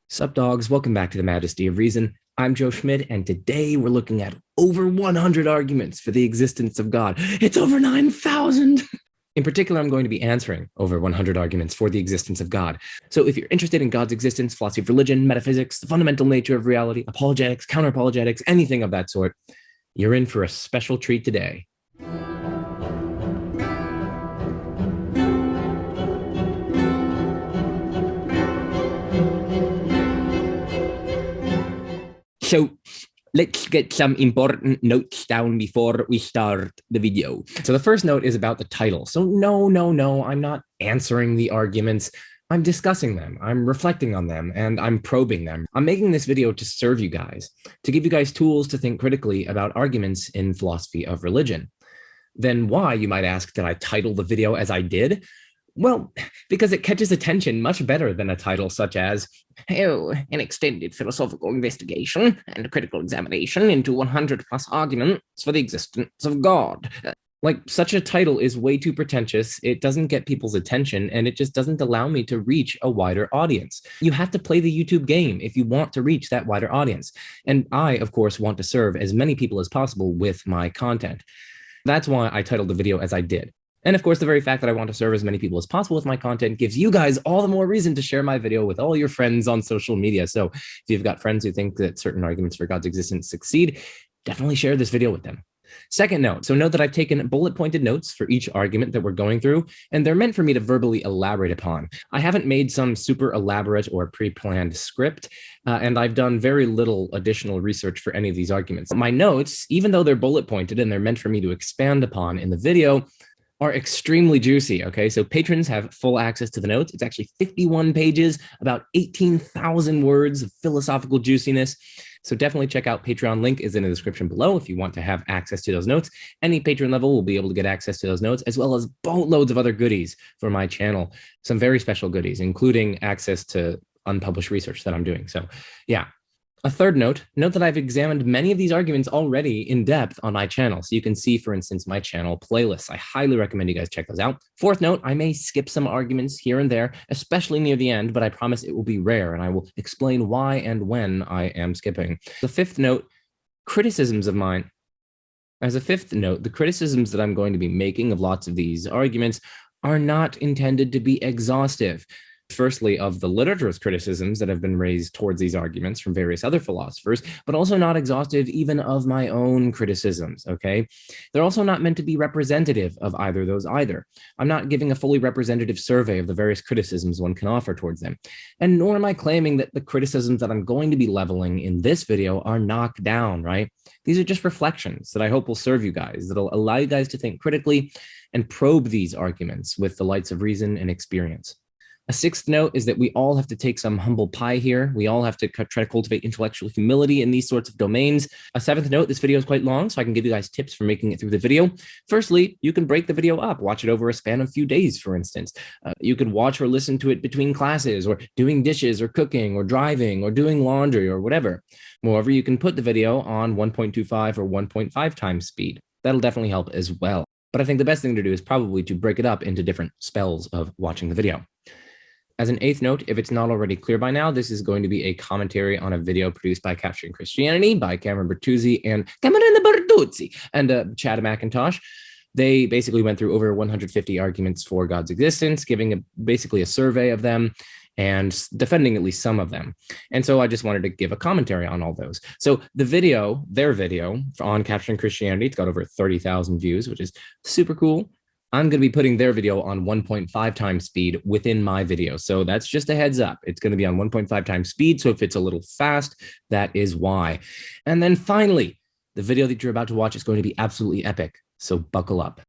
Sup, dogs? Welcome back to the Majesty of Reason. I'm Joe Schmidt, and today we're looking at over 100 arguments for the existence of God. It's over 9,000! In particular, I'm going to be answering over 100 arguments for the existence of God. So if you're interested in God's existence, philosophy of religion, metaphysics, the fundamental nature of reality, apologetics, counter-apologetics, anything of that sort, you're in for a special treat today. So let's get some important notes down before we start the video. So the first note is about the title. So no, I'm not answering the arguments. I'm discussing them, I'm reflecting on them, and I'm probing them. I'm making this video to serve you guys, to give you guys tools to think critically about arguments in philosophy of religion. Then why, you might ask, did I title the video as I did? Well, because it catches attention much better than a title such as, "Oh, an extended philosophical investigation and critical examination into 100 plus arguments for the existence of God." Like, such a title is way too pretentious, it doesn't get people's attention, and it just doesn't allow me to reach a wider audience. You have to play the YouTube game if you want to reach that wider audience. And I, of course, want to serve as many people as possible with my content. That's why I titled the video as I did. And of course, the very fact that I want to serve as many people as possible with my content gives you guys all the more reason to share my video with all your friends on social media. So if you've got friends who think that certain arguments for God's existence succeed, definitely share this video with them. Second note, so note that I've taken bullet pointed notes for each argument that we're going through, and they're meant for me to verbally elaborate upon. I haven't made some super elaborate or pre-planned script, and I've done very little additional research for any of these arguments. My notes, even though they're bullet pointed and they're meant for me to expand upon in the video, are extremely juicy, okay? So patrons have full access to the notes. It's actually 51 pages, about 18,000 words of philosophical juiciness. So definitely check out Patreon. Link is in the description below if you want to have access to those notes. Any patron level will be able to get access to those notes, as well as boatloads of other goodies for my channel. Some very special goodies, including access to unpublished research that I'm doing. So yeah. A third note that I've examined many of these arguments already in depth on my channel. So you can see, for instance, my channel playlists. I highly recommend you guys check those out. Fourth note, I may skip some arguments here and there, especially near the end, but I promise it will be rare, and I will explain why and when I am skipping. The fifth note, criticisms of mine. As a fifth note, the criticisms that I'm going to be making of lots of these arguments are not intended to be exhaustive. Firstly, of the literature's criticisms that have been raised towards these arguments from various other philosophers, but also not exhaustive even of my own criticisms, okay? They're also not meant to be representative of either of those either. I'm not giving a fully representative survey of the various criticisms one can offer towards them. And nor am I claiming that the criticisms that I'm going to be leveling in this video are knocked down, right? These are just reflections that I hope will serve you guys, that'll allow you guys to think critically and probe these arguments with the lights of reason and experience. A sixth note is that we all have to take some humble pie here. We all have to try to cultivate intellectual humility in these sorts of domains. A seventh note, this video is quite long, so I can give you guys tips for making it through the video. Firstly, you can break the video up, watch it over a span of a few days, for instance. You could watch or listen to it between classes, or doing dishes, or cooking, or driving, or doing laundry, or whatever. Moreover, you can put the video on 1.25 or 1.5 times speed. That'll definitely help as well. But I think the best thing to do is probably to break it up into different spells of watching the video. As an eighth note, if it's not already clear by now, this is going to be a commentary on a video produced by Capturing Christianity by Cameron Bertuzzi and Chad McIntosh. They basically went through over 150 arguments for God's existence, giving basically a survey of them and defending at least some of them. And so I just wanted to give a commentary on all those. So the video, their video on Capturing Christianity, it's got over 30,000 views, which is super cool. I'm going to be putting their video on 1.5 times speed within my video. So that's just a heads up. It's going to be on 1.5 times speed. So if it's a little fast, that is why. And then finally, the video that you're about to watch is going to be absolutely epic. So buckle up.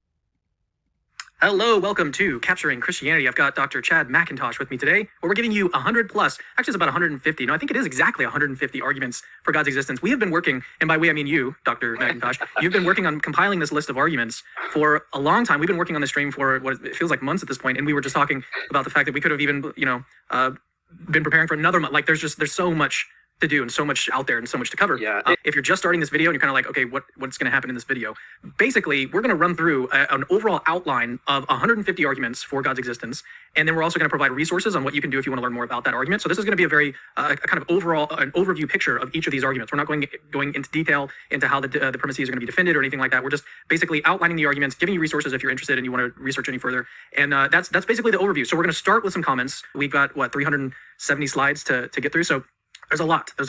Hello, welcome to Capturing Christianity. I've got Dr. Chad McIntosh with me today, where we're giving you 100 plus, actually it's about 150. No, I think it is exactly 150 arguments for God's existence. We have been working, and by we I mean you, Dr. McIntosh, you've been working on compiling this list of arguments for a long time. We've been working on the stream for what it feels like months at this point, and we were just talking about the fact that we could have even, been preparing for another month. Like there's so much to do and so much out there and so much to cover. Yeah. If you're just starting this video and you're kind of like, okay, what's going to happen in this video? Basically, we're going to run through an overall outline of 150 arguments for God's existence, and then we're also going to provide resources on what you can do if you want to learn more about that argument. So this is going to be a very kind of overall an overview picture of each of these arguments. We're not going into detail into how the premises are going to be defended or anything like that. We're just basically outlining the arguments, giving you resources if you're interested and you want to research any further. And that's basically the overview. So we're going to start with some comments. We've got 370 slides to get through. So there's a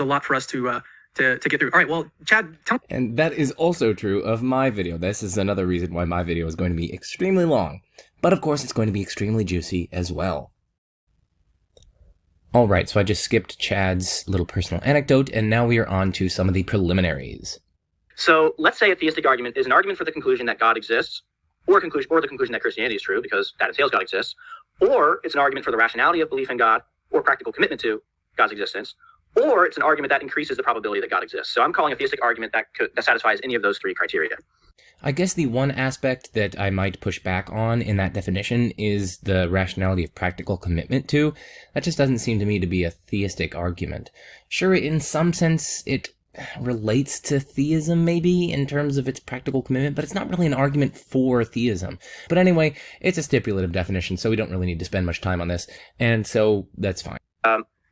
lot for us to get through. All right, well, Chad, tell me. And that is also true of my video. This is another reason why my video is going to be extremely long. But of course, it's going to be extremely juicy as well. All right, so I just skipped Chad's little personal anecdote, and now we are on to some of the preliminaries. So let's say a theistic argument is an argument for the conclusion that God exists, or the conclusion that Christianity is true, because that entails God exists, or it's an argument for the rationality of belief in God, or practical commitment to God's existence, or it's an argument that increases the probability that God exists. So I'm calling a theistic argument that satisfies any of those three criteria. I guess the one aspect that I might push back on in that definition is the rationality of practical commitment to. That just doesn't seem to me to be a theistic argument. Sure, in some sense, it relates to theism, maybe, in terms of its practical commitment, but it's not really an argument for theism. But anyway, it's a stipulative definition, so we don't really need to spend much time on this, and so that's fine.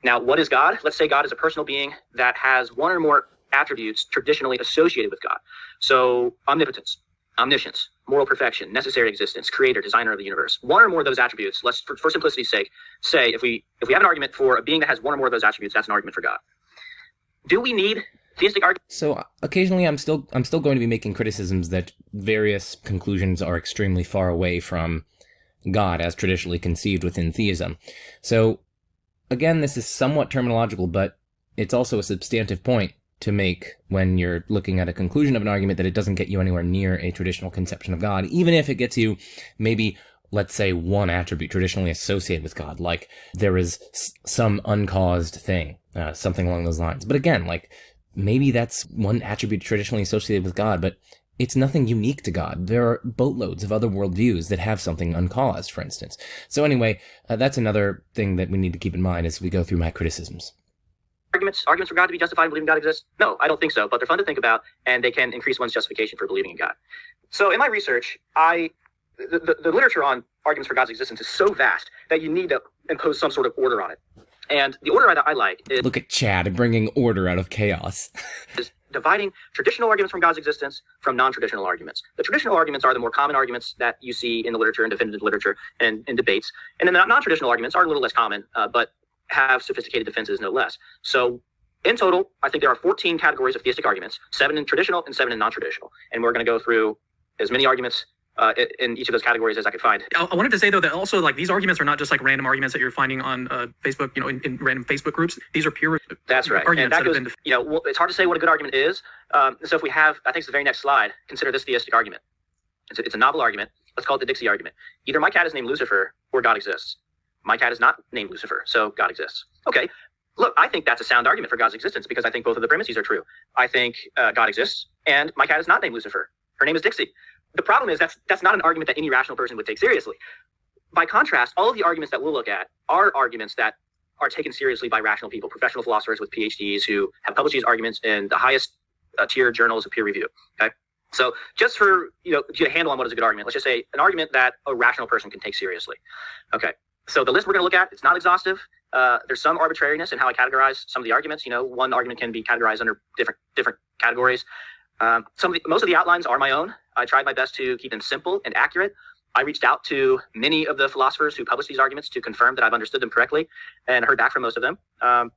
Now, what is God? Let's say God is a personal being that has one or more attributes traditionally associated with God. So omnipotence, omniscience, moral perfection, necessary existence, creator, designer of the universe. One or more of those attributes, let's, for simplicity's sake, say if we have an argument for a being that has one or more of those attributes, that's an argument for God. Do we need theistic arguments? So occasionally I'm still going to be making criticisms that various conclusions are extremely far away from God as traditionally conceived within theism. So again, this is somewhat terminological, but it's also a substantive point to make when you're looking at a conclusion of an argument that it doesn't get you anywhere near a traditional conception of God, even if it gets you maybe, let's say, one attribute traditionally associated with God, like there is some uncaused thing, something along those lines. But again, like maybe that's one attribute traditionally associated with God, but it's nothing unique to God. There are boatloads of other worldviews that have something uncaused, for instance. So anyway, that's another thing that we need to keep in mind as we go through my criticisms. Arguments for God to be justified in believing God exists? No, I don't think so, but they're fun to think about, and they can increase one's justification for believing in God. So in my research, the literature on arguments for God's existence is so vast that you need to impose some sort of order on it. And the order that I like is... Look at Chad bringing order out of chaos. is dividing traditional arguments from God's existence from non-traditional arguments. The traditional arguments are the more common arguments that you see in the literature and defended literature and in debates. And then the non-traditional arguments are a little less common, but have sophisticated defenses no less. So in total, I think there are 14 categories of theistic arguments, 7 in traditional and 7 in non-traditional. And we're going to go through as many arguments in each of those categories as I could find. I wanted to say, though, that also, like, these arguments are not just like random arguments that you're finding on Facebook, in random Facebook groups. These are pure That's right. arguments. And that goes, well, it's hard to say what a good argument is. So if we have, I think it's the very next slide, consider this theistic argument. It's a novel argument. Let's call it the Dixie argument. Either my cat is named Lucifer or God exists. My cat is not named Lucifer, so God exists. Okay. Look, I think that's a sound argument for God's existence because I think both of the premises are true. I think God exists, and my cat is not named Lucifer. Her name is Dixie. The problem is that's not an argument that any rational person would take seriously. By contrast, all of the arguments that we'll look at are arguments that are taken seriously by rational people, professional philosophers with PhDs who have published these arguments in the highest tier journals of peer review. Okay, so just for to get a handle on what is a good argument, let's just say an argument that a rational person can take seriously. Okay, so the list we're going to look at, it's not exhaustive. There's some arbitrariness in how I categorize some of the arguments. One argument can be categorized under different categories. Most of the outlines are my own. I tried my best to keep them simple and accurate. I reached out to many of the philosophers who published these arguments to confirm that I've understood them correctly and heard back from most of them. I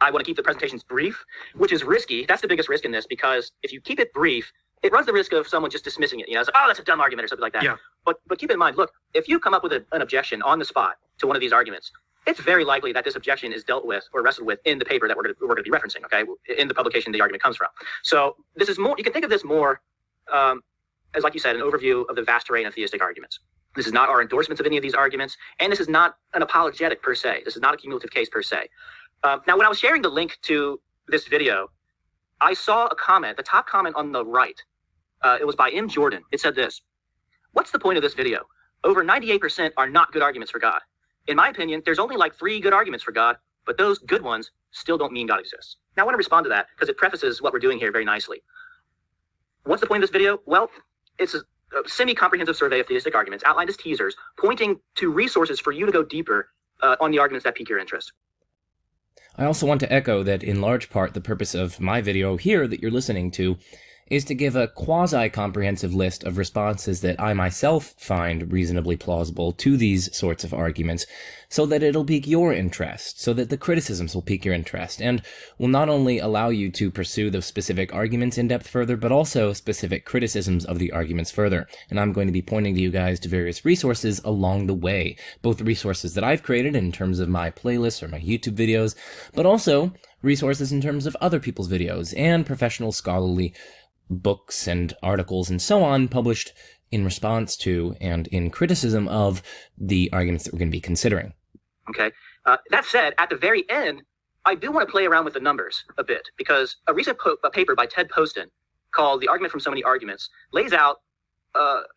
want to keep the presentations brief, which is risky. That's the biggest risk in this, because if you keep it brief, it runs the risk of someone just dismissing it. It's like, oh, that's a dumb argument or something like that. Yeah. But keep in mind, look, if you come up with an objection on the spot to one of these arguments, it's very likely that this objection is dealt with or wrestled with in the paper that we're going to be referencing, okay, in the publication the argument comes from. So this is more, you can think of this more as, like you said, an overview of the vast terrain of theistic arguments. This is not our endorsements of any of these arguments, and this is not an apologetic per se. This is not a cumulative case per se. Now, when I was sharing the link to this video, I saw a comment, the top comment on the right. It was by M. Jordan. It said this: "What's the point of this video? Over 98% are not good arguments for God. In my opinion, there's only like 3 good arguments for God, but those good ones still don't mean God exists. Now I want to respond to that because it prefaces what we're doing here very nicely. What's the point of this video? Well, it's a semi-comprehensive survey of theistic arguments outlined as teasers, pointing to resources for you to go deeper on the arguments that pique your interest. I also want to echo that in large part the purpose of my video here that you're listening to is to give a quasi-comprehensive list of responses that I myself find reasonably plausible to these sorts of arguments, so that it'll pique your interest, so that the criticisms will pique your interest, and will not only allow you to pursue the specific arguments in depth further, but also specific criticisms of the arguments further. And I'm going to be pointing to you guys to various resources along the way, both resources that I've created in terms of my playlists or my YouTube videos, but also resources in terms of other people's videos and professional scholarly books and articles and so on published in response to and in criticism of the arguments that we're going to be considering. Okay. That said, at the very end, I do want to play around with the numbers a bit, because a recent paper by Ted Poston called "The Argument from So Many Arguments" lays out,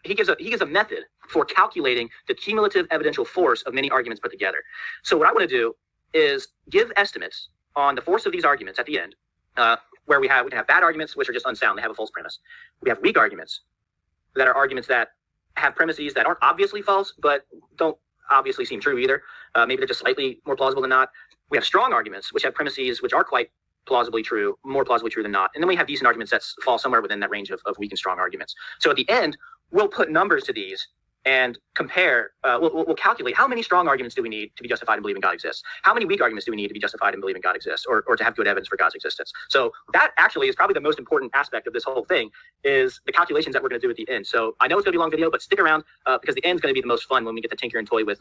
he gives a method for calculating the cumulative evidential force of many arguments put together. So what I want to do is give estimates on the force of these arguments at the end, where we can have bad arguments, which are just unsound, they have a false premise. We have weak arguments that are arguments that have premises that aren't obviously false, but don't obviously seem true either. Maybe they're just slightly more plausible than not. We have strong arguments, which have premises which are quite plausibly true, more plausibly true than not. And then we have decent arguments that fall somewhere within that range of weak and strong arguments. So at the end, we'll put numbers to these and compare, we'll calculate how many strong arguments do we need to be justified in believing God exists? How many weak arguments do we need to be justified in believing God exists, or to have good evidence for God's existence? So that actually is probably the most important aspect of this whole thing, is the calculations that we're going to do at the end. So I know it's going to be a long video, but stick around because the end's going to be the most fun when we get to tinker and toy with.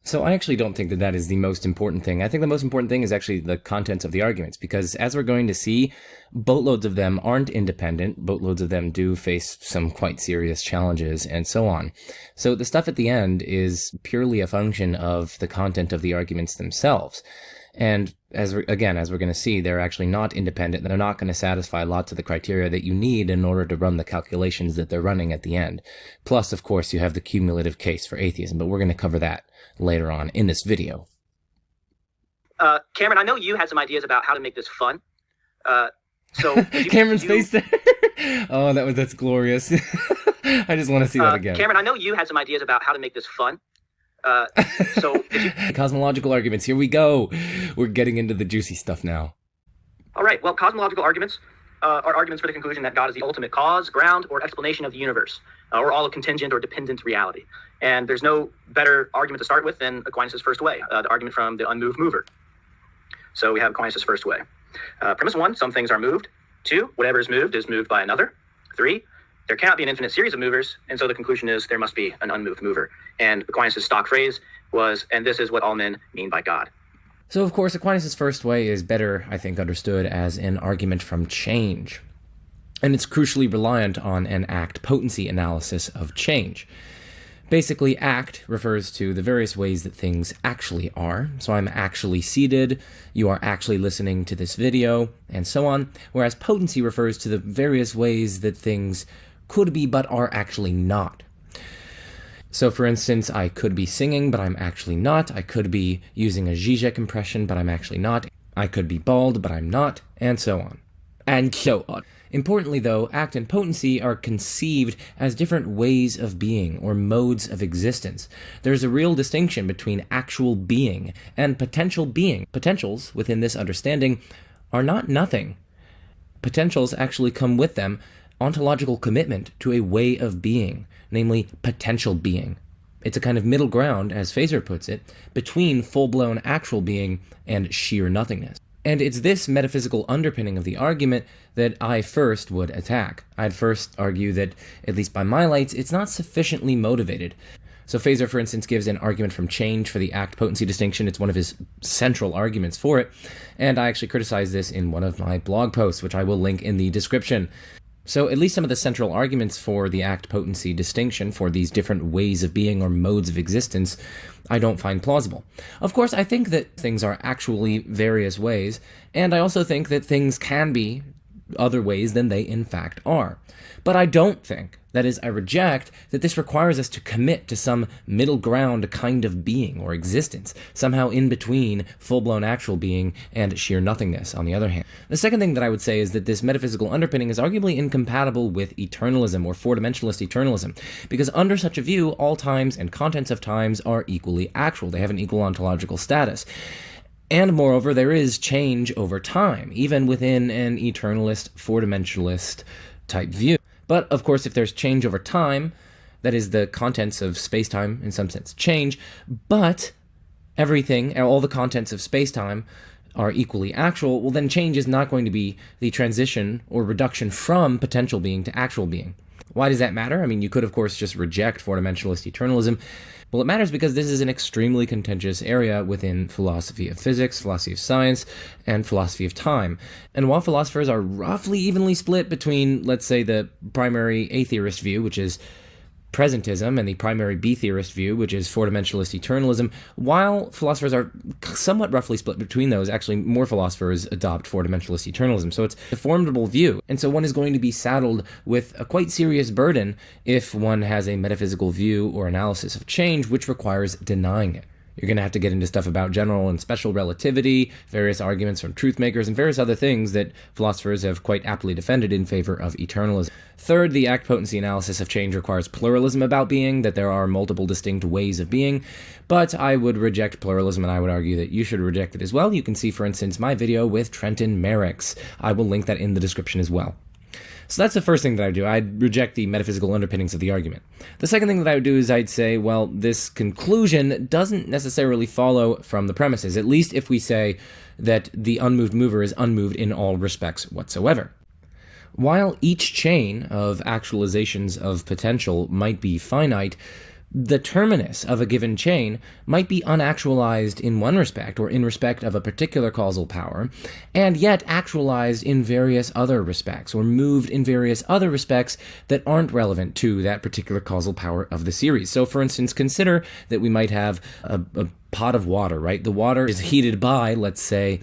So I actually don't think that that is the most important thing. I think the most important thing is actually the contents of the arguments, because as we're going to see, boatloads of them aren't independent. Boatloads of them do face some quite serious challenges and so on. So the stuff at the end is purely a function of the content of the arguments themselves. And as we're going to see, they're actually not independent. They're not going to satisfy lots of the criteria that you need in order to run the calculations that they're running at the end. Plus, of course, you have the cumulative case for atheism, but we're going to cover that later on in this video. Cameron, I know you had some ideas about how to make this fun. So Cameron's face there. Oh, that's glorious. I just want to see that again. Cameron, I know you had some ideas about how to make this fun. Cosmological arguments, here we go. We're getting into the juicy stuff now. All right, well, cosmological arguments are arguments for the conclusion that God is the ultimate cause, ground, or explanation of the universe, or all of contingent or dependent reality. And there's no better argument to start with than Aquinas' first way, the argument from the unmoved mover. So we have Aquinas' first way. Premise 1, some things are moved. 2, whatever is moved by another. 3, there cannot be an infinite series of movers, and so the conclusion is there must be an unmoved mover. And Aquinas' stock phrase was, and this is what all men mean by God. So, of course, Aquinas' first way is better, I think, understood as an argument from change. And it's crucially reliant on an act potency analysis of change. Basically, act refers to the various ways that things actually are. So I'm actually seated, you are actually listening to this video, and so on. Whereas potency refers to the various ways that things could be but are actually not. So for instance, I could be singing, but I'm actually not. I could be using a Zizek impression, but I'm actually not. I could be bald, but I'm not, and so on. And so on. Importantly, though, act and potency are conceived as different ways of being, or modes of existence. There's a real distinction between actual being and potential being. Potentials, within this understanding, are not nothing. Potentials actually come with them ontological commitment to a way of being, namely potential being. It's a kind of middle ground, as Fazer puts it, between full-blown actual being and sheer nothingness. And it's this metaphysical underpinning of the argument that I first would attack. I'd first argue that, at least by my lights, it's not sufficiently motivated. So Fazer, for instance, gives an argument from change for the act-potency distinction. It's one of his central arguments for it. And I actually criticize this in one of my blog posts, which I will link in the description. So at least some of the central arguments for the act-potency distinction, for these different ways of being or modes of existence, I don't find plausible. Of course, I think that things are actually various ways, and I also think that things can be other ways than they in fact are. But I don't think, that is, I reject, that this requires us to commit to some middle ground kind of being or existence, somehow in between full-blown actual being and sheer nothingness, on the other hand. The second thing that I would say is that this metaphysical underpinning is arguably incompatible with eternalism, or four-dimensionalist eternalism, because under such a view, all times and contents of times are equally actual. They have an equal ontological status. And moreover, there is change over time, even within an eternalist, four-dimensionalist type view. But, of course, if there's change over time, that is, the contents of space-time, in some sense, change, but everything, all the contents of space-time are equally actual, well, then change is not going to be the transition or reduction from potential being to actual being. Why does that matter? I mean, you could, of course, just reject four-dimensionalist eternalism. Well, it matters because this is an extremely contentious area within philosophy of physics, philosophy of science, and philosophy of time. And while philosophers are roughly evenly split between, let's say, the primary A-theorist view, which is presentism, and the primary B-theorist view, which is four-dimensionalist eternalism, while philosophers are somewhat roughly split between those, actually more philosophers adopt four-dimensionalist eternalism. So it's a formidable view, and so one is going to be saddled with a quite serious burden if one has a metaphysical view or analysis of change which requires denying it. You're going to have to get into stuff about general and special relativity, various arguments from truth makers, and various other things that philosophers have quite aptly defended in favor of eternalism. Third, the act-potency analysis of change requires pluralism about being, that there are multiple distinct ways of being, but I would reject pluralism, and I would argue that you should reject it as well. You can see, for instance, my video with Trenton Merricks. I will link that in the description as well. So that's the first thing that I would do. I'd reject the metaphysical underpinnings of the argument. The second thing that I would do is I'd say, well, this conclusion doesn't necessarily follow from the premises, at least if we say that the unmoved mover is unmoved in all respects whatsoever. While each chain of actualizations of potential might be finite, the terminus of a given chain might be unactualized in one respect, or in respect of a particular causal power, and yet actualized in various other respects, or moved in various other respects that aren't relevant to that particular causal power of the series. So, for instance, consider that we might have a pot of water, right? The water is heated by, let's say,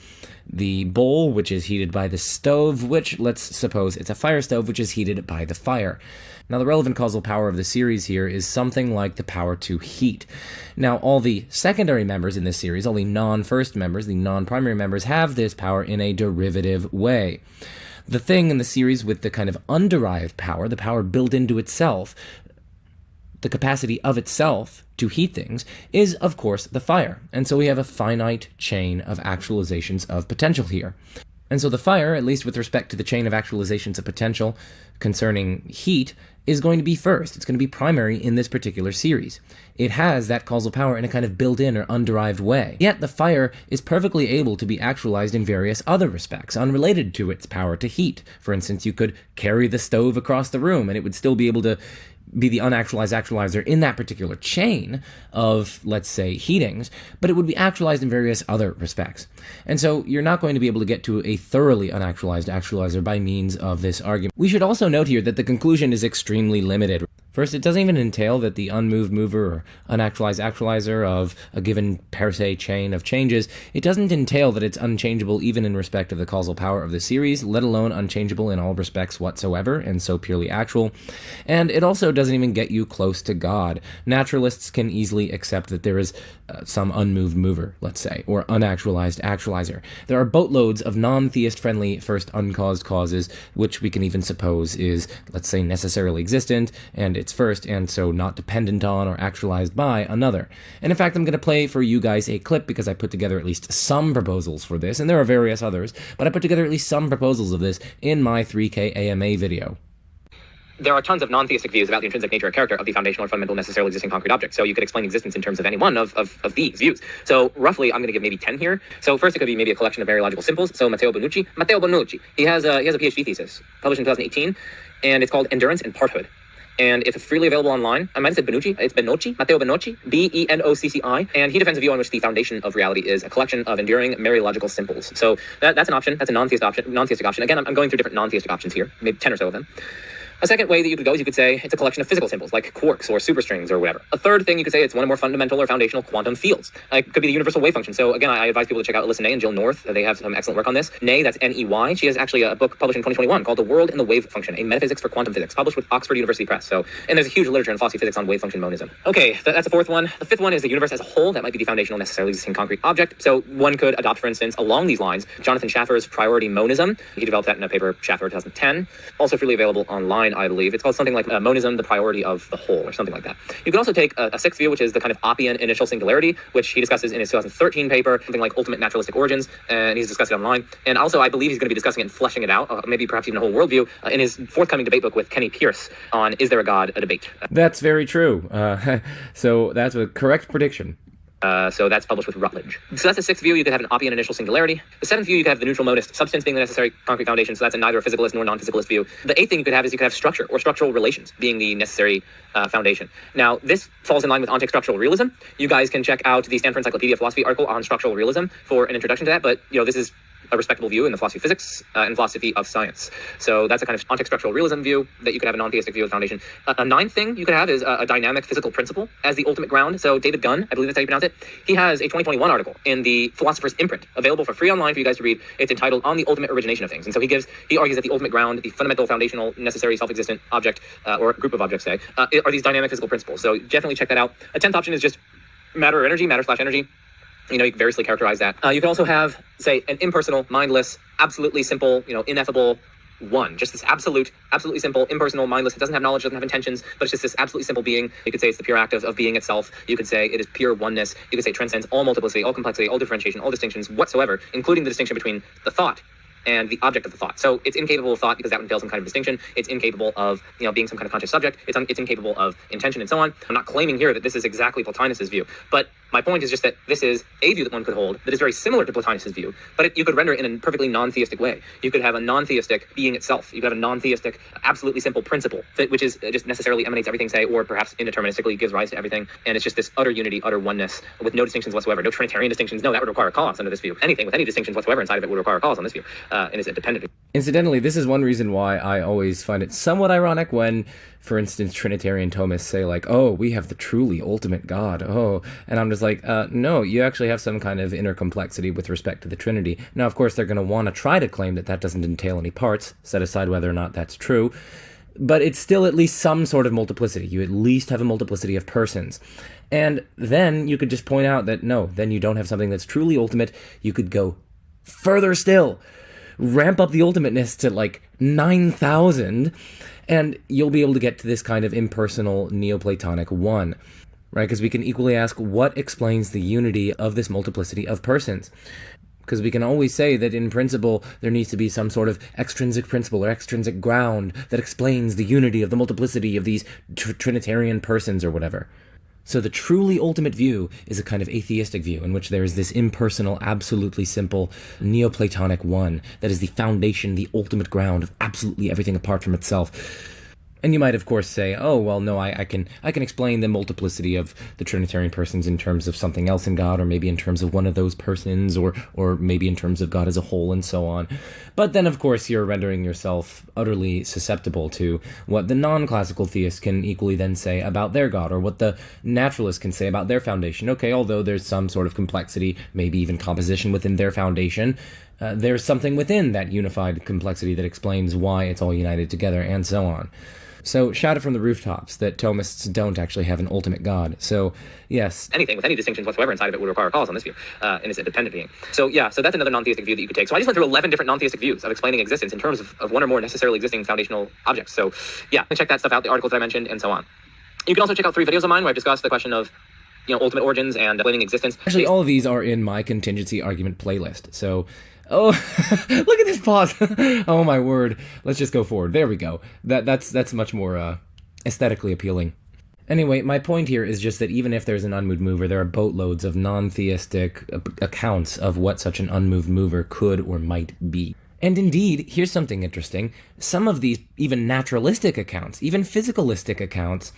the bowl, which is heated by the stove, which, let's suppose it's a fire stove, which is heated by the fire. Now, the relevant causal power of the series here is something like the power to heat. Now, all the secondary members in this series, all the non-first members, the non-primary members, have this power in a derivative way. The thing in the series with the kind of underived power, the power built into itself, the capacity of itself to heat things, is, of course, the fire. And so we have a finite chain of actualizations of potential here. And so the fire, at least with respect to the chain of actualizations of potential concerning heat, is going to be first. It's going to be primary in this particular series. It has that causal power in a kind of built-in or underived way. Yet the fire is perfectly able to be actualized in various other respects, unrelated to its power to heat. For instance, you could carry the stove across the room, and it would still be able to be the unactualized actualizer in that particular chain of, let's say, heatings, but it would be actualized in various other respects. And so you're not going to be able to get to a thoroughly unactualized actualizer by means of this argument. We should also note here that the conclusion is extremely limited. First, it doesn't even entail that the unmoved mover or unactualized actualizer of a given per se chain of changes, it doesn't entail that it's unchangeable even in respect of the causal power of the series, let alone unchangeable in all respects whatsoever, and so purely actual. And it also doesn't even get you close to God. Naturalists can easily accept that there is some unmoved mover, let's say, or unactualized actualizer. There are boatloads of non-theist-friendly first uncaused causes, which we can even suppose is, let's say, necessarily existent, and it's first, and so not dependent on or actualized by another. And in fact, I'm going to play for you guys a clip because I put together at least some proposals for this, and there are various others, but I put together at least some proposals of this in my 3K AMA video. There are tons of non-theistic views about the intrinsic nature or character of the foundational or fundamental necessarily existing concrete object. So you could explain existence in terms of any one of these views. So roughly, I'm going to give maybe 10 here. So first, it could be maybe a collection of very logical simples. So Matteo Bonucci, he has a PhD thesis published in 2018, and it's called Endurance and Parthood. And it's freely available online. I might have said Bonucci. It's Matteo Bonucci, Benocci. And he defends a view on which the foundation of reality is a collection of enduring Mariological simples. So that's an option. That's a non-theistic option. Again, I'm going through different non-theistic options here, maybe 10 or so of them. A second way that you could go is you could say it's a collection of physical symbols, like quarks or superstrings or whatever. A third thing you could say it's one or more fundamental or foundational quantum fields. It could be the universal wave function. So again, I advise people to check out Alyssa Ney and Jill North. They have some excellent work on this. Ney, that's Ney. She has actually a book published in 2021 called The World and the Wave Function, a Metaphysics for Quantum Physics, published with Oxford University Press. So, and there's a huge literature in philosophy of physics on wave function monism. Okay, that's the fourth one. The fifth one is the universe as a whole. That might be the foundational, necessarily existing concrete object. So one could adopt, for instance, along these lines, Jonathan Schaffer's priority monism. He developed that in a paper, Schaffer 2010. Also freely available online, I believe. It's called something like monism, the priority of the whole, or something like that. You could also take a sixth view, which is the kind of Oppian initial singularity, which he discusses in his 2013 paper, something like ultimate naturalistic origins, and he's discussed it online. And also, I believe he's going to be discussing it and fleshing it out, maybe perhaps even a whole worldview, in his forthcoming debate book with Kenny Pierce on Is There a God? A Debate. That's very true. So that's a correct prediction. So that's published with Rutledge. So that's the sixth view. You could have an Oppian initial singularity. The seventh view, you could have the neutral monist, substance being the necessary concrete foundation. So that's neither a physicalist nor non-physicalist view. The eighth thing you could have is you could have structure or structural relations being the necessary foundation. Now, this falls in line with ontic-structural realism. You guys can check out the Stanford Encyclopedia of Philosophy article on structural realism for an introduction to that. But, this is a respectable view in the philosophy of physics and philosophy of science. So that's a kind of ontic-structural realism view that you could have a non-theistic view of the foundation. A ninth thing you could have is a dynamic physical principle as the ultimate ground. So David Gunn, I believe that's how you pronounce it, he has a 2021 article in the Philosopher's Imprint, available for free online for you guys to read. It's entitled On the Ultimate Origination of Things. And so he argues that the ultimate ground, the fundamental, foundational, necessary, self-existent object, or group of objects, say, are these dynamic physical principles. So definitely check that out. A 10th option is just matter or energy, matter/energy. You can variously characterize that. You can also have, say, an impersonal, mindless, absolutely simple, ineffable one. Just this absolutely simple, impersonal, mindless. It doesn't have knowledge, doesn't have intentions, but it's just this absolutely simple being. You could say it's the pure act of being itself. You could say it is pure oneness. You could say it transcends all multiplicity, all complexity, all differentiation, all distinctions whatsoever, including the distinction between the thought and the object of the thought. So it's incapable of thought because that entails some kind of distinction. It's incapable of, being some kind of conscious subject. It's incapable of intention and so on. I'm not claiming here that this is exactly Plotinus's view, but my point is just that this is a view that one could hold that is very similar to Plotinus's view, but you could render it in a perfectly non-theistic way. You could have a non-theistic being itself. You could have a non-theistic, absolutely simple principle, which is just necessarily emanates everything, say, or perhaps indeterministically gives rise to everything. And it's just this utter unity, utter oneness with no distinctions whatsoever, no Trinitarian distinctions. No, that would require a cause under this view. Anything with any distinctions whatsoever inside of it would require a cause on this view, and is independent. Incidentally, this is one reason why I always find it somewhat ironic when, for instance, Trinitarian Thomists say like, oh, we have the truly ultimate God. Oh, and I'm just like, no, you actually have some kind of inner complexity with respect to the Trinity. Now, of course, they're going to want to try to claim that that doesn't entail any parts, set aside whether or not that's true. But it's still at least some sort of multiplicity. You at least have a multiplicity of persons. And then you could just point out that, no, then you don't have something that's truly ultimate. You could go further still. Ramp up the ultimateness to like 9,000, and you'll be able to get to this kind of impersonal Neoplatonic one, right? Because we can equally ask what explains the unity of this multiplicity of persons. Because we can always say that in principle there needs to be some sort of extrinsic principle or extrinsic ground that explains the unity of the multiplicity of these Trinitarian persons or whatever. So the truly ultimate view is a kind of atheistic view in which there is this impersonal, absolutely simple Neoplatonic one that is the foundation, the ultimate ground of absolutely everything apart from itself. And you might, of course, say, oh, well, no, I can explain the multiplicity of the Trinitarian persons in terms of something else in God, or maybe in terms of one of those persons, or maybe in terms of God as a whole, and so on. But then, of course, you're rendering yourself utterly susceptible to what the non-classical theists can equally then say about their God, or what the naturalists can say about their foundation. Okay, although there's some sort of complexity, maybe even composition within their foundation, there's something within that unified complexity that explains why it's all united together, and so on. So shout it from the rooftops that Thomists don't actually have an ultimate God. So yes, anything with any distinctions whatsoever inside of it would require a cause on this view, and it's a dependent being. So so that's another non-theistic view that you could take. So I just went through 11 different non-theistic views of explaining existence in terms of one or more necessarily existing foundational objects. So check that stuff out, the articles that I mentioned, and so on. You can also check out 3 videos of mine where I've discussed the question of ultimate origins and explaining existence. Actually, all of these are in my contingency argument playlist. So oh, look at this pause. Oh my word. Let's just go forward. There we go. That's much more aesthetically appealing. Anyway, my point here is just that even if there's an unmoved mover, there are boatloads of non-theistic accounts of what such an unmoved mover could or might be. And indeed, here's something interesting. Some of these even naturalistic accounts, even physicalistic accounts,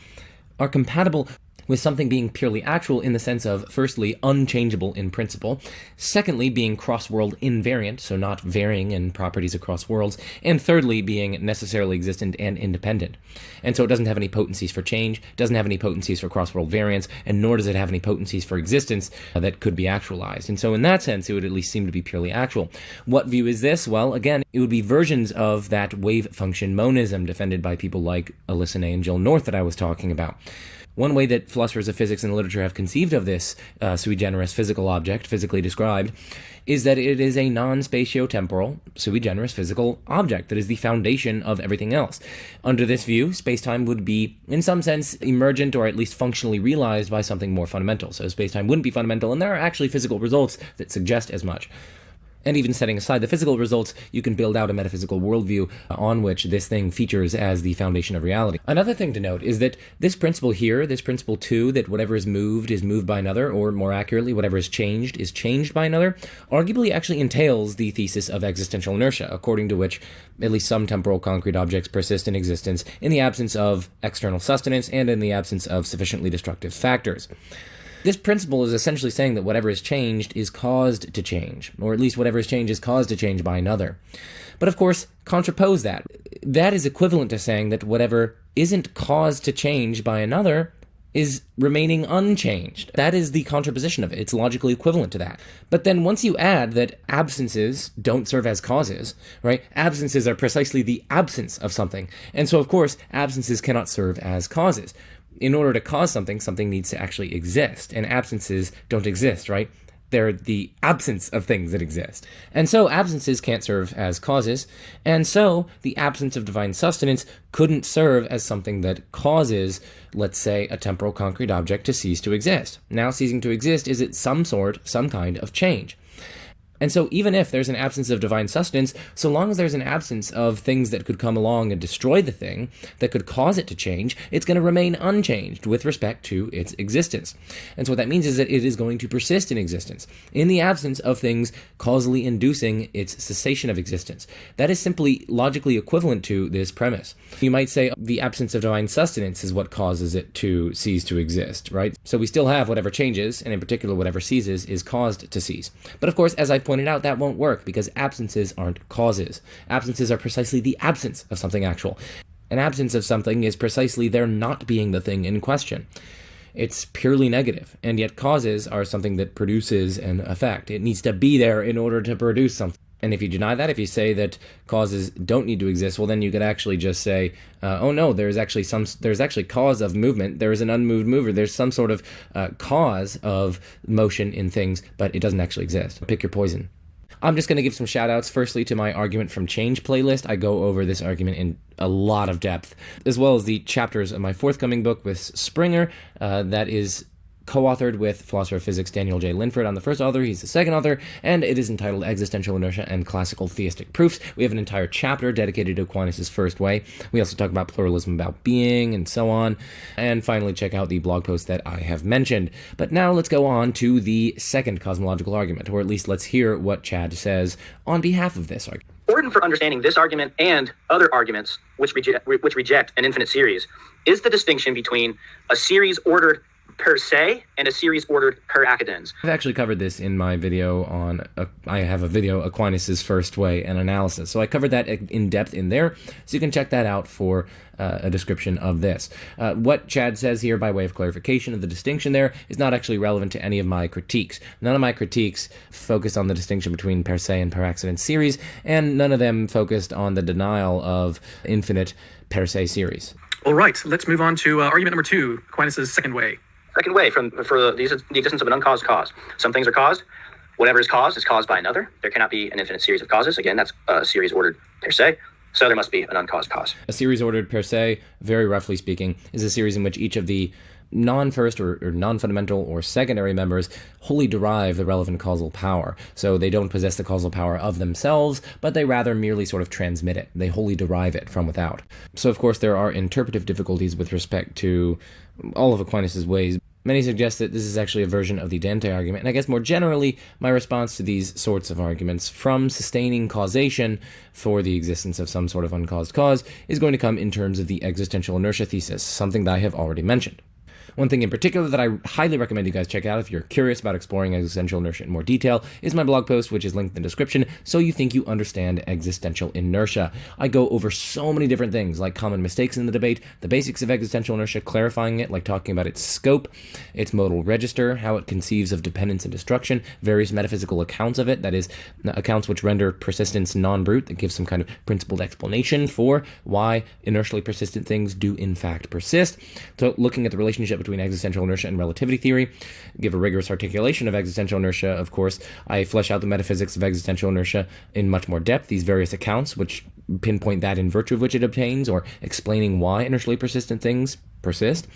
are compatible with something being purely actual in the sense of, firstly, unchangeable in principle, secondly, being cross-world invariant, so not varying in properties across worlds, and thirdly, being necessarily existent and independent. And so it doesn't have any potencies for change, doesn't have any potencies for cross-world variance, and nor does it have any potencies for existence that could be actualized. And so in that sense, it would at least seem to be purely actual. What view is this? Well, again, it would be versions of that wave function monism defended by people like Alyssa Ney and Jill North that I was talking about. One way that philosophers of physics and literature have conceived of this sui generis physical object, physically described, is that it is a non-spatio-temporal, sui generis physical object that is the foundation of everything else. Under this view, spacetime would be, in some sense, emergent or at least functionally realized by something more fundamental. So spacetime wouldn't be fundamental, and there are actually physical results that suggest as much. And even setting aside the physical results, you can build out a metaphysical worldview on which this thing features as the foundation of reality. Another thing to note is that this principle here, this principle 2, that whatever is moved by another, or more accurately, whatever is changed by another, arguably actually entails the thesis of existential inertia, according to which at least some temporal concrete objects persist in existence in the absence of external sustenance and in the absence of sufficiently destructive factors. This principle is essentially saying that whatever is changed is caused to change, or at least whatever is changed is caused to change by another. But of course, contrapose that. That is equivalent to saying that whatever isn't caused to change by another is remaining unchanged. That is the contraposition of it. It's logically equivalent to that. But then once you add that absences don't serve as causes, right? Absences are precisely the absence of something. And so, of course, absences cannot serve as causes. In order to cause something, something needs to actually exist, and absences don't exist, right? They're the absence of things that exist. And so absences can't serve as causes, and so the absence of divine sustenance couldn't serve as something that causes, let's say, a temporal concrete object to cease to exist. Now ceasing to exist is at some kind of change. And so even if there's an absence of divine sustenance, so long as there's an absence of things that could come along and destroy the thing, that could cause it to change, it's going to remain unchanged with respect to its existence. And so what that means is that it is going to persist in existence, in the absence of things causally inducing its cessation of existence. That is simply logically equivalent to this premise. You might say the absence of divine sustenance is what causes it to cease to exist, right? So we still have whatever changes, and in particular whatever ceases, is caused to cease. But of course, as I've pointed out, that won't work because absences aren't causes. Absences are precisely the absence of something actual. An absence of something is precisely there not being the thing in question. It's purely negative, and yet causes are something that produces an effect. It needs to be there in order to produce something. And if you deny that, if you say that causes don't need to exist, well, then you could actually just say, oh no, there's actually cause of movement. There is an unmoved mover. There's some sort of cause of motion in things, but it doesn't actually exist. Pick your poison. I'm just going to give some shout outs. Firstly, to my Argument from Change playlist. I go over this argument in a lot of depth, as well as the chapters of my forthcoming book with Springer, that is co-authored with philosopher of physics Daniel J. Linford. I'm the first author, he's the second author, and it is entitled Existential Inertia and Classical Theistic Proofs. We have an entire chapter dedicated to Aquinas' first way. We also talk about pluralism about being and so on. And finally, check out the blog post that I have mentioned. But now let's go on to the second cosmological argument, or at least let's hear what Chad says on behalf of this argument. Important for understanding this argument and other arguments which reject an infinite series is the distinction between a series ordered per se and a series ordered per accidens. I've actually covered this in my video on, I have a video, Aquinas' First Way and Analysis. So I covered that in depth in there, so you can check that out for a description of this. What Chad says here by way of clarification of the distinction there is not actually relevant to any of my critiques. None of my critiques focused on the distinction between per se and per accident series, and none of them focused on the denial of infinite per se series. All right, let's move on to argument number 2, Aquinas' second way. Second way, for the existence of an uncaused cause. Some things are caused. Whatever is caused by another. There cannot be an infinite series of causes. Again, that's a series ordered per se. So there must be an uncaused cause. A series ordered per se, very roughly speaking, is a series in which each of the non-first or non-fundamental or secondary members wholly derive the relevant causal power. So they don't possess the causal power of themselves, but they rather merely sort of transmit it. They wholly derive it from without. So of course there are interpretive difficulties with respect to all of Aquinas' ways. Many suggest that this is actually a version of the Dante argument, and I guess more generally, my response to these sorts of arguments from sustaining causation for the existence of some sort of uncaused cause is going to come in terms of the existential inertia thesis, something that I have already mentioned. One thing in particular that I highly recommend you guys check out if you're curious about exploring existential inertia in more detail is my blog post, which is linked in the description, So You Think You Understand Existential Inertia. I go over so many different things, like common mistakes in the debate, the basics of existential inertia, clarifying it, like talking about its scope, its modal register, how it conceives of dependence and destruction, various metaphysical accounts of it, that is, accounts which render persistence non-brute, that give some kind of principled explanation for why inertially persistent things do in fact persist. So looking at the relationship between existential inertia and relativity theory, give a rigorous articulation of existential inertia, of course. I flesh out the metaphysics of existential inertia in much more depth, these various accounts which pinpoint that in virtue of which it obtains, or explaining why inertially persistent things persist,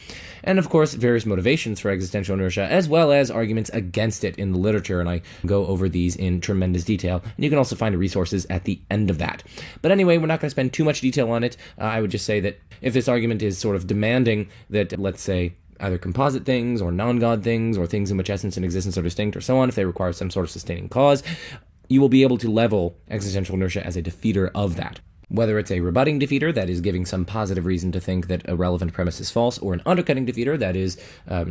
and of course various motivations for existential inertia, as well as arguments against it in the literature, and I go over these in tremendous detail, and you can also find resources at the end of that. But anyway, we're not going to spend too much detail on it. I would just say that if this argument is sort of demanding that, let's say, either composite things or non-God things or things in which essence and existence are distinct or so on, if they require some sort of sustaining cause, you will be able to level existential inertia as a defeater of that. Whether it's a rebutting defeater, that is giving some positive reason to think that a relevant premise is false, or an undercutting defeater, that is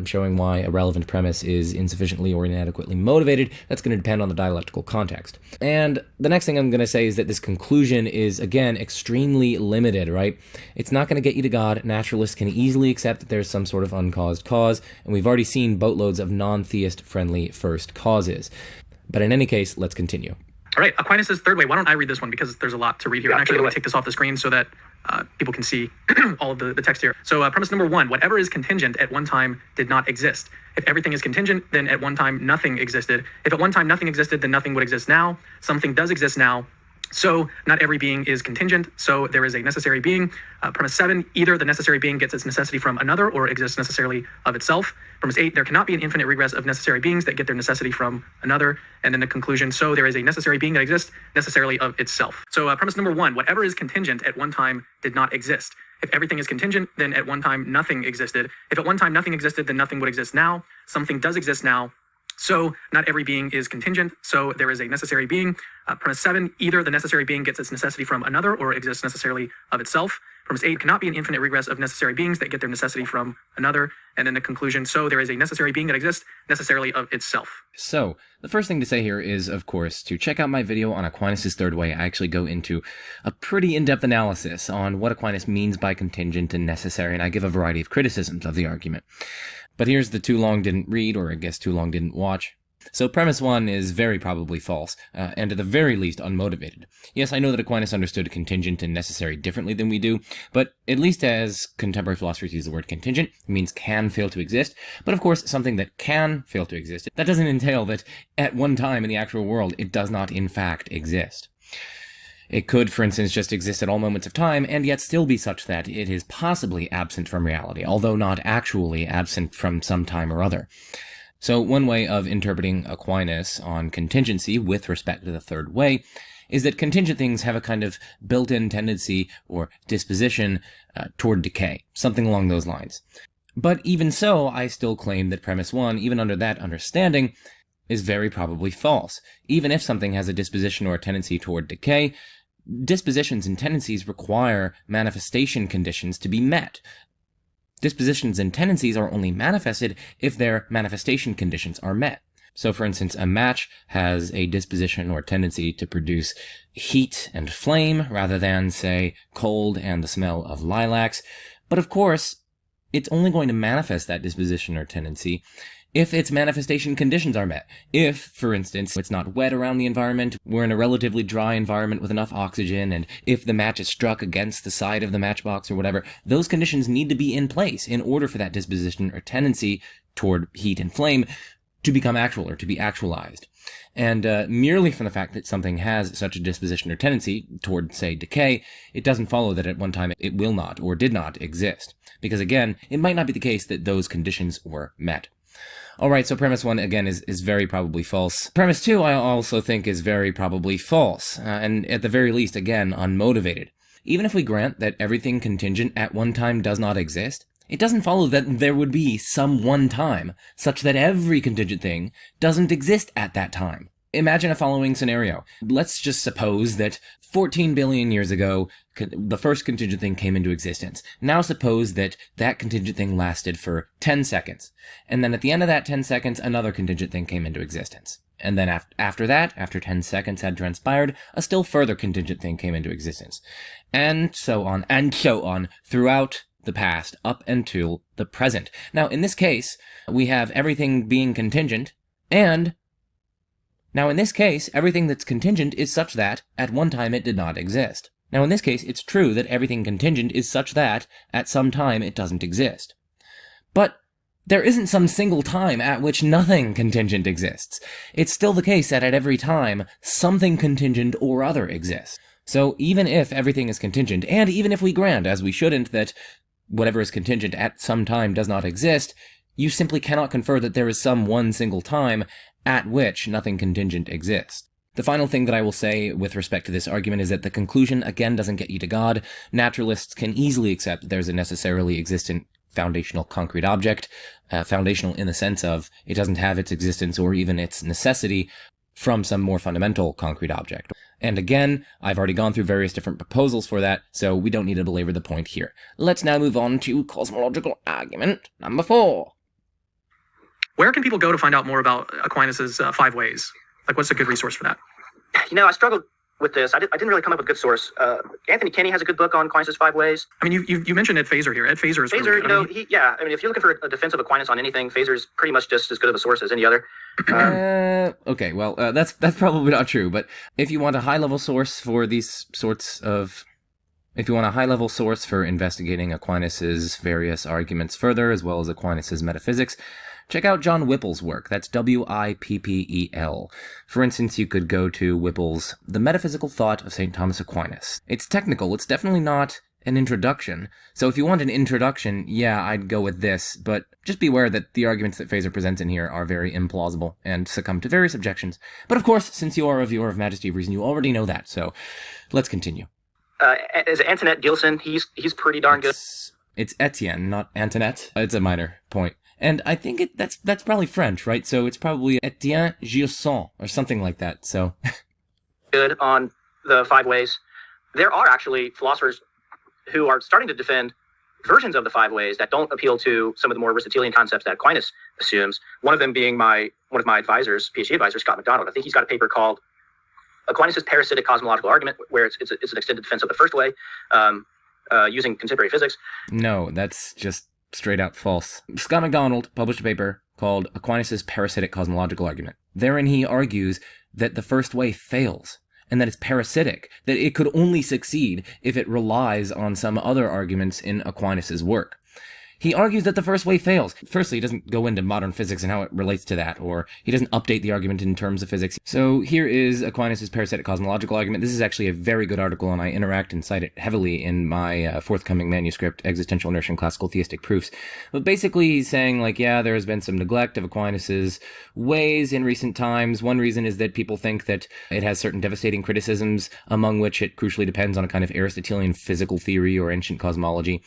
showing why a relevant premise is insufficiently or inadequately motivated, that's going to depend on the dialectical context. And the next thing I'm going to say is that this conclusion is, again, extremely limited, right? It's not going to get you to God. Naturalists can easily accept that there's some sort of uncaused cause, and we've already seen boatloads of non-theist-friendly first causes. But in any case, let's continue. All right, Aquinas' third way. Why don't I read this one, because there's a lot to read here. Yeah, and actually, let me take this off the screen so that people can see all of the text here. So premise number 1, whatever is contingent at one time did not exist. If everything is contingent, then at one time nothing existed. If at one time nothing existed, then nothing would exist now. Something does exist now. So not every being is contingent, so there is a necessary being. Premise 7, either the necessary being gets its necessity from another or exists necessarily of itself. Premise 8, there cannot be an infinite regress of necessary beings that get their necessity from another. And then the conclusion, so there is a necessary being that exists necessarily of itself. So premise number 1, whatever is contingent at one time did not exist. If everything is contingent, then at one time nothing existed. If at one time nothing existed, then nothing would exist now. Something does exist now. So not every being is contingent, so there is a necessary being. Premise 7, either the necessary being gets its necessity from another or exists necessarily of itself. Premise 8, cannot be an infinite regress of necessary beings that get their necessity from another. And then the conclusion, so there is a necessary being that exists necessarily of itself. So, the first thing to say here is, of course, to check out my video on Aquinas' third way. I actually go into a pretty in-depth analysis on what Aquinas means by contingent and necessary, and I give a variety of criticisms of the argument. But here's the too long didn't read, or I guess too long didn't watch. So premise 1 is very probably false, and at the very least unmotivated. Yes, I know that Aquinas understood contingent and necessary differently than we do, but at least as contemporary philosophers use the word contingent, it means can fail to exist. But of course, something that can fail to exist, that doesn't entail that at one time in the actual world, it does not in fact exist. It could, for instance, just exist at all moments of time, and yet still be such that it is possibly absent from reality, although not actually absent from some time or other. So one way of interpreting Aquinas on contingency with respect to the third way is that contingent things have a kind of built-in tendency or disposition toward decay, something along those lines. But even so, I still claim that premise 1, even under that understanding, is very probably false. Even if something has a disposition or a tendency toward decay, dispositions and tendencies require manifestation conditions to be met. Dispositions and tendencies are only manifested if their manifestation conditions are met. So, for instance, a match has a disposition or tendency to produce heat and flame rather than, say, cold and the smell of lilacs. But of course, it's only going to manifest that disposition or tendency if its manifestation conditions are met. If, for instance, it's not wet around the environment, we're in a relatively dry environment with enough oxygen, and if the match is struck against the side of the matchbox or whatever, those conditions need to be in place in order for that disposition or tendency toward heat and flame to become actual or to be actualized. And merely from the fact that something has such a disposition or tendency toward, say, decay, it doesn't follow that at one time it will not or did not exist. Because again, it might not be the case that those conditions were met. Alright, so premise 1, again, is very probably false. Premise 2, I also think, is very probably false, and at the very least, again, unmotivated. Even if we grant that everything contingent at one time does not exist, it doesn't follow that there would be some one time, such that every contingent thing doesn't exist at that time. Imagine a following scenario. Let's just suppose that 14 billion years ago, the first contingent thing came into existence. Now suppose that that contingent thing lasted for 10 seconds. And then at the end of that 10 seconds, another contingent thing came into existence. And then after that, after 10 seconds had transpired, a still further contingent thing came into existence. And so on, throughout the past, up until the present. Now, in this case, we have everything being contingent, and now in this case, everything that's contingent is such that at one time it did not exist. Now, in this case, it's true that everything contingent is such that at some time it doesn't exist. But there isn't some single time at which nothing contingent exists. It's still the case that at every time, something contingent or other exists. So even if everything is contingent, and even if we grant, as we shouldn't, that whatever is contingent at some time does not exist, you simply cannot confer that there is some one single time at which nothing contingent exists. The final thing that I will say with respect to this argument is that the conclusion, again, doesn't get you to God. Naturalists can easily accept that there's a necessarily existent foundational concrete object, foundational in the sense of it doesn't have its existence or even its necessity from some more fundamental concrete object. And again, I've already gone through various different proposals for that, so we don't need to belabor the point here. Let's now move on to cosmological argument number 4. Where can people go to find out more about Aquinas' 5 ways? Like, what's a good resource for that? I struggled with this. I didn't really come up with a good source. Anthony Kenny has a good book on Aquinas' 5 ways. I mean, you mentioned Ed Fazer here. Ed Fazer is Fazer, really good. if you're looking for a defense of Aquinas on anything, Fazer's pretty much just as good of a source as any other. Okay, well, that's probably not true, but if you want a high-level source for these sorts of... If you want a high-level source for investigating Aquinas' various arguments further, as well as Aquinas' metaphysics, check out John Whipple's work. That's Wippel. For instance, you could go to Whipple's The Metaphysical Thought of St. Thomas Aquinas. It's technical. It's definitely not an introduction. So if you want an introduction, yeah, I'd go with this, but just be aware that the arguments that Fazer presents in here are very implausible and succumb to various objections. But of course, since you are a viewer of Majesty of Reason, you already know that, so let's continue. As Antoinette Gilson, he's pretty darn good. It's Etienne, not Antoinette. It's a minor point. And I think that's probably French, right? So it's probably Etienne Gilson or something like that. So good on the 5 ways. There are actually philosophers who are starting to defend versions of the 5 ways that don't appeal to some of the more Aristotelian concepts that Aquinas assumes. One of them being one of my advisors, PhD advisor, Scott McDonald. I think he's got a paper called Aquinas' Parasitic Cosmological Argument, where it's an extended defense of the first way, using contemporary physics. No, that's just straight out false. Scott McDonald published a paper called Aquinas' Parasitic Cosmological Argument. Therein he argues that the first way fails, and that it's parasitic, that it could only succeed if it relies on some other arguments in Aquinas' work. He argues that the first way fails. Firstly, he doesn't go into modern physics and how it relates to that, or he doesn't update the argument in terms of physics. So here is Aquinas' Parasitic Cosmological Argument. This is actually a very good article, and I interact and cite it heavily in my forthcoming manuscript, Existential Inertia and Classical Theistic Proofs. But basically, he's saying, there has been some neglect of Aquinas' ways in recent times. One reason is that people think that it has certain devastating criticisms, among which it crucially depends on a kind of Aristotelian physical theory or ancient cosmology.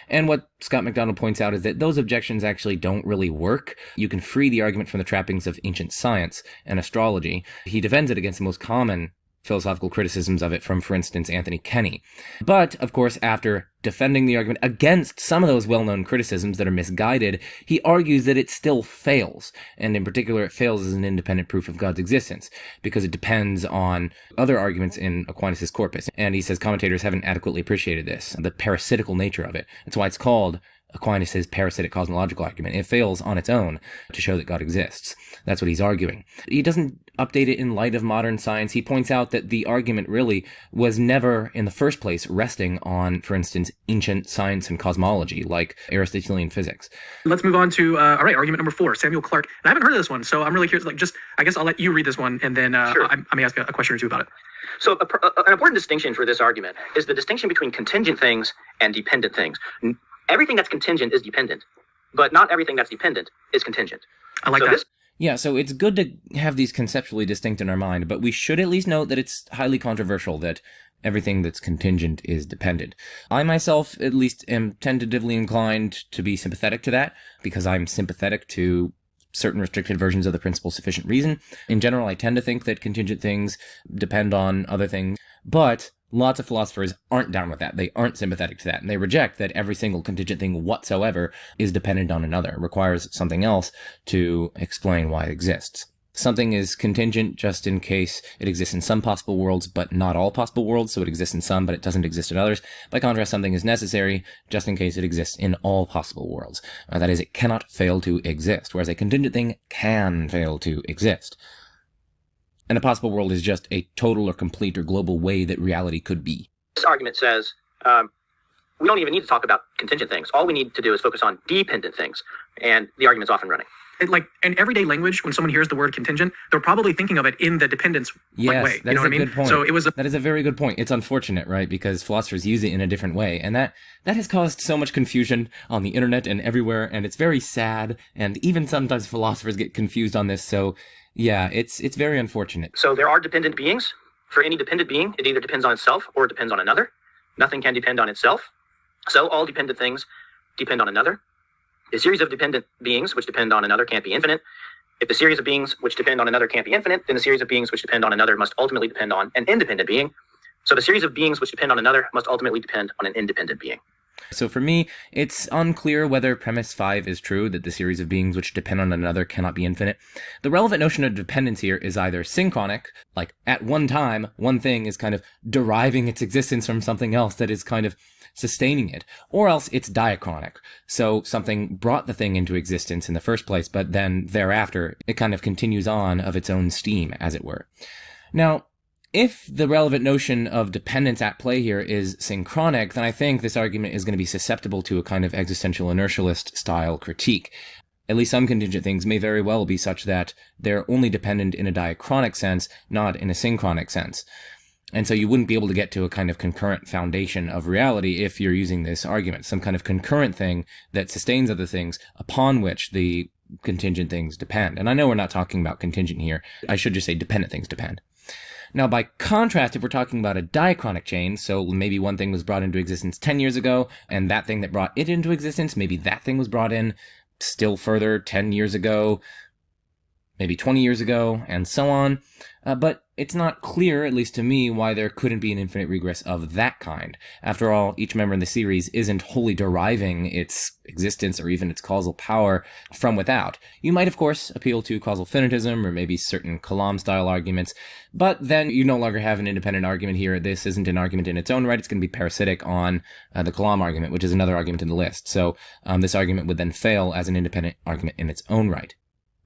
And what Scott McDonald points out is that those objections actually don't really work. You can free the argument from the trappings of ancient science and astrology. He defends it against the most common philosophical criticisms of it from, for instance, Anthony Kenny. But, of course, after defending the argument against some of those well-known criticisms that are misguided, he argues that it still fails. And in particular, it fails as an independent proof of God's existence, because it depends on other arguments in Aquinas' corpus. And he says commentators haven't adequately appreciated this, the parasitical nature of it. That's why it's called Aquinas' Parasitic Cosmological Argument. It fails on its own to show that God exists. That's what he's arguing. He doesn't update it in light of modern science. He points out that the argument really was never, in the first place, resting on, for instance, ancient science and cosmology, like Aristotelian physics. Let's move on to, argument number 4, Samuel Clarke. And I haven't heard of this one, so I'm really curious. I guess I'll let you read this one, and then Sure. I may ask a question or two about it. So an important distinction for this argument is the distinction between contingent things and dependent things. Everything that's contingent is dependent, but not everything that's dependent is contingent. I like that. Yeah, so it's good to have these conceptually distinct in our mind, but we should at least note that it's highly controversial that everything that's contingent is dependent. I myself, at least, am tentatively inclined to be sympathetic to that, because I'm sympathetic to certain restricted versions of the principle sufficient reason. In general, I tend to think that contingent things depend on other things, but lots of philosophers aren't down with that. They aren't sympathetic to that, and they reject that every single contingent thing whatsoever is dependent on another, requires something else to explain why it exists. Something is contingent just in case it exists in some possible worlds, but not all possible worlds, so it exists in some, but it doesn't exist in others. By contrast, something is necessary just in case it exists in all possible worlds. That is, it cannot fail to exist, whereas a contingent thing can fail to exist. And a possible world is just a total or complete or global way that reality could be. This argument says we don't even need to talk about contingent things. All we need to do is focus on dependent things, and the argument's off and running. Like in everyday language, when someone hears the word contingent, they're probably thinking of it in the dependence way. That is a good point. So that is a very good point. It's unfortunate, right? Because philosophers use it in a different way, and that has caused so much confusion on the internet and everywhere, and it's very sad. And even sometimes philosophers get confused on this. So yeah, it's very unfortunate. So there are dependent beings. For any dependent being, it either depends on itself or it depends on another. Nothing can depend on itself. So all dependent things depend on another. A series of dependent beings which depend on another can't be infinite. If the series of beings which depend on another can't be infinite, then the series of beings which depend on another must ultimately depend on an independent being. So the series of beings which depend on another must ultimately depend on an independent being. So for me, it's unclear whether premise 5 is true, that the series of beings which depend on another cannot be infinite. The relevant notion of dependence here is either synchronic, like at one time, one thing is kind of deriving its existence from something else that is kind of sustaining it, or else it's diachronic. So something brought the thing into existence in the first place, but then thereafter, it kind of continues on of its own steam, as it were. Now, if the relevant notion of dependence at play here is synchronic, then I think this argument is going to be susceptible to a kind of existential inertialist style critique. At least some contingent things may very well be such that they're only dependent in a diachronic sense, not in a synchronic sense. And so you wouldn't be able to get to a kind of concurrent foundation of reality if you're using this argument, some kind of concurrent thing that sustains other things upon which the contingent things depend. And I know we're not talking about contingent here. I should just say dependent things depend. Now, by contrast, if we're talking about a diachronic chain, so maybe one thing was brought into existence 10 years ago, and that thing that brought it into existence, maybe that thing was brought in still further 10 years ago, maybe 20 years ago, and so on. But it's not clear, at least to me, why there couldn't be an infinite regress of that kind. After all, each member in the series isn't wholly deriving its existence or even its causal power from without. You might, of course, appeal to causal finitism or maybe certain Kalam-style arguments, but then you no longer have an independent argument here. This isn't an argument in its own right. It's going to be parasitic on the Kalam argument, which is another argument in the list. So this argument would then fail as an independent argument in its own right.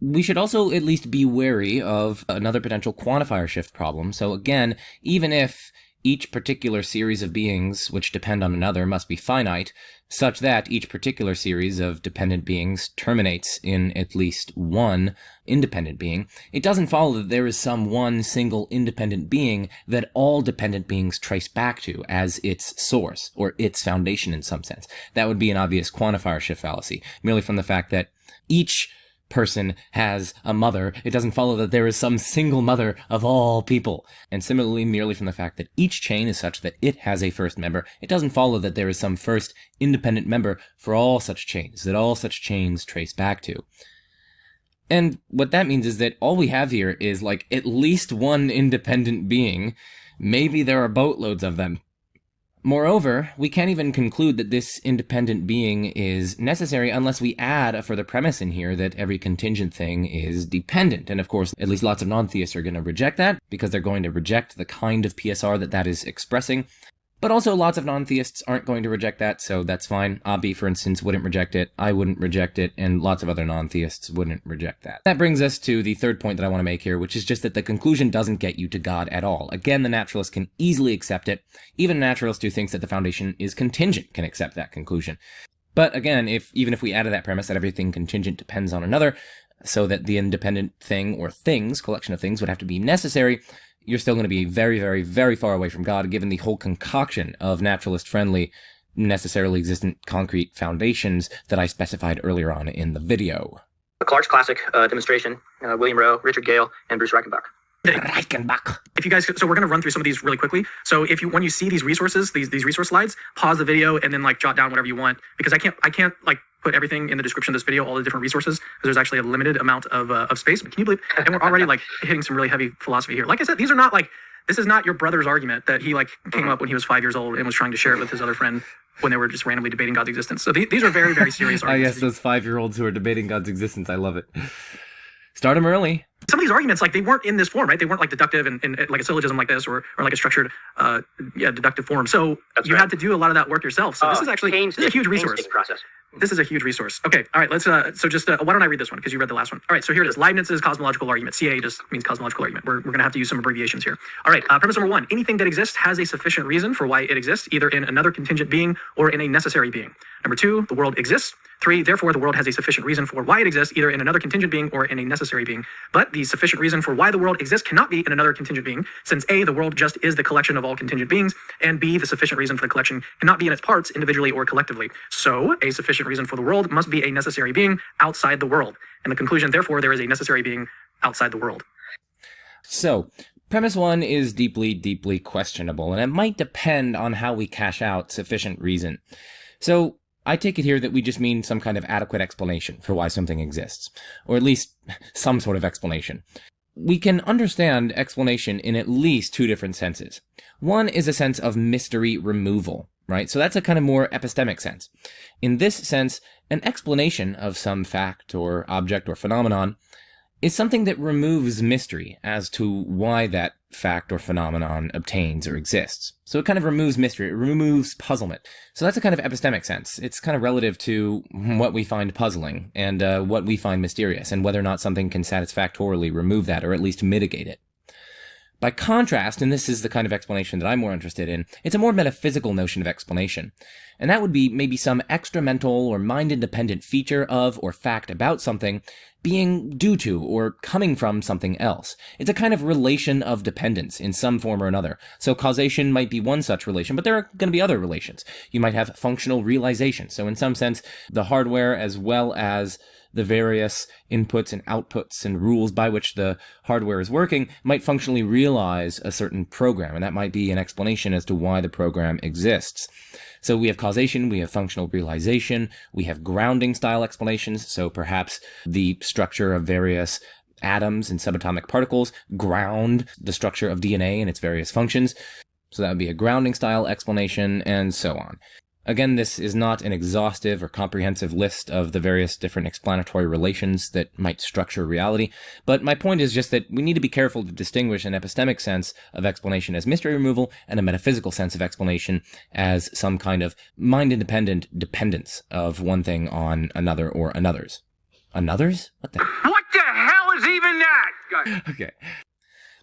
We should also at least be wary of another potential quantifier shift problem. So again, even if each particular series of beings which depend on another must be finite, such that each particular series of dependent beings terminates in at least one independent being, it doesn't follow that there is some one single independent being that all dependent beings trace back to as its source, or its foundation in some sense. That would be an obvious quantifier shift fallacy, merely from the fact that each person has a mother, it doesn't follow that there is some single mother of all people. And similarly, merely from the fact that each chain is such that it has a first member, it doesn't follow that there is some first independent member for all such chains, that all such chains trace back to. And what that means is that all we have here is like at least one independent being. Maybe there are boatloads of them. Moreover, we can't even conclude that this independent being is necessary unless we add a further premise in here that every contingent thing is dependent. And of course, at least lots of non-theists are going to reject that because they're going to reject the kind of PSR that is expressing. But also lots of non-theists aren't going to reject that, so that's fine. Abi, for instance, wouldn't reject it, I wouldn't reject it, and lots of other non-theists wouldn't reject that. That brings us to the third point that I want to make here, which is just that the conclusion doesn't get you to God at all. Again, the naturalist can easily accept it. Even a naturalist who thinks that the foundation is contingent can accept that conclusion. But again, even if we added that premise that everything contingent depends on another, so that the independent thing or things, collection of things, would have to be necessary, you're still going to be very, very, very far away from God, given the whole concoction of naturalist-friendly, necessarily existent concrete foundations that I specified earlier on in the video. Clark's classic demonstration, William Rowe, Richard Gale, and Bruce Reichenbach. If you guys, so we're going to run through some of these really quickly. So when you see these resources, these resource slides, pause the video and then like jot down whatever you want, because I can't like put everything in the description of this video, all the different resources, because there's actually a limited amount of space. But can you believe, and we're already like hitting some really heavy philosophy here. Like I said, these are not like, this is not your brother's argument that he like came up when he was 5 years old and was trying to share it with his other friend when they were just randomly debating God's existence. So these are very, very serious arguments. I guess those 5-year-olds who are debating God's existence, I love it. Start them early. Some of these arguments, like, they weren't in this form, right? They weren't like deductive and like a syllogism like this, or like a structured, deductive form. So you had to do a lot of that work yourself. So this is actually a huge resource. Process. This is a huge resource. Okay, all right, let's, so just, why don't I read this one, because you read the last one. All right, so here it is. Leibniz's Cosmological Argument. CA just means Cosmological Argument. We're going to have to use some abbreviations here. All right, premise number 1. Anything that exists has a sufficient reason for why it exists, either in another contingent being or in a necessary being. Number 2, the world exists. 3, therefore, the world has a sufficient reason for why it exists, either in another contingent being or in a necessary being. But the sufficient reason for why the world exists cannot be in another contingent being, since A, the world just is the collection of all contingent beings, and B, the sufficient reason for the collection cannot be in its parts individually or collectively. So, a sufficient reason for the world must be a necessary being outside the world. And the conclusion, therefore, there is a necessary being outside the world. So, premise 1 is deeply, deeply questionable, and it might depend on how we cash out sufficient reason. So, I take it here that we just mean some kind of adequate explanation for why something exists, or at least some sort of explanation. We can understand explanation in at least 2 different senses. One is a sense of mystery removal, right? So that's a kind of more epistemic sense. In this sense, an explanation of some fact or object or phenomenon is something that removes mystery as to why that fact or phenomenon obtains or exists. So it kind of removes mystery, it removes puzzlement. So that's a kind of epistemic sense. It's kind of relative to what we find puzzling and what we find mysterious, and whether or not something can satisfactorily remove that or at least mitigate it. By contrast, and this is the kind of explanation that I'm more interested in, it's a more metaphysical notion of explanation. And that would be maybe some extramental or mind-independent feature of or fact about something being due to or coming from something else. It's a kind of relation of dependence in some form or another. So causation might be one such relation, but there are going to be other relations. You might have functional realization. So in some sense, the hardware as well as the various inputs and outputs and rules by which the hardware is working might functionally realize a certain program, and that might be an explanation as to why the program exists. So we have causation, we have functional realization, we have grounding style explanations, so perhaps the structure of various atoms and subatomic particles ground the structure of DNA and its various functions. So that would be a grounding style explanation, and so on. Again, this is not an exhaustive or comprehensive list of the various different explanatory relations that might structure reality, but my point is just that we need to be careful to distinguish an epistemic sense of explanation as mystery removal and a metaphysical sense of explanation as some kind of mind-independent dependence of one thing on another or another's. Another's? What the hell is even that? Okay.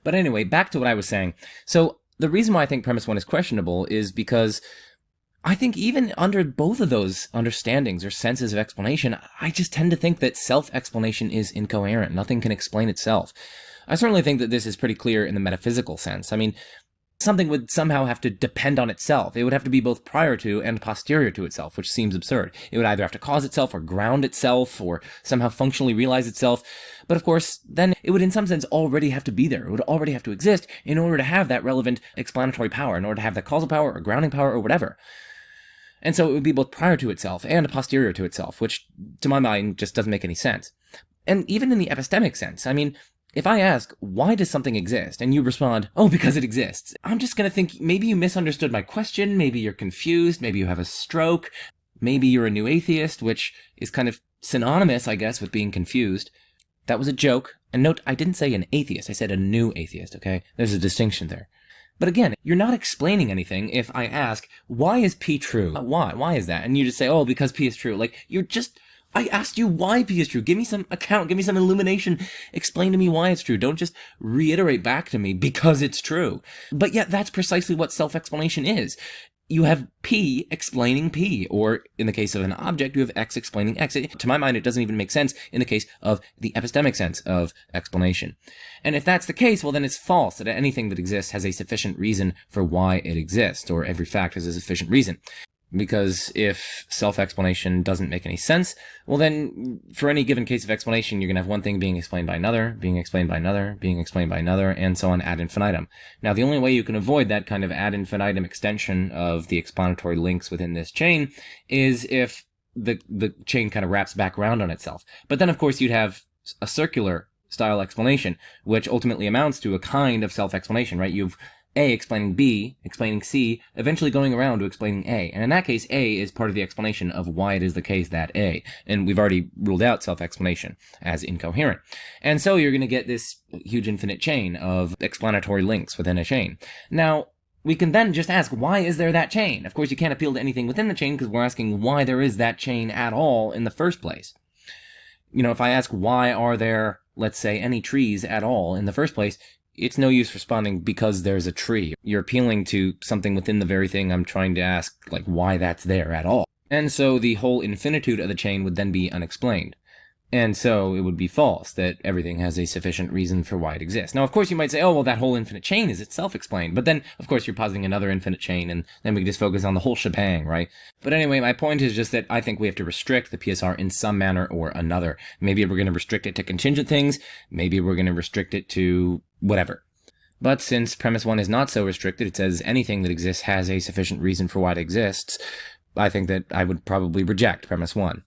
But anyway, back to what I was saying. So the reason why I think premise 1 is questionable is because I think even under both of those understandings or senses of explanation, I just tend to think that self-explanation is incoherent. Nothing can explain itself. I certainly think that this is pretty clear in the metaphysical sense. I mean, something would somehow have to depend on itself. It would have to be both prior to and posterior to itself, which seems absurd. It would either have to cause itself or ground itself or somehow functionally realize itself. But of course, then it would in some sense already have to be there. It would already have to exist in order to have that relevant explanatory power, in order to have that causal power or grounding power or whatever. And so it would be both prior to itself and posterior to itself, which, to my mind, just doesn't make any sense. And even in the epistemic sense, I mean, if I ask, why does something exist? And you respond, oh, because it exists. I'm just going to think, maybe you misunderstood my question, maybe you're confused, maybe you have a stroke, maybe you're a new atheist, which is kind of synonymous, I guess, with being confused. That was a joke. And note, I didn't say an atheist, I said a new atheist, okay? There's a distinction there. But again, you're not explaining anything if I ask, why is P true? Why? Why is that? And you just say, oh, because P is true. Like, I asked you why P is true. Give me some account. Give me some illumination. Explain to me why it's true. Don't just reiterate back to me because it's true. But yet, that's precisely what self-explanation is. You have P explaining P, or in the case of an object, you have X explaining X. To my mind, it doesn't even make sense in the case of the epistemic sense of explanation. And if that's the case, well, then it's false that anything that exists has a sufficient reason for why it exists, or every fact has a sufficient reason. Because if self-explanation doesn't make any sense, well then, for any given case of explanation, you're going to have one thing being explained by another, being explained by another, being explained by another, and so on ad infinitum. Now, the only way you can avoid that kind of ad infinitum extension of the explanatory links within this chain is if the chain kind of wraps back around on itself. But then, of course, you'd have a circular style explanation, which ultimately amounts to a kind of self-explanation, right? You've A explaining B, explaining C, eventually going around to explaining A. And in that case, A is part of the explanation of why it is the case that A. And we've already ruled out self-explanation as incoherent. And so you're going to get this huge infinite chain of explanatory links within a chain. Now, we can then just ask, why is there that chain? Of course, you can't appeal to anything within the chain because we're asking why there is that chain at all in the first place. You know, if I ask why are there, let's say, any trees at all in the first place, it's no use responding because there's a tree. You're appealing to something within the very thing I'm trying to ask, like why that's there at all. And so the whole infinitude of the chain would then be unexplained. And so it would be false that everything has a sufficient reason for why it exists. Now, of course, you might say, oh, well, that whole infinite chain is itself explained. But then, of course, you're positing another infinite chain, and then we can just focus on the whole shebang, right? But anyway, my point is just that I think we have to restrict the PSR in some manner or another. Maybe we're going to restrict it to contingent things. Maybe we're going to restrict it to whatever. But since premise 1 is not so restricted, it says anything that exists has a sufficient reason for why it exists, I think that I would probably reject premise 1.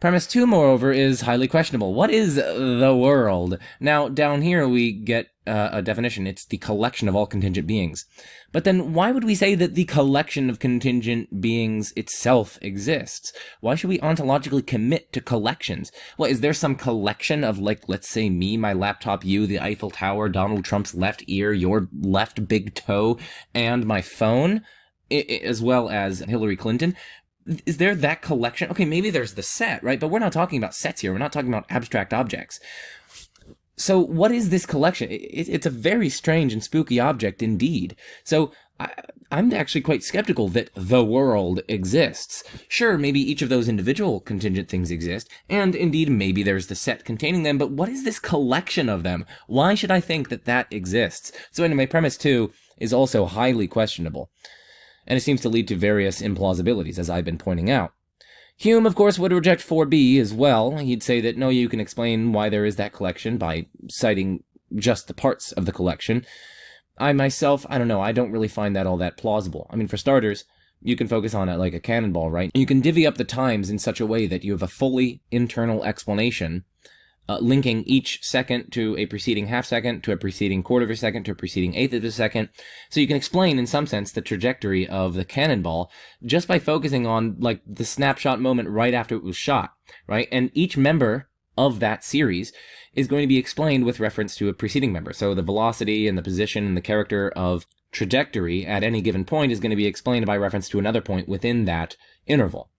Premise 2, moreover, is highly questionable. What is the world? Now, down here we get a definition. It's the collection of all contingent beings. But then why would we say that the collection of contingent beings itself exists? Why should we ontologically commit to collections? Well, is there some collection of, like, let's say me, my laptop, you, the Eiffel Tower, Donald Trump's left ear, your left big toe, and my phone, as well as Hillary Clinton? Is there that collection? Okay, maybe there's the set, right? But we're not talking about sets here. We're not talking about abstract objects. So what is this collection? It's a very strange and spooky object indeed. So I'm actually quite skeptical that the world exists. Sure, maybe each of those individual contingent things exist, and indeed maybe there's the set containing them, but what is this collection of them? Why should I think that that exists? So anyway, premise 2 is also highly questionable. And it seems to lead to various implausibilities, as I've been pointing out. Hume, of course, would reject 4b as well. He'd say that, no, you can explain why there is that collection by citing just the parts of the collection. I myself, I don't know, I don't really find that all that plausible. I mean, for starters, you can focus on it like a cannonball, right? You can divvy up the times in such a way that you have a fully internal explanation linking each second to a preceding half second, to a preceding quarter of a second, to a preceding eighth of a second. So you can explain, in some sense, the trajectory of the cannonball just by focusing on, like, the snapshot moment right after it was shot, right? And each member of that series is going to be explained with reference to a preceding member. So the velocity and the position and the character of trajectory at any given point is going to be explained by reference to another point within that interval.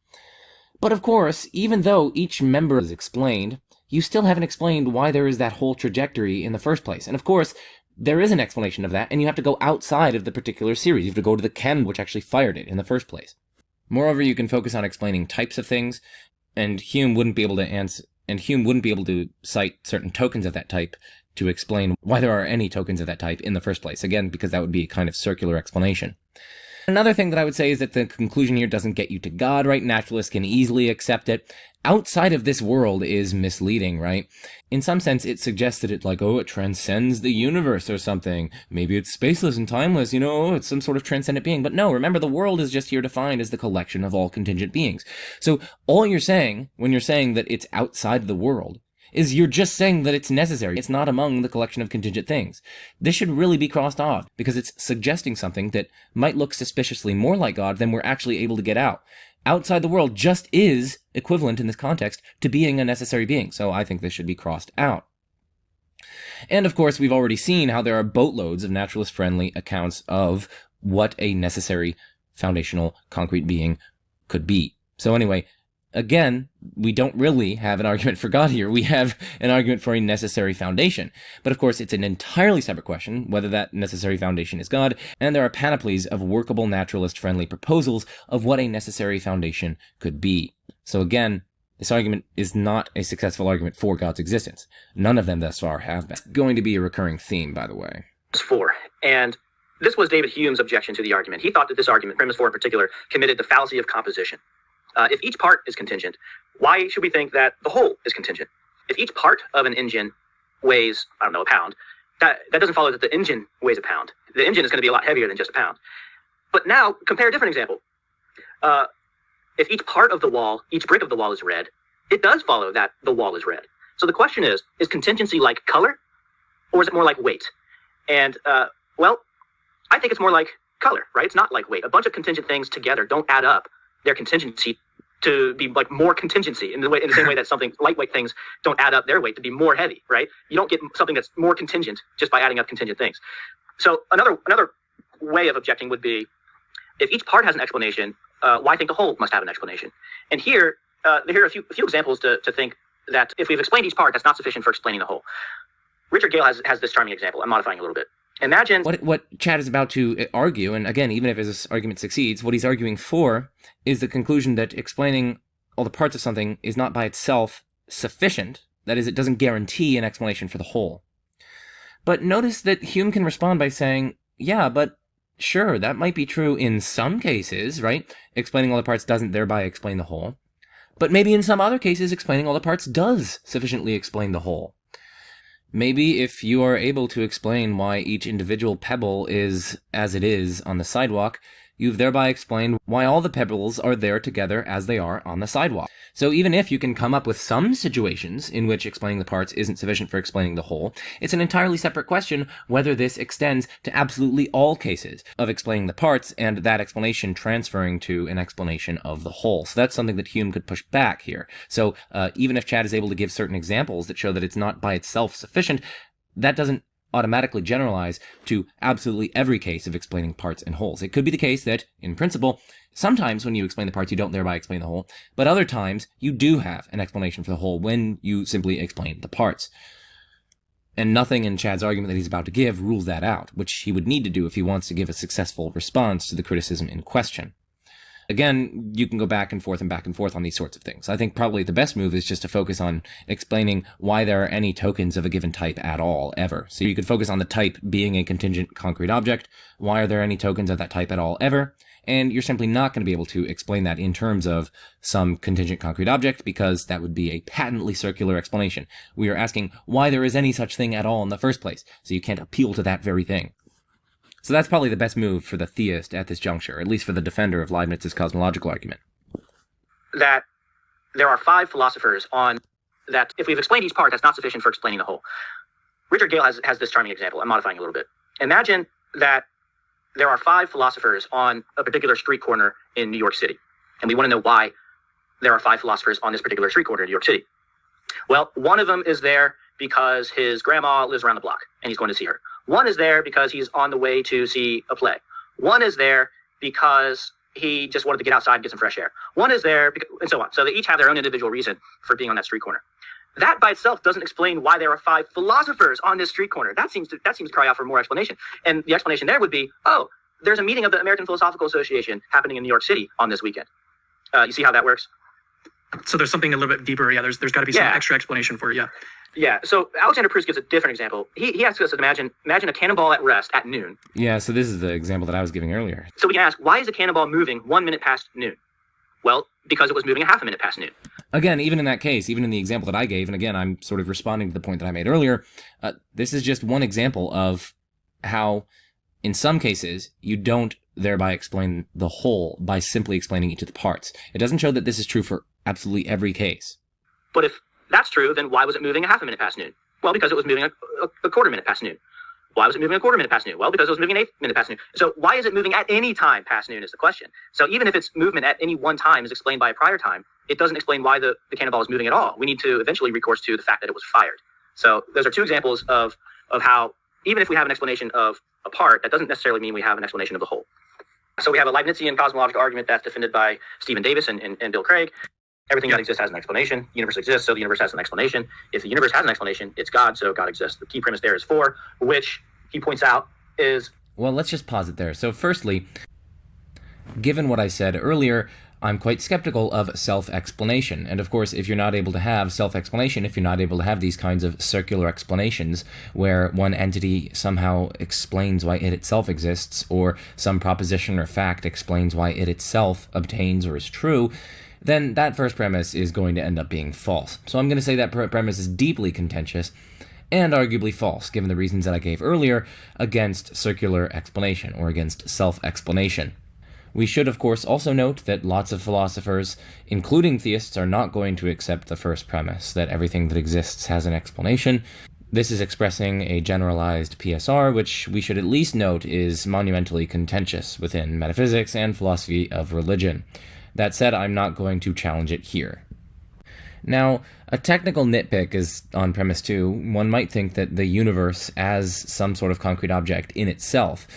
But of course, even though each member is explained, you still haven't explained why there is that whole trajectory in the first place. And of course, there is an explanation of that, and you have to go outside of the particular series. You have to go to the cannon which actually fired it in the first place. Moreover, you can focus on explaining types of things, and Hume wouldn't be able to cite certain tokens of that type to explain why there are any tokens of that type in the first place. Again, because that would be a kind of circular explanation. Another thing that I would say is that the conclusion here doesn't get you to God, right? Naturalists can easily accept it. Outside of this world is misleading, right? In some sense, it suggests that it transcends the universe or something. Maybe it's spaceless and timeless, it's some sort of transcendent being. But no, remember, the world is just here defined as the collection of all contingent beings. So all you're saying, when you're saying that it's outside the world, is you're just saying that it's necessary. It's not among the collection of contingent things. This should really be crossed off, because it's suggesting something that might look suspiciously more like God than we're actually able to get out. Outside the world just is equivalent in this context to being a necessary being, so I think this should be crossed out. And of course, we've already seen how there are boatloads of naturalist-friendly accounts of what a necessary foundational concrete being could be. So anyway, again, we don't really have an argument for God here. We have an argument for a necessary foundation. But of course, it's an entirely separate question whether that necessary foundation is God, and there are panoplies of workable naturalist-friendly proposals of what a necessary foundation could be. So again, this argument is not a successful argument for God's existence. None of them thus far have been. It's going to be a recurring theme, by the way. 4. And this was David Hume's objection to the argument. He thought that this argument, premise 4 in particular, committed the fallacy of composition. If each part is contingent, why should we think that the whole is contingent? If each part of an engine weighs, a pound, that doesn't follow that the engine weighs a pound. The engine is going to be a lot heavier than just a pound. But now, compare a different example. if each part of the wall, each brick of the wall is red, it does follow that the wall is red. So the question is contingency like color, or is it more like weight? And, well, I think it's more like color, right? It's not like weight. A bunch of contingent things together don't add up their contingency to be like more contingency in the same way that something lightweight things don't add up their weight to be more heavy, right? You don't get something that's more contingent just by adding up contingent things. So another way of objecting would be, if each part has an explanation, why think the whole must have an explanation? And here are a few examples to think that if we've explained each part, that's not sufficient for explaining the whole. Richard Gale has this charming example. I'm modifying a little bit. Imagine what Chad is about to argue, and again, even if his argument succeeds, what he's arguing for is the conclusion that explaining all the parts of something is not by itself sufficient. That is, it doesn't guarantee an explanation for the whole. But notice that Hume can respond by saying, yeah, but sure, that might be true in some cases, right? Explaining all the parts doesn't thereby explain the whole. But maybe in some other cases, explaining all the parts does sufficiently explain the whole. Maybe if you are able to explain why each individual pebble is as it is on the sidewalk, you've thereby explained why all the pebbles are there together as they are on the sidewalk. So even if you can come up with some situations in which explaining the parts isn't sufficient for explaining the whole, it's an entirely separate question whether this extends to absolutely all cases of explaining the parts and that explanation transferring to an explanation of the whole. So that's something that Hume could push back here. So even if Chad is able to give certain examples that show that it's not by itself sufficient, that doesn't automatically generalize to absolutely every case of explaining parts and wholes. It could be the case that, in principle, sometimes when you explain the parts, you don't thereby explain the whole, but other times you do have an explanation for the whole when you simply explain the parts. And nothing in Chad's argument that he's about to give rules that out, which he would need to do if he wants to give a successful response to the criticism in question. Again, you can go back and forth on these sorts of things. I think probably the best move is just to focus on explaining why there are any tokens of a given type at all, ever. So you could focus on the type being a contingent concrete object. Why are there any tokens of that type at all, ever? And you're simply not going to be able to explain that in terms of some contingent concrete object, because that would be a patently circular explanation. We are asking why there is any such thing at all in the first place, so you can't appeal to that very thing. So that's probably the best move for the theist at this juncture, at least for the defender of Leibniz's cosmological argument. that there are 5 philosophers on that if we've explained each part, that's not sufficient for explaining the whole. Richard Gale has this charming example. I'm modifying a little bit. Imagine that there are 5 philosophers on a particular street corner in New York City, and we want to know why there are 5 philosophers on this particular street corner in New York City. Well, one of them is there because his grandma lives around the block and he's going to see her. One is there because he's on the way to see a play. One is there because he just wanted to get outside and get some fresh air. One is there, and so on. So they each have their own individual reason for being on that street corner. That by itself doesn't explain why there are 5 philosophers on this street corner. That seems to cry out for more explanation. And the explanation there would be, oh, there's a meeting of the American Philosophical Association happening in New York City on this weekend. You see how that works? So there's something a little bit deeper. Yeah, there's got to be some extra explanation for it. Yeah. Yeah. So Alexander Proust gives a different example. He asks us to imagine a cannonball at rest at noon. Yeah. So this is the example that I was giving earlier. So we can ask, why is a cannonball moving 1 minute past noon? Well, because it was moving a half a minute past noon. Again, even in that case, even in the example that I gave, and again, I'm sort of responding to the point that I made earlier, this is just one example of how, in some cases, you don't thereby explain the whole by simply explaining each of the parts. It doesn't show that this is true for absolutely every case. But if that's true, then why was it moving a half a minute past noon? Well, because it was moving a quarter minute past noon. Why was it moving a quarter minute past noon? Well, because it was moving an 8 minute past noon. So why is it moving at any time past noon is the question. So even if its movement at any one time is explained by a prior time, it doesn't explain why the cannonball is moving at all. We need to eventually recourse to the fact that it was fired. So those are 2 examples of how, even if we have an explanation of a part, that doesn't necessarily mean we have an explanation of the whole. So we have a Leibnizian cosmological argument that's defended by Stephen Davis and Bill Craig. Everything that exists has an explanation. The universe exists, so the universe has an explanation. If the universe has an explanation, it's God, so God exists. The key premise there is 4, which he points out is... Well, let's just pause it there. So firstly, given what I said earlier, I'm quite skeptical of self-explanation. And of course, if you're not able to have self-explanation, if you're not able to have these kinds of circular explanations where one entity somehow explains why it itself exists, or some proposition or fact explains why it itself obtains or is true, then that first premise is going to end up being false. So I'm going to say that premise is deeply contentious and arguably false, given the reasons that I gave earlier against circular explanation or against self-explanation. We should, of course, also note that lots of philosophers, including theists, are not going to accept the first premise, that everything that exists has an explanation. This is expressing a generalized PSR, which we should at least note is monumentally contentious within metaphysics and philosophy of religion. That said, I'm not going to challenge it here. Now, a technical nitpick is on premise 2. One might think that the universe as some sort of concrete object in itself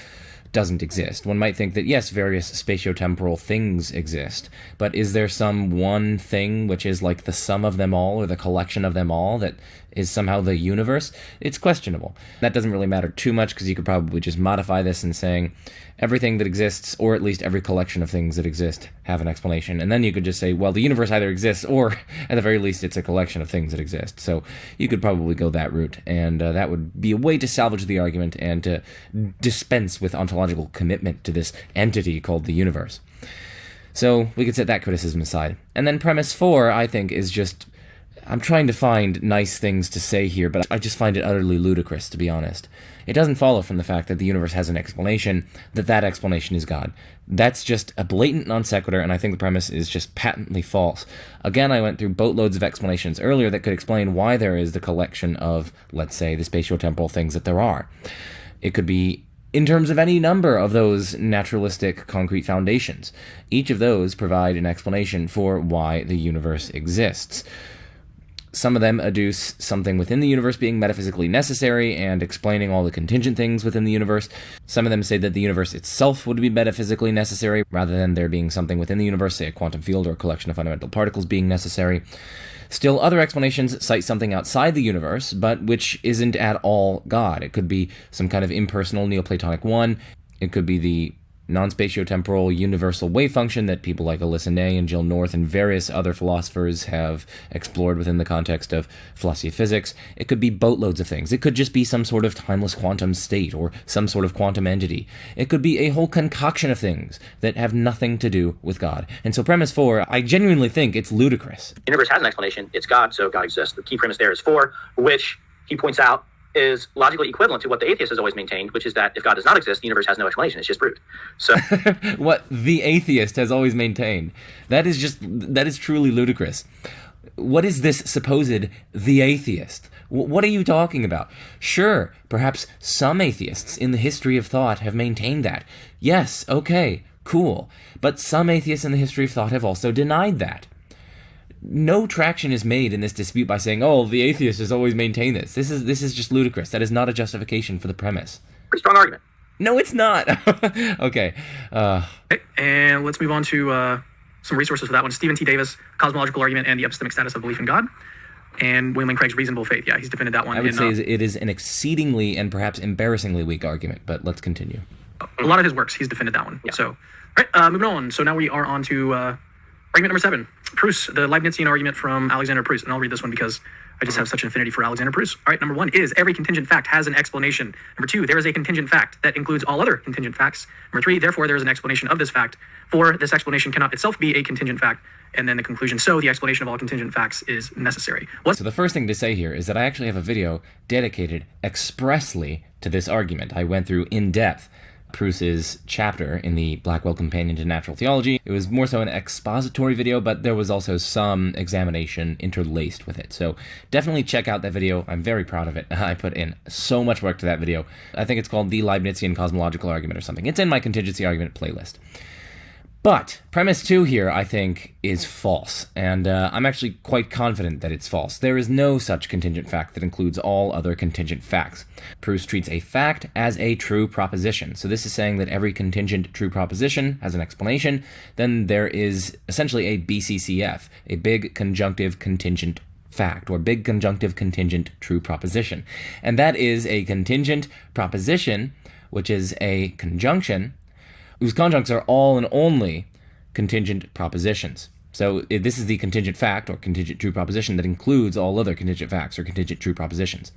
doesn't exist. One might think that, yes, various spatiotemporal things exist, but is there some one thing which is like the sum of them all or the collection of them all that is somehow the universe? It's questionable. That doesn't really matter too much because you could probably just modify this in saying everything that exists, or at least every collection of things that exist, have an explanation. And then you could just say, well, the universe either exists or at the very least it's a collection of things that exist. So you could probably go that route, and that would be a way to salvage the argument and to dispense with ontological commitment to this entity called the universe. So we could set that criticism aside. And then premise 4, I think, is just, I'm trying to find nice things to say here, but I just find it utterly ludicrous, to be honest. It doesn't follow from the fact that the universe has an explanation that that explanation is God. That's just a blatant non sequitur, and I think the premise is just patently false. Again, I went through boatloads of explanations earlier that could explain why there is the collection of, let's say, the spatiotemporal things that there are. It could be in terms of any number of those naturalistic concrete foundations. Each of those provide an explanation for why the universe exists. Some of them adduce something within the universe being metaphysically necessary and explaining all the contingent things within the universe. Some of them say that the universe itself would be metaphysically necessary, rather than there being something within the universe, say a quantum field or a collection of fundamental particles being necessary. Still, other explanations cite something outside the universe, but which isn't at all God. It could be some kind of impersonal Neoplatonic one. It could be the non-spatiotemporal universal wave function that people like Alyssa Ney and Jill North and various other philosophers have explored within the context of philosophy of physics. It could be boatloads of things. It could just be some sort of timeless quantum state or some sort of quantum entity. It could be a whole concoction of things that have nothing to do with God. And so premise 4, I genuinely think it's ludicrous. The universe has an explanation. It's God, so God exists. The key premise there is 4, which he points out is logically equivalent to what the atheist has always maintained, which is that if God does not exist, the universe has no explanation. It's just proved. So what the atheist has always maintained. That is truly ludicrous. What is this supposed the atheist? What are you talking about? Sure, perhaps some atheists in the history of thought have maintained that. Yes, okay, cool. But some atheists in the history of thought have also denied that. No traction is made in this dispute by saying, oh, the atheist has always maintained this. This is just ludicrous. That is not a justification for the premise. pretty strong argument. No, it's not. Okay. Okay, and let's move on to some resources for that one. Stephen T. Davis, Cosmological Argument and the Epistemic Status of Belief in God. And William Lane Craig's Reasonable Faith. Yeah, he's defended that one. I would say it is an exceedingly and perhaps embarrassingly weak argument, but let's continue. A lot of his works, he's defended that one. Yeah. So, all right, moving on. So now we are on to argument number 7. Proust, the Leibnizian argument from Alexander Proust. And I'll read this one because I just have such an affinity for Alexander Proust. All right, number 1 is every contingent fact has an explanation. Number 2, there is a contingent fact that includes all other contingent facts. Number 3, therefore there is an explanation of this fact. 4, this explanation cannot itself be a contingent fact. And then the conclusion, so the explanation of all contingent facts is necessary. So the first thing to say here is that I actually have a video dedicated expressly to this argument. I went through in depth Proust's chapter in the Blackwell Companion to Natural Theology. It was more so an expository video, but there was also some examination interlaced with it. So definitely check out that video. I'm very proud of it. I put in so much work to that video. I think it's called the Leibnizian Cosmological Argument or something. It's in my contingency argument playlist. But premise 2 here, I think, is false, and I'm actually quite confident that it's false. There is no such contingent fact that includes all other contingent facts. Proust treats a fact as a true proposition. So this is saying that every contingent true proposition has an explanation. Then there is essentially a BCCF, a big conjunctive contingent fact, or big conjunctive contingent true proposition. And that is a contingent proposition, which is a conjunction whose conjuncts are all and only contingent propositions. So this is the contingent fact or contingent true proposition that includes all other contingent facts or contingent true propositions.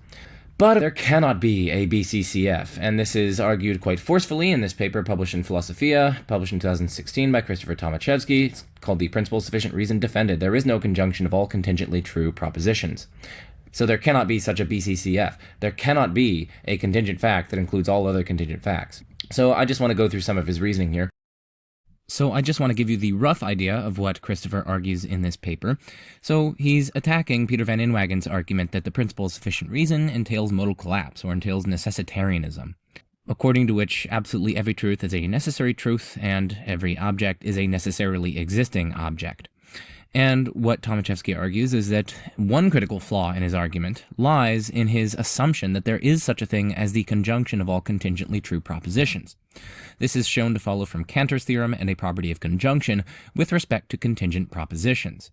But there cannot be a BCCF, and this is argued quite forcefully in this paper published in Philosophia, published in 2016 by Christopher Tomaszewski. It's called The Principle of Sufficient Reason Defended. There is no conjunction of all contingently true propositions. So there cannot be such a BCCF. There cannot be a contingent fact that includes all other contingent facts. So I just want to go through some of his reasoning here. So I just want to give you the rough idea of what Christopher argues in this paper. So he's attacking Peter van Inwagen's argument that the principle of sufficient reason entails modal collapse, or entails necessitarianism, according to which absolutely every truth is a necessary truth and every object is a necessarily existing object. And what Tomaszewski argues is that one critical flaw in his argument lies in his assumption that there is such a thing as the conjunction of all contingently true propositions. This is shown to follow from Cantor's theorem and a property of conjunction with respect to contingent propositions.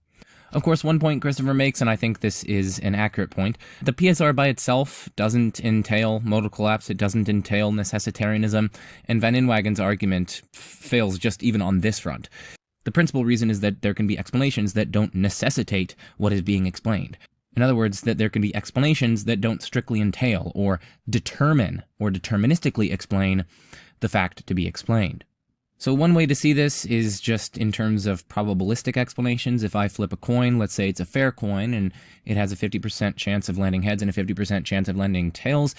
Of course, one point Christopher makes, and I think this is an accurate point, the PSR by itself doesn't entail modal collapse, it doesn't entail necessitarianism, and van Inwagen's argument fails just even on this front. The principal reason is that there can be explanations that don't necessitate what is being explained. In other words, that there can be explanations that don't strictly entail or determine or deterministically explain the fact to be explained. So one way to see this is just in terms of probabilistic explanations. If I flip a coin, let's say it's a fair coin, and it has a 50% chance of landing heads and a 50% chance of landing tails,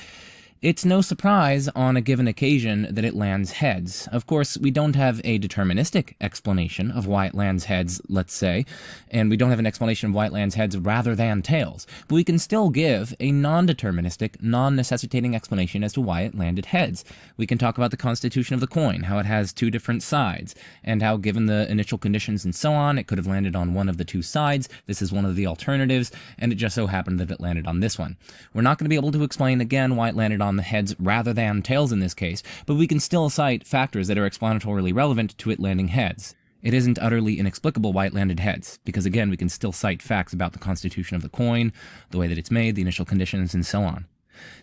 it's no surprise on a given occasion that it lands heads. Of course, we don't have a deterministic explanation of why it lands heads, let's say, and we don't have an explanation of why it lands heads rather than tails, but we can still give a non-deterministic, non-necessitating explanation as to why it landed heads. We can talk about the constitution of the coin, how it has two different sides, and how given the initial conditions and so on, it could have landed on one of the two sides. This is one of the alternatives, and it just so happened that it landed on this one. We're not going to be able to explain again why it landed on the heads rather than tails in this case, but we can still cite factors that are explanatorily relevant to it landing heads. It isn't utterly inexplicable why it landed heads, because again, we can still cite facts about the constitution of the coin, the way that it's made, the initial conditions, and so on.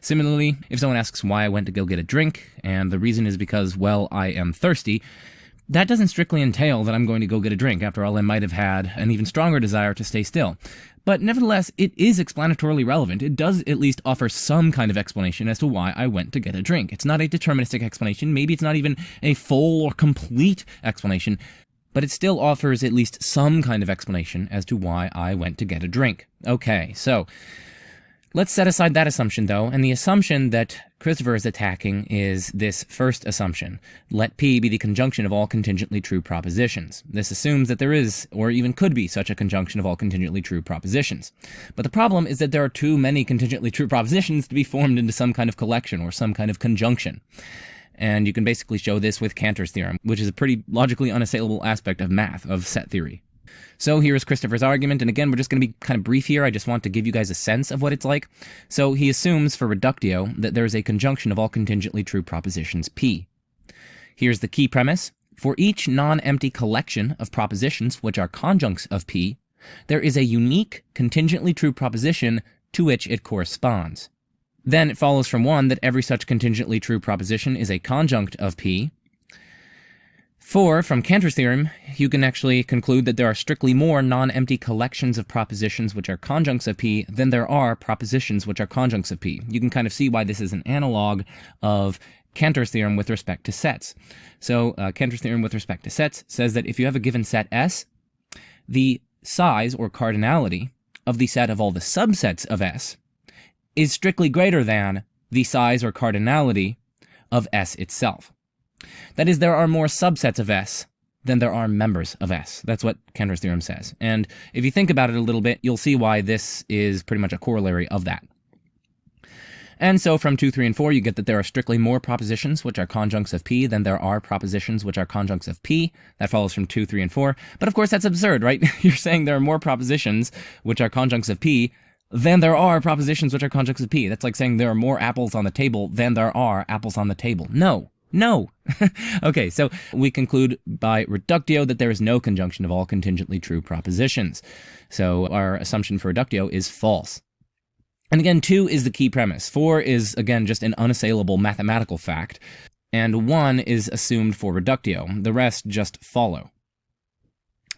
Similarly, if someone asks why I went to go get a drink, and the reason is because, well, I am thirsty, that doesn't strictly entail that I'm going to go get a drink. After all, I might have had an even stronger desire to stay still. But nevertheless, it is explanatorily relevant. It does at least offer some kind of explanation as to why I went to get a drink. It's not a deterministic explanation. Maybe it's not even a full or complete explanation, but it still offers at least some kind of explanation as to why I went to get a drink. Okay, so let's set aside that assumption, though, and the assumption that Christopher is attacking is this first assumption. Let P be the conjunction of all contingently true propositions. This assumes that there is, or even could be, such a conjunction of all contingently true propositions. But the problem is that there are too many contingently true propositions to be formed into some kind of collection or some kind of conjunction. And you can basically show this with Cantor's theorem, which is a pretty logically unassailable aspect of math, of set theory. So here's Christopher's argument, and again, we're just going to be kind of brief here. I just want to give you guys a sense of what it's like. So he assumes for reductio that there is a conjunction of all contingently true propositions P. Here's the key premise. For each non-empty collection of propositions which are conjuncts of P, there is a unique contingently true proposition to which it corresponds. Then it follows from 1 that every such contingently true proposition is a conjunct of P. 4, from Cantor's theorem, you can actually conclude that there are strictly more non-empty collections of propositions which are conjuncts of P than there are propositions which are conjuncts of P. You can kind of see why this is an analog of Cantor's theorem with respect to sets. So Cantor's theorem with respect to sets says that if you have a given set S, the size or cardinality of the set of all the subsets of S is strictly greater than the size or cardinality of S itself. That is, there are more subsets of S than there are members of S. That's what Cantor's theorem says. And if you think about it a little bit, you'll see why this is pretty much a corollary of that. And so from 2, 3, and 4, you get that there are strictly more propositions which are conjuncts of P than there are propositions which are conjuncts of P. That follows from 2, 3, and 4. But of course, that's absurd, right? You're saying there are more propositions which are conjuncts of P than there are propositions which are conjuncts of P. That's like saying there are more apples on the table than there are apples on the table. No. Okay, so we conclude by reductio that there is no conjunction of all contingently true propositions. So our assumption for reductio is false. And again, 2 is the key premise. 4 is, again, just an unassailable mathematical fact. And 1 is assumed for reductio. The rest just follow.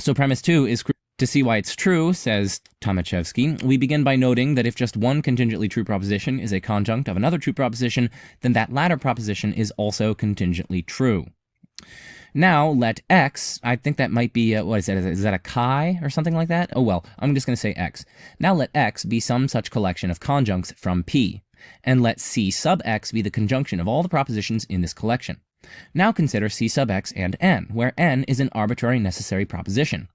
So premise 2 is to see why it's true, says Tomaszewski, we begin by noting that if just one contingently true proposition is a conjunct of another true proposition, then that latter proposition is also contingently true. Now, let X, I think that might be, what is that? Is that a chi or something like that? Oh well, I'm just going to say X. Now let X be some such collection of conjuncts from P, and let C sub X be the conjunction of all the propositions in this collection. Now consider C sub x and n, where n is an arbitrary necessary proposition.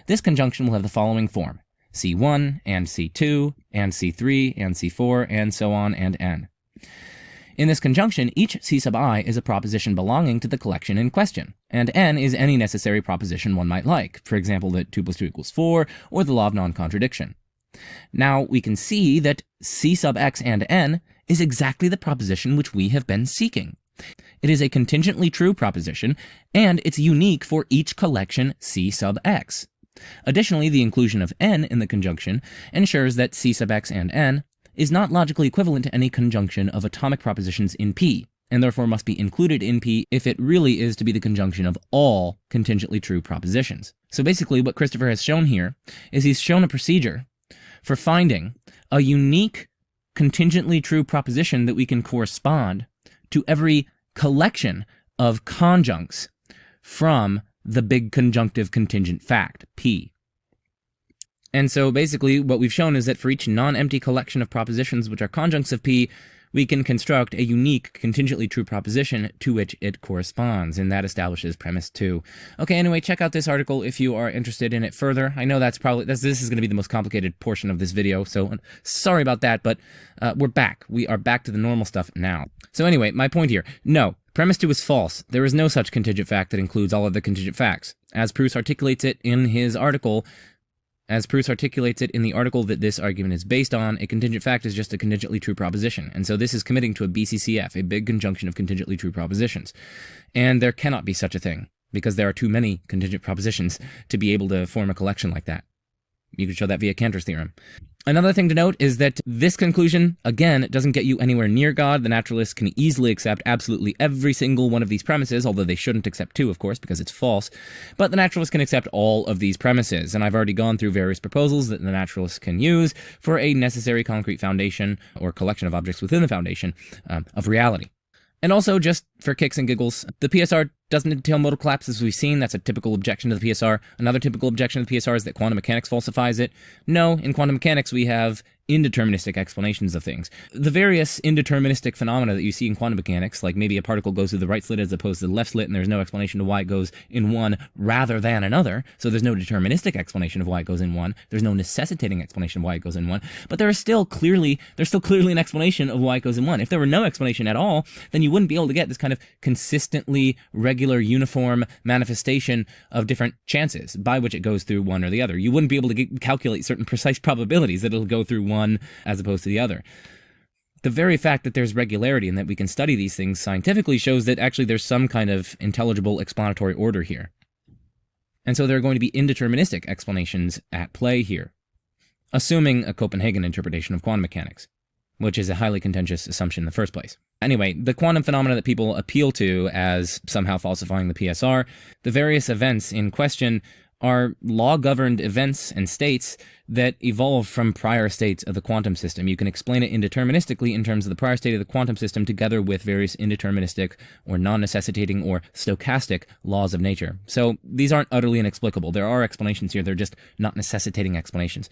This conjunction will have the following form: C1 and C2 and C3 and C4 and so on and n. In this conjunction, each C sub I is a proposition belonging to the collection in question, and n is any necessary proposition one might like, for example that 2 plus 2 equals 4, or the law of non-contradiction. Now we can see that C sub x and n is exactly the proposition which we have been seeking. It is a contingently true proposition, and it's unique for each collection C sub x. Additionally, the inclusion of n in the conjunction ensures that C sub x and n is not logically equivalent to any conjunction of atomic propositions in P, and therefore must be included in P if it really is to be the conjunction of all contingently true propositions. So basically what Christopher has shown here is he's shown a procedure for finding a unique contingently true proposition that we can correspond to every collection of conjuncts from the big conjunctive contingent fact, P. And so basically what we've shown is that for each non-empty collection of propositions which are conjuncts of P, we can construct a unique contingently true proposition to which it corresponds, and that establishes premise 2. Okay, anyway, check out this article if you are interested in it further. I know this is going to be the most complicated portion of this video, so sorry about that, but we're back. We are back to the normal stuff now. So anyway, my point here, no, premise 2 is false. There is no such contingent fact that includes all of the contingent facts. As Proust articulates it in his article, that this argument is based on, a contingent fact is just a contingently true proposition. And so this is committing to a BCCF, a big conjunction of contingently true propositions. And there cannot be such a thing, because there are too many contingent propositions to be able to form a collection like that. You can show that via Cantor's theorem. Another thing to note is that this conclusion, again, doesn't get you anywhere near God. The naturalists can easily accept absolutely every single one of these premises, although they shouldn't accept 2, of course, because it's false. But the naturalists can accept all of these premises, and I've already gone through various proposals that the naturalists can use for a necessary concrete foundation, or collection of objects within the foundation, of reality. And also, just for kicks and giggles, the PSR doesn't entail modal collapse, as we've seen. That's a typical objection to the PSR. Another typical objection to the PSR is that quantum mechanics falsifies it. No, in quantum mechanics we have indeterministic explanations of things. The various indeterministic phenomena that you see in quantum mechanics, like maybe a particle goes through the right slit as opposed to the left slit, and there's no explanation to why it goes in one rather than another, so there's no deterministic explanation of why it goes in one, there's no necessitating explanation of why it goes in one, but there's still clearly an explanation of why it goes in one. If there were no explanation at all, then you wouldn't be able to get this kind of consistently regular, uniform manifestation of different chances by which it goes through one or the other. You wouldn't be able to calculate certain precise probabilities that it'll go through one as opposed to the other. The very fact that there's regularity and that we can study these things scientifically shows that actually there's some kind of intelligible explanatory order here. And so there are going to be indeterministic explanations at play here, assuming a Copenhagen interpretation of quantum mechanics, which is a highly contentious assumption in the first place. Anyway, the quantum phenomena that people appeal to as somehow falsifying the PSR, the various events in question are law-governed events and states that evolve from prior states of the quantum system. You can explain it indeterministically in terms of the prior state of the quantum system together with various indeterministic or non-necessitating or stochastic laws of nature. So these aren't utterly inexplicable. There are explanations here. They're just not necessitating explanations.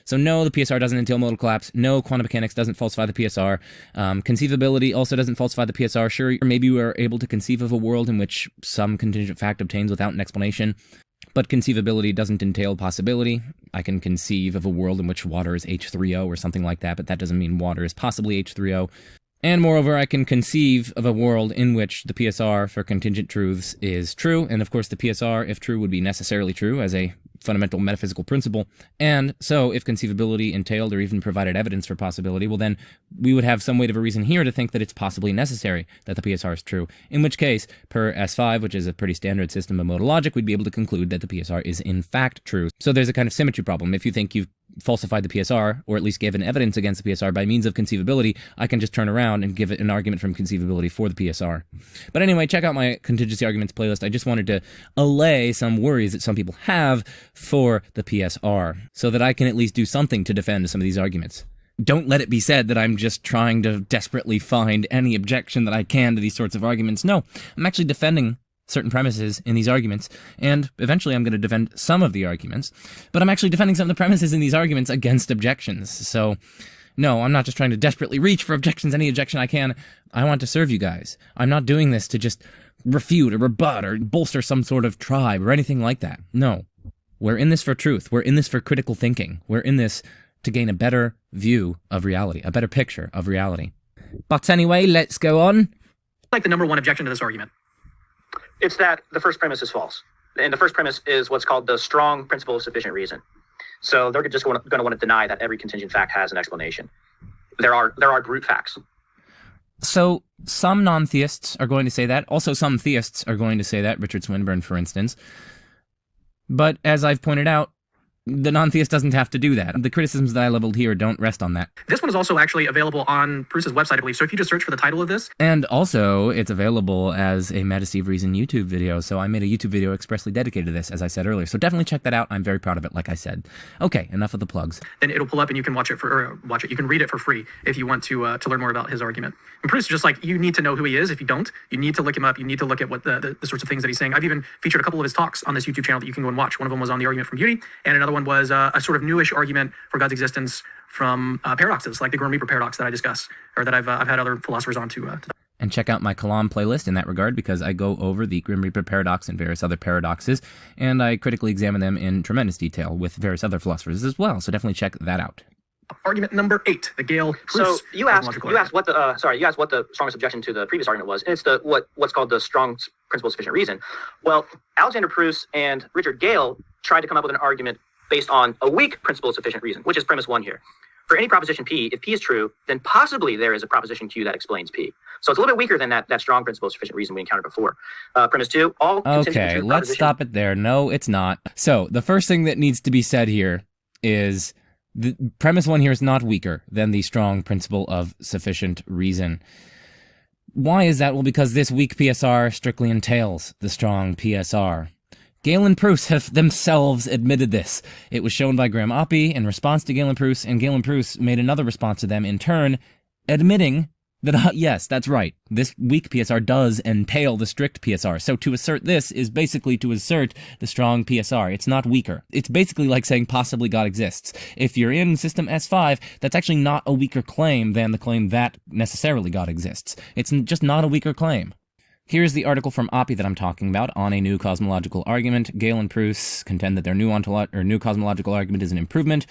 So no, the PSR doesn't entail modal collapse. No, quantum mechanics doesn't falsify the PSR. Conceivability also doesn't falsify the PSR. Sure, maybe we are able to conceive of a world in which some contingent fact obtains without an explanation, but conceivability doesn't entail possibility. I can conceive of a world in which water is H3O or something like that, but that doesn't mean water is possibly H3O. And moreover, I can conceive of a world in which the PSR for contingent truths is true, and of course the PSR, if true, would be necessarily true as a fundamental metaphysical principle. And so if conceivability entailed or even provided evidence for possibility, well then we would have some weight of a reason here to think that it's possibly necessary that the PSR is true, in which case, per S5, which is a pretty standard system of modal logic, we'd be able to conclude that the PSR is in fact true. So there's a kind of symmetry problem. If you think you've falsified the PSR, or at least given evidence against the PSR by means of conceivability, I can just turn around and give it an argument from conceivability for the PSR. But anyway, check out my contingency arguments playlist. I just wanted to allay some worries that some people have for the PSR, so that I can at least do something to defend some of these arguments. Don't let it be said that I'm just trying to desperately find any objection that I can to these sorts of arguments. No, I'm actually defending certain premises in these arguments, and eventually I'm going to defend some of the arguments, but I'm actually defending some of the premises in these arguments against objections. So No, I'm not just trying to desperately reach for objections, any objection I can. I want to serve you guys. I'm not doing this to just refute or rebut or bolster some sort of tribe or anything like that. No. We're in this for truth. We're in this for critical thinking. We're in this to gain a better view of reality, a better picture of reality. But anyway, let's go on. Like the number one objection to this argument. It's that the first premise is false. And the first premise is what's called the strong principle of sufficient reason. So they're just going to want to deny that every contingent fact has an explanation. There are brute facts. So some non-theists are going to say that. Also, some theists are going to say that. Richard Swinburne, for instance. But as I've pointed out, the non-theist doesn't have to do that. The criticisms that I leveled here don't rest on that. This one is also actually available on Bruce's website, I believe. So if you just search for the title of this. And also, it's available as a Metaphysical Reason YouTube video. So I made a YouTube video expressly dedicated to this, as I said earlier. So definitely check that out. I'm very proud of it, like I said. Okay, enough of the plugs. Then it'll pull up and you can watch it You can read it for free if you want to learn more about his argument. And Bruce, just like, you need to know who he is. If you don't, you need to look him up. You need to look at what the sorts of things that he's saying. I've even featured a couple of his talks on this YouTube channel that you can go and watch. One of them was on the argument from beauty, and another one was a sort of newish argument for God's existence from paradoxes, like the Grim Reaper paradox that I discuss, or that I've had other philosophers on to. And check out my Kalam playlist in that regard, because I go over the Grim Reaper paradox and various other paradoxes, and I critically examine them in tremendous detail with various other philosophers as well. So definitely check that out. Argument number 8, the Gale. So you asked what the strongest objection to the previous argument was, and it's what's called the strong principle of sufficient reason. Well, Alexander Proust and Richard Gale tried to come up with an argument based on a weak principle of sufficient reason, which is premise 1 here. For any proposition P, if P is true, then possibly there is a proposition Q that explains P. So it's a little bit weaker than that strong principle of sufficient reason we encountered before. Premise 2, all okay, let's stop it there. No, it's not. So the first thing that needs to be said here is the premise 1 here is not weaker than the strong principle of sufficient reason. Why is that? Well, because this weak PSR strictly entails the strong PSR. Gale and Proust have themselves admitted this. It was shown by Graham Oppie in response to Gale and Proust, and Gale and Proust made another response to them in turn, admitting that, yes, that's right, this weak PSR does entail the strict PSR. So to assert this is basically to assert the strong PSR. It's not weaker. It's basically like saying possibly God exists. If you're in system S5, that's actually not a weaker claim than the claim that necessarily God exists. It's just not a weaker claim. Here's the article from Oppie that I'm talking about on a new cosmological argument. Gale and Proust contend that their new cosmological argument is an improvement,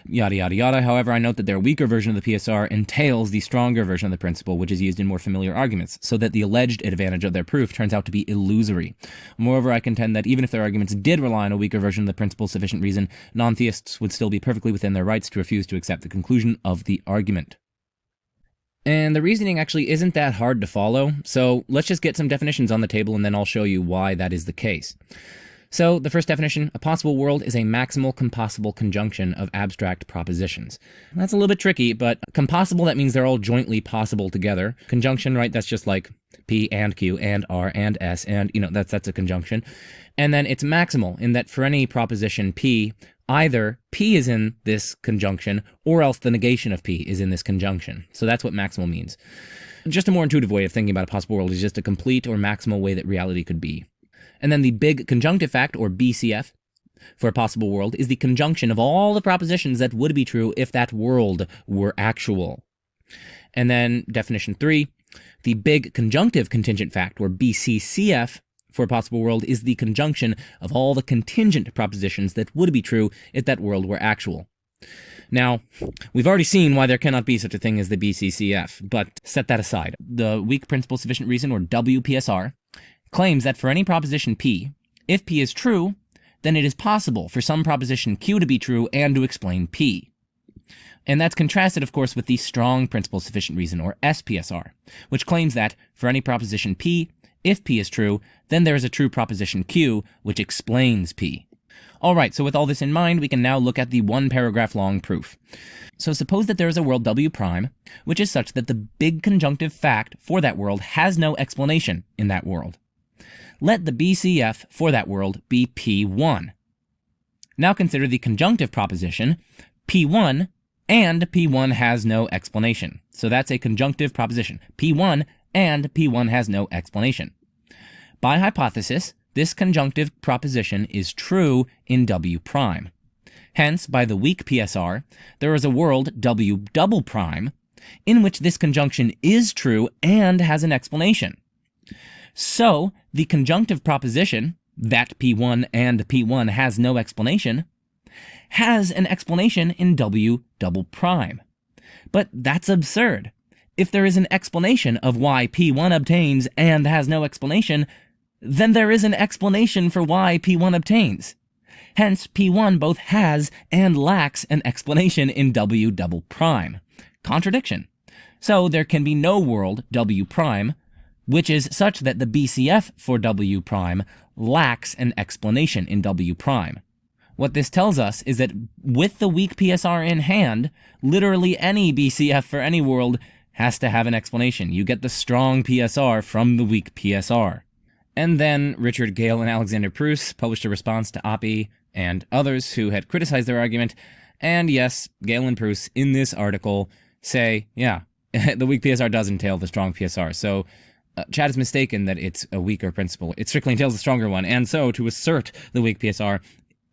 yada, yada, yada. However, I note that their weaker version of the PSR entails the stronger version of the principle, which is used in more familiar arguments, so that the alleged advantage of their proof turns out to be illusory. Moreover, I contend that even if their arguments did rely on a weaker version of the principle sufficient reason, non-theists would still be perfectly within their rights to refuse to accept the conclusion of the argument. And the reasoning actually isn't that hard to follow, so let's just get some definitions on the table and then I'll show you why that is the case. So, the first definition, a possible world is a maximal compossible conjunction of abstract propositions. That's a little bit tricky, but compossible, that means they're all jointly possible together. Conjunction, right, that's just like P and Q and R and S, and, that's a conjunction. And then it's maximal, in that for any proposition P, either P is in this conjunction, or else the negation of P is in this conjunction. So that's what maximal means. Just a more intuitive way of thinking about a possible world is just a complete or maximal way that reality could be. And then the big conjunctive fact, or BCF, for a possible world is the conjunction of all the propositions that would be true if that world were actual. And then definition 3, the big conjunctive contingent fact, or BCCF, for a possible world is the conjunction of all the contingent propositions that would be true if that world were actual. Now, we've already seen why there cannot be such a thing as the BCCF, but set that aside. The weak principle sufficient reason, or WPSR, claims that for any proposition P, if P is true, then it is possible for some proposition Q to be true and to explain P. And that's contrasted, of course, with the strong principle sufficient reason, or SPSR, which claims that for any proposition P, if P is true, then there is a true proposition Q, which explains P. Alright, so with all this in mind, we can now look at the one paragraph long proof. So suppose that there is a world W prime, which is such that the big conjunctive fact for that world has no explanation in that world. Let the BCF for that world be P1. Now consider the conjunctive proposition, P1, and P1 has no explanation. So that's a conjunctive proposition, P1, and P1 has no explanation. By hypothesis, this conjunctive proposition is true in W prime. Hence, by the weak PSR, there is a world W double prime in which this conjunction is true and has an explanation. So, the conjunctive proposition, that P1 and P1 has no explanation, has an explanation in W double prime. But that's absurd. If there is an explanation of why P1 obtains and has no explanation, then there is an explanation for why P1 obtains. Hence, P1 both has and lacks an explanation in W double prime. Contradiction. So there can be no world W prime, which is such that the BCF for W prime lacks an explanation in W prime. What this tells us is that with the weak PSR in hand, literally any BCF for any world has to have an explanation. You get the strong PSR from the weak PSR. And then Richard Gale and Alexander Pruss published a response to Oppie and others who had criticized their argument. And yes, Gale and Pruss in this article say, yeah, the weak PSR does entail the strong PSR. So Chad is mistaken that it's a weaker principle. It strictly entails the stronger one. And so to assert the weak PSR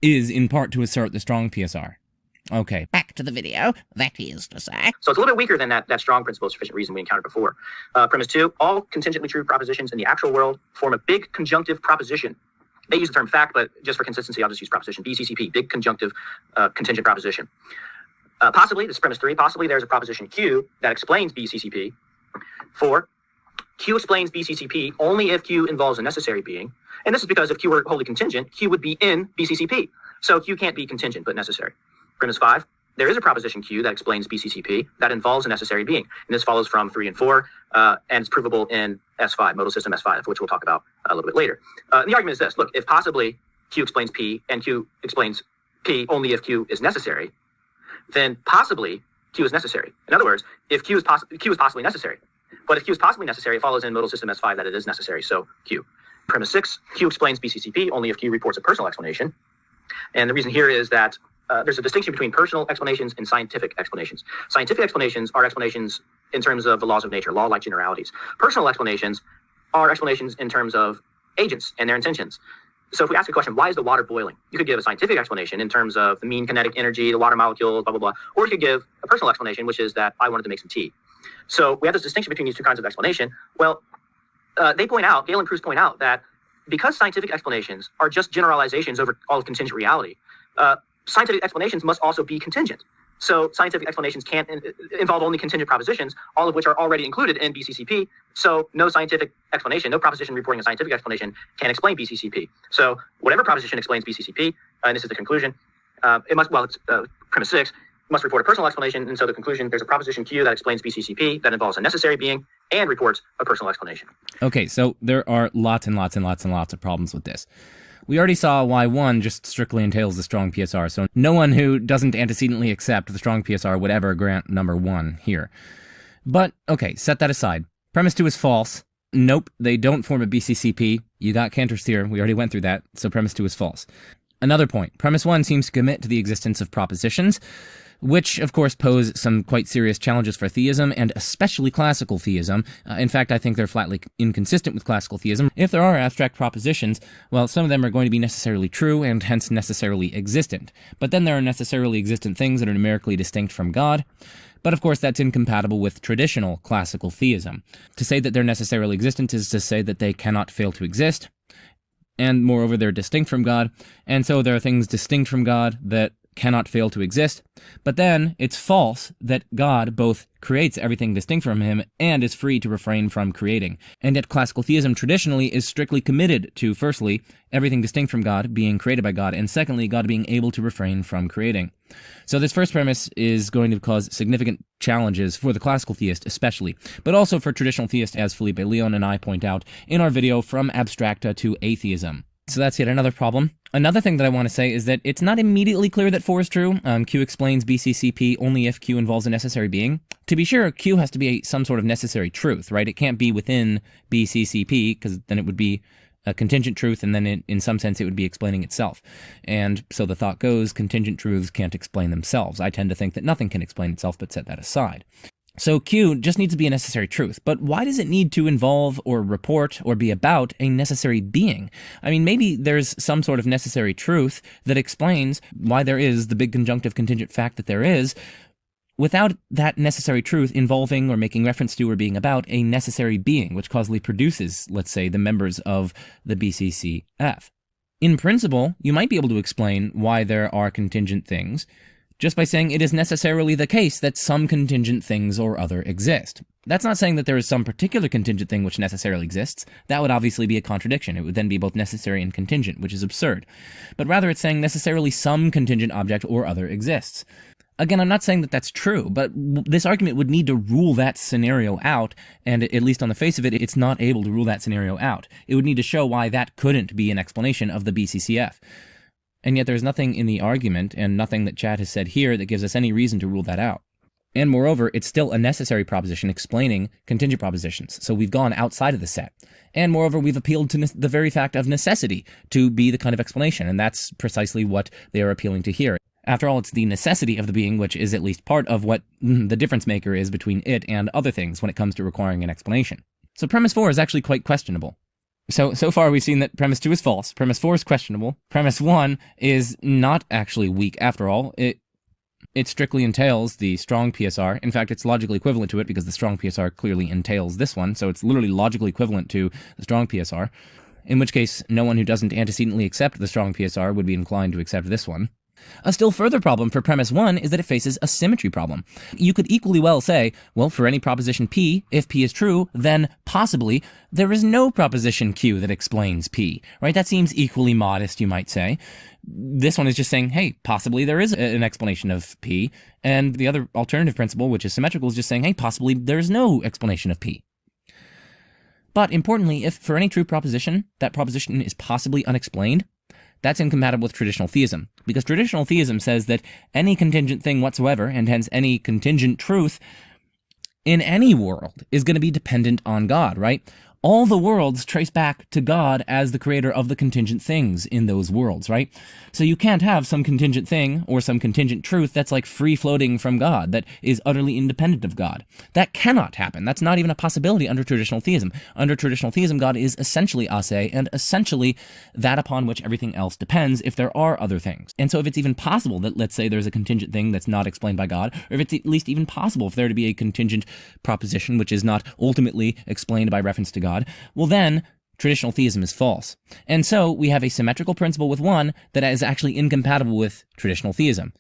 is in part to assert the strong PSR. Okay, back to the video. That is to say. So it's a little bit weaker than that strong principle of sufficient reason we encountered before. Premise 2, all contingently true propositions in the actual world form a big conjunctive proposition. They use the term fact, but just for consistency, I'll just use proposition. BCCP, big conjunctive contingent proposition. Possibly, this is premise 3, possibly there's a proposition Q that explains BCCP. 4, Q explains BCCP only if Q involves a necessary being. And this is because if Q were wholly contingent, Q would be in BCCP. So Q can't be contingent, but necessary. Premise 5, there is a proposition Q that explains BCCP that involves a necessary being. And this follows from 3 and 4, and it's provable in S5, modal system S5, which we'll talk about a little bit later. The argument is this. Look, if possibly Q explains P and Q explains P only if Q is necessary, then possibly Q is necessary. In other words, if Q is possibly necessary. But if Q is possibly necessary, it follows in modal system S5 that it is necessary, so Q. Premise 6, Q explains BCCP only if Q reports a personal explanation. And the reason here is that there's a distinction between personal explanations and scientific explanations. Scientific explanations are explanations in terms of the laws of nature, law-like generalities. Personal explanations are explanations in terms of agents and their intentions. So if we ask a question, why is the water boiling? You could give a scientific explanation in terms of the mean kinetic energy, the water molecules, blah, blah, blah. Or you could give a personal explanation, which is that I wanted to make some tea. So we have this distinction between these two kinds of explanation. Well, they point out, Gale and Pruss point out that because scientific explanations are just generalizations over all of contingent reality, scientific explanations must also be contingent. So scientific explanations can't involve only contingent propositions, all of which are already included in BCCP. So no scientific explanation, no proposition reporting a scientific explanation can explain BCCP. So whatever proposition explains BCCP, and this is the conclusion, it must, well, it's premise 6, must report a personal explanation. And so the conclusion, there's a proposition Q that explains BCCP that involves a necessary being and reports a personal explanation. Okay, so there are lots and lots and lots and lots of problems with this. We already saw why 1 just strictly entails the strong PSR, so no one who doesn't antecedently accept the strong PSR would ever grant number 1 here. But, okay, set that aside. Premise 2 is false. Nope, they don't form a BCCP. You got Cantor's theorem, we already went through that, so premise 2 is false. Another point, premise 1 seems to commit to the existence of propositions, which, of course, pose some quite serious challenges for theism, and especially classical theism. In fact, I think they're flatly inconsistent with classical theism. If there are abstract propositions, well, some of them are going to be necessarily true, and hence necessarily existent. But then there are necessarily existent things that are numerically distinct from God. But of course, that's incompatible with traditional classical theism. To say that they're necessarily existent is to say that they cannot fail to exist, and moreover, they're distinct from God, and so there are things distinct from God that cannot fail to exist. But then it's false that God both creates everything distinct from him and is free to refrain from creating. And yet classical theism traditionally is strictly committed to, firstly, everything distinct from God being created by God, and secondly, God being able to refrain from creating. So this first premise is going to cause significant challenges for the classical theist especially, but also for traditional theists, as Felipe Leon and I point out in our video From Abstracta to Atheism. So that's yet another problem. Another thing that I want to say is that it's not immediately clear that 4 is true. Q explains BCCP only if Q involves a necessary being. To be sure, Q has to be some sort of necessary truth, right? It can't be within BCCP, because then it would be a contingent truth, and then in some sense it would be explaining itself. And so the thought goes, contingent truths can't explain themselves. I tend to think that nothing can explain itself, but set that aside. So Q just needs to be a necessary truth, but why does it need to involve or report or be about a necessary being? I mean, maybe there's some sort of necessary truth that explains why there is the big conjunctive contingent fact that there is, without that necessary truth involving or making reference to or being about a necessary being, which causally produces, let's say, the members of the BCCF. In principle, you might be able to explain why there are contingent things just by saying it is necessarily the case that some contingent things or other exist. That's not saying that there is some particular contingent thing which necessarily exists. That would obviously be a contradiction. It would then be both necessary and contingent, which is absurd. But rather it's saying necessarily some contingent object or other exists. Again, I'm not saying that that's true, but this argument would need to rule that scenario out, and at least on the face of it, it's not able to rule that scenario out. It would need to show why that couldn't be an explanation of the BCCF. And yet there's nothing in the argument, and nothing that Chad has said here, that gives us any reason to rule that out. And moreover, it's still a necessary proposition explaining contingent propositions, so we've gone outside of the set. And moreover, we've appealed to the very fact of necessity to be the kind of explanation, and that's precisely what they are appealing to here. After all, it's the necessity of the being which is at least part of what the difference maker is between it and other things when it comes to requiring an explanation. So premise 4 is actually quite questionable. So far we've seen that premise 2 is false, premise 4 is questionable, premise 1 is not actually weak after all. It strictly entails the strong PSR. In fact, it's logically equivalent to it because the strong PSR clearly entails this one, so it's literally logically equivalent to the strong PSR, in which case no one who doesn't antecedently accept the strong PSR would be inclined to accept this one. A still further problem for premise 1 is that it faces a symmetry problem. You could equally well say, well, for any proposition P, if P is true, then possibly there is no proposition Q that explains P, right? That seems equally modest, you might say. This one is just saying, hey, possibly there is an explanation of P, and the other alternative principle, which is symmetrical, is just saying, hey, possibly there's no explanation of P. But importantly, if for any true proposition, that proposition is possibly unexplained, that's incompatible with traditional theism, because traditional theism says that any contingent thing whatsoever, and hence any contingent truth in any world, is going to be dependent on God, right? All the worlds trace back to God as the creator of the contingent things in those worlds, right? So you can't have some contingent thing or some contingent truth that's like free-floating from God, that is utterly independent of God. That cannot happen. That's not even a possibility under traditional theism. Under traditional theism, God is essentially ase, and essentially that upon which everything else depends if there are other things. And so if it's even possible that, let's say, there's a contingent thing that's not explained by God, or if it's at least even possible for there to be a contingent proposition which is not ultimately explained by reference to God, well then, traditional theism is false. And so we have a symmetrical principle with one that is actually incompatible with traditional theism.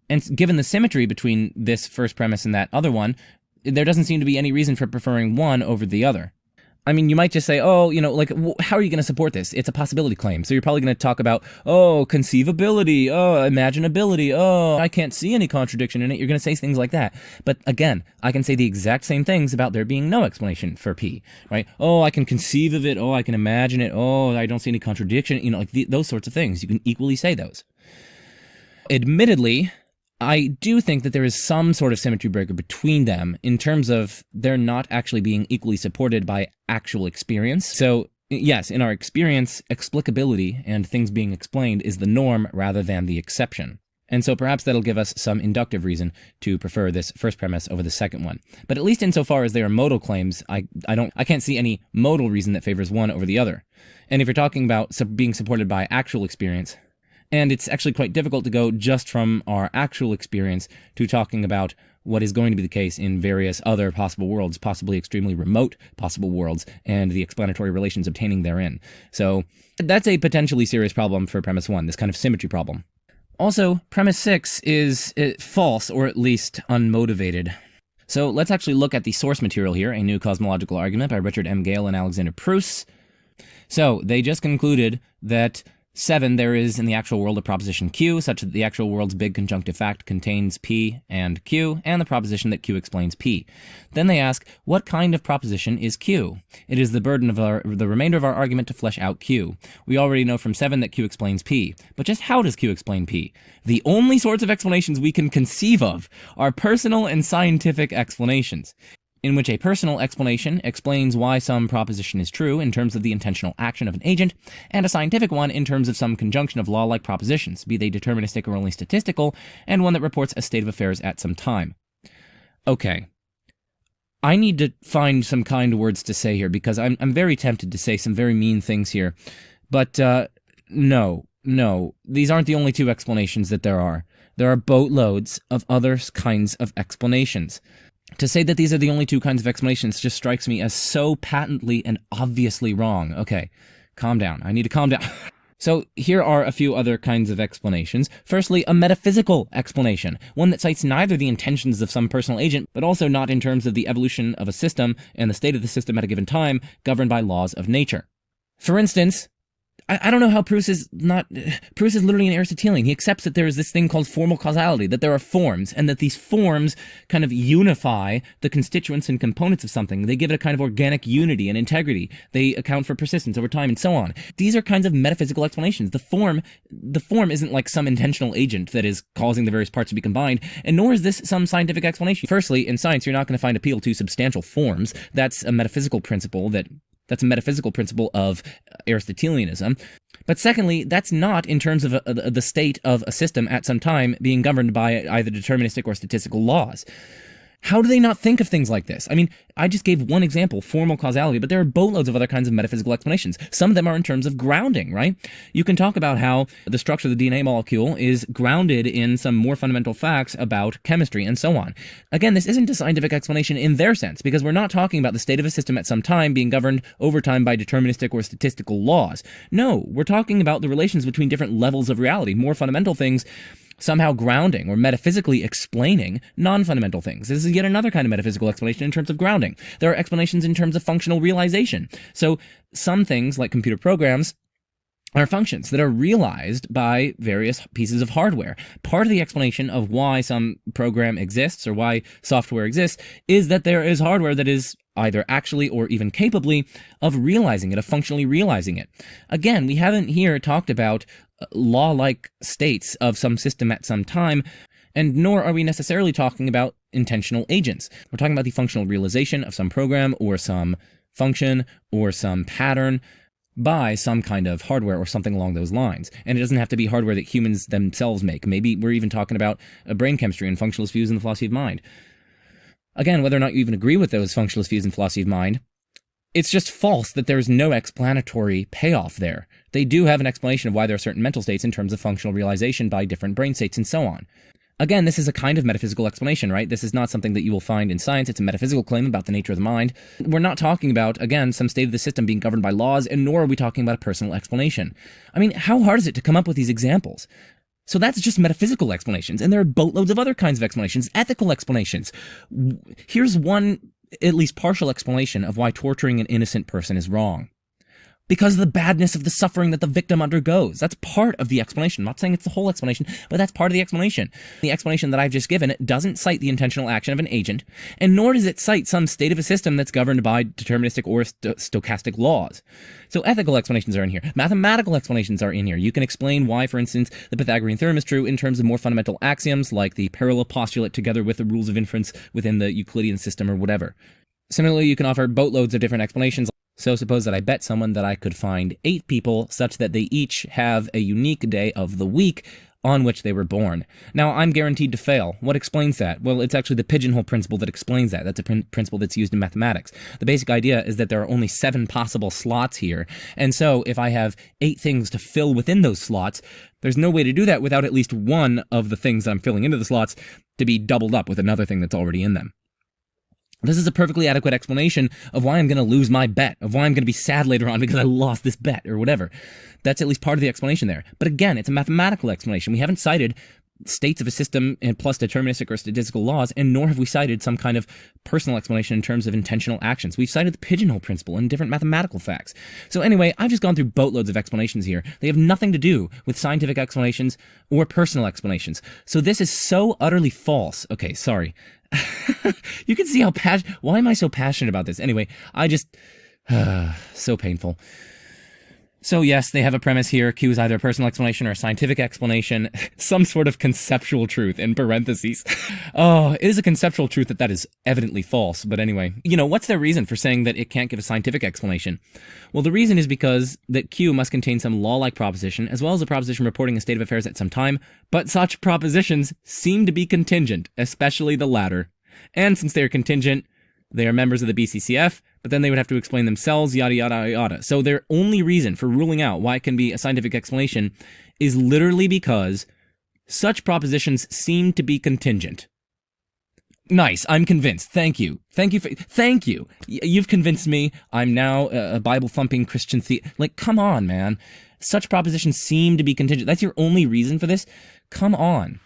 And given the symmetry between this first premise and that other one, there doesn't seem to be any reason for preferring one over the other. I mean, you might just say, oh, like, how are you going to support this? It's a possibility claim. So you're probably going to talk about, oh, conceivability, oh, imaginability, oh, I can't see any contradiction in it. You're going to say things like that. But again, I can say the exact same things about there being no explanation for P, right? Oh, I can conceive of it. Oh, I can imagine it. Oh, I don't see any contradiction. Like those sorts of things. You can equally say those. Admittedly, I do think that there is some sort of symmetry breaker between them in terms of they're not actually being equally supported by actual experience. So yes, in our experience, explicability and things being explained is the norm rather than the exception. And so perhaps that'll give us some inductive reason to prefer this first premise over the second one. But at least insofar as they are modal claims, I can't see any modal reason that favors one over the other. And if you're talking about being supported by actual experience, and it's actually quite difficult to go just from our actual experience to talking about what is going to be the case in various other possible worlds, possibly extremely remote possible worlds, and the explanatory relations obtaining therein. So that's a potentially serious problem for premise 1, this kind of symmetry problem. Also, premise 6 is false, or at least unmotivated. So let's actually look at the source material here, A New Cosmological Argument by Richard M. Gale and Alexander Pruss. So they just concluded that 7, there is in the actual world a proposition Q, such that the actual world's big conjunctive fact contains P and Q, and the proposition that Q explains P. Then they ask, what kind of proposition is Q? It is the burden of the remainder of our argument to flesh out Q. We already know from 7 that Q explains P. But just how does Q explain P? The only sorts of explanations we can conceive of are personal and scientific explanations, in which a personal explanation explains why some proposition is true in terms of the intentional action of an agent, and a scientific one in terms of some conjunction of law-like propositions, be they deterministic or only statistical, and one that reports a state of affairs at some time. Okay. I need to find some kind words to say here, because I'm very tempted to say some very mean things here. But no, these aren't the only two explanations that there are. There are boatloads of other kinds of explanations. To say that these are the only two kinds of explanations just strikes me as so patently and obviously wrong. Okay, calm down. I need to calm down. So here are a few other kinds of explanations. Firstly, a metaphysical explanation, one that cites neither the intentions of some personal agent, but also not in terms of the evolution of a system and the state of the system at a given time, governed by laws of nature. For instance, I don't know how Proust is literally an Aristotelian. He accepts that there is this thing called formal causality, that there are forms, and that these forms kind of unify the constituents and components of something. They give it a kind of organic unity and integrity. They account for persistence over time and so on. These are kinds of metaphysical explanations. The form isn't like some intentional agent that is causing the various parts to be combined, and nor is this some scientific explanation. Firstly, in science, you're not going to find appeal to substantial forms. That's a metaphysical principle of Aristotelianism. But secondly, that's not in terms of the state of a system at some time being governed by either deterministic or statistical laws. How do they not think of things like this? I mean, I just gave one example, formal causality, but there are boatloads of other kinds of metaphysical explanations. Some of them are in terms of grounding, right? You can talk about how the structure of the DNA molecule is grounded in some more fundamental facts about chemistry and so on. Again, this isn't a scientific explanation in their sense, because we're not talking about the state of a system at some time being governed over time by deterministic or statistical laws. No, we're talking about the relations between different levels of reality, more fundamental things somehow grounding or metaphysically explaining non-fundamental things. This is yet another kind of metaphysical explanation in terms of grounding. There are explanations in terms of functional realization. So some things, like computer programs, are functions that are realized by various pieces of hardware. Part of the explanation of why some program exists or why software exists is that there is hardware that is either actually or even capably of realizing it, of functionally realizing it. Again, we haven't here talked about law-like states of some system at some time, and nor are we necessarily talking about intentional agents. We're talking about the functional realization of some program or some function or some pattern by some kind of hardware or something along those lines. And it doesn't have to be hardware that humans themselves make. Maybe we're even talking about brain chemistry and functionalist views in the philosophy of mind. Again, whether or not you even agree with those functionalist views in philosophy of mind, it's just false that there's no explanatory payoff there. They do have an explanation of why there are certain mental states in terms of functional realization by different brain states and so on. Again, this is a kind of metaphysical explanation, right? This is not something that you will find in science. It's a metaphysical claim about the nature of the mind. We're not talking about, again, some state of the system being governed by laws, and nor are we talking about a personal explanation. I mean, how hard is it to come up with these examples? So that's just metaphysical explanations, and there are boatloads of other kinds of explanations, ethical explanations. Here's one, at least partial explanation of why torturing an innocent person is wrong. Because of the badness of the suffering that the victim undergoes. That's part of the explanation. I'm not saying it's the whole explanation, but that's part of the explanation. The explanation that I've just given doesn't cite the intentional action of an agent, and nor does it cite some state of a system that's governed by deterministic or stochastic laws. So ethical explanations are in here. Mathematical explanations are in here. You can explain why, for instance, the Pythagorean theorem is true in terms of more fundamental axioms, like the parallel postulate together with the rules of inference within the Euclidean system or whatever. Similarly, you can offer boatloads of different explanations. So suppose that I bet someone that I could find 8 people such that they each have a unique day of the week on which they were born. Now, I'm guaranteed to fail. What explains that? Well, it's actually the pigeonhole principle that explains that. That's a principle that's used in mathematics. The basic idea is that there are only 7 possible slots here. And so if I have 8 things to fill within those slots, there's no way to do that without at least one of the things that I'm filling into the slots to be doubled up with another thing that's already in them. This is a perfectly adequate explanation of why I'm going to lose my bet, of why I'm going to be sad later on because I lost this bet or whatever. That's at least part of the explanation there. But again, it's a mathematical explanation. We haven't cited states of a system and plus deterministic or statistical laws, and nor have we cited some kind of personal explanation in terms of intentional actions. We've cited the pigeonhole principle and different mathematical facts. So anyway, I've just gone through boatloads of explanations here. They have nothing to do with scientific explanations or personal explanations. So this is so utterly false. Okay, sorry. You can see how why am I so passionate about this? Anyway, so painful. So yes, they have a premise here. Q is either a personal explanation or a scientific explanation. Some sort of conceptual truth in parentheses. Oh, it is a conceptual truth that is evidently false. But anyway, what's their reason for saying that it can't give a scientific explanation? Well, the reason is because that Q must contain some law-like proposition, as well as a proposition reporting a state of affairs at some time, but such propositions seem to be contingent, especially the latter. And since they are contingent, They are members of the BCCF, but then they would have to explain themselves, yada, yada, yada. So their only reason for ruling out why it can be a scientific explanation is literally because such propositions seem to be contingent. Nice. I'm convinced. Thank you. Thank you. You've convinced me. I'm now a Bible-thumping Christian Like, come on, man. Such propositions seem to be contingent. That's your only reason for this? Come on.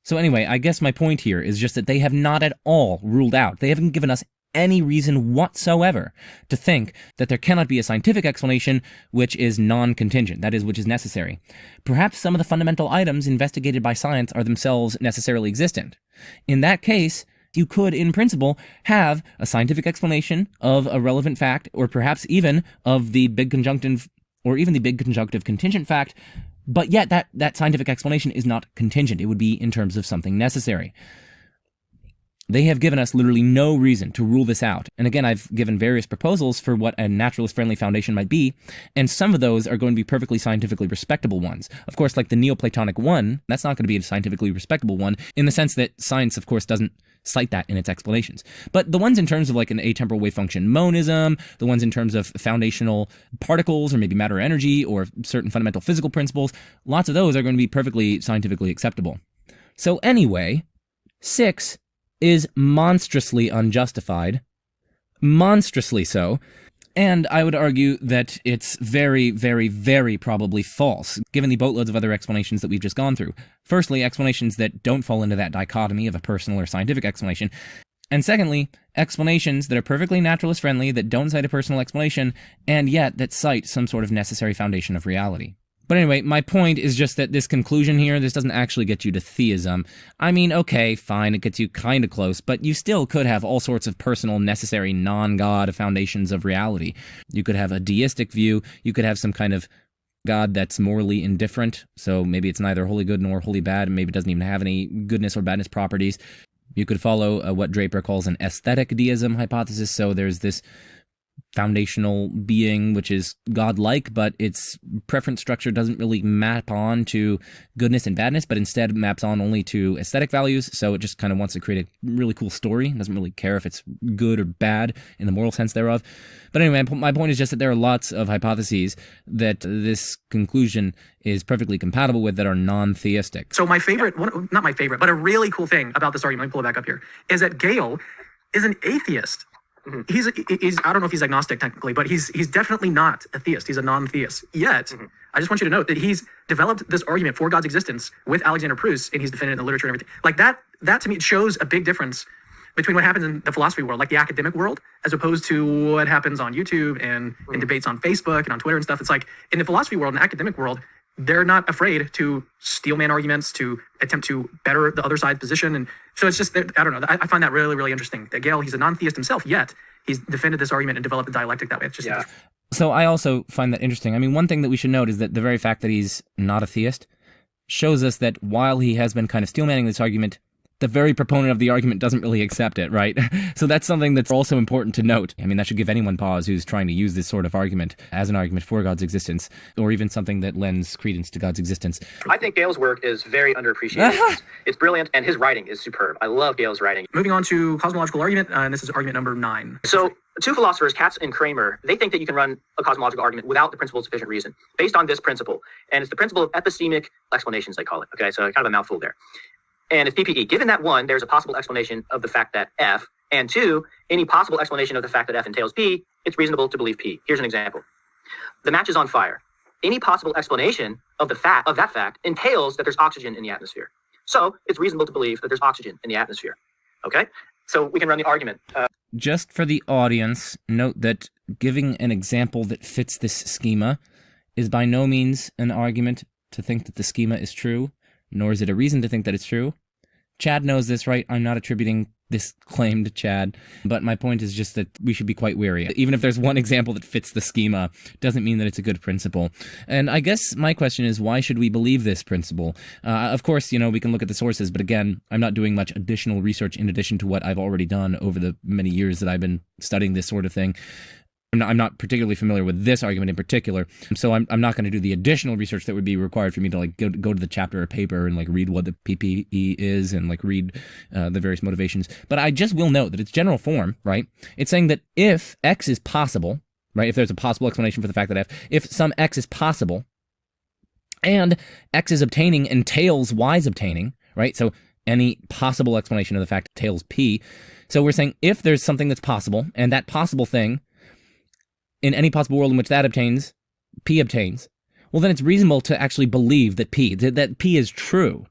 So anyway, I guess my point here is just that they have not at all ruled out. They haven't given us any reason whatsoever to think that there cannot be a scientific explanation which is non-contingent, that is, which is necessary. Perhaps some of the fundamental items investigated by science are themselves necessarily existent. In that case, you could, in principle, have a scientific explanation of a relevant fact, or perhaps even of the big conjunctive, or even the big conjunctive contingent fact, but yet that scientific explanation is not contingent. It would be in terms of something necessary. They have given us literally no reason to rule this out. And again, I've given various proposals for what a naturalist-friendly foundation might be, and some of those are going to be perfectly scientifically respectable ones. Of course, like the Neoplatonic one, that's not going to be a scientifically respectable one, in the sense that science, of course, doesn't cite that in its explanations. But the ones in terms of like an atemporal wave function monism, the ones in terms of foundational particles, or maybe matter energy, or certain fundamental physical principles, lots of those are going to be perfectly scientifically acceptable. So anyway, 6 is monstrously unjustified, monstrously so, and I would argue that it's very, very, very probably false, given the boatloads of other explanations that we've just gone through. Firstly, explanations that don't fall into that dichotomy of a personal or scientific explanation, and secondly, explanations that are perfectly naturalist-friendly, that don't cite a personal explanation, and yet that cite some sort of necessary foundation of reality. But anyway, my point is just that this conclusion here, this doesn't actually get you to theism. I mean, okay, fine, it gets you kind of close, but you still could have all sorts of personal, necessary, non-God foundations of reality. You could have a deistic view, you could have some kind of God that's morally indifferent, so maybe it's neither wholly good nor wholly bad, and maybe it doesn't even have any goodness or badness properties. You could follow what Draper calls an aesthetic deism hypothesis, so there's this foundational being which is godlike, but its preference structure doesn't really map on to goodness and badness, but instead maps on only to aesthetic values, so it just kind of wants to create a really cool story. It doesn't really care if it's good or bad in the moral sense thereof. But anyway, my point is just that there are lots of hypotheses that this conclusion is perfectly compatible with that are non-theistic. So my favorite, not my favorite, but a really cool thing about this argument, let me pull it back up here, is that Gale is an atheist. He's I don't know if he's agnostic technically, but he's definitely not a theist. He's a non-theist. Yet, I just want you to note that he's developed this argument for God's existence with Alexander Proust, and he's defended it in the literature and everything. Like that to me, it shows a big difference between what happens in the philosophy world, like the academic world, as opposed to what happens on YouTube and in debates on Facebook and on Twitter and stuff. It's like in the philosophy world and academic world, they're not afraid to steel man arguments, to attempt to better the other side's position. And so it's just, I don't know, I find that really, really interesting. That Gale, he's a non-theist himself, yet he's defended this argument and developed a dialectic that way. It's just So I also find that interesting. I mean, one thing that we should note is that the very fact that he's not a theist shows us that while he has been kind of steelmanning this argument, the very proponent of the argument doesn't really accept it, right? So that's something that's also important to note. I mean, that should give anyone pause who's trying to use this sort of argument as an argument for God's existence, or even something that lends credence to God's existence. I think Gale's work is very underappreciated. It's brilliant, and his writing is superb. I love Gale's writing. Moving on to cosmological argument, and this is argument number 9. So, two philosophers, Katz and Kramer, they think that you can run a cosmological argument without the principle of sufficient reason, based on this principle. And it's the principle of epistemic explanations, they call it. Okay, so kind of a mouthful there. And it's PPE. Given that 1, there's a possible explanation of the fact that F, and 2, any possible explanation of the fact that F entails P, it's reasonable to believe P. Here's an example. The match is on fire. Any possible explanation of that fact entails that there's oxygen in the atmosphere. So it's reasonable to believe that there's oxygen in the atmosphere. Okay? So we can run the argument. Just for the audience, note that giving an example that fits this schema is by no means an argument to think that the schema is true, nor is it a reason to think that it's true. Chad knows this, right? I'm not attributing this claim to Chad, but my point is just that we should be quite wary. Even if there's one example that fits the schema, doesn't mean that it's a good principle. And I guess my question is, why should we believe this principle? Of course, we can look at the sources, but again, I'm not doing much additional research in addition to what I've already done over the many years that I've been studying this sort of thing. I'm not particularly familiar with this argument in particular, so I'm not going to do the additional research that would be required for me to like go to the chapter or paper and like read what the PPE is and like read the various motivations. But I just will note that its general form, right? It's saying that if X is possible, right? If there's a possible explanation for the fact that if some X is possible, and X is obtaining entails Y's obtaining, right? So any possible explanation of the fact entails P. So we're saying if there's something that's possible, and that possible thing in any possible world in which that obtains, P obtains, well, then it's reasonable to actually believe that P is true.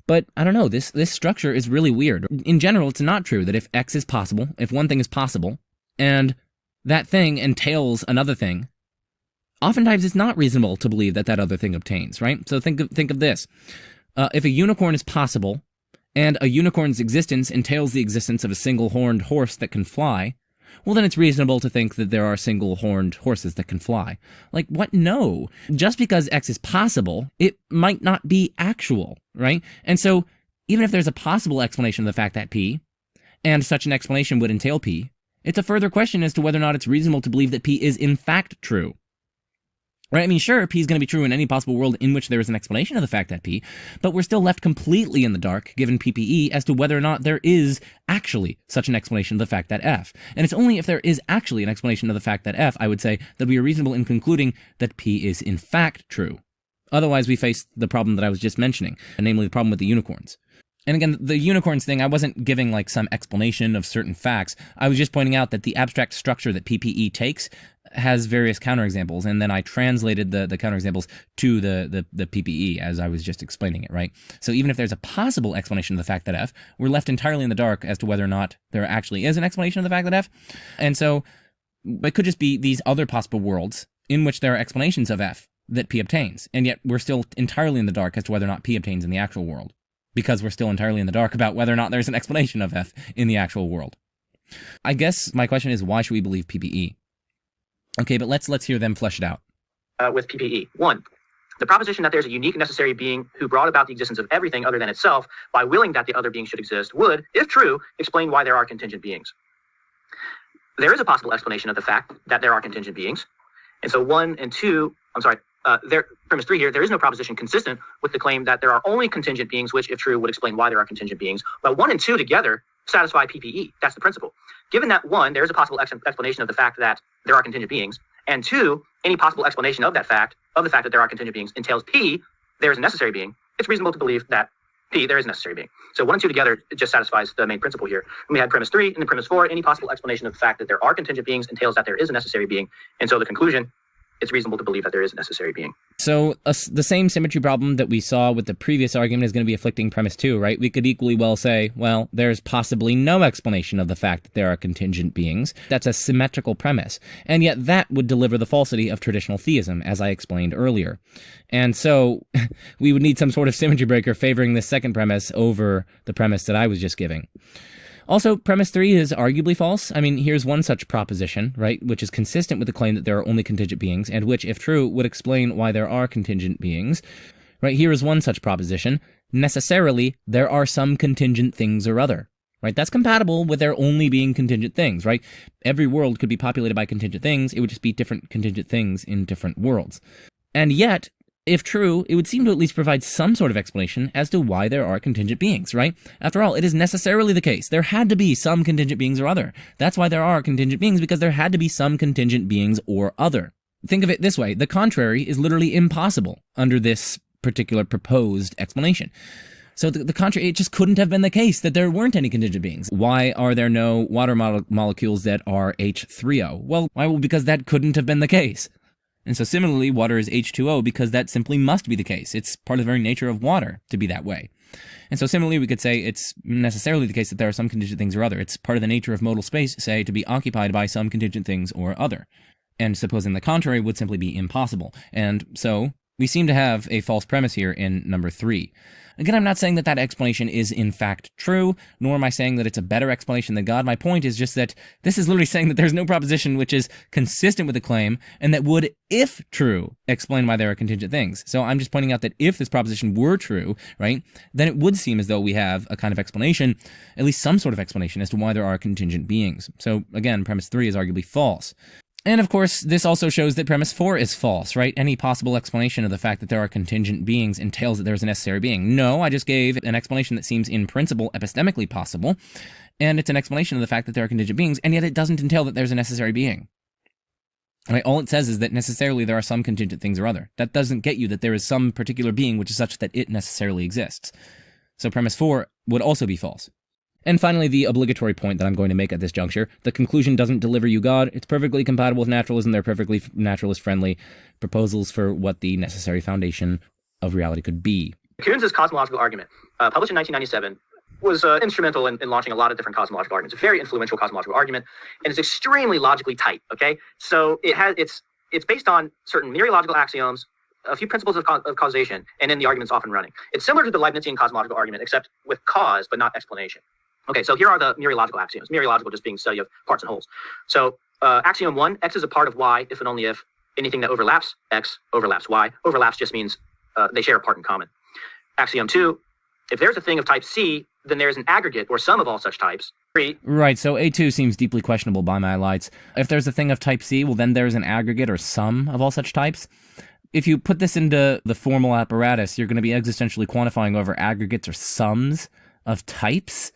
But I don't know, this structure is really weird. In general, it's not true that if X is possible, if one thing is possible, and that thing entails another thing, oftentimes it's not reasonable to believe that that other thing obtains, right? So think of this. If a unicorn is possible, and a unicorn's existence entails the existence of a single-horned horse that can fly, well, then it's reasonable to think that there are single-horned horses that can fly. Like, what? No. Just because X is possible, it might not be actual, right? And so, even if there's a possible explanation of the fact that P, and such an explanation would entail P, it's a further question as to whether or not it's reasonable to believe that P is in fact true. Right? I mean, sure, P is going to be true in any possible world in which there is an explanation of the fact that P, but we're still left completely in the dark, given PPE, as to whether or not there is actually such an explanation of the fact that F. And it's only if there is actually an explanation of the fact that F, I would say, that we are reasonable in concluding that P is in fact true. Otherwise, we face the problem that I was just mentioning, namely the problem with the unicorns. And again, the unicorns thing, I wasn't giving like some explanation of certain facts. I was just pointing out that the abstract structure that PPE takes has various counterexamples, and then I translated the counterexamples to the PPE as I was just explaining it, right? So even if there's a possible explanation of the fact that F, we're left entirely in the dark as to whether or not there actually is an explanation of the fact that F. And so it could just be these other possible worlds in which there are explanations of F that P obtains, and yet we're still entirely in the dark as to whether or not P obtains in the actual world, because we're still entirely in the dark about whether or not there's an explanation of F in the actual world. I guess my question is, why should we believe PPE? Okay, but let's hear them flesh it out. With PPE. 1. The proposition that there's a unique necessary being who brought about the existence of everything other than itself by willing that the other being should exist would, if true, explain why there are contingent beings. There is a possible explanation of the fact that there are contingent beings. And so 1 and 2, premise 3 here, there is no proposition consistent with the claim that there are only contingent beings, which, if true, would explain why there are contingent beings. But 1 and 2 together satisfy PPE. That's the principle. Given that 1, there is a possible explanation of the fact that there are contingent beings, and 2, any possible explanation of the fact that there are contingent beings entails P, there is a necessary being, it's reasonable to believe that P, there is a necessary being. So 1 and 2 together, it just satisfies the main principle here. And we had premise 3 and then premise 4, any possible explanation of the fact that there are contingent beings entails that there is a necessary being. And so the conclusion, it's reasonable to believe that there is a necessary being. So the same symmetry problem that we saw with the previous argument is going to be afflicting premise 2, right? We could equally well say, well, there's possibly no explanation of the fact that there are contingent beings. That's a symmetrical premise. And yet that would deliver the falsity of traditional theism, as I explained earlier. And so we would need some sort of symmetry breaker favoring this second premise over the premise that I was just giving. Also, premise 3 is arguably false. I mean, here's one such proposition, right, which is consistent with the claim that there are only contingent beings, and which, if true, would explain why there are contingent beings. Right, here is one such proposition. Necessarily, there are some contingent things or other. Right, that's compatible with there only being contingent things, right? Every world could be populated by contingent things. It would just be different contingent things in different worlds. And yet, if true, it would seem to at least provide some sort of explanation as to why there are contingent beings, right? After all, it is necessarily the case. There had to be some contingent beings or other. That's why there are contingent beings, because there had to be some contingent beings or other. Think of it this way. The contrary is literally impossible under this particular proposed explanation. So the contrary, it just couldn't have been the case that there weren't any contingent beings. Why are there no water molecules that are H3O? Well, why? Well, because that couldn't have been the case. And so similarly, water is H2O because that simply must be the case. It's part of the very nature of water to be that way. And so similarly, we could say it's necessarily the case that there are some contingent things or other. It's part of the nature of modal space, say, to be occupied by some contingent things or other. And supposing the contrary would simply be impossible. And so we seem to have a false premise here in number 3. Again, I'm not saying that that explanation is in fact true, nor am I saying that it's a better explanation than God. My point is just that this is literally saying that there's no proposition which is consistent with the claim, and that would, if true, explain why there are contingent things. So I'm just pointing out that if this proposition were true, right, then it would seem as though we have a kind of explanation, at least some sort of explanation as to why there are contingent beings. So again, premise 3 is arguably false. And of course, this also shows that premise 4 is false, right? Any possible explanation of the fact that there are contingent beings entails that there's a necessary being. No, I just gave an explanation that seems in principle epistemically possible, and it's an explanation of the fact that there are contingent beings, and yet it doesn't entail that there's a necessary being. Right? All it says is that necessarily there are some contingent things or other. That doesn't get you that there is some particular being which is such that it necessarily exists. So premise 4 would also be false. And finally, the obligatory point that I'm going to make at this juncture, the conclusion doesn't deliver you God. It's perfectly compatible with naturalism. They're perfectly naturalist-friendly proposals for what the necessary foundation of reality could be. Kuhn's Cosmological Argument, published in 1997, was instrumental in launching a lot of different cosmological arguments. A very influential cosmological argument, and it's extremely logically tight. Okay, so it's based on certain mereological axioms, a few principles of causation, and then the argument's off and running. It's similar to the Leibnizian cosmological argument, except with cause but not explanation. Okay, so here are the mereological axioms. Mereological just being study of parts and wholes. So axiom 1, X is a part of Y if and only if anything that overlaps X overlaps Y. Overlaps just means they share a part in common. Axiom 2, if there's a thing of type C, then there's an aggregate or sum of all such types. 3. Right, so A2 seems deeply questionable by my lights. If there's a thing of type C, well then there's an aggregate or sum of all such types. If you put this into the formal apparatus, you're going to be existentially quantifying over aggregates or sums of types.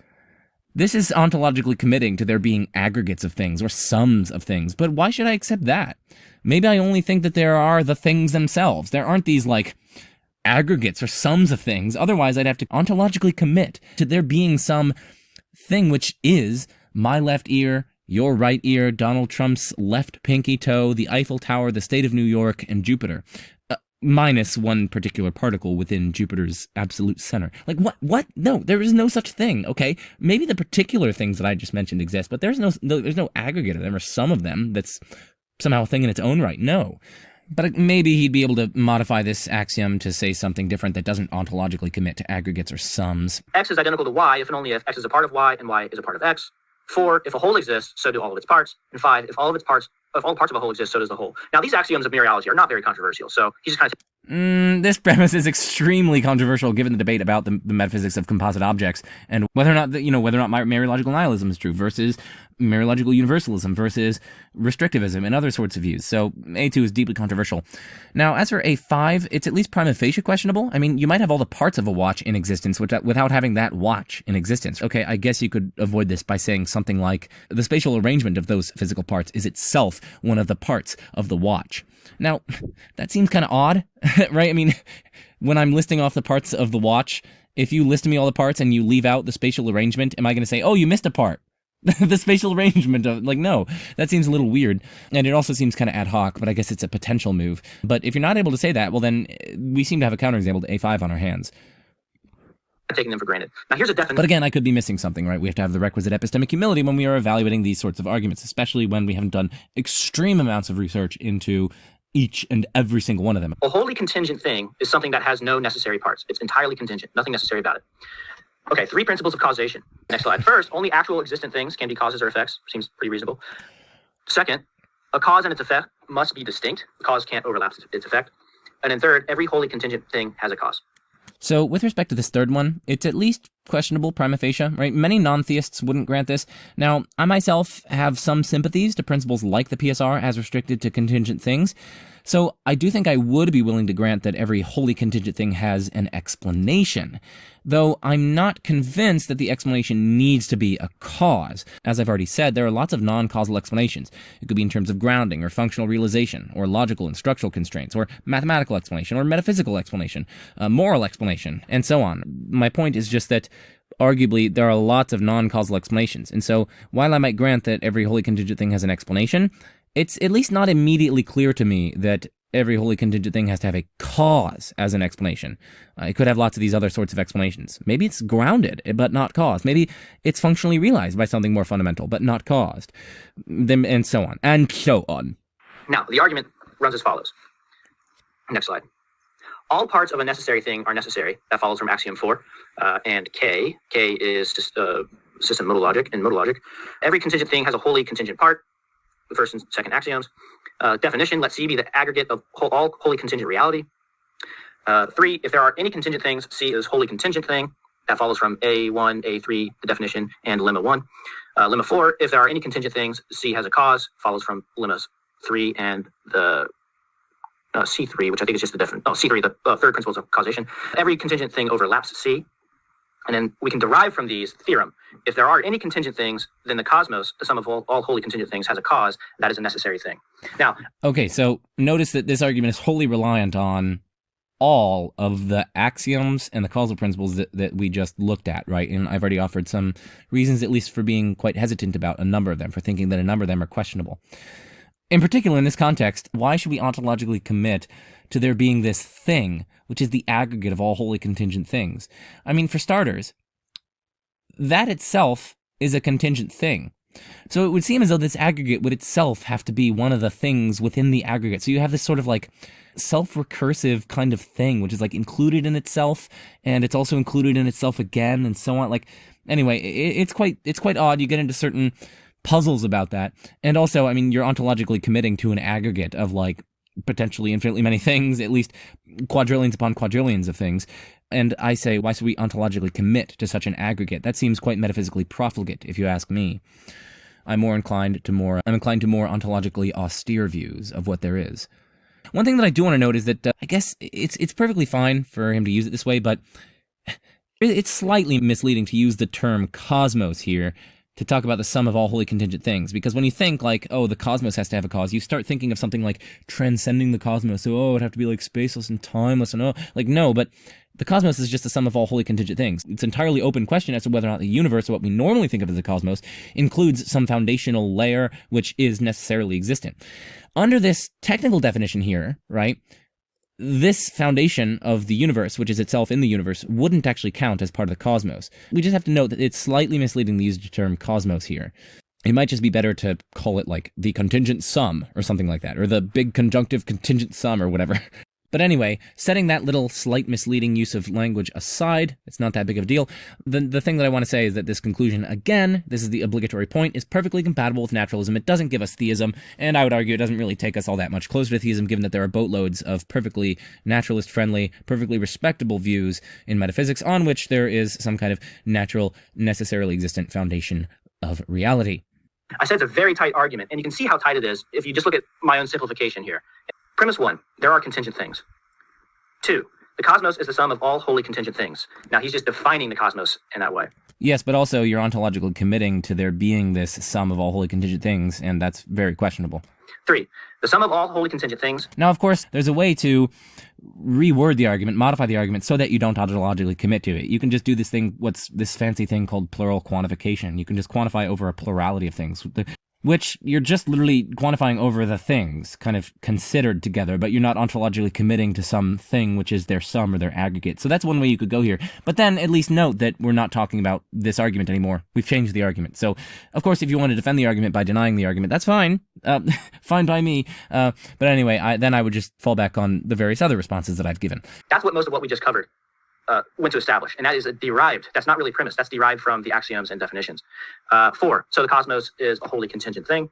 This is ontologically committing to there being aggregates of things or sums of things, but why should I accept that? Maybe I only think that there are the things themselves. There aren't these, like, aggregates or sums of things. Otherwise, I'd have to ontologically commit to there being some thing which is my left ear, your right ear, Donald Trump's left pinky toe, the Eiffel Tower, the state of New York, and Jupiter. Minus one particular particle within Jupiter's absolute center. Like, what? No, there is no such thing, okay? Maybe the particular things that I just mentioned exist, but there's no aggregate of them or some of them that's somehow a thing in its own right. No. But maybe he'd be able to modify this axiom to say something different that doesn't ontologically commit to aggregates or sums. X is identical to Y if and only if X is a part of Y and Y is a part of X. 4, if a whole exists, so do all of its parts. And 5, if all parts of a whole exist, so does the whole. Now, these axioms of mereology are not very controversial, so he's just kind of... This premise is extremely controversial given the debate about the metaphysics of composite objects and whether or not mereological nihilism is true versus mereological universalism versus restrictivism and other sorts of views. So A2 is deeply controversial. Now, as for A5, it's at least prima facie questionable. I mean, you might have all the parts of a watch in existence without having that watch in existence. Okay, I guess you could avoid this by saying something like the spatial arrangement of those physical parts is itself one of the parts of the watch. Now, that seems kind of odd, right? I mean, when I'm listing off the parts of the watch, if you list me all the parts and you leave out the spatial arrangement, am I going to say, oh, you missed a part? The spatial arrangement of, like, no, that seems a little weird. And it also seems kind of ad hoc, but I guess it's a potential move. But if you're not able to say that, well, then we seem to have a counterexample to A5 on our hands. Taking them for granted. Now, here's a definition. But again, I could be missing something, right? We have to have the requisite epistemic humility when we are evaluating these sorts of arguments, especially when we haven't done extreme amounts of research into each and every single one of them. A wholly contingent thing is something that has no necessary parts. It's entirely contingent, nothing necessary about it. Okay, 3 principles of causation. Next slide. First, only actual existent things can be causes or effects. Seems pretty reasonable. Second, a cause and its effect must be distinct. The cause can't overlap its effect. And then third, every wholly contingent thing has a cause. So with respect to this third one, it's at least questionable prima facie, right? Many non-theists wouldn't grant this. Now, I myself have some sympathies to principles like the PSR as restricted to contingent things. So I do think I would be willing to grant that every wholly contingent thing has an explanation, though I'm not convinced that the explanation needs to be a cause. As I've already said, there are lots of non-causal explanations. It could be in terms of grounding or functional realization or logical and structural constraints or mathematical explanation or metaphysical explanation, moral explanation, and so on. My point is just that arguably there are lots of non-causal explanations. And so while I might grant that every wholly contingent thing has an explanation, it's at least not immediately clear to me that every wholly contingent thing has to have a cause as an explanation. It could have lots of these other sorts of explanations. Maybe it's grounded, but not caused. Maybe it's functionally realized by something more fundamental, but not caused. And so on. And so on. Now, the argument runs as follows. Next slide. All parts of a necessary thing are necessary. That follows from axiom 4. And K. K is just system modal logic and modal logic. Every contingent thing has a wholly contingent part. The first and second axioms. Definition, let C be the aggregate of all wholly contingent reality. 3, if there are any contingent things, C is wholly contingent thing. That follows from A1, A3, the definition, and lemma 1. Lemma 4, if there are any contingent things, C has a cause, follows from lemmas 3 and the C3, which I think is just the different, C3, the third principles of causation. Every contingent thing overlaps C. And then we can derive from these theorem. If there are any contingent things, then the cosmos, the sum of all wholly contingent things, has a cause. That is a necessary thing. Now, okay, so notice that this argument is wholly reliant on all of the axioms and the causal principles that we just looked at, right? And I've already offered some reasons, at least, for being quite hesitant about a number of them, for thinking that a number of them are questionable. In particular, in this context, why should we ontologically commit to there being this thing, which is the aggregate of all wholly contingent things? I mean, for starters, that itself is a contingent thing. So it would seem as though this aggregate would itself have to be one of the things within the aggregate. So you have this sort of like self-recursive kind of thing, which is like included in itself, and it's also included in itself again, and so on. Like, anyway, it's quite odd. You get into certain puzzles about that. And also, I mean, you're ontologically committing to an aggregate of like potentially infinitely many things, at least quadrillions upon quadrillions of things. And I say, why should we ontologically commit to such an aggregate? That seems quite metaphysically profligate, if you ask me. I'm inclined to more ontologically austere views of what there is. One thing that I do want to note is that I guess it's perfectly fine for him to use it this way, but it's slightly misleading to use the term cosmos here to talk about the sum of all wholly contingent things. Because when you think like, oh, the cosmos has to have a cause, you start thinking of something like transcending the cosmos. So, oh, it'd have to be like spaceless and timeless and no, but the cosmos is just the sum of all wholly contingent things. It's an entirely open question as to whether or not the universe, or what we normally think of as the cosmos, includes some foundational layer which is necessarily existent. Under this technical definition here, right, this foundation of the universe, which is itself in the universe, wouldn't actually count as part of the cosmos. We just have to note that it's slightly misleading to use the term cosmos here. It might just be better to call it like the contingent sum or something like that, or the big conjunctive contingent sum or whatever. But anyway, setting that little slight misleading use of language aside, it's not that big of a deal. The thing that I want to say is that this conclusion, again, this is the obligatory point, is perfectly compatible with naturalism. It doesn't give us theism, and I would argue it doesn't really take us all that much closer to theism, given that there are boatloads of perfectly naturalist-friendly, perfectly respectable views in metaphysics on which there is some kind of natural, necessarily existent foundation of reality. I said it's a very tight argument, and you can see how tight it is if you just look at my own simplification here. Premise 1, there are contingent things. 2, the cosmos is the sum of all wholly contingent things. Now, he's just defining the cosmos in that way. Yes, but also you're ontologically committing to there being this sum of all wholly contingent things, and that's very questionable. 3, the sum of all wholly contingent things. Now, of course, there's a way to reword the argument, modify the argument, so that you don't ontologically commit to it. You can just do this thing, what's this fancy thing called plural quantification. You can just quantify over a plurality of things, which you're just literally quantifying over the things, kind of considered together, but you're not ontologically committing to some thing which is their sum or their aggregate. So that's one way you could go here. But then at least note that we're not talking about this argument anymore. We've changed the argument. So, of course, if you want to defend the argument by denying the argument, that's fine. Fine by me. But anyway, I would just fall back on the various other responses that I've given. That's what most of what we just covered went to establish, and that is derived. That's not really premise. That's derived from the axioms and definitions. 4, so the cosmos is a wholly contingent thing.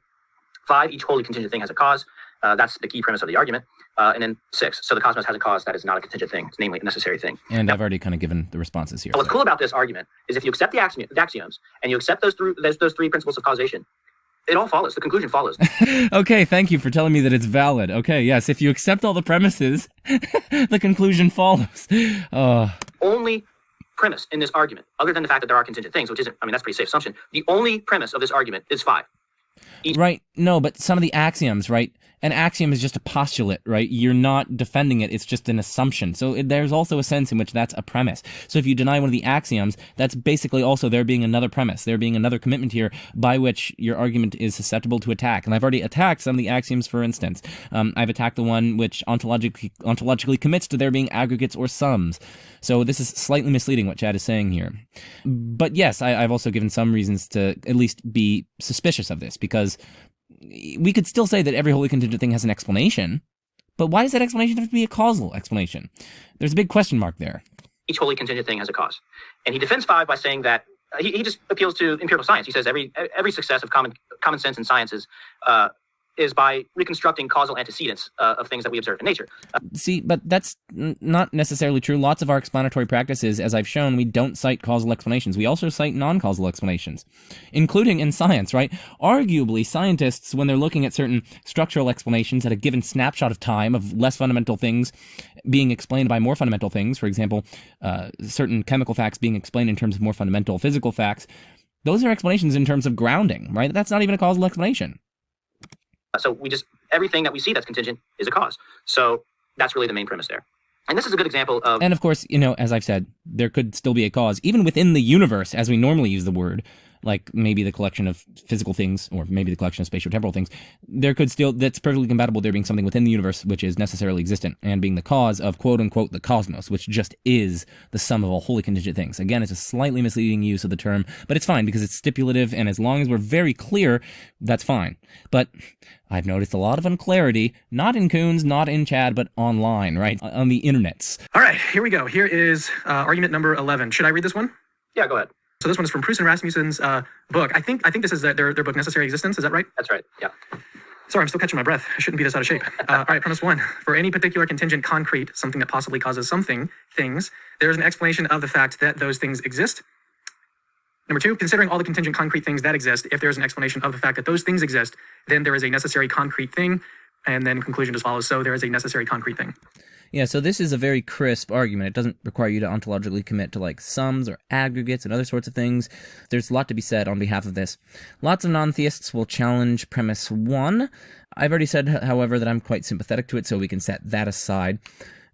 5, each wholly contingent thing has a cause. That's the key premise of the argument. And then 6, so the cosmos has a cause that is not a contingent thing. It's namely a necessary thing. And I've already kind of given the responses here. What's cool about this argument is if you accept the axioms and you accept those three principles of causation, it all follows. The conclusion follows. Okay, thank you for telling me that it's valid. Okay, yes, if you accept all the premises, the conclusion follows. Only premise in this argument, other than the fact that there are contingent things, which isn't, I mean, that's a pretty safe assumption. The only premise of this argument is 5. Right, no, but some of the axioms, right? An axiom is just a postulate, right? You're not defending it, it's just an assumption. So there's also a sense in which that's a premise. So if you deny one of the axioms, that's basically also there being another premise, there being another commitment here by which your argument is susceptible to attack. And I've already attacked some of the axioms, for instance. I've attacked the one which ontologically commits to there being aggregates or sums. So this is slightly misleading what Chad is saying here. But yes, I've also given some reasons to at least be suspicious of this, because we could still say that every wholly contingent thing has an explanation, but why does that explanation have to be a causal explanation? There's a big question mark there. Each wholly contingent thing has a cause. And he defends 5 by saying that he just appeals to empirical science. He says every success of common sense in sciences is by reconstructing causal antecedents of things that we observe in nature. See, but that's not necessarily true. Lots of our explanatory practices, as I've shown, we don't cite causal explanations. We also cite non-causal explanations, including in science, right? Arguably, scientists, when they're looking at certain structural explanations at a given snapshot of time of less fundamental things being explained by more fundamental things, for example, certain chemical facts being explained in terms of more fundamental physical facts, those are explanations in terms of grounding, right? That's not even a causal explanation. So everything that we see that's contingent is a cause. So that's really the main premise there. And this is a good example of... And of course, as I've said, there could still be a cause, even within the universe, as we normally use the word, like maybe the collection of physical things, or maybe the collection of spatiotemporal things. There could still, that's perfectly compatible with there being something within the universe which is necessarily existent, and being the cause of quote-unquote the cosmos, which just is the sum of all wholly contingent things. Again, it's a slightly misleading use of the term, but it's fine because it's stipulative, and as long as we're very clear, that's fine. But I've noticed a lot of unclarity, not in Coons, not in Chad, but online, right? On the internets. All right, here we go. Here is argument number 11. Should I read this one? Yeah, go ahead. So this one is from Proust and Rasmussen's book. I think this is their book Necessary Existence. Is that right? That's right. Yeah. Sorry, I'm still catching my breath. I shouldn't be this out of shape. All right, premise 1. For any particular contingent concrete, something that possibly causes things, there is an explanation of the fact that those things exist. Number 2, considering all the contingent concrete things that exist, if there's an explanation of the fact that those things exist, then there is a necessary concrete thing. And then conclusion just follows. So there is a necessary concrete thing. Yeah, so this is a very crisp argument. It doesn't require you to ontologically commit to like sums or aggregates and other sorts of things. There's a lot to be said on behalf of this. Lots of non-theists will challenge premise 1. I've already said, however, that I'm quite sympathetic to it, so we can set that aside.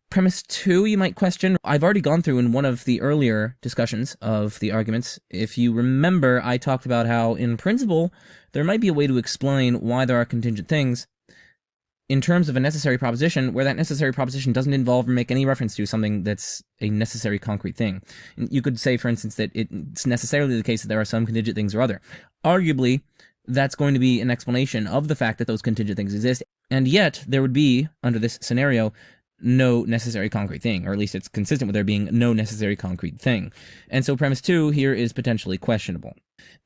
Premise 2, you might question. I've already gone through in one of the earlier discussions of the arguments. If you remember, I talked about how, in principle, there might be a way to explain why there are contingent things in terms of a necessary proposition, where that necessary proposition doesn't involve or make any reference to something that's a necessary concrete thing. You could say, for instance, that it's necessarily the case that there are some contingent things or other. Arguably, that's going to be an explanation of the fact that those contingent things exist, and yet there would be, under this scenario, no necessary concrete thing, or at least it's consistent with there being no necessary concrete thing. And so premise 2 here is potentially questionable.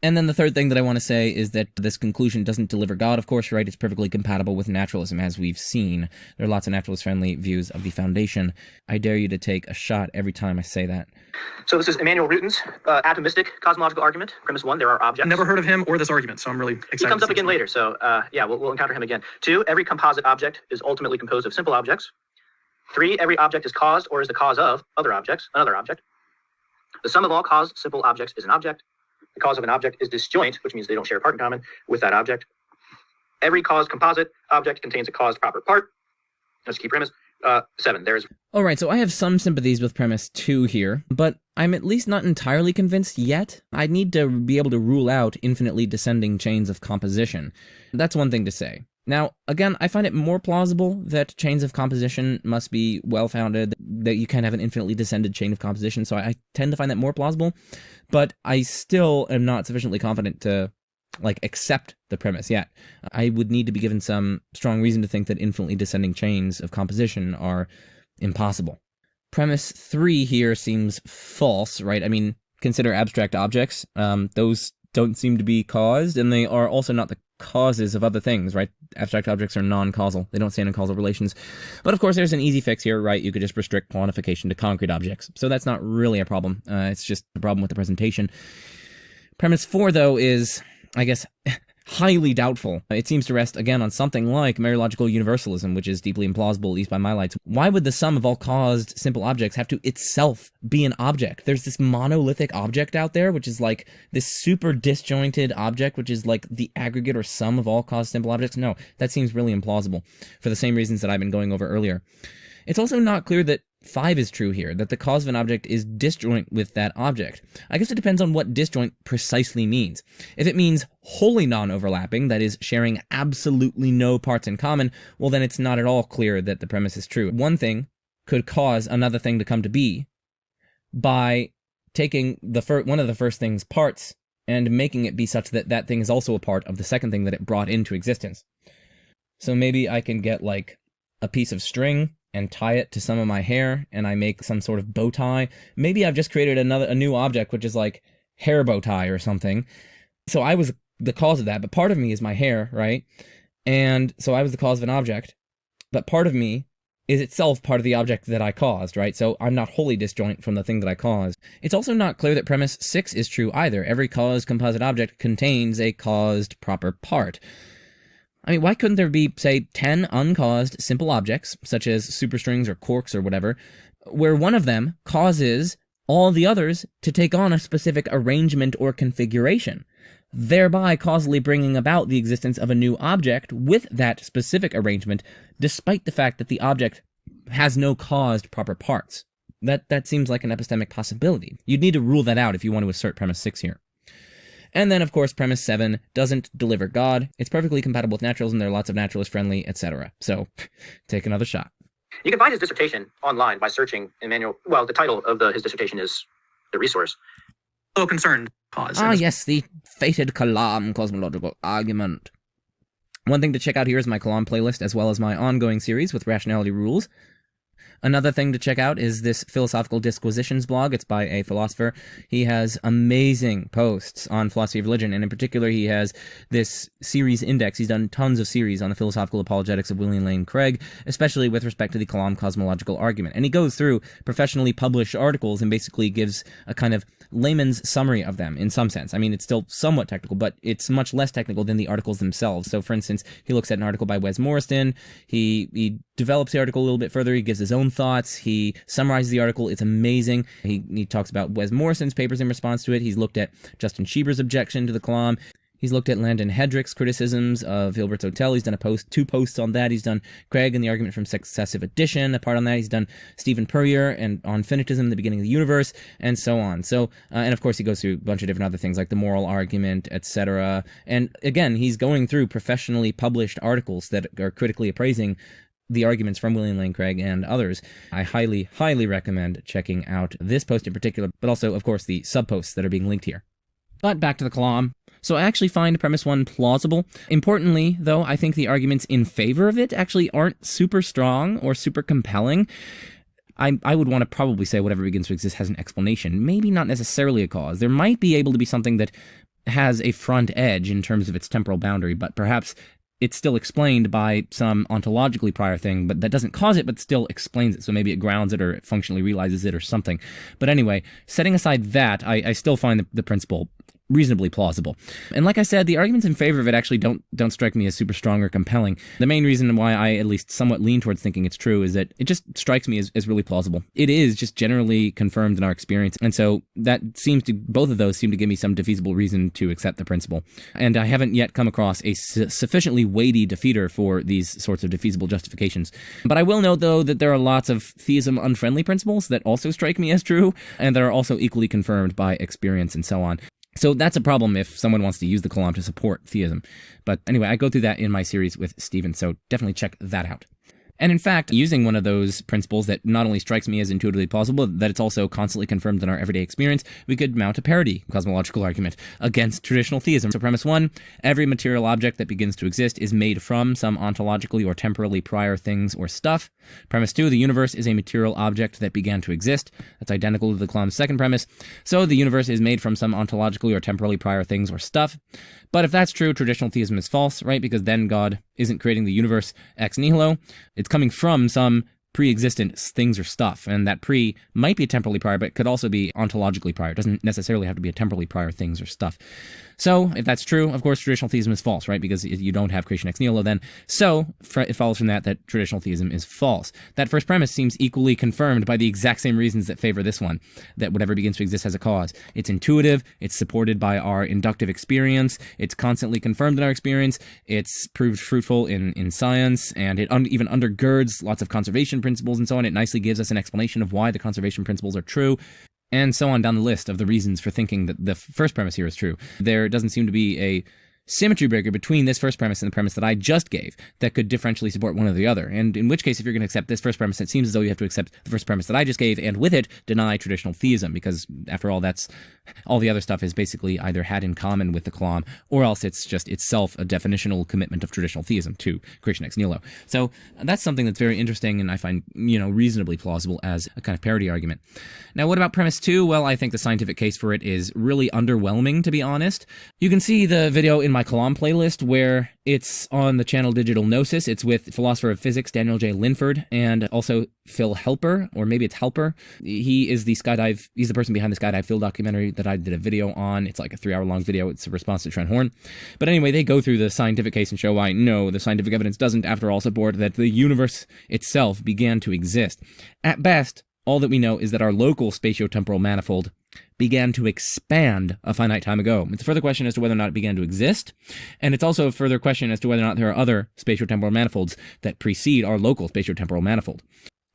And then the third thing that I want to say is that this conclusion doesn't deliver God, of course, right? It's perfectly compatible with naturalism, as we've seen. There are lots of naturalist-friendly views of the foundation. I dare you to take a shot every time I say that. So this is Immanuel Ruten's atomistic cosmological argument. Premise 1, there are objects. Never heard of him or this argument, so I'm really excited. He comes up again later, so we'll encounter him again. 2, every composite object is ultimately composed of simple objects. 3, every object is caused or is the cause of other objects, another object. The sum of all caused simple objects is an object. The cause of an object is disjoint, which means they don't share a part in common with that object. Every caused composite object contains a caused proper part. That's a key premise. 7, there is... All right, so I have some sympathies with premise 2 here, but I'm at least not entirely convinced yet. I need to be able to rule out infinitely descending chains of composition. That's one thing to say. Now, again, I find it more plausible that chains of composition must be well-founded, that you can have an infinitely descended chain of composition, so I tend to find that more plausible, but I still am not sufficiently confident to, accept the premise yet. I would need to be given some strong reason to think that infinitely descending chains of composition are impossible. Premise 3 here seems false, right? I mean, consider abstract objects. Those don't seem to be caused, and they are also not the causes of other things, right? Abstract objects are non-causal. They don't stand in causal relations. But of course, there's an easy fix here, right? You could just restrict quantification to concrete objects. So that's not really a problem. It's just a problem with the presentation. Premise 4, though, is, I guess, highly doubtful. It seems to rest, again, on something like mereological universalism, which is deeply implausible, at least by my lights. Why would the sum of all caused simple objects have to itself be an object? There's this monolithic object out there, which is like this super disjointed object, which is like the aggregate or sum of all caused simple objects. No, that seems really implausible, for the same reasons that I've been going over earlier. It's also not clear that 5 is true here, that the cause of an object is disjoint with that object. I guess it depends on what disjoint precisely means. If it means wholly non-overlapping, that is, sharing absolutely no parts in common, well then it's not at all clear that the premise is true. One thing could cause another thing to come to be by taking one of the first thing's parts and making it be such that that thing is also a part of the second thing that it brought into existence. So maybe I can get a piece of string and tie it to some of my hair, and I make some sort of bow tie. Maybe I've just created a new object, which is like hair bow tie or something. So I was the cause of that, but part of me is my hair, right? And so I was the cause of an object, but part of me is itself part of the object that I caused, right? So I'm not wholly disjoint from the thing that I caused. It's also not clear that premise 6 is true either. Every caused composite object contains a caused proper part. I mean, why couldn't there be, say, 10 uncaused simple objects, such as superstrings or quarks or whatever, where one of them causes all the others to take on a specific arrangement or configuration, thereby causally bringing about the existence of a new object with that specific arrangement, despite the fact that the object has no caused proper parts. That seems like an epistemic possibility. You'd need to rule that out if you want to assert premise 6 here. And then, of course, premise 7 doesn't deliver God. It's perfectly compatible with naturalism. There are lots of naturalist-friendly, etc. So, take another shot. You can find his dissertation online by searching the title of his dissertation is the resource. So concerned cause. Yes, the fated Kalam Cosmological Argument. One thing to check out here is my Kalam playlist, as well as my ongoing series with rationality rules. Another thing to check out is this Philosophical Disquisitions blog. It's by a philosopher. He has amazing posts on philosophy of religion, and in particular, he has this series index. He's done tons of series on the philosophical apologetics of William Lane Craig, especially with respect to the Kalam Cosmological Argument. And he goes through professionally published articles and basically gives a kind of layman's summary of them in some sense. I mean, it's still somewhat technical, but it's much less technical than the articles themselves. So, for instance, he looks at an article by Wes Morriston. He develops the article a little bit further. He gives his own thoughts. He summarizes the article. It's amazing. He talks about Wes Morrison's papers in response to it. He's looked at Justin Schieber's objection to the Kalam. He's looked at Landon Hedrick's criticisms of Hilbert's Hotel. He's done two posts on that. He's done Craig and the Argument from Successive Addition, a part on that. He's done Stephen Puryear and on Finitism, the Beginning of the Universe, and so on. So, and of course he goes through a bunch of different other things like the Moral Argument, etc. And again, he's going through professionally published articles that are critically appraising the arguments from William Lane Craig and others. I highly, highly recommend checking out this post in particular, but also, of course, the sub-posts that are being linked here. But back to the Kalam. So I actually find premise 1 plausible. Importantly, though, I think the arguments in favor of it actually aren't super strong or super compelling. I would want to probably say whatever begins to exist has an explanation, maybe not necessarily a cause. There might be able to be something that has a front edge in terms of its temporal boundary, but perhaps it's still explained by some ontologically prior thing, but that doesn't cause it, but still explains it. So maybe it grounds it or it functionally realizes it or something. But anyway, setting aside that, I still find the principle reasonably plausible. And like I said, the arguments in favor of it actually don't strike me as super strong or compelling. The main reason why I at least somewhat lean towards thinking it's true is that it just strikes me as really plausible. It is just generally confirmed in our experience. And so both of those seem to give me some defeasible reason to accept the principle. And I haven't yet come across a sufficiently weighty defeater for these sorts of defeasible justifications. But I will note, though, that there are lots of theism-unfriendly principles that also strike me as true, and that are also equally confirmed by experience and so on. So that's a problem if someone wants to use the Kalam to support theism. But anyway, I go through that in my series with Stephen, so definitely check that out. And in fact, using one of those principles that not only strikes me as intuitively plausible, that it's also constantly confirmed in our everyday experience, we could mount a parody cosmological argument against traditional theism. So premise 1, every material object that begins to exist is made from some ontologically or temporally prior things or stuff. Premise 2, the universe is a material object that began to exist. That's identical to the Kalam's second premise. So the universe is made from some ontologically or temporally prior things or stuff. But if that's true, traditional theism is false, right? Because then God isn't creating the universe ex nihilo. It's coming from some pre-existent things or stuff, and that pre might be temporally prior, but could also be ontologically prior. It doesn't necessarily have to be a temporally prior things or stuff. So, if that's true, of course, traditional theism is false, right? Because you don't have creation ex nihilo then. So, it follows from that traditional theism is false. That first premise seems equally confirmed by the exact same reasons that favor this one, that whatever begins to exist has a cause. It's intuitive, it's supported by our inductive experience, it's constantly confirmed in our experience, it's proved fruitful in science, and it even undergirds lots of conservation principles and so on. It nicely gives us an explanation of why the conservation principles are true, and so on down the list of the reasons for thinking that the first premise here is true. There doesn't seem to be a symmetry breaker between this first premise and the premise that I just gave that could differentially support one or the other. And in which case, if you're going to accept this first premise, it seems as though you have to accept the first premise that I just gave, and with it, deny traditional theism, because after all, all the other stuff is basically either had in common with the Kalam, or else it's just itself a definitional commitment of traditional theism to creation ex nihilo. So that's something that's very interesting, and I find, reasonably plausible as a kind of parody argument. Now, what about premise 2? Well, I think the scientific case for it is really underwhelming, to be honest. You can see the video in my Kalam playlist where It's on the channel Digital Gnosis. It's with philosopher of physics Daniel J. Linford and also Phil Helper, or maybe it's Helper. He's the person behind the Skydive Phil documentary that I did a video on. It's like a 3-hour-long video. It's a response to Trent Horn. But anyway, they go through the scientific case and show why no, the scientific evidence doesn't, after all, support that the universe itself began to exist. At best, all that we know is that our local spatiotemporal manifold began to expand a finite time ago. It's a further question as to whether or not it began to exist, and it's also a further question as to whether or not there are other spatiotemporal manifolds that precede our local spatiotemporal manifold.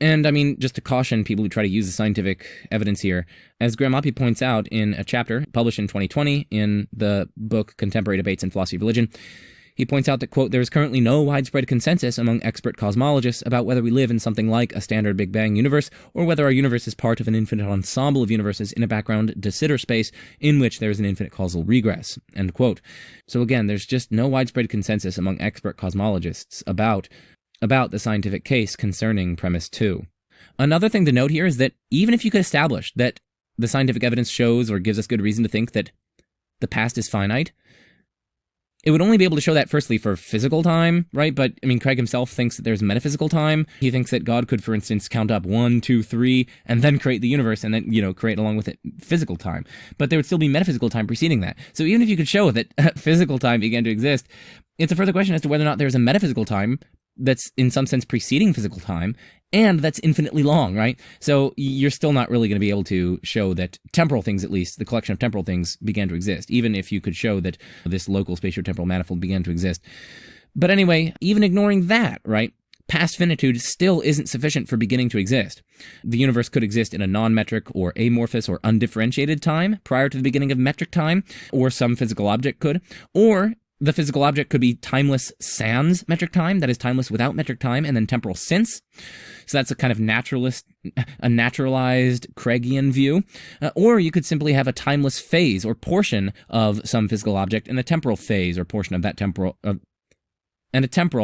And I mean, just to caution people who try to use the scientific evidence here, as Graham Oppy points out in a chapter published in 2020 in the book Contemporary Debates in Philosophy of Religion, he points out that, quote, there is currently no widespread consensus among expert cosmologists about whether we live in something like a standard Big Bang universe, or whether our universe is part of an infinite ensemble of universes in a background de Sitter space in which there is an infinite causal regress, end quote. So again, there's just no widespread consensus among expert cosmologists about the scientific case concerning premise 2. Another thing to note here is that even if you could establish that the scientific evidence shows or gives us good reason to think that the past is finite, it would only be able to show that, firstly, for physical time, right? But, I mean, Craig himself thinks that there's metaphysical time. He thinks that God could, for instance, count up 1, 2, 3, and then create the universe, and then, create along with it physical time. But there would still be metaphysical time preceding that. So even if you could show that physical time began to exist, it's a further question as to whether or not there's a metaphysical time that's, in some sense, preceding physical time, and that's infinitely long, right? So you're still not really going to be able to show that temporal things, at least, the collection of temporal things, began to exist, even if you could show that this local spatiotemporal manifold began to exist. But anyway, even ignoring that, right, past finitude still isn't sufficient for beginning to exist. The universe could exist in a non-metric or amorphous or undifferentiated time prior to the beginning of metric time, or some physical object could, or the physical object could be timeless sans metric time, that is timeless without metric time, and then temporal since. So that's a kind of naturalized Craigian view. Or you could simply have a timeless phase or portion of some physical object and a temporal phase or portion of that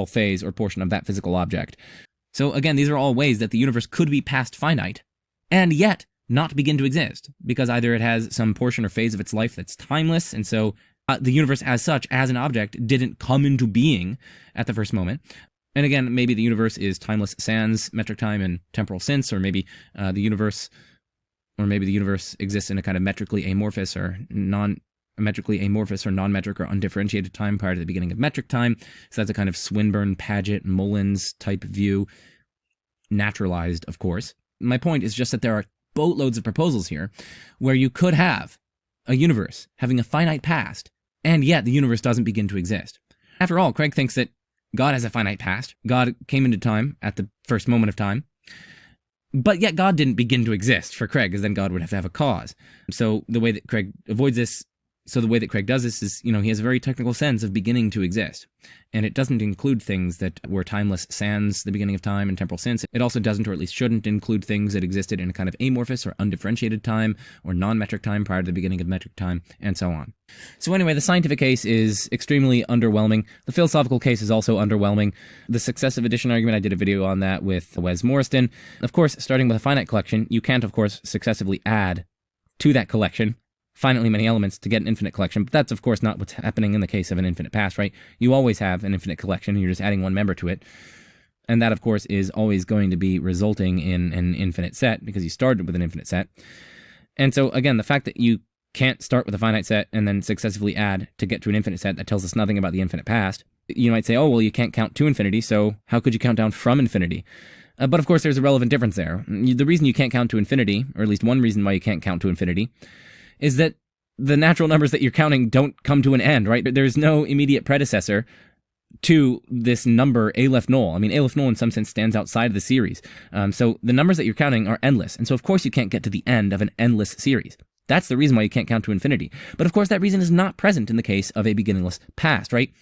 phase or portion of that physical object. So again, these are all ways that the universe could be past finite and yet not begin to exist, because either it has some portion or phase of its life that's timeless, and so the universe as such, as an object, didn't come into being at the first moment. And again, maybe the universe is timeless sans metric time and temporal since, or maybe the universe exists in a kind of metrically amorphous or non-metric or undifferentiated time prior to the beginning of metric time. So that's a kind of Swinburne, Paget, Mullins type view, naturalized, of course. My point is just that there are boatloads of proposals here where you could have a universe having a finite past, and yet the universe doesn't begin to exist. After all, Craig thinks that God has a finite past. God came into time at the first moment of time, but yet God didn't begin to exist for Craig, because then God would have to have a cause. So the way that Craig avoids this, does this is, he has a very technical sense of beginning to exist. And it doesn't include things that were timeless sans the beginning of time and temporal since. It also doesn't, or at least shouldn't, include things that existed in a kind of amorphous or undifferentiated time or non-metric time prior to the beginning of metric time, and so on. So anyway, the scientific case is extremely underwhelming. The philosophical case is also underwhelming. The successive addition argument, I did a video on that with Wes Morriston. Of course, starting with a finite collection, you can't, of course, successively add to that collection finitely many elements to get an infinite collection, but that's, of course, not what's happening in the case of an infinite past, right? You always have an infinite collection, and you're just adding one member to it. And that, of course, is always going to be resulting in an infinite set, because you started with an infinite set. And so, again, the fact that you can't start with a finite set and then successively add to get to an infinite set, that tells us nothing about the infinite past. You might say, oh, well, you can't count to infinity, so how could you count down from infinity? But, of course, there's a relevant difference there. The reason you can't count to infinity, or at least one reason why you can't count to infinity, is that the natural numbers that you're counting don't come to an end, right? There's no immediate predecessor to this number Aleph Null. I mean, Aleph Null in some sense stands outside of the series. So the numbers that you're counting are endless. And so, of course, you can't get to the end of an endless series. That's the reason why you can't count to infinity. But, of course, that reason is not present in the case of a beginningless past, right?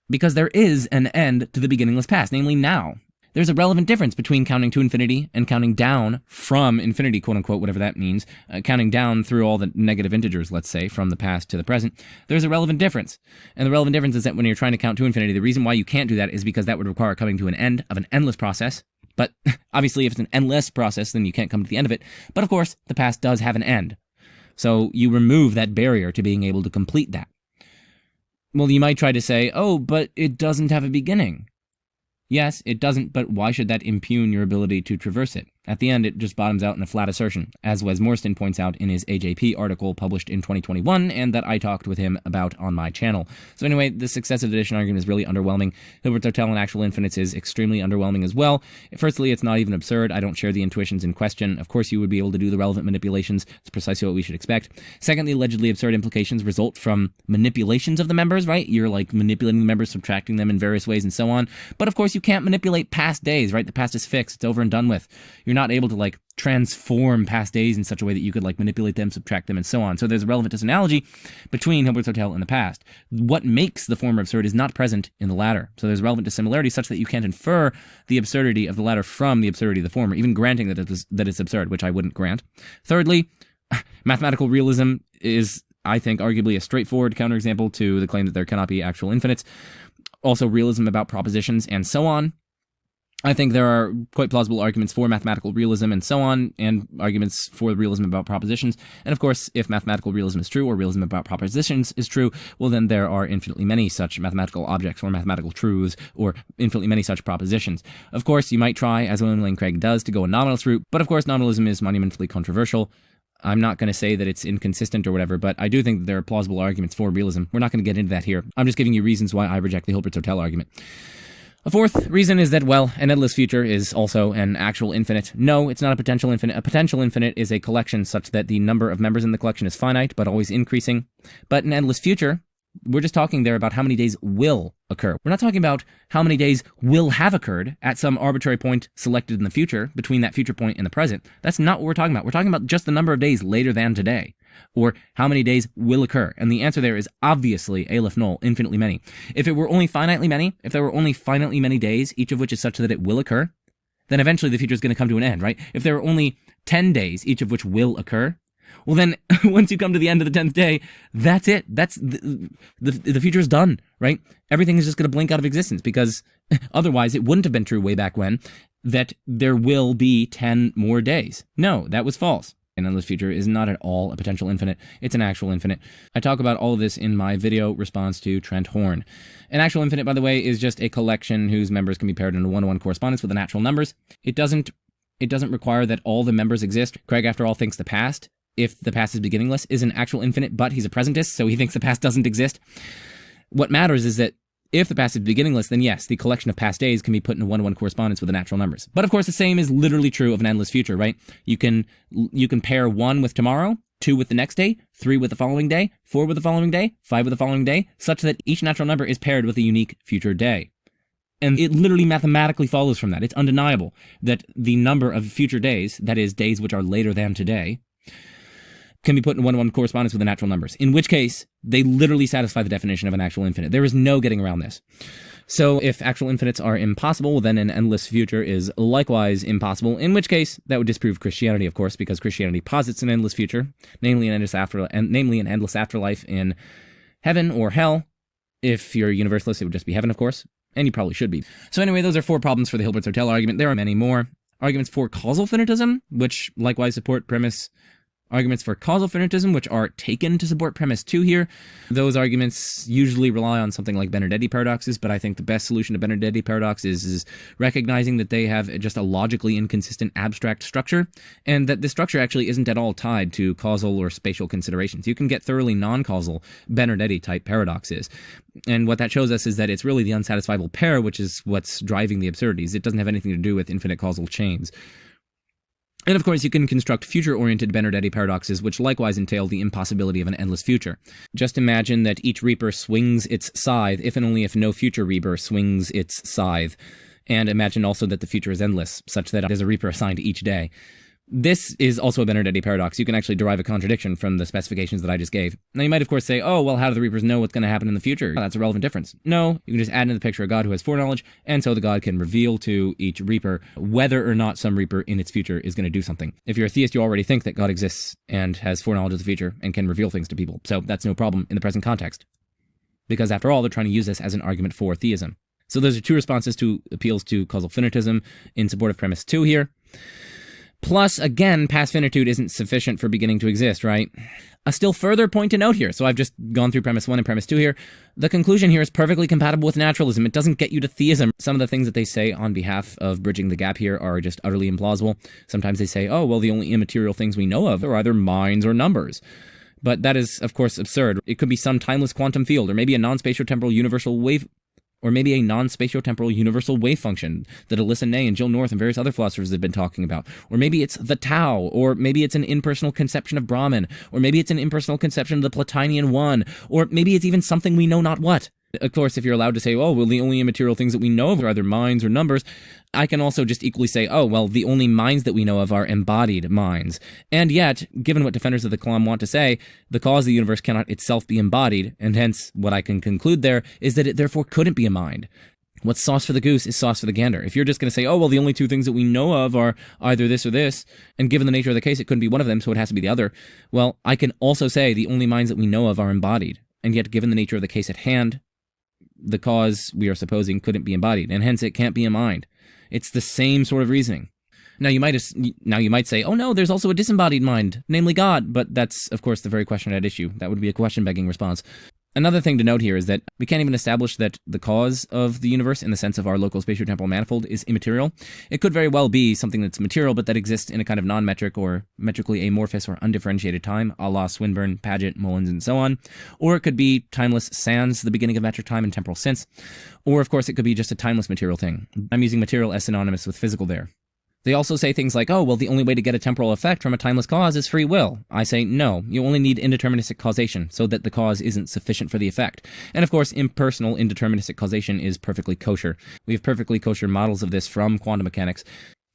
Because there is an end to the beginningless past, namely now. There's a relevant difference between counting to infinity and counting down from infinity, quote unquote, whatever that means, counting down through all the negative integers, let's say, from the past to the present. There's a relevant difference. And the relevant difference is that when you're trying to count to infinity, the reason why you can't do that is because that would require coming to an end of an endless process. But obviously, if it's an endless process, then you can't come to the end of it. But of course, the past does have an end. So you remove that barrier to being able to complete that. Well, you might try to say, oh, but it doesn't have a beginning. Yes, it doesn't, but why should that impugn your ability to traverse it? At the end, it just bottoms out in a flat assertion, as Wes Morstan points out in his AJP article published in 2021, and that I talked with him about on my channel. So anyway, the successive addition argument is really underwhelming. Hilbert's Hotel and actual infinites is extremely underwhelming as well. Firstly, it's not even absurd. I don't share the intuitions in question. Of course, you would be able to do the relevant manipulations. It's precisely what we should expect. Secondly, allegedly absurd implications result from manipulations of the members, right? You're like manipulating the members, subtracting them in various ways and so on. But of course, you can't manipulate past days, right? The past is fixed. It's over and done with. You're not able to like transform past days in such a way that you could like manipulate them, subtract them, and so on. So there's a relevant disanalogy between Hilbert's Hotel and the past. What makes the former absurd is not present in the latter. So there's relevant dissimilarity such that you can't infer the absurdity of the latter from the absurdity of the former, even granting that it's absurd, which I wouldn't grant. Thirdly, mathematical realism is, I think, arguably a straightforward counterexample to the claim that there cannot be actual infinites. Also, realism about propositions and so on. I think there are quite plausible arguments for mathematical realism and so on, and arguments for realism about propositions. And of course, if mathematical realism is true, or realism about propositions is true, well then there are infinitely many such mathematical objects, or mathematical truths, or infinitely many such propositions. Of course, you might try, as William Lane Craig does, to go a nominalist route, but of course nominalism is monumentally controversial. I'm not going to say that it's inconsistent or whatever, but I do think that there are plausible arguments for realism. We're not going to get into that here. I'm just giving you reasons why I reject the Hilbert's Hotel argument. A fourth reason is that, well, an endless future is also an actual infinite. No, it's not a potential infinite. A potential infinite is a collection such that the number of members in the collection is finite, but always increasing. But an endless future, we're just talking there about how many days will occur. We're not talking about how many days will have occurred at some arbitrary point selected in the future, between that future point and the present. That's not what we're talking about. We're talking about just the number of days later than today, or how many days will occur. And the answer there is obviously Aleph Null, infinitely many. If it were only finitely many, if there were only finitely many days, each of which is such that it will occur, then eventually the future is going to come to an end, right? If there were only 10 days, each of which will occur, well then, once you come to the end of the 10th day, that's it. That's the future is done, right? Everything is just going to blink out of existence, because otherwise it wouldn't have been true way back when that there will be 10 more days. No, that was false. An endless future is not at all a potential infinite. It's an actual infinite. I talk about all of this in my video response to Trent Horn. An actual infinite, by the way, is just a collection whose members can be paired in a one-to-one correspondence with the natural numbers. It doesn't require that all the members exist. Craig, after all, thinks the past, if the past is beginningless, is an actual infinite, but he's a presentist, so he thinks the past doesn't exist. What matters is that if the past is beginningless, then yes, the collection of past days can be put in a one-to-one correspondence with the natural numbers. But of course, the same is literally true of an endless future, right? You can pair 1 with tomorrow, 2 with the next day, 3 with the following day, 4 with the following day, 5 with the following day, such that each natural number is paired with a unique future day. And it literally mathematically follows from that. It's undeniable that the number of future days, that is, days which are later than today, can be put in one-to-one correspondence with the natural numbers, in which case they literally satisfy the definition of an actual infinite. There is no getting around this. So if actual infinites are impossible, then an endless future is likewise impossible, in which case that would disprove Christianity, of course, because Christianity posits an endless future, namely an endless afterlife in heaven or hell. If you're a universalist, it would just be heaven, of course, and you probably should be. So anyway, those are 4 problems for the Hilbert's Hotel argument. There are many more. Arguments for causal finitism, which likewise support premise. Arguments for causal finitism, which are taken to support premise 2 here. Those arguments usually rely on something like Benedetti paradoxes, but I think the best solution to Benedetti paradox is recognizing that they have just a logically inconsistent abstract structure, and that the structure actually isn't at all tied to causal or spatial considerations. You can get thoroughly non-causal Benedetti-type paradoxes. And what that shows us is that it's really the unsatisfiable pair which is what's driving the absurdities. It doesn't have anything to do with infinite causal chains. And of course, you can construct future-oriented Benedetti paradoxes, which likewise entail the impossibility of an endless future. Just imagine that each reaper swings its scythe, if and only if no future reaper swings its scythe. And imagine also that the future is endless, such that there's a reaper assigned to each day. This is also a Benedetti paradox. You can actually derive a contradiction from the specifications that I just gave. Now, you might, of course, say, oh, well, how do the reapers know what's going to happen in the future? Well, that's a relevant difference. No, you can just add into the picture a god who has foreknowledge, and so the god can reveal to each reaper whether or not some reaper in its future is going to do something. If you're a theist, you already think that God exists and has foreknowledge of the future and can reveal things to people. So that's no problem in the present context. Because after all, they're trying to use this as an argument for theism. So those are 2 responses to appeals to causal finitism in support of premise 2 here. Plus, again, past finitude isn't sufficient for beginning to exist, right? A still further point to note here, so I've just gone through premise 1 and premise 2 here. The conclusion here is perfectly compatible with naturalism. It doesn't get you to theism. Some of the things that they say on behalf of bridging the gap here are just utterly implausible. Sometimes they say, oh, well, the only immaterial things we know of are either minds or numbers. But that is, of course, absurd. It could be some timeless quantum field, or maybe a non-spatiotemporal universal wave, or maybe a non-spatiotemporal universal wave function that Alyssa Ney and Jill North and various other philosophers have been talking about. Or maybe it's the Tao, or maybe it's an impersonal conception of Brahman, or maybe it's an impersonal conception of the Platinian One, or maybe it's even something we know not what. Of course, if you're allowed to say, oh, well, the only immaterial things that we know of are either minds or numbers, I can also just equally say, oh, well, the only minds that we know of are embodied minds. And yet, given what defenders of the Kalam want to say, the cause of the universe cannot itself be embodied, and hence what I can conclude there is that it therefore couldn't be a mind. What's sauce for the goose is sauce for the gander. If you're just going to say, oh, well, the only two things that we know of are either this or this, and given the nature of the case, it couldn't be one of them, so it has to be the other, well, I can also say the only minds that we know of are embodied. And yet, given the nature of the case at hand, the cause we are supposing couldn't be embodied, and hence it can't be a mind. It's the same sort of reasoning. Now you might say, oh no, there's also a disembodied mind, namely God, but that's, of course, the very question at issue. That would be a question-begging response. Another thing to note here is that we can't even establish that the cause of the universe in the sense of our local spatiotemporal manifold is immaterial. It could very well be something that's material, but that exists in a kind of non-metric or metrically amorphous or undifferentiated time, a la Swinburne, Paget, Mullins, and so on. Or it could be timeless sans the beginning of metric time and temporal sense. Or, of course, it could be just a timeless material thing. I'm using material as synonymous with physical there. They also say things like, oh, well, the only way to get a temporal effect from a timeless cause is free will. I say, no, you only need indeterministic causation so that the cause isn't sufficient for the effect. And of course, impersonal indeterministic causation is perfectly kosher. We have perfectly kosher models of this from quantum mechanics.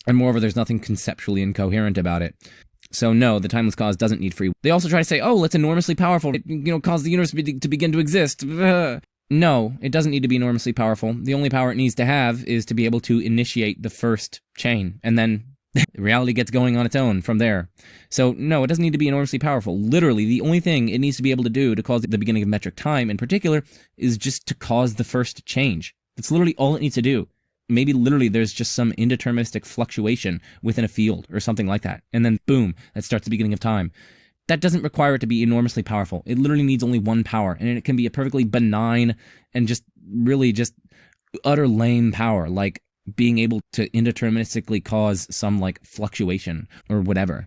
And moreover, there's nothing conceptually incoherent about it. So no, the timeless cause doesn't need free will. They also try to say, oh, well, it's enormously powerful. It, cause the universe to begin to exist. No, it doesn't need to be enormously powerful. The only power it needs to have is to be able to initiate the first chain, and then reality gets going on its own from there. So no, it doesn't need to be enormously powerful. Literally, the only thing it needs to be able to do to cause the beginning of metric time in particular is just to cause the first change. That's literally all it needs to do. Maybe literally there's just some indeterministic fluctuation within a field or something like that, and then boom, that starts the beginning of time. That doesn't require it to be enormously powerful. It literally needs only one power, and it can be a perfectly benign and just really just utter lame power, like being able to indeterministically cause some like fluctuation or whatever.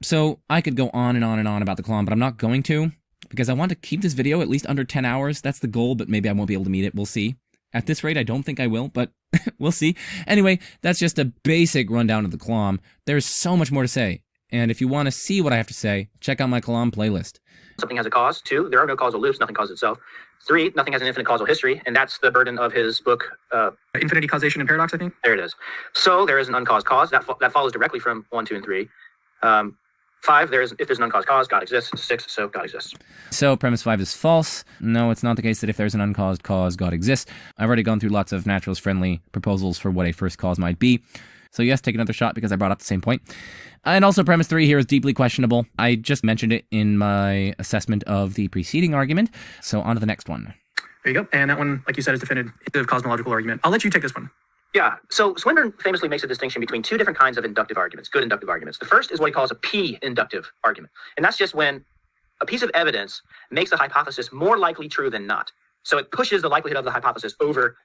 So I could go on and on and on about the Kalam, but I'm not going to, because I want to keep this video at least under 10 hours. That's the goal, but maybe I won't be able to meet it. We'll see. At this rate, I don't think I will, but we'll see. Anyway, that's just a basic rundown of the Kalam. There's so much more to say. And if you want to see what I have to say, check out my Kalam playlist. Something has a cause. 2, there are no causal loops. Nothing causes itself. 3, nothing has an infinite causal history. And that's the burden of his book. Infinity, Causation, and Paradox, I think. There it is. So there is an uncaused cause. That follows directly from 1, 2, and 3. 5, if there's an uncaused cause, God exists. 6, so God exists. So premise 5 is false. No, it's not the case that if there's an uncaused cause, God exists. I've already gone through lots of naturalist-friendly proposals for what a first cause might be. So yes, take another shot because I brought up the same point. And also premise 3 here is deeply questionable. I just mentioned it in my assessment of the preceding argument. So on to the next one. There you go. And that one, like you said, is defended the cosmological argument. I'll let you take this one. Yeah. So Swinburne famously makes a distinction between 2 different kinds of inductive arguments, good inductive arguments. The first is what he calls a p-inductive argument. And that's just when a piece of evidence makes a hypothesis more likely true than not. So it pushes the likelihood of the hypothesis over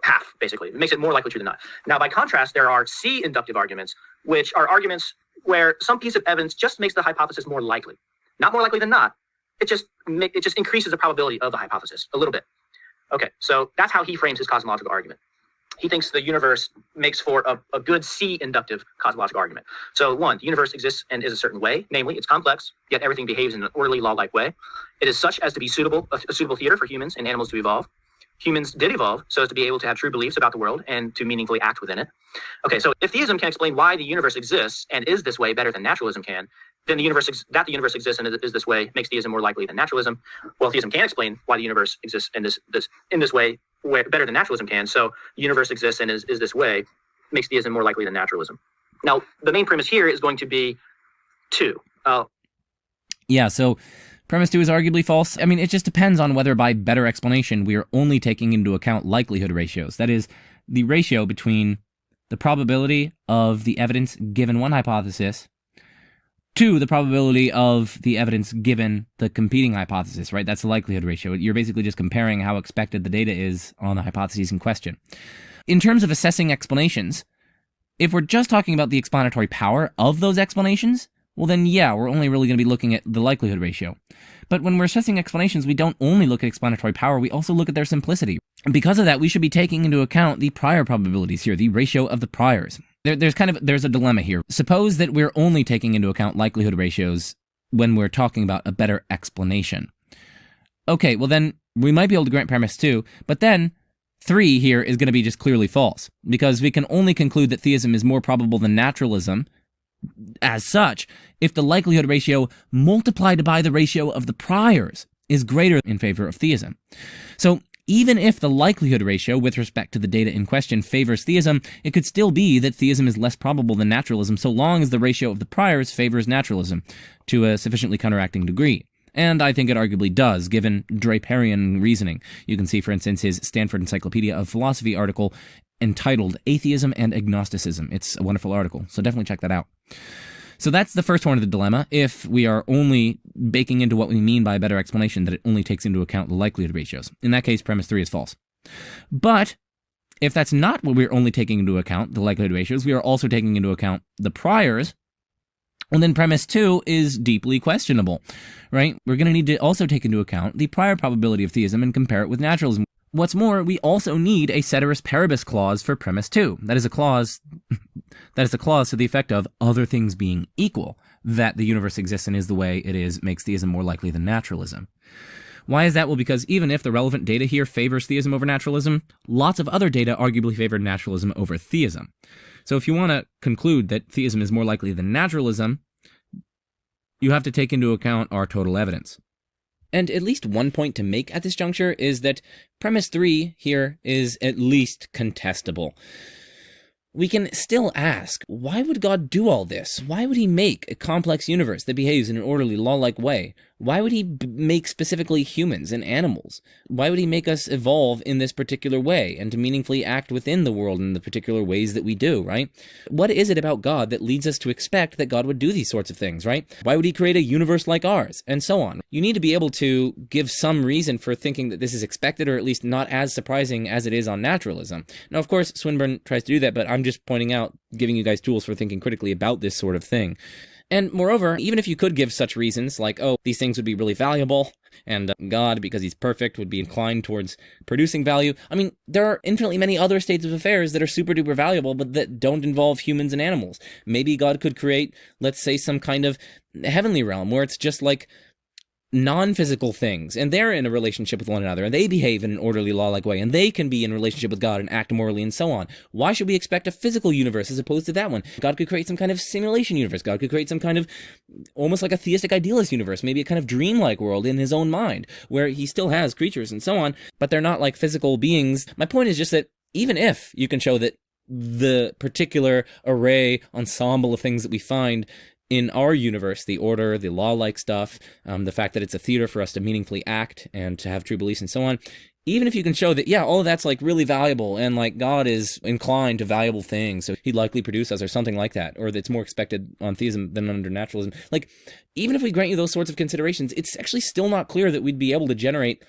half, basically. It makes it more likely true than not. Now, by contrast, there are C-inductive arguments, which are arguments where some piece of evidence just makes the hypothesis more likely. Not more likely than not. It just increases the probability of the hypothesis a little bit. Okay, so that's how he frames his cosmological argument. He thinks the universe makes for a good C-inductive cosmological argument. So 1, the universe exists and is a certain way, namely, it's complex, yet everything behaves in an orderly, law-like way. It is such as to be a suitable theater for humans and animals to evolve. Humans did evolve so as to be able to have true beliefs about the world and to meaningfully act within it. Okay, so if theism can explain why the universe exists and is this way better than naturalism can, then the universe exists and is this way makes theism more likely than naturalism. Well, theism can explain why the universe exists in this way better than naturalism can. So the universe exists and is this way makes theism more likely than naturalism. Now, the main premise here is going to be 2. Yeah, so premise 2 is arguably false. I mean, it just depends on whether by better explanation we are only taking into account likelihood ratios. That is, the ratio between the probability of the evidence given one hypothesis to the probability of the evidence given the competing hypothesis, right? That's the likelihood ratio. You're basically just comparing how expected the data is on the hypotheses in question. In terms of assessing explanations, if we're just talking about the explanatory power of those explanations, well then yeah, we're only really going to be looking at the likelihood ratio. But when we're assessing explanations, we don't only look at explanatory power, we also look at their simplicity. And because of that, we should be taking into account the prior probabilities here, the ratio of the priors. There's a dilemma here. Suppose that we're only taking into account likelihood ratios when we're talking about a better explanation. Okay, well then we might be able to grant premise 2, but then 3 here is going to be just clearly false, because we can only conclude that theism is more probable than naturalism as such if the likelihood ratio multiplied by the ratio of the priors is greater in favor of theism. So even if the likelihood ratio with respect to the data in question favors theism, it could still be that theism is less probable than naturalism so long as the ratio of the priors favors naturalism to a sufficiently counteracting degree. And I think it arguably does, given Draperian reasoning. You can see, for instance, his Stanford Encyclopedia of Philosophy article entitled Atheism and Agnosticism. It's a wonderful article, so definitely check that out. So that's the first one of the dilemma, if we are only baking into what we mean by a better explanation that it only takes into account the likelihood ratios. In that case, premise 3 is false. But if that's not what we're only taking into account, the likelihood ratios, we are also taking into account the priors, and then premise 2 is deeply questionable, right? We're going to need to also take into account the prior probability of theism and compare it with naturalism. What's more, we also need a ceteris paribus clause for premise 2. That is a clause to the effect of, other things being equal, that the universe exists and is the way it is makes theism more likely than naturalism. Why is that? Well, because even if the relevant data here favors theism over naturalism, lots of other data arguably favor naturalism over theism. So if you want to conclude that theism is more likely than naturalism, you have to take into account our total evidence. And at least one point to make at this juncture is that premise 3 here is at least contestable. We can still ask, why would God do all this? Why would he make a complex universe that behaves in an orderly, law-like way? Why would he make specifically humans and animals? Why would he make us evolve in this particular way and to meaningfully act within the world in the particular ways that we do, right? What is it about God that leads us to expect that God would do these sorts of things, right? Why would he create a universe like ours? And so on. You need to be able to give some reason for thinking that this is expected, or at least not as surprising as it is on naturalism. Now, of course, Swinburne tries to do that, but I'm just pointing out, giving you guys tools for thinking critically about this sort of thing. And moreover, even if you could give such reasons like, oh, these things would be really valuable, and God, because he's perfect, would be inclined towards producing value. I mean, there are infinitely many other states of affairs that are super duper valuable, but that don't involve humans and animals. Maybe God could create, let's say, some kind of heavenly realm where it's just like non-physical things, and they're in a relationship with one another, and they behave in an orderly, law-like way, and they can be in relationship with God and act morally and so on. Why should we expect a physical universe as opposed to that one? God could create some kind of simulation universe. God could create some kind of, almost like a theistic idealist universe, maybe a kind of dreamlike world in his own mind, where he still has creatures and so on, but they're not like physical beings. My point is just that even if you can show that the particular array, ensemble of things that we find in our universe, the order, the law-like stuff, the fact that it's a theater for us to meaningfully act and to have true beliefs and so on, even if you can show that, yeah, all of that's like really valuable and like God is inclined to valuable things, so he'd likely produce us or something like that, or that's more expected on theism than under naturalism. Like, even if we grant you those sorts of considerations, it's actually still not clear that we'd be able to generate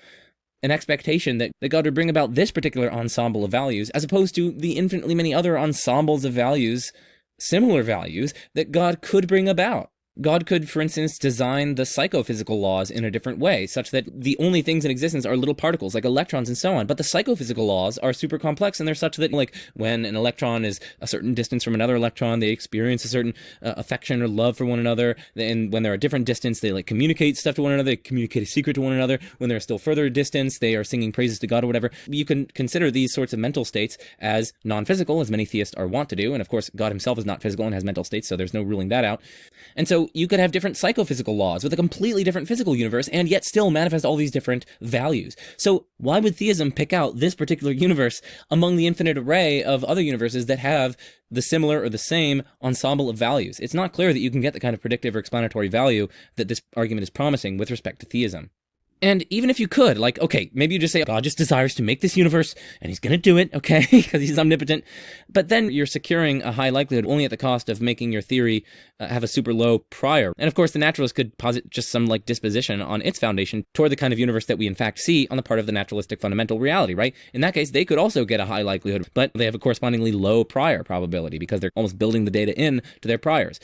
an expectation that God would bring about this particular ensemble of values, as opposed to the infinitely many other ensembles of values, similar values, that God could bring about. God could, for instance, design the psychophysical laws in a different way, such that the only things in existence are little particles, like electrons and so on. But the psychophysical laws are super complex, and they're such that, like, when an electron is a certain distance from another electron, they experience a certain affection or love for one another. And when they're a different distance, they, like, communicate stuff to one another, they communicate a secret to one another. When they're still further distance, they are singing praises to God or whatever. You can consider these sorts of mental states as non-physical, as many theists are wont to do. And, of course, God himself is not physical and has mental states, so there's no ruling that out. And so you could have different psychophysical laws with a completely different physical universe and yet still manifest all these different values. So why would theism pick out this particular universe among the infinite array of other universes that have the similar or the same ensemble of values? It's not clear that you can get the kind of predictive or explanatory value that this argument is promising with respect to theism. And even if you could, like, okay, maybe you just say, God just desires to make this universe, and he's going to do it, okay, because he's omnipotent. But then you're securing a high likelihood only at the cost of making your theory have a super low prior. And of course, the naturalist could posit just some, like, disposition on its foundation toward the kind of universe that we in fact see on the part of the naturalistic fundamental reality, right? In that case, they could also get a high likelihood, but they have a correspondingly low prior probability because they're almost building the data in to their priors.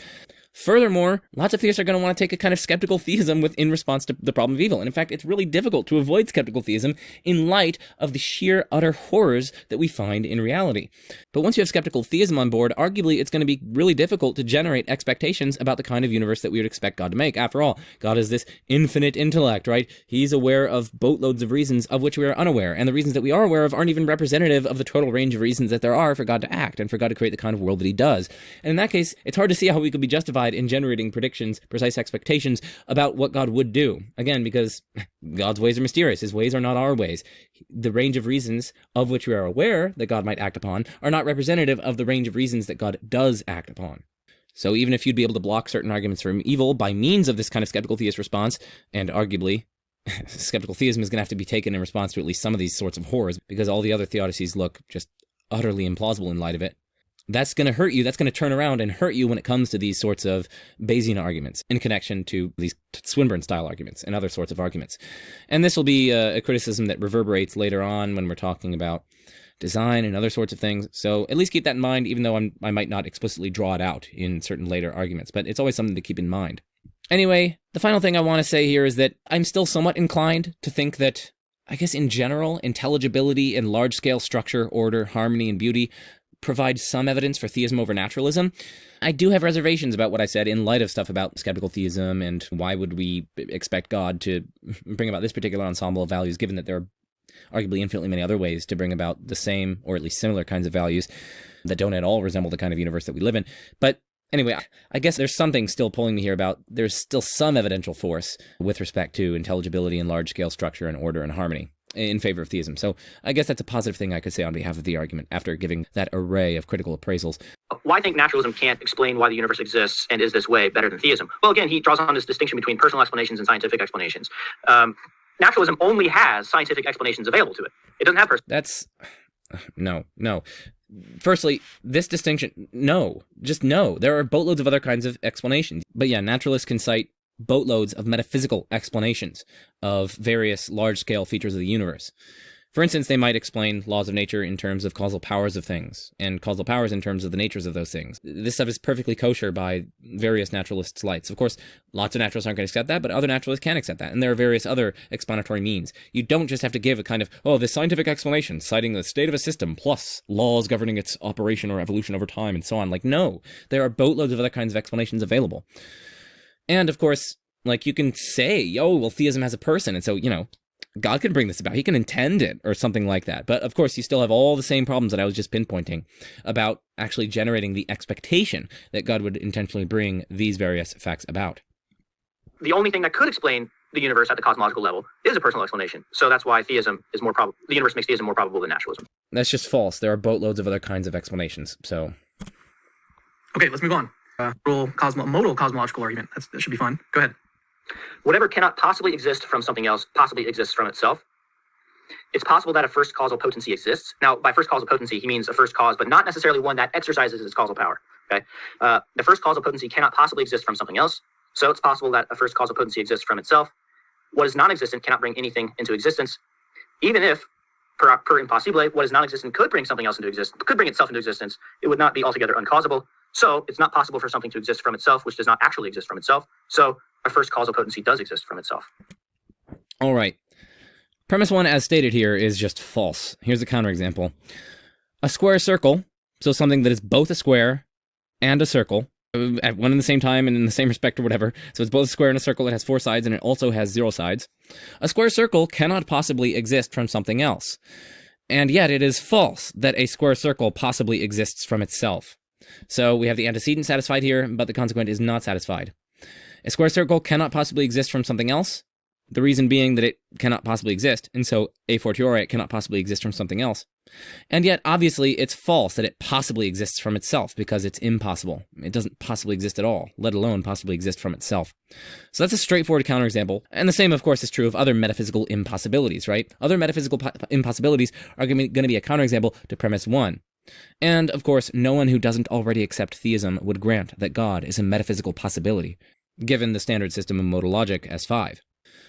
Furthermore, lots of theists are going to want to take a kind of skeptical theism in response to the problem of evil. And in fact, it's really difficult to avoid skeptical theism in light of the sheer utter horrors that we find in reality. But once you have skeptical theism on board, arguably it's going to be really difficult to generate expectations about the kind of universe that we would expect God to make. After all, God is this infinite intellect, right? He's aware of boatloads of reasons of which we are unaware. And the reasons that we are aware of aren't even representative of the total range of reasons that there are for God to act and for God to create the kind of world that he does. And in that case, it's hard to see how we could be justified in generating predictions, precise expectations about what God would do. Again, because God's ways are mysterious. His ways are not our ways. The range of reasons of which we are aware that God might act upon are not representative of the range of reasons that God does act upon. So even if you'd be able to block certain arguments from evil by means of this kind of skeptical theist response, and arguably skeptical theism is going to have to be taken in response to at least some of these sorts of horrors, because all the other theodicies look just utterly implausible in light of it. That's going to hurt you. That's going to turn around and hurt you when it comes to these sorts of Bayesian arguments in connection to these Swinburne-style arguments and other sorts of arguments. And this will be a criticism that reverberates later on when we're talking about design and other sorts of things. So at least keep that in mind, even though I might not explicitly draw it out in certain later arguments. But it's always something to keep in mind. Anyway, the final thing I want to say here is that I'm still somewhat inclined to think that, I guess in general, intelligibility and large-scale structure, order, harmony, and beauty provide some evidence for theism over naturalism. I do have reservations about what I said in light of stuff about skeptical theism and why would we expect God to bring about this particular ensemble of values, given that there are arguably infinitely many other ways to bring about the same or at least similar kinds of values that don't at all resemble the kind of universe that we live in. But anyway, I guess there's something still pulling me here about there's still some evidential force with respect to intelligibility and large-scale structure and order and harmony in favor of theism. So I guess that's a positive thing I could say on behalf of the argument after giving that array of critical appraisals. Why think naturalism can't explain why the universe exists and is this way better than theism? Well, again, he draws on this distinction between personal explanations and scientific explanations. Naturalism only has scientific explanations available to it. It doesn't have personal. That's... No. Firstly, this distinction, no. Just no. There are boatloads of other kinds of explanations. But yeah, naturalists can cite boatloads of metaphysical explanations of various large-scale features of the universe. For instance, they might explain laws of nature in terms of causal powers of things, and causal powers in terms of the natures of those things. This stuff is perfectly kosher by various naturalists' lights. Of course, lots of naturalists aren't going to accept that, but other naturalists can accept that, and there are various other explanatory means. You don't just have to give a kind of, this scientific explanation, citing the state of a system, plus laws governing its operation or evolution over time, and so on. Like, no, there are boatloads of other kinds of explanations available. And, of course, like, you can say, theism has a person, and so, God can bring this about. He can intend it or something like that. But of course, you still have all the same problems that I was just pinpointing about actually generating the expectation that God would intentionally bring these various facts about. The only thing that could explain the universe at the cosmological level is a personal explanation. So that's why theism is more probable. The universe makes theism more probable than naturalism. That's just false. There are boatloads of other kinds of explanations. So, Okay, let's move on. Modal cosmological argument. That should be fun. Go ahead. Whatever cannot possibly exist from something else possibly exists from itself. It's possible that a first causal potency exists. Now, by first causal potency, he means a first cause, but not necessarily one that exercises its causal power. Okay, the first causal potency cannot possibly exist from something else. So it's possible that a first causal potency exists from itself. What is non-existent cannot bring anything into existence, even if, per impossible, what is non-existent could bring something else into existence, could bring itself into existence. It would not be altogether uncausable. So it's not possible for something to exist from itself, which does not actually exist from itself. So a first causal potency does exist from itself. All right. Premise one, as stated here, is just false. Here's a counterexample. A square circle, so something that is both a square and a circle, at one and the same time and in the same respect or whatever, so it's both a square and a circle, it has 4 sides and it also has 0 sides. A square circle cannot possibly exist from something else. And yet it is false that a square circle possibly exists from itself. So we have the antecedent satisfied here, but the consequent is not satisfied. A square circle cannot possibly exist from something else. The reason being that it cannot possibly exist, and so a fortiori it cannot possibly exist from something else. And yet, obviously, it's false that it possibly exists from itself, because it's impossible. It doesn't possibly exist at all, let alone possibly exist from itself. So that's a straightforward counterexample, and the same, of course, is true of other metaphysical impossibilities, right? Other metaphysical impossibilities are going to be a counterexample to premise 1. And, of course, no one who doesn't already accept theism would grant that God is a metaphysical possibility, given the standard system of modal logic, S5.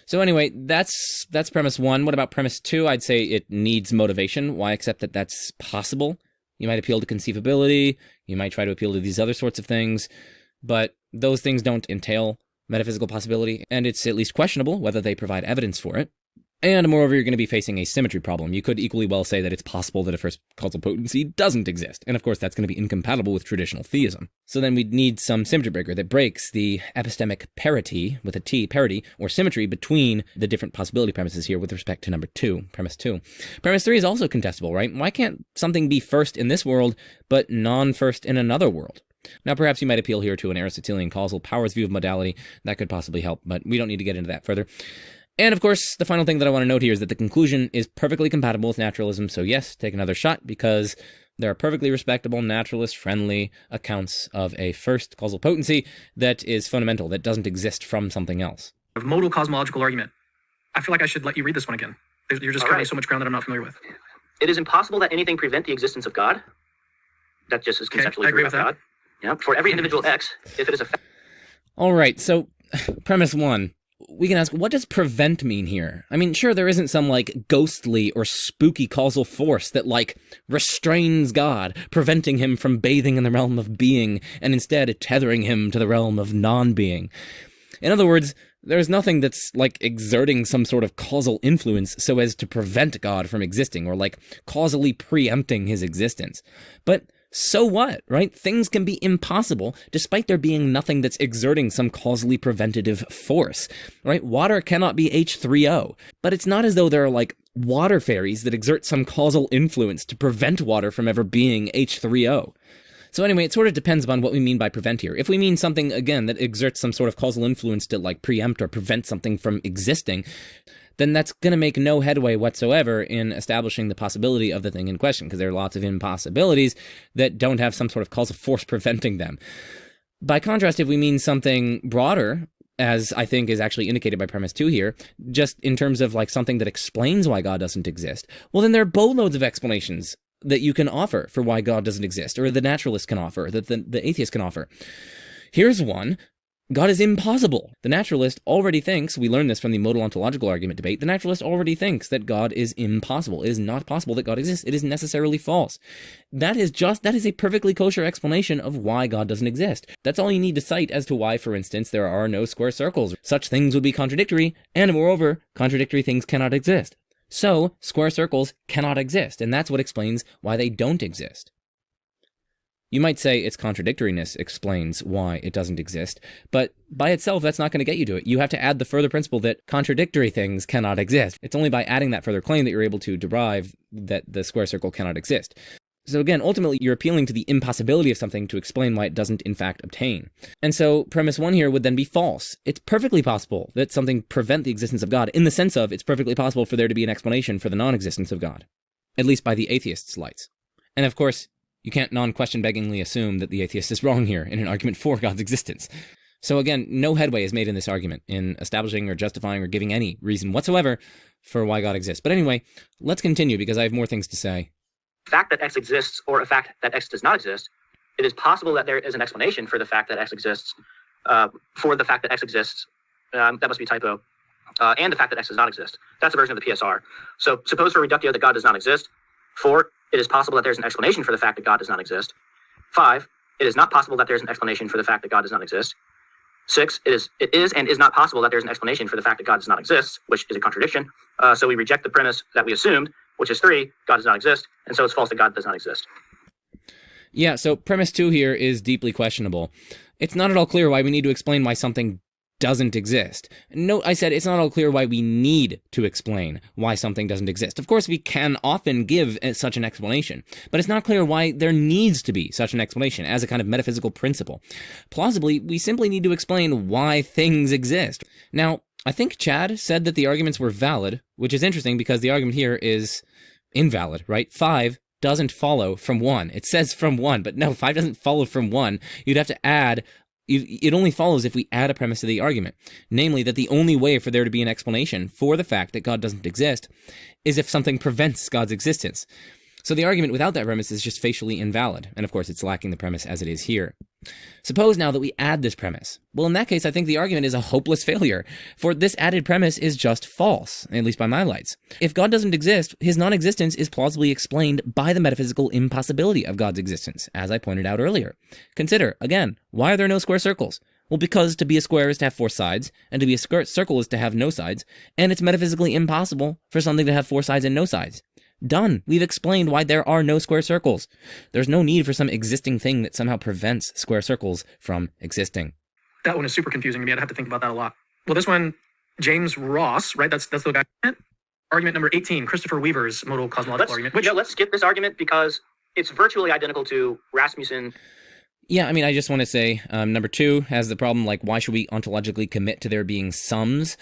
So anyway, that's premise 1. What about premise 2? I'd say it needs motivation. Why accept that that's possible? You might appeal to conceivability, you might try to appeal to these other sorts of things, but those things don't entail metaphysical possibility, and it's at least questionable whether they provide evidence for it. And moreover, you're going to be facing a symmetry problem. You could equally well say that it's possible that a first causal potency doesn't exist. And of course, that's going to be incompatible with traditional theism. So then we'd need some symmetry breaker that breaks the epistemic parity, with a T, parity, or symmetry between the different possibility premises here with respect to number 2, premise 2. Premise 3 is also contestable, right? Why can't something be first in this world, but non-first in another world? Now, perhaps you might appeal here to an Aristotelian causal powers view of modality. That could possibly help, but we don't need to get into that further. And of course, the final thing that I want to note here is that the conclusion is perfectly compatible with naturalism. So yes, take another shot, because there are perfectly respectable, naturalist-friendly accounts of a first causal potency that is fundamental, that doesn't exist from something else. Of modal cosmological argument. I feel like I should let you read this one again. You're just covering so much ground that I'm not familiar with. It is impossible that anything prevent the existence of God. That just is conceptually true about God. Yeah. For every individual X, if it is a fact. All right, so premise 1. We can ask, what does prevent mean here? I mean, sure, there isn't some, ghostly or spooky causal force that, restrains God, preventing him from bathing in the realm of being, and instead tethering him to the realm of non-being. In other words, there's nothing that's, exerting some sort of causal influence so as to prevent God from existing, or, causally preempting his existence. But so what, right? Things can be impossible despite there being nothing that's exerting some causally preventative force, right? Water cannot be H3O, but it's not as though there are water fairies that exert some causal influence to prevent water from ever being H3O. So anyway, it sort of depends upon what we mean by prevent here. If we mean something, again, that exerts some sort of causal influence to preempt or prevent something from existing, then that's going to make no headway whatsoever in establishing the possibility of the thing in question, because there are lots of impossibilities that don't have some sort of causal force preventing them. By contrast, if we mean something broader, as I think is actually indicated by premise 2 here, just in terms of something that explains why God doesn't exist, well, then there are boatloads of explanations that you can offer for why God doesn't exist, or the naturalist can offer, that the atheist can offer. Here's one. God is impossible. The naturalist already thinks, we learned this from the modal ontological argument debate, the naturalist already thinks that God is impossible. It is not possible that God exists. It is necessarily false. That is a perfectly kosher explanation of why God doesn't exist. That's all you need to cite as to why, for instance, there are no square circles. Such things would be contradictory, and moreover, contradictory things cannot exist. So, square circles cannot exist, and that's what explains why they don't exist. You might say its contradictoriness explains why it doesn't exist, but by itself, that's not going to get you to it. You have to add the further principle that contradictory things cannot exist. It's only by adding that further claim that you're able to derive that the square circle cannot exist. So again, ultimately, you're appealing to the impossibility of something to explain why it doesn't in fact obtain. And so premise 1 here would then be false. It's perfectly possible that something prevent the existence of God, in the sense of it's perfectly possible for there to be an explanation for the non-existence of God, at least by the atheist's lights. And of course, you can't non-question beggingly assume that the atheist is wrong here in an argument for God's existence. So again, no headway is made in this argument in establishing or justifying or giving any reason whatsoever for why God exists. But anyway, let's continue because I have more things to say. Fact that X exists or a fact that X does not exist, it is possible that there is an explanation for the fact that X exists, that must be typo, and the fact that X does not exist. That's a version of the PSR. So suppose for reductio that God does not exist. 4, it is possible that there's an explanation for the fact that God does not exist. 5, it is not possible that there's an explanation for the fact that God does not exist. 6, it is and is not possible that there's an explanation for the fact that God does not exist, which is a contradiction. So we reject the premise that we assumed, which is 3, God does not exist, and so it's false that God does not exist. Yeah, so premise 2 here is deeply questionable. It's not at all clear why we need to explain why something doesn't exist. Note, I said it's not all clear why we need to explain why something doesn't exist. Of course, we can often give such an explanation, but it's not clear why there needs to be such an explanation as a kind of metaphysical principle. Plausibly, we simply need to explain why things exist. Now, I think Chad said that the arguments were valid, which is interesting because the argument here is invalid, right? 5 doesn't follow from 1. It says from 1, but no, 5 doesn't follow from 1. You'd have to add, it only follows if we add a premise to the argument, namely that the only way for there to be an explanation for the fact that God doesn't exist is if something prevents God's existence. So the argument without that premise is just facially invalid, and of course it's lacking the premise as it is here. Suppose now that we add this premise. Well, in that case, I think the argument is a hopeless failure, for this added premise is just false, at least by my lights. If God doesn't exist, his non-existence is plausibly explained by the metaphysical impossibility of God's existence, as I pointed out earlier. Consider, again, why are there no square circles? Well, because to be a square is to have 4 sides, and to be a circle is to have no sides, and it's metaphysically impossible for something to have 4 sides and no sides. Done. We've explained why there are no square circles. There's no need for some existing thing that somehow prevents square circles from existing. That one is super confusing to me. I'd have to think about that a lot. Well, this one, James Ross, right? That's the guy. Argument number 18, Christopher Weaver's modal cosmological argument. Let's skip this argument because it's virtually identical to Rasmussen. Yeah, I mean, I just want to say number 2 has the problem, like, why should we ontologically commit to there being sums?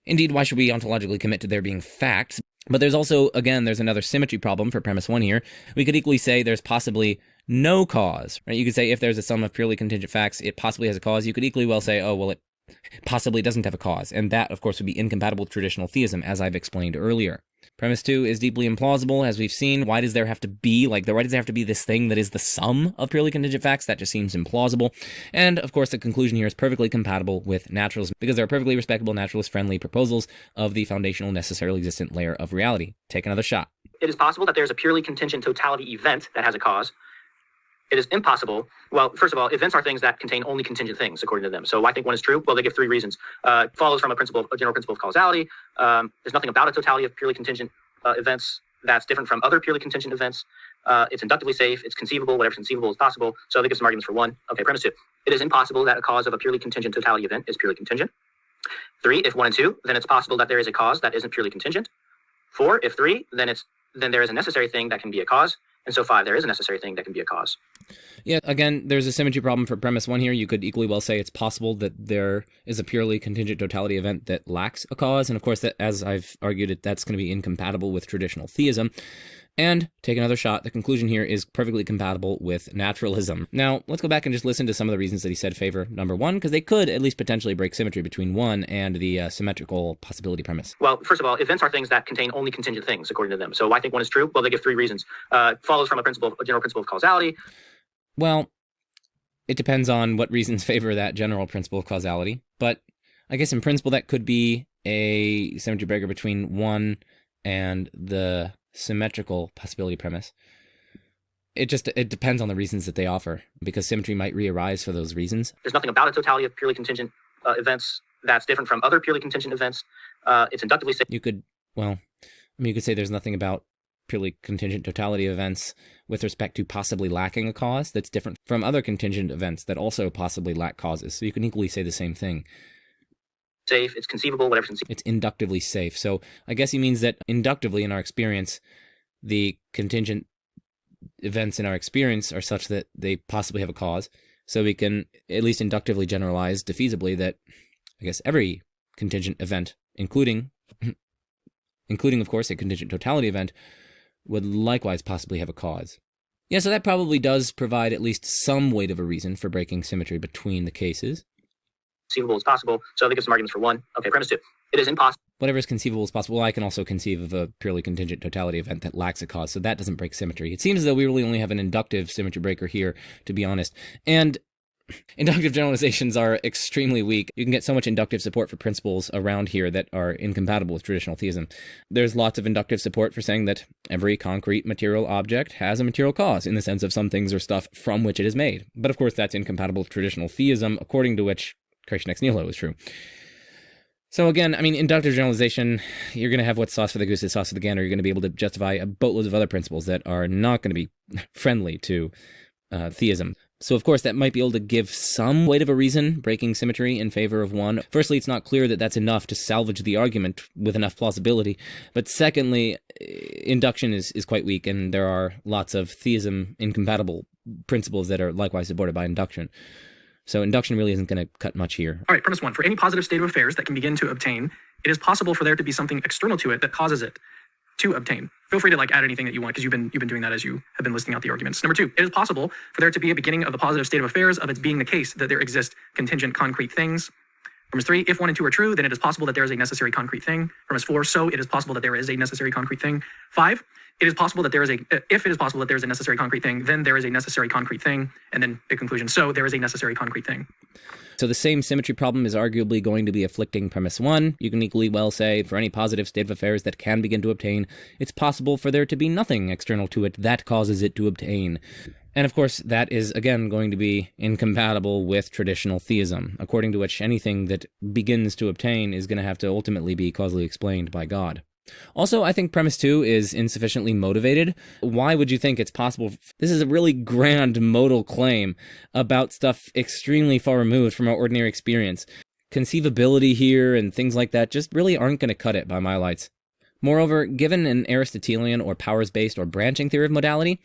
Indeed, why should we ontologically commit to there being facts? But there's also, again, there's another symmetry problem for premise 1 here. We could equally say there's possibly no cause, right? You could say if there's a sum of purely contingent facts, it possibly has a cause. You could equally well say, oh, well, it possibly doesn't have a cause. And that, of course, would be incompatible with traditional theism, as I've explained earlier. Premise 2 is deeply implausible, as we've seen. Why does there have to be, why does there have to be this thing that is the sum of purely contingent facts? That just seems implausible. And, of course, the conclusion here is perfectly compatible with naturalism, because there are perfectly respectable, naturalist-friendly proposals of the foundational, necessarily existent layer of reality. Take another shot. It is possible that there's a purely contingent totality event that has a cause. It is impossible. Well, first of all, events are things that contain only contingent things, according to them. So I think one is true. Well, they give 3 reasons. It follows from a general principle of causality. There's nothing about a totality of purely contingent events that's different from other purely contingent events. It's inductively safe. It's conceivable. Whatever's conceivable is possible. So they give some arguments for 1. Okay, premise 2. It is impossible that a cause of a purely contingent totality event is purely contingent. 3, if 1 and 2, then it's possible that there is a cause that isn't purely contingent. 4, if 3, then there is a necessary thing that can be a cause. And so 5, there is a necessary thing that can be a cause. Yeah, again, there's a symmetry problem for premise 1 here. You could equally well say it's possible that there is a purely contingent totality event that lacks a cause. And of course, that, as I've argued, that's going to be incompatible with traditional theism. And take another shot. The conclusion here is perfectly compatible with naturalism. Now, let's go back and just listen to some of the reasons that he said favor number 1, because they could at least potentially break symmetry between 1 and the symmetrical possibility premise. Well, first of all, events are things that contain only contingent things, according to them. So I think 1 is true. Well, they give 3 reasons. It follows from a general principle of causality. Well, it depends on what reasons favor that general principle of causality. But I guess in principle, that could be a symmetry breaker between 1 and the symmetrical possibility premise. It depends on the reasons that they offer, because symmetry might re-arise for those reasons. There's nothing about a totality of purely contingent events that's different from other purely contingent events. It's inductively safe. You could say there's nothing about purely contingent totality events with respect to possibly lacking a cause that's different from other contingent events that also possibly lack causes. So you can equally say the same thing. Safe, it's conceivable, whatever's conceivable. It's inductively safe. So I guess he means that inductively in our experience, the contingent events in our experience are such that they possibly have a cause. So we can at least inductively generalize defeasibly that I guess every contingent event, including of course a contingent totality event, would likewise possibly have a cause. Yeah, so that probably does provide at least some weight of a reason for breaking symmetry between the cases. Conceivable is possible. So they give some arguments for 1. Okay, premise 2. It is impossible. Whatever is conceivable is possible. Well, I can also conceive of a purely contingent totality event that lacks a cause, so that doesn't break symmetry. It seems as though we really only have an inductive symmetry breaker here, to be honest. And inductive generalizations are extremely weak. You can get so much inductive support for principles around here that are incompatible with traditional theism. There's lots of inductive support for saying that every concrete material object has a material cause, in the sense of some things are stuff from which it is made. But of course, that's incompatible with traditional theism, according to which creation ex nihilo is true. So again, I mean, inductive generalization, you're going to have what's sauce for the goose is sauce for the gander. You're going to be able to justify a boatload of other principles that are not going to be friendly to theism. So of course, that might be able to give some weight of a reason, breaking symmetry in favor of 1. Firstly, it's not clear that that's enough to salvage the argument with enough plausibility. But secondly, induction is quite weak, and there are lots of theism incompatible principles that are likewise supported by induction. So induction really isn't going to cut much here. All right, premise 1. For any positive state of affairs that can begin to obtain, it is possible for there to be something external to it that causes it to obtain. Feel free to add anything that you want, because you've been doing that as you have been listing out the arguments. Number 2, it is possible for there to be a beginning of the positive state of affairs of its being the case that there exist contingent concrete things. Premise 3, if 1 and 2 are true, then it is possible that there is a necessary concrete thing. Premise 4, so it is possible that there is a necessary concrete thing. 5, it is possible that there is if it is possible that there is a necessary concrete thing, then there is a necessary concrete thing. And then a conclusion, so there is a necessary concrete thing. So the same symmetry problem is arguably going to be afflicting premise 1. You can equally well say, for any positive state of affairs that can begin to obtain, it's possible for there to be nothing external to it that causes it to obtain. And of course, that is, again, going to be incompatible with traditional theism, according to which anything that begins to obtain is going to have to ultimately be causally explained by God. Also, I think premise 2 is insufficiently motivated. Why would you think it's possible? This is a really grand modal claim about stuff extremely far removed from our ordinary experience. Conceivability here and things like that just really aren't going to cut it by my lights. Moreover, given an Aristotelian or powers-based or branching theory of modality,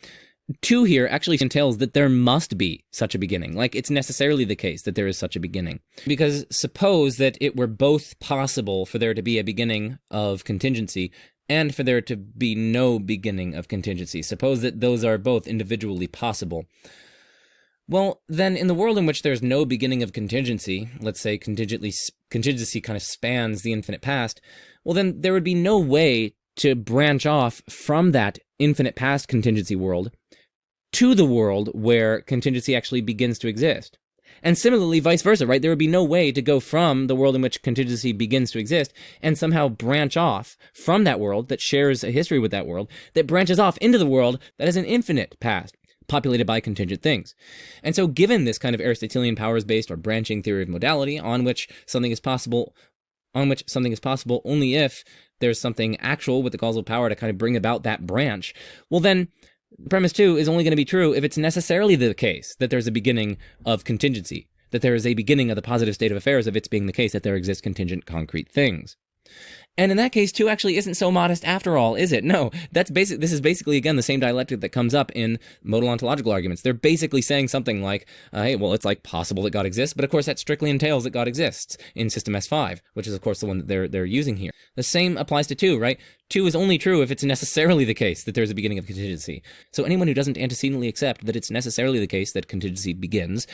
2 here actually entails that there must be such a beginning. Like, it's necessarily the case that there is such a beginning. Because suppose that it were both possible for there to be a beginning of contingency and for there to be no beginning of contingency. Suppose that those are both individually possible. Well, then in the world in which there's no beginning of contingency, let's say contingency kind of spans the infinite past, well then there would be no way to branch off from that infinite past contingency world to the world where contingency actually begins to exist. And similarly, vice versa, right? There would be no way to go from the world in which contingency begins to exist and somehow branch off from that world that shares a history with that world, that branches off into the world that has an infinite past, populated by contingent things. And so given this kind of Aristotelian powers-based or branching theory of modality on which something is possible only if there's something actual with the causal power to kind of bring about that branch, well then, premise 2 is only going to be true if it's necessarily the case that there's a beginning of contingency, that there is a beginning of the positive state of affairs of its being the case that there exist contingent concrete things. And in that case, 2 actually isn't so modest after all, is it? No, this is basically, again, the same dialectic that comes up in modal ontological arguments. They're basically saying something like, hey, well, it's like possible that God exists, but of course that strictly entails that God exists in System S5, which is of course the one that they're using here. The same applies to 2, right? 2 is only true if it's necessarily the case that there's a beginning of contingency. So anyone who doesn't antecedently accept that it's necessarily the case that contingency begins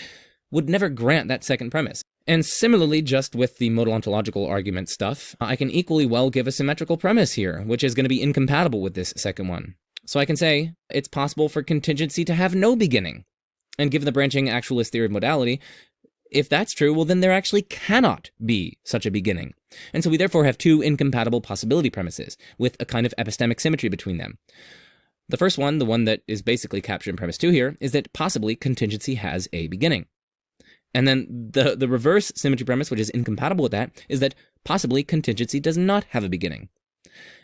would never grant that second premise. And similarly, just with the modal ontological argument stuff, I can equally well give a symmetrical premise here, which is going to be incompatible with this second one. So I can say, it's possible for contingency to have no beginning. And given the branching actualist theory of modality, if that's true, well then there actually cannot be such a beginning. And so we therefore have 2 incompatible possibility premises, with a kind of epistemic symmetry between them. The first one, the one that is basically captured in premise 2 here, is that possibly contingency has a beginning. And then the reverse symmetry premise, which is incompatible with that, is that possibly contingency does not have a beginning.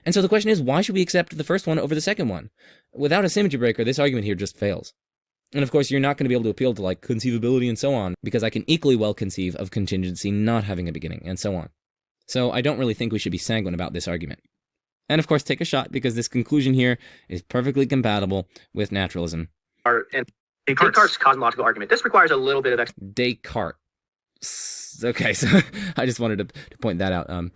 And so the question is, why should we accept the first one over the second one? Without a symmetry breaker, this argument here just fails. And of course, you're not going to be able to appeal to like conceivability and so on, because I can equally well conceive of contingency not having a beginning, and so on. So I don't really think we should be sanguine about this argument. And of course, take a shot, because this conclusion here is perfectly compatible with naturalism. Descartes' cosmological argument. This requires a little bit of Descartes. Okay, so I just wanted to point that out.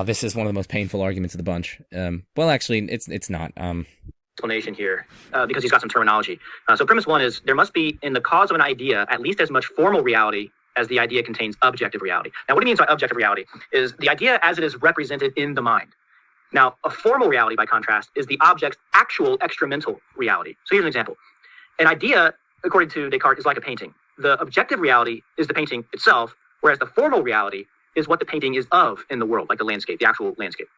This is one of the most painful arguments of the bunch. Well, actually, it's not. Explanation here, because he's got some terminology. So premise 1 is, there must be in the cause of an idea at least as much formal reality as the idea contains objective reality. Now, what he means by objective reality is the idea as it is represented in the mind. Now, a formal reality, by contrast, is the object's actual extramental reality. So here's an example. An idea, according to Descartes, is like a painting. The objective reality is the painting itself, whereas the formal reality is what the painting is of in the world, like the landscape, the actual landscape.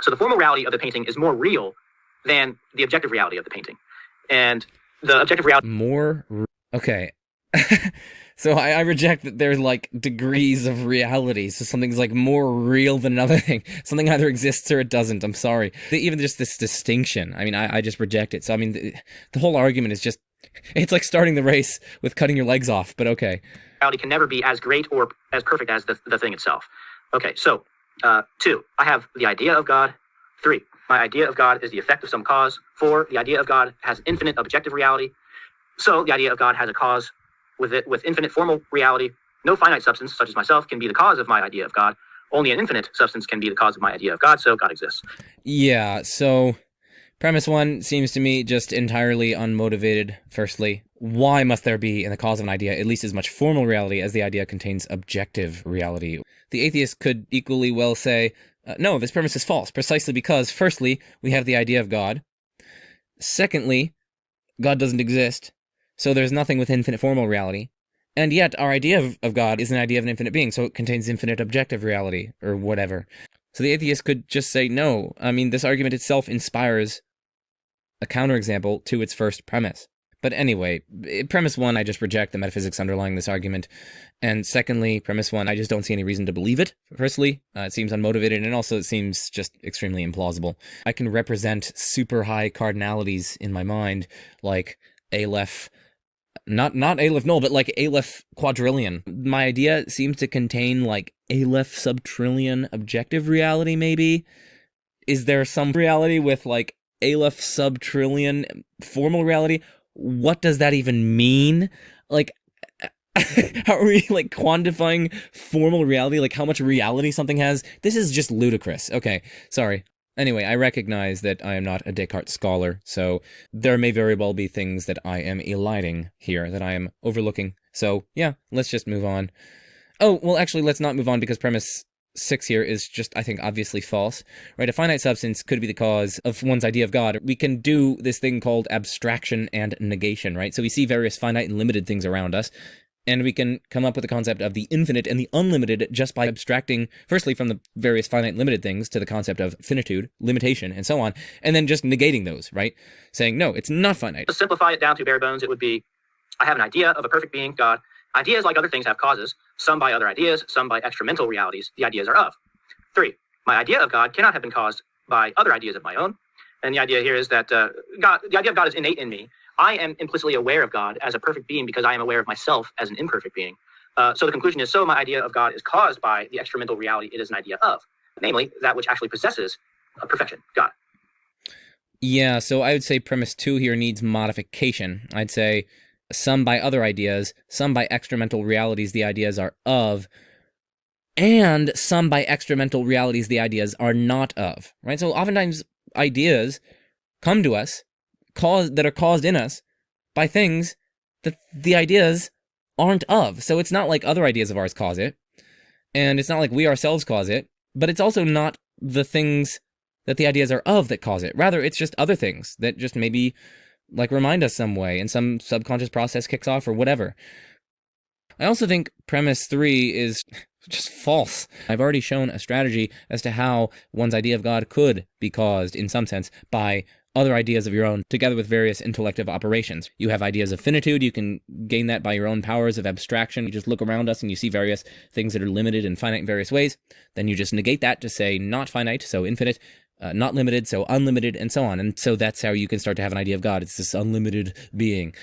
So the formal reality of the painting is more real than the objective reality of the painting. And the objective reality... Okay. So I reject that there's like degrees of reality. So something's like more real than another thing. Something either exists or it doesn't. I'm sorry. Even just this distinction, I mean, I just reject it. So I mean, the whole argument is just, it's like starting the race with cutting your legs off, but okay. Reality can never be as great or as perfect as the thing itself. Okay, so 2, I have the idea of God. 3, my idea of God is the effect of some cause. 4, the idea of God has infinite objective reality. So the idea of God has a cause. with infinite formal reality, no finite substance, such as myself, can be the cause of my idea of God. Only an infinite substance can be the cause of my idea of God, so God exists. Yeah, so premise one seems to me just entirely unmotivated. Firstly, why must there be in the cause of an idea at least as much formal reality as the idea contains objective reality? The atheist could equally well say, no, this premise is false, precisely because, firstly, we have the idea of God. Secondly, God doesn't exist, so there's nothing with infinite formal reality. And yet, our idea of God is an idea of an infinite being, so it contains infinite objective reality, or whatever. So the atheist could just say, no, I mean, this argument itself inspires a counterexample to its first premise. But anyway, premise one, I just reject the metaphysics underlying this argument. And secondly, premise one, I just don't see any reason to believe it. Firstly, it seems unmotivated, and also it seems just extremely implausible. I can represent super high cardinalities in my mind, like Aleph, not Aleph null, but like Aleph quadrillion. My idea seems to contain like Aleph subtrillion objective reality, maybe? Is there some reality with like Aleph subtrillion formal reality? What does that even mean? Like, how are we like quantifying formal reality? Like how much reality something has? This is just ludicrous. Okay, sorry. Anyway, I recognize that I am not a Descartes scholar, so there may very well be things that I am eliding here, that I am overlooking. So yeah, let's just move on. Oh, well actually let's not move on because premise 6 here is just, I think, obviously false, right? A finite substance could be the cause of one's idea of God. We can do this thing called abstraction and negation, right? So we see various finite and limited things around us, and we can come up with the concept of the infinite and the unlimited just by abstracting, firstly, from the various finite and limited things to the concept of finitude, limitation, and so on, and then just negating those, right? Saying, no, it's not finite. To simplify it down to bare bones, it would be, I have an idea of a perfect being, God. Ideas, like other things, have causes, some by other ideas, some by extramental realities the ideas are of. 3, my idea of God cannot have been caused by other ideas of my own. And the idea here is that the idea of God is innate in me. I am implicitly aware of God as a perfect being because I am aware of myself as an imperfect being. So the conclusion is, so my idea of God is caused by the extramental reality it is an idea of, namely that which actually possesses perfection, God. Yeah, so I would say premise 2 here needs modification. I'd say some by other ideas, some by extramental realities the ideas are of, and some by extramental realities the ideas are not of, right? So oftentimes ideas come to us that are caused in us by things that the ideas aren't of. So it's not like other ideas of ours cause it, and it's not like we ourselves cause it, but it's also not the things that the ideas are of that cause it. Rather, it's just other things that just maybe like remind us some way, and some subconscious process kicks off or whatever. I also think premise 3 is just false. I've already shown a strategy as to how one's idea of God could be caused, in some sense, by other ideas of your own, together with various intellective operations. You have ideas of finitude, you can gain that by your own powers of abstraction. You just look around us and you see various things that are limited and finite in various ways. Then you just negate that to say not finite, so infinite, not limited, so unlimited, and so on. And so that's how you can start to have an idea of God. It's this unlimited being.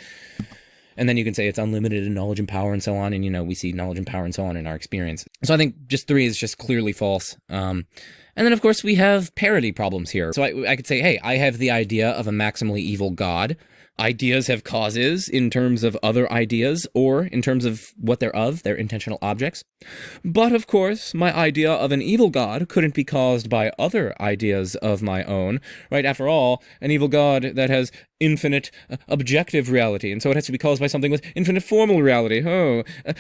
And then you can say it's unlimited in knowledge and power and so on. And, you know, we see knowledge and power and so on in our experience. So I think just 3 is just clearly false. And then, of course, we have parity problems here. So I could say, hey, I have the idea of a maximally evil God. Ideas have causes in terms of other ideas or in terms of what they're of, their intentional objects. But, of course, my idea of an evil God couldn't be caused by other ideas of my own, right? After all, an evil God that has infinite objective reality, and so it has to be caused by something with infinite formal reality.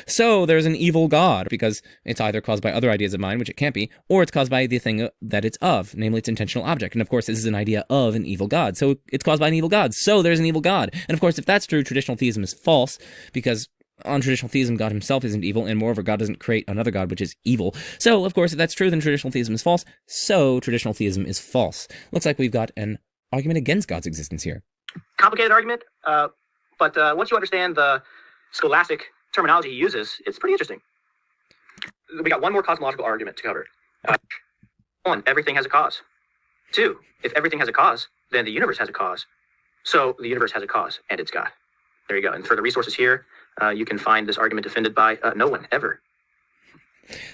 So there's an evil God, because it's either caused by other ideas of mine, which it can't be, or it's caused by the thing that it's of, namely its intentional object. And of course, this is an idea of an evil God, so it's caused by an evil God, so there's an evil God. And of course, if that's true, traditional theism is false, because on traditional theism, God himself isn't evil, and moreover, God doesn't create another God, which is evil. So, of course, if that's true, then traditional theism is false, so traditional theism is false. Looks like we've got an argument against God's existence here. Complicated argument, but once you understand the scholastic terminology he uses, it's pretty interesting. We got one more cosmological argument to cover. 1, everything has a cause. 2, if everything has a cause, then the universe has a cause. So the universe has a cause, and it's God. There you go. And for the resources here, you can find this argument defended by no one, ever.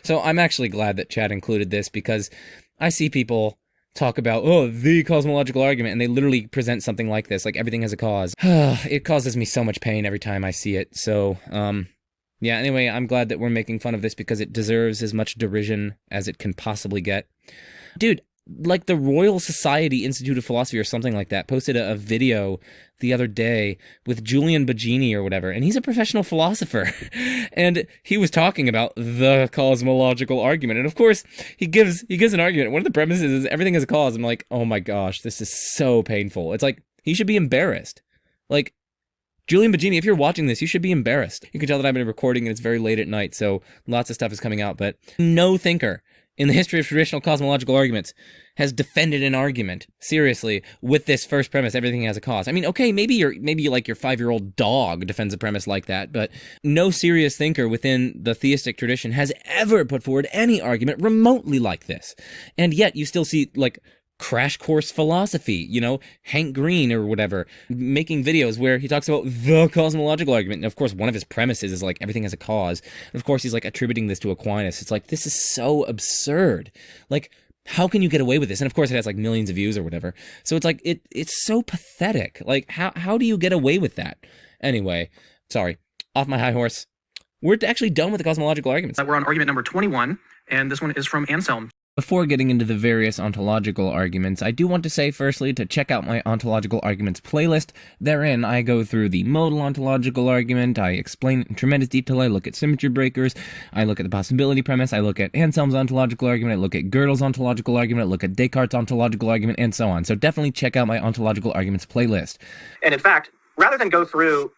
So I'm actually glad that Chad included this, because I see people talk about, oh, the cosmological argument, and they literally present something like this, like everything has a cause. It causes me so much pain every time I see it. So, yeah, anyway, I'm glad that we're making fun of this because it deserves as much derision as it can possibly get. Dude, like the Royal Society Institute of Philosophy or something like that posted a video the other day with Julian Baggini or whatever, and he's a professional philosopher, and he was talking about the cosmological argument, and of course he gives an argument. One of the premises is everything has a cause. I'm like, oh my gosh, this is so painful. It's like, he should be embarrassed. Like, Julian Baggini, if you're watching this, you should be embarrassed. You can tell that I've been recording and it's very late at night, so lots of stuff is coming out, but no thinker in the history of traditional cosmological arguments has defended an argument seriously with this first premise: everything has a cause. I mean, okay, maybe like your 5-year-old dog defends a premise like that, but no serious thinker within the theistic tradition has ever put forward any argument remotely like this. And yet you still see, like, Crash Course Philosophy, you know, Hank Green or whatever, making videos where he talks about the cosmological argument. And of course, one of his premises is like everything has a cause. And of course, he's like attributing this to Aquinas. It's like, this is so absurd. Like, how can you get away with this? And of course, it has like millions of views or whatever. So it's like, it's so pathetic. Like, how do you get away with that? Anyway, sorry, off my high horse. We're actually done with the cosmological arguments. We're on argument number 21, and this one is from Anselm. Before getting into the various ontological arguments, I do want to say firstly to check out my Ontological Arguments playlist. Therein, I go through the modal ontological argument, I explain it in tremendous detail, I look at symmetry breakers, I look at the possibility premise, I look at Anselm's ontological argument, I look at Gödel's ontological argument, I look at Descartes' ontological argument, and so on. So definitely check out my Ontological Arguments playlist. And in fact, rather than go through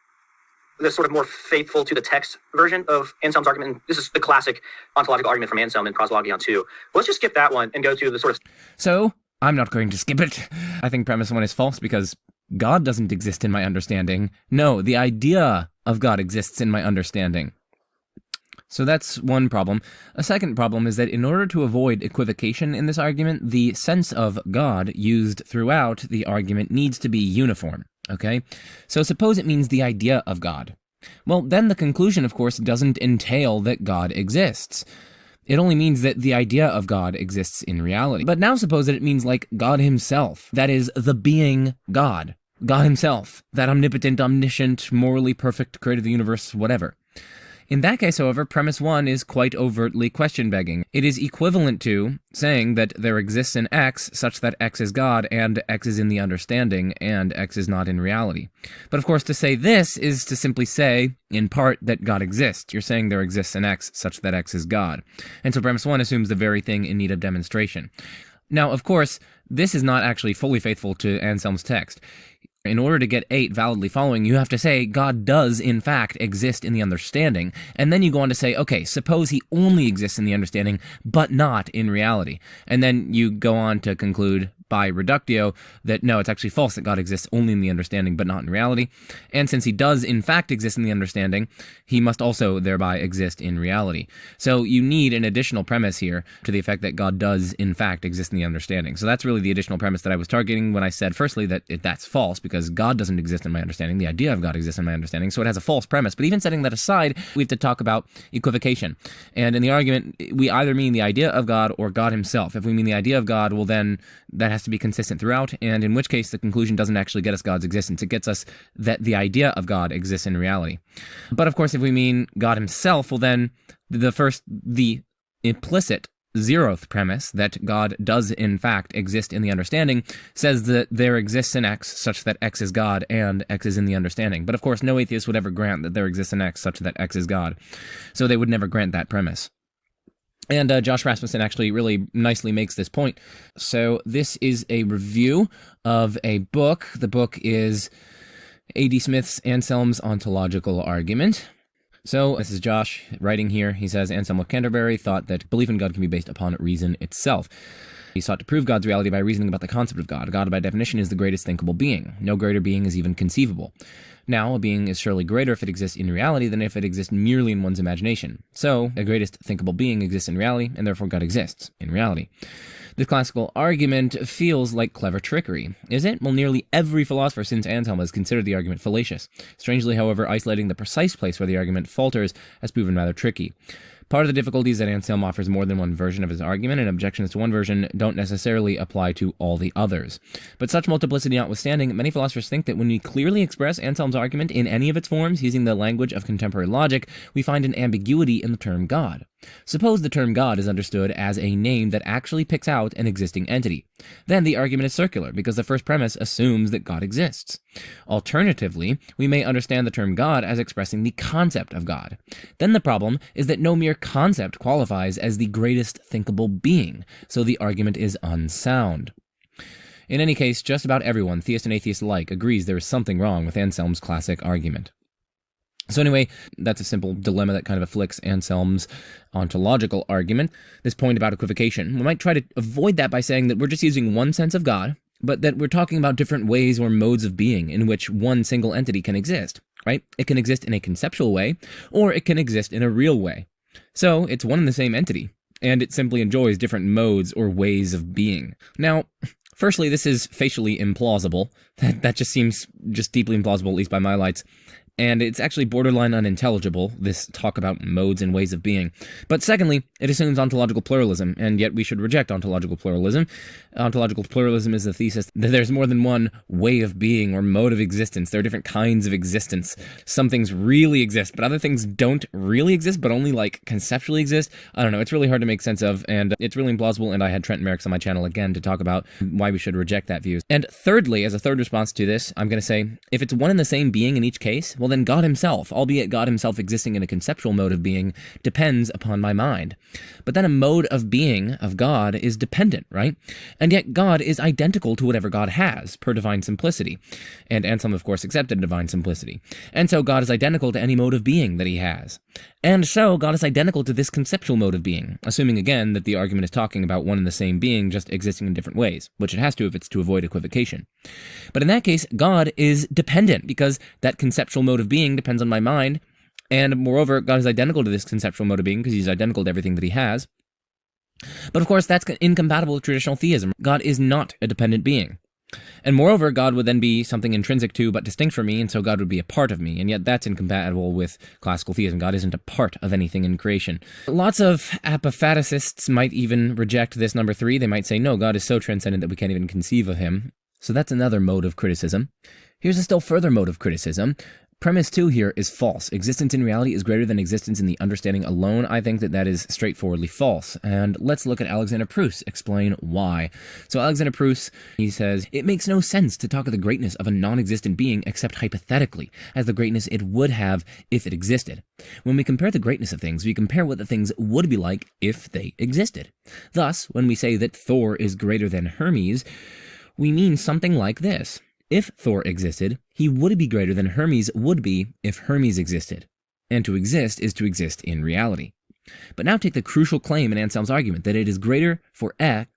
the sort of more faithful to the text version of Anselm's argument, this is the classic ontological argument from Anselm in Proslogion 2. Let's just skip that one and go to the sort of... So, I'm not going to skip it. I think premise 1 is false because God doesn't exist in my understanding. No, the idea of God exists in my understanding. So that's one problem. A second problem is that in order to avoid equivocation in this argument, the sense of God used throughout the argument needs to be uniform. Okay, so suppose it means the idea of God. Well, then the conclusion, of course, doesn't entail that God exists. It only means that the idea of God exists in reality. But now suppose that it means like God himself, that is, the being God. God himself, that omnipotent, omniscient, morally perfect creator of the universe, whatever. In that case, however, premise 1 is quite overtly question-begging. It is equivalent to saying that there exists an X such that X is God and X is in the understanding and X is not in reality. But of course, to say this is to simply say, in part, that God exists. You're saying there exists an X such that X is God. And so premise 1 assumes the very thing in need of demonstration. Now, of course, this is not actually fully faithful to Anselm's text. In order to get 8 validly following, you have to say God does, in fact, exist in the understanding. And then you go on to say, okay, suppose he only exists in the understanding, but not in reality. And then you go on to conclude by reductio that no, it's actually false that God exists only in the understanding, but not in reality. And since he does, in fact, exist in the understanding, he must also thereby exist in reality. So you need an additional premise here to the effect that God does, in fact, exist in the understanding. So that's really the additional premise that I was targeting when I said, firstly, that that's false, because God doesn't exist in my understanding. The idea of God exists in my understanding, so it has a false premise. But even setting that aside, we have to talk about equivocation. And in the argument, we either mean the idea of God or God himself. If we mean the idea of God, well then, that has to be consistent throughout, and in which case the conclusion doesn't actually get us God's existence. It gets us that the idea of God exists in reality. But of course, if we mean God himself, well then, the implicit zeroth premise, that God does in fact exist in the understanding, says that there exists an X such that X is God and X is in the understanding. But of course, no atheist would ever grant that there exists an X such that X is God. So they would never grant that premise. And Josh Rasmussen actually really nicely makes this point. So this is a review of a book. The book is A.D. Smith's Anselm's Ontological Argument. So this is Josh writing here. He says, Anselm of Canterbury thought that belief in God can be based upon reason itself. He sought to prove God's reality by reasoning about the concept of God. God, by definition, is the greatest thinkable being. No greater being is even conceivable. Now, a being is surely greater if it exists in reality than if it exists merely in one's imagination. So, the greatest thinkable being exists in reality, and therefore God exists in reality. This classical argument feels like clever trickery. Is it? Well, nearly every philosopher since Anselm has considered the argument fallacious. Strangely, however, isolating the precise place where the argument falters has proven rather tricky. Part of the difficulty is that Anselm offers more than one version of his argument, and objections to one version don't necessarily apply to all the others. But such multiplicity notwithstanding, many philosophers think that when we clearly express Anselm's argument in any of its forms using the language of contemporary logic, we find an ambiguity in the term God. Suppose the term God is understood as a name that actually picks out an existing entity. Then the argument is circular, because the first premise assumes that God exists. Alternatively, we may understand the term God as expressing the concept of God. Then the problem is that no mere concept qualifies as the greatest thinkable being, so the argument is unsound. In any case, just about everyone, theist and atheist alike, agrees there is something wrong with Anselm's classic argument. So anyway, that's a simple dilemma that kind of afflicts Anselm's ontological argument, this point about equivocation. We might try to avoid that by saying that we're just using one sense of God, but that we're talking about different ways or modes of being in which one single entity can exist, right? It can exist in a conceptual way, or it can exist in a real way. So it's one and the same entity, and it simply enjoys different modes or ways of being. Now, firstly, this is facially implausible. That just seems deeply implausible, at least by my lights. And it's actually borderline unintelligible, this talk about modes and ways of being. But secondly, it assumes ontological pluralism, and yet we should reject ontological pluralism. Ontological pluralism is the thesis that there's more than one way of being or mode of existence. There are different kinds of existence. Some things really exist, but other things don't really exist, but only conceptually exist. I don't know, it's really hard to make sense of, and it's really implausible, and I had Trent Merrick's on my channel again to talk about why we should reject that view. And thirdly, as a third response to this, I'm going to say, if it's one and the same being in each case, well then God himself, albeit God himself existing in a conceptual mode of being, depends upon my mind. But then a mode of being of God is dependent, right? And yet God is identical to whatever God has, per divine simplicity. And Anselm, of course, accepted divine simplicity. And so God is identical to any mode of being that he has. And so God is identical to this conceptual mode of being, assuming again that the argument is talking about one and the same being just existing in different ways, which it has to if it's to avoid equivocation. But in that case, God is dependent, because that conceptual mode of being depends on my mind, and moreover, God is identical to this conceptual mode of being because he's identical to everything that he has. But of course, that's incompatible with traditional theism. God is not a dependent being. And moreover, God would then be something intrinsic to but distinct from me, and so God would be a part of me, and yet that's incompatible with classical theism. God isn't a part of anything in creation. Lots of apophaticists might even reject this number 3. They might say, no, God is so transcendent that we can't even conceive of him. So that's another mode of criticism. Here's a still further mode of criticism. Premise 2 here is false. Existence in reality is greater than existence in the understanding alone. I think that is straightforwardly false. And let's look at Alexander Proust, explain why. So Alexander Proust, he says, it makes no sense to talk of the greatness of a non-existent being except hypothetically, as the greatness it would have if it existed. When we compare the greatness of things, we compare what the things would be like if they existed. Thus, when we say that Thor is greater than Hermes, we mean something like this. If Thor existed, he would be greater than Hermes would be if Hermes existed. And to exist is to exist in reality. But now take the crucial claim in Anselm's argument that it is greater for X.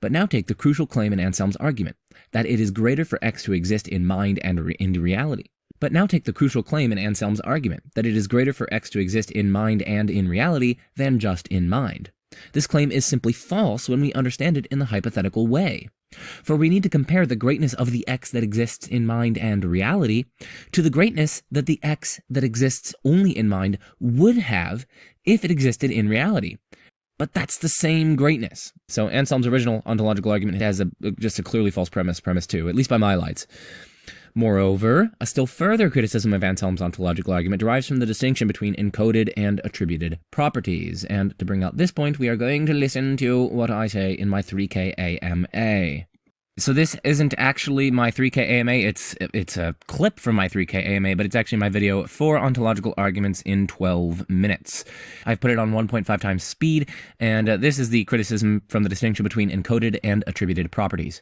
But now take the crucial claim in Anselm's argument that it is greater for X to exist in mind and in reality. But now take the crucial claim in Anselm's argument that it is greater for X to exist in mind and in reality than just in mind. This claim is simply false when we understand it in the hypothetical way. For we need to compare the greatness of the X that exists in mind and reality to the greatness that the X that exists only in mind would have if it existed in reality. But that's the same greatness. So Anselm's original ontological argument has just a clearly false premise 2, at least by my lights. Moreover, a still further criticism of Anselm's ontological argument derives from the distinction between encoded and attributed properties. And to bring out this point, we are going to listen to what I say in my 3K AMA. So this isn't actually my 3K AMA, it's a clip from my 3K AMA, but it's actually my video for ontological arguments in 12 minutes. I've put it on 1.5 times speed, and this is the criticism from the distinction between encoded and attributed properties.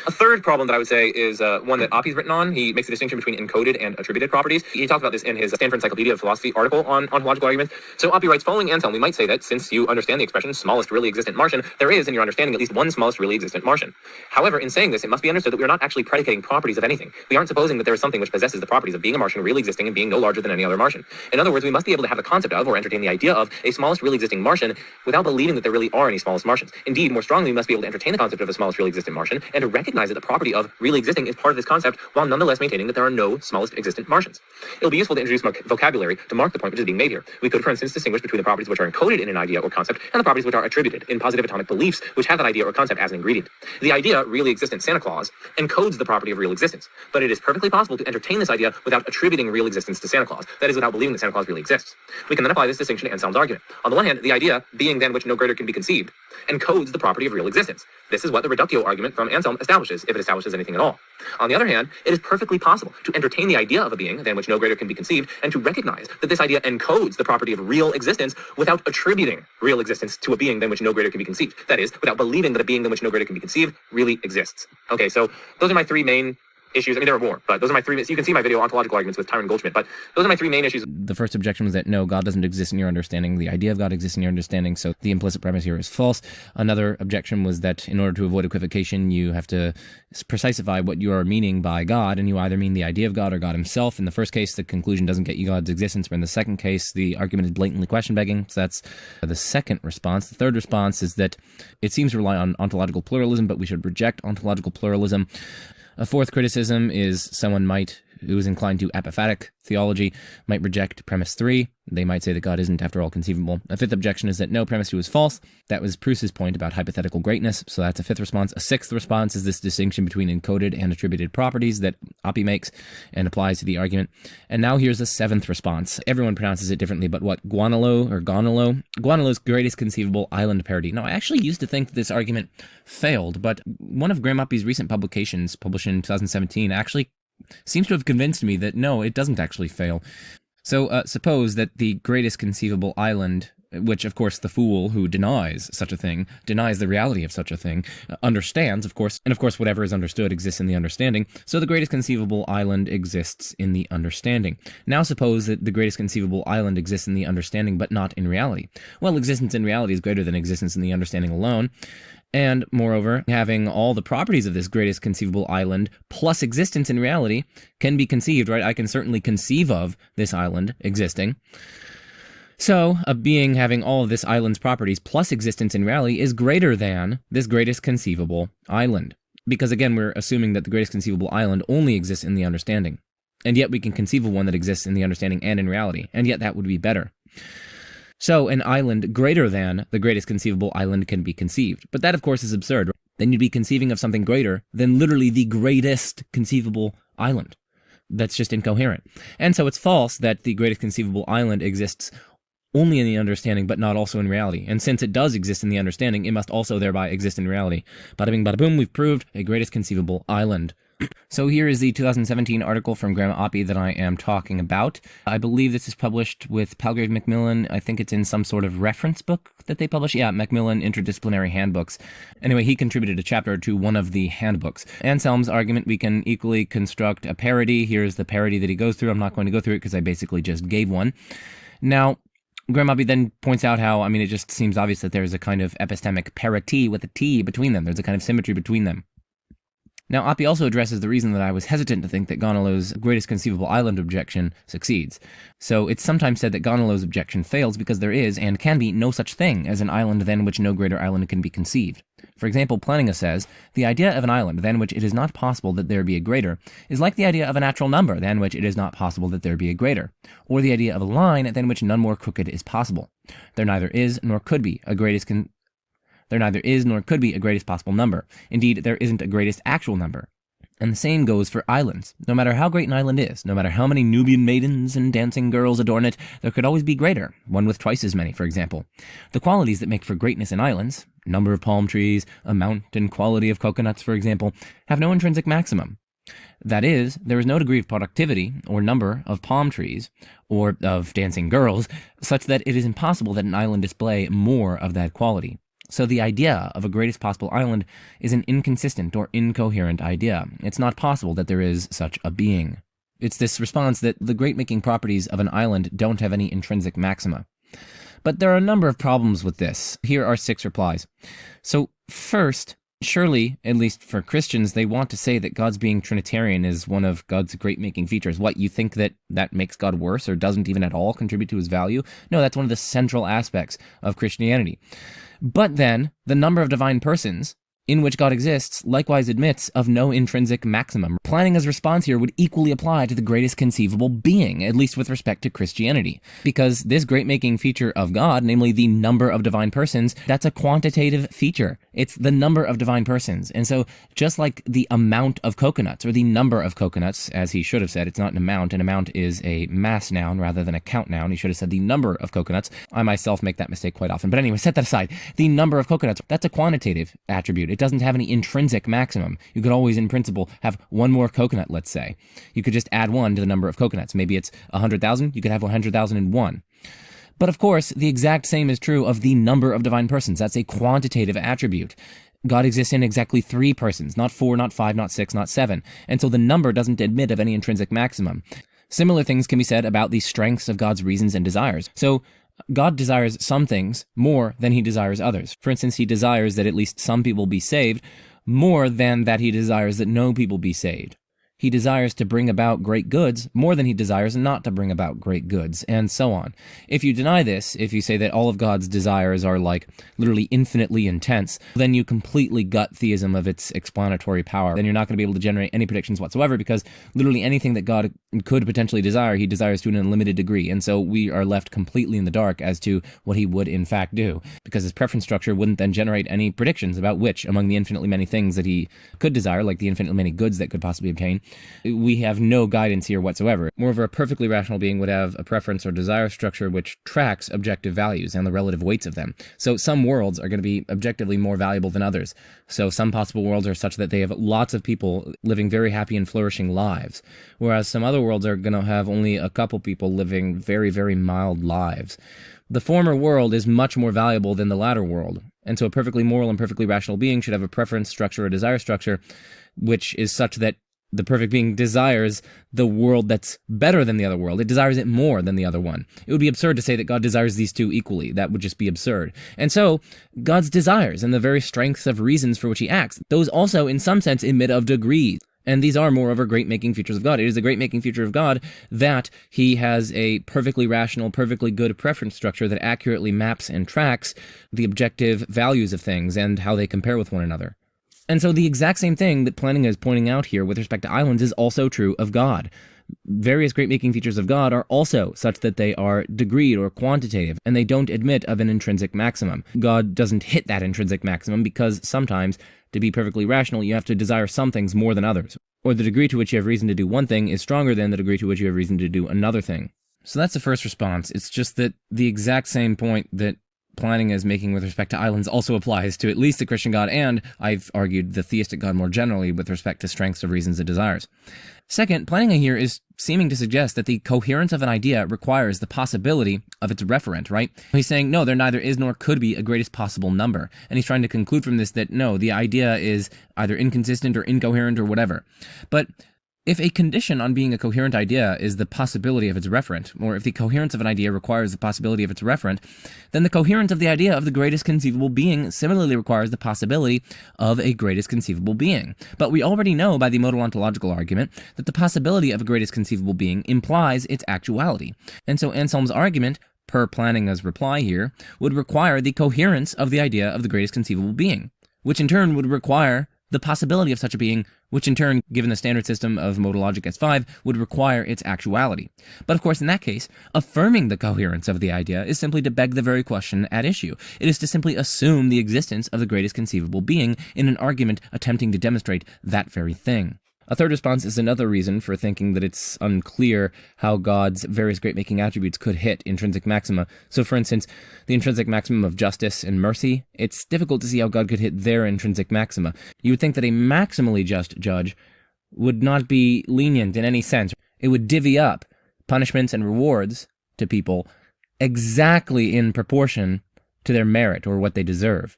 A third problem that I would say is one that Oppie's written on. He makes a distinction between encoded and attributed properties. He talks about this in his Stanford Encyclopedia of Philosophy article on ontological arguments. So Oppie writes, following Anselm, we might say that since you understand the expression smallest really existent Martian, there is in your understanding at least one smallest really existent Martian. However, in saying this, it must be understood that we are not actually predicating properties of anything. We aren't supposing that there is something which possesses the properties of being a Martian really existing and being no larger than any other Martian. In other words, we must be able to have a concept of or entertain the idea of a smallest really existing Martian without believing that there really are any smallest Martians. Indeed, more strongly, we must be able to entertain the concept of a smallest really existent Martian and to recognize that the property of really existing is part of this concept, while nonetheless maintaining that there are no smallest existent Martians. It'll be useful to introduce vocabulary to mark the point which is being made here. We could, for instance, distinguish between the properties which are encoded in an idea or concept and the properties which are attributed in positive atomic beliefs which have that idea or concept as an ingredient. The idea, really existent Santa Claus, encodes the property of real existence, but it is perfectly possible to entertain this idea without attributing real existence to Santa Claus, that is, without believing that Santa Claus really exists. We can then apply this distinction to Anselm's argument. On the one hand, the idea, being than which no greater can be conceived, encodes the property of real existence. This is what the reductio argument from Anselm establishes, if it establishes anything at all. On the other hand, it is perfectly possible to entertain the idea of a being than which no greater can be conceived, and to recognize that this idea encodes the property of real existence without attributing real existence to a being than which no greater can be conceived. That is, without believing that a being than which no greater can be conceived really exists. Okay, so those are my three main issues. I mean, there are more, but those are my three. So you can see my video, Ontological Arguments with Tyron Goldschmidt, but those are my three main issues. The first objection was that no, God doesn't exist in your understanding. The idea of God exists in your understanding, so the implicit premise here is false. Another objection was that in order to avoid equivocation, you have to precisify what you are meaning by God, and you either mean the idea of God or God himself. In the first case, the conclusion doesn't get you God's existence, but in the second case, the argument is blatantly question-begging. So that's the second response. The third response is that it seems to rely on ontological pluralism, but we should reject ontological pluralism. A fourth criticism is someone who is inclined to apophatic theology might reject premise 3. They might say that God isn't, after all, conceivable. A fifth objection is that no, premise 2 is false. That was Proust's point about hypothetical greatness, so that's a fifth response. A sixth response is this distinction between encoded and attributed properties that Oppie makes and applies to the argument. And now here's a seventh response. Everyone pronounces it differently, but what, Guanalo or Gonalo? Guanalo's greatest conceivable island parody. Now, I actually used to think that this argument failed, but one of Graham Oppie's recent publications, published in 2017, actually seems to have convinced me that no, it doesn't actually fail. So suppose that the greatest conceivable island, which of course the fool who denies such a thing, denies the reality of such a thing, understands, of course, and of course whatever is understood exists in the understanding, so the greatest conceivable island exists in the understanding. Now suppose that the greatest conceivable island exists in the understanding but not in reality. Well, existence in reality is greater than existence in the understanding alone. And, moreover, having all the properties of this greatest conceivable island plus existence in reality can be conceived, right? I can certainly conceive of this island existing. So, a being having all of this island's properties plus existence in reality is greater than this greatest conceivable island. Because, again, we're assuming that the greatest conceivable island only exists in the understanding. And yet we can conceive of one that exists in the understanding and in reality. And yet that would be better. So an island greater than the greatest conceivable island can be conceived. But that, of course, is absurd. Then you'd be conceiving of something greater than literally the greatest conceivable island. That's just incoherent. And so it's false that the greatest conceivable island exists only in the understanding, but not also in reality. And since it does exist in the understanding, it must also thereby exist in reality. Bada bing, bada boom, we've proved a greatest conceivable island. So here is the 2017 article from Graham Oppie that I am talking about. I believe this is published with Palgrave Macmillan. I think it's in some sort of reference book that they publish. Yeah, Macmillan Interdisciplinary Handbooks. Anyway, he contributed a chapter to one of the handbooks. Anselm's argument, we can equally construct a parody. Here's the parody that he goes through. I'm not going to go through it because I basically just gave one. Now, Graham Oppie then points out how, it just seems obvious that there's a kind of epistemic parity with a T between them. There's a kind of symmetry between them. Now, Oppie also addresses the reason that I was hesitant to think that Gonalo's greatest conceivable island objection succeeds. So it's sometimes said that Gonalo's objection fails because there is, and can be, no such thing as an island than which no greater island can be conceived. For example, Plantinga says, the idea of an island than which it is not possible that there be a greater is like the idea of a natural number than which it is not possible that there be a greater, or the idea of a line than which none more crooked is possible. There neither is nor could be a greatest possible number. Indeed, there isn't a greatest actual number. And the same goes for islands. No matter how great an island is, no matter how many Nubian maidens and dancing girls adorn it, there could always be greater, one with twice as many, for example. The qualities that make for greatness in islands, number of palm trees, amount and quality of coconuts, for example, have no intrinsic maximum. That is, there is no degree of productivity or number of palm trees or of dancing girls such that it is impossible that an island display more of that quality. So the idea of a greatest possible island is an inconsistent or incoherent idea. It's not possible that there is such a being. It's this response that the great-making properties of an island don't have any intrinsic maxima. But there are a number of problems with this. Here are 6 replies. So first, surely, at least for Christians, they want to say that God's being Trinitarian is one of God's great-making features. What, you think that that makes God worse or doesn't even at all contribute to his value? No, that's one of the central aspects of Christianity. But then, the number of divine persons in which God exists likewise admits of no intrinsic maximum. Plantinga's response here would equally apply to the greatest conceivable being, at least with respect to Christianity, because this great-making feature of God, namely the number of divine persons, that's a quantitative feature. It's the number of divine persons. And so just like the amount of coconuts, or the number of coconuts, as he should have said, it's not an amount. An amount is a mass noun rather than a count noun. He should have said the number of coconuts. I myself make that mistake quite often. But anyway, set that aside. The number of coconuts, that's a quantitative attribute. It doesn't have any intrinsic maximum. You could always, in principle, have one more coconut, let's say. You could just add 1 to the number of coconuts. Maybe it's 100,000. You could have 100,001. But of course, the exact same is true of the number of divine persons. That's a quantitative attribute. God exists in exactly 3 persons, not 4, not 5, not 6, not 7. And so the number doesn't admit of any intrinsic maximum. Similar things can be said about the strengths of God's reasons and desires. So God desires some things more than he desires others. For instance, he desires that at least some people be saved more than that he desires that no people be saved. He desires to bring about great goods more than he desires not to bring about great goods, and so on. If you deny this, if you say that all of God's desires are like literally infinitely intense, then you completely gut theism of its explanatory power. Then you're not going to be able to generate any predictions whatsoever, because literally anything that God could potentially desire, he desires to an unlimited degree. And so we are left completely in the dark as to what he would in fact do, because his preference structure wouldn't then generate any predictions about which among the infinitely many things that he could desire, like the infinitely many goods that could possibly obtain. We have no guidance here whatsoever. Moreover, a perfectly rational being would have a preference or desire structure which tracks objective values and the relative weights of them. So some worlds are going to be objectively more valuable than others. So some possible worlds are such that they have lots of people living very happy and flourishing lives, whereas some other worlds are going to have only a couple people living very, very mild lives. The former world is much more valuable than the latter world. And so a perfectly moral and perfectly rational being should have a preference structure or desire structure which is such that the perfect being desires the world that's better than the other world. It desires it more than the other one. It would be absurd to say that God desires these two equally. That would just be absurd. And so, God's desires and the very strengths of reasons for which he acts, those also, in some sense, emit of degrees. And these are, moreover, great-making features of God. It is a great-making feature of God that he has a perfectly rational, perfectly good preference structure that accurately maps and tracks the objective values of things and how they compare with one another. And so the exact same thing that Plantinga is pointing out here with respect to islands is also true of God. Various great-making features of God are also such that they are degreed or quantitative, and they don't admit of an intrinsic maximum. God doesn't hit that intrinsic maximum because sometimes, to be perfectly rational, you have to desire some things more than others, or the degree to which you have reason to do one thing is stronger than the degree to which you have reason to do another thing. So that's the first response. It's just that the exact same point that Plantinga is making with respect to islands also applies to at least the Christian God, and I've argued the theistic God more generally with respect to strengths of reasons and desires. Second, Plantinga here is seeming to suggest that the coherence of an idea requires the possibility of its referent, right? He's saying, no, there neither is nor could be a greatest possible number. And he's trying to conclude from this that, no, the idea is either inconsistent or incoherent or whatever. But if a condition on being a coherent idea is the possibility of its referent, or if the coherence of an idea requires the possibility of its referent, then the coherence of the idea of the greatest conceivable being similarly requires the possibility of a greatest conceivable being. But we already know by the modal ontological argument that the possibility of a greatest conceivable being implies its actuality. And so Anselm's argument, per Plantinga's reply here, would require the coherence of the idea of the greatest conceivable being, which in turn would require the possibility of such a being, which in turn, given the standard system of modal logic S5, would require its actuality. But of course, in that case, affirming the coherence of the idea is simply to beg the very question at issue. It is to simply assume the existence of the greatest conceivable being in an argument attempting to demonstrate that very thing. A third response is another reason for thinking that it's unclear how God's various great-making attributes could hit intrinsic maxima. So, for instance, the intrinsic maximum of justice and mercy, it's difficult to see how God could hit their intrinsic maxima. You would think that a maximally just judge would not be lenient in any sense. It would divvy up punishments and rewards to people exactly in proportion to their merit or what they deserve.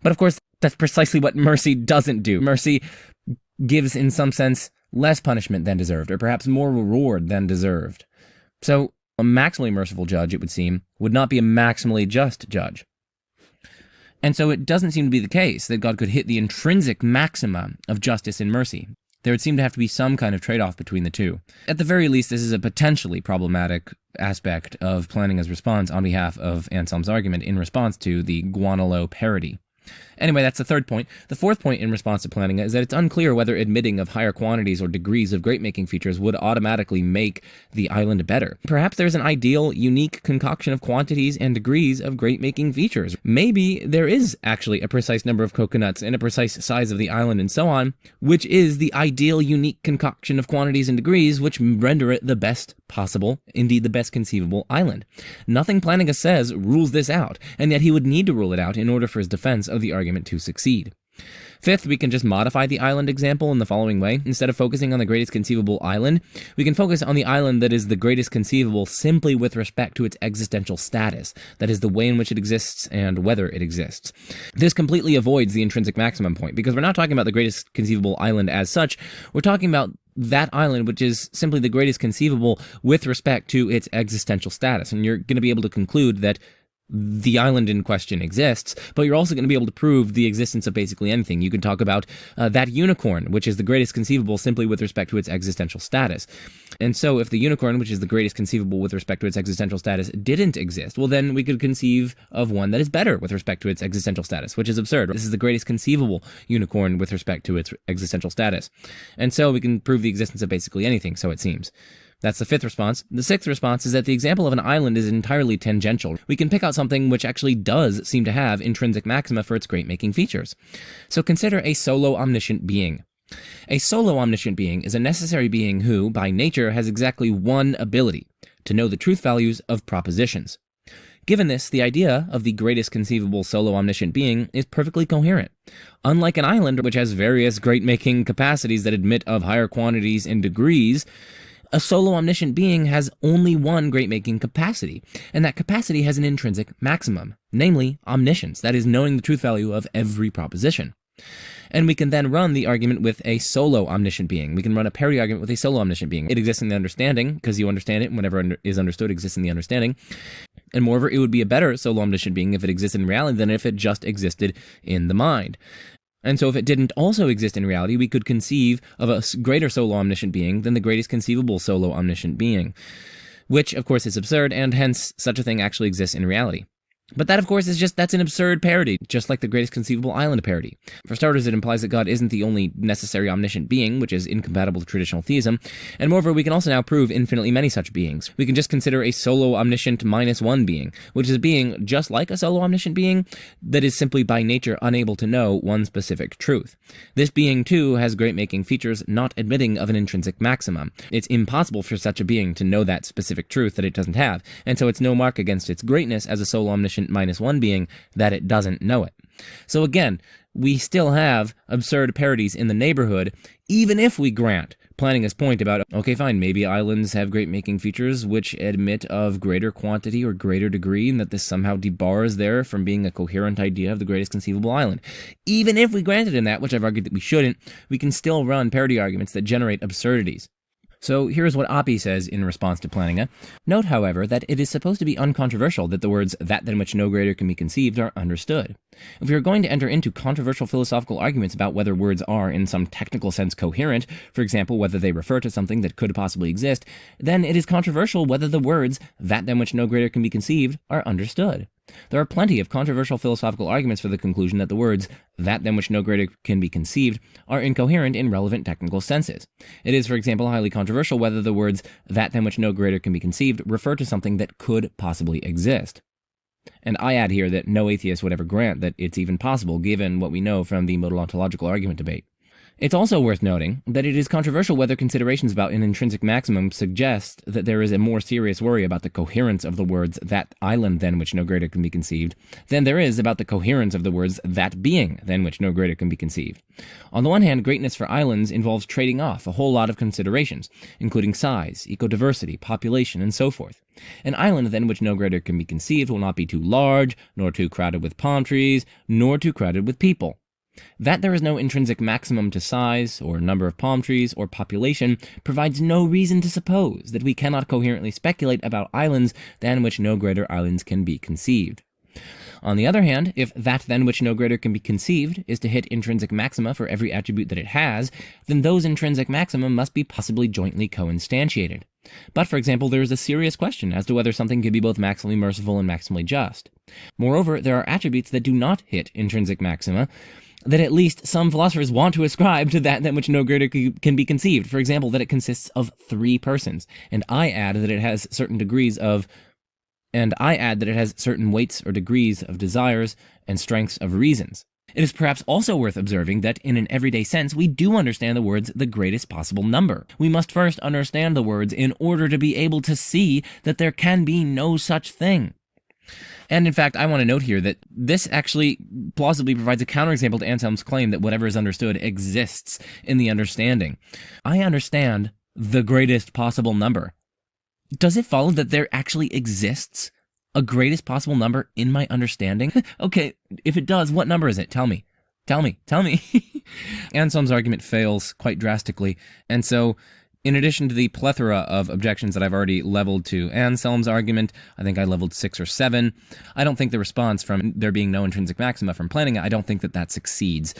But of course, that's precisely what mercy doesn't do. Mercy gives, in some sense, less punishment than deserved, or perhaps more reward than deserved. So, a maximally merciful judge, it would seem, would not be a maximally just judge. And so it doesn't seem to be the case that God could hit the intrinsic maxima of justice and mercy. There would seem to have to be some kind of trade-off between the two. At the very least, this is a potentially problematic aspect of Plantinga's response on behalf of Anselm's argument in response to the Guanalo parody. Anyway, that's the third point. The fourth point in response to Plantinga is that it's unclear whether admitting of higher quantities or degrees of great-making features would automatically make the island better. Perhaps there's an ideal, unique concoction of quantities and degrees of great-making features. Maybe there is actually a precise number of coconuts and a precise size of the island and so on, which is the ideal, unique concoction of quantities and degrees which render it the best possible, indeed the best conceivable island. Nothing Plantinga says rules this out, and yet he would need to rule it out in order for his defense of the argument to succeed. Fifth, we can just modify the island example in the following way. Instead of focusing on the greatest conceivable island, we can focus on the island that is the greatest conceivable simply with respect to its existential status, that is, the way in which it exists and whether it exists. This completely avoids the intrinsic maximum point, because we're not talking about the greatest conceivable island as such, we're talking about that island which is simply the greatest conceivable with respect to its existential status. And you're going to be able to conclude that the island in question exists, but you're also going to be able to prove the existence of basically anything. You can talk about that unicorn, which is the greatest conceivable simply with respect to its existential status. And so if the unicorn, which is the greatest conceivable with respect to its existential status, didn't exist, well then we could conceive of one that is better with respect to its existential status, which is absurd. This is the greatest conceivable unicorn with respect to its existential status. And so we can prove the existence of basically anything, so it seems. That's the fifth response. The sixth response is that the example of an island is entirely tangential. We can pick out something which actually does seem to have intrinsic maxima for its great-making features. So consider a solo omniscient being. A solo omniscient being is a necessary being who, by nature, has exactly one ability: to know the truth values of propositions. Given this, the idea of the greatest conceivable solo omniscient being is perfectly coherent. Unlike an island, which has various great-making capacities that admit of higher quantities and degrees, a solo omniscient being has only one great-making capacity, and that capacity has an intrinsic maximum, namely omniscience, that is, knowing the truth value of every proposition. And we can then run the argument with a solo omniscient being. We can run a parity argument with a solo omniscient being. It exists in the understanding, because you understand it, and whatever is understood exists in the understanding. And moreover, it would be a better solo omniscient being if it existed in reality than if it just existed in the mind. And so if it didn't also exist in reality, we could conceive of a greater solo omniscient being than the greatest conceivable solo omniscient being, which, of course, is absurd, and hence such a thing actually exists in reality. But that, of course, that's an absurd parody, just like the greatest conceivable island parody. For starters, it implies that God isn't the only necessary omniscient being, which is incompatible with traditional theism, and moreover, we can also now prove infinitely many such beings. We can just consider a solo omniscient -1 being, which is a being just like a solo omniscient being, that is simply by nature unable to know one specific truth. This being, too, has great-making features not admitting of an intrinsic maximum. It's impossible for such a being to know that specific truth that it doesn't have, and so it's no mark against its greatness as a solo omniscient -1 being that it doesn't know it. So again, we still have absurd parodies in the neighborhood, even if we grant Plantinga's point about, okay, fine, maybe islands have great-making features which admit of greater quantity or greater degree, and that this somehow debars there from being a coherent idea of the greatest conceivable island. Even if we granted in that, which I've argued that we shouldn't, we can still run parody arguments that generate absurdities. So here's what Oppie says in response to Plantinga. Note, however, that it is supposed to be uncontroversial that the words "that than which no greater can be conceived" are understood. If we are going to enter into controversial philosophical arguments about whether words are, in some technical sense, coherent, for example, whether they refer to something that could possibly exist, then it is controversial whether the words "that than which no greater can be conceived" are understood. There are plenty of controversial philosophical arguments for the conclusion that the words "that than which no greater can be conceived" are incoherent in relevant technical senses. It is, for example, highly controversial whether the words "that than which no greater can be conceived" refer to something that could possibly exist. And I add here that no atheist would ever grant that it's even possible, given what we know from the modal ontological argument debate. It's also worth noting that it is controversial whether considerations about an intrinsic maximum suggest that there is a more serious worry about the coherence of the words "that island than which no greater can be conceived" than there is about the coherence of the words "that being than which no greater can be conceived. On the one hand, greatness for islands involves trading off a whole lot of considerations, including size, ecodiversity, population, and so forth. An island than which no greater can be conceived will not be too large, nor too crowded with palm trees, nor too crowded with people. That there is no intrinsic maximum to size, or number of palm trees, or population provides no reason to suppose that we cannot coherently speculate about islands than which no greater islands can be conceived. On the other hand, if that than which no greater can be conceived is to hit intrinsic maxima for every attribute that it has, then those intrinsic maxima must be possibly jointly co-instantiated. But, for example, there is a serious question as to whether something can be both maximally merciful and maximally just. Moreover, there are attributes that do not hit intrinsic maxima, that at least some philosophers want to ascribe to that than which no greater can be conceived. For example, that it consists of 3 persons, and I add that it has certain weights or degrees of desires and strengths of reasons. It is perhaps also worth observing that in an everyday sense, we do understand the words the greatest possible number. We must first understand the words in order to be able to see that there can be no such thing. And in fact, I want to note here that this actually plausibly provides a counterexample to Anselm's claim that whatever is understood exists in the understanding. I understand the greatest possible number. Does it follow that there actually exists a greatest possible number in my understanding? Okay, if it does, what number is it? Tell me. Anselm's argument fails quite drastically, and so in addition to the plethora of objections that I've already leveled to Anselm's argument, I think I leveled 6 or 7. I don't think the response from there being no intrinsic maxima from planning it, I don't think that succeeds.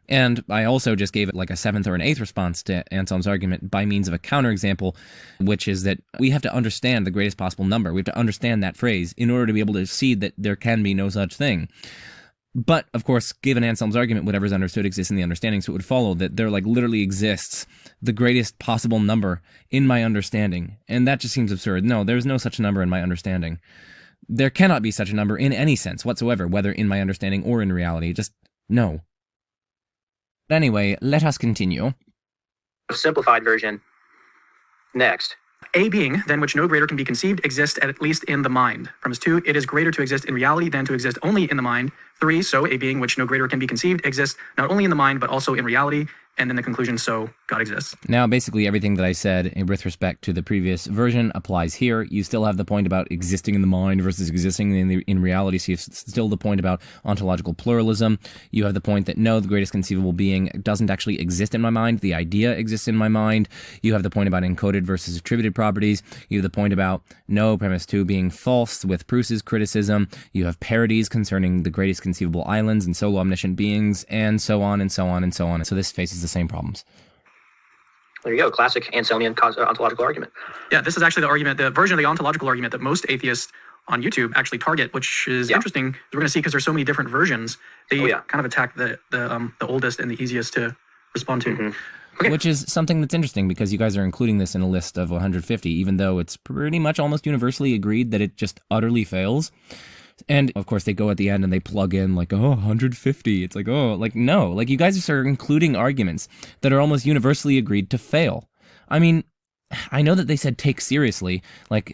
And I also just gave it like a 7th or an 8th response to Anselm's argument by means of a counterexample, which is that we have to understand the greatest possible number. We have to understand that phrase in order to be able to see that there can be no such thing. But, of course, given Anselm's argument, whatever is understood exists in the understanding, so it would follow that there literally exists the greatest possible number in my understanding. And that just seems absurd. No, there's no such number in my understanding. There cannot be such a number in any sense whatsoever, whether in my understanding or in reality. Just no. Anyway, let us continue. Simplified version. Next. A being, than which no greater can be conceived, exists at least in the mind. Premise 2, it is greater to exist in reality than to exist only in the mind. 3, so a being which no greater can be conceived exists not only in the mind, but also in reality. And then the conclusion, so God exists. Now, basically everything that I said with respect to the previous version applies here. You still have the point about existing in the mind versus existing in reality. So you have still the point about ontological pluralism. You have the point that no, the greatest conceivable being doesn't actually exist in my mind. The idea exists in my mind. You have the point about encoded versus attributed properties. You have the point about no, premise 2 being false with Proust's criticism. You have parodies concerning the greatest conceivable islands and solo omniscient beings, and so on and so on and so on. So this faces the same problems. There you go, classic Anselmian ontological argument. Yeah, this is actually the version of the ontological argument that most atheists on YouTube actually target, which is interesting. We're going to see because there's so many different versions. They kind of attack the oldest and the easiest to respond to. Mm-hmm. Okay. Which is something that's interesting because you guys are including this in a list of 150, even though it's pretty much almost universally agreed that it just utterly fails. And, of course, they go at the end and they plug in, 150. It's no. You guys are including arguments that are almost universally agreed to fail. I mean, I know that they said take seriously.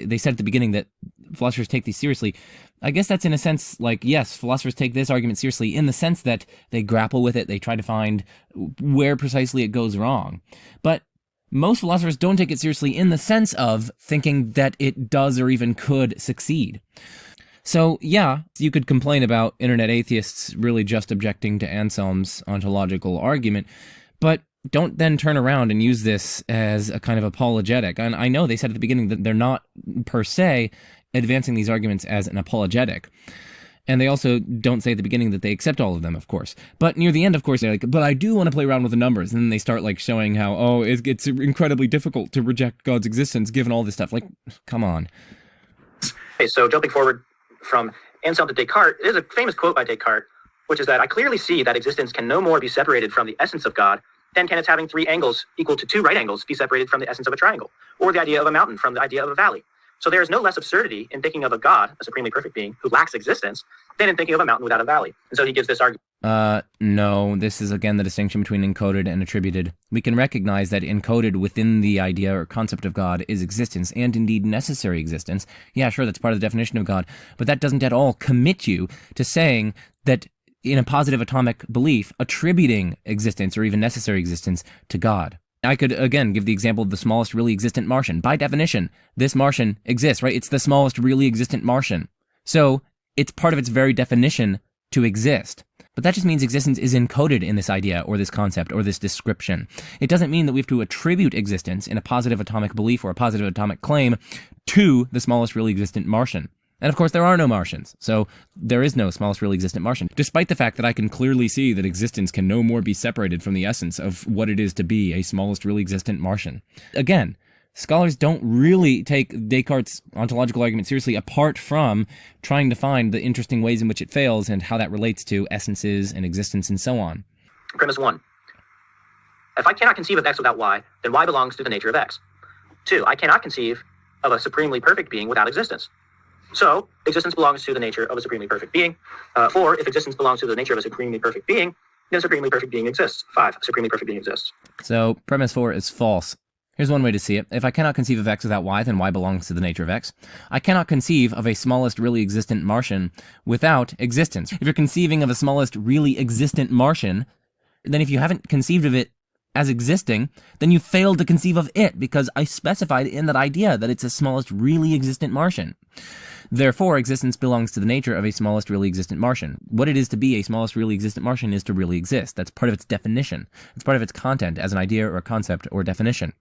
They said at the beginning that philosophers take these seriously. I guess that's in a sense, yes, philosophers take this argument seriously in the sense that they grapple with it. They try to find where precisely it goes wrong. But most philosophers don't take it seriously in the sense of thinking that it does or even could succeed. So, yeah, you could complain about internet atheists really just objecting to Anselm's ontological argument, but don't then turn around and use this as a kind of apologetic. And I know they said at the beginning that they're not, per se, advancing these arguments as an apologetic. And they also don't say at the beginning that they accept all of them, of course. But near the end, of course, they're but I do want to play around with the numbers. And then they start, showing how, it's incredibly difficult to reject God's existence given all this stuff. Come on. Okay, so jumping forward from Anselm to Descartes, there's a famous quote by Descartes, which is that I clearly see that existence can no more be separated from the essence of God than can its having 3 angles equal to 2 right angles be separated from the essence of a triangle, or the idea of a mountain from the idea of a valley. So there is no less absurdity in thinking of a God, a supremely perfect being, who lacks existence, than in thinking of a mountain without a valley. And so he gives this argument. No, this is again the distinction between encoded and attributed. We can recognize that encoded within the idea or concept of God is existence, and indeed necessary existence. Yeah, sure, that's part of the definition of God, but that doesn't at all commit you to saying that in a positive atomic belief, attributing existence or even necessary existence to God. I could, again, give the example of the smallest really existent Martian. By definition, this Martian exists, right? It's the smallest really existent Martian. So it's part of its very definition to exist. But that just means existence is encoded in this idea or this concept or this description. It doesn't mean that we have to attribute existence in a positive atomic belief or a positive atomic claim to the smallest really existent Martian. And of course, there are no Martians, so there is no smallest really existent Martian, despite the fact that I can clearly see that existence can no more be separated from the essence of what it is to be a smallest really existent Martian. Again, Scholars don't really take Descartes' ontological argument seriously apart from trying to find the interesting ways in which it fails and how that relates to essences and existence and so on. Premise 1. If I cannot conceive of X without Y, then Y belongs to the nature of X. 2. I cannot conceive of a supremely perfect being without existence. So, existence belongs to the nature of a supremely perfect being. 4. If existence belongs to the nature of a supremely perfect being, then a supremely perfect being exists. 5. A supremely perfect being exists. So, premise 4 is false. Here's one way to see it. If I cannot conceive of X without Y, then Y belongs to the nature of X. I cannot conceive of a smallest really existent Martian without existence. If you're conceiving of a smallest really existent Martian, then if you haven't conceived of it as existing, then you failed to conceive of it, because I specified in that idea that it's a smallest really existent Martian. Therefore, existence belongs to the nature of a smallest really existent Martian. What it is to be a smallest really existent Martian is to really exist. That's part of its definition. It's part of its content as an idea or a concept or definition.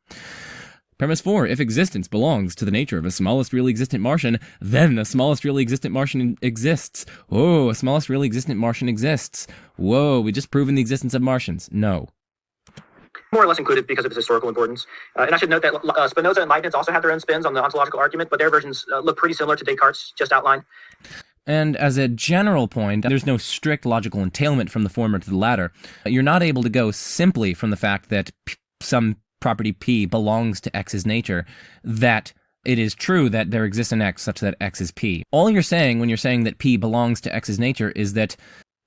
Premise 4, if existence belongs to the nature of a smallest really existent Martian, then a smallest really existent Martian exists. Oh, a smallest really existent Martian exists. Whoa, we just proven the existence of Martians. No. More or less included because of its historical importance. And I should note that Spinoza and Leibniz also had their own spins on the ontological argument, but their versions look pretty similar to Descartes' just outlined. And as a general point, there's no strict logical entailment from the former to the latter. You're not able to go simply from the fact that some property P belongs to X's nature, that it is true that there exists an X such that X is P. All you're saying when you're saying that P belongs to X's nature is that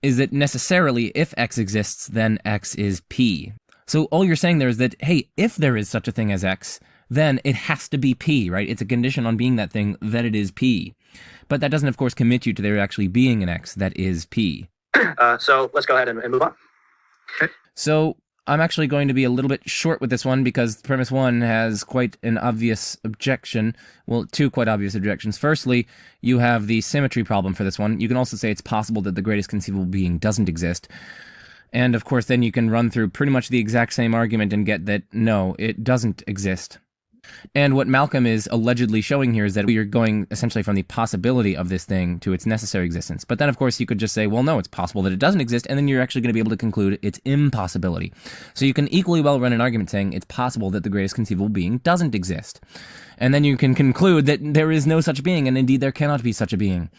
necessarily if X exists, then X is P. So all you're saying there is that, hey, if there is such a thing as X, then it has to be P, right? It's a condition on being that thing that it is P. But that doesn't, of course, commit you to there actually being an X that is P. So let's go ahead and move on. Okay. So I'm actually going to be a little bit short with this one because premise 1 has quite an obvious objection. Well, 2 quite obvious objections. Firstly, you have the symmetry problem for this one. You can also say it's possible that the greatest conceivable being doesn't exist. And of course, then you can run through pretty much the exact same argument and get that, no, it doesn't exist. And what Malcolm is allegedly showing here is that we are going essentially from the possibility of this thing to its necessary existence. But then, of course, you could just say, well, no, it's possible that it doesn't exist, and then you're actually going to be able to conclude its impossibility. So you can equally well run an argument saying it's possible that the greatest conceivable being doesn't exist. And then you can conclude that there is no such being, and indeed there cannot be such a being.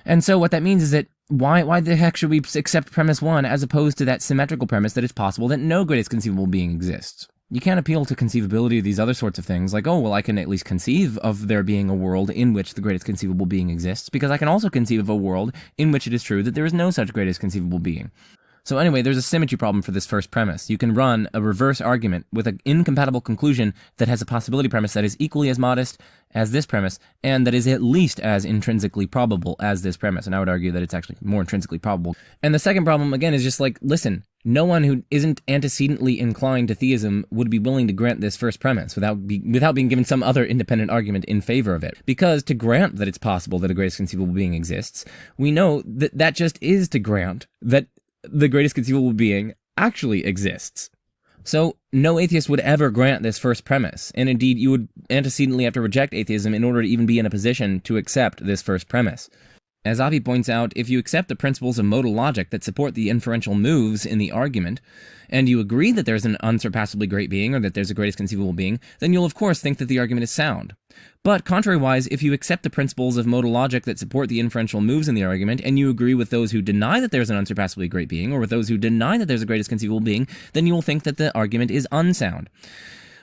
And so what that means is that why the heck should we accept premise 1 as opposed to that symmetrical premise that it's possible that no greatest conceivable being exists? You can't appeal to conceivability of these other sorts of things, like, oh, well, I can at least conceive of there being a world in which the greatest conceivable being exists, because I can also conceive of a world in which it is true that there is no such greatest conceivable being. So anyway, there's a symmetry problem for this first premise. You can run a reverse argument with an incompatible conclusion that has a possibility premise that is equally as modest as this premise, and that is at least as intrinsically probable as this premise. And I would argue that it's actually more intrinsically probable. And the second problem, again, is just like, listen, no one who isn't antecedently inclined to theism would be willing to grant this first premise without being given some other independent argument in favor of it. Because to grant that it's possible that a greatest conceivable being exists, we know that that just is to grant that the greatest conceivable being actually exists. So no atheist would ever grant this first premise, and indeed you would antecedently have to reject atheism in order to even be in a position to accept this first premise. As Avi points out, if you accept the principles of modal logic that support the inferential moves in the argument, and you agree that there's an unsurpassably great being or that there's a greatest conceivable being, then you'll of course think that the argument is sound. But contrariwise, if you accept the principles of modal logic that support the inferential moves in the argument, and you agree with those who deny that there's an unsurpassably great being, or with those who deny that there's a greatest conceivable being, then you will think that the argument is unsound.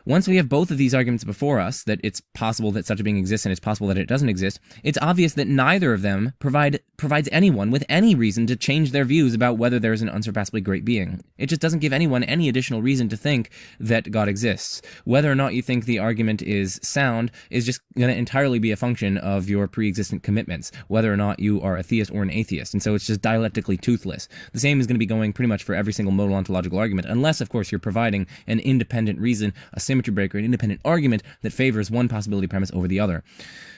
Once we have both of these arguments before us, that it's possible that such a being exists and it's possible that it doesn't exist, it's obvious that neither of them provides anyone with any reason to change their views about whether there's an unsurpassably great being. It just doesn't give anyone any additional reason to think that God exists. Whether or not you think the argument is sound is just going to entirely be a function of your pre-existent commitments, whether or not you are a theist or an atheist, and so it's just dialectically toothless. The same is going to be going pretty much for every single modal ontological argument, unless, of course, you're providing an independent reason, a symmetry breaker, an independent argument that favors one possibility premise over the other.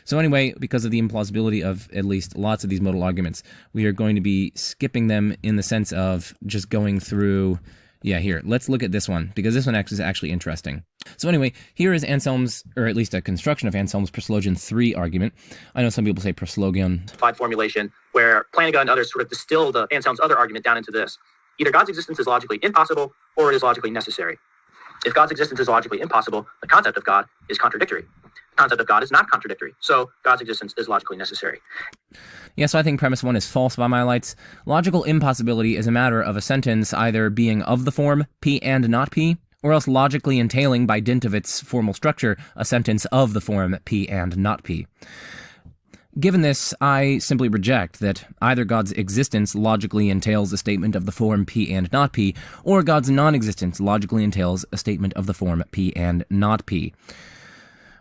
So anyway, because of the implausibility of at least lots of these modal arguments, we are going to be skipping them in the sense of just going through. Yeah, here, let's look at this one, because this one is actually interesting. So anyway, here is Anselm's, or at least a construction of Anselm's Proslogion 3 argument. I know some people say Proslogion. Formulation, where Plantinga and others sort of distilled Anselm's other argument down into this. Either God's existence is logically impossible, or it is logically necessary. If God's existence is logically impossible, the concept of God is contradictory. The concept of God is not contradictory, so God's existence is logically necessary. Yeah, so I think premise 1 is false by my lights. Logical impossibility is a matter of a sentence either being of the form P and not P, or else logically entailing by dint of its formal structure a sentence of the form P and not P. Given this, I simply reject that either God's existence logically entails a statement of the form P and not P, or God's non-existence logically entails a statement of the form P and not P.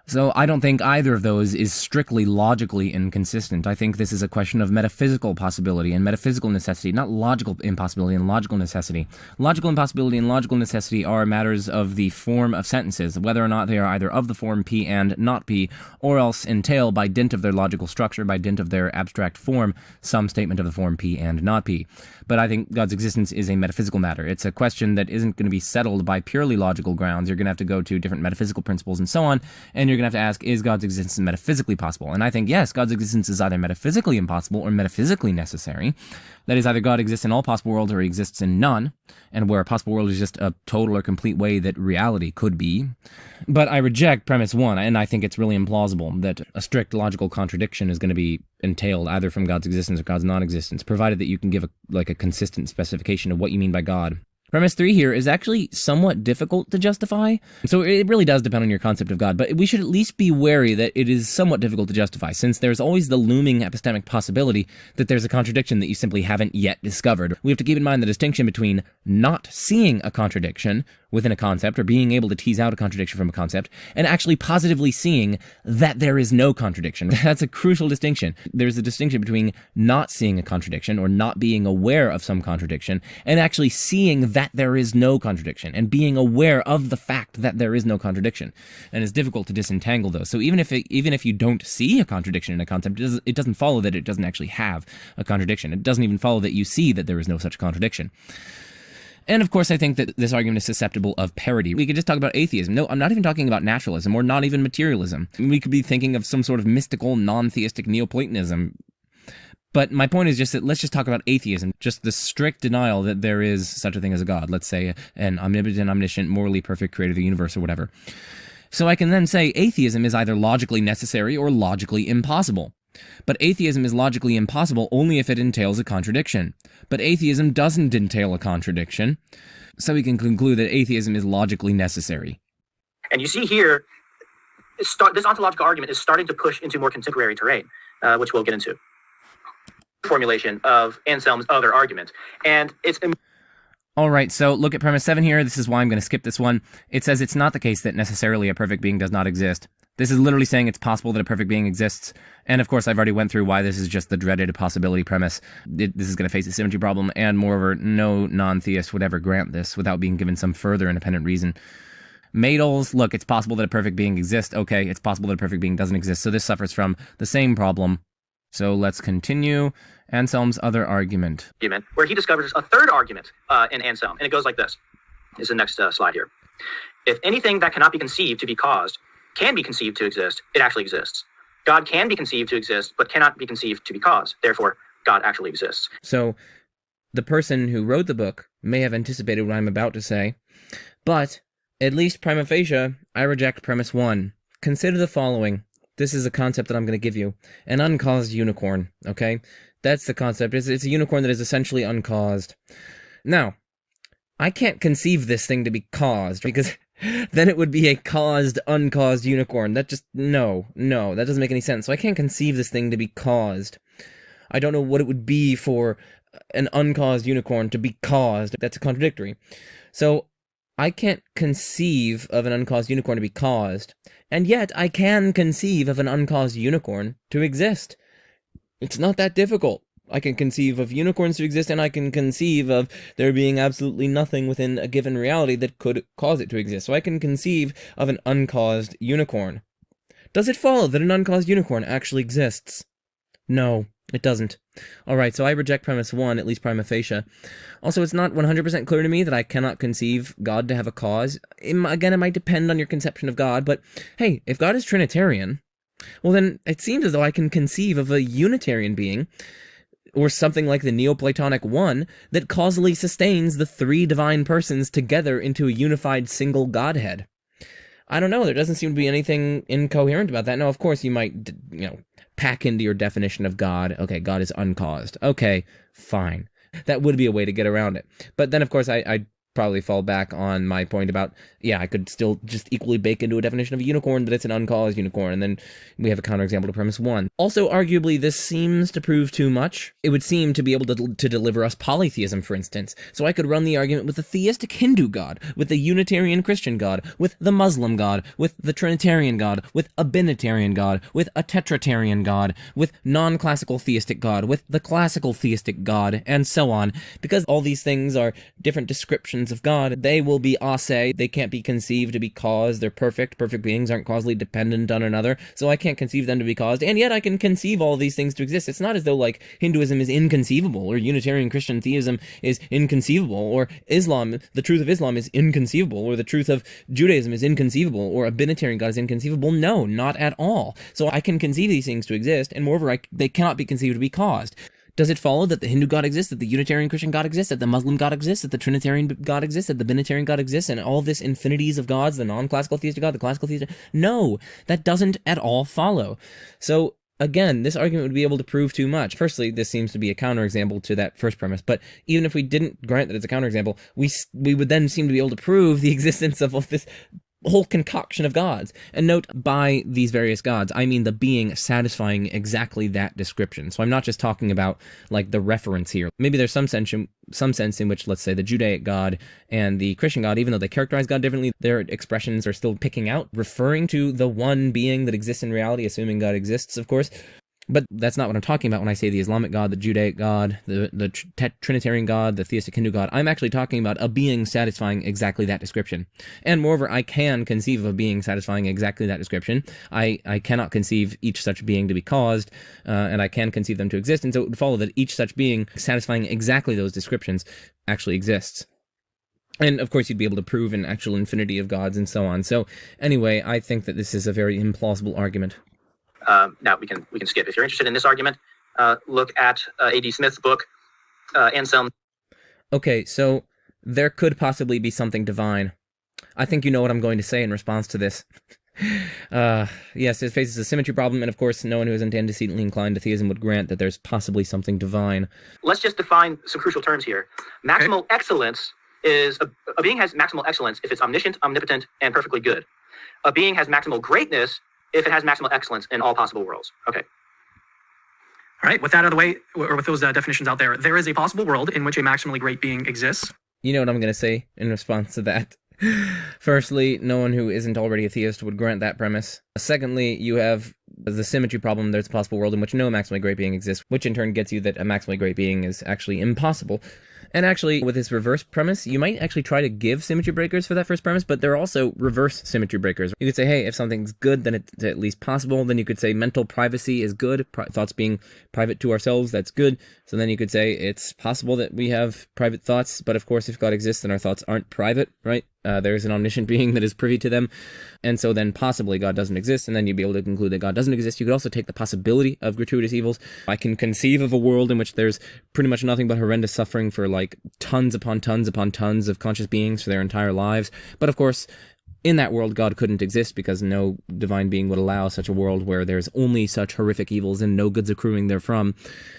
So I don't think either of those is strictly logically inconsistent. I think this is a question of metaphysical possibility and metaphysical necessity, not logical impossibility and logical necessity. Logical impossibility and logical necessity are matters of the form of sentences, whether or not they are either of the form P and not P, or else entail, by dint of their logical structure, by dint of their abstract form, some statement of the form P and not P. But I think God's existence is a metaphysical matter. It's a question that isn't going to be settled by purely logical grounds. You're going to have to go to different metaphysical principles and so on, and you're going to have to ask, is God's existence metaphysically possible? And I think, yes, God's existence is either metaphysically impossible or metaphysically necessary. That is, either God exists in all possible worlds or he exists in none, and where a possible world is just a total or complete way that reality could be. But I reject premise 1, and I think it's really implausible that a strict logical contradiction is going to be entailed either from God's existence or God's non-existence, provided that you can give a consistent specification of what you mean by God. Premise 3 here is actually somewhat difficult to justify, so it really does depend on your concept of God, but we should at least be wary that it is somewhat difficult to justify, since there's always the looming epistemic possibility that there's a contradiction that you simply haven't yet discovered. We have to keep in mind the distinction between not seeing a contradiction within a concept, or being able to tease out a contradiction from a concept, and actually positively seeing that there is no contradiction. That's a crucial distinction. There's a distinction between not seeing a contradiction, or not being aware of some contradiction, and actually seeing that there is no contradiction, and being aware of the fact that there is no contradiction. And it's difficult to disentangle those. So even if you don't see a contradiction in a concept, it doesn't follow that it doesn't actually have a contradiction. It doesn't even follow that you see that there is no such contradiction. And of course, I think that this argument is susceptible of parody. We could just talk about atheism. No, I'm not even talking about naturalism, or not even materialism. We could be thinking of some sort of mystical, non-theistic Neoplatonism. But my point is just that let's just talk about atheism, just the strict denial that there is such a thing as a God. Let's say an omnipotent, omniscient, morally perfect creator of the universe or whatever. So I can then say atheism is either logically necessary or logically impossible. But atheism is logically impossible only if it entails a contradiction. But atheism doesn't entail a contradiction, so we can conclude that atheism is logically necessary. And you see here, this ontological argument is starting to push into more contemporary terrain, which we'll get into. Formulation of Anselm's other argument. And it's... All right, so look at premise 7 here. This is why I'm going to skip this one. It says it's not the case that necessarily a perfect being does not exist. This is literally saying it's possible that a perfect being exists. And of course, I've already went through why this is just the dreaded possibility premise. This is going to face a symmetry problem, and moreover, no non-theist would ever grant this without being given some further independent reason. Madels, look, it's possible that a perfect being exists. Okay, it's possible that a perfect being doesn't exist. So this suffers from the same problem. So let's continue. Anselm's other argument. Where he discovers a third argument in Anselm. And it goes like this. This is the next slide here. If anything that cannot be conceived to be caused can be conceived to exist, it actually exists. God can be conceived to exist, but cannot be conceived to be caused. Therefore, God actually exists. So the person who wrote the book may have anticipated what I'm about to say, but at least prima facie, I reject premise 1. Consider the following. This is a concept that I'm going to give you. An uncaused unicorn, okay? That's the concept. It's a unicorn that is essentially uncaused. Now, I can't conceive this thing to be caused, because then it would be a caused, uncaused unicorn. That just, no, that doesn't make any sense. So I can't conceive this thing to be caused. I don't know what it would be for an uncaused unicorn to be caused. That's contradictory. So I can't conceive of an uncaused unicorn to be caused, and yet I can conceive of an uncaused unicorn to exist. It's not that difficult. I can conceive of unicorns to exist, and I can conceive of there being absolutely nothing within a given reality that could cause it to exist. So I can conceive of an uncaused unicorn. Does it follow that an uncaused unicorn actually exists? No, it doesn't. Alright, so I reject premise 1, at least prima facie. Also, it's not 100% clear to me that I cannot conceive God to have a cause. Again, it might depend on your conception of God, but hey, if God is Trinitarian, well then, it seems as though I can conceive of a Unitarian being or something like the Neoplatonic one that causally sustains the three divine persons together into a unified single Godhead. I don't know. There doesn't seem to be anything incoherent about that. Now, of course, you might, pack into your definition of God. Okay, God is uncaused. Okay, fine. That would be a way to get around it. But then, of course, I'd probably fall back on my point about, I could still just equally bake into a definition of a unicorn that it's an uncaused unicorn, and then we have a counterexample to premise 1. Also, arguably, this seems to prove too much. It would seem to be able to deliver us polytheism, for instance. So I could run the argument with the theistic Hindu God, with the Unitarian Christian God, with the Muslim God, with the Trinitarian God, with a Binitarian God, with a Tetratarian God, with non-classical theistic God, with the classical theistic God, and so on. Because all these things are different descriptions of God, they will be ase, they can't be conceived to be caused, they're perfect beings aren't causally dependent on another, so I can't conceive them to be caused, and yet I can conceive all these things to exist. It's not as though, like, Hinduism is inconceivable, or Unitarian Christian theism is inconceivable, or Islam, the truth of Islam is inconceivable, or the truth of Judaism is inconceivable, or a Binitarian God is inconceivable. No, not at all. So I can conceive these things to exist, and moreover, they cannot be conceived to be caused. Does it follow that the Hindu God exists, that the Unitarian Christian God exists, that the Muslim God exists, that the Trinitarian God exists, that the Binitarian God exists, and all this infinities of gods, the non-classical theistic God, the classical theistic? No, that doesn't at all follow. So, again, this argument would be able to prove too much. Firstly, this seems to be a counterexample to that first premise, but even if we didn't grant that it's a counterexample, we would then seem to be able to prove the existence of this whole concoction of gods. And note, by these various gods, I mean the being satisfying exactly that description. So I'm not just talking about, like, the reference here. Maybe there's some sense in which, let's say, the Judaic God and the Christian God, even though they characterize God differently, their expressions are still picking out, referring to the one being that exists in reality, assuming God exists, of course. But that's not what I'm talking about when I say the Islamic God, the Judaic God, the Trinitarian God, the theistic Hindu God. I'm actually talking about a being satisfying exactly that description. And moreover, I can conceive of a being satisfying exactly that description. I cannot conceive each such being to be caused, and I can conceive them to exist. And so it would follow that each such being satisfying exactly those descriptions actually exists. And of course, you'd be able to prove an actual infinity of gods and so on. So anyway, I think that this is a very implausible argument. Now we can skip. If you're interested in this argument, look at A.D. Smith's book, Anselm. Okay, so there could possibly be something divine. I think you know what I'm going to say in response to this. Yes, it faces a symmetry problem, and of course, no one who is antecedently inclined to theism would grant that there's possibly something divine. Let's just define some crucial terms here. Maximal excellence is a being has maximal excellence if it's omniscient, omnipotent, and perfectly good. A being has maximal greatness if it has maximal excellence in all possible worlds. Okay. All right, with that out of the way, or with those definitions out there, there is a possible world in which a maximally great being exists. You know what I'm going to say in response to that. Firstly, no one who isn't already a theist would grant that premise. Secondly, you have the symmetry problem. There's a possible world in which no maximally great being exists, which in turn gets you that a maximally great being is actually impossible. And actually, with this reverse premise, you might actually try to give symmetry breakers for that first premise, but there are also reverse symmetry breakers. You could say, hey, if something's good, then it's at least possible. Then you could say mental privacy is good. Thoughts being private to ourselves, that's good. So then you could say it's possible that we have private thoughts, but of course, if God exists, then our thoughts aren't private, right? There's an omniscient being that is privy to them. And so then possibly God doesn't exist, and then you'd be able to conclude that God doesn't exist. You could also take the possibility of gratuitous evils. I can conceive of a world in which there's pretty much nothing but horrendous suffering for like tons upon tons upon tons of conscious beings for their entire lives. But of course, in that world, God couldn't exist because no divine being would allow such a world where there's only such horrific evils and no goods accruing therefrom.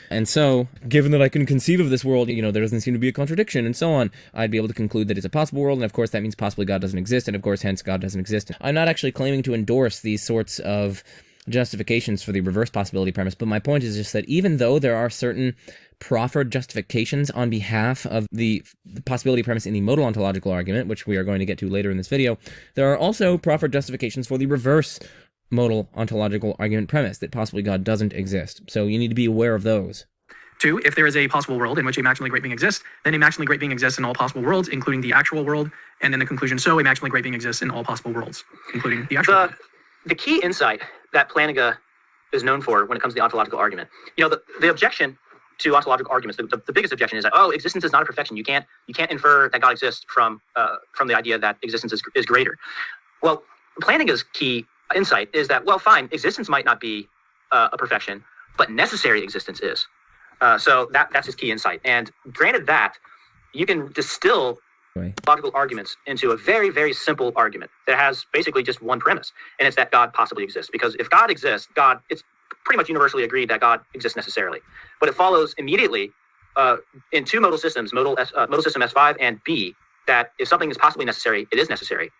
And so, given that I can conceive of this world, there doesn't seem to be a contradiction and so on, I'd be able to conclude that it's a possible world, and of course that means possibly God doesn't exist, and of course hence God doesn't exist. I'm not actually claiming to endorse these sorts of justifications for the reverse possibility premise, but my point is just that even though there are certain proffered justifications on behalf of the possibility premise in the modal ontological argument, which we are going to get to later in this video, there are also proffered justifications for the reverse modal ontological argument premise, that possibly God doesn't exist. So you need to be aware of those. 2, if there is a possible world in which a maximally great being exists, then a maximally great being exists in all possible worlds, including the actual world. And then the conclusion, so a maximally great being exists in all possible worlds, including the actual world. The key insight that Plantinga is known for when it comes to the ontological argument, the objection to ontological arguments, the biggest objection is that, existence is not a perfection. You can't infer that God exists from the idea that existence is greater. Well, Plantinga's key insight is that, well, fine, existence might not be a perfection, but necessary existence is. So that's his key insight. And granted that, you can distill logical arguments into a very, very simple argument that has basically just one premise, and it's that God possibly exists. Because if God exists, it's pretty much universally agreed that God exists necessarily. But it follows immediately in two modal systems, modal system S5 and B, that if something is possibly necessary, it is necessary.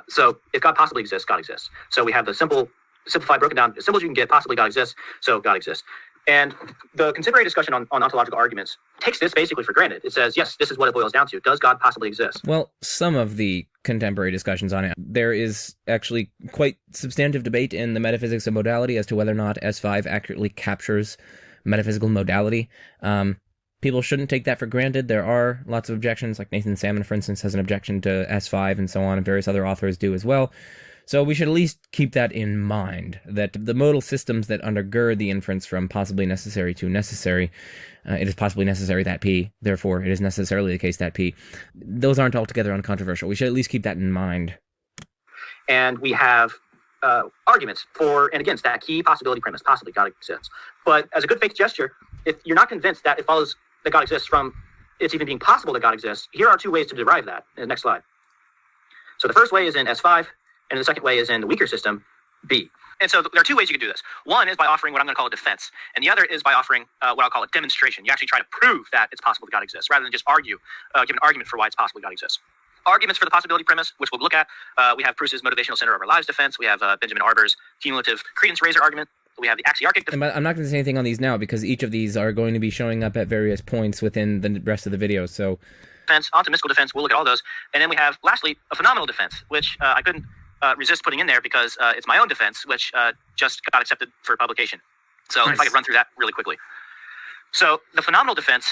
So if God possibly exists, God exists. So we have the simplified, broken down, as simple as you can get, possibly God exists, so God exists. And the contemporary discussion on ontological arguments takes this basically for granted. It says, yes, this is what it boils down to. Does God possibly exist? Well, some of the contemporary discussions on it, there is actually quite substantive debate in the metaphysics of modality as to whether or not S5 accurately captures metaphysical modality. People shouldn't take that for granted. There are lots of objections, like Nathan Salmon, for instance, has an objection to S5 and so on, and various other authors do as well. So we should at least keep that in mind, that the modal systems that undergird the inference from possibly necessary to necessary, it is possibly necessary that P, therefore it is necessarily the case that P, those aren't altogether uncontroversial. We should at least keep that in mind. And we have arguments for and against that key possibility premise, possibly God exists. But as a good faith gesture, if you're not convinced that it follows that God exists from it's even being possible that God exists, here are two ways to derive that. In the next slide. So the first way is in S5, and the second way is in the weaker system, B. And so there are two ways you can do this. One is by offering what I'm going to call a defense, and the other is by offering what I'll call a demonstration. You actually try to prove that it's possible that God exists, rather than just give an argument for why it's possible God exists. Arguments for the possibility premise, which we'll look at. We have Proust's motivational center of our lives defense. We have Benjamin Arber's cumulative credence raiser argument. We have the Axiological defense. I'm not going to say anything on these now, because each of these are going to be showing up at various points within the rest of the video, so... Defense, ontomystical defense, we'll look at all those. And then we have, lastly, a phenomenal defense, which I couldn't resist putting in there because it's my own defense, which just got accepted for publication. So If I could run through that really quickly. So the phenomenal defense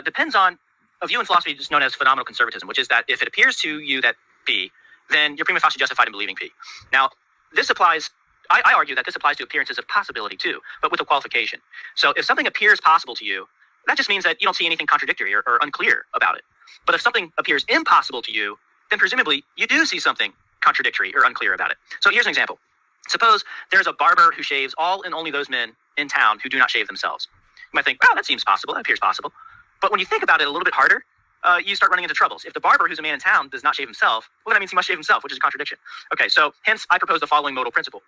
depends on a view in philosophy just known as phenomenal conservatism, which is that if it appears to you that P, then you're prima facie justified in believing P. Now, this applies, I argue that this applies to appearances of possibility too, but with a qualification. So if something appears possible to you, that just means that you don't see anything contradictory or unclear about it. But if something appears impossible to you, then presumably you do see something contradictory or unclear about it. So here's an example. Suppose there's a barber who shaves all and only those men in town who do not shave themselves. You might think, well, that seems possible, that appears possible. But when you think about it a little bit harder, you start running into troubles. If the barber who's a man in town does not shave himself, well, that means he must shave himself, which is a contradiction. Okay, so hence I propose the following modal principle.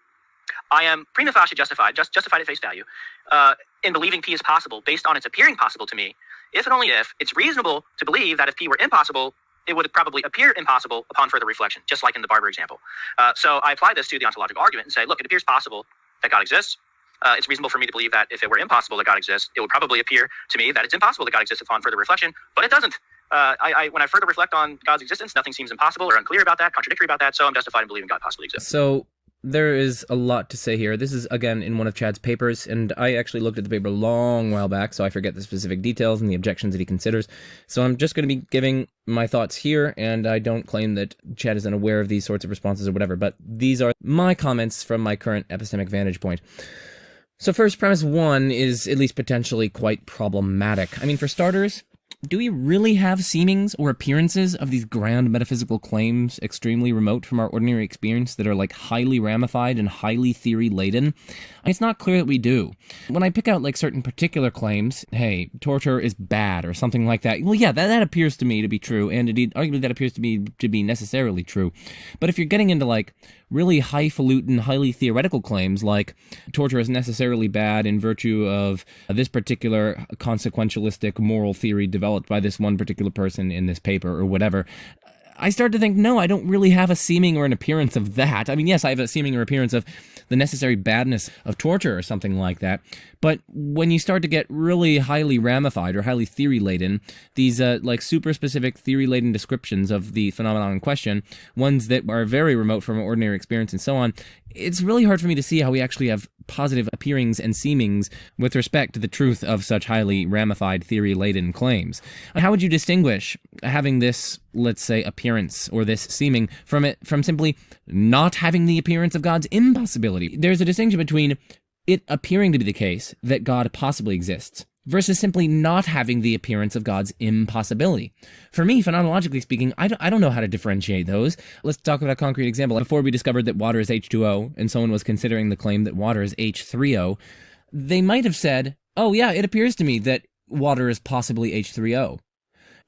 I am prima facie justified at face value, in believing P is possible based on its appearing possible to me, if and only if it's reasonable to believe that if P were impossible, it would probably appear impossible upon further reflection, just like in the barber example. So I apply this to the ontological argument and say, look, it appears possible that God exists. It's reasonable for me to believe that if it were impossible that God exists, it would probably appear to me that it's impossible that God exists upon further reflection, but it doesn't. When I further reflect on God's existence, nothing seems impossible or unclear about that, contradictory about that, so I'm justified in believing God possibly exists. So there is a lot to say here. This is, again, in one of Chad's papers, and I actually looked at the paper a long while back, so I forget the specific details and the objections that he considers. So I'm just going to be giving my thoughts here, and I don't claim that Chad is unaware of these sorts of responses or whatever, but these are my comments from my current epistemic vantage point. So first, premise one is at least potentially quite problematic. I mean, for starters, do we really have seemings or appearances of these grand metaphysical claims extremely remote from our ordinary experience that are like highly ramified and highly theory-laden? It's not clear that we do. When I pick out like certain particular claims, hey, torture is bad or something like that, well, yeah, that appears to me to be true, and indeed, arguably that appears to me to be necessarily true. But if you're getting into like really highfalutin, highly theoretical claims like torture is necessarily bad in virtue of this particular consequentialistic moral theory developed by this one particular person in this paper or whatever, I start to think, no, I don't really have a seeming or an appearance of that. I mean, yes, I have a seeming or appearance of the necessary badness of torture or something like that. But when you start to get really highly ramified or highly theory-laden, these like super specific theory-laden descriptions of the phenomenon in question, ones that are very remote from ordinary experience and so on, it's really hard for me to see how we actually have positive appearings and seemings with respect to the truth of such highly ramified theory-laden claims. How would you distinguish having this, let's say, appearance or this seeming from simply not having the appearance of God's impossibility? There's a distinction between it appearing to be the case that God possibly exists versus simply not having the appearance of God's impossibility. For me, phenomenologically speaking, I don't know how to differentiate those. Let's talk about a concrete example. Before we discovered that water is H2O, and someone was considering the claim that water is H3O, they might have said, oh yeah, it appears to me that water is possibly H3O.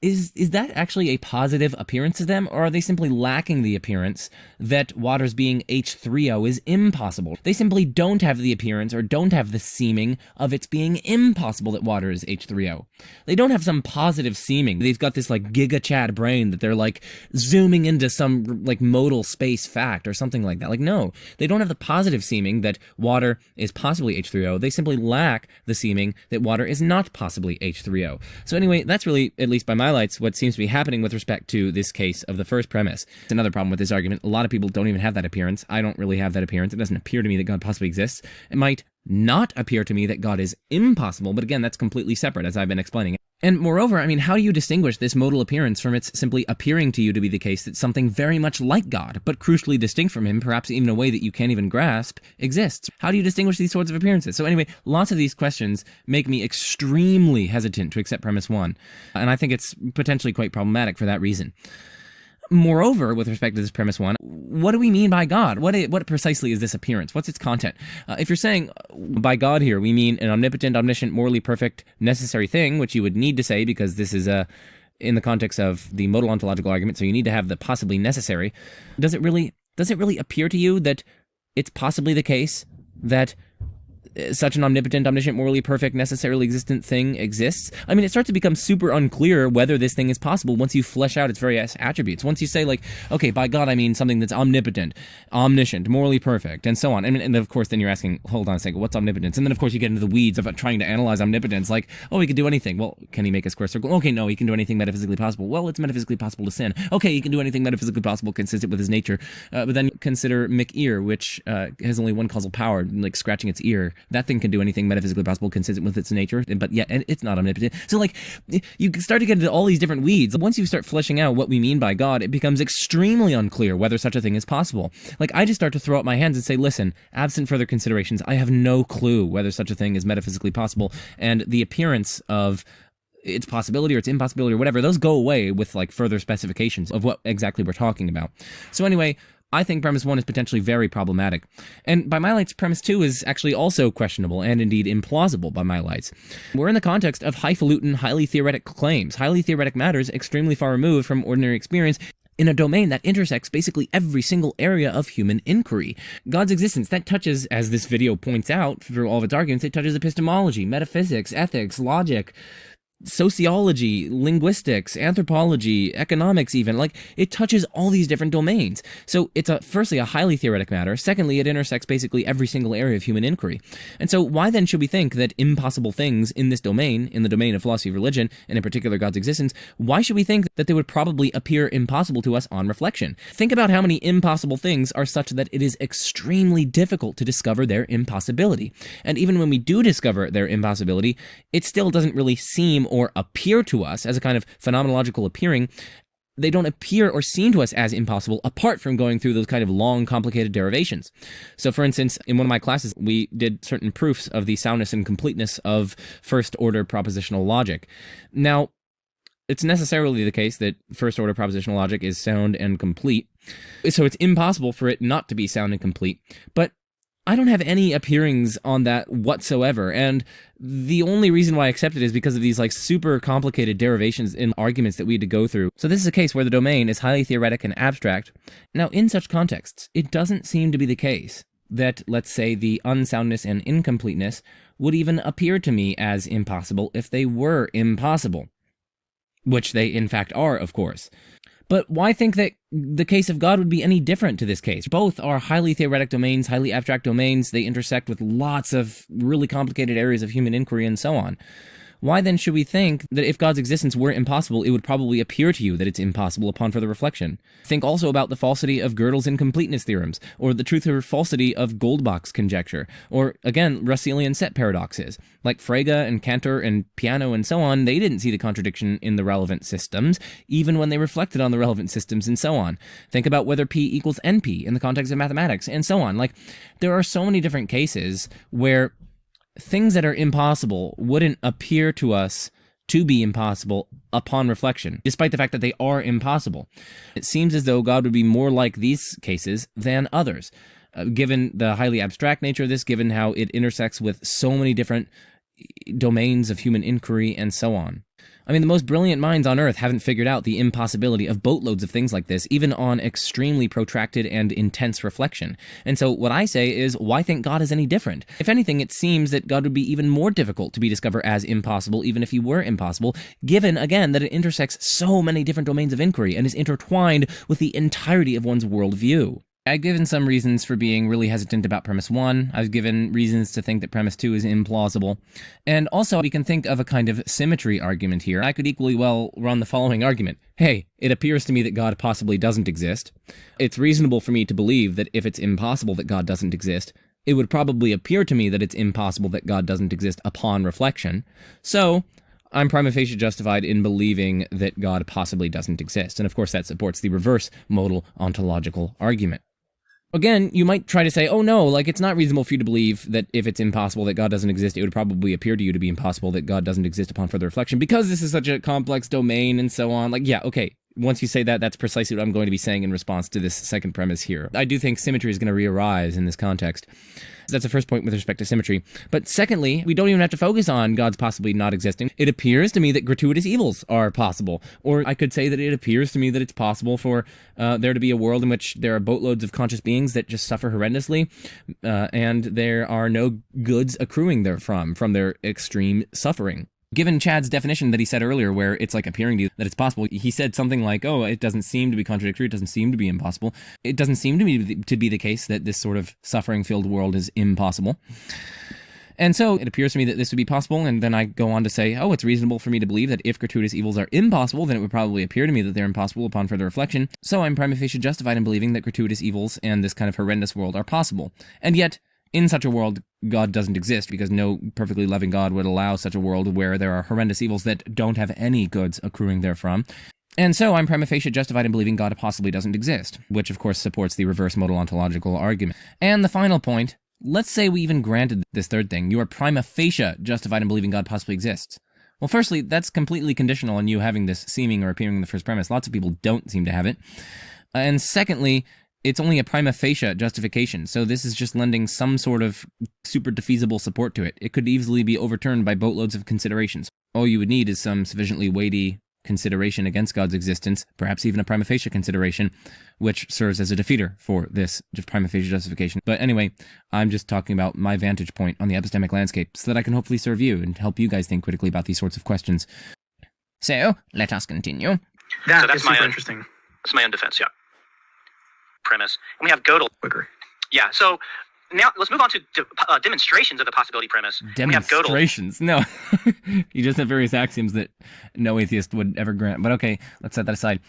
Is that actually a positive appearance to them, or are they simply lacking the appearance that water's being H3O is impossible? They simply don't have the appearance or don't have the seeming of it's being impossible that water is H3O. They don't have some positive seeming. They've got this like Giga Chad brain that they're like zooming into some like modal space fact or something like that. Like, no, they don't have the positive seeming that water is possibly H3O. They simply lack the seeming that water is not possibly H3O. So anyway, that's really, at least by my highlights what seems to be happening with respect to this case of the first premise. It's another problem with this argument. A lot of people don't even have that appearance. I don't really have that appearance. It doesn't appear to me that God possibly exists. It might not appear to me that God is impossible, but again, that's completely separate, as I've been explaining. And moreover, I mean, how do you distinguish this modal appearance from its simply appearing to you to be the case that something very much like God, but crucially distinct from him, perhaps even in a way that you can't even grasp, exists? How do you distinguish these sorts of appearances? So anyway, lots of these questions make me extremely hesitant to accept premise one, and I think it's potentially quite problematic for that reason. Moreover, with respect to this premise one, what do we mean by God? What precisely is this appearance? What's its content? If you're saying by God here, we mean an omnipotent, omniscient, morally perfect, necessary thing, which you would need to say because this is in the context of the modal ontological argument, so you need to have the possibly necessary. Does it really appear to you that it's possibly the case that such an omnipotent, omniscient, morally perfect, necessarily existent thing exists? I mean, it starts to become super unclear whether this thing is possible once you flesh out its various attributes. Once you say, like, okay, by God, I mean something that's omnipotent, omniscient, morally perfect, and so on. And of course, then you're asking, hold on a second, what's omnipotence? And then, of course, you get into the weeds of trying to analyze omnipotence, like, oh, he can do anything. Well, can he make a square circle? Okay, no, he can do anything metaphysically possible. Well, it's metaphysically possible to sin. Okay, he can do anything metaphysically possible consistent with his nature. But then consider McEar, which has only one causal power, like scratching its ear. That thing can do anything metaphysically possible consistent with its nature, but yet it's not omnipotent. So like, you start to get into all these different weeds. Once you start fleshing out what we mean by God, it becomes extremely unclear whether such a thing is possible. Like, I just start to throw up my hands and say, listen, absent further considerations, I have no clue whether such a thing is metaphysically possible, and the appearance of its possibility or its impossibility or whatever, those go away with like further specifications of what exactly we're talking about. So anyway, I think premise one is potentially very problematic. And by my lights, premise two is actually also questionable and indeed implausible by my lights. We're in the context of highfalutin, highly theoretic claims, highly theoretic matters extremely far removed from ordinary experience in a domain that intersects basically every single area of human inquiry. God's existence, that touches, as this video points out through all of its arguments, it touches epistemology, metaphysics, ethics, logic, sociology, linguistics, anthropology, economics even. Like, it touches all these different domains. So it's firstly a highly theoretic matter. Secondly, it intersects basically every single area of human inquiry. And so why then should we think that impossible things in this domain, in the domain of philosophy of religion, and in particular God's existence, why should we think that they would probably appear impossible to us on reflection? Think about how many impossible things are such that it is extremely difficult to discover their impossibility. And even when we do discover their impossibility, it still doesn't really seem or appear to us as a kind of phenomenological appearing. They don't appear or seem to us as impossible apart from going through those kind of long, complicated derivations. So for instance, in one of my classes, we did certain proofs of the soundness and completeness of first-order propositional logic. Now, it's necessarily the case that first-order propositional logic is sound and complete, so it's impossible for it not to be sound and complete. But I don't have any appearings on that whatsoever, and the only reason why I accept it is because of these like super complicated derivations in arguments that we had to go through. So this is a case where the domain is highly theoretic and abstract. Now, in such contexts, it doesn't seem to be the case that, let's say, the unsoundness and incompleteness would even appear to me as impossible if they were impossible, which they in fact are, of course. But why think that the case of God would be any different to this case? Both are highly theoretic domains, highly abstract domains. They intersect with lots of really complicated areas of human inquiry and so on. Why then should we think that if God's existence were impossible, it would probably appear to you that it's impossible upon further reflection? Think also about the falsity of Gödel's incompleteness theorems, or the truth or falsity of Goldbach's conjecture, or, again, Russelian set paradoxes. Like Frege and Cantor and Peano and so on, they didn't see the contradiction in the relevant systems, even when they reflected on the relevant systems and so on. Think about whether P equals NP in the context of mathematics and so on. Like, there are so many different cases where things that are impossible wouldn't appear to us to be impossible upon reflection, despite the fact that they are impossible. It seems as though God would be more like these cases than others, given the highly abstract nature of this, given how it intersects with so many different domains of human inquiry, and so on. I mean, the most brilliant minds on Earth haven't figured out the impossibility of boatloads of things like this, even on extremely protracted and intense reflection. And so what I say is, why think God is any different? If anything, it seems that God would be even more difficult to be discovered as impossible, even if he were impossible, given, again, that it intersects so many different domains of inquiry and is intertwined with the entirety of one's worldview. I've given some reasons for being really hesitant about premise 1. I've given reasons to think that premise 2 is implausible. And also, we can think of a kind of symmetry argument here. I could equally well run the following argument. Hey, it appears to me that God possibly doesn't exist. It's reasonable for me to believe that if it's impossible that God doesn't exist, it would probably appear to me that it's impossible that God doesn't exist upon reflection. So, I'm prima facie justified in believing that God possibly doesn't exist. And of course, that supports the reverse modal ontological argument. Again, you might try to say, oh no, like it's not reasonable for you to believe that if it's impossible that God doesn't exist, it would probably appear to you to be impossible that God doesn't exist upon further reflection because this is such a complex domain and so on. Like, yeah, okay. Once you say that, that's precisely what I'm going to be saying in response to this second premise here. I do think symmetry is going to re-arise in this context. That's the first point with respect to symmetry. But secondly, we don't even have to focus on God's possibly not existing. It appears to me that gratuitous evils are possible. Or I could say that it appears to me that it's possible for there to be a world in which there are boatloads of conscious beings that just suffer horrendously, and there are no goods accruing therefrom, from their extreme suffering. Given Chad's definition that he said earlier, where it's like appearing to you that it's possible, he said something like, oh, it doesn't seem to be contradictory, it doesn't seem to be impossible. It doesn't seem to be the case that this sort of suffering-filled world is impossible. And so it appears to me that this would be possible, and then I go on to say, oh, it's reasonable for me to believe that if gratuitous evils are impossible, then it would probably appear to me that they're impossible upon further reflection. So I'm prima facie justified in believing that gratuitous evils and this kind of horrendous world are possible. And yet, in such a world, God doesn't exist, because no perfectly loving God would allow such a world where there are horrendous evils that don't have any goods accruing therefrom. And so I'm prima facie justified in believing God possibly doesn't exist, which of course supports the reverse modal ontological argument. And the final point, let's say we even granted this third thing. You are prima facie justified in believing God possibly exists. Well, firstly, that's completely conditional on you having this seeming or appearing in the first premise. Lots of people don't seem to have it. And secondly, it's only a prima facie justification, so this is just lending some sort of super defeasible support to it. It could easily be overturned by boatloads of considerations. All you would need is some sufficiently weighty consideration against God's existence, perhaps even a prima facie consideration, which serves as a defeater for this prima facie justification. But anyway, I'm just talking about my vantage point on the epistemic landscape so that I can hopefully serve you and help you guys think critically about these sorts of questions. So, let us continue. That's that's super interesting. That's my own defense, yeah. Premise. And we have Gödel. Quicker. Yeah, so now let's move on to demonstrations of the possibility premise. Demonstrations? No. You just have various axioms that no atheist would ever grant. But okay, let's set that aside.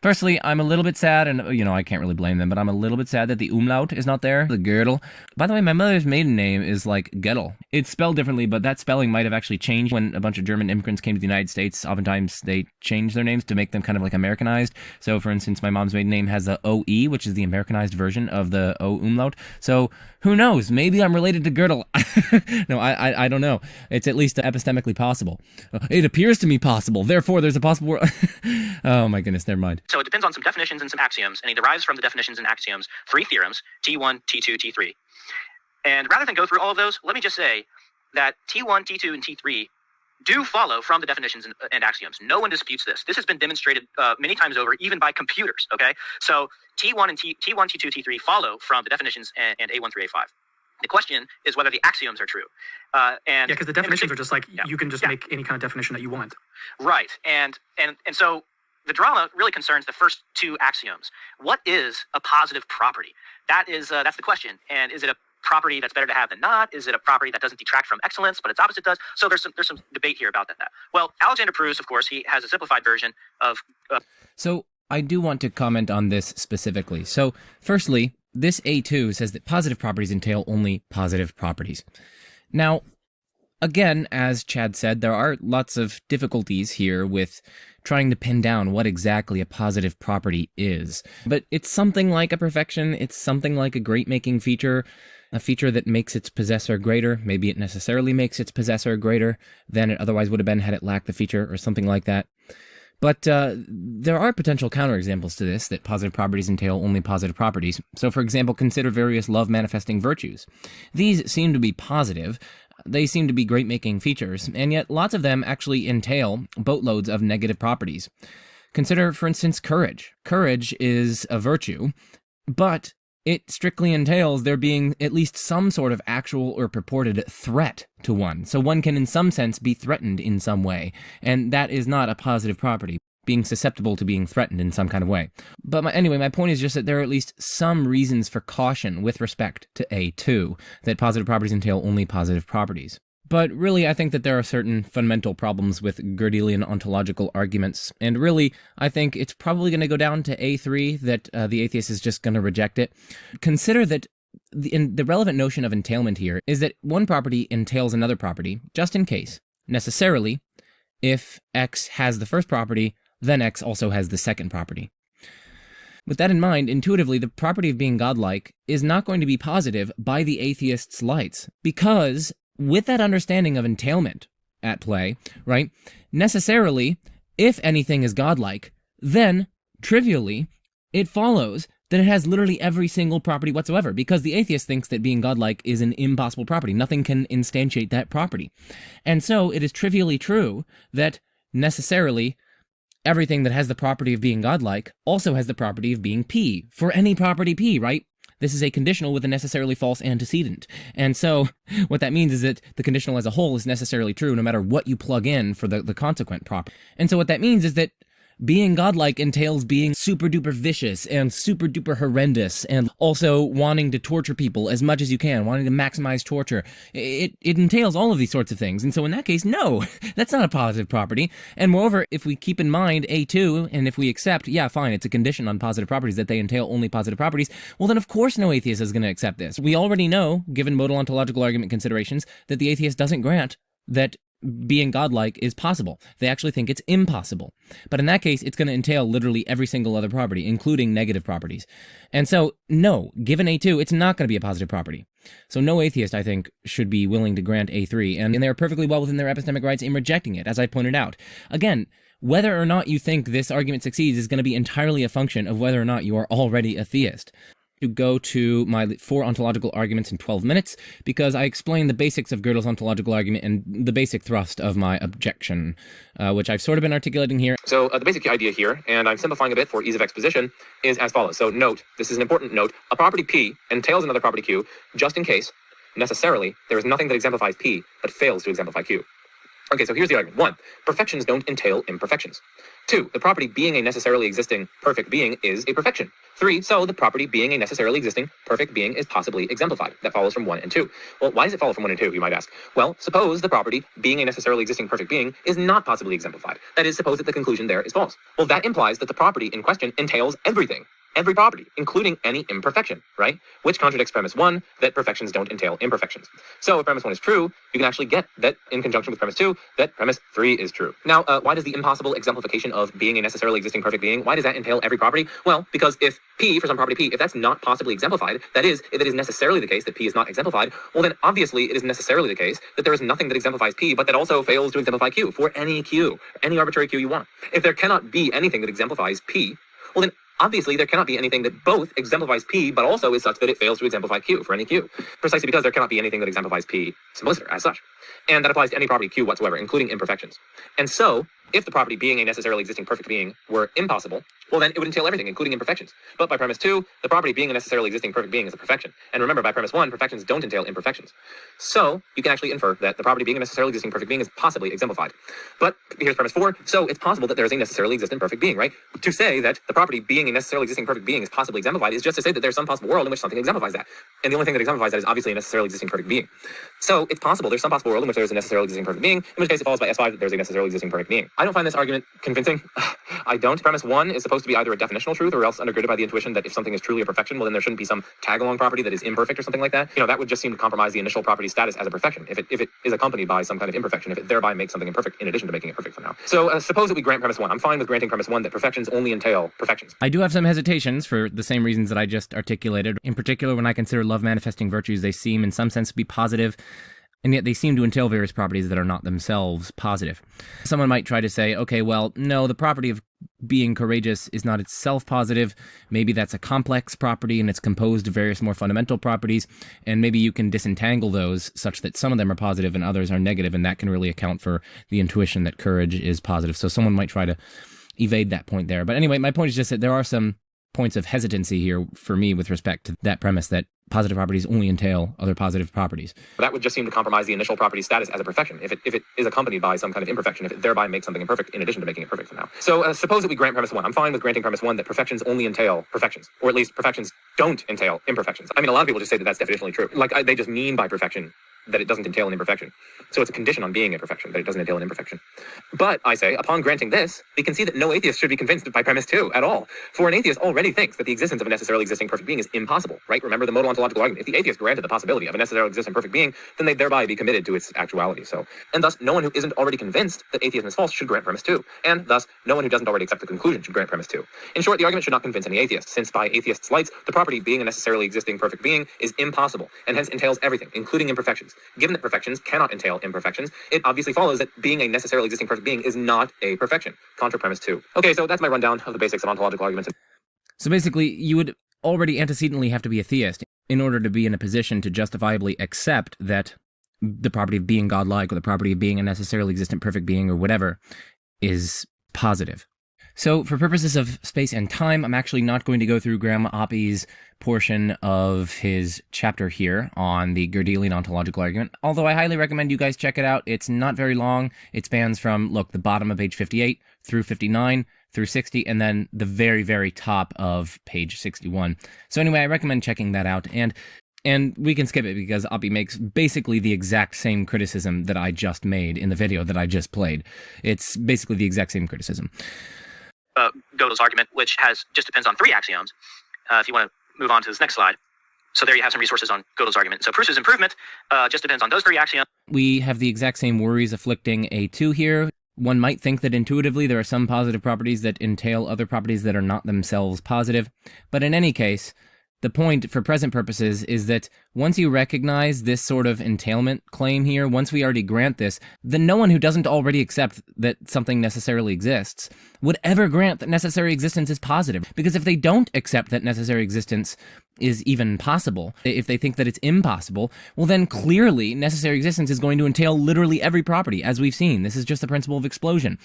Firstly, I'm a little bit sad, and, I can't really blame them, but I'm a little bit sad that the umlaut is not there, the Gödel. By the way, my mother's maiden name is like Gödel. It's spelled differently, but that spelling might have actually changed when a bunch of German immigrants came to the United States. Oftentimes, they change their names to make them kind of like Americanized. So, for instance, my mom's maiden name has the OE, which is the Americanized version of the O umlaut. So, who knows? Maybe I'm related to Gödel. No, I don't know. It's at least epistemically possible. It appears to me possible. Therefore, there's a possible... Oh, my goodness, never mind. So it depends on some definitions and some axioms, and he derives from the definitions and axioms 3 theorems, T1, T2, T3. And rather than go through all of those, let me just say that T1, T2, and T3 do follow from the definitions and axioms. No one disputes this. This has been demonstrated many times over, even by computers, okay? So T1, T2, T3 follow from the definitions and A1 through A5. The question is whether the axioms are true. And because the definitions are just like, you can just make any kind of definition that you want. Right. And so the drama really concerns the first 2 axioms. What is a positive property? That's the question. And is it a property that's better to have than not? Is it a property that doesn't detract from excellence, but its opposite does? So there's some debate here about that. Well, Alexander Proust, of course, he has a simplified version of... So I do want to comment on this specifically. So firstly, this A2 says that positive properties entail only positive properties. Now, again, as Chad said, there are lots of difficulties here with trying to pin down what exactly a positive property is. But it's something like a perfection, it's something like a great-making feature, a feature that makes its possessor greater. Maybe it necessarily makes its possessor greater than it otherwise would have been had it lacked the feature, or something like that. But there are potential counterexamples to this, that positive properties entail only positive properties. So, for example, consider various love-manifesting virtues. These seem to be positive, They seem to be great-making features, and yet lots of them actually entail boatloads of negative properties. Consider, for instance, courage. Courage is a virtue, but it strictly entails there being at least some sort of actual or purported threat to one. So one can in some sense be threatened in some way, and that is not a positive property, being susceptible to being threatened in some kind of way. But anyway, my point is just that there are at least some reasons for caution with respect to A2, that positive properties entail only positive properties. But really, I think that there are certain fundamental problems with Gödelian ontological arguments, and really, I think it's probably going to go down to A3, that the atheist is just going to reject it. Consider that the relevant notion of entailment here is that one property entails another property, just in case. Necessarily, if X has the first property, then X also has the second property. With that in mind, intuitively, the property of being godlike is not going to be positive by the atheist's lights, because with that understanding of entailment at play, right, necessarily, if anything is godlike, then, trivially, it follows that it has literally every single property whatsoever, because the atheist thinks that being godlike is an impossible property. Nothing can instantiate that property. And so it is trivially true that, necessarily, everything that has the property of being godlike also has the property of being P, for any property P, right? This is a conditional with a necessarily false antecedent. And so what that means is that the conditional as a whole is necessarily true no matter what you plug in for the consequent property. And so what that means is that being godlike entails being super duper vicious and super duper horrendous, and also wanting to torture people as much as you can, wanting to maximize torture. It entails all of these sorts of things. And so in that case, no, that's not a positive property. And moreover, if we keep in mind A2, and if we accept, yeah, fine, it's a condition on positive properties that they entail only positive properties, well then of course no atheist is going to accept this. We already know, given modal ontological argument considerations, that the atheist doesn't grant that being godlike is possible. They actually think it's impossible. But in that case, it's going to entail literally every single other property, including negative properties. And so, no, given A2, it's not going to be a positive property. So no atheist, I think, should be willing to grant A3, and they're perfectly well within their epistemic rights in rejecting it, as I pointed out. Again, whether or not you think this argument succeeds is going to be entirely a function of whether or not you are already a theist. To go to my 4 ontological arguments in 12 minutes, because I explain the basics of Gödel's ontological argument and the basic thrust of my objection, which I've sort of been articulating here. So the basic idea here, and I'm simplifying a bit for ease of exposition, is as follows. So note, this is an important note, a property P entails another property Q, just in case, necessarily, there is nothing that exemplifies P but fails to exemplify Q. Okay, so here's the argument. 1, perfections don't entail imperfections. 2, the property being a necessarily existing perfect being is a perfection. 3, so the property being a necessarily existing perfect being is possibly exemplified. That follows from 1 and 2. Well, why does it follow from 1 and 2, you might ask? Well, suppose the property being a necessarily existing perfect being is not possibly exemplified. That is, suppose that the conclusion there is false. Well, that implies that the property in question entails everything. Every property, including any imperfection, right? Which contradicts premise 1, that perfections don't entail imperfections. So if premise 1 is true, you can actually get that in conjunction with premise 2, that premise 3 is true. Now, why does the impossible exemplification of being a necessarily existing perfect being, why does that entail every property? Well, because if P, for some property P, if that's not possibly exemplified, that is, if it is necessarily the case that P is not exemplified, well then obviously it is necessarily the case that there is nothing that exemplifies P, but that also fails to exemplify Q, for any Q, any arbitrary Q you want. If there cannot be anything that exemplifies P, well then obviously, there cannot be anything that both exemplifies P, but also is such that it fails to exemplify Q for any Q. Precisely because there cannot be anything that exemplifies P simpliciter as such. And that applies to any property Q whatsoever, including imperfections. And so, if the property being a necessarily existing perfect being were impossible, well then it would entail everything, including imperfections. But by premise 2, the property being a necessarily existing perfect being is a perfection. And remember, by premise 1, perfections don't entail imperfections. So, you can actually infer that the property being a necessarily existing perfect being is possibly exemplified. But here's premise 4, so it's possible that there is a necessarily existent perfect being, right? To say that the property being a necessarily existing perfect being is possibly exemplified is just to say that there's some possible world in which something exemplifies that. And the only thing that exemplifies that is obviously a necessarily existing perfect being. So, it's possible there's some possible world in which there's a necessarily existing perfect being, in which case it follows by S5 that there's a necessarily existing perfect being. I don't find this argument convincing. I don't. Premise 1 is supposed to be either a definitional truth or else undergirded by the intuition that if something is truly a perfection, well then there shouldn't be some tag-along property that is imperfect or something like that. You know, that would just seem to compromise the initial property status as a perfection if it is accompanied by some kind of imperfection, if it thereby makes something imperfect in addition to making it perfect for now. So suppose that we grant premise 1. I'm fine with granting premise 1 that perfections only entail perfections. I do have some hesitations for the same reasons that I just articulated. In particular, when I consider love manifesting virtues, they seem in some sense to be positive, and yet they seem to entail various properties that are not themselves positive. Someone might try to say, okay, well, no, the property of being courageous is not itself positive. Maybe that's a complex property and it's composed of various more fundamental properties, and maybe you can disentangle those such that some of them are positive and others are negative, and that can really account for the intuition that courage is positive. So someone might try to evade that point there. But anyway, my point is just that there are some points of hesitancy here for me with respect to that premise that positive properties only entail other positive properties. That would just seem to compromise the initial property status as a perfection, if it is accompanied by some kind of imperfection, if it thereby makes something imperfect in addition to making it perfect somehow. So suppose that we grant premise 1. I'm fine with granting premise 1 that perfections only entail perfections, or at least perfections don't entail imperfections. I mean, a lot of people just say that that's definitionally true. Like, they just mean by perfection that it doesn't entail an imperfection. So it's a condition on being a perfection, that it doesn't entail an imperfection. But I say, upon granting this, we can see that no atheist should be convinced by premise 2 at all. For an atheist already thinks that the existence of a necessarily existing perfect being is impossible, right? Remember the modal ontological argument. If the atheist granted the possibility of a necessarily existing perfect being, then they'd thereby be committed to its actuality. So, and thus, no one who isn't already convinced that atheism is false should grant premise 2. And thus, no one who doesn't already accept the conclusion should grant premise 2. In short, the argument should not convince any atheist, since by atheists' lights, the property being a necessarily existing perfect being is impossible, and hence entails everything, including imperfections. Given that perfections cannot entail imperfections, it obviously follows that being a necessarily existing perfect being is not a perfection. Contra premise 2. Okay, so that's my rundown of the basics of ontological arguments. So basically, you would already antecedently have to be a theist in order to be in a position to justifiably accept that the property of being godlike or the property of being a necessarily existent perfect being or whatever is positive. So for purposes of space and time, I'm actually not going to go through Graham Oppy's portion of his chapter here on the Gödelian ontological argument, although I highly recommend you guys check it out. It's not very long. It spans from, look, the bottom of page 58 through 59 through 60, and then the very, very top of page 61. So anyway, I recommend checking that out, and we can skip it because Oppy makes basically the exact same criticism that I just made in the video that I just played. It's basically the exact same criticism. Gödel's argument, which just depends on 3 axioms. If you want to move on to this next slide. So there you have some resources on Gödel's argument. So Proust's improvement just depends on those 3 axioms. We have the exact same worries afflicting A2 here. One might think that intuitively there are some positive properties that entail other properties that are not themselves positive. But in any case, the point for present purposes is that once you recognize this sort of entailment claim here, once we already grant this, then no one who doesn't already accept that something necessarily exists would ever grant that necessary existence is positive. Because if they don't accept that necessary existence is even possible, if they think that it's impossible, well then clearly necessary existence is going to entail literally every property, as we've seen. This is just the principle of explosion.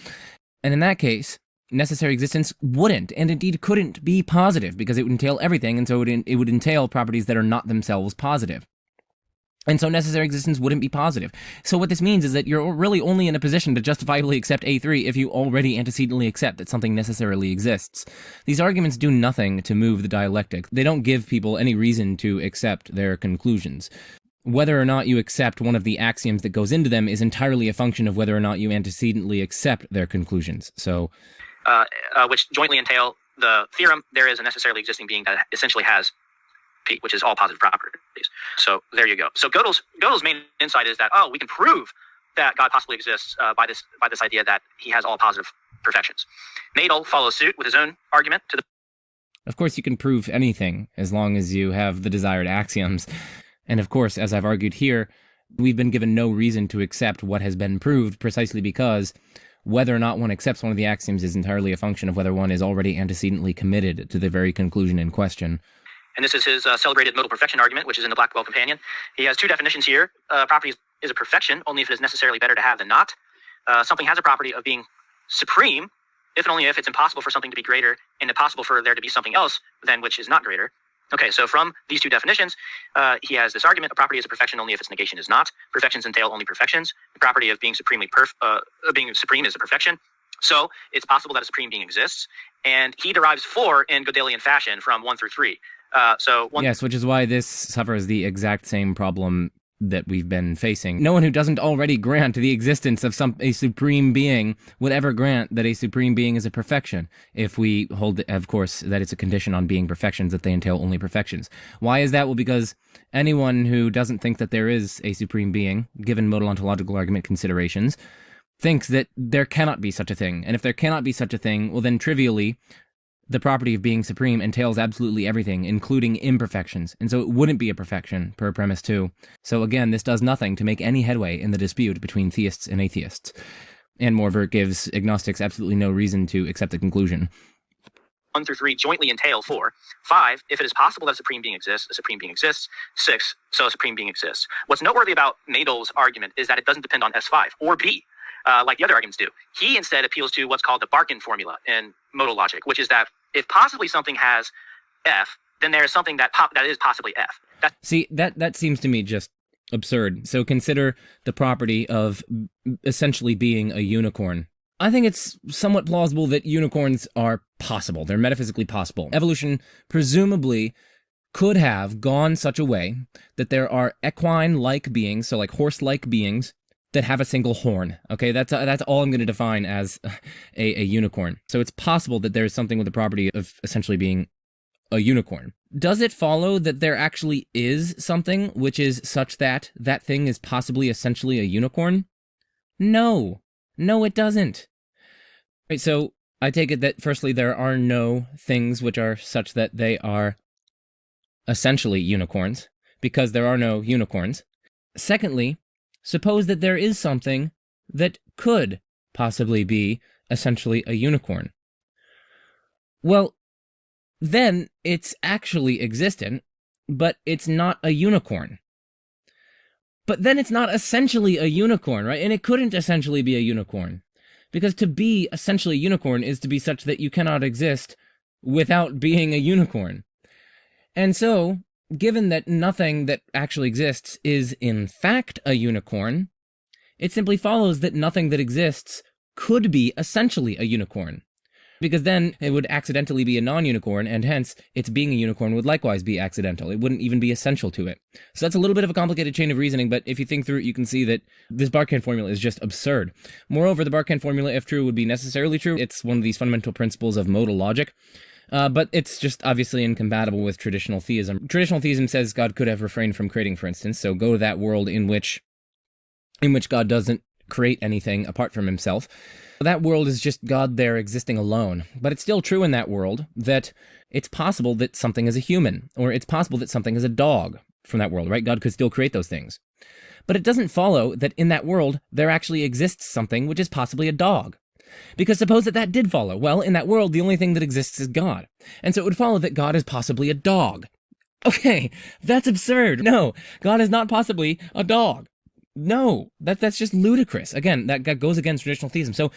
And in that case, necessary existence wouldn't, and indeed couldn't be positive, because it would entail everything, and so it would entail properties that are not themselves positive. And so necessary existence wouldn't be positive. So what this means is that you're really only in a position to justifiably accept A3 if you already antecedently accept that something necessarily exists. These arguments do nothing to move the dialectic. They don't give people any reason to accept their conclusions. Whether or not you accept one of the axioms that goes into them is entirely a function of whether or not you antecedently accept their conclusions. So, which jointly entail the theorem, there is a necessarily existing being that essentially has P, which is all positive properties. So there you go. So Gödel's main insight is that, we can prove that God possibly exists by this idea that he has all positive perfections. Nadel follows suit with his own argument to the... Of course, you can prove anything as long as you have the desired axioms. And of course, as I've argued here, we've been given no reason to accept what has been proved precisely because whether or not one accepts one of the axioms is entirely a function of whether one is already antecedently committed to the very conclusion in question. And this is his celebrated modal perfection argument, which is in the Blackwell Companion. He has 2 definitions here. Property is a perfection only if it is necessarily better to have than not. Something has a property of being supreme if and only if it's impossible for something to be greater and impossible for there to be something else than which is not greater. Okay, so from these 2 definitions, he has this argument: a property is a perfection only if its negation is not. Perfections entail only perfections. The property of being supreme is a perfection. So it's possible that a supreme being exists, and he derives 4 in Gödelian fashion from 1 through 3. Yes, which is why this suffers the exact same problem that we've been facing. No one who doesn't already grant the existence of a supreme being would ever grant that a supreme being is a perfection, if we hold, of course, that it's a condition on being perfections, that they entail only perfections. Why is that? Well, because anyone who doesn't think that there is a supreme being, given modal ontological argument considerations, thinks that there cannot be such a thing. And if there cannot be such a thing, well then trivially, the property of being supreme entails absolutely everything, including imperfections, and so it wouldn't be a perfection per premise 2. So again, this does nothing to make any headway in the dispute between theists and atheists. And moreover, it gives agnostics absolutely no reason to accept the conclusion. 1 through 3 jointly entail 4. 5, if it is possible that a supreme being exists, a supreme being exists. 6, so a supreme being exists. What's noteworthy about Nadel's argument is that it doesn't depend on S5 or B, like the other arguments do. He instead appeals to what's called the Barkin formula in modal logic, which is that if possibly something has F, then there is something that is possibly F. See, that seems to me just absurd. So consider the property of essentially being a unicorn. I think it's somewhat plausible that unicorns are possible. They're metaphysically possible. Evolution presumably could have gone such a way that there are equine-like beings, so like horse-like beings, that have a single horn. Okay, that's all I'm going to define as a unicorn. So it's possible that there's something with the property of essentially being a unicorn. Does it follow that there actually is something which is such that that thing is possibly essentially a unicorn? No. No, it doesn't. Right, so I take it that firstly there are no things which are such that they are essentially unicorns, because there are no unicorns. Secondly, suppose that there is something that could possibly be essentially a unicorn. Well, then it's actually existent, but it's not a unicorn. But then it's not essentially a unicorn, right? And it couldn't essentially be a unicorn. Because to be essentially a unicorn is to be such that you cannot exist without being a unicorn. And so, given that nothing that actually exists is in fact a unicorn, it simply follows that nothing that exists could be essentially a unicorn. Because then it would accidentally be a non-unicorn, and hence its being a unicorn would likewise be accidental. It wouldn't even be essential to it. So that's a little bit of a complicated chain of reasoning, but if you think through it, you can see that this Barkin formula is just absurd. Moreover, the Barkin formula, if true, would be necessarily true. It's one of these fundamental principles of modal logic, but it's just obviously incompatible with traditional theism. Traditional theism says God could have refrained from creating, for instance, so go to that world in which God doesn't create anything apart from himself. That world is just God there existing alone. But it's still true in that world that it's possible that something is a human, or it's possible that something is a dog from that world, right? God could still create those things. But it doesn't follow that in that world there actually exists something which is possibly a dog. Because suppose that did follow. Well, in that world, the only thing that exists is God. And so it would follow that God is possibly a dog. Okay, that's absurd. No, God is not possibly a dog. No, that's just ludicrous. Again, that goes against traditional theism. So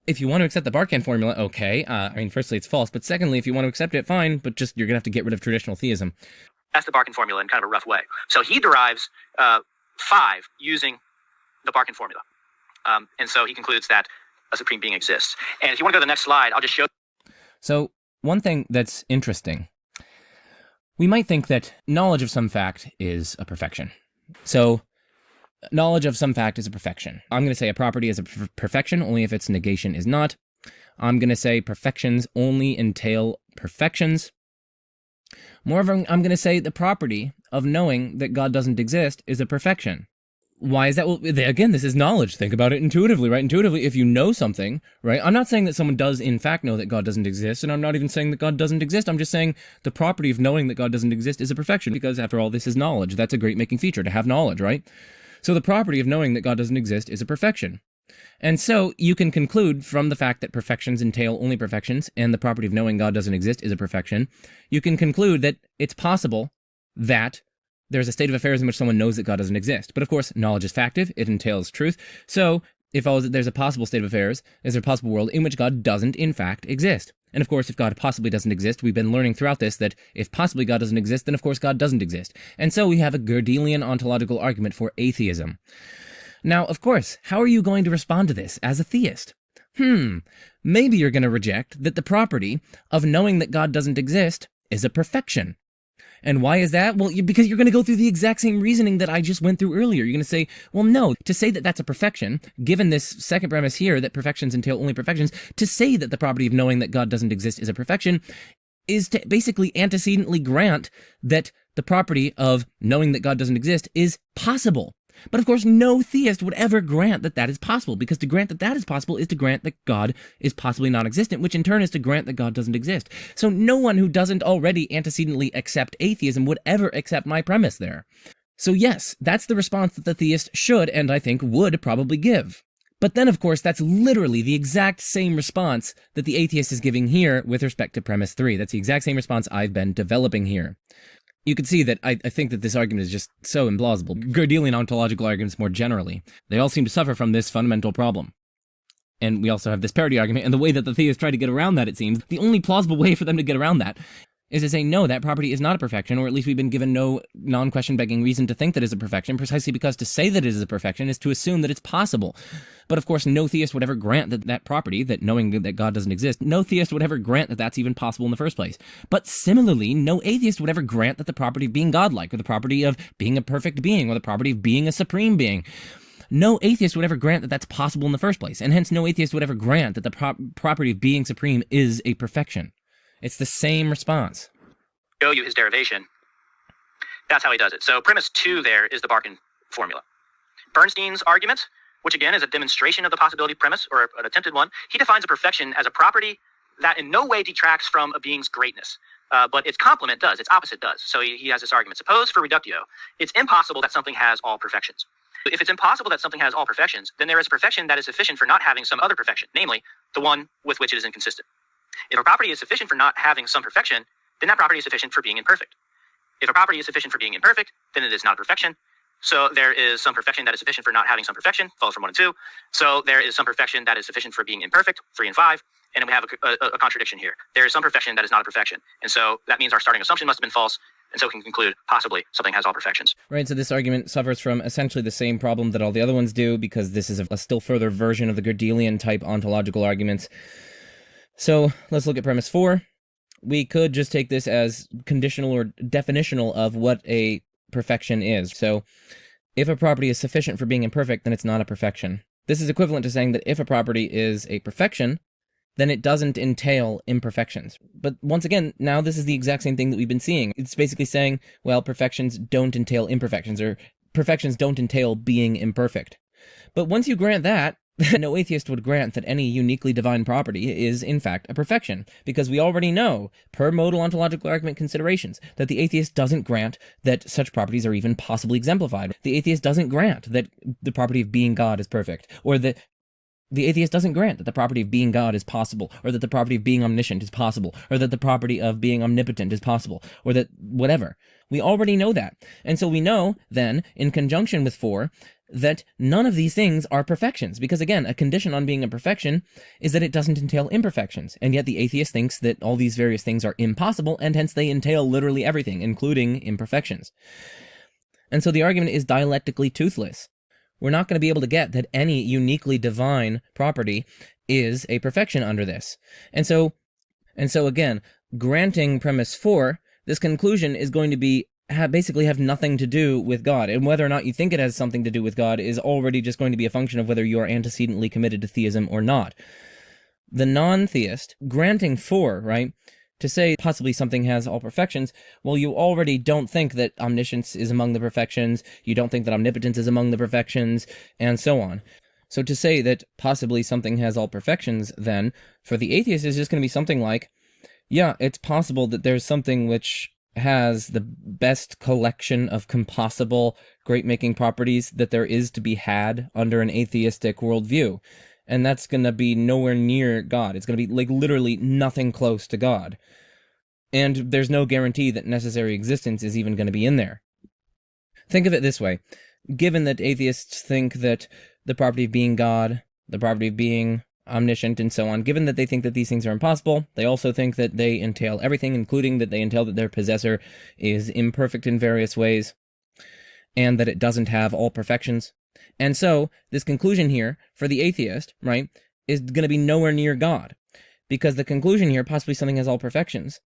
if you want to accept the Barkin formula, okay. Firstly, it's false. But secondly, if you want to accept it, fine. But just you're going to have to get rid of traditional theism. That's the Barkin formula in kind of a rough way. So he derives 5 using the Barkin formula. And so he concludes that a supreme being exists. And if you want to go to the next slide, I'll just show. So one thing that's interesting, we might think that knowledge of some fact is a perfection. So knowledge of some fact is a perfection. I'm going to say a property is a perfection only if its negation is not. I'm going to say perfections only entail perfections. Moreover, I'm going to say the property of knowing that God doesn't exist is a perfection. Why is that? Well, again, this is knowledge. Think about it intuitively, right? Intuitively, if you know something, right? I'm not saying that someone does in fact know that God doesn't exist, and I'm not even saying that God doesn't exist. I'm just saying the property of knowing that God doesn't exist is a perfection, because after all, this is knowledge. That's a great making feature, to have knowledge, right? So the property of knowing that God doesn't exist is a perfection. And so you can conclude from the fact that perfections entail only perfections, and the property of knowing God doesn't exist is a perfection, you can conclude that it's possible that there's a state of affairs in which someone knows that God doesn't exist. But of course, knowledge is factive, it entails truth. So it follows that there's a possible state of affairs, is there a possible world in which God doesn't in fact exist. And of course, if God possibly doesn't exist, we've been learning throughout this that if possibly God doesn't exist, then of course God doesn't exist. And so we have a Gödelian ontological argument for atheism. Now, of course, how are you going to respond to this as a theist? Maybe you're going to reject that the property of knowing that God doesn't exist is a perfection. And why is that? Well, because you're going to go through the exact same reasoning that I just went through earlier. You're going to say, well, no, to say that that's a perfection, given this second premise here that perfections entail only perfections, to say that the property of knowing that God doesn't exist is a perfection is to basically antecedently grant that the property of knowing that God doesn't exist is possible. But of course, no theist would ever grant that that is possible, because to grant that that is possible is to grant that God is possibly non-existent, which in turn is to grant that God doesn't exist. So no one who doesn't already antecedently accept atheism would ever accept my premise there. So yes, that's the response that the theist should, and I think would, probably give. But then, of course, that's literally the exact same response that the atheist is giving here with respect to premise 3. That's the exact same response I've been developing here. You can see that I think that this argument is just so implausible. Gödelian ontological arguments more generally, they all seem to suffer from this fundamental problem. And we also have this parity argument, and the way that the theists try to get around that, it seems, the only plausible way for them to get around that is to say, no, that property is not a perfection, or at least we've been given no non-question begging reason to think that it's a perfection, precisely because to say that it is a perfection is to assume that it's possible. But of course, no theist would ever grant that property, that knowing that God doesn't exist, no theist would ever grant that that's even possible in the first place. But similarly, no atheist would ever grant that the property of being godlike, or the property of being a perfect being, or the property of being a supreme being, no atheist would ever grant that that's possible in the first place, and hence no atheist would ever grant that the property of being supreme is a perfection. It's the same response. Show you his derivation. That's how he does it. So premise 2 there is the Barkin formula. Bernstein's argument, which again is a demonstration of the possibility premise, or an attempted one, he defines a perfection as a property that in no way detracts from a being's greatness. But its complement does, its opposite does. So he has this argument. Suppose for reductio, it's impossible that something has all perfections. If it's impossible that something has all perfections, then there is a perfection that is sufficient for not having some other perfection, namely, the one with which it is inconsistent. If a property is sufficient for not having some perfection, then that property is sufficient for being imperfect. If a property is sufficient for being imperfect, then it is not a perfection. So there is some perfection that is sufficient for not having some perfection, follows from 1 and 2. So there is some perfection that is sufficient for being imperfect, 3 and 5. And then we have a contradiction here. There is some perfection that is not a perfection. And so that means our starting assumption must have been false. And so we can conclude, possibly, something has all perfections. Right, so this argument suffers from essentially the same problem that all the other ones do, because this is a still further version of the Gödelian type ontological arguments. So let's look at premise 4. We could just take this as conditional or definitional of what a perfection is. So if a property is sufficient for being imperfect, then it's not a perfection. This is equivalent to saying that if a property is a perfection, then it doesn't entail imperfections. But once again, now this is the exact same thing that we've been seeing. It's basically saying, well, perfections don't entail imperfections, or perfections don't entail being imperfect. But once you grant that, no atheist would grant that any uniquely divine property is, in fact, a perfection, because we already know, per modal ontological argument considerations, that the atheist doesn't grant that such properties are even possibly exemplified. The atheist doesn't grant that the property of being God is perfect, or that the atheist doesn't grant that the property of being God is possible, or that the property of being omniscient is possible, or that the property of being omnipotent is possible, or that whatever. We already know that. And so we know, then, in conjunction with 4, that none of these things are perfections, because again, a condition on being a perfection is that it doesn't entail imperfections, and yet the atheist thinks that all these various things are impossible, and hence they entail literally everything, including imperfections. And so the argument is dialectically toothless. We're not going to be able to get that any uniquely divine property is a perfection under this. And so again, granting premise 4, this conclusion is going to be basically have nothing to do with God, and whether or not you think it has something to do with God is already just going to be a function of whether you are antecedently committed to theism or not. The non-theist, granting 4, right, to say possibly something has all perfections, well, you already don't think that omniscience is among the perfections, you don't think that omnipotence is among the perfections, and so on. So to say that possibly something has all perfections, then, for the atheist is just going to be something like, yeah, it's possible that there's something which has the best collection of compossible great-making properties that there is to be had under an atheistic worldview. And that's going to be nowhere near God. It's going to be, like, literally nothing close to God. And there's no guarantee that necessary existence is even going to be in there. Think of it this way. Given that atheists think that the property of being God, the property of being omniscient, and so on, given that they think that these things are impossible, they also think that they entail everything, including that they entail that their possessor is imperfect in various ways, and that it doesn't have all perfections. And so, this conclusion here, for the atheist, right, is going to be nowhere near God. Because the conclusion here, possibly something has all perfections,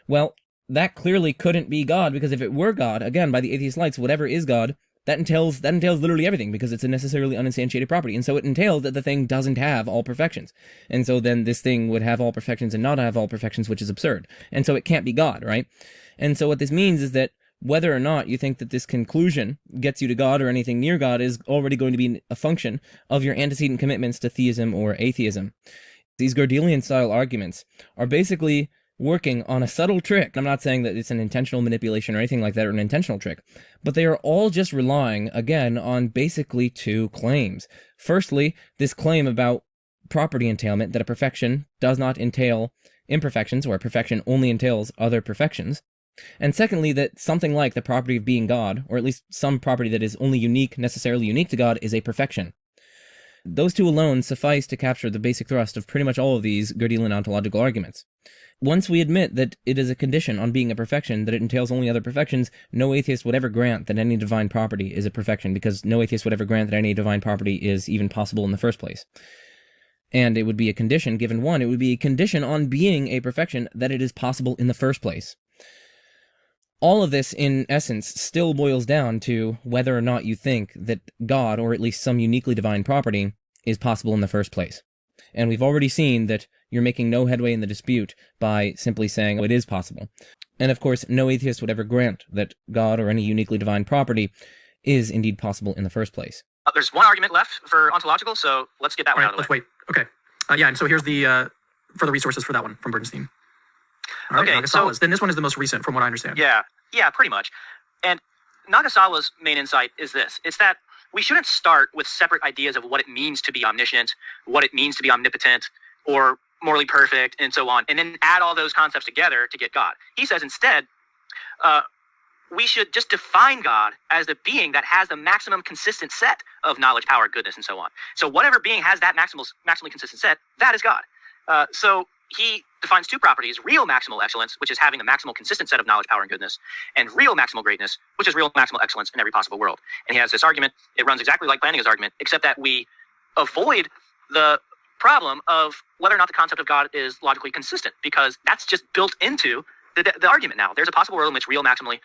well, that clearly couldn't be God, because if it were God, again, by the atheist lights, whatever is God, that entails literally everything, because it's a necessarily uninstantiated property. And so it entails that the thing doesn't have all perfections. And so then this thing would have all perfections and not have all perfections, which is absurd. And so it can't be God, right? And so what this means is that whether or not you think that this conclusion gets you to God or anything near God is already going to be a function of your antecedent commitments to theism or atheism. These Gödelian-style arguments are basically working on a subtle trick. I'm not saying that it's an intentional manipulation or anything like that, or an intentional trick, but they are all just relying, again, on basically two claims. Firstly, this claim about property entailment, that a perfection does not entail imperfections, or a perfection only entails other perfections. And secondly, that something like the property of being God, or at least some property that is only unique, necessarily unique to God, is a perfection. Those two alone suffice to capture the basic thrust of pretty much all of these Gödelian ontological arguments. Once we admit that it is a condition on being a perfection, that it entails only other perfections, no atheist would ever grant that any divine property is a perfection, because no atheist would ever grant that any divine property is even possible in the first place. And it would be a condition, given one, it would be a condition on being a perfection that it is possible in the first place. All of this, in essence, still boils down to whether or not you think that God, or at least some uniquely divine property, is possible in the first place. And we've already seen that you're making no headway in the dispute by simply saying, oh, it is possible. And of course, no atheist would ever grant that God or any uniquely divine property is indeed possible in the first place. There's one argument left for ontological, so let's get that one out of the Let's way. wait. Okay. Yeah, and so here's the further resources for that one from Bernstein. All right, Okay, Nagasawa's. Then this one is the most recent, from what I understand. Yeah, pretty much. And Nagasawa's main insight is this. It's that we shouldn't start with separate ideas of what it means to be omniscient, what it means to be omnipotent, or morally perfect, and so on, and then add all those concepts together to get God. He says instead, we should just define God as the being that has the maximum consistent set of knowledge, power, goodness, and so on. So whatever being has that maximally consistent set, that is God. So he defines two properties: real maximal excellence, which is having a maximal consistent set of knowledge, power, and goodness, and real maximal greatness, which is real maximal excellence in every possible world. And he has this argument. It runs exactly like Plantinga's argument, except that we avoid the problem of whether or not the concept of God is logically consistent, because that's just built into the argument now. There's a possible world in which real maximal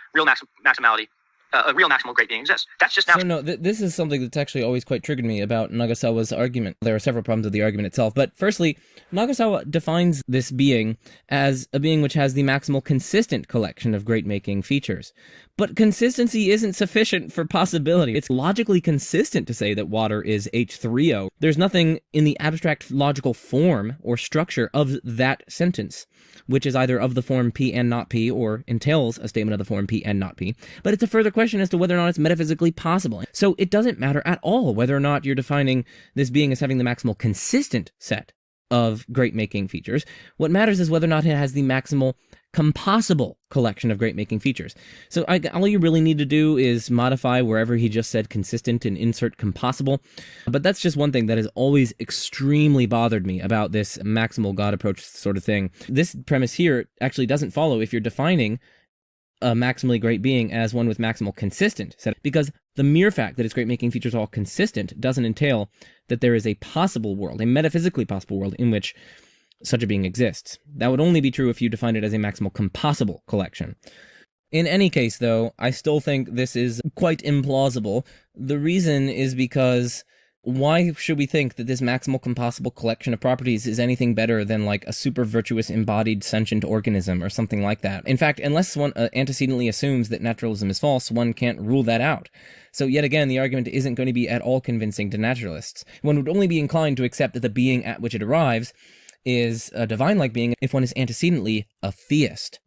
great being exists. That's just now. So no, this is something that's actually always quite triggered me about Nagasawa's argument. There are several problems with the argument itself, but firstly, Nagasawa defines this being as a being which has the maximal consistent collection of great-making features. But consistency isn't sufficient for possibility. It's logically consistent to say that water is H3O. There's nothing in the abstract logical form or structure of that sentence, which is either of the form P and not P, or entails a statement of the form P and not P. But it's a further question as to whether or not it's metaphysically possible. So it doesn't matter at all whether or not you're defining this being as having the maximal consistent set of great-making features. What matters is whether or not it has the maximal compossible collection of great-making features. So all you really need to do is modify wherever he just said consistent and insert compossible. But that's just one thing that has always extremely bothered me about this maximal God approach sort of thing. This premise here actually doesn't follow if you're defining a maximally great being as one with maximal consistent set, because the mere fact that its great-making features are all consistent doesn't entail that there is a possible world, a metaphysically possible world, in which such a being exists. That would only be true if you defined it as a maximal compossible collection. In any case, though, I still think this is quite implausible. The reason is because why should we think that this maximal compossible collection of properties is anything better than like a super virtuous embodied sentient organism or something like that? In fact, unless one antecedently assumes that naturalism is false, one can't rule that out. So yet again, the argument isn't going to be at all convincing to naturalists. One would only be inclined to accept that the being at which it arrives is a divine-like being if one is antecedently a theist.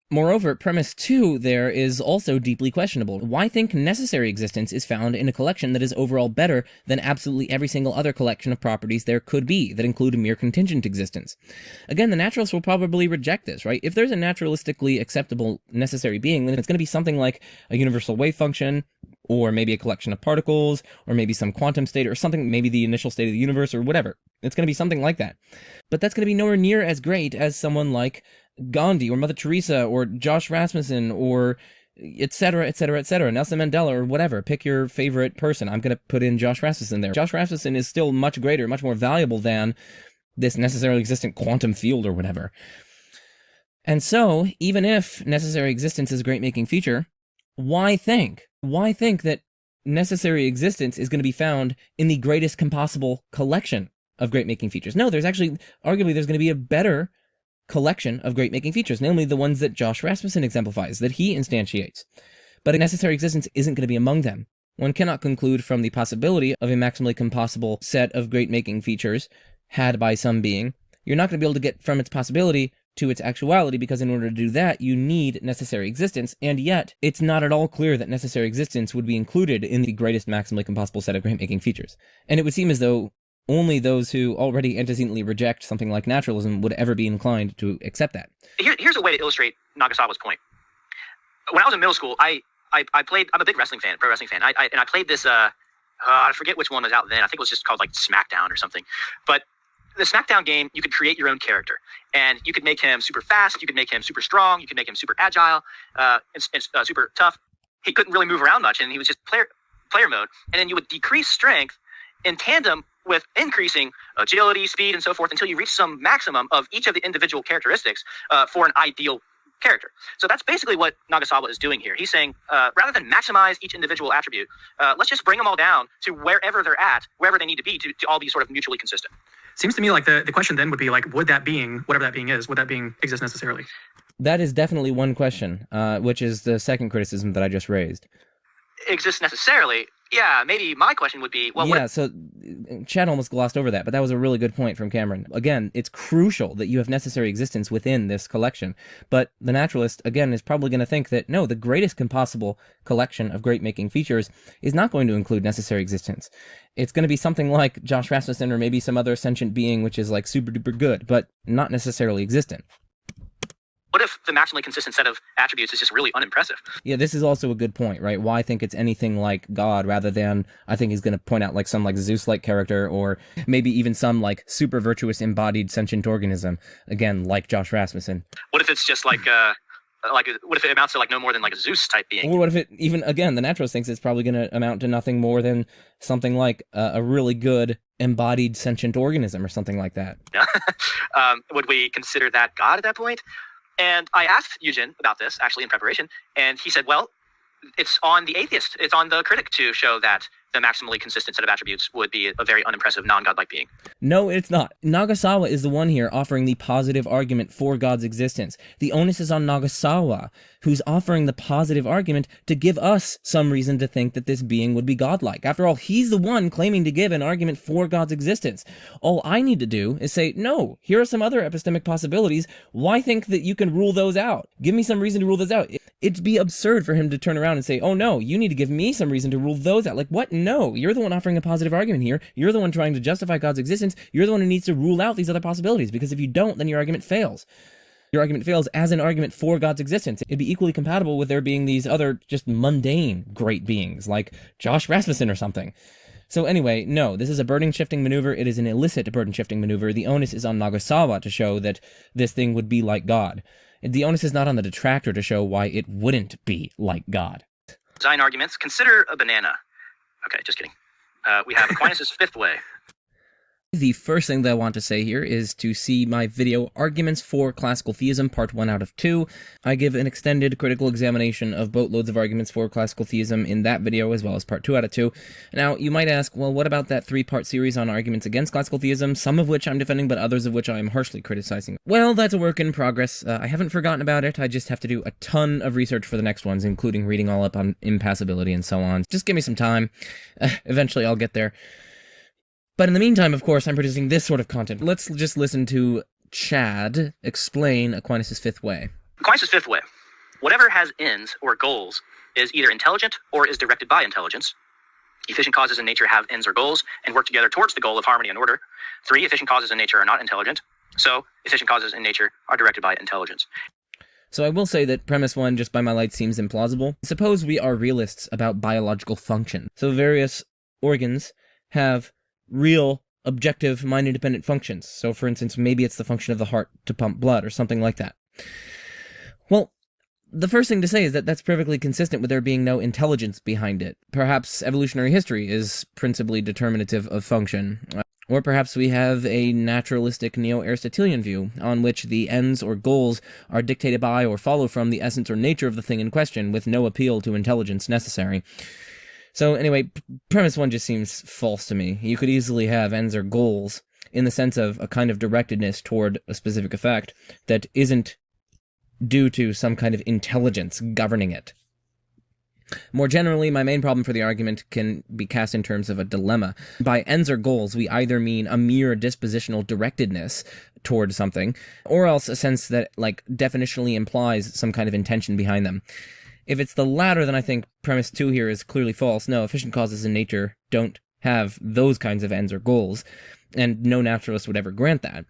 Moreover, premise 2 there is also deeply questionable. Why think necessary existence is found in a collection that is overall better than absolutely every single other collection of properties there could be that include a mere contingent existence? Again, the naturalists will probably reject this, right? If there's a naturalistically acceptable necessary being, then it's going to be something like a universal wave function, or maybe a collection of particles, or maybe some quantum state, or something, maybe the initial state of the universe, or whatever. It's going to be something like that. But that's going to be nowhere near as great as someone like Gandhi, or Mother Teresa, or Josh Rasmussen, or etc., etc., etc., Nelson Mandela, or whatever. Pick your favorite person. I'm going to put in Josh Rasmussen there. Josh Rasmussen is still much greater, much more valuable than this necessarily existent quantum field or whatever. And so, even if necessary existence is a great-making feature, why think that necessary existence is going to be found in the greatest compossible collection of great-making features? No, arguably there's going to be a better collection of great-making features, namely the ones that Josh Rasmussen exemplifies, that he instantiates. But a necessary existence isn't going to be among them. One cannot conclude from the possibility of a maximally compossible set of great-making features had by some being. You're not going to be able to get from its possibility to its actuality, because in order to do that, you need necessary existence, and yet it's not at all clear that necessary existence would be included in the greatest maximally compossible set of great-making features. And it would seem as though only those who already antecedently reject something like naturalism would ever be inclined to accept that. Here's a way to illustrate Nagasawa's point. When I was in middle school, I played. I'm a big wrestling fan, pro wrestling fan. I played this. I forget which one was out then. I think it was just called like SmackDown or something. But the SmackDown game, you could create your own character, and you could make him super fast. You could make him super strong. You could make him super agile, and super tough. He couldn't really move around much, and he was just player mode. And then you would decrease strength in tandem with increasing agility, speed, and so forth until you reach some maximum of each of the individual characteristics for an ideal character. So that's basically what Nagasawa is doing here. He's saying, rather than maximize each individual attribute, let's just bring them all down to wherever they're at, wherever they need to be to all be sort of mutually consistent. Seems to me like the question then would be like, would that being, whatever that being is, would that being exist necessarily? That is definitely one question, which is the second criticism that I just raised. Exist necessarily? Yeah, maybe my question would be, well, yeah, so Chad almost glossed over that, but that was a really good point from Cameron. Again, it's crucial that you have necessary existence within this collection, but the naturalist, again, is probably going to think that, no, the greatest possible collection of great-making features is not going to include necessary existence. It's going to be something like Josh Rasmussen or maybe some other sentient being which is like super-duper good, but not necessarily existent. What if the maximally consistent set of attributes is just really unimpressive? Yeah, this is also a good point, right? Why think it's anything like God rather than, I think he's going to point out like some like Zeus-like character or maybe even some like super virtuous embodied sentient organism, again, like Josh Rasmussen. What if it's just like what if it amounts to like no more than like a Zeus type being? Or what if it even, again, the naturalist thinks it's probably going to amount to nothing more than something like a really good embodied sentient organism or something like that. Would we consider that God at that point? And I asked Eugen about this, actually, in preparation, and he said, well, it's on the atheist, it's on the critic to show that the maximally consistent set of attributes would be a very unimpressive, non-godlike being. No, it's not. Nagasawa is the one here offering the positive argument for God's existence. The onus is on Nagasawa, who's offering the positive argument to give us some reason to think that this being would be godlike. After all, he's the one claiming to give an argument for God's existence. All I need to do is say, no, here are some other epistemic possibilities. Why think that you can rule those out? Give me some reason to rule those out. It'd be absurd for him to turn around and say, oh no, you need to give me some reason to rule those out. Like, what? No, you're the one offering a positive argument here. You're the one trying to justify God's existence. You're the one who needs to rule out these other possibilities, because if you don't, then your argument fails. Your argument fails as an argument for God's existence. It'd be equally compatible with there being these other just mundane great beings, like Josh Rasmussen or something. So anyway, no, this is a burden-shifting maneuver. It is an illicit burden-shifting maneuver. The onus is on Nagasawa to show that this thing would be like God. The onus is not on the detractor to show why it wouldn't be like God. Design arguments. Consider a banana. Okay, just kidding. We have Aquinas' fifth way. The first thing that I want to say here is to see my video Arguments for Classical Theism, Part 1 out of 2. I give an extended critical examination of boatloads of arguments for classical theism in that video, as well as Part 2 out of 2. Now, you might ask, well, what about that 3-part series on arguments against classical theism, some of which I'm defending, but others of which I am harshly criticizing? Well, that's a work in progress. I haven't forgotten about it. I just have to do a ton of research for the next ones, including reading all up on impassibility and so on. Just give me some time. Eventually, I'll get there. But in the meantime, of course, I'm producing this sort of content. Let's just listen to Chad explain Aquinas' fifth way. Aquinas' fifth way. Whatever has ends or goals is either intelligent or is directed by intelligence. Efficient causes in nature have ends or goals and work together towards the goal of harmony and order. 3, efficient causes in nature are not intelligent. So, efficient causes in nature are directed by intelligence. So I will say that premise 1, just by my light, seems implausible. Suppose we are realists about biological function. So various organs have real, objective, mind-independent functions. So, for instance, maybe it's the function of the heart to pump blood or something like that. Well, the first thing to say is that that's perfectly consistent with there being no intelligence behind it. Perhaps evolutionary history is principally determinative of function. Or perhaps we have a naturalistic neo-Aristotelian view, on which the ends or goals are dictated by or follow from the essence or nature of the thing in question, with no appeal to intelligence necessary. So anyway, premise 1 just seems false to me. You could easily have ends or goals in the sense of a kind of directedness toward a specific effect that isn't due to some kind of intelligence governing it. More generally, my main problem for the argument can be cast in terms of a dilemma. By ends or goals, we either mean a mere dispositional directedness toward something, or else a sense that, like, definitionally implies some kind of intention behind them. If it's the latter, then I think premise 2 here is clearly false. No, efficient causes in nature don't have those kinds of ends or goals, and no naturalist would ever grant that.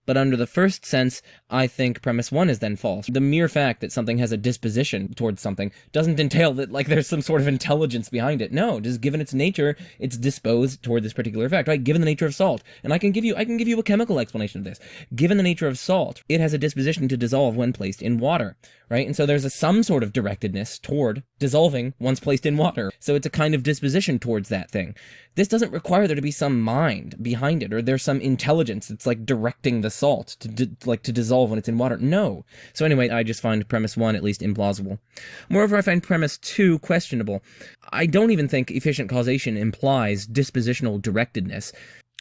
But under the first sense, I think premise 1 is then false. The mere fact that something has a disposition towards something doesn't entail that, like, there's some sort of intelligence behind it. No, just given its nature, it's disposed toward this particular effect, right? Given the nature of salt. And I can give you a chemical explanation of this. Given the nature of salt, it has a disposition to dissolve when placed in water, right? And so there's some sort of directedness toward dissolving once placed in water. So it's a kind of disposition towards that thing. This doesn't require there to be some mind behind it, or there's some intelligence that's, like, directing the salt to dissolve when it's in water. No. So anyway, I just find premise 1 at least implausible. Moreover, I find premise 2 questionable. I don't even think efficient causation implies dispositional directedness.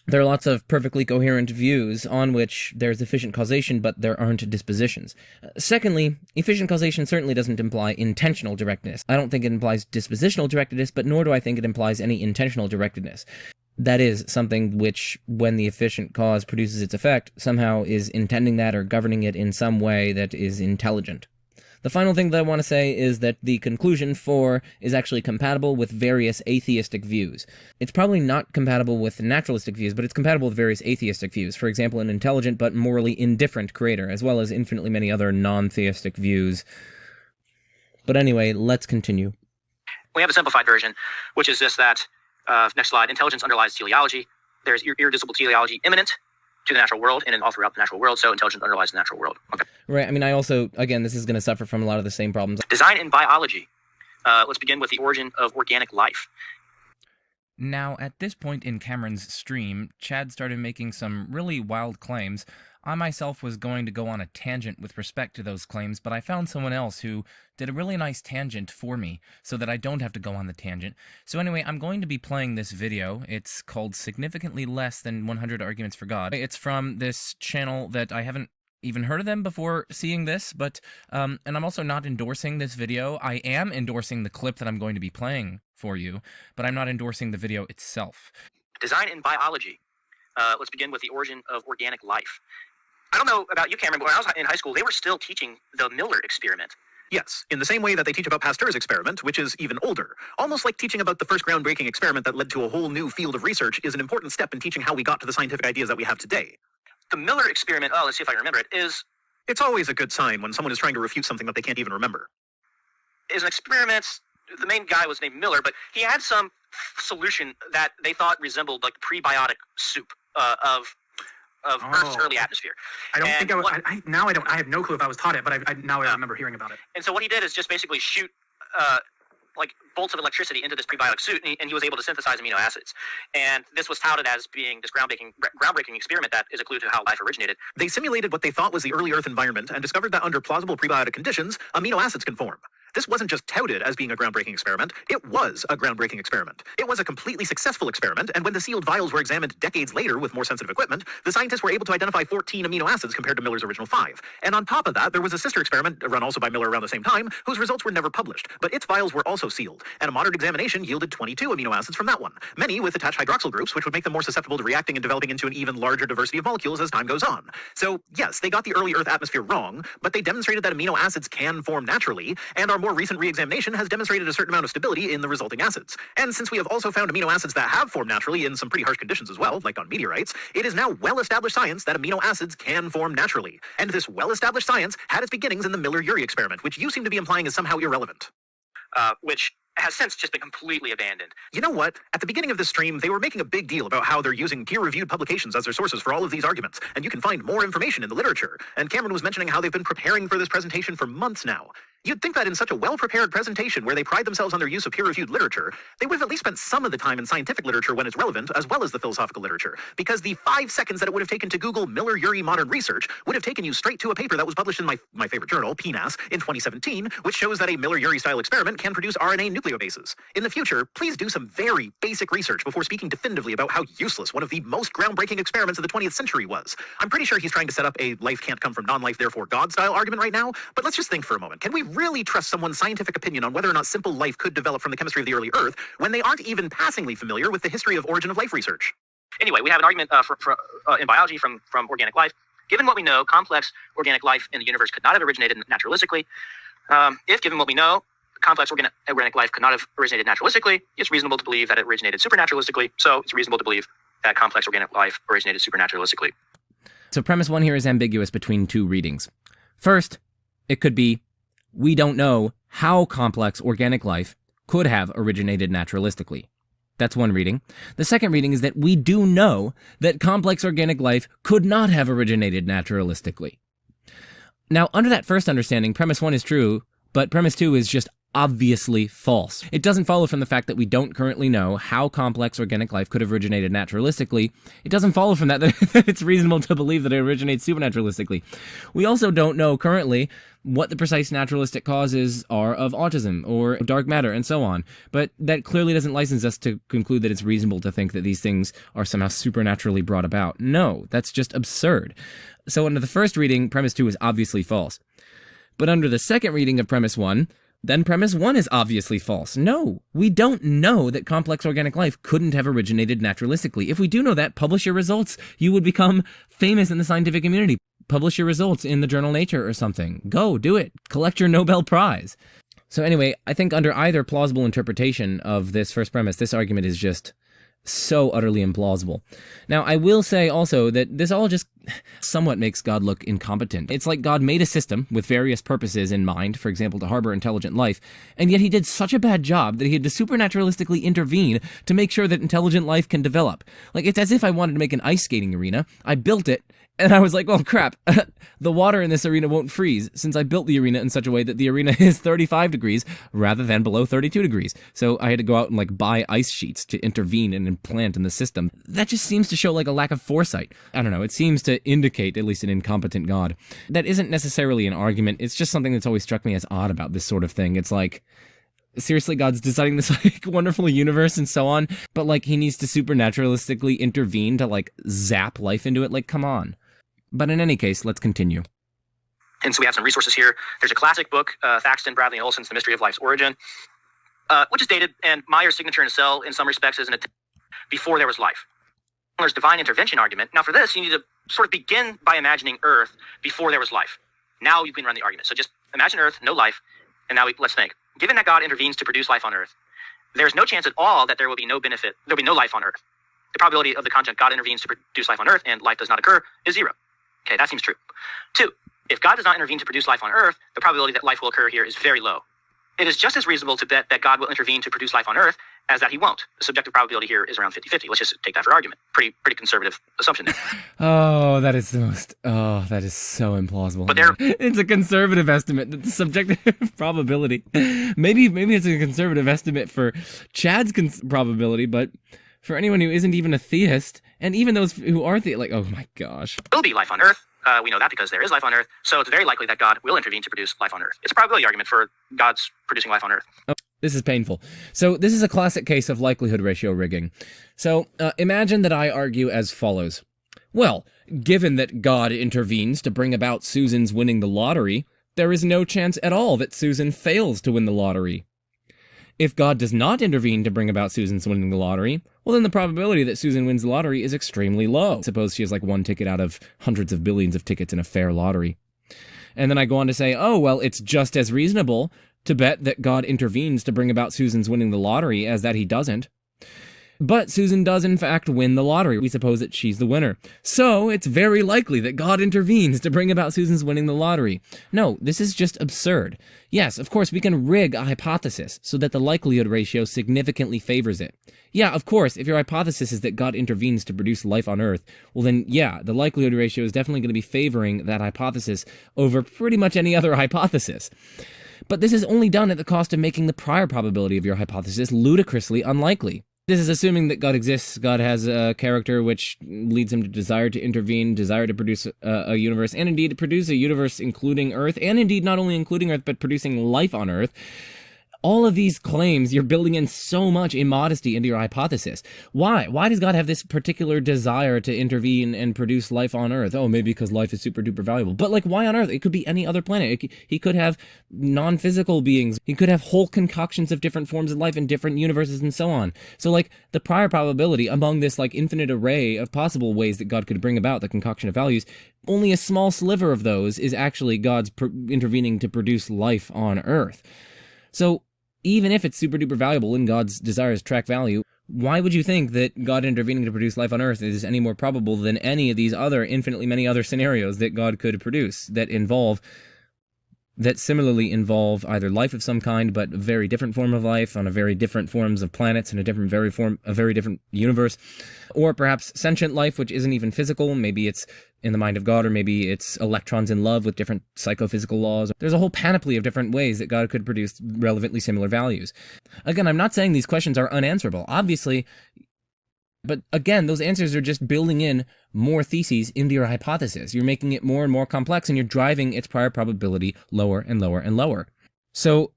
There are lots of perfectly coherent views on which there's efficient causation, but there aren't dispositions. Secondly, efficient causation certainly doesn't imply intentional directedness. I don't think it implies dispositional directedness, but nor do I think it implies any intentional directedness. That is, something which, when the efficient cause produces its effect, somehow is intending that or governing it in some way that is intelligent. The final thing that I want to say is that the conclusion 4 is actually compatible with various atheistic views. It's probably not compatible with naturalistic views, but it's compatible with various atheistic views. For example, an intelligent but morally indifferent creator, as well as infinitely many other non-theistic views. But anyway, let's continue. We have a simplified version, which is just that, next slide, intelligence underlies teleology. There's irreducible teleology immanent to the natural world and all throughout the natural world, so intelligence underlies the natural world. Okay. Right, I mean, I also, again, this is going to suffer from a lot of the same problems. Design in biology. Let's begin with the origin of organic life. Now, at this point in Cameron's stream, Chad started making some really wild claims. I myself was going to go on a tangent with respect to those claims, but I found someone else who did a really nice tangent for me, so that I don't have to go on the tangent. So anyway, I'm going to be playing this video. It's called Significantly Less Than 100 Arguments for God. It's from this channel that I haven't even heard of them before seeing this, but, and I'm also not endorsing this video. I am endorsing the clip that I'm going to be playing for you, but I'm not endorsing the video itself. Design in biology. Let's begin with the origin of organic life. I don't know about you, Cameron, but when I was in high school, they were still teaching the Miller experiment. Yes, in the same way that they teach about Pasteur's experiment, which is even older. Almost like teaching about the first groundbreaking experiment that led to a whole new field of research is an important step in teaching how we got to the scientific ideas that we have today. The Miller experiment, let's see if I remember it, is It's always a good sign when someone is trying to refute something that they can't even remember. an experiment. The main guy was named Miller, but he had some solution that they thought resembled like prebiotic soup of Earth's early atmosphere. I don't And think I have no clue if I was taught it, but I remember hearing about it. And so what he did is just basically shoot like bolts of electricity into this prebiotic suit, and he was able to synthesize amino acids. And this was touted as being this groundbreaking experiment that is a clue to how life originated. They simulated what they thought was the early Earth environment and discovered that under plausible prebiotic conditions, amino acids can form. This wasn't just touted as being a groundbreaking experiment, it was a groundbreaking experiment. It was a completely successful experiment, and when the sealed vials were examined decades later with more sensitive equipment, the scientists were able to identify 14 amino acids compared to Miller's original 5. And on top of that, there was a sister experiment, run also by Miller around the same time, whose results were never published, but its vials were also sealed, and a modern examination yielded 22 amino acids from that one, many with attached hydroxyl groups, which would make them more susceptible to reacting and developing into an even larger diversity of molecules as time goes on. So, yes, they got the early Earth atmosphere wrong, but they demonstrated that amino acids can form naturally, and our more recent re-examination has demonstrated a certain amount of stability in the resulting acids. And since we have also found amino acids that have formed naturally in some pretty harsh conditions as well, like on meteorites, it is now well-established science that amino acids can form naturally. And this well-established science had its beginnings in the Miller-Urey experiment, which you seem to be implying is somehow irrelevant. Which has since just been completely abandoned. You know what? At the beginning of this stream, they were making a big deal about how they're using peer-reviewed publications as their sources for all of these arguments, and you can find more information in the literature. And Cameron was mentioning how they've been preparing for this presentation for months now. You'd think that in such a well-prepared presentation where they pride themselves on their use of peer-reviewed literature, they would have at least spent some of the time in scientific literature when it's relevant, as well as the philosophical literature, because the 5 seconds that it would have taken to Google Miller-Urey modern research would have taken you straight to a paper that was published in my favorite journal, PNAS, in 2017, which shows that a Miller-Urey style experiment can produce RNA nucleobases. In the future, please do some very basic research before speaking definitively about how useless one of the most groundbreaking experiments of the 20th century was. I'm pretty sure he's trying to set up a life can't come from non-life, therefore God style argument right now, but let's just think for a moment. Can we really trust someone's scientific opinion on whether or not simple life could develop from the chemistry of the early Earth when they aren't even passingly familiar with the history of origin of life research? Anyway, we have an argument in biology from organic life. Given what we know, complex organic life in the universe could not have originated naturalistically. If, given what we know, complex organic life could not have originated naturalistically, it's reasonable to believe that it originated supernaturalistically. So it's reasonable to believe that complex organic life originated supernaturalistically. So premise 1 here is ambiguous between two readings. First, it could be, we don't know how complex organic life could have originated naturalistically. That's one reading. The second reading is that we do know that complex organic life could not have originated naturalistically. Now, under that first understanding, premise 1 is true, but premise 2 is just obviously false. It doesn't follow from the fact that we don't currently know how complex organic life could have originated naturalistically. It doesn't follow from that it's reasonable to believe that it originates supernaturalistically. We also don't know currently what the precise naturalistic causes are of autism or dark matter and so on, but that clearly doesn't license us to conclude that it's reasonable to think that these things are somehow supernaturally brought about. No, that's just absurd. So under the first reading, premise 2 is obviously false. But under the second reading of premise 1, then premise 1 is obviously false. No, we don't know that complex organic life couldn't have originated naturalistically. If we do know that, publish your results. You would become famous in the scientific community. Publish your results in the journal Nature or something. Go, do it. Collect your Nobel Prize. So anyway, I think under either plausible interpretation of this first premise, this argument is just so utterly implausible. Now, I will say also that this all just somewhat makes God look incompetent. It's like God made a system with various purposes in mind, for example, to harbor intelligent life, and yet he did such a bad job that he had to supernaturalistically intervene to make sure that intelligent life can develop. Like, it's as if I wanted to make an ice skating arena. I built it, and I was like, well, crap, the water in this arena won't freeze, since I built the arena in such a way that the arena is 35 degrees rather than below 32 degrees. So I had to go out and like buy ice sheets to intervene and implant in the system. That just seems to show like a lack of foresight. I don't know, it seems to indicate at least an incompetent God. That isn't necessarily an argument, it's just something that's always struck me as odd about this sort of thing. It's like, seriously, God's designing this like wonderful universe and so on, but like he needs to supernaturalistically intervene to like zap life into it. Like, come on. But in any case, let's continue. And so we have some resources here. There's a classic book, Thaxton, Bradley, and Olson's The Mystery of Life's Origin, which is dated, and Meyer's signature in a cell, in some respects, is an attempt before there was life. There's divine intervention argument. Now for this, you need to sort of begin by imagining Earth before there was life. Now you can run the argument. So just imagine Earth, no life, and now let's think. Given that God intervenes to produce life on Earth, there's no chance at all that there will be no benefit, there'll be no life on Earth. The probability of the conjunct God intervenes to produce life on Earth and life does not occur is 0. Okay, that seems true. 2, if God does not intervene to produce life on Earth, the probability that life will occur here is very low. It is just as reasonable to bet that God will intervene to produce life on Earth as that he won't. The subjective probability here is around 50-50. Let's just take that for argument. Pretty conservative assumption there. That is so implausible. But it's a conservative estimate. The subjective probability. Maybe it's a conservative estimate for Chad's probability, but for anyone who isn't even a theist, and even those who are like, oh my gosh. Will be life on Earth. We know that because there is life on Earth, so it's very likely that God will intervene to produce life on Earth. It's a probability argument for God's producing life on Earth. Oh, this is painful. So this is a classic case of likelihood ratio rigging. So imagine that I argue as follows. Well, given that God intervenes to bring about Susan's winning the lottery, there is no chance at all that Susan fails to win the lottery. If God does not intervene to bring about Susan's winning the lottery, well then the probability that Susan wins the lottery is extremely low. Suppose she has like one ticket out of hundreds of billions of tickets in a fair lottery. And then I go on to say, oh, well, it's just as reasonable to bet that God intervenes to bring about Susan's winning the lottery as that he doesn't. But Susan does in fact win the lottery. We suppose that she's the winner. So it's very likely that God intervenes to bring about Susan's winning the lottery. No, this is just absurd. Yes, of course, we can rig a hypothesis so that the likelihood ratio significantly favors it. Yeah, of course, if your hypothesis is that God intervenes to produce life on Earth, well then, yeah, the likelihood ratio is definitely going to be favoring that hypothesis over pretty much any other hypothesis. But this is only done at the cost of making the prior probability of your hypothesis ludicrously unlikely. This is assuming that God exists, God has a character which leads him to desire to intervene, desire to produce a universe, and indeed to produce a universe including Earth, and indeed not only including Earth, but producing life on Earth. All of these claims, you're building in so much immodesty into your hypothesis. Why? Why does God have this particular desire to intervene and produce life on Earth? Oh, maybe because life is super duper valuable. But like, why on Earth? It could be any other planet. He could have non-physical beings. He could have whole concoctions of different forms of life in different universes and so on. So like, the prior probability among this like infinite array of possible ways that God could bring about the concoction of values, only a small sliver of those is actually God's intervening to produce life on Earth. So even if it's super duper valuable and God's desires track value, why would you think that God intervening to produce life on Earth is any more probable than any of these other infinitely many other scenarios that God could produce that similarly involve either life of some kind, but a very different form of life on a very different forms of planets in a very different universe, or perhaps sentient life, which isn't even physical. Maybe it's in the mind of God, or maybe it's electrons in love with different psychophysical laws. There's a whole panoply of different ways that God could produce relevantly similar values. Again, I'm not saying these questions are unanswerable, obviously, but again, those answers are just building in more theses into your hypothesis. You're making it more and more complex, and you're driving its prior probability lower and lower and lower. So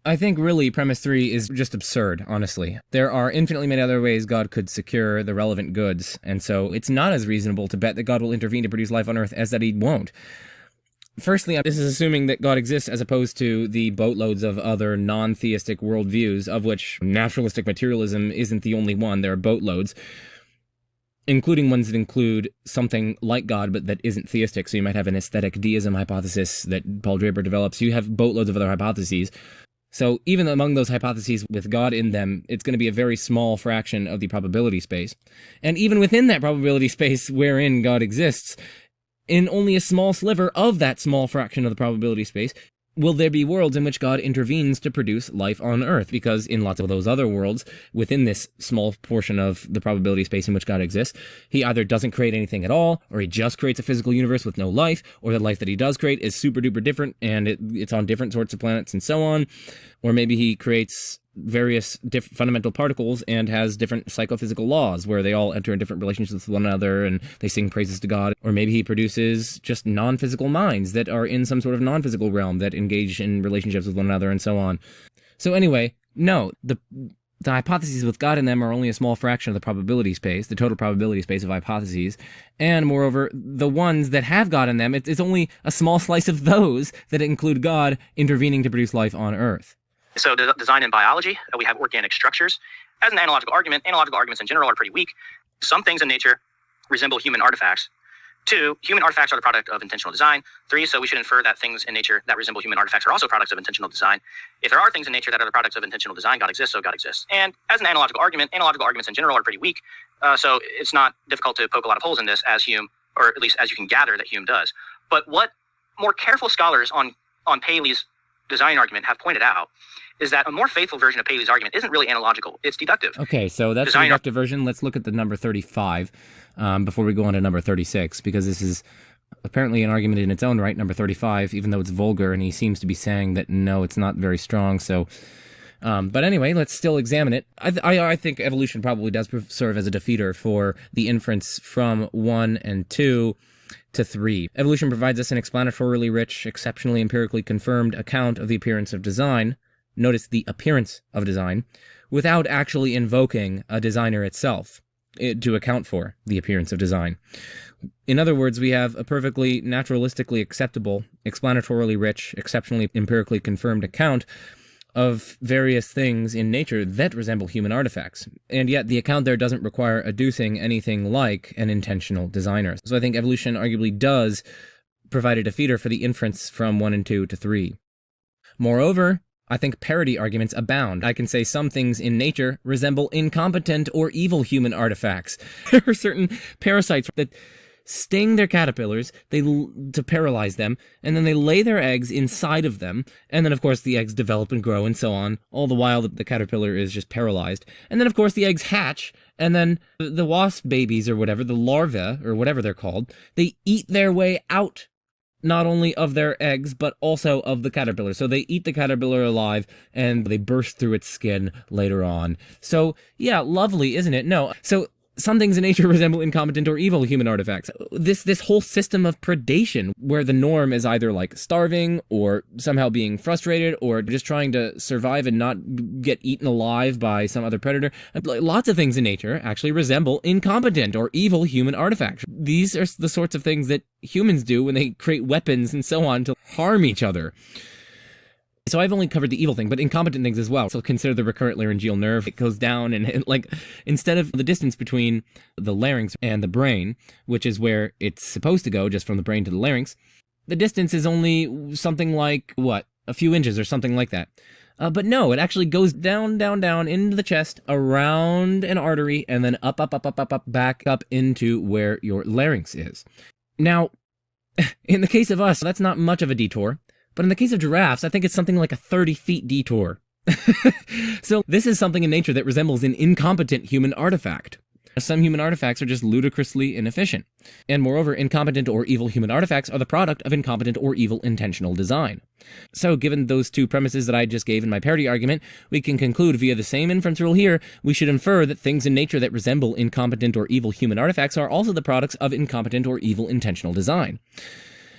I think really premise 3 is just absurd, honestly. There are infinitely many other ways God could secure the relevant goods, and so it's not as reasonable to bet that God will intervene to produce life on Earth as that he won't. Firstly, this is assuming that God exists as opposed to the boatloads of other non-theistic worldviews, of which naturalistic materialism isn't the only one. There are boatloads, including ones that include something like God, but that isn't theistic. So you might have an aesthetic deism hypothesis that Paul Draper develops. You have boatloads of other hypotheses. So even among those hypotheses with God in them, it's going to be a very small fraction of the probability space. And even within that probability space wherein God exists, in only a small sliver of that small fraction of the probability space, will there be worlds in which God intervenes to produce life on Earth? Because in lots of those other worlds, within this small portion of the probability space in which God exists, he either doesn't create anything at all, or he just creates a physical universe with no life, or the life that he does create is super duper different, and it's on different sorts of planets and so on. Or maybe he creates various fundamental particles and has different psychophysical laws where they all enter in different relationships with one another and they sing praises to God. Or maybe he produces just non-physical minds that are in some sort of non-physical realm that engage in relationships with one another and so on. So anyway, no, the hypotheses with God in them are only a small fraction of the probability space, the total probability space of hypotheses. And moreover, the ones that have God in them, it's only a small slice of those that include God intervening to produce life on Earth. So design in biology, we have organic structures. As an analogical argument, analogical arguments in general are pretty weak. Some things in nature resemble human artifacts. 2, human artifacts are the product of intentional design. 3, so we should infer that things in nature that resemble human artifacts are also products of intentional design. If there are things in nature that are the products of intentional design, God exists, so God exists. And as an analogical argument, analogical arguments in general are pretty weak. So it's not difficult to poke a lot of holes in this as Hume, or at least as you can gather that Hume does. But what more careful scholars on Paley's design argument have pointed out is that a more faithful version of Paley's argument isn't really analogical, it's deductive. Okay, so that's the deductive version. Let's look at the number 35 before we go on to number 36, because this is apparently an argument in its own right, number 35, even though it's vulgar, and he seems to be saying that, no, it's not very strong, so... but anyway, let's still examine it. I think evolution probably does serve as a defeater for the inference from 1 and 2 to 3. Evolution provides us an explanatorily rich, exceptionally empirically confirmed account of the appearance of design. Notice the appearance of design, without actually invoking a designer itself to account for the appearance of design. In other words, we have a perfectly naturalistically acceptable, explanatorily rich, exceptionally empirically confirmed account of various things in nature that resemble human artifacts. And yet the account there doesn't require adducing anything like an intentional designer. So I think evolution arguably does provide a defeater for the inference from 1 and 2 to 3. Moreover, I think parody arguments abound. I can say some things in nature resemble incompetent or evil human artifacts. There are certain parasites that sting their caterpillars to paralyze them, and then they lay their eggs inside of them, and then of course the eggs develop and grow and so on, all the while the caterpillar is just paralyzed. And then of course the eggs hatch, and then the wasp babies or whatever, the larvae or whatever they're called, they eat their way out not only of their eggs, but also of the caterpillar. So they eat the caterpillar alive, and they burst through its skin later on. So, yeah, lovely, isn't it? No. So some things in nature resemble incompetent or evil human artifacts. This whole system of predation, where the norm is either like starving or somehow being frustrated or just trying to survive and not get eaten alive by some other predator. Lots of things in nature actually resemble incompetent or evil human artifacts. These are the sorts of things that humans do when they create weapons and so on to harm each other. So I've only covered the evil thing, but incompetent things as well. So consider the recurrent laryngeal nerve. It goes down and like, instead of the distance between the larynx and the brain, which is where it's supposed to go, just from the brain to the larynx, the distance is only something like, what, a few inches or something like that. But no, it actually goes down, down, down into the chest, around an artery, and then up, back up into where your larynx is. Now, in the case of us, that's not much of a detour. But in the case of giraffes, I think it's something like a 30-feet detour. So this is something in nature that resembles an incompetent human artifact. Some human artifacts are just ludicrously inefficient. And moreover, incompetent or evil human artifacts are the product of incompetent or evil intentional design. So given those two premises that I just gave in my parity argument, we can conclude via the same inference rule here, we should infer that things in nature that resemble incompetent or evil human artifacts are also the products of incompetent or evil intentional design.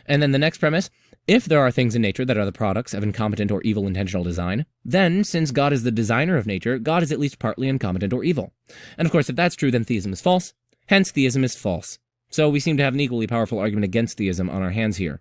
And then the next premise, if there are things in nature that are the products of incompetent or evil intentional design, then, since God is the designer of nature, God is at least partly incompetent or evil. And of course, if that's true, then theism is false. Hence, theism is false. So we seem to have an equally powerful argument against theism on our hands here.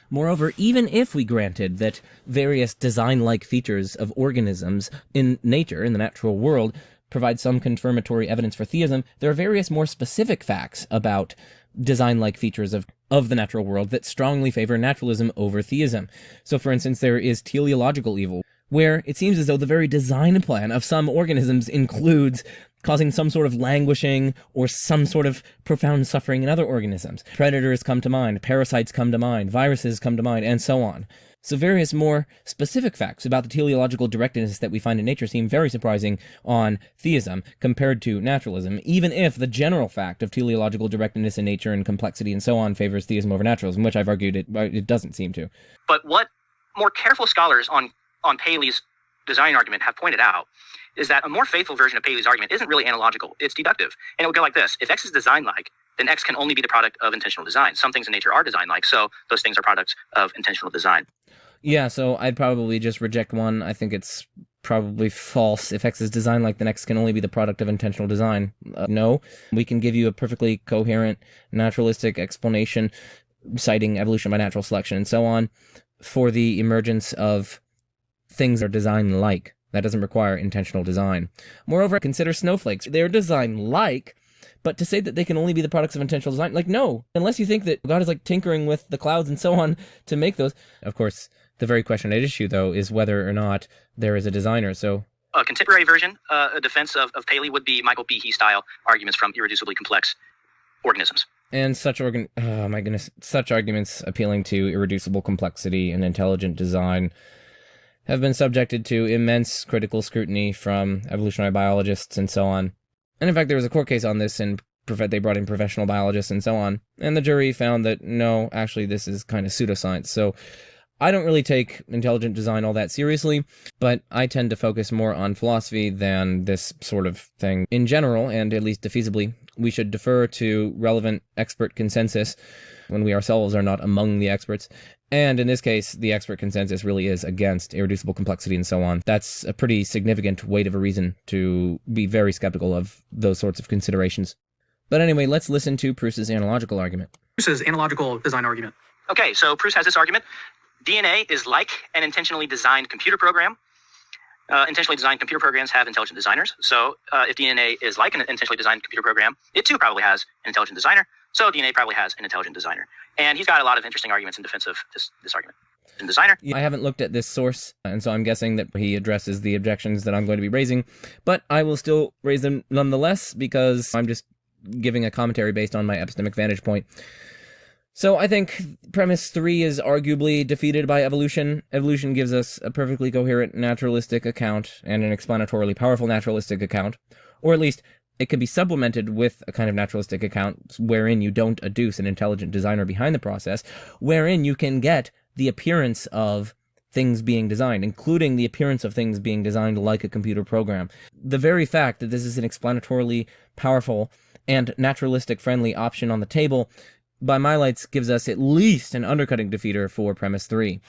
Moreover, even if we granted that various design-like features of organisms in nature, in the natural world, provide some confirmatory evidence for theism, there are various more specific facts about design-like features of the natural world that strongly favor naturalism over theism. So, for instance, there is teleological evil, where it seems as though the very design plan of some organisms includes causing some sort of languishing or some sort of profound suffering in other organisms. Predators come to mind, parasites come to mind, viruses come to mind, and so on. So various more specific facts about the teleological directness that we find in nature seem very surprising on theism compared to naturalism, even if the general fact of teleological directness in nature and complexity and so on favors theism over naturalism, which I've argued it doesn't seem to. But what more careful scholars on Paley's design argument have pointed out is that a more faithful version of Paley's argument isn't really analogical, it's deductive. And it would go like this: if X is design-like, then X can only be the product of intentional design. Some things in nature are design-like, so those things are products of intentional design. Yeah, so I'd probably just reject one. I think it's probably false. If X is designed like, then X can only be the product of intentional design. No, we can give you a perfectly coherent naturalistic explanation, citing evolution by natural selection and so on, for the emergence of things that are design-like. That doesn't require intentional design. Moreover, consider snowflakes. They're design-like, but to say that they can only be the products of intentional design, like, no. Unless you think that God is, like, tinkering with the clouds and so on to make those. Of course, the very question at issue, though, is whether or not there is a designer, so... A contemporary version, a defense of Paley, would be Michael Behe-style arguments from irreducibly complex organisms. And such such arguments appealing to irreducible complexity and intelligent design have been subjected to immense critical scrutiny from evolutionary biologists and so on. And in fact, there was a court case on this, and they brought in professional biologists and so on, and the jury found that, no, actually, this is kind of pseudoscience. So I don't really take intelligent design all that seriously, but I tend to focus more on philosophy than this sort of thing. In general, and at least defeasibly, we should defer to relevant expert consensus when we ourselves are not among the experts. And in this case, the expert consensus really is against irreducible complexity and so on. That's a pretty significant weight of a reason to be very skeptical of those sorts of considerations. But anyway, let's listen to Proust's analogical argument. Proust's analogical design argument. Okay, so Proust has this argument. DNA is like an intentionally designed computer program. Intentionally designed computer programs have intelligent designers. So if DNA is like an intentionally designed computer program, it too probably has an intelligent designer. So DNA probably has an intelligent designer. And he's got a lot of interesting arguments in defense of this argument. And designer. I haven't looked at this source, and so I'm guessing that he addresses the objections that I'm going to be raising, but I will still raise them nonetheless because I'm just giving a commentary based on my epistemic vantage point. So I think premise 3 is arguably defeated by evolution. Evolution gives us a perfectly coherent naturalistic account and an explanatorily powerful naturalistic account, or at least it can be supplemented with a kind of naturalistic account wherein you don't adduce an intelligent designer behind the process, wherein you can get the appearance of things being designed, including the appearance of things being designed like a computer program. The very fact that this is an explanatorily powerful and naturalistic-friendly option on the table, by my lights gives us at least an undercutting defeater for premise 3.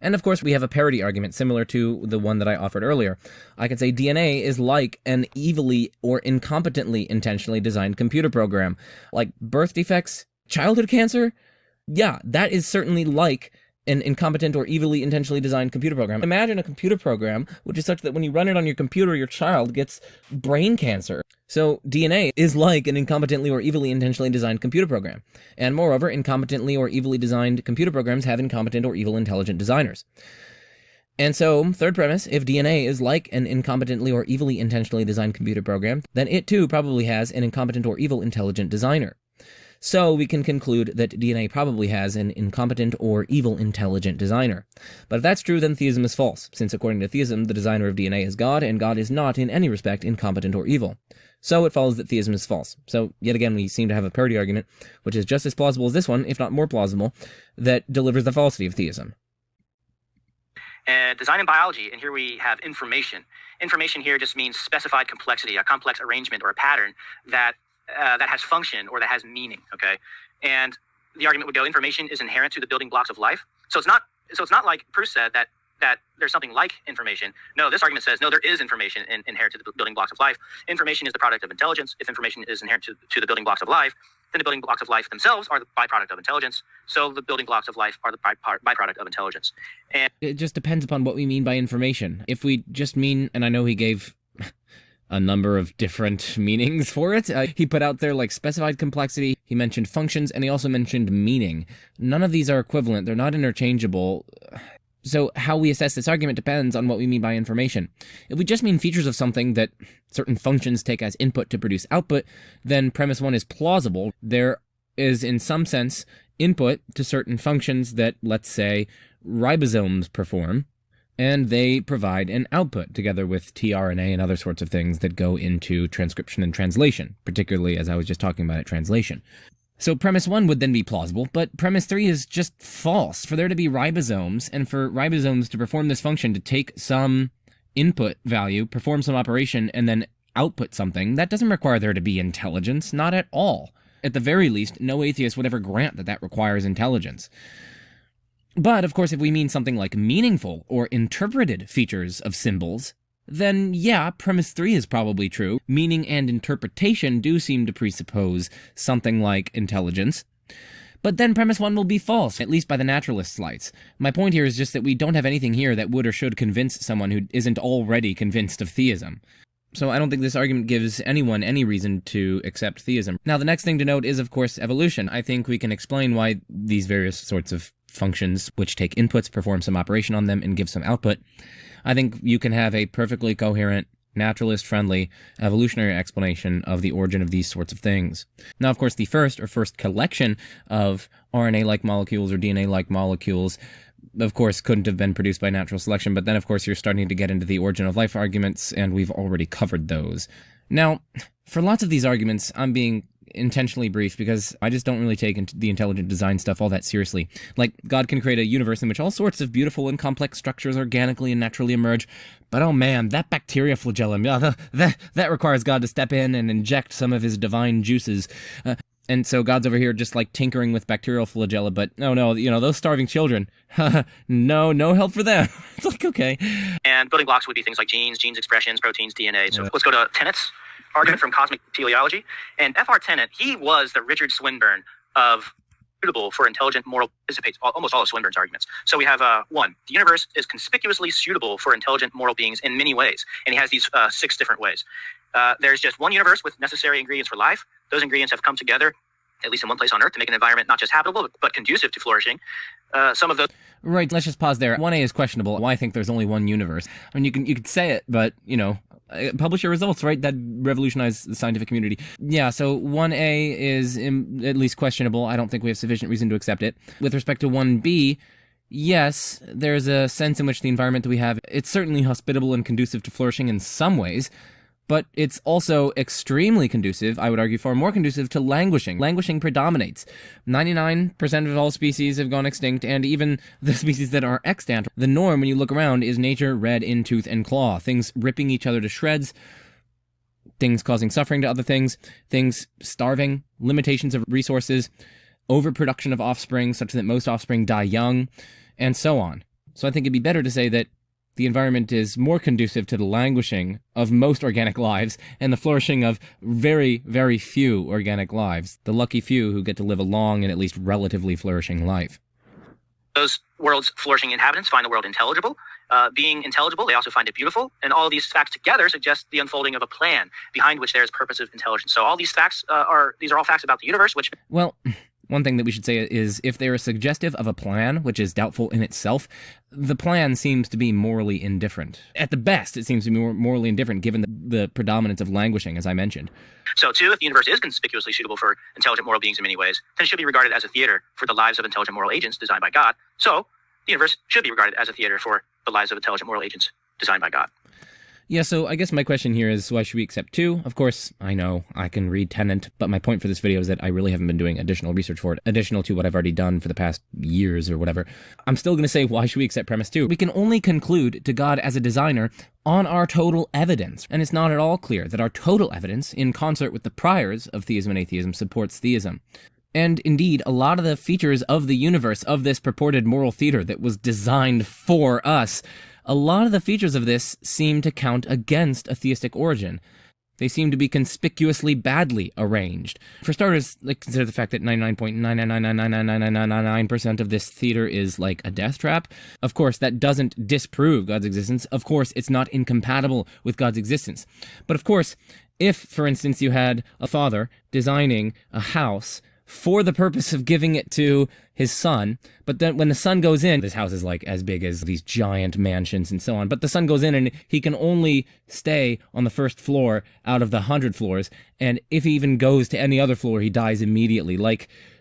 And of course, we have a parity argument similar to the one that I offered earlier. I could say DNA is like an evilly or incompetently intentionally designed computer program. Like birth defects, childhood cancer? Yeah, that is certainly like an incompetent or evilly intentionally designed computer program. Imagine a computer program which is such that when you run it on your computer, your child gets brain cancer. So DNA is like an incompetently or evilly intentionally designed computer program. And moreover, incompetently or evilly designed computer programs have incompetent or evil intelligent designers. And so, third premise, if DNA is like an incompetently or evilly intentionally designed computer program, then it too probably has an incompetent or evil intelligent designer. So we can conclude that DNA probably has an incompetent or evil intelligent designer. But if that's true, then theism is false, since according to theism, the designer of DNA is God, and God is not in any respect incompetent or evil. So it follows that theism is false. So yet again, we seem to have a parity argument, which is just as plausible as this one, if not more plausible, that delivers the falsity of theism. Design in biology, and here we have information. Information here just means specified complexity, a complex arrangement or a pattern that has function or that has meaning, okay? And the argument would go, information is inherent to the building blocks of life. So it's not like Proust said that there's something like information. No, this argument says, no, there is information inherent to the building blocks of life. Information is the product of intelligence. If information is inherent to the building blocks of life, then the building blocks of life themselves are the byproduct of intelligence. So the building blocks of life are the byproduct of intelligence. And it just depends upon what we mean by information. If we just mean, and I know he gave a number of different meanings for it. He put out there like specified complexity, he mentioned functions, and he also mentioned meaning. None of these are equivalent, they're not interchangeable. So how we assess this argument depends on what we mean by information. If we just mean features of something that certain functions take as input to produce output, then premise 1 is plausible. There is, in some sense, input to certain functions that, let's say, ribosomes perform, and they provide an output together with tRNA and other sorts of things that go into transcription and translation, particularly, as I was just talking about, translation. So premise 1 would then be plausible, but premise 3 is just false. For there to be ribosomes, and for ribosomes to perform this function, to take some input value, perform some operation, and then output something, that doesn't require there to be intelligence, not at all. At the very least, no atheist would ever grant that that requires intelligence. But, of course, if we mean something like meaningful or interpreted features of symbols, then yeah, premise 3 is probably true. Meaning and interpretation do seem to presuppose something like intelligence. But then premise 1 will be false, at least by the naturalist's lights. My point here is just that we don't have anything here that would or should convince someone who isn't already convinced of theism. So I don't think this argument gives anyone any reason to accept theism. Now, the next thing to note is, of course, evolution. I think we can explain why these various sorts of functions which take inputs, perform some operation on them, and give some output. I think you can have a perfectly coherent, naturalist-friendly, evolutionary explanation of the origin of these sorts of things. Now, of course, the first collection of RNA-like molecules or DNA-like molecules, of course, couldn't have been produced by natural selection, but then, of course, you're starting to get into the origin of life arguments, and we've already covered those. Now, for lots of these arguments, I'm being intentionally brief because I just don't really take the intelligent design stuff all that seriously. Like, God can create a universe in which all sorts of beautiful and complex structures organically and naturally emerge, but oh man, that bacteria flagellum, yeah, that requires God to step in and inject some of his divine juices. And so God's over here just like tinkering with bacterial flagella, but oh no, those starving children, no help for them. It's like, okay. And building blocks would be things like genes, expressions, proteins, DNA. So let's go to Tenet's argument from Cosmic Teleology. And F.R. Tenet, he was the Richard Swinburne of suitable for intelligent moral participates, almost all of Swinburne's arguments. So we have 1, the universe is conspicuously suitable for intelligent moral beings in many ways. And he has these 6 different ways. There's just one universe with necessary ingredients for life. Those ingredients have come together, at least in one place on Earth, to make an environment not just habitable, but conducive to flourishing. Some of those... Right, let's just pause there. 1A is questionable. Why I think there's only one universe? I mean, you could say it, but, publish your results, right? That revolutionized the scientific community. Yeah, so 1A is at least questionable. I don't think we have sufficient reason to accept it. With respect to 1B, yes, there's a sense in which the environment that we have, it's certainly hospitable and conducive to flourishing in some ways, but it's also extremely conducive, I would argue far more conducive, to languishing. Languishing predominates. 99% of all species have gone extinct, and even the species that are extant. The norm, when you look around, is nature red in tooth and claw, things ripping each other to shreds, things causing suffering to other things starving, limitations of resources, overproduction of offspring such that most offspring die young, and so on. So I think it'd be better to say that the environment is more conducive to the languishing of most organic lives and the flourishing of very, very few organic lives, the lucky few who get to live a long and at least relatively flourishing life. Those world's flourishing inhabitants find the world intelligible. Being intelligible, they also find it beautiful. And all of these facts together suggest the unfolding of a plan behind which there is purposive intelligence. So all these facts are all facts about the universe, which... Well, one thing that we should say is if they are suggestive of a plan, which is doubtful in itself, the plan seems to be morally indifferent. At the best, it seems to be morally indifferent given the predominance of languishing, as I mentioned. So, too, if the universe is conspicuously suitable for intelligent moral beings in many ways, then it should be regarded as a theater for the lives of intelligent moral agents designed by God. So, the universe should be regarded as a theater for the lives of intelligent moral agents designed by God. Yeah, so I guess my question here is, why should we accept 2? Of course, I know I can read Tenant, but my point for this video is that I really haven't been doing additional research for it, additional to what I've already done for the past years or whatever. I'm still going to say, why should we accept premise 2? We can only conclude to God as a designer on our total evidence, and it's not at all clear that our total evidence, in concert with the priors of theism and atheism, supports theism. And indeed, a lot of the features of the universe, of this purported moral theater that was designed for us, a lot of the features of this seem to count against a theistic origin. They seem to be conspicuously badly arranged. For starters, consider the fact that 99.999999999% of this theater is like a death trap. Of course, that doesn't disprove God's existence. Of course, it's not incompatible with God's existence. But of course, if, for instance, you had a father designing a house for the purpose of giving it to his son, but then when the son goes in, this house is like as big as these giant mansions and so on, but the son goes in and he can only stay on the first floor out of the 100 floors, and if he even goes to any other floor, he dies immediately.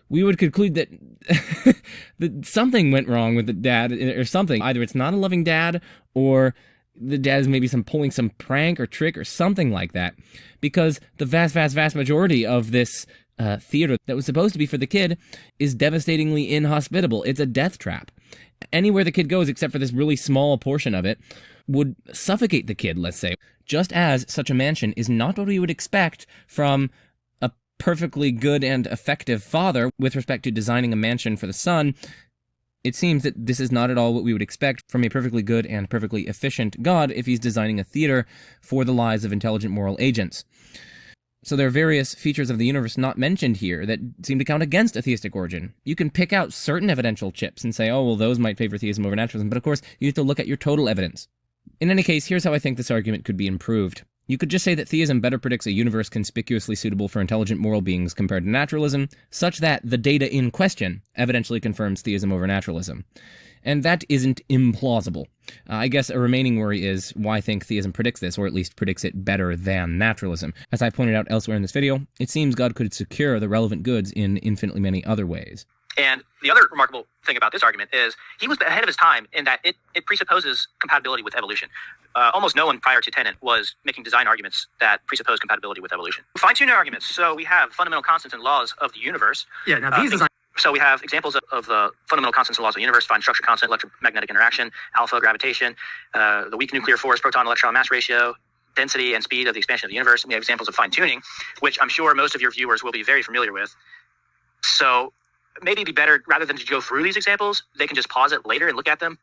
We would conclude that, that something went wrong with the dad or something. Either it's not a loving dad, or the dad is maybe pulling some prank or trick or something like that, because the vast majority of this theater that was supposed to be for the kid is devastatingly inhospitable. It's a death trap. Anywhere the kid goes, except for this really small portion of it, would suffocate the kid, let's say. Just as such a mansion is not what we would expect from a perfectly good and effective father with respect to designing a mansion for the son, it seems that this is not at all what we would expect from a perfectly good and perfectly efficient God if he's designing a theater for the lives of intelligent moral agents. So there are various features of the universe not mentioned here that seem to count against a theistic origin. You can pick out certain evidential chips and say, oh, well, those might favor theism over naturalism, but of course, you have to look at your total evidence. In any case, here's how I think this argument could be improved. You could just say that theism better predicts a universe conspicuously suitable for intelligent moral beings compared to naturalism, such that the data in question evidentially confirms theism over naturalism. And that isn't implausible. I guess a remaining worry is why think theism predicts this, or at least predicts it better than naturalism. As I pointed out elsewhere in this video, it seems God could secure the relevant goods in infinitely many other ways. And the other remarkable thing about this argument is he was ahead of his time in that it presupposes compatibility with evolution. Almost no one prior to Tenant was making design arguments that presuppose compatibility with evolution. Fine-tuning arguments. So we have fundamental constants and laws of the universe. Yeah, now these design... So we have examples of the fundamental constants and laws of the universe: fine structure constant, electromagnetic interaction, alpha, gravitation, the weak nuclear force, proton-electron mass ratio, density and speed of the expansion of the universe. And we have examples of fine-tuning, which I'm sure most of your viewers will be very familiar with. So maybe it'd be better, rather than to go through these examples, they can just pause it later and look at them.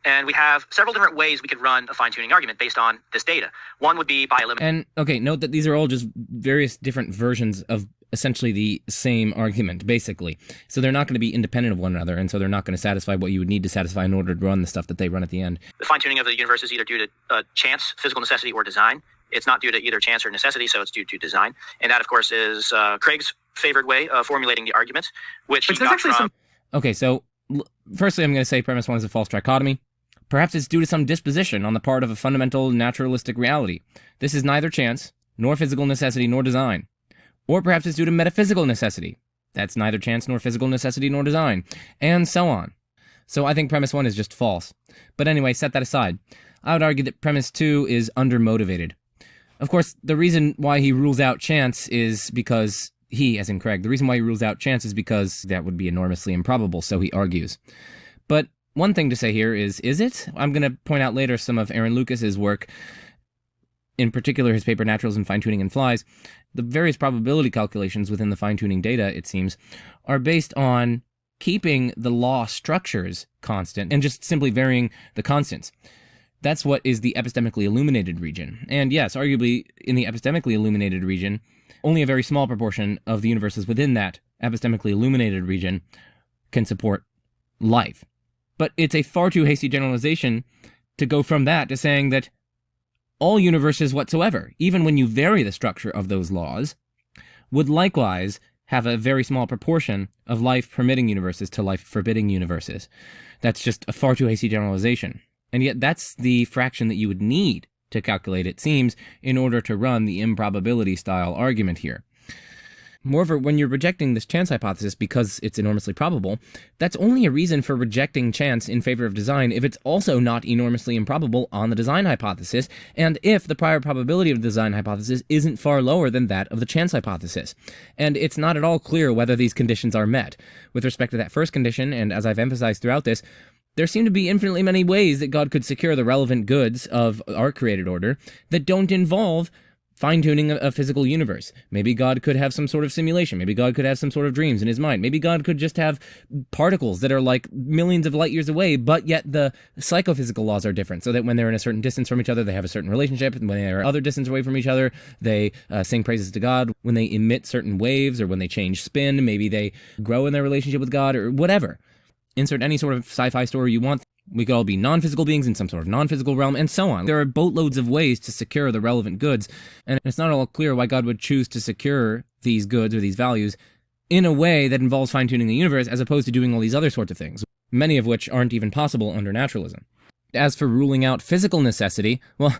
And we have several different ways we could run a fine-tuning argument based on this data. One would be by eliminating... And, okay, note that these are all just various different versions of essentially the same argument, basically. So they're not going to be independent of one another, and so they're not going to satisfy what you would need to satisfy in order to run the stuff that they run at the end. The fine-tuning of the universe is either due to chance, physical necessity, or design. It's not due to either chance or necessity, so it's due to design. And that, of course, is Craig's favored way of formulating the argument, which he got from... Okay, so firstly, I'm going to say premise 1 is a false trichotomy. Perhaps it's due to some disposition on the part of a fundamental naturalistic reality. This is neither chance, nor physical necessity, nor design. Or perhaps it's due to metaphysical necessity. That's neither chance, nor physical necessity, nor design. And so on. So I think premise 1 is just false. But anyway, set that aside. I would argue that premise 2 is undermotivated. Of course, the reason why he rules out chance is because he, as in Craig, the reason why he rules out chance is because that would be enormously improbable, so he argues. But one thing to say here is it? I'm going to point out later some of Aaron Lucas's work in particular his paper Naturals and Fine-Tuning in Flies, the various probability calculations within the fine-tuning data, it seems, are based on keeping the law structures constant and just simply varying the constants. That's what is the epistemically illuminated region. And yes, arguably, in the epistemically illuminated region, only a very small proportion of the universes within that epistemically illuminated region can support life. But it's a far too hasty generalization to go from that to saying that all universes whatsoever, even when you vary the structure of those laws, would likewise have a very small proportion of life-permitting universes to life-forbidding universes. That's just a far too hasty generalization. And yet that's the fraction that you would need to calculate, it seems, in order to run the improbability-style argument here. Moreover, when you're rejecting this chance hypothesis because it's enormously probable, that's only a reason for rejecting chance in favor of design if it's also not enormously improbable on the design hypothesis, and if the prior probability of the design hypothesis isn't far lower than that of the chance hypothesis. And it's not at all clear whether these conditions are met. With respect to that first condition, and as I've emphasized throughout this, there seem to be infinitely many ways that God could secure the relevant goods of our created order that don't involve fine-tuning a physical universe. Maybe God could have some sort of simulation. Maybe God could have some sort of dreams in his mind. Maybe God could just have particles that are like millions of light years away, but yet the psychophysical laws are different, so that when they're in a certain distance from each other, they have a certain relationship, and when they are other distance away from each other, they sing praises to God. When they emit certain waves, or when they change spin, maybe they grow in their relationship with God, or whatever. Insert any sort of sci-fi story you want. We could all be non-physical beings in some sort of non-physical realm, and so on. There are boatloads of ways to secure the relevant goods, and it's not at all clear why God would choose to secure these goods or these values in a way that involves fine-tuning the universe as opposed to doing all these other sorts of things, many of which aren't even possible under naturalism. As for ruling out physical necessity, well,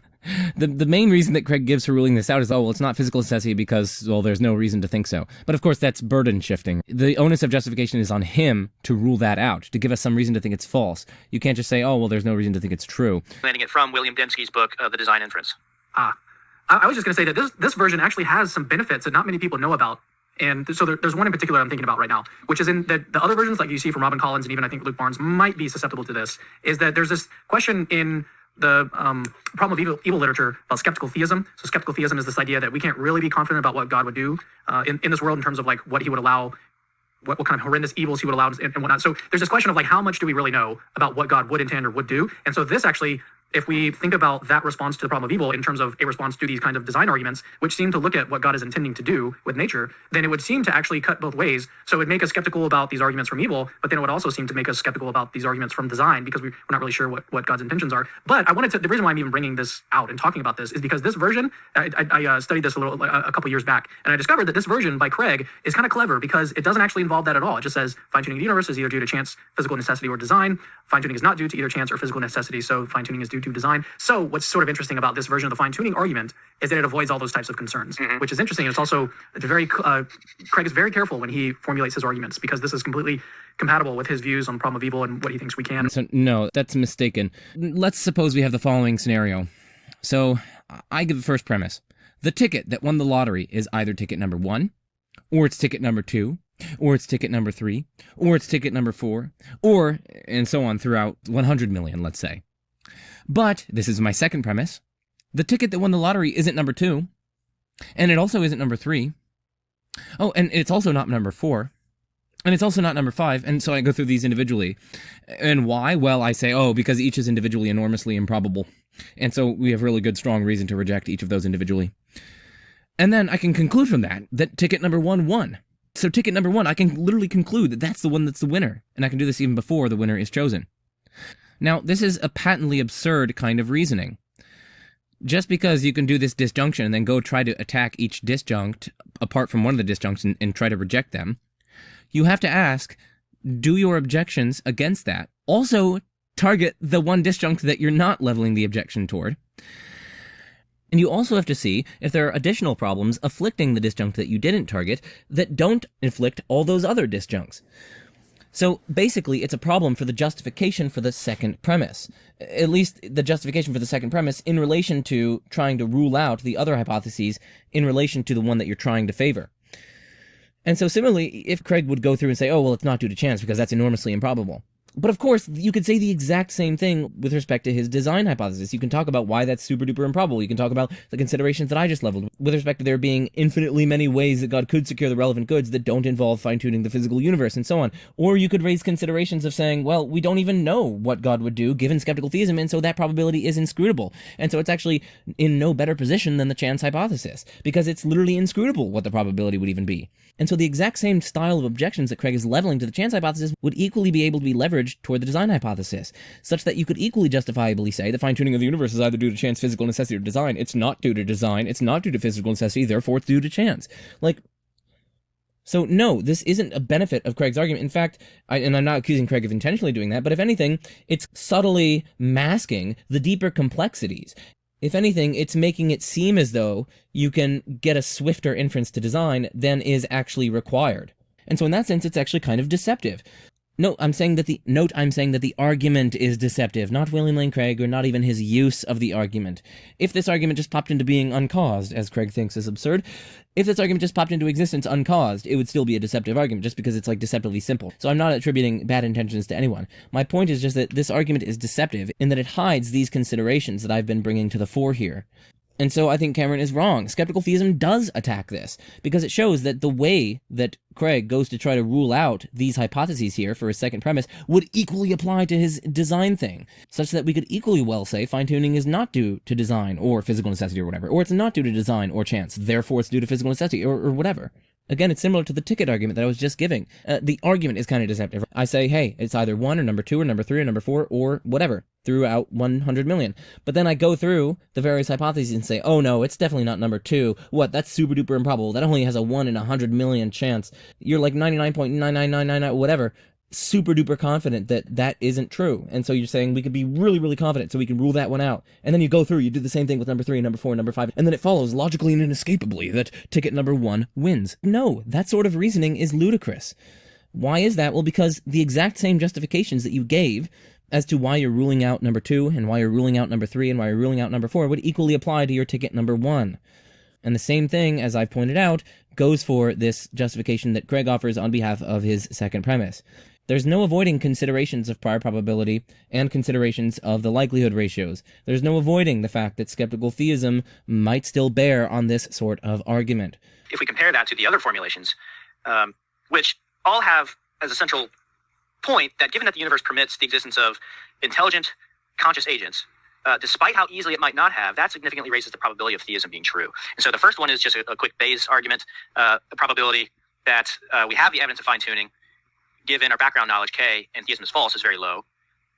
the main reason that Craig gives for ruling this out is, oh, well, it's not physical necessity because, well, there's no reason to think so. But of course, that's burden shifting. The onus of justification is on him to rule that out, to give us some reason to think it's false. You can't just say, oh, well, there's no reason to think it's true. Landing it from William Dembski's book, The Design Inference. I was just going to say that this version actually has some benefits that not many people know about. And so there's one in particular I'm thinking about right now, which is in the other versions, like you see from Robin Collins and even I think Luke Barnes might be susceptible to this, is that there's this question in the problem of evil literature about skeptical theism. So skeptical theism is this idea that we can't really be confident about what God would do in this world in terms of like what he would allow, what kind of horrendous evils he would allow and whatnot. So there's this question of like, how much do we really know about what God would intend or would do? And so this actually, if we think about that response to the problem of evil in terms of a response to these kind of design arguments, which seem to look at what God is intending to do with nature, then it would seem to actually cut both ways. So it would make us skeptical about these arguments from evil, but then it would also seem to make us skeptical about these arguments from design because we're not really sure what God's intentions are. But I wanted to, the reason why I'm even bringing this out and talking about this is because this version, I studied this a couple years back, and I discovered that this version by Craig is kind of clever because it doesn't actually involve that at all. It just says fine-tuning the universe is either due to chance, physical necessity, or design. Fine-tuning is not due to either chance or physical necessity, so fine-tuning is due to design. So what's sort of interesting about this version of the fine-tuning argument is that it avoids all those types of concerns, which is interesting. It's also Craig is very careful when he formulates his arguments because this is completely compatible with his views on the problem of evil and what he thinks we can. So, no, that's mistaken. Let's suppose we have the following scenario. So I give the first premise. The ticket that won the lottery is either ticket number 1, or it's ticket number 2, or it's ticket number 3, or it's ticket number 4, or, and so on throughout 100 million, let's say. But, this is my second premise, the ticket that won the lottery isn't number 2, and it also isn't number 3. Oh, and it's also not number 4, and it's also not number 5, and so I go through these individually. And why? Well, I say, oh, because each is individually enormously improbable, and so we have really good, strong reason to reject each of those individually. And then I can conclude from that ticket number 1 won. So ticket number 1, I can literally conclude that that's the one that's the winner, and I can do this even before the winner is chosen. Now, this is a patently absurd kind of reasoning. Just because you can do this disjunction and then go try to attack each disjunct apart from one of the disjuncts and try to reject them, you have to ask, do your objections against that also target the one disjunct that you're not leveling the objection toward? And you also have to see if there are additional problems afflicting the disjunct that you didn't target that don't inflict all those other disjuncts. So basically, it's a problem for the justification for the second premise. At least the justification for the second premise in relation to trying to rule out the other hypotheses in relation to the one that you're trying to favor. And so similarly, if Craig would go through and say, oh, well, it's not due to chance because that's enormously improbable. But of course, you could say the exact same thing with respect to his design hypothesis. You can talk about why that's super duper improbable. You can talk about the considerations that I just leveled with respect to there being infinitely many ways that God could secure the relevant goods that don't involve fine-tuning the physical universe and so on. Or you could raise considerations of saying, well, we don't even know what God would do given skeptical theism, and so that probability is inscrutable. And so it's actually in no better position than the chance hypothesis, because it's literally inscrutable what the probability would even be. And so the exact same style of objections that Craig is leveling to the chance hypothesis would equally be able to be leveraged toward the design hypothesis, such that you could equally justifiably say the fine-tuning of the universe is either due to chance, physical necessity, or design. It's not due to design, it's not due to physical necessity, therefore it's due to chance. So no, this isn't a benefit of Craig's argument. In fact, and I'm not accusing Craig of intentionally doing that, but if anything, it's subtly masking the deeper complexities. If anything, it's making it seem as though you can get a swifter inference to design than is actually required. And so in that sense, it's actually kind of deceptive. I'm saying that the argument is deceptive, not William Lane Craig, or not even his use of the argument. If this argument just popped into being uncaused, as Craig thinks is absurd, if this argument just popped into existence uncaused, it would still be a deceptive argument, just because it's deceptively simple. So I'm not attributing bad intentions to anyone. My point is just that this argument is deceptive in that it hides these considerations that I've been bringing to the fore here. And so I think Cameron is wrong. Skeptical theism does attack this, because it shows that the way that Craig goes to try to rule out these hypotheses here for his second premise would equally apply to his design thing, such that we could equally well say fine-tuning is not due to design or physical necessity or whatever, or it's not due to design or chance, therefore it's due to physical necessity or whatever. Again, it's similar to the ticket argument that I was just giving. The argument is kind of deceptive. I say, hey, it's either 1 or number 2 or number 3 or number 4 or whatever, throughout 100 million. But then I go through the various hypotheses and say, oh no, it's definitely not number 2. What? That's super duper improbable. That only has a 1 in 100 million chance. You're 99.99999 whatever, super duper confident that that isn't true. And so you're saying we could be really, really confident so we can rule that one out. And then you go through, you do the same thing with number 3, number 4, number 5, and then it follows logically and inescapably that ticket number 1 wins. No, that sort of reasoning is ludicrous. Why is that? Well, because the exact same justifications that you gave as to why you're ruling out number 2 and why you're ruling out number 3 and why you're ruling out number 4 would equally apply to your ticket number 1. And the same thing, as I've pointed out, goes for this justification that Craig offers on behalf of his second premise. There's no avoiding considerations of prior probability and considerations of the likelihood ratios. There's no avoiding the fact that skeptical theism might still bear on this sort of argument. If we compare that to the other formulations, which all have as a central point that given that the universe permits the existence of intelligent, conscious agents, despite how easily it might not have, that significantly raises the probability of theism being true. And so the first one is just a quick Bayes argument, the probability that we have the evidence of fine-tuning, given our background knowledge, K, and theism is false, is very low.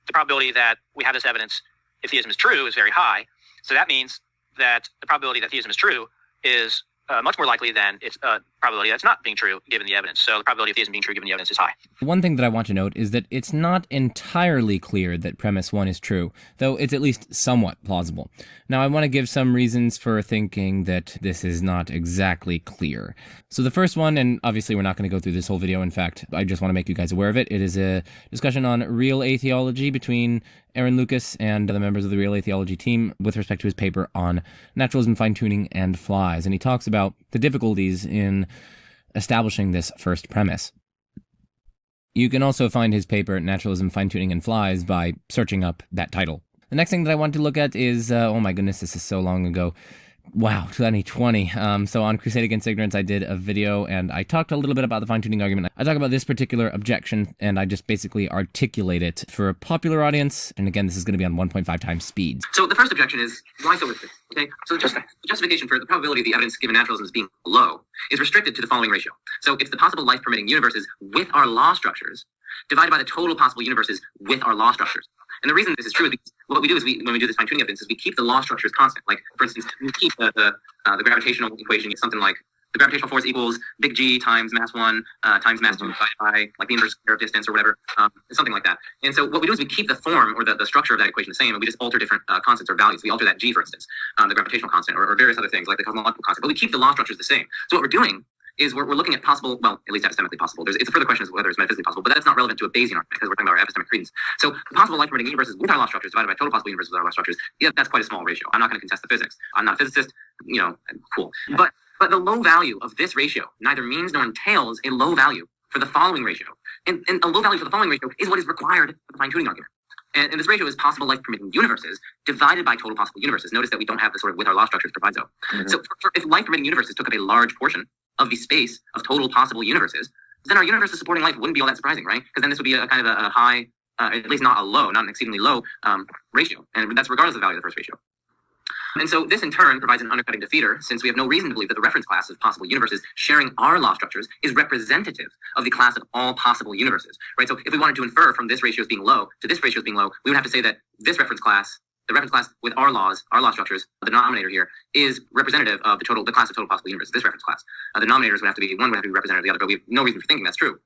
The probability that we have this evidence, if theism is true, is very high. So that means that the probability that theism is true is much more likely than its probability that's not being true given the evidence. So the probability of theism being true given the evidence is high. One thing that I want to note is that it's not entirely clear that premise 1 is true, though it's at least somewhat plausible. Now, I want to give some reasons for thinking that this is not exactly clear. So the first one, and obviously we're not going to go through this whole video, in fact, I just want to make you guys aware of it. It is a discussion on real atheology between Aaron Lucas and the members of the Real Atheology team with respect to his paper on naturalism, fine-tuning, and flies. And he talks about the difficulties in establishing this first premise. You can also find his paper, Naturalism, Fine-Tuning, and Flies, by searching up that title. The next thing that I want to look at is, oh my goodness, this is so long ago. Wow, 2020. So on Crusade Against Ignorance, I did a video and I talked a little bit about the fine-tuning argument. I talk about this particular objection and I just basically articulate it for a popular audience. And again, this is going to be on 1.5 times speed. So the first objection is, why so restricted? Okay, so the justification for the probability of the evidence given naturalism as being low is restricted to the following ratio. So it's the possible life-permitting universes with our law structures divided by the total possible universes with our law structures. And the reason this is true is because what we do is when we do this fine-tuning evidence is we keep the law structures constant. Like, for instance, we keep the gravitational equation is something like the gravitational force equals big G times mass 1 times mass 2 divided by like the inverse square of distance or whatever, something like that. And so what we do is we keep the form or the structure of that equation the same, and we just alter different constants or values. We alter that G, for instance, the gravitational constant or various other things like the cosmological constant, but we keep the law structures the same. So what we're doing is we're looking at possible, well, at least epistemically possible. It's a further question as to whether it's metaphysically possible, but that's not relevant to a Bayesian argument because we're talking about our epistemic credence. So possible life-permitting universes with our law structures divided by total possible universes with our law structures, yeah, that's quite a small ratio. I'm not going to contest the physics. I'm not a physicist, cool. But the low value of this ratio neither means nor entails a low value for the following ratio. And a low value for the following ratio is what is required for the fine-tuning argument. And this ratio is possible life-permitting universes divided by total possible universes. Notice that we don't have the sort of with our law structures proviso. So if life-permitting universes took up a large portion of the space of total possible universes, then our universes supporting life wouldn't be all that surprising, right? Because then this would be a kind of a high, at least not a low, not an exceedingly low ratio. And that's regardless of the value of the first ratio. And so this in turn provides an undercutting defeater, since we have no reason to believe that the reference class of possible universes sharing our law structures is representative of the class of all possible universes, right? So if we wanted to infer from this ratio as being low to this ratio as being low, we would have to say that this reference class, the reference class with our laws, our law structures, the denominator here is representative of the class of total possible universes, this reference class. The denominators would have to be, one would have to be representative of the other, but we have no reason for thinking that's true.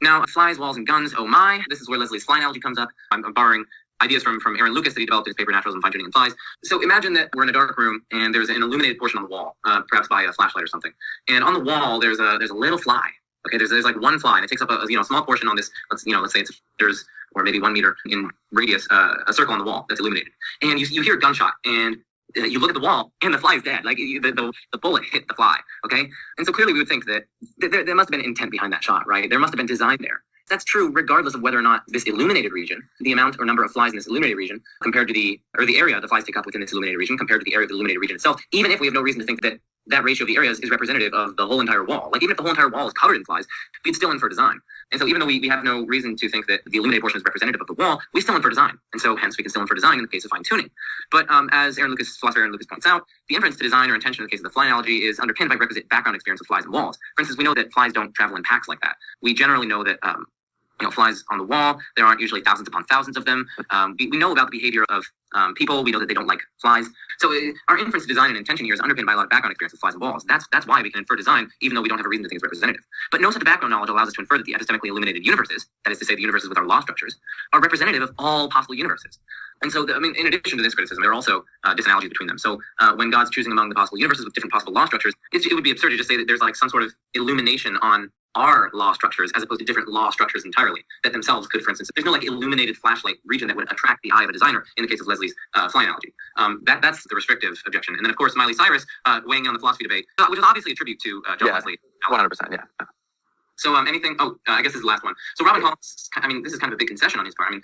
Now, flies, walls, and guns, oh my, this is where Leslie's fly analogy comes up. I'm borrowing ideas from Aaron Lucas that he developed in his paper Naturalism, Fine-Tuning, and Flies. So imagine that we're in a dark room and there's an illuminated portion on the wall, perhaps by a flashlight or something. And on the wall, there's a little fly. Okay, there's like one fly, and it takes up a small portion on this. Let's say it's meters or maybe 1 meter in radius, a circle on the wall that's illuminated. And you hear a gunshot, and you look at the wall, and the fly is dead. Like the bullet hit the fly. Okay, and so clearly we would think that there must have been intent behind that shot, right? There must have been design there. That's true regardless of whether or not this illuminated region, the amount or number of flies in this illuminated region compared to the area the flies take up within this illuminated region compared to the area of the illuminated region itself, even if we have no reason to think that that ratio of the areas is representative of the whole entire wall. Like even if the whole entire wall is covered in flies, we'd still infer design. And so even though we have no reason to think that the illuminated portion is representative of the wall, we still infer design. And so hence we can still infer design in the case of fine-tuning. But as philosopher Aaron Lucas points out, the inference to design or intention in the case of the fly analogy is underpinned by requisite background experience of flies and walls. For instance, we know that flies don't travel in packs like that. We generally know that flies on the wall, there aren't usually thousands upon thousands of them. We know about the behavior of people. We know that they don't like flies. So our inference to design and intention here is underpinned by a lot of background experience with flies and walls. That's why we can infer design, even though we don't have a reason to think it's representative. But no such background knowledge allows us to infer that the epistemically illuminated universes, that is to say the universes with our law structures, are representative of all possible universes. And so, in addition to this criticism, there are also disanalogies between them. So when God's choosing among the possible universes with different possible law structures, it would be absurd to just say that there's like some sort of illumination on our law structures as opposed to different law structures entirely that themselves could, for instance, there's no like illuminated flashlight region that would attract the eye of a designer in the case of Leslie's fly analogy. That's the restrictive objection. And then of course Miley Cyrus weighing in on the philosophy debate, which is obviously a tribute to John Leslie. 100%, yeah. So anything, I guess this is the last one. So Robin Collins, this is kind of a big concession on his part.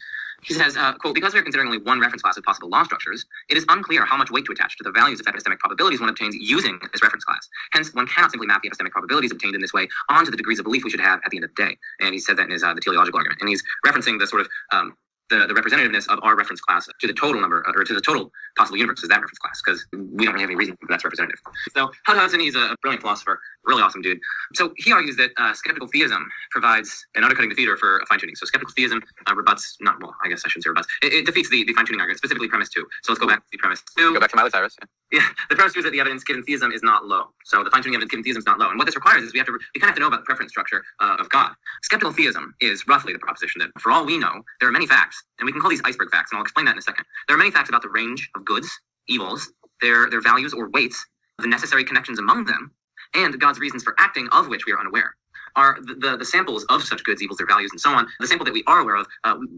He says, quote, because we are considering only one reference class of possible law structures, it is unclear how much weight to attach to the values of epistemic probabilities one obtains using this reference class. Hence, one cannot simply map the epistemic probabilities obtained in this way onto the degrees of belief we should have at the end of the day. And he said that in his the teleological argument. And he's referencing the sort of the representativeness of our reference class to the total number, or to the total possible universes, that reference class, because we don't really have any reason that's representative. So Hudson, he's a brilliant philosopher, really awesome dude. So he argues that skeptical theism provides an undercutting defeater for fine-tuning. So skeptical theism rebutts, I guess I shouldn't say rebutts, it defeats the fine-tuning argument, specifically premise 2. So let's go back to the premise 2. Go back to Miley Cyrus. Yeah, the premise 2 is that the evidence given theism is not low. So the fine-tuning evidence given theism is not low. And what this requires is we kind of have to know about the preference structure of God. Skeptical theism is roughly the proposition that for all we know, there are many facts, and we can call these iceberg facts, and I'll explain that in a second. There are many facts about the range of goods, evils, their values or weights, the necessary connections among them, and God's reasons for acting, of which we are unaware. Are the samples of such goods, evils, their values, and so on, the sample that we are aware of,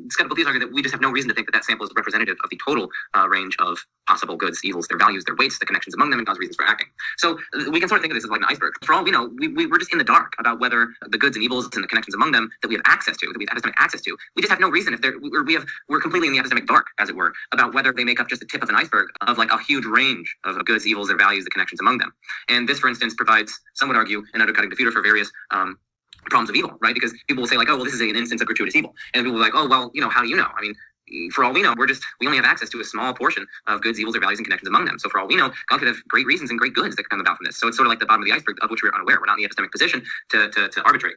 skeptical theists argue that we just have no reason to think that sample is representative of the total range of possible goods, evils, their values, their weights, the connections among them, and God's reasons for acting. So we can sort of think of this as like an iceberg. For all we know, we're just in the dark about whether the goods and evils and the connections among them that we have access to, that we have epistemic access to, we just have no reason if we're completely in the epistemic dark, as it were, about whether they make up just the tip of an iceberg of like a huge range of goods, evils, their values, the connections among them. And this, for instance, provides, some would argue, an undercutting defeater for various problems of evil, right? Because people will say like, oh, well, this is an instance of gratuitous evil. And people will be like, oh, well, how do you know? For all we know, we only have access to a small portion of goods, evils, or values and connections among them. So for all we know, God could have great reasons and great goods that come about from this. So it's sort of like the bottom of the iceberg of which we're unaware. We're not in the epistemic position to arbitrate.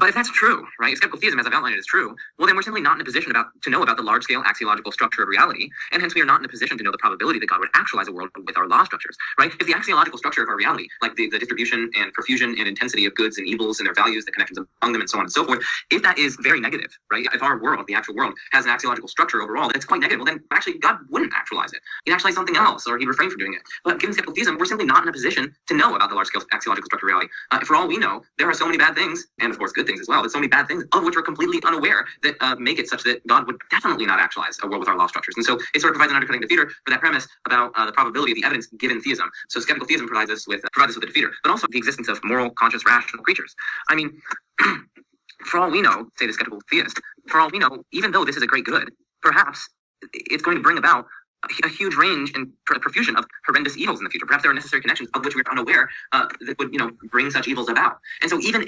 But if that's true, right, if skeptical theism, as I've outlined it, is true, well, then we're simply not in a position to know about the large-scale axiological structure of reality, and hence we are not in a position to know the probability that God would actualize a world with our law structures, right? If the axiological structure of our reality, like the distribution and profusion and intensity of goods and evils and their values, the connections among them, and so on and so forth, if that is very negative, right, if our world, the actual world, has an axiological structure overall that's quite negative, well, then actually God wouldn't actualize it. He'd actualize something else, or he'd refrain from doing it. But given skeptical theism, we're simply not in a position to know about the large-scale axiological structure of reality. For all we know, there are so many bad things, and of course good things as well, but so many bad things of which we're completely unaware that make it such that God would definitely not actualize a world with our law structures. And so it sort of provides an undercutting defeater for that premise about the probability of the evidence given theism. So skeptical theism provides us with a defeater, but also the existence of moral, conscious, rational creatures. For all we know, say the skeptical theist, for all we know, even though this is a great good, perhaps it's going to bring about a huge range and profusion of horrendous evils in the future. Perhaps there are necessary connections of which we are unaware that would, bring such evils about. And so even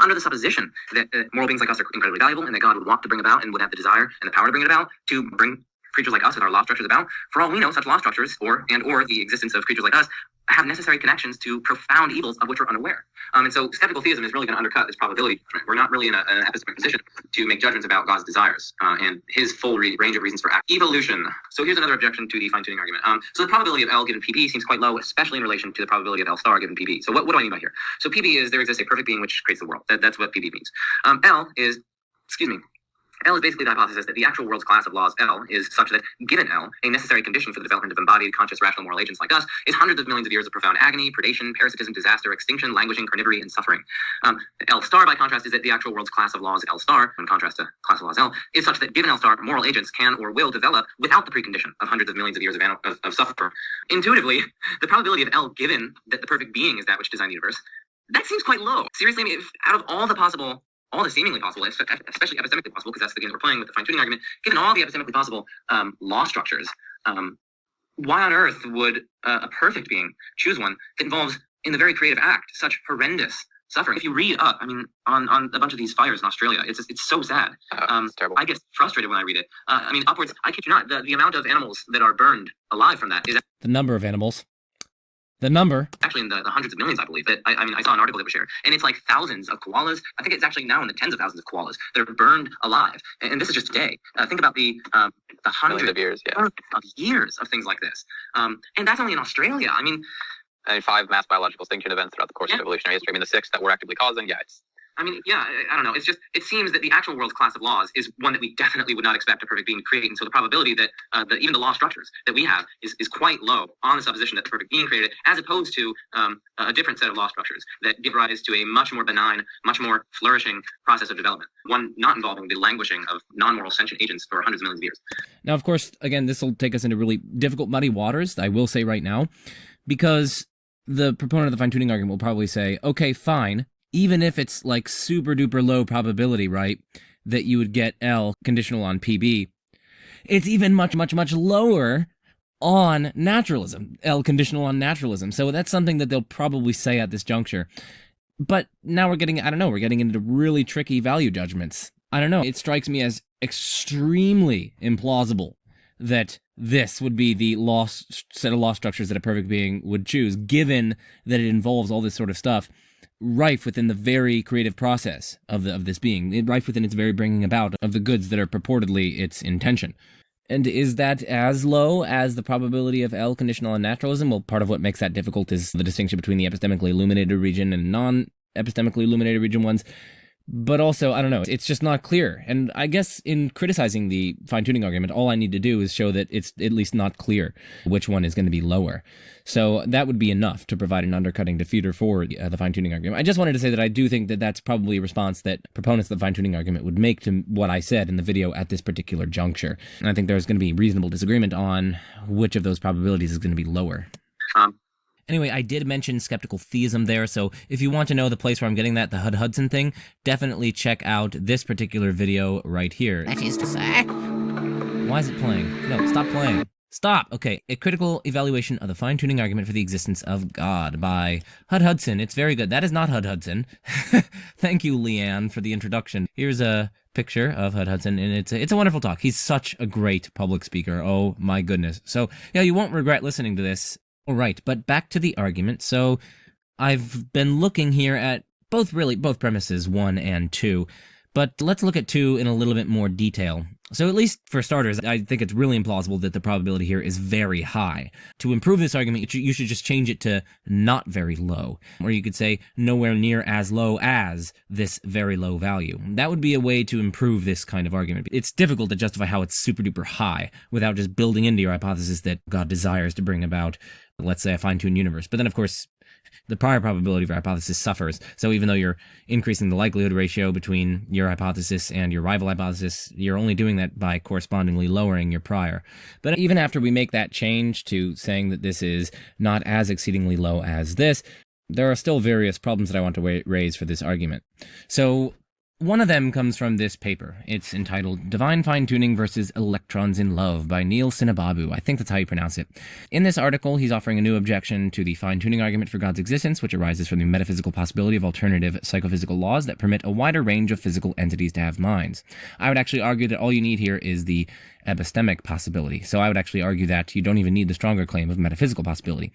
under the supposition that moral beings like us are incredibly valuable and that God would want to bring about and would have the desire and the power to bring it about, to bring creatures like us with our law structures about, for all we know, such law structures or the existence of creatures like us have necessary connections to profound evils of which we're unaware. And so skeptical theism is really going to undercut this probability judgment. We're not really in an epistemic position to make judgments about God's desires and his full range of reasons for evolution. So here's another objection to the fine-tuning argument. So the probability of L given PB seems quite low, especially in relation to the probability of L star given PB. So what do I mean by here? So PB is there exists a perfect being which creates the world. That's what PB means. L is basically the hypothesis that the actual world's class of laws, L, is such that, given L, a necessary condition for the development of embodied, conscious, rational moral agents like us is hundreds of millions of years of profound agony, predation, parasitism, disaster, extinction, languishing, carnivory, and suffering. L star, by contrast, is that the actual world's class of laws, L star, in contrast to class of laws L, is such that, given L star, moral agents can or will develop without the precondition of hundreds of millions of years of suffering. Intuitively, the probability of L given that the perfect being is that which designed the universe, that seems quite low. Seriously, I mean, if out of all the seemingly possible, especially epistemically possible, because that's the game that we're playing with the fine-tuning argument, given all the epistemically possible law structures, why on earth would a perfect being choose one that involves, in the very creative act, such horrendous suffering? If you read up, on a bunch of these fires in Australia, it's so sad. It's terrible. I get frustrated when I read it. Upwards, I kid you not, the amount of animals that are burned alive from that is The number of animals. The number. actually in the hundreds of millions, I believe. I saw an article that was shared, and it's like thousands of koalas. I think it's actually now in the tens of thousands of koalas that are burned alive. And this is just today. Think about the hundreds Millions of years, yeah. of years of things like this. And that's only in Australia. 5 mass biological extinction events throughout the course of evolutionary history. The 6 that we're actively causing, I don't know. It seems that the actual world's class of laws is one that we definitely would not expect a perfect being to create. And so the probability that even the law structures that we have is quite low on the supposition that the perfect being created it, as opposed to a different set of law structures that give rise to a much more benign, much more flourishing process of development, one not involving the languishing of non-moral sentient agents for hundreds of millions of years. Now, of course, again, this will take us into really difficult, muddy waters, I will say right now, because the proponent of the fine-tuning argument will probably say, okay, fine, even if it's like super duper low probability, right, that you would get L conditional on PB, it's even much, much, much lower on naturalism, L conditional on naturalism. So that's something that they'll probably say at this juncture. But now we're getting into really tricky value judgments. I don't know. It strikes me as extremely implausible that this would be the set of law structures that a perfect being would choose, given that it involves all this sort of stuff rife within the very creative process of this being, rife within its very bringing about of the goods that are purportedly its intention. And is that as low as the probability of L conditional on naturalism? Well, part of what makes that difficult is the distinction between the epistemically illuminated region and non-epistemically illuminated region ones. But also, I don't know, it's just not clear. And I guess in criticizing the fine-tuning argument, all I need to do is show that it's at least not clear which one is going to be lower. So that would be enough to provide an undercutting defeater for the fine-tuning argument. I just wanted to say that I do think that that's probably a response that proponents of the fine-tuning argument would make to what I said in the video at this particular juncture. And I think there's going to be reasonable disagreement on which of those probabilities is going to be lower. Anyway, I did mention skeptical theism there, so if you want to know the place where I'm getting that, the Hudson thing, definitely check out this particular video right here. That is to say... Why is it playing? No, stop playing. Stop! Okay, A Critical Evaluation of the Fine-Tuning Argument for the Existence of God by Hudson. It's very good. That is not Hudson. Thank you, Leanne, for the introduction. Here's a picture of Hudson, and it's a wonderful talk. He's such a great public speaker. Oh, my goodness. So, yeah, you won't regret listening to this. All right, but back to the argument. So I've been looking here at both premises 1 and 2, but let's look at 2 in a little bit more detail. So at least for starters, I think it's really implausible that the probability here is very high. To improve this argument, you should just change it to not very low, or you could say nowhere near as low as this very low value. That would be a way to improve this kind of argument. It's difficult to justify how it's super duper high without just building into your hypothesis that God desires to bring about, let's say, a fine-tuned universe. But then, of course, the prior probability of your hypothesis suffers. So even though you're increasing the likelihood ratio between your hypothesis and your rival hypothesis, you're only doing that by correspondingly lowering your prior. But even after we make that change to saying that this is not as exceedingly low as this, there are still various problems that I want to raise for this argument. So One of them comes from this paper. It's entitled Divine Fine-Tuning versus Electrons in Love by Neil Sinababu. I think that's how you pronounce it. In this article, he's offering a new objection to the fine-tuning argument for God's existence, which arises from the metaphysical possibility of alternative psychophysical laws that permit a wider range of physical entities to have minds. I would actually argue that all you need here is the epistemic possibility. So I would actually argue that you don't even need the stronger claim of metaphysical possibility.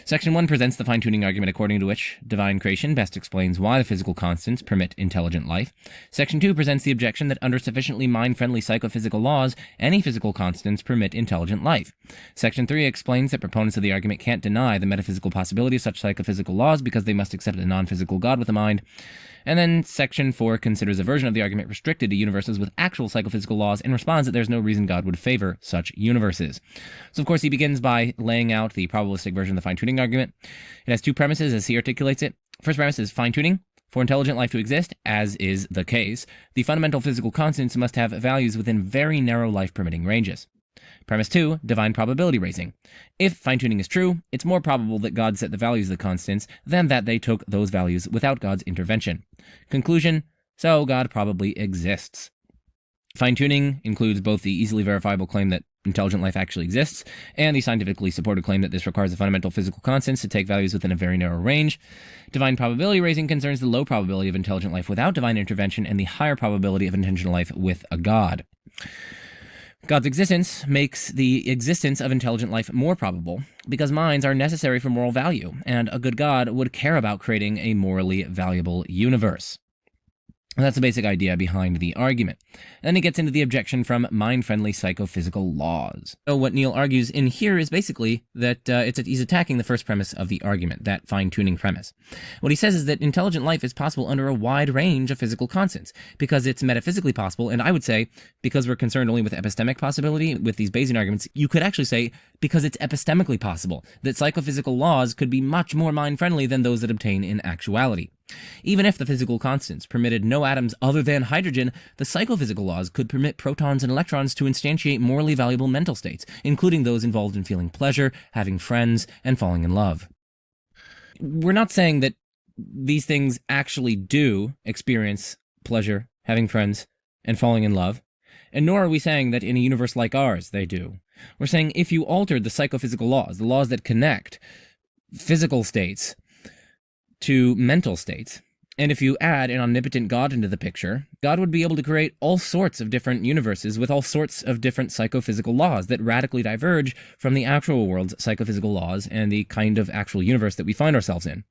Section 1 presents the fine-tuning argument according to which divine creation best explains why the physical constants permit intelligent life. Section 2 presents the objection that under sufficiently mind-friendly psychophysical laws, any physical constants permit intelligent life. Section 3 explains that proponents of the argument can't deny the metaphysical possibility of such psychophysical laws because they must accept a non-physical God with a mind. And then Section 4 considers a version of the argument restricted to universes with actual psychophysical laws and responds that there's no reason God would favor such universes. So, of course, he begins by laying out the probabilistic version of the fine-tuning argument. It has two premises as he articulates it. First premise is fine-tuning. For intelligent life to exist, as is the case, the fundamental physical constants must have values within very narrow life-permitting ranges. Premise 2, divine probability raising. If fine-tuning is true, it's more probable that God set the values of the constants than that they took those values without God's intervention. Conclusion, so God probably exists. Fine-tuning includes both the easily verifiable claim that intelligent life actually exists, and the scientifically supported claim that this requires the fundamental physical constants to take values within a very narrow range. Divine probability raising concerns the low probability of intelligent life without divine intervention and the higher probability of intentional life with a God. God's existence makes the existence of intelligent life more probable because minds are necessary for moral value, and a good God would care about creating a morally valuable universe. That's the basic idea behind the argument. Then he gets into the objection from mind-friendly psychophysical laws. So what Neil argues in here is basically that he's attacking the first premise of the argument, that fine-tuning premise. What he says is that intelligent life is possible under a wide range of physical constants, because it's metaphysically possible, and I would say, because we're concerned only with epistemic possibility, with these Bayesian arguments, you could actually say, because it's epistemically possible, that psychophysical laws could be much more mind-friendly than those that obtain in actuality. Even if the physical constants permitted no atoms other than hydrogen, the psychophysical laws could permit protons and electrons to instantiate morally valuable mental states, including those involved in feeling pleasure, having friends, and falling in love. We're not saying that these things actually do experience pleasure, having friends, and falling in love, and nor are we saying that in a universe like ours they do. We're saying if you altered the psychophysical laws, the laws that connect physical states to mental states, and if you add an omnipotent God into the picture, God would be able to create all sorts of different universes with all sorts of different psychophysical laws that radically diverge from the actual world's psychophysical laws and the kind of actual universe that we find ourselves in.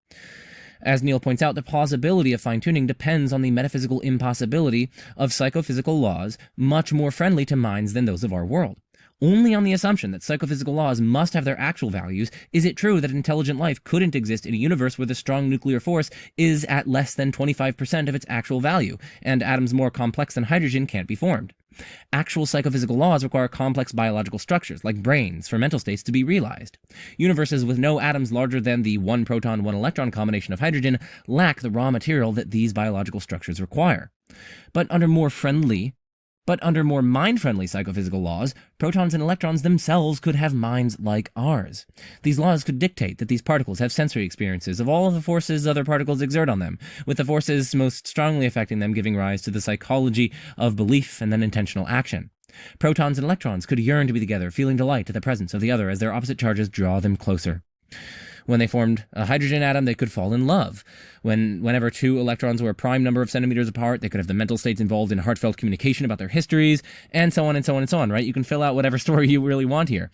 As Neil points out, the plausibility of fine-tuning depends on the metaphysical impossibility of psychophysical laws much more friendly to minds than those of our world. Only on the assumption that psychophysical laws must have their actual values is it true that intelligent life couldn't exist in a universe where the strong nuclear force is at less than 25% of its actual value, and atoms more complex than hydrogen can't be formed. Actual psychophysical laws require complex biological structures, like brains, for mental states to be realized. Universes with no atoms larger than the one proton, one electron combination of hydrogen lack the raw material that these biological structures require. But under more mind-friendly psychophysical laws, protons and electrons themselves could have minds like ours. These laws could dictate that these particles have sensory experiences of all of the forces other particles exert on them, with the forces most strongly affecting them giving rise to the psychology of belief and then intentional action. Protons and electrons could yearn to be together, feeling delight at the presence of the other as their opposite charges draw them closer. When they formed a hydrogen atom, they could fall in love. Whenever two electrons were a prime number of centimeters apart, they could have the mental states involved in heartfelt communication about their histories, and so on and so on and so on, right? You can fill out whatever story you really want here.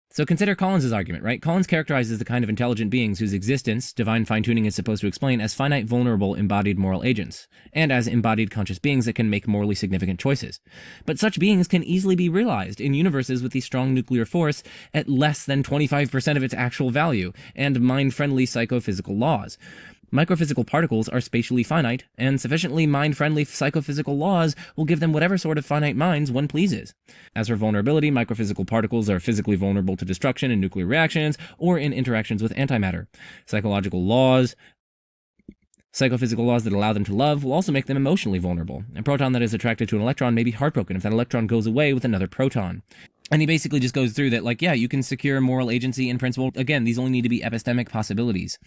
So consider Collins's argument, right? Collins characterizes the kind of intelligent beings whose existence divine fine-tuning is supposed to explain as finite, vulnerable, embodied moral agents, and as embodied conscious beings that can make morally significant choices. But such beings can easily be realized in universes with the strong nuclear force at less than 25% of its actual value, and mind-friendly psychophysical laws. Microphysical particles are spatially finite, and sufficiently mind-friendly psychophysical laws will give them whatever sort of finite minds one pleases. As for vulnerability, microphysical particles are physically vulnerable to destruction in nuclear reactions or in interactions with antimatter. Psychophysical laws that allow them to love will also make them emotionally vulnerable. A proton that is attracted to an electron may be heartbroken if that electron goes away with another proton. And he basically just goes through that, like, yeah, you can secure moral agency in principle. Again, these only need to be epistemic possibilities.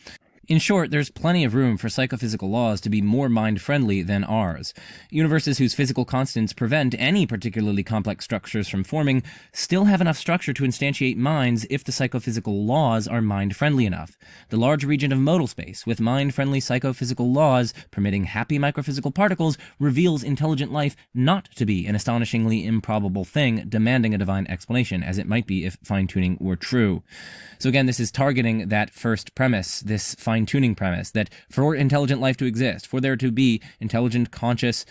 In short, there's plenty of room for psychophysical laws to be more mind-friendly than ours. Universes whose physical constants prevent any particularly complex structures from forming still have enough structure to instantiate minds if the psychophysical laws are mind-friendly enough. The large region of modal space, with mind-friendly psychophysical laws permitting happy microphysical particles, reveals intelligent life not to be an astonishingly improbable thing demanding a divine explanation, as it might be if fine-tuning were true. So again, this is targeting that first premise, this fine-tuning premise, that for intelligent life to exist, for there to be intelligent, conscious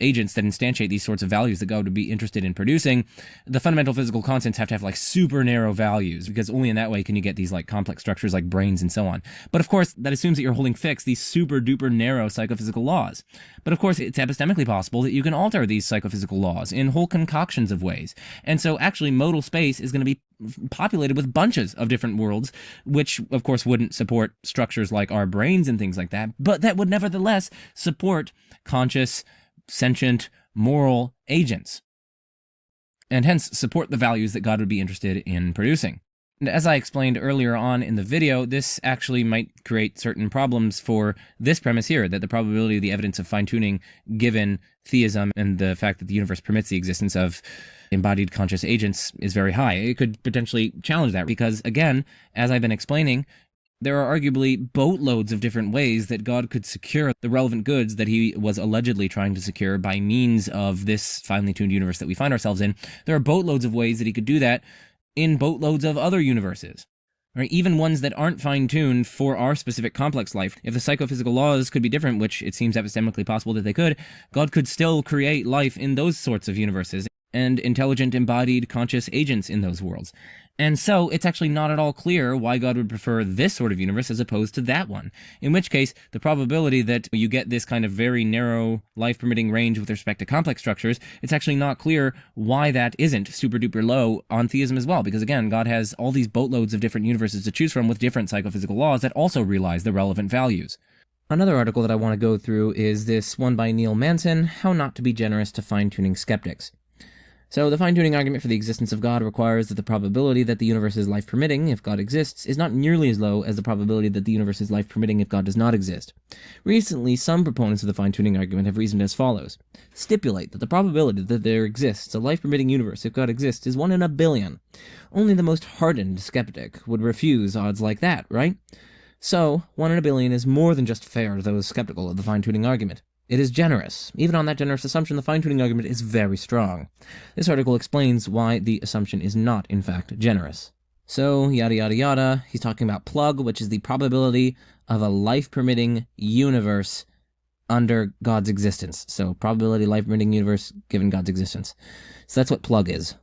agents that instantiate these sorts of values that God would be interested in producing, the fundamental physical constants have to have like super narrow values, because only in that way can you get these like complex structures like brains and so on. But of course, that assumes that you're holding fixed these super duper narrow psychophysical laws. But of course, it's epistemically possible that you can alter these psychophysical laws in whole concoctions of ways. And so actually modal space is going to be populated with bunches of different worlds, which of course wouldn't support structures like our brains and things like that, but that would nevertheless support conscious, sentient, moral agents, and hence support the values that God would be interested in producing. And as I explained earlier on in the video, this actually might create certain problems for this premise here, that the probability of the evidence of fine-tuning given theism and the fact that the universe permits the existence of embodied conscious agents is very high. It could potentially challenge that because, again, as I've been explaining, there are arguably boatloads of different ways that God could secure the relevant goods that he was allegedly trying to secure by means of this finely tuned universe that we find ourselves in. There are boatloads of ways that he could do that in boatloads of other universes, right? Even ones that aren't fine-tuned for our specific complex life. If the psychophysical laws could be different, which it seems epistemically possible that they could, God could still create life in those sorts of universes and intelligent, embodied, conscious agents in those worlds. And so it's actually not at all clear why God would prefer this sort of universe as opposed to that one. In which case, the probability that you get this kind of very narrow life-permitting range with respect to complex structures, it's actually not clear why that isn't super-duper low on theism as well. Because again, God has all these boatloads of different universes to choose from with different psychophysical laws that also realize the relevant values. Another article that I want to go through is this one by Neil Manson, How Not to Be Generous to Fine-Tuning Skeptics. So the fine-tuning argument for the existence of God requires that the probability that the universe is life-permitting, if God exists, is not nearly as low as the probability that the universe is life-permitting if God does not exist. Recently, some proponents of the fine-tuning argument have reasoned as follows. Stipulate that the probability that there exists a life-permitting universe if God exists is 1 in a billion. Only the most hardened skeptic would refuse odds like that, right? So, 1 in a billion is more than just fair to those skeptical of the fine-tuning argument. It is generous. Even on that generous assumption, the fine-tuning argument is very strong. This article explains why the assumption is not, in fact, generous. So, yada yada yada, he's talking about plug, which is the probability of a life-permitting universe under God's existence. So, probability life-permitting universe given God's existence. So that's what plug is.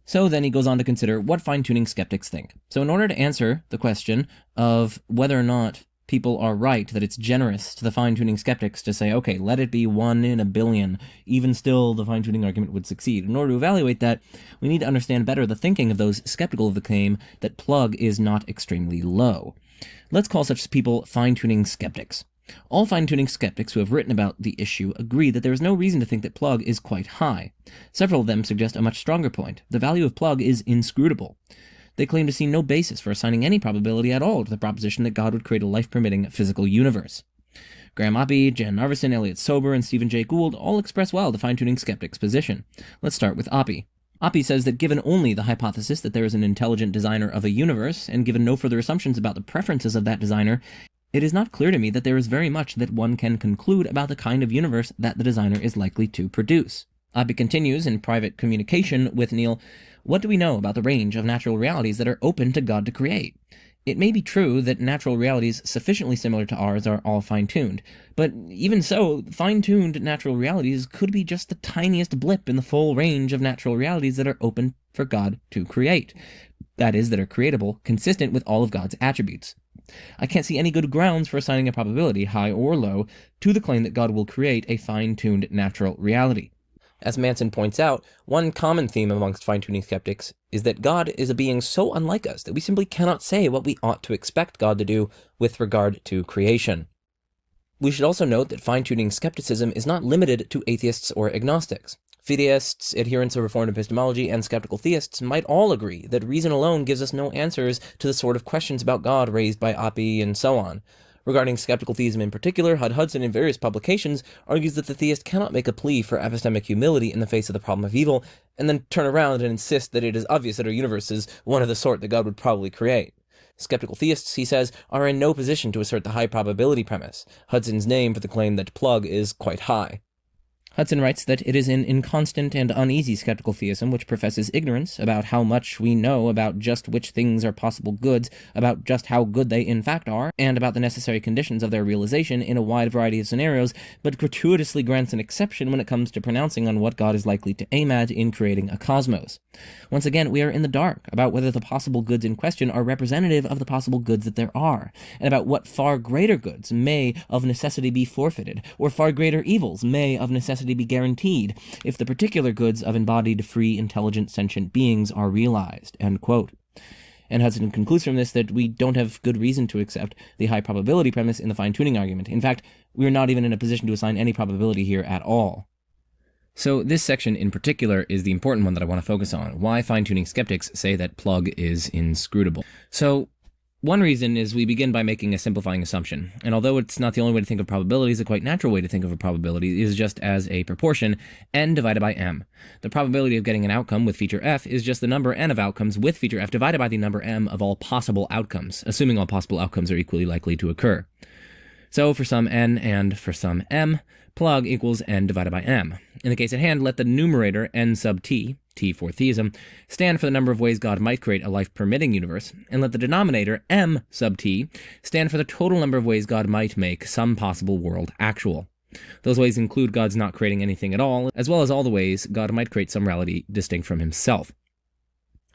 So then he goes on to consider what fine-tuning skeptics think. So in order to answer the question of whether or not people are right, that it's generous to the fine-tuning skeptics to say, okay, let it be 1 in a billion, even still the fine-tuning argument would succeed. In order to evaluate that, we need to understand better the thinking of those skeptical of the claim that plug is not extremely low. Let's call such people fine-tuning skeptics. All fine-tuning skeptics who have written about the issue agree that there is no reason to think that plug is quite high. Several of them suggest a much stronger point. The value of plug is inscrutable. They claim to see no basis for assigning any probability at all to the proposition that God would create a life-permitting physical universe. Graham Oppy, Jan Narveson, Elliot Sober, and Stephen Jay Gould all express well the fine-tuning skeptic's position. Let's start with Oppy. Oppy says that given only the hypothesis that there is an intelligent designer of a universe, and given no further assumptions about the preferences of that designer, it is not clear to me that there is very much that one can conclude about the kind of universe that the designer is likely to produce. Oppy continues in private communication with Neil, what do we know about the range of natural realities that are open to God to create? It may be true that natural realities sufficiently similar to ours are all fine-tuned, but even so, fine-tuned natural realities could be just the tiniest blip in the full range of natural realities that are open for God to create. That is, that are creatable, consistent with all of God's attributes. I can't see any good grounds for assigning a probability, high or low, to the claim that God will create a fine-tuned natural reality. As Manson points out, one common theme amongst fine-tuning skeptics is that God is a being so unlike us that we simply cannot say what we ought to expect God to do with regard to creation. We should also note that fine-tuning skepticism is not limited to atheists or agnostics. Fideists, adherents of Reformed epistemology, and skeptical theists might all agree that reason alone gives us no answers to the sort of questions about God raised by Oppy and so on. Regarding skeptical theism in particular, Hudson in various publications argues that the theist cannot make a plea for epistemic humility in the face of the problem of evil, and then turn around and insist that it is obvious that our universe is one of the sort that God would probably create. Skeptical theists, he says, are in no position to assert the high probability premise, Hudson's name for the claim that plug is quite high. Hudson writes that it is an inconstant and uneasy skeptical theism which professes ignorance about how much we know about just which things are possible goods, about just how good they in fact are, and about the necessary conditions of their realization in a wide variety of scenarios, but gratuitously grants an exception when it comes to pronouncing on what God is likely to aim at in creating a cosmos. Once again, we are in the dark about whether the possible goods in question are representative of the possible goods that there are, and about what far greater goods may of necessity be forfeited, or far greater evils may of necessity be guaranteed, if the particular goods of embodied, free, intelligent, sentient beings are realized." End quote. And Hudson concludes from this that we don't have good reason to accept the high probability premise in the fine-tuning argument. In fact, we are not even in a position to assign any probability here at all. So this section in particular is the important one that I want to focus on, why fine-tuning skeptics say that plug is inscrutable. So one reason is we begin by making a simplifying assumption, and although it's not the only way to think of probabilities, a quite natural way to think of a probability is just as a proportion, n divided by m. The probability of getting an outcome with feature f is just the number n of outcomes with feature f divided by the number m of all possible outcomes, assuming all possible outcomes are equally likely to occur. So for some n and for some m, plug equals n divided by m. In the case at hand, let the numerator n sub t, t for theism, stand for the number of ways God might create a life-permitting universe, and let the denominator m sub t stand for the total number of ways God might make some possible world actual. Those ways include God's not creating anything at all, as well as all the ways God might create some reality distinct from himself.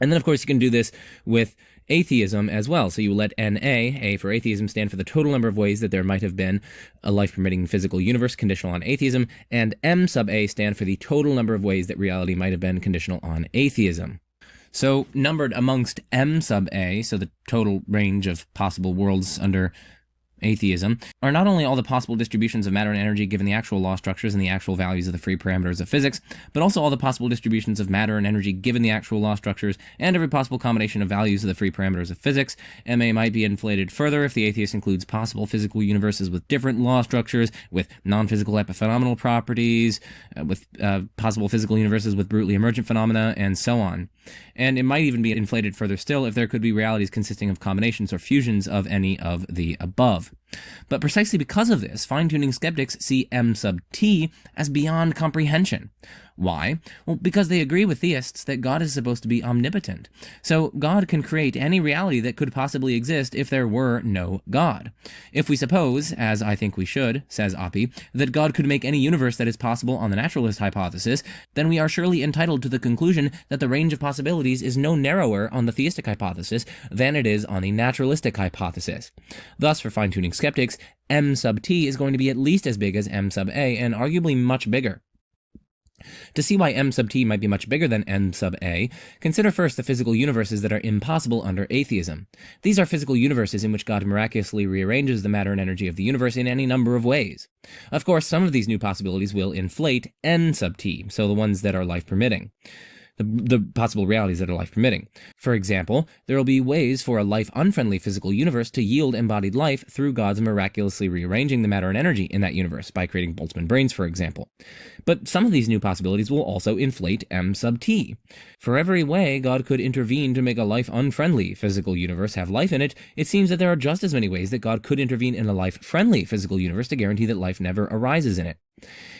And then, of course, you can do this with atheism as well. So you let NA, A for atheism, stand for the total number of ways that there might have been a life-permitting physical universe conditional on atheism, and M sub A stand for the total number of ways that reality might have been conditional on atheism. So numbered amongst M sub A, so the total range of possible worlds under atheism, are not only all the possible distributions of matter and energy given the actual law structures and the actual values of the free parameters of physics, but also all the possible distributions of matter and energy given the actual law structures and every possible combination of values of the free parameters of physics. MA might be inflated further if the atheist includes possible physical universes with different law structures, with non-physical epiphenomenal properties, with possible physical universes with brutally emergent phenomena, and so on. And it might even be inflated further still if there could be realities consisting of combinations or fusions of any of the above. But precisely because of this, fine-tuning skeptics see M sub t as beyond comprehension. Why? Well, because they agree with theists that God is supposed to be omnipotent. So God can create any reality that could possibly exist if there were no God. If we suppose, as I think we should, says Oppie, that God could make any universe that is possible on the naturalist hypothesis, then we are surely entitled to the conclusion that the range of possibilities is no narrower on the theistic hypothesis than it is on the naturalistic hypothesis. Thus, for fine-tuning skeptics, M sub t is going to be at least as big as M sub a, and arguably much bigger. To see why M sub t might be much bigger than M sub a, consider first the physical universes that are impossible under atheism. These are physical universes in which God miraculously rearranges the matter and energy of the universe in any number of ways. Of course, some of these new possibilities will inflate N sub t, so the ones that are life-permitting. The possible realities that are life-permitting. For example, there will be ways for a life-unfriendly physical universe to yield embodied life through God's miraculously rearranging the matter and energy in that universe, by creating Boltzmann brains, for example. But some of these new possibilities will also inflate M sub t. For every way God could intervene to make a life-unfriendly physical universe have life in it, it seems that there are just as many ways that God could intervene in a life-friendly physical universe to guarantee that life never arises in it.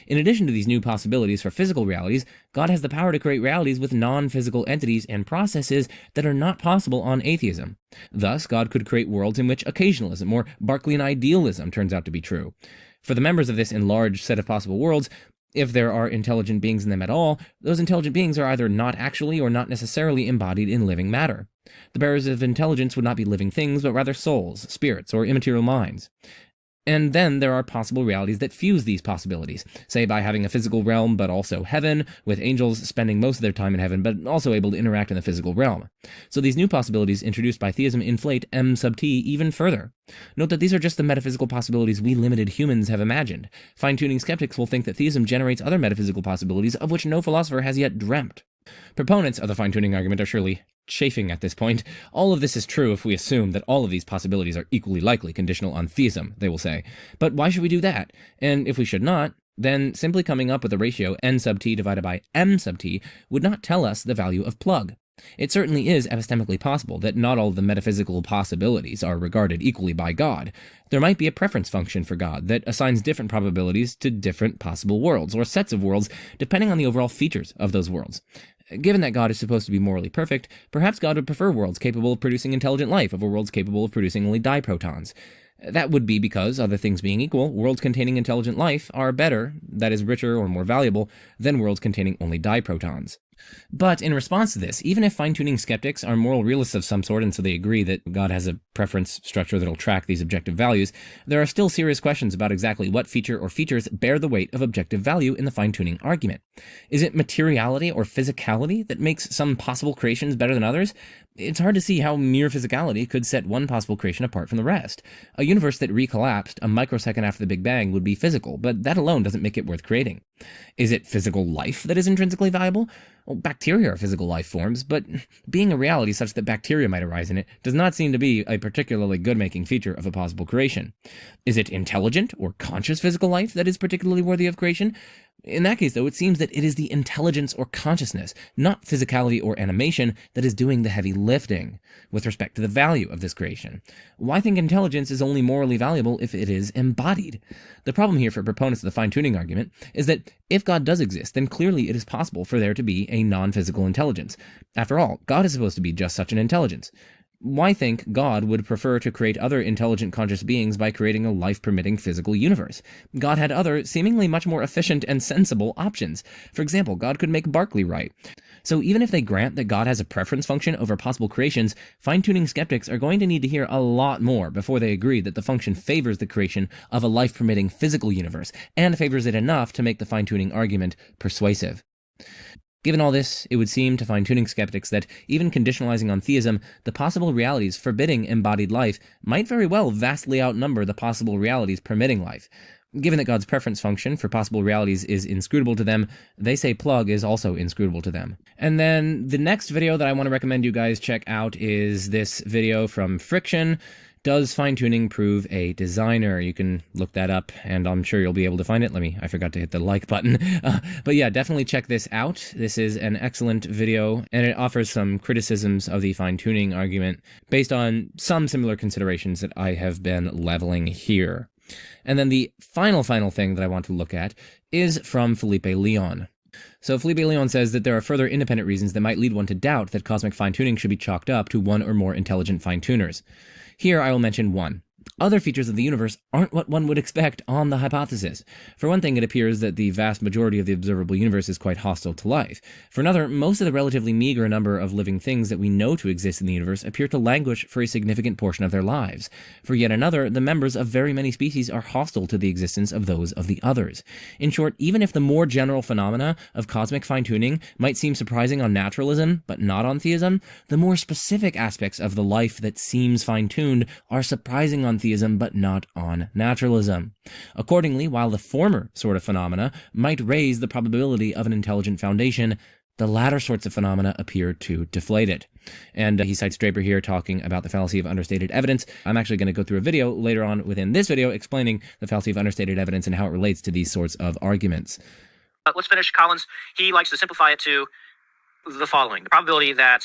In addition to these new possibilities for physical realities, God has the power to create realities with non-physical entities and processes that are not possible on atheism. Thus, God could create worlds in which occasionalism or Berkeleyan idealism turns out to be true. For the members of this enlarged set of possible worlds, if there are intelligent beings in them at all, those intelligent beings are either not actually or not necessarily embodied in living matter. The bearers of intelligence would not be living things, but rather souls, spirits, or immaterial minds. And then there are possible realities that fuse these possibilities, say by having a physical realm but also heaven, with angels spending most of their time in heaven but also able to interact in the physical realm. So these new possibilities introduced by theism inflate M sub t even further. Note that these are just the metaphysical possibilities we limited humans have imagined. Fine-tuning skeptics will think that theism generates other metaphysical possibilities of which no philosopher has yet dreamt. Proponents of the fine-tuning argument are surely chafing at this point. All of this is true if we assume that all of these possibilities are equally likely conditional on theism, they will say. But why should we do that? And if we should not, then simply coming up with a ratio n sub t divided by m sub t would not tell us the value of plug. It certainly is epistemically possible that not all of the metaphysical possibilities are regarded equally by God. There might be a preference function for God that assigns different probabilities to different possible worlds, or sets of worlds, depending on the overall features of those worlds. Given that God is supposed to be morally perfect, perhaps God would prefer worlds capable of producing intelligent life over worlds capable of producing only diprotons. That would be because, other things being equal, worlds containing intelligent life are better, that is richer or more valuable, than worlds containing only diprotons. But in response to this, even if fine-tuning skeptics are moral realists of some sort and so they agree that God has a preference structure that'll track these objective values, there are still serious questions about exactly what feature or features bear the weight of objective value in the fine-tuning argument. Is it materiality or physicality that makes some possible creations better than others? It's hard to see how mere physicality could set one possible creation apart from the rest. A universe that recollapsed a microsecond after the Big Bang would be physical, but that alone doesn't make it worth creating. Is it physical life that is intrinsically valuable? Well, bacteria are physical life forms, but being a reality such that bacteria might arise in it does not seem to be a particularly good-making feature of a possible creation. Is it intelligent or conscious physical life that is particularly worthy of creation? In that case, though, it seems that it is the intelligence or consciousness, not physicality or animation, that is doing the heavy lifting with respect to the value of this creation. Why think intelligence is only morally valuable if it is embodied? The problem here for proponents of the fine-tuning argument is that if God does exist, then clearly it is possible for there to be a non-physical intelligence. After all, God is supposed to be just such an intelligence. Why think God would prefer to create other intelligent conscious beings by creating a life-permitting physical universe? God had other, seemingly much more efficient and sensible options. For example, God could make Berkeley right. So even if they grant that God has a preference function over possible creations, fine-tuning skeptics are going to need to hear a lot more before they agree that the function favors the creation of a life-permitting physical universe, and favors it enough to make the fine-tuning argument persuasive. Given all this, it would seem to fine-tuning skeptics that, even conditionalizing on theism, the possible realities forbidding embodied life might very well vastly outnumber the possible realities permitting life. Given that God's preference function for possible realities is inscrutable to them, they say plug is also inscrutable to them. And then the next video that I want to recommend you guys check out is this video from Friction. Does fine-tuning prove a designer? You can look that up, and I'm sure you'll be able to find it. I forgot to hit the like button. But yeah, definitely check this out. This is an excellent video, and it offers some criticisms of the fine-tuning argument based on some similar considerations that I have been leveling here. And then the final thing that I want to look at is from Felipe Leon. So Felipe Leon says that there are further independent reasons that might lead one to doubt that cosmic fine-tuning should be chalked up to one or more intelligent fine-tuners. Here I will mention one. Other features of the universe aren't what one would expect on the hypothesis. For one thing, it appears that the vast majority of the observable universe is quite hostile to life. For another, most of the relatively meager number of living things that we know to exist in the universe appear to languish for a significant portion of their lives. For yet another, the members of very many species are hostile to the existence of those of the others. In short, even if the more general phenomena of cosmic fine-tuning might seem surprising on naturalism, but not on theism, the more specific aspects of the life that seems fine-tuned are surprising on theism, but not on naturalism. Accordingly, while the former sort of phenomena might raise the probability of an intelligent foundation, the latter sorts of phenomena appear to deflate it. And he cites Draper here talking about the fallacy of understated evidence. I'm actually going to go through a video later on within this video explaining the fallacy of understated evidence and how it relates to these sorts of arguments. Let's finish Collins. He likes to simplify it to the following. The probability that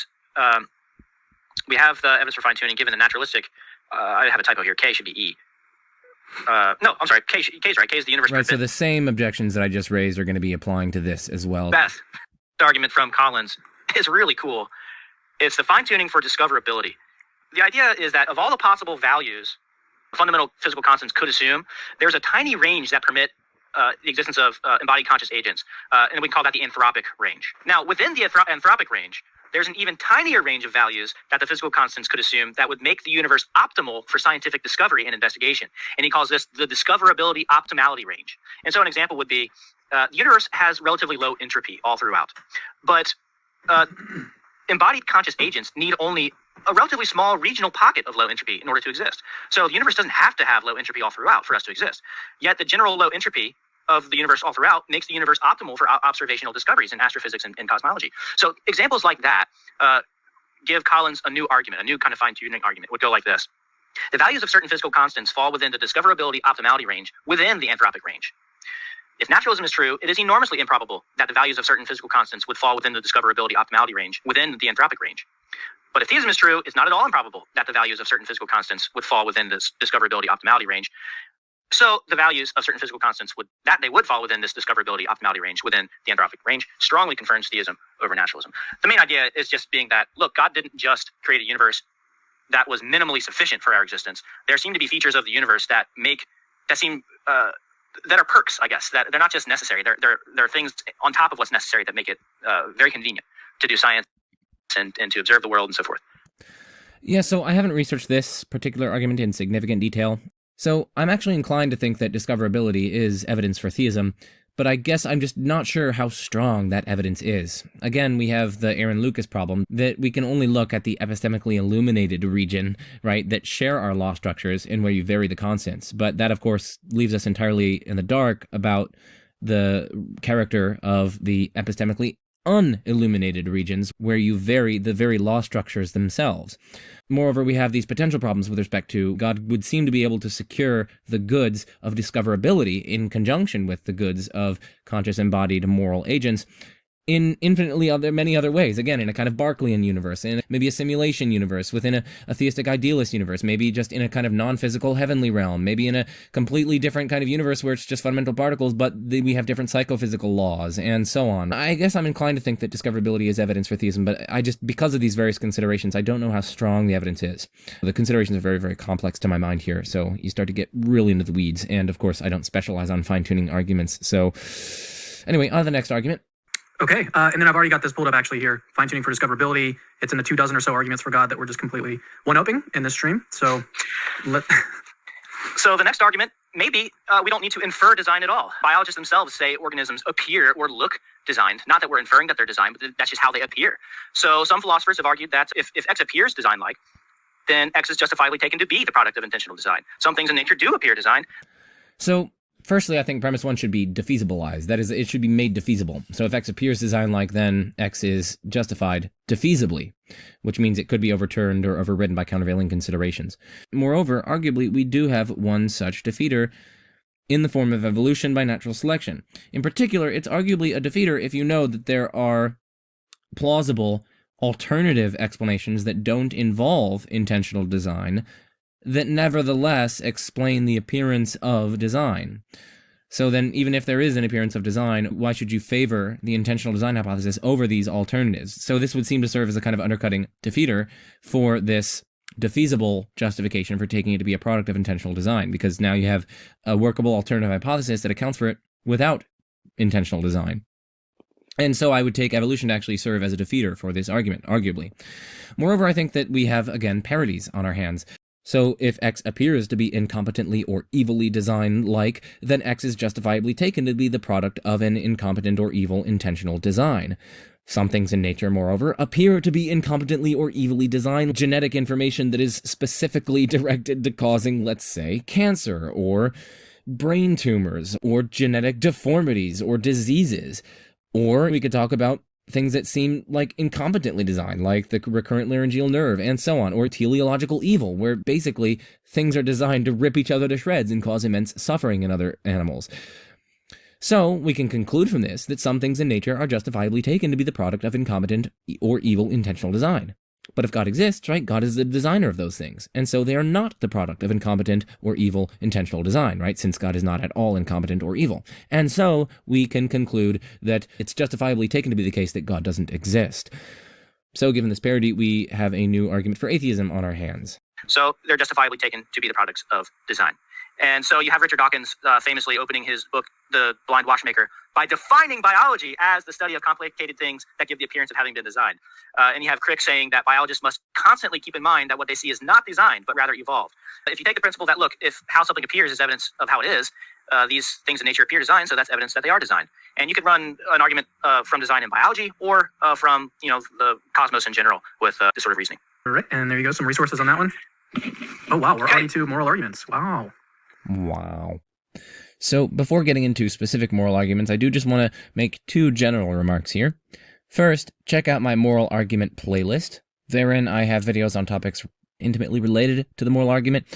we have the evidence for fine-tuning given the naturalistic, I have a typo here, K should be E. No, I'm sorry, K is right, K is the universe. Right, so the same objections that I just raised are going to be applying to this as well. Beth, the argument from Collins is really cool. It's the fine-tuning for discoverability. The idea is that of all the possible values fundamental physical constants could assume, there's a tiny range that permit the existence of embodied conscious agents, and we can call that the anthropic range. Now, within the anthropic range, there's an even tinier range of values that the physical constants could assume that would make the universe optimal for scientific discovery and investigation. And he calls this the discoverability optimality range. And so an example would be, the universe has relatively low entropy all throughout, but embodied conscious agents need only a relatively small regional pocket of low entropy in order to exist. So the universe doesn't have to have low entropy all throughout for us to exist. Yet the general low entropy of the universe all throughout makes the universe optimal for observational discoveries in astrophysics and cosmology. So examples like that give Collins a new argument, a new kind of fine-tuning argument. Would go like this. The values of certain physical constants fall within the discoverability optimality range within the anthropic range. If naturalism is true, it is enormously improbable that the values of certain physical constants would fall within the discoverability optimality range within the anthropic range. But if theism is true, it's not at all improbable that the values of certain physical constants would fall within this discoverability optimality range. So the values of certain physical constants would fall within this discoverability optimality range within the anthropic range strongly confirms theism over naturalism. The main idea is just being that, look, God didn't just create a universe that was minimally sufficient for our existence. There seem to be features of the universe that are perks, I guess, that they're not just necessary. They're things on top of what's necessary that make it very convenient to do science and to observe the world and so forth. Yeah, so I haven't researched this particular argument in significant detail. So I'm actually inclined to think that discoverability is evidence for theism, but I guess I'm just not sure how strong that evidence is. Again, we have the Aaron-Lucas problem that we can only look at the epistemically illuminated region, right, that share our law structures in where you vary the constants. But that, of course, leaves us entirely in the dark about the character of the epistemically unilluminated regions where you vary the very law structures themselves. Moreover, we have these potential problems with respect to God would seem to be able to secure the goods of discoverability in conjunction with the goods of conscious embodied moral agents in infinitely many other ways, again, in a kind of Berkeleyan universe, in maybe a simulation universe, within a theistic idealist universe, maybe just in a kind of non-physical heavenly realm, maybe in a completely different kind of universe where it's just fundamental particles, but we have different psychophysical laws, and so on. I guess I'm inclined to think that discoverability is evidence for theism, but because of these various considerations, I don't know how strong the evidence is. The considerations are very, very complex to my mind here, so you start to get really into the weeds, and of course, I don't specialize on fine-tuning arguments, so anyway, on to the next argument. Okay, and then I've already got this pulled up actually here. Fine-tuning for discoverability. It's in the 24 or so arguments for God that we're just completely one-upping in this stream. So, So the next argument, maybe we don't need to infer design at all. Biologists themselves say organisms appear or look designed. Not that we're inferring that they're designed, but that's just how they appear. So some philosophers have argued that if X appears design-like, then X is justifiably taken to be the product of intentional design. Some things in nature do appear designed. So, firstly, I think premise one should be defeasibilized. That is, it should be made defeasible. So if X appears design-like, then X is justified defeasibly, which means it could be overturned or overridden by countervailing considerations. Moreover, arguably, we do have one such defeater in the form of evolution by natural selection. In particular, it's arguably a defeater if you know that there are plausible alternative explanations that don't involve intentional design that nevertheless explain the appearance of design. So then, even if there is an appearance of design, why should you favor the intentional design hypothesis over these alternatives? So this would seem to serve as a kind of undercutting defeater for this defeasible justification for taking it to be a product of intentional design, because now you have a workable alternative hypothesis that accounts for it without intentional design. And so I would take evolution to actually serve as a defeater for this argument, arguably. Moreover, I think that we have, again, parities on our hands. So if X appears to be incompetently or evilly designed-like, then X is justifiably taken to be the product of an incompetent or evil intentional design. Some things in nature, moreover, appear to be incompetently or evilly designed genetic information that is specifically directed to causing, let's say, cancer, or brain tumors, or genetic deformities, or diseases. Or we could talk about things that seem like incompetently designed, like the recurrent laryngeal nerve, and so on, or teleological evil, where basically things are designed to rip each other to shreds and cause immense suffering in other animals. So we can conclude from this that some things in nature are justifiably taken to be the product of incompetent or evil intentional design. But if God exists, right, God is the designer of those things, and so they are not the product of incompetent or evil intentional design, right, since God is not at all incompetent or evil. And so we can conclude that it's justifiably taken to be the case that God doesn't exist. So given this parity, we have a new argument for atheism on our hands. So they're justifiably taken to be the products of design. And so you have Richard Dawkins famously opening his book, The Blind Watchmaker, by defining biology as the study of complicated things that give the appearance of having been designed. And you have Crick saying that biologists must constantly keep in mind that what they see is not designed, but rather evolved. If you take the principle that, look, if how something appears is evidence of how it is, these things in nature appear designed, so that's evidence that they are designed. And you could run an argument from design in biology or from the cosmos in general with this sort of reasoning. All right, and there you go, some resources on that one. Oh, wow, we're already to moral arguments. Wow. So before getting into specific moral arguments, I do just want to make two general remarks here. First, check out my moral argument playlist. Therein, I have videos on topics intimately related to the moral argument,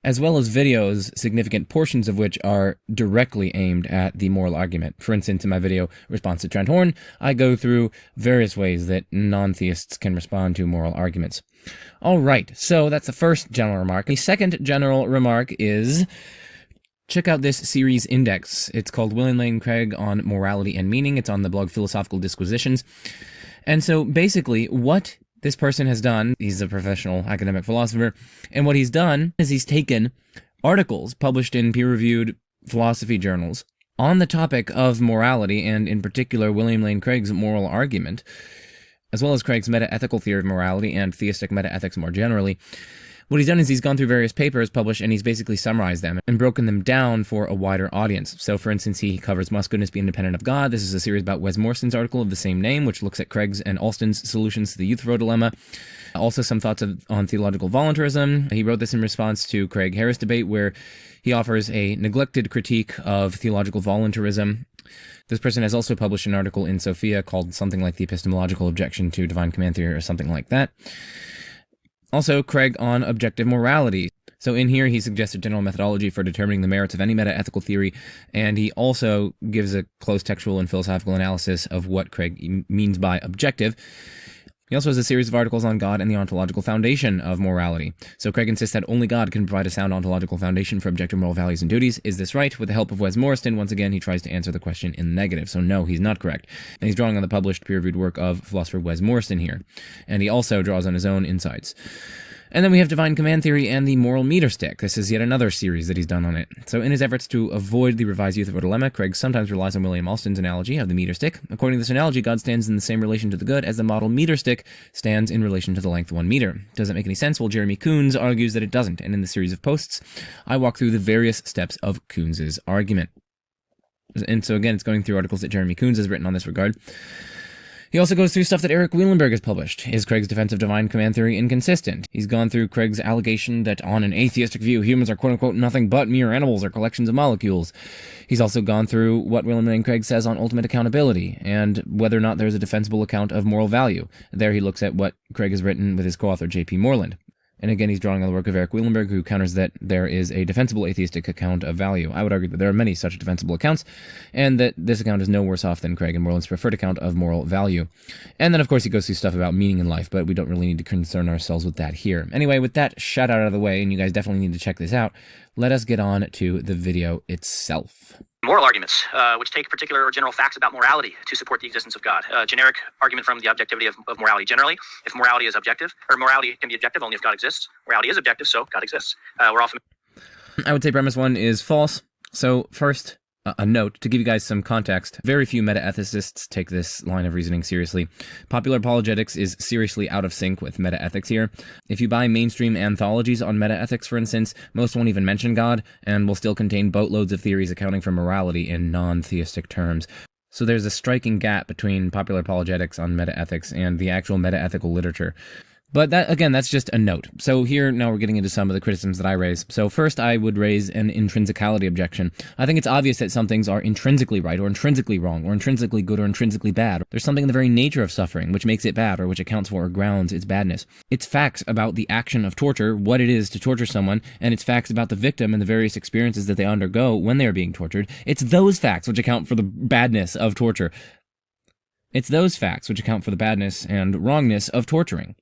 as well as videos, significant portions of which are directly aimed at the moral argument. For instance, in my video, Response to Trent Horn, I go through various ways that non-theists can respond to moral arguments. All right, so that's the first general remark. The second general remark is, check out this series index. It's called William Lane Craig on Morality and Meaning. It's on the blog Philosophical Disquisitions. And so basically, what this person has done, he's a professional academic philosopher, and what he's done is he's taken articles published in peer-reviewed philosophy journals on the topic of morality, and in particular William Lane Craig's moral argument, as well as Craig's meta-ethical theory of morality and theistic meta-ethics more generally. What he's done is he's gone through various papers published, and he's basically summarized them and broken them down for a wider audience. So, for instance, he covers Must Goodness Be Independent of God? This is a series about Wes Morston's article of the same name, which looks at Craig's and Alston's solutions to the Euthyphro dilemma. Also, some thoughts on theological voluntarism. He wrote this in response to Craig-Harris debate, where he offers a neglected critique of theological voluntarism. This person has also published an article in Sophia called something like The Epistemological Objection to Divine Command Theory, or something like that. Also, Craig on objective morality. So in here, he suggests a general methodology for determining the merits of any meta-ethical theory, and he also gives a close textual and philosophical analysis of what Craig means by objective. He also has a series of articles on God and the ontological foundation of morality. So Craig insists that only God can provide a sound ontological foundation for objective moral values and duties. Is this right? With the help of Wes Morston, once again, he tries to answer the question in the negative. So no, he's not correct. And he's drawing on the published peer-reviewed work of philosopher Wes Morston here. And he also draws on his own insights. And then we have divine command theory and the moral meter stick. This is yet another series that he's done on it. So in his efforts to avoid the revised Euthyphro dilemma, Craig sometimes relies on William Alston's analogy of the meter stick. According to this analogy, God stands in the same relation to the good as the model meter stick stands in relation to the length 1 meter. Does it make any sense? Well, Jeremy Koons argues that it doesn't. And in the series of posts, I walk through the various steps of Koons's argument. And so again, it's going through articles that Jeremy Koons has written on this regard. He also goes through stuff that Eric Wielenberg has published. Is Craig's defense of divine command theory inconsistent? He's gone through Craig's allegation that on an atheistic view, humans are quote-unquote nothing but mere animals or collections of molecules. He's also gone through what William Lane Craig says on ultimate accountability, and whether or not there's a defensible account of moral value. There he looks at what Craig has written with his co-author J.P. Moreland. And again, he's drawing on the work of Eric Wielenberg, who counters that there is a defensible atheistic account of value. I would argue that there are many such defensible accounts, and that this account is no worse off than Craig and Moreland's preferred account of moral value. And then, of course, he goes through stuff about meaning in life, but we don't really need to concern ourselves with that here. Anyway, with that shout out of the way, and you guys definitely need to check this out, let us get on to the video itself. Moral arguments, which take particular or general facts about morality to support the existence of God. Generic argument from the objectivity of morality generally. If morality is objective, or morality can be objective only if God exists. Morality is objective, so God exists. We're often. I would say premise 1 is false. So first, a note to give you guys some context. Very few meta-ethicists take this line of reasoning seriously. Popular apologetics is seriously out of sync with meta-ethics here. If you buy mainstream anthologies on meta-ethics, for instance, most won't even mention God, and will still contain boatloads of theories accounting for morality in non-theistic terms. So there's a striking gap between popular apologetics on meta-ethics and the actual meta-ethical literature. But that, again, that's just a note. So here, now we're getting into some of the criticisms that I raise. So first, I would raise an intrinsicality objection. I think it's obvious that some things are intrinsically right, or intrinsically wrong, or intrinsically good, or intrinsically bad. There's something in the very nature of suffering which makes it bad, or which accounts for or grounds its badness. It's facts about the action of torture, what it is to torture someone, and it's facts about the victim and the various experiences that they undergo when they are being tortured. It's those facts which account for the badness of torture. It's those facts which account for the badness and wrongness of torturing.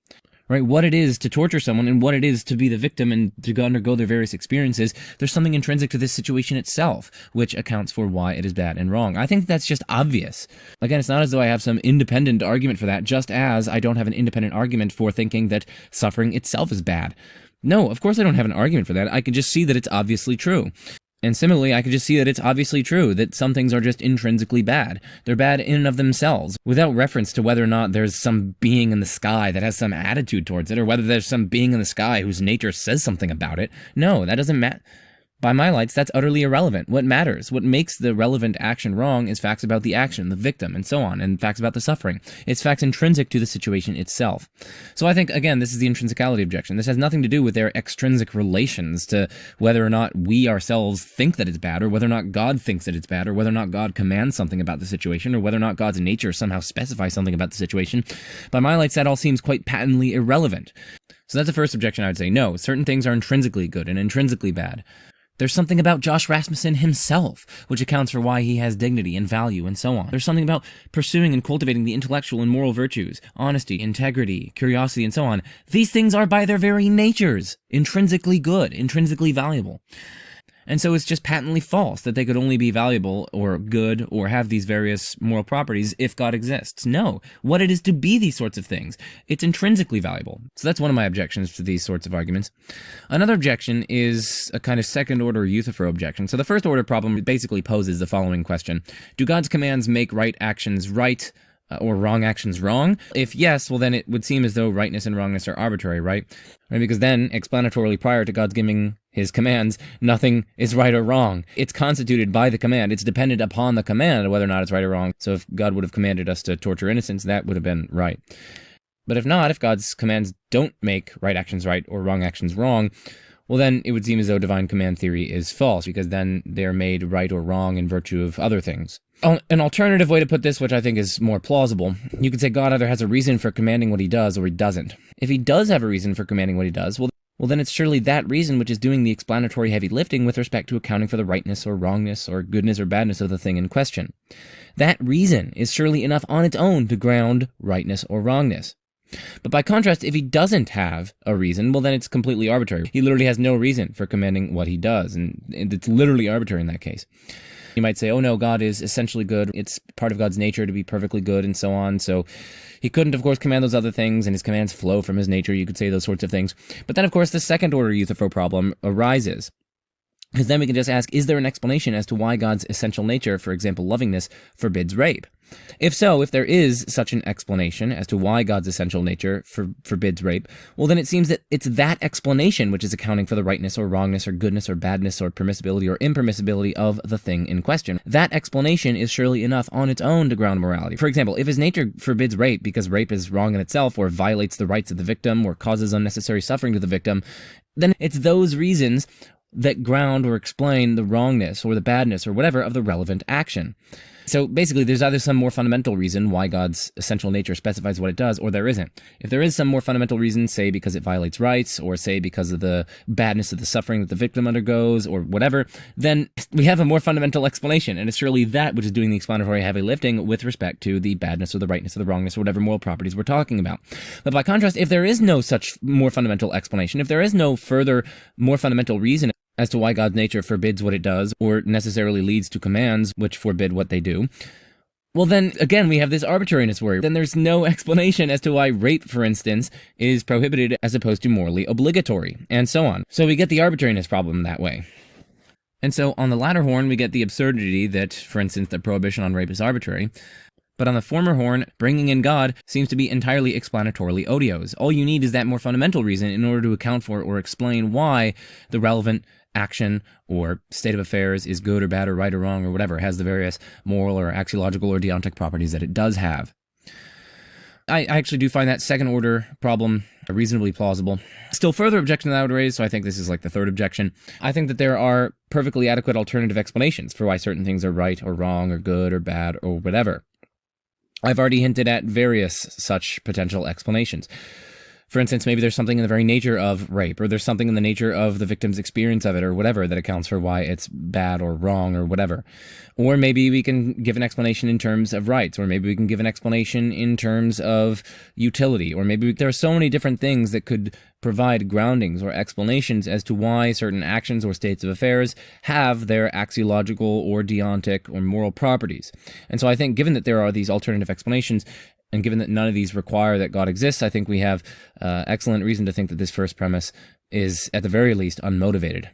Right, what it is to torture someone and what it is to be the victim and to undergo their various experiences, there's something intrinsic to this situation itself, which accounts for why it is bad and wrong. I think that's just obvious. Again, it's not as though I have some independent argument for that, just as I don't have an independent argument for thinking that suffering itself is bad. No, of course I don't have an argument for that. I can just see that it's obviously true. And similarly, I can just see that it's obviously true that some things are just intrinsically bad. They're bad in and of themselves, without reference to whether or not there's some being in the sky that has some attitude towards it, or whether there's some being in the sky whose nature says something about it. No, that doesn't matter. By my lights, that's utterly irrelevant. What matters, what makes the relevant action wrong, is facts about the action, the victim, and so on, and facts about the suffering. It's facts intrinsic to the situation itself. So I think, again, this is the intrinsicality objection. This has nothing to do with their extrinsic relations to whether or not we ourselves think that it's bad, or whether or not God thinks that it's bad, or whether or not God commands something about the situation, or whether or not God's nature somehow specifies something about the situation. By my lights, that all seems quite patently irrelevant. So that's the first objection I would say. No, certain things are intrinsically good and intrinsically bad. There's something about Josh Rasmussen himself, which accounts for why he has dignity and value and so on. There's something about pursuing and cultivating the intellectual and moral virtues, honesty, integrity, curiosity, and so on. These things are by their very natures intrinsically good, intrinsically valuable. And so it's just patently false that they could only be valuable or good or have these various moral properties if God exists. No, what it is to be these sorts of things, it's intrinsically valuable. So that's one of my objections to these sorts of arguments. Another objection is a kind of second-order Euthyphro objection. So the first-order problem basically poses the following question. Do God's commands make right actions right, or wrong actions wrong? If yes, well then it would seem as though rightness and wrongness are arbitrary, right? Because then, explanatorily prior to God's giving his commands, nothing is right or wrong. It's constituted by the command. It's dependent upon the command whether or not it's right or wrong. So if God would have commanded us to torture innocents, that would have been right. But if not, if God's commands don't make right actions right or wrong actions wrong, well then it would seem as though divine command theory is false, because then they're made right or wrong in virtue of other things. An alternative way to put this, which I think is more plausible, you could say God either has a reason for commanding what he does or he doesn't. If he does have a reason for commanding what he does, well then it's surely that reason which is doing the explanatory heavy lifting with respect to accounting for the rightness or wrongness or goodness or badness of the thing in question. That reason is surely enough on its own to ground rightness or wrongness. But by contrast, if he doesn't have a reason, well then it's completely arbitrary. He literally has no reason for commanding what he does, and it's literally arbitrary in that case. You might say, oh no, God is essentially good. It's part of God's nature to be perfectly good and so on. So he couldn't, of course, command those other things, and his commands flow from his nature. You could say those sorts of things. But then, of course, the second order Euthyphro problem arises. Because then we can just ask, is there an explanation as to why God's essential nature, for example, lovingness, forbids rape? If so, if there is such an explanation as to why God's essential nature forbids rape, well then it seems that it's that explanation which is accounting for the rightness or wrongness or goodness or badness or permissibility or impermissibility of the thing in question. That explanation is surely enough on its own to ground morality. For example, if his nature forbids rape because rape is wrong in itself or violates the rights of the victim or causes unnecessary suffering to the victim, then it's those reasons that ground or explain the wrongness or the badness or whatever of the relevant action. So basically, there's either some more fundamental reason why God's essential nature specifies what it does, or there isn't. If there is some more fundamental reason, say because it violates rights, or say because of the badness of the suffering that the victim undergoes, or whatever, then we have a more fundamental explanation, and it's surely that which is doing the explanatory heavy lifting with respect to the badness or the rightness or the wrongness or whatever moral properties we're talking about. But by contrast, if there is no such more fundamental explanation, if there is no further more fundamental reason as to why God's nature forbids what it does, or necessarily leads to commands which forbid what they do, well then, again, we have this arbitrariness worry. Then there's no explanation as to why rape, for instance, is prohibited as opposed to morally obligatory, and so on. So we get the arbitrariness problem that way. And so on the latter horn, we get the absurdity that, for instance, the prohibition on rape is arbitrary. But on the former horn, bringing in God seems to be entirely explanatorily odious. All you need is that more fundamental reason in order to account for or explain why the relevant action or state of affairs is good or bad or right or wrong or whatever, has the various moral or axiological or deontic properties that it does have. I actually do find that second order problem reasonably plausible. Still further objection that I would raise, so I think this is like the third objection. I think that there are perfectly adequate alternative explanations for why certain things are right or wrong or good or bad or whatever. I've already hinted at various such potential explanations. For instance, maybe there's something in the very nature of rape, or there's something in the nature of the victim's experience of it, or whatever, that accounts for why it's bad or wrong or whatever. Or maybe we can give an explanation in terms of rights, or maybe we can give an explanation in terms of utility, or maybe there are so many different things that could provide groundings or explanations as to why certain actions or states of affairs have their axiological or deontic or moral properties. And so I think, given that there are these alternative explanations, and given that none of these require that God exists, I think we have excellent reason to think that this first premise is, at the very least, unmotivated.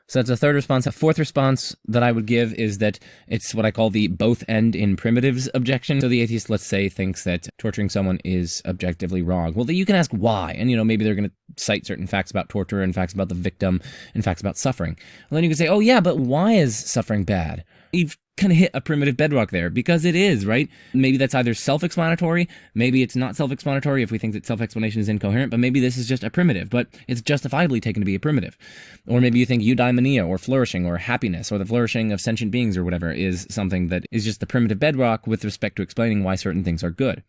So that's a third response. A fourth response that I would give is that it's what I call the both end in primitives objection. So the atheist, let's say, thinks that torturing someone is objectively wrong. Well, you can ask why. And, maybe they're going to cite certain facts about torture and facts about the victim and facts about suffering. Well, then you can say, oh yeah, but why is suffering bad? You've kind of hit a primitive bedrock there, because it is, right? Maybe that's either self-explanatory, maybe it's not self-explanatory if we think that self-explanation is incoherent, but maybe this is just a primitive, but it's justifiably taken to be a primitive. Or maybe you think eudaimonia, or flourishing, or happiness, or the flourishing of sentient beings, or whatever, is something that is just the primitive bedrock with respect to explaining why certain things are good.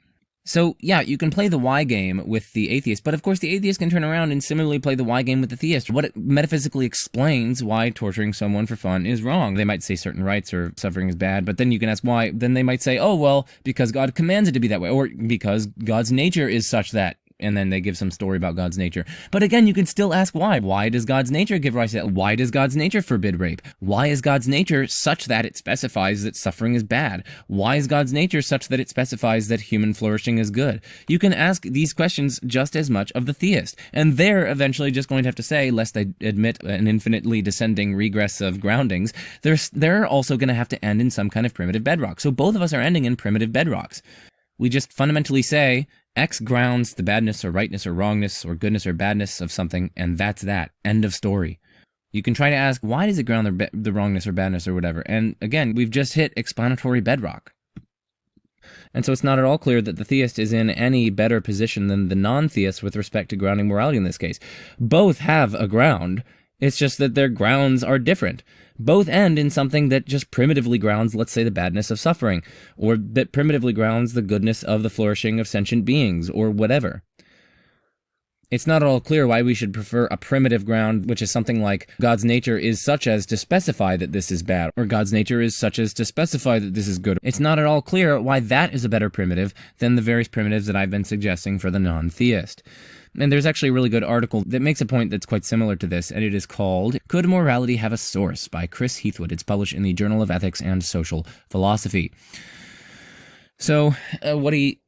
So, yeah, you can play the why game with the atheist, but of course the atheist can turn around and similarly play the why game with the theist. What it metaphysically explains why torturing someone for fun is wrong. They might say certain rights or suffering is bad, but then you can ask why. Then they might say, oh, well, because God commands it to be that way, or because God's nature is such that. And then they give some story about God's nature. But again, you can still ask why. Why does God's nature give rise to that? Why does God's nature forbid rape? Why is God's nature such that it specifies that suffering is bad? Why is God's nature such that it specifies that human flourishing is good? You can ask these questions just as much of the theist. And they're eventually just going to have to say, lest they admit an infinitely descending regress of groundings, they're also going to have to end in some kind of primitive bedrock. So both of us are ending in primitive bedrocks. We just fundamentally say, X grounds the badness or rightness or wrongness or goodness or badness of something, and that's that. End of story. You can try to ask, why does it ground the wrongness or badness or whatever? And again, we've just hit explanatory bedrock. And so it's not at all clear that the theist is in any better position than the non-theist with respect to grounding morality in this case. Both have a ground. It's just that their grounds are different. Both end in something that just primitively grounds, let's say, the badness of suffering, or that primitively grounds the goodness of the flourishing of sentient beings, or whatever. It's not at all clear why we should prefer a primitive ground, which is something like God's nature is such as to specify that this is bad, or God's nature is such as to specify that this is good. It's not at all clear why that is a better primitive than the various primitives that I've been suggesting for the non-theist. And there's actually a really good article that makes a point that's quite similar to this, and it is called Could Morality Have a Source? By Chris Heathwood. It's published in the Journal of Ethics and Social Philosophy. So, he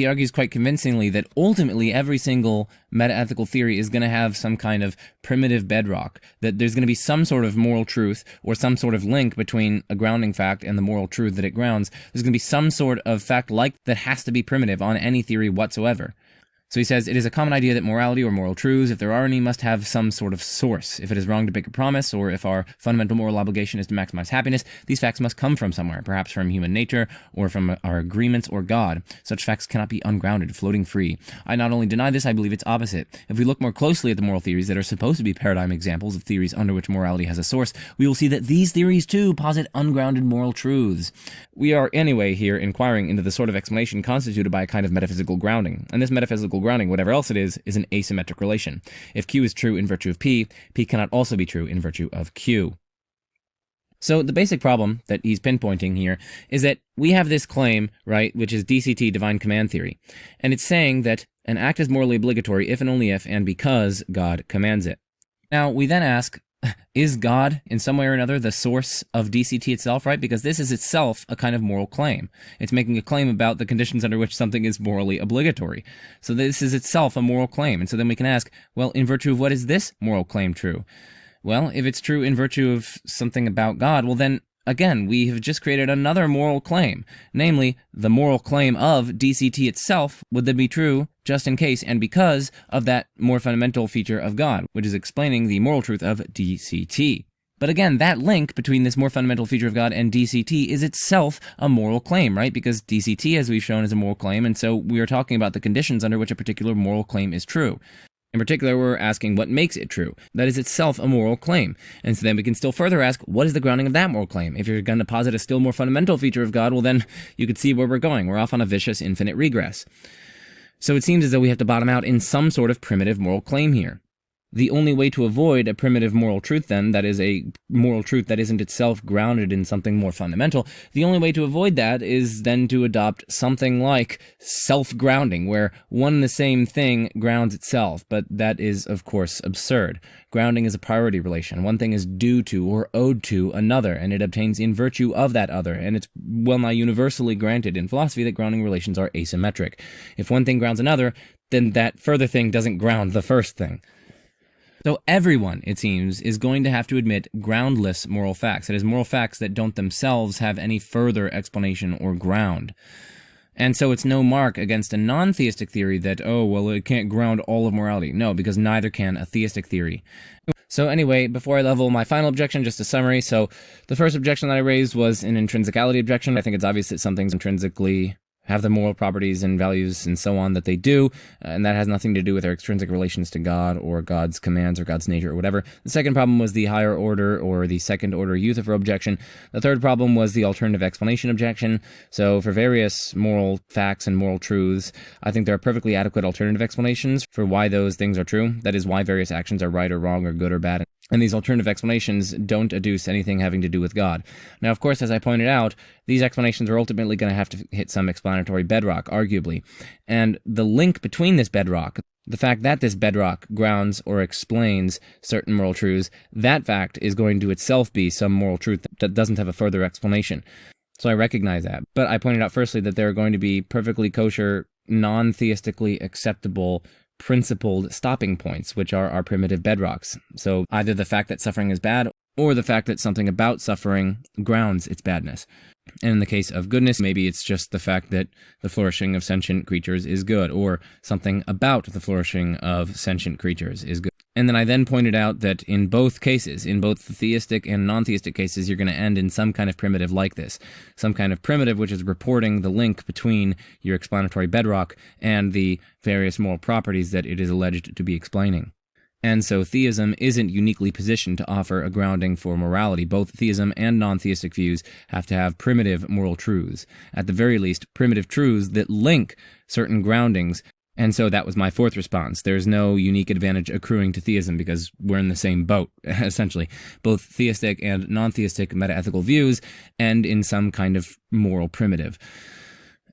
argues quite convincingly that ultimately every single metaethical theory is going to have some kind of primitive bedrock, that there's going to be some sort of moral truth or some sort of link between a grounding fact and the moral truth that it grounds. There's going to be some sort of fact like that has to be primitive on any theory whatsoever. So he says, it is a common idea that morality or moral truths, if there are any, must have some sort of source. If it is wrong to make a promise, or if our fundamental moral obligation is to maximize happiness, these facts must come from somewhere, perhaps from human nature, or from our agreements, or God. Such facts cannot be ungrounded, floating free. I not only deny this, I believe it's opposite. If we look more closely at the moral theories that are supposed to be paradigm examples of theories under which morality has a source, we will see that these theories too posit ungrounded moral truths. We are anyway here inquiring into the sort of explanation constituted by a kind of metaphysical grounding, and this metaphysical grounding, whatever else it is an asymmetric relation. If Q is true in virtue of P, P cannot also be true in virtue of Q. So the basic problem that he's pinpointing here is that we have this claim, right, which is DCT, divine command theory, and it's saying that an act is morally obligatory if and only if and because God commands it. Now, we then ask, is God, in some way or another, the source of DCT itself, right? Because this is itself a kind of moral claim. It's making a claim about the conditions under which something is morally obligatory. So this is itself a moral claim. And so then we can ask, well, in virtue of what is this moral claim true? Well, if it's true in virtue of something about God, well then, again, we have just created another moral claim, namely, the moral claim of DCT itself would then be true just in case and because of that more fundamental feature of God, which is explaining the moral truth of DCT. But again, that link between this more fundamental feature of God and DCT is itself a moral claim, right? Because DCT, as we've shown, is a moral claim, and so we are talking about the conditions under which a particular moral claim is true. In particular, we're asking what makes it true. That is itself a moral claim. And so then we can still further ask, what is the grounding of that moral claim? If you're going to posit a still more fundamental feature of God, well then you could see where we're going. We're off on a vicious infinite regress. So it seems as though we have to bottom out in some sort of primitive moral claim here. The only way to avoid a primitive moral truth, then, that is a moral truth that isn't itself grounded in something more fundamental, the only way to avoid that is then to adopt something like self-grounding, where one and the same thing grounds itself, but that is, of course, absurd. Grounding is a priority relation. One thing is due to or owed to another, and it obtains in virtue of that other, and it's well-nigh universally granted in philosophy that grounding relations are asymmetric. If one thing grounds another, then that further thing doesn't ground the first thing. So everyone, it seems, is going to have to admit groundless moral facts. That is, moral facts that don't themselves have any further explanation or ground. And so it's no mark against a non-theistic theory that, oh, well, it can't ground all of morality. No, because neither can a theistic theory. So anyway, before I level my final objection, just a summary. So the first objection that I raised was an intrinsicality objection. I think it's obvious that something's intrinsically have the moral properties and values and so on that they do, and that has nothing to do with their extrinsic relations to God or God's commands or God's nature or whatever. The second problem was the higher order or the second order Euthyphro objection. The third problem was the alternative explanation objection. So for various moral facts and moral truths, I think there are perfectly adequate alternative explanations for why those things are true. That is, why various actions are right or wrong or good or bad. And these alternative explanations don't adduce anything having to do with God. Now, of course, as I pointed out, these explanations are ultimately going to have to hit some explanatory bedrock, arguably. And the link between this bedrock, the fact that this bedrock grounds or explains certain moral truths, that fact is going to itself be some moral truth that doesn't have a further explanation. So I recognize that. But I pointed out firstly that there are going to be perfectly kosher, non-theistically acceptable principled stopping points, which are our primitive bedrocks. So either the fact that suffering is bad, or the fact that something about suffering grounds its badness. And in the case of goodness, maybe it's just the fact that the flourishing of sentient creatures is good, or something about the flourishing of sentient creatures is good. And then I pointed out that in both cases, in both the theistic and non-theistic cases, you're going to end in some kind of primitive like this. Some kind of primitive which is reporting the link between your explanatory bedrock and the various moral properties that it is alleged to be explaining. And so theism isn't uniquely positioned to offer a grounding for morality. Both theism and non-theistic views have to have primitive moral truths. At the very least, primitive truths that link certain groundings. And so that was my fourth response. There's no unique advantage accruing to theism because we're in the same boat, essentially. Both theistic and non-theistic metaethical views end in some kind of moral primitive.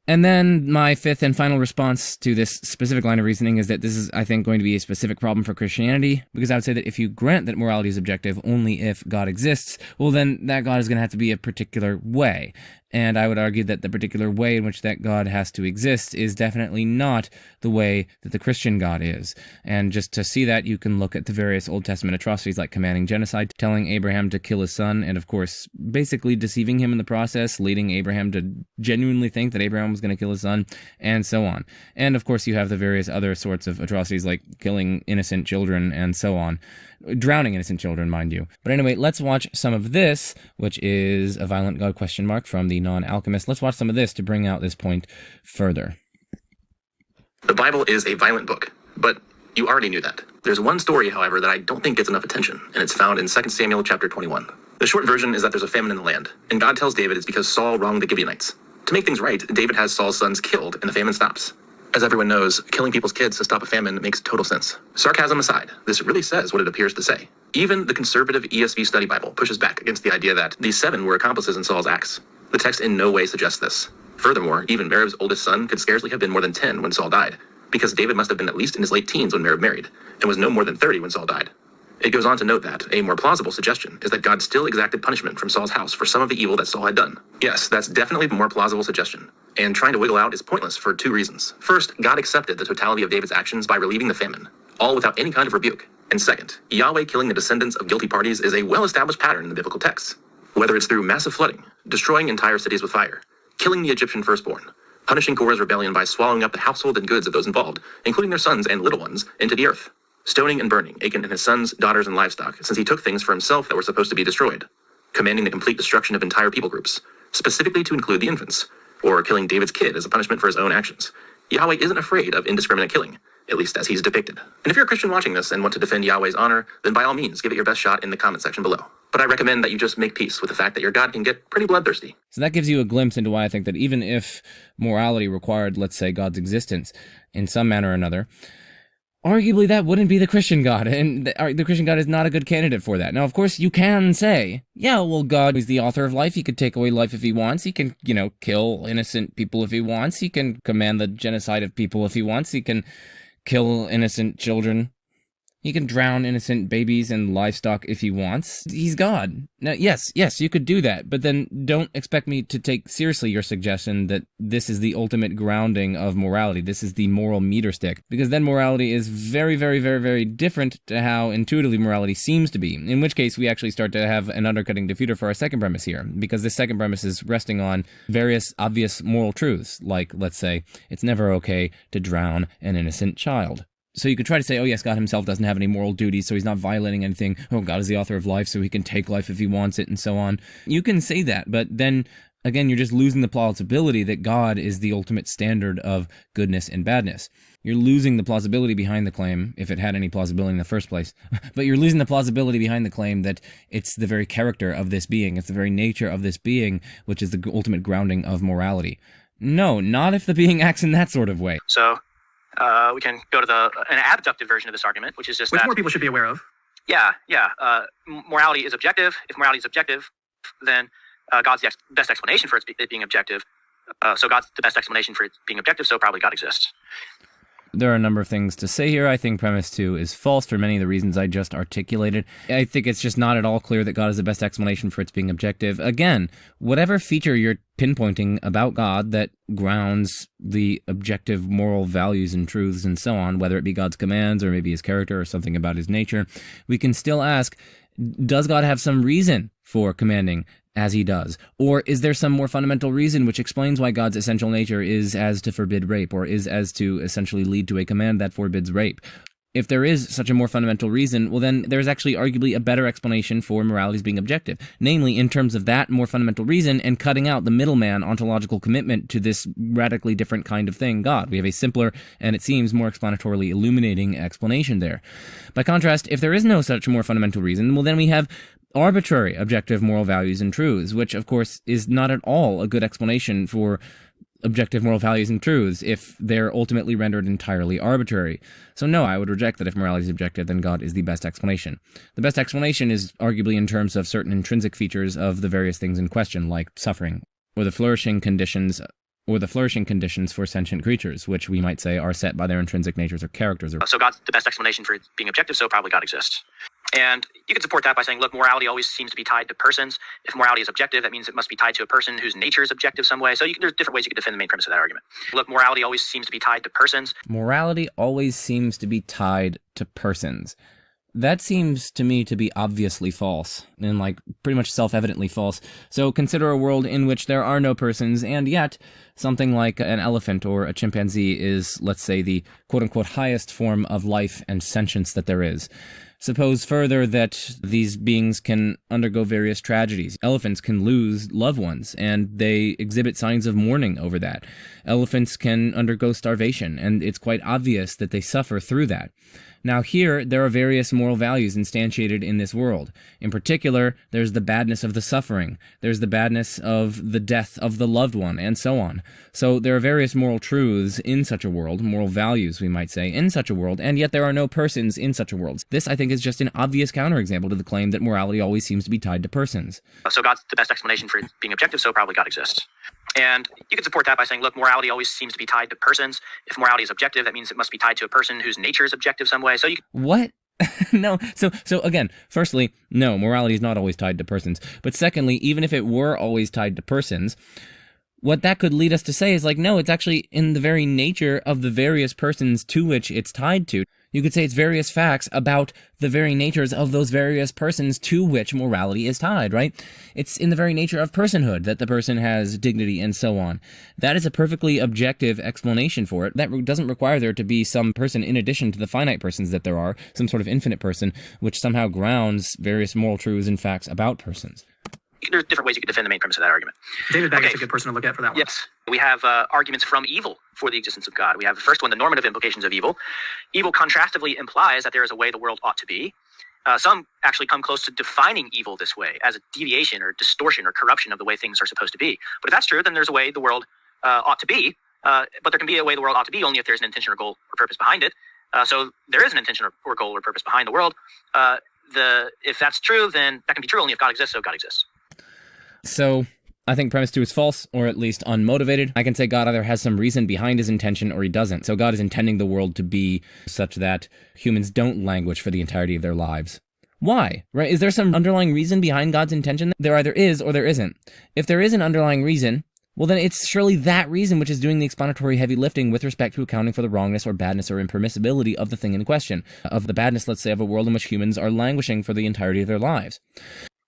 And then my fifth and final response to this specific line of reasoning is that this is, I think, going to be a specific problem for Christianity, because I would say that if you grant that morality is objective only if God exists, well, then that God is going to have to be a particular way. And I would argue that the particular way in which that God has to exist is definitely not the way that the Christian God is. And just to see that, you can look at the various Old Testament atrocities like commanding genocide, telling Abraham to kill his son, and of course, basically deceiving him in the process, leading Abraham to genuinely think that Abraham was going to kill his son, and so on. And of course, you have the various other sorts of atrocities like killing innocent children and so on. Drowning innocent children, mind you. But anyway, let's watch some of this, which is a violent God ? From the non-alchemist. Let's watch some of this to bring out this point further. The Bible is a violent book, but you already knew that. There's one story, however, that I don't think gets enough attention, and it's found in 2 Samuel chapter 21. The short version is that there's a famine in the land, and God tells David it's because Saul wronged the Gibeonites. To make things right, David has Saul's sons killed, and the famine stops. As everyone knows, killing people's kids to stop a famine makes total sense. Sarcasm aside, this really says what it appears to say. Even the conservative ESV Study Bible pushes back against the idea that these 7 were accomplices in Saul's acts. The text in no way suggests this. Furthermore, even Merib's oldest son could scarcely have been more than 10 when Saul died, because David must have been at least in his late teens when Merib married, and was no more than 30 when Saul died. It goes on to note that a more plausible suggestion is that God still exacted punishment from Saul's house for some of the evil that Saul had done. Yes, that's definitely the more plausible suggestion. And trying to wiggle out is pointless for 2 reasons. First, God accepted the totality of David's actions by relieving the famine, all without any kind of rebuke. And second, Yahweh killing the descendants of guilty parties is a well-established pattern in the biblical texts. Whether it's through massive flooding, destroying entire cities with fire, killing the Egyptian firstborn, punishing Korah's rebellion by swallowing up the household and goods of those involved, including their sons and little ones, into the earth, stoning and burning Achan and his sons, daughters, and livestock, since he took things for himself that were supposed to be destroyed, commanding the complete destruction of entire people groups, specifically to include the infants, or killing David's kid as a punishment for his own actions. Yahweh isn't afraid of indiscriminate killing, at least as he's depicted. And if you're a Christian watching this and want to defend Yahweh's honor, then by all means, give it your best shot in the comment section below. But I recommend that you just make peace with the fact that your God can get pretty bloodthirsty. So that gives you a glimpse into why I think that even if morality required, let's say, God's existence in some manner or another, arguably that wouldn't be the Christian God, and the Christian God is not a good candidate for that. Now, of course, you can say, yeah, well, God is the author of life. He could take away life if he wants. He can, kill innocent people if he wants. He can command the genocide of people if he wants. He can kill innocent children He can drown innocent babies and livestock if he wants. He's God. Now, yes, you could do that, but then don't expect me to take seriously your suggestion that this is the ultimate grounding of morality. This is the moral meter stick, because then morality is very, very, very, very different to how intuitively morality seems to be, in which case we actually start to have an undercutting defeater for our second premise here, because this second premise is resting on various obvious moral truths, like, let's say, it's never okay to drown an innocent child. So you could try to say, oh yes, God himself doesn't have any moral duties, so he's not violating anything. Oh, God is the author of life, so he can take life if he wants it, and so on. You can say that, but then, again, you're just losing the plausibility that God is the ultimate standard of goodness and badness. You're losing the plausibility behind the claim, if it had any plausibility in the first place, but you're losing the plausibility behind the claim that it's the very character of this being, it's the very nature of this being, which is the ultimate grounding of morality. No, not if the being acts in that sort of way. So we can go to an abductive version of this argument, which is just Which that more people should be aware of. Morality is objective. If morality is objective, then God's the best explanation for it being objective. So God's the best explanation for it being objective, so probably God exists. There are a number of things to say here. I think premise 2 is false for many of the reasons I just articulated. I think it's just not at all clear that God is the best explanation for its being objective. Again, whatever feature you're pinpointing about God that grounds the objective moral values and truths and so on, whether it be God's commands or maybe his character or something about his nature, we can still ask, does God have some reason for commanding as he does? Or is there some more fundamental reason which explains why God's essential nature is as to forbid rape, or is as to essentially lead to a command that forbids rape? If there is such a more fundamental reason, well then there's actually arguably a better explanation for morality's being objective, namely in terms of that more fundamental reason and cutting out the middleman ontological commitment to this radically different kind of thing, God. We have a simpler and it seems more explanatorily illuminating explanation there. By contrast, if there is no such more fundamental reason, well then we have arbitrary objective moral values and truths, which of course is not at all a good explanation for objective moral values and truths if they're ultimately rendered entirely arbitrary. So no, I would reject that if morality is objective, then God is the best explanation. The best explanation is arguably in terms of certain intrinsic features of the various things in question, like suffering, or the flourishing conditions for sentient creatures, which we might say are set by their intrinsic natures or characters. So God's the best explanation for it being objective, so probably God exists. And you can support that by saying, look, morality always seems to be tied to persons. If morality is objective, that means it must be tied to a person whose nature is objective some way. So there's different ways you could defend the main premise of that argument. Look, morality always seems to be tied to persons. Morality always seems to be tied to persons. That seems to me to be obviously false, and pretty much self-evidently false. So consider a world in which there are no persons, and yet something like an elephant or a chimpanzee is, let's say, the quote-unquote highest form of life and sentience that there is. Suppose further that these beings can undergo various tragedies. Elephants can lose loved ones, and they exhibit signs of mourning over that. Elephants can undergo starvation, and it's quite obvious that they suffer through that. Now here, there are various moral values instantiated in this world. In particular, there's the badness of the suffering, there's the badness of the death of the loved one, and so on. So there are various moral truths in such a world, moral values, we might say, in such a world, and yet there are no persons in such a world. This, I think, is just an obvious counterexample to the claim that morality always seems to be tied to persons. So God's the best explanation for it being objective, so probably God exists. And you can support that by saying, look, morality always seems to be tied to persons. If morality is objective, that means it must be tied to a person whose nature is objective some way. So you What? No. So again, firstly, no, morality is not always tied to persons. But secondly, even if it were always tied to persons, what that could lead us to say is no, it's actually in the very nature of the various persons to which it's tied to. You could say it's various facts about the very natures of those various persons to which morality is tied, right? It's in the very nature of personhood that the person has dignity and so on. That is a perfectly objective explanation for it. That doesn't require there to be some person in addition to the finite persons that there are, some sort of infinite person, which somehow grounds various moral truths and facts about persons. There's different ways you could defend the main premise of that argument. David Baggett's a good person to look at for that one. Yes. We have arguments from evil for the existence of God. We have the first one, the normative implications of evil. Evil contrastively implies that there is a way the world ought to be. Some actually come close to defining evil this way as a deviation or distortion or corruption of the way things are supposed to be. But if that's true, then there's a way the world ought to be. But there can be a way the world ought to be only if there's an intention or goal or purpose behind it. So there is an intention or goal or purpose behind the world. If that's true, then that can be true only if God exists, so God exists. So I think premise 2 is false, or at least unmotivated. I can say God either has some reason behind his intention or he doesn't. So God is intending the world to be such that humans don't languish for the entirety of their lives. Why? Right? Is there some underlying reason behind God's intention? There either is or there isn't. If there is an underlying reason, well then it's surely that reason which is doing the explanatory heavy lifting with respect to accounting for the wrongness or badness or impermissibility of the thing in question. Of the badness, let's say, of a world in which humans are languishing for the entirety of their lives.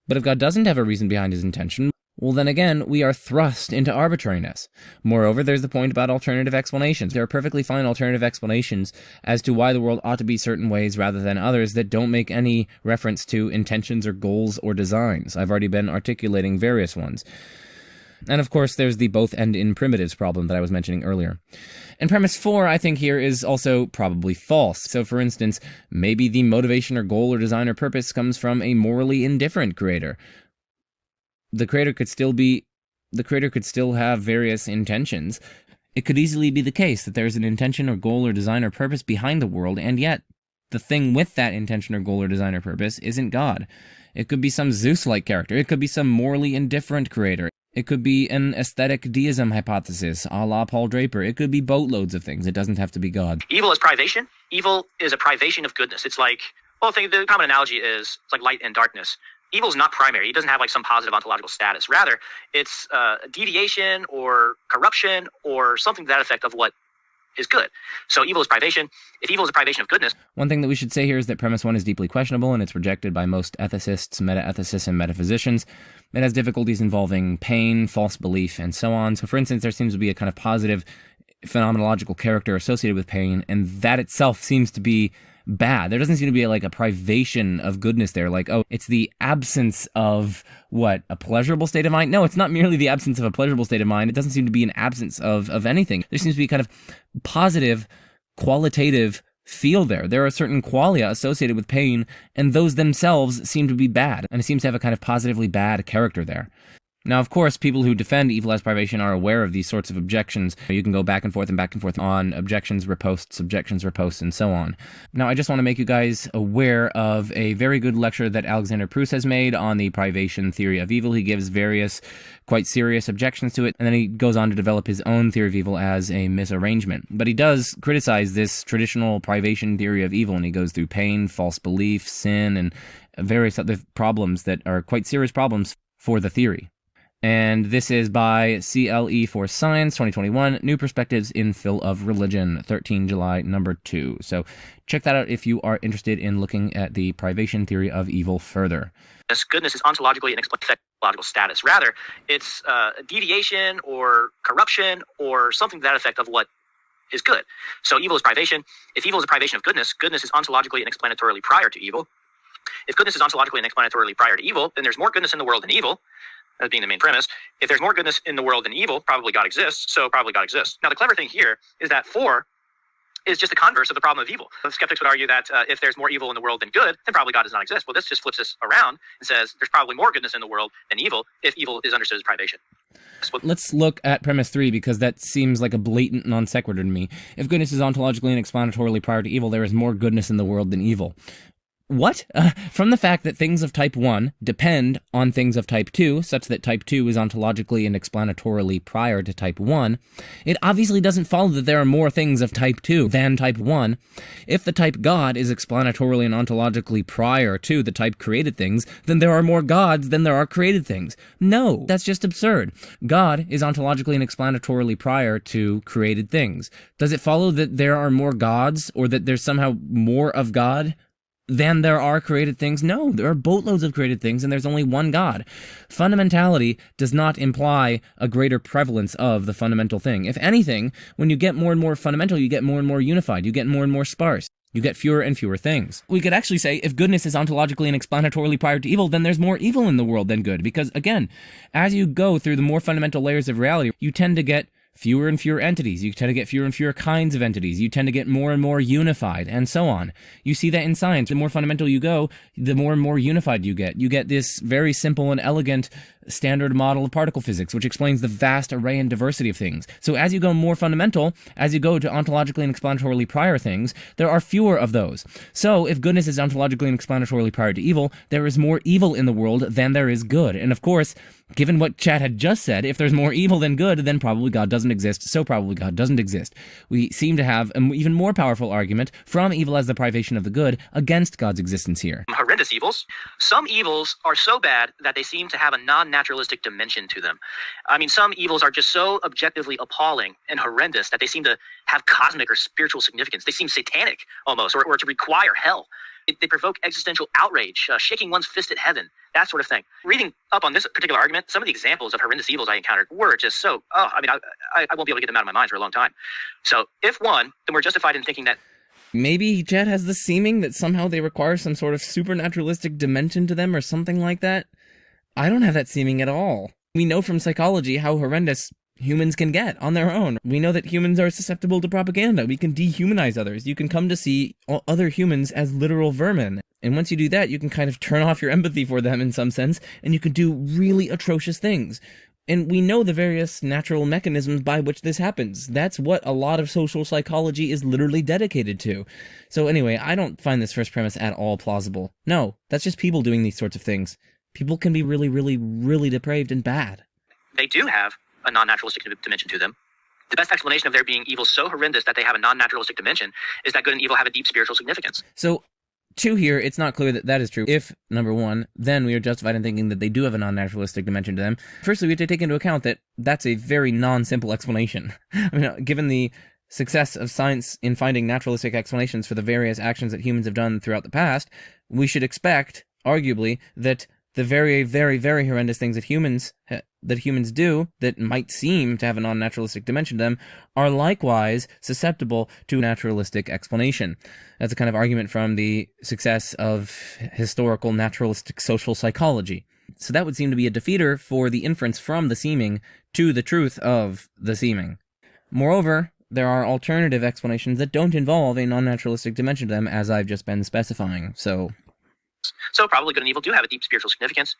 But if God doesn't have a reason behind his intention, well then again, we are thrust into arbitrariness. Moreover, there's the point about alternative explanations. There are perfectly fine alternative explanations as to why the world ought to be certain ways rather than others that don't make any reference to intentions or goals or designs. I've already been articulating various ones. And of course, there's the both end in primitives problem that I was mentioning earlier. And premise 4, I think here, is also probably false. So for instance, maybe the motivation or goal or design or purpose comes from a morally indifferent creator. The creator could still have various intentions. It could easily be the case that there's an intention or goal or design or purpose behind the world, and yet the thing with that intention or goal or design or purpose isn't God. It could be some Zeus-like character. It could be some morally indifferent creator. It could be an aesthetic deism hypothesis, a la Paul Draper. It could be boatloads of things. It doesn't have to be God. Evil is privation. Evil is a privation of goodness. It's like, well, I think the common analogy is it's like light and darkness. Evil is not primary. It doesn't have like some positive ontological status. Rather, it's a deviation or corruption or something to that effect of what is good. So evil is privation. If evil is a privation of goodness... One thing that we should say here is that premise 1 is deeply questionable, and it's rejected by most ethicists, meta-ethicists, and metaphysicians. It has difficulties involving pain, false belief, and so on. So for instance, there seems to be a kind of positive phenomenological character associated with pain, and that itself seems to be bad. There doesn't seem to be like a privation of goodness there, like, oh, it's the absence of what, a pleasurable state of mind? No, it's not merely the absence of a pleasurable state of mind. It doesn't seem to be an absence of anything. There seems to be kind of positive, qualitative feel there. There are certain qualia associated with pain, and those themselves seem to be bad, and it seems to have a kind of positively bad character there. Now, of course, people who defend evil as privation are aware of these sorts of objections. You can go back and forth on objections, riposts, and so on. Now, I just want to make you guys aware of a very good lecture that Alexander Proust has made on the privation theory of evil. He gives various quite serious objections to it, and then he goes on to develop his own theory of evil as a misarrangement. But he does criticize this traditional privation theory of evil, and he goes through pain, false belief, sin, and various other problems that are quite serious problems for the theory. And this is by CLE for Science, 2021, New Perspectives in Phil of Religion, 13 July, number 2. So check that out if you are interested in looking at the privation theory of evil further. Goodness is ontologically inexplicable ontological status. Rather, it's a deviation or corruption or something to that effect of what is good. So evil is privation. If evil is a privation of goodness, goodness is ontologically and explanatorily prior to evil. If goodness is ontologically and explanatorily prior to evil, then there's more goodness in the world than evil. As being the main premise. If there's more goodness in the world than evil, probably God exists, so probably God exists. Now, the clever thing here is that 4 is just the converse of the problem of evil. The skeptics would argue that if there's more evil in the world than good, then probably God does not exist. Well, this just flips this around and says there's probably more goodness in the world than evil if evil is understood as privation. Let's look at premise 3, because that seems like a blatant non sequitur to me. If goodness is ontologically and explanatorily prior to evil, there is more goodness in the world than evil. What? From the fact that things of type 1 depend on things of type 2, such that type 2 is ontologically and explanatorily prior to type 1, it obviously doesn't follow that there are more things of type 2 than type 1. If the type God is explanatorily and ontologically prior to the type created things, then there are more gods than there are created things. No, that's just absurd. God is ontologically and explanatorily prior to created things. Does it follow that there are more gods, or that there's somehow more of God than there are created things? No, there are boatloads of created things, and there's only one God. Fundamentality does not imply a greater prevalence of the fundamental thing. If anything, when you get more and more fundamental, you get more and more unified, you get more and more sparse. You get fewer and fewer things. We could actually say if goodness is ontologically and explanatorily prior to evil, then there's more evil in the world than good. Because, again, as you go through the more fundamental layers of reality, you tend to get fewer and fewer entities. You tend to get fewer and fewer kinds of entities. You tend to get more and more unified, and so on. You see that in science. The more fundamental you go, the more and more unified you get. You get this very simple and elegant standard model of particle physics, which explains the vast array and diversity of things. So as you go more fundamental, as you go to ontologically and explanatorily prior things, there are fewer of those. So if goodness is ontologically and explanatorily prior to evil, there is more evil in the world than there is good. And of course, Given what Chad had just said, if there's more evil than good, then probably God doesn't exist, so probably God doesn't exist. We seem to have an even more powerful argument from evil as the privation of the good against God's existence here. Horrendous evils. Some evils are so bad that they seem to have a non-naturalistic dimension to them. I mean, some evils are just so objectively appalling and horrendous that they seem to have cosmic or spiritual significance. They seem satanic almost, or to require hell. They provoke existential outrage, shaking one's fist at heaven, that sort of thing. Reading up on this particular argument, some of the examples of horrendous evils I encountered were just so, I won't be able to get them out of my mind for a long time. So if one, then we're justified in thinking that Maybe Chad has the seeming that somehow they require some sort of supernaturalistic dimension to them or something like that. I don't have that seeming at all. We know from psychology how horrendous humans can get on their own. We know that humans are susceptible to propaganda. We can dehumanize others. You can come to see other humans as literal vermin. And once you do that, you can kind of turn off your empathy for them in some sense, and you can do really atrocious things. And we know the various natural mechanisms by which this happens. That's what a lot of social psychology is literally dedicated to. So anyway, I don't find this first premise at all plausible. No, that's just people doing these sorts of things. People can be really, really, really depraved and bad. they do have a non-naturalistic dimension to them. The best explanation of their being evil so horrendous that they have a non-naturalistic dimension is that good and evil have a deep spiritual significance. So, two here, it's not clear that that is true. If, number one, then we are justified in thinking that they do have a non-naturalistic dimension to them. Firstly, we have to take into account that that's a very non-simple explanation. I mean, given the success of science in finding naturalistic explanations for the various actions that humans have done throughout the past, we should expect, arguably, that the very, very, very horrendous things that humans do that might seem to have a non-naturalistic dimension to them are likewise susceptible to naturalistic explanation. That's a kind of argument from the success of historical naturalistic social psychology. So that would seem to be a defeater for the inference from the seeming to the truth of the seeming. Moreover, there are alternative explanations that don't involve a non-naturalistic dimension to them, as I've just been specifying. So probably good and evil do have a deep spiritual significance.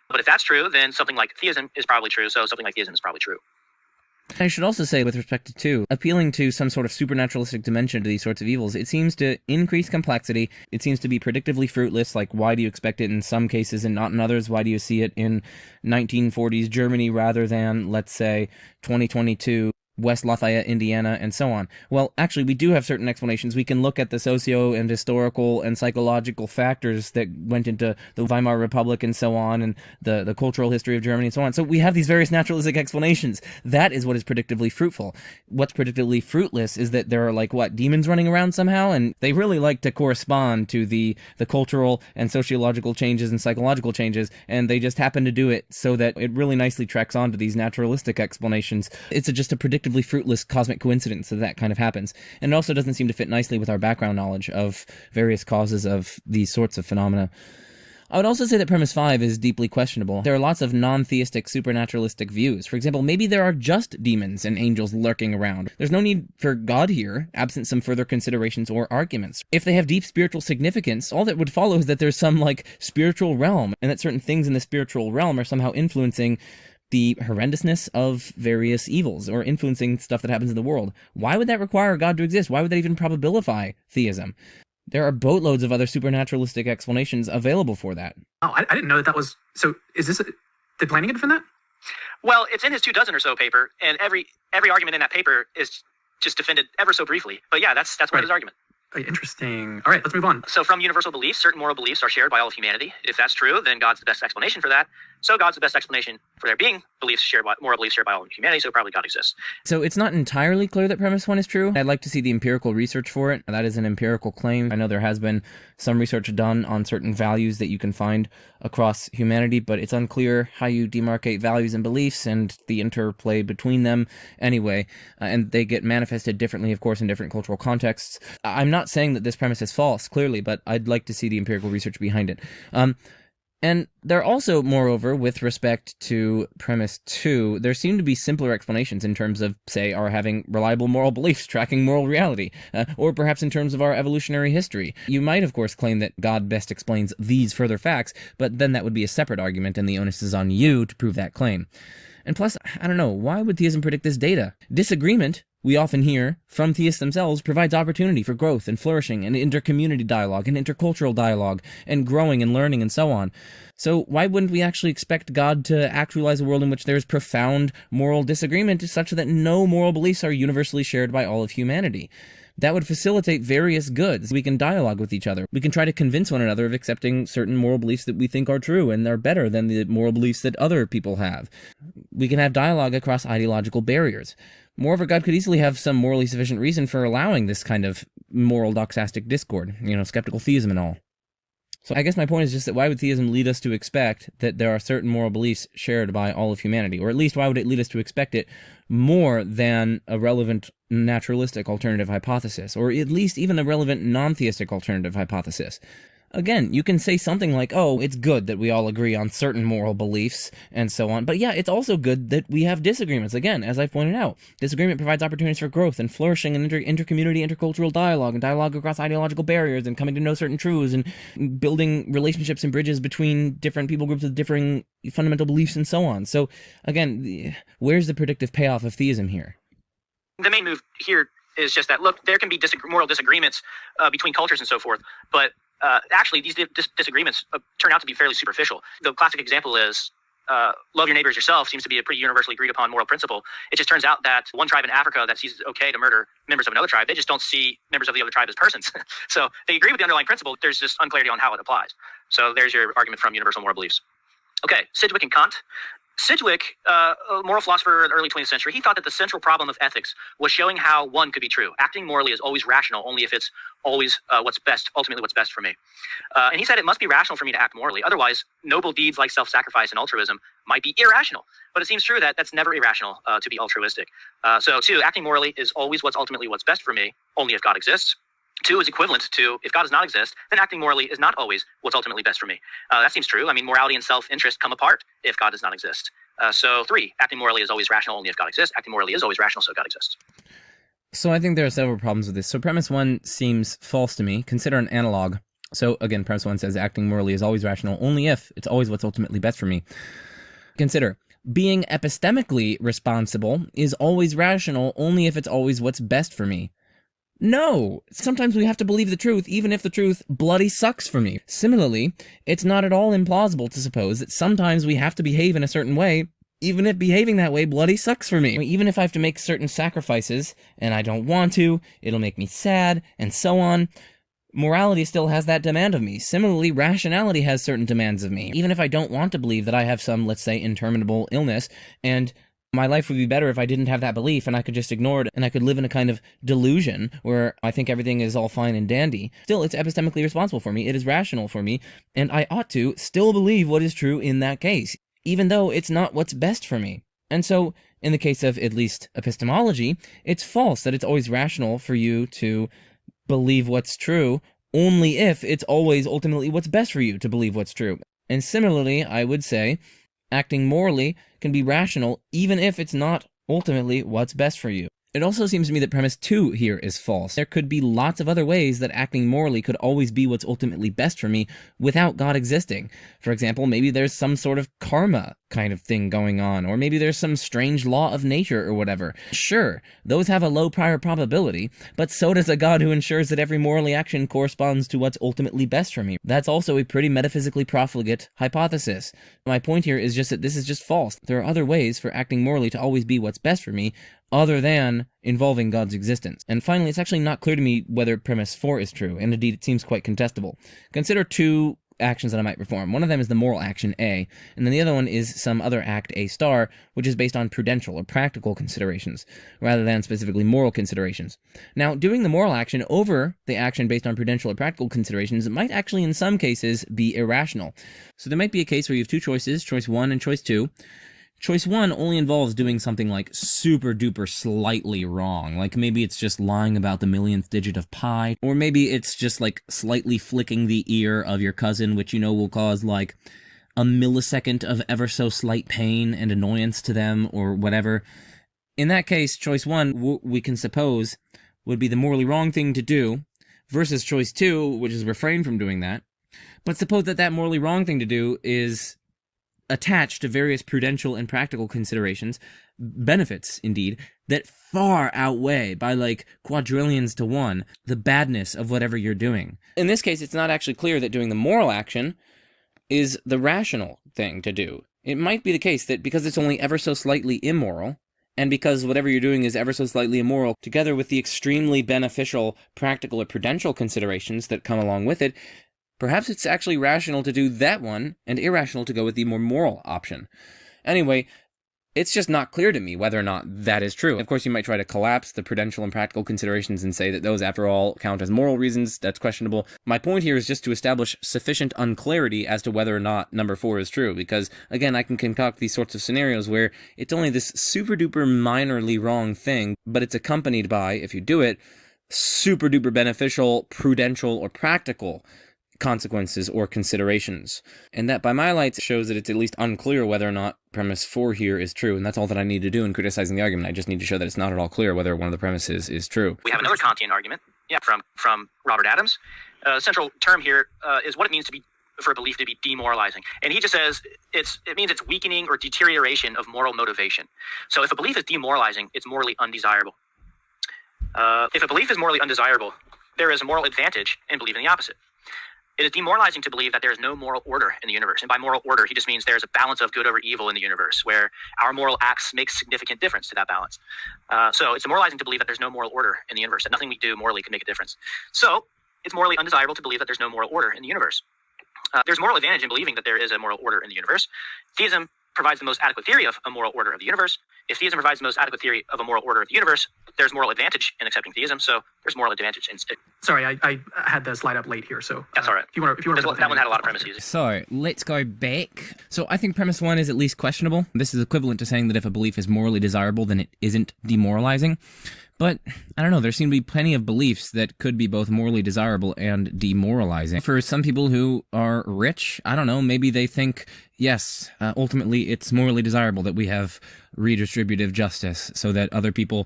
But if that's true, then something like theism is probably true. So something like theism is probably true. I should also say, with respect to 2, appealing to some sort of supernaturalistic dimension to these sorts of evils, it seems to increase complexity. It seems to be predictably fruitless. Like, why do you expect it in some cases and not in others? Why do you see it in 1940s Germany rather than, let's say, 2022 West Lafayette, Indiana, and so on? Well, actually, we do have certain explanations. We can look at the socio and historical and psychological factors that went into the Weimar Republic and so on, and the cultural history of Germany and so on. So we have these various naturalistic explanations. That is what is predictably fruitful. What's predictably fruitless is that there are, demons running around somehow, and they really like to correspond to the cultural and sociological changes and psychological changes, and they just happen to do it so that it really nicely tracks onto these naturalistic explanations. It's just a predictably fruitless cosmic coincidence that kind of happens. And it also doesn't seem to fit nicely with our background knowledge of various causes of these sorts of phenomena. I would also say that premise 5 is deeply questionable. There are lots of non-theistic, supernaturalistic views. For example, maybe there are just demons and angels lurking around. There's no need for God here, absent some further considerations or arguments. If they have deep spiritual significance, all that would follow is that there's some, spiritual realm, and that certain things in the spiritual realm are somehow influencing the horrendousness of various evils, or influencing stuff that happens in the world. Why would that require God to exist? Why would that even probabilify theism? There are boatloads of other supernaturalistic explanations available for that. Oh, I didn't know that was... So, is this... Did Plantinga defend that? Well, it's in his 24 or so paper, and every argument in that paper is just defended ever so briefly. But yeah, that's part of his argument. Interesting. All right, let's move on. So from universal beliefs, certain moral beliefs are shared by all of humanity. If that's true, then God's the best explanation for that. So God's the best explanation for there being moral beliefs shared by all of humanity, so probably God exists. So it's not entirely clear that premise 1 is true. I'd like to see the empirical research for it. That is an empirical claim. I know there has been some research done on certain values that you can find across humanity, but it's unclear how you demarcate values and beliefs and the interplay between them anyway, and they get manifested differently, of course, in different cultural contexts. I'm not saying that this premise is false, clearly, but I'd like to see the empirical research behind it. And there are also, moreover, with respect to premise 2, there seem to be simpler explanations in terms of, say, our having reliable moral beliefs tracking moral reality, or perhaps in terms of our evolutionary history. You might, of course, claim that God best explains these further facts, but then that would be a separate argument, and the onus is on you to prove that claim. And plus, I don't know, why would theism predict this data? Disagreement, we often hear from theists themselves, provides opportunity for growth and flourishing and intercommunity dialogue and intercultural dialogue and growing and learning and so on. So why wouldn't we actually expect God to actualize a world in which there is profound moral disagreement such that no moral beliefs are universally shared by all of humanity? That would facilitate various goods. We can dialogue with each other. We can try to convince one another of accepting certain moral beliefs that we think are true and are better than the moral beliefs that other people have. We can have dialogue across ideological barriers. Moreover, God could easily have some morally sufficient reason for allowing this kind of moral doxastic discord, skeptical theism and all. So I guess my point is just that why would theism lead us to expect that there are certain moral beliefs shared by all of humanity? Or at least why would it lead us to expect it more than a relevant naturalistic alternative hypothesis? Or at least even a relevant non-theistic alternative hypothesis? Again, you can say something like, oh, it's good that we all agree on certain moral beliefs and so on. But yeah, it's also good that we have disagreements. Again, as I've pointed out, disagreement provides opportunities for growth and flourishing and intercommunity, intercultural dialogue and dialogue across ideological barriers and coming to know certain truths and building relationships and bridges between different people groups with differing fundamental beliefs and so on. So again, where's the predictive payoff of theism here? The main move here is just that, look, there can be moral disagreements between cultures and so forth, but actually, these disagreements turn out to be fairly superficial. The classic example is love your neighbor as yourself seems to be a pretty universally agreed upon moral principle. It just turns out that one tribe in Africa that sees it okay to murder members of another tribe, they just don't see members of the other tribe as persons. So they agree with the underlying principle. There's just unclarity on how it applies. So there's your argument from universal moral beliefs. Okay, Sidgwick and Kant. Sidgwick, a moral philosopher in the early 20th century, he thought that the central problem of ethics was showing how one could be true. Acting morally is always rational, only if it's always ultimately what's best for me. And he said it must be rational for me to act morally. Otherwise, noble deeds like self-sacrifice and altruism might be irrational. But it seems true that that's never irrational to be altruistic. So, 2, acting morally is always ultimately what's best for me, only if God exists. 2 is equivalent to, if God does not exist, then acting morally is not always what's ultimately best for me. That seems true. I mean, morality and self-interest come apart if God does not exist. So 3, acting morally is always rational only if God exists. Acting morally is always rational so God exists. So I think there are several problems with this. So premise 1 seems false to me. Consider an analog. So again, premise 1 says acting morally is always rational only if it's always what's ultimately best for me. Consider being epistemically responsible is always rational only if it's always what's best for me. No! Sometimes we have to believe the truth, even if the truth bloody sucks for me. Similarly, it's not at all implausible to suppose that sometimes we have to behave in a certain way, even if behaving that way bloody sucks for me. Even if I have to make certain sacrifices, and I don't want to, it'll make me sad, and so on. Morality still has that demand of me. Similarly, rationality has certain demands of me. Even if I don't want to believe that I have some, let's say, interminable illness, and my life would be better if I didn't have that belief and I could just ignore it and I could live in a kind of delusion where I think everything is all fine and dandy. Still, it's epistemically responsible for me. It is rational for me. And I ought to still believe what is true in that case, even though it's not what's best for me. And so, in the case of at least epistemology, it's false that it's always rational for you to believe what's true only if it's always ultimately what's best for you to believe what's true. And similarly, I would say, acting morally can be rational even if it's not ultimately what's best for you. It also seems to me that premise 2 here is false. There could be lots of other ways that acting morally could always be what's ultimately best for me without God existing. For example, maybe there's some sort of karma kind of thing going on, or maybe there's some strange law of nature or whatever. Sure, those have a low prior probability, but so does a God who ensures that every morally action corresponds to what's ultimately best for me. That's also a pretty metaphysically profligate hypothesis. My point here is just that this is just false. There are other ways for acting morally to always be what's best for me, other than involving God's existence. And finally, it's actually not clear to me whether premise 4 is true, and indeed it seems quite contestable. Consider 2 actions that I might perform. One of them is the moral action A, and then the other one is some other act A star, which is based on prudential or practical considerations, rather than specifically moral considerations. Now, doing the moral action over the action based on prudential or practical considerations might actually in some cases be irrational. So there might be a case where you have 2 choices, choice 1 and choice 2. Choice 1 only involves doing something like super duper slightly wrong. Like maybe it's just lying about the millionth digit of pi, or maybe it's just like slightly flicking the ear of your cousin, which you know will cause like a millisecond of ever so slight pain and annoyance to them, or whatever. In that case, choice 1, we can suppose, would be the morally wrong thing to do, versus choice 2, which is refrain from doing that. But suppose that morally wrong thing to do is attach to various prudential and practical considerations, benefits, indeed, that far outweigh by like quadrillions to one the badness of whatever you're doing. In this case, it's not actually clear that doing the moral action is the rational thing to do. It might be the case that because it's only ever so slightly immoral, and because whatever you're doing is ever so slightly immoral, together with the extremely beneficial practical or prudential considerations that come along with it, perhaps it's actually rational to do that one, and irrational to go with the more moral option. Anyway, it's just not clear to me whether or not that is true. Of course, you might try to collapse the prudential and practical considerations and say that those, after all, count as moral reasons. That's questionable. My point here is just to establish sufficient unclarity as to whether or not number 4 is true, because, again, I can concoct these sorts of scenarios where it's only this super-duper minorly wrong thing, but it's accompanied by, if you do it, super-duper beneficial, prudential, or practical consequences or considerations. And that, by my lights, shows that it's at least unclear whether or not premise 4 here is true, and that's all that I need to do in criticizing the argument. I just need to show that it's not at all clear whether one of the premises is true. We have another Kantian argument, from Robert Adams. Central term here is what it means to be for a belief to be demoralizing, and he just says it means it's weakening or deterioration of moral motivation. So if a belief is demoralizing, it's morally undesirable. If a belief is morally undesirable, there is a moral advantage in believing the opposite. It is demoralizing to believe that there is no moral order in the universe. And by moral order, he just means there's a balance of good over evil in the universe, where our moral acts make significant difference to that balance. So it's demoralizing to believe that there's no moral order in the universe, that nothing we do morally can make a difference. So it's morally undesirable to believe that there's no moral order in the universe. There's moral advantage in believing that there is a moral order in the universe. Theism provides the most adequate theory of a moral order of the universe. If theism provides the most adequate theory of a moral order of the universe, there's moral advantage in accepting theism, so there's moral advantage in... Sorry, I had the slide up late here, so... That's all right. If you want to... That one had a lot of premises. So, let's go back. So, I think premise 1 is at least questionable. This is equivalent to saying that if a belief is morally desirable, then it isn't demoralizing. But, I don't know, there seem to be plenty of beliefs that could be both morally desirable and demoralizing. For some people who are rich, I don't know, maybe they think, yes, ultimately it's morally desirable that we have redistributive justice so that other people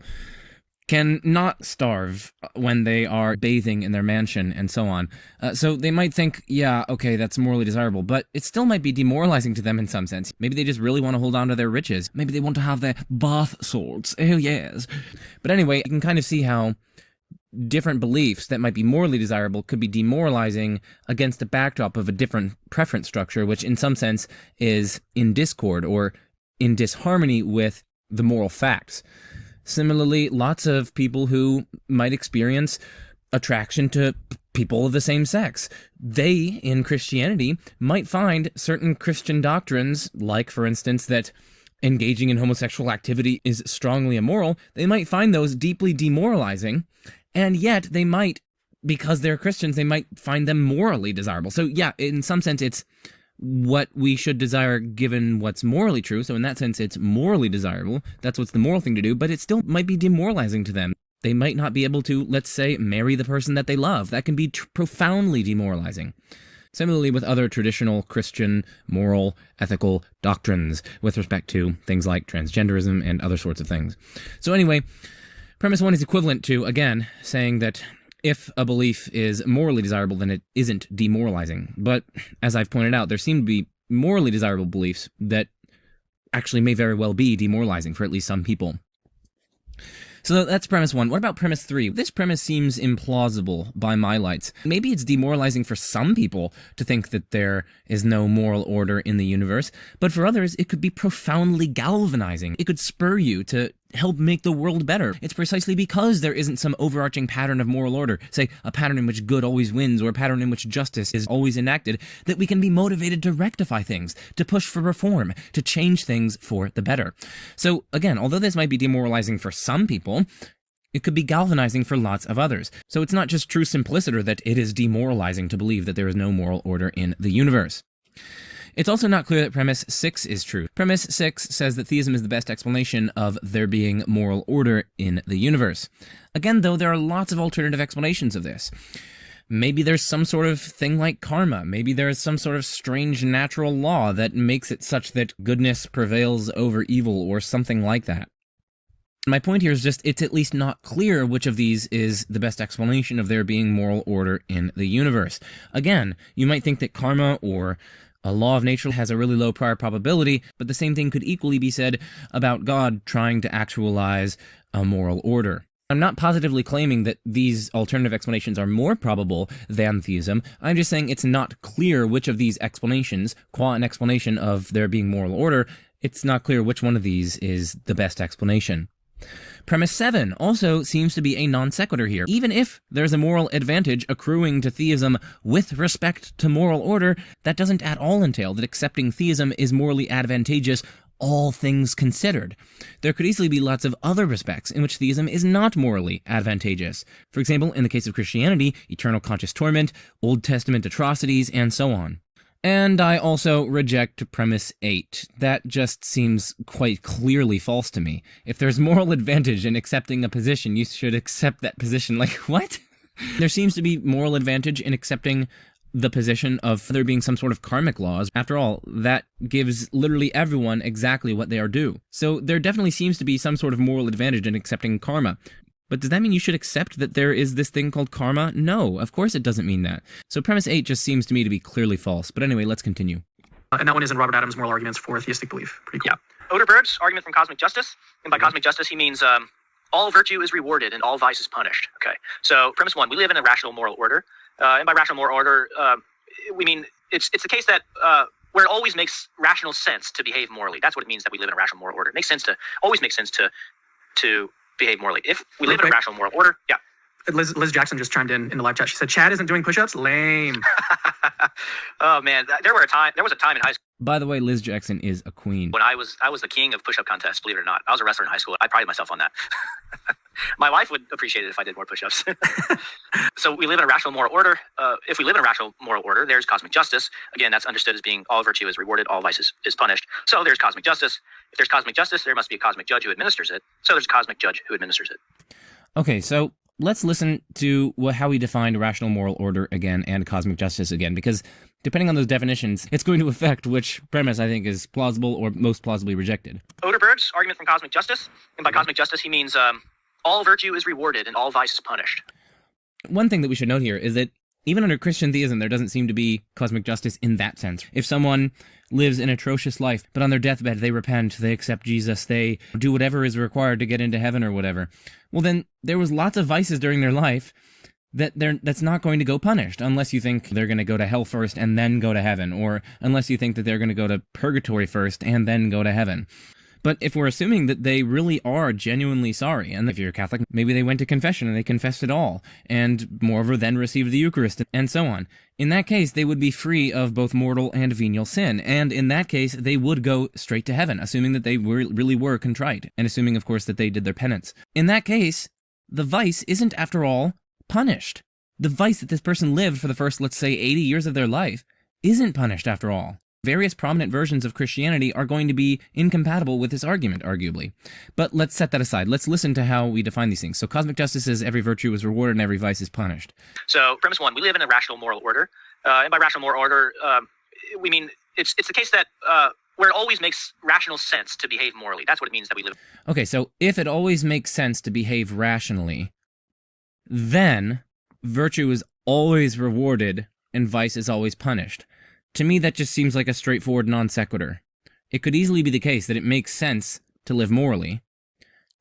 can not starve when they are bathing in their mansion and so on. So they might think, yeah, okay, that's morally desirable, but it still might be demoralizing to them in some sense. Maybe they just really want to hold on to their riches. Maybe they want to have their bath salts. Oh, yes. But anyway, you can kind of see how different beliefs that might be morally desirable could be demoralizing against the backdrop of a different preference structure, which in some sense is in discord or in disharmony with the moral facts. Similarly, lots of people who might experience attraction to people of the same sex. They, in Christianity, might find certain Christian doctrines, like, for instance, that engaging in homosexual activity is strongly immoral. They might find those deeply demoralizing, and yet they might, because they're Christians, they might find them morally desirable. So yeah, in some sense, it's what we should desire given what's morally true. So in that sense, it's morally desirable. That's what's the moral thing to do, but it still might be demoralizing to them. They might not be able to, let's say, marry the person that they love. That can be profoundly demoralizing. Similarly with other traditional Christian moral, ethical doctrines with respect to things like transgenderism and other sorts of things. So anyway, premise 1 is equivalent to, again, saying that if a belief is morally desirable, then it isn't demoralizing. But, as I've pointed out, there seem to be morally desirable beliefs that actually may very well be demoralizing for at least some people. So that's premise 1. What about premise 3? This premise seems implausible by my lights. Maybe it's demoralizing for some people to think that there is no moral order in the universe, but for others, it could be profoundly galvanizing. It could spur you to help make the world better. It's precisely because there isn't some overarching pattern of moral order, say a pattern in which good always wins or a pattern in which justice is always enacted, that we can be motivated to rectify things, to push for reform, to change things for the better. So again, although this might be demoralizing for some people, it could be galvanizing for lots of others. So it's not just true simpliciter that it is demoralizing to believe that there is no moral order in the universe. It's also not clear that premise 6 is true. Premise 6 says that theism is the best explanation of there being moral order in the universe. Again, though, there are lots of alternative explanations of this. Maybe there's some sort of thing like karma. Maybe there's some sort of strange natural law that makes it such that goodness prevails over evil or something like that. My point here is just it's at least not clear which of these is the best explanation of there being moral order in the universe. Again, you might think that karma or A law of nature has a really low prior probability, but the same thing could equally be said about God trying to actualize a moral order. I'm not positively claiming that these alternative explanations are more probable than theism. I'm just saying it's not clear which of these explanations, qua an explanation of there being moral order, it's not clear which one of these is the best explanation. Premise 7 also seems to be a non sequitur here. Even if there's a moral advantage accruing to theism with respect to moral order, that doesn't at all entail that accepting theism is morally advantageous, all things considered. There could easily be lots of other respects in which theism is not morally advantageous. For example, in the case of Christianity, eternal conscious torment, Old Testament atrocities, and so on. And I also reject premise 8. That just seems quite clearly false to me. If there's moral advantage in accepting a position, you should accept that position. Like, what? There seems to be moral advantage in accepting the position of there being some sort of karmic laws. After all, that gives literally everyone exactly what they are due. So there definitely seems to be some sort of moral advantage in accepting karma. But does that mean you should accept that there is this thing called karma? No, of course it doesn't mean that. So premise 8 just seems to me to be clearly false. But anyway, let's continue. And that one is in Robert Adams' Moral Arguments for Theistic Belief. Pretty cool. Yeah. Oderberg's argument from Cosmic Justice. And by cosmic justice, he means all virtue is rewarded and all vice is punished. Okay. So premise 1, we live in a rational moral order. And by rational moral order, we mean it's the case that where it always makes rational sense to behave morally. That's what it means that we live in a rational moral order. It makes sense to behave morally. If we live in a rational moral order, yeah. Liz Jackson just chimed in the live chat. She said, Chad isn't doing push-ups? Lame. Oh man, there was a time in high school. By the way, Liz Jackson is a queen. When I was the king of push-up contests, believe it or not. I was a wrestler in high school. I prided myself on that. My wife would appreciate it if I did more push-ups. So we live in a rational moral order. If we live in a rational moral order, there's cosmic justice. Again, that's understood as being all virtue is rewarded, all vice is punished. So there's cosmic justice. If there's cosmic justice, there must be a cosmic judge who administers it. So there's a cosmic judge who administers it. Okay, so let's listen to how he defined rational moral order again and cosmic justice again, because depending on those definitions, it's going to affect which premise I think is plausible or most plausibly rejected. Oderberg's argument from Cosmic Justice. And by cosmic justice, he means all virtue is rewarded and all vice is punished. One thing that we should note here is that even under Christian theism, there doesn't seem to be cosmic justice in that sense. If someone lives an atrocious life, but on their deathbed they repent, they accept Jesus, they do whatever is required to get into heaven or whatever, well then there was lots of vices during their life that's not going to go punished, unless you think they're going to go to hell first and then go to heaven, or unless you think that they're going to go to purgatory first and then go to heaven. But if we're assuming that they really are genuinely sorry, and if you're Catholic, maybe they went to confession and they confessed it all, and moreover then received the Eucharist, and so on. In that case, they would be free of both mortal and venial sin, and in that case, they would go straight to heaven, assuming that they really were contrite, and assuming, of course, that they did their penance. In that case, the vice isn't, after all, punished. The vice that this person lived for the first, let's say, 80 years of their life isn't punished, after all. Various prominent versions of Christianity are going to be incompatible with this argument, arguably. But let's set that aside. Let's listen to how we define these things. So cosmic justice says every virtue is rewarded and every vice is punished. So premise 1, we live in a rational moral order. And by rational moral order, we mean it's the case that where it always makes rational sense to behave morally. That's what it means that we live. Okay, so if it always makes sense to behave rationally, then virtue is always rewarded and vice is always punished. To me, that just seems like a straightforward non sequitur. It could easily be the case that it makes sense to live morally,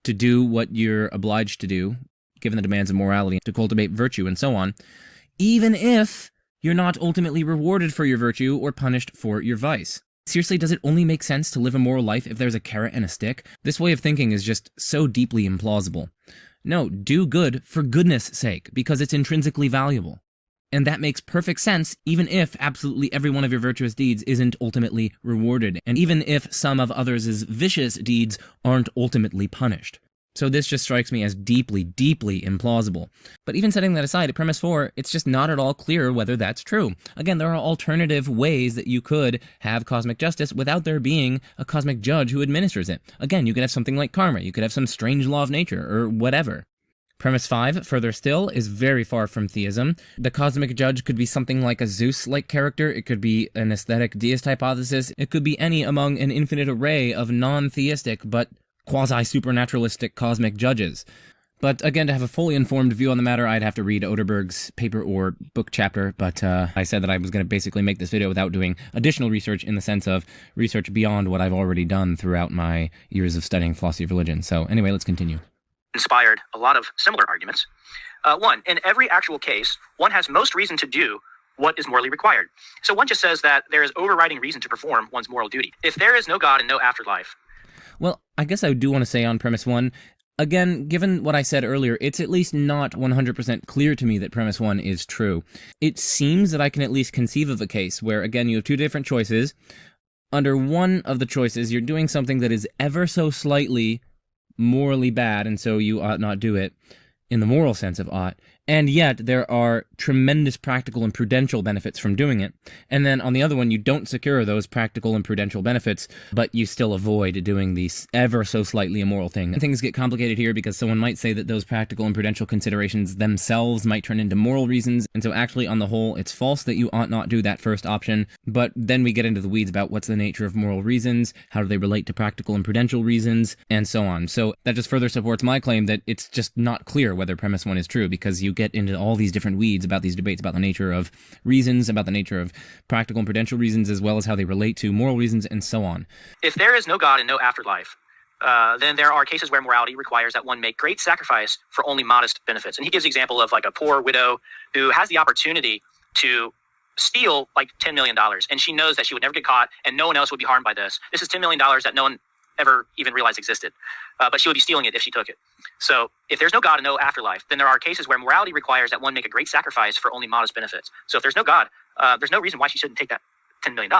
to do what you're obliged to do, given the demands of morality, to cultivate virtue and so on, even if you're not ultimately rewarded for your virtue or punished for your vice. Seriously, does it only make sense to live a moral life if there's a carrot and a stick? This way of thinking is just so deeply implausible. No, do good for goodness sake, because it's intrinsically valuable. And that makes perfect sense, even if absolutely every one of your virtuous deeds isn't ultimately rewarded, and even if some of others' vicious deeds aren't ultimately punished. So this just strikes me as deeply, deeply implausible. But even setting that aside, at premise 4, it's just not at all clear whether that's true. Again, there are alternative ways that you could have cosmic justice without there being a cosmic judge who administers it. Again, you could have something like karma, you could have some strange law of nature, or whatever. Premise 5, further still, is very far from theism. The cosmic judge could be something like a Zeus-like character, it could be an aesthetic deist hypothesis, it could be any among an infinite array of non-theistic but quasi-supernaturalistic cosmic judges. But again, to have a fully informed view on the matter, I'd have to read Oderberg's paper or book chapter, but I said that I was going to basically make this video without doing additional research in the sense of research beyond what I've already done throughout my years of studying philosophy of religion. So anyway, let's continue. Inspired a lot of similar arguments. One, in every actual case, one has most reason to do what is morally required. So one just says that there is overriding reason to perform one's moral duty. If there is no God and no afterlife. Well, I guess I do want to say on premise one, again, given what I said earlier, it's at least not 100% clear to me that premise one is true. It seems that I can at least conceive of a case where, again, you have two different choices. Under one of the choices, you're doing something that is ever so slightly morally bad, and so you ought not do it, in the moral sense of ought. And yet, there are tremendous practical and prudential benefits from doing it. And then on the other one, you don't secure those practical and prudential benefits, but you still avoid doing the ever so slightly immoral thing. And things get complicated here because someone might say that those practical and prudential considerations themselves might turn into moral reasons. And so actually, on the whole, it's false that you ought not do that first option. But then we get into the weeds about what's the nature of moral reasons, how do they relate to practical and prudential reasons, and so on. So that just further supports my claim that it's just not clear whether premise one is true, because you get into all these different weeds about these debates about the nature of reasons, about the nature of practical and prudential reasons, as well as how they relate to moral reasons, and so on. If there is no God and no afterlife, then there are cases where morality requires that one make great sacrifice for only modest benefits. And he gives the example of like a poor widow who has the opportunity to steal like $10 million, and she knows that she would never get caught and no one else would be harmed by this. This is $10 million that no one ever even realized existed, but she would be stealing it if she took it. So if there's no God and no afterlife, then there are cases where morality requires that one make a great sacrifice for only modest benefits. So if there's no God, there's no reason why she shouldn't take that $10 million.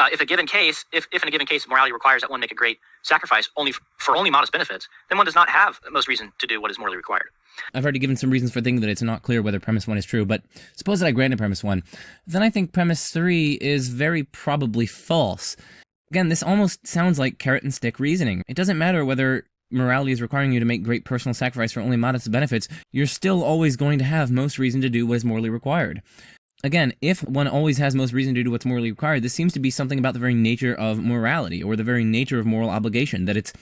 If in a given case morality requires that one make a great sacrifice for only modest benefits, then one does not have most reason to do what is morally required. I've already given some reasons for thinking that it's not clear whether premise one is true, but suppose that I granted premise one, then I think premise three is very probably false. Again, this almost sounds like carrot and stick reasoning. It doesn't matter whether morality is requiring you to make great personal sacrifice for only modest benefits, you're still always going to have most reason to do what is morally required. Again, if one always has most reason to do what's morally required, this seems to be something about the very nature of morality, or the very nature of moral obligation, that it's,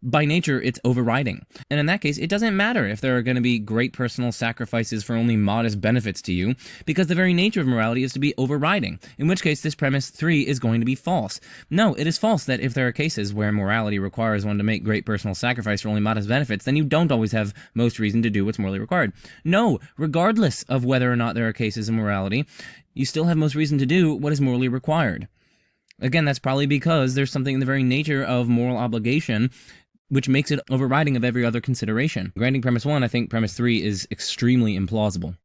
by nature, it's overriding. And in that case, it doesn't matter if there are going to be great personal sacrifices for only modest benefits to you, because the very nature of morality is to be overriding, in which case this premise 3 is going to be false. No, it is false that if there are cases where morality requires one to make great personal sacrifice for only modest benefits, then you don't always have most reason to do what's morally required. No, regardless of whether or not there are cases of morality, you still have most reason to do what is morally required. Again, that's probably because there's something in the very nature of moral obligation which makes it overriding of every other consideration. Granting premise 1, I think premise 3 is extremely implausible.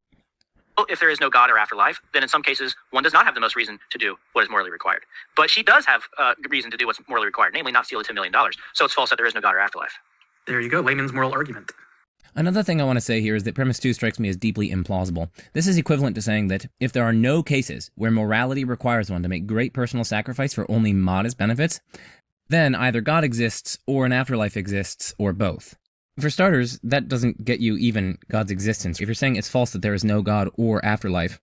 If there is no God or afterlife, then in some cases, one does not have the most reason to do what is morally required. But she does have reason to do what's morally required, namely not steal the $10 million. So it's false that there is no God or afterlife. There you go, layman's moral argument. Another thing I want to say here is that premise 2 strikes me as deeply implausible. This is equivalent to saying that if there are no cases where morality requires one to make great personal sacrifice for only modest benefits, then either God exists or an afterlife exists, or both. For starters, that doesn't get you even God's existence. If you're saying it's false that there is no God or afterlife,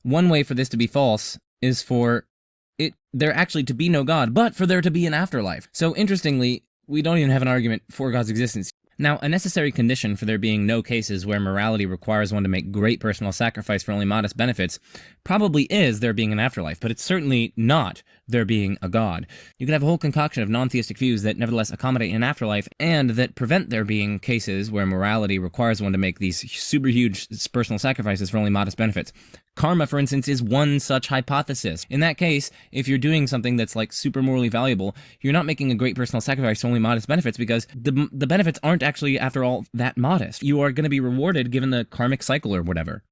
one way for this to be false is for there actually to be no God, but for there to be an afterlife. So interestingly, we don't even have an argument for God's existence. Now, a necessary condition for there being no cases where morality requires one to make great personal sacrifice for only modest benefits probably is there being an afterlife, but it's certainly not there being a God. You can have a whole concoction of non-theistic views that nevertheless accommodate an afterlife and that prevent there being cases where morality requires one to make these super huge personal sacrifices for only modest benefits. Karma, for instance, is one such hypothesis. In that case, if you're doing something that's like super morally valuable, you're not making a great personal sacrifice for only modest benefits because the benefits aren't actually, after all, that modest. You are going to be rewarded given the karmic cycle or whatever.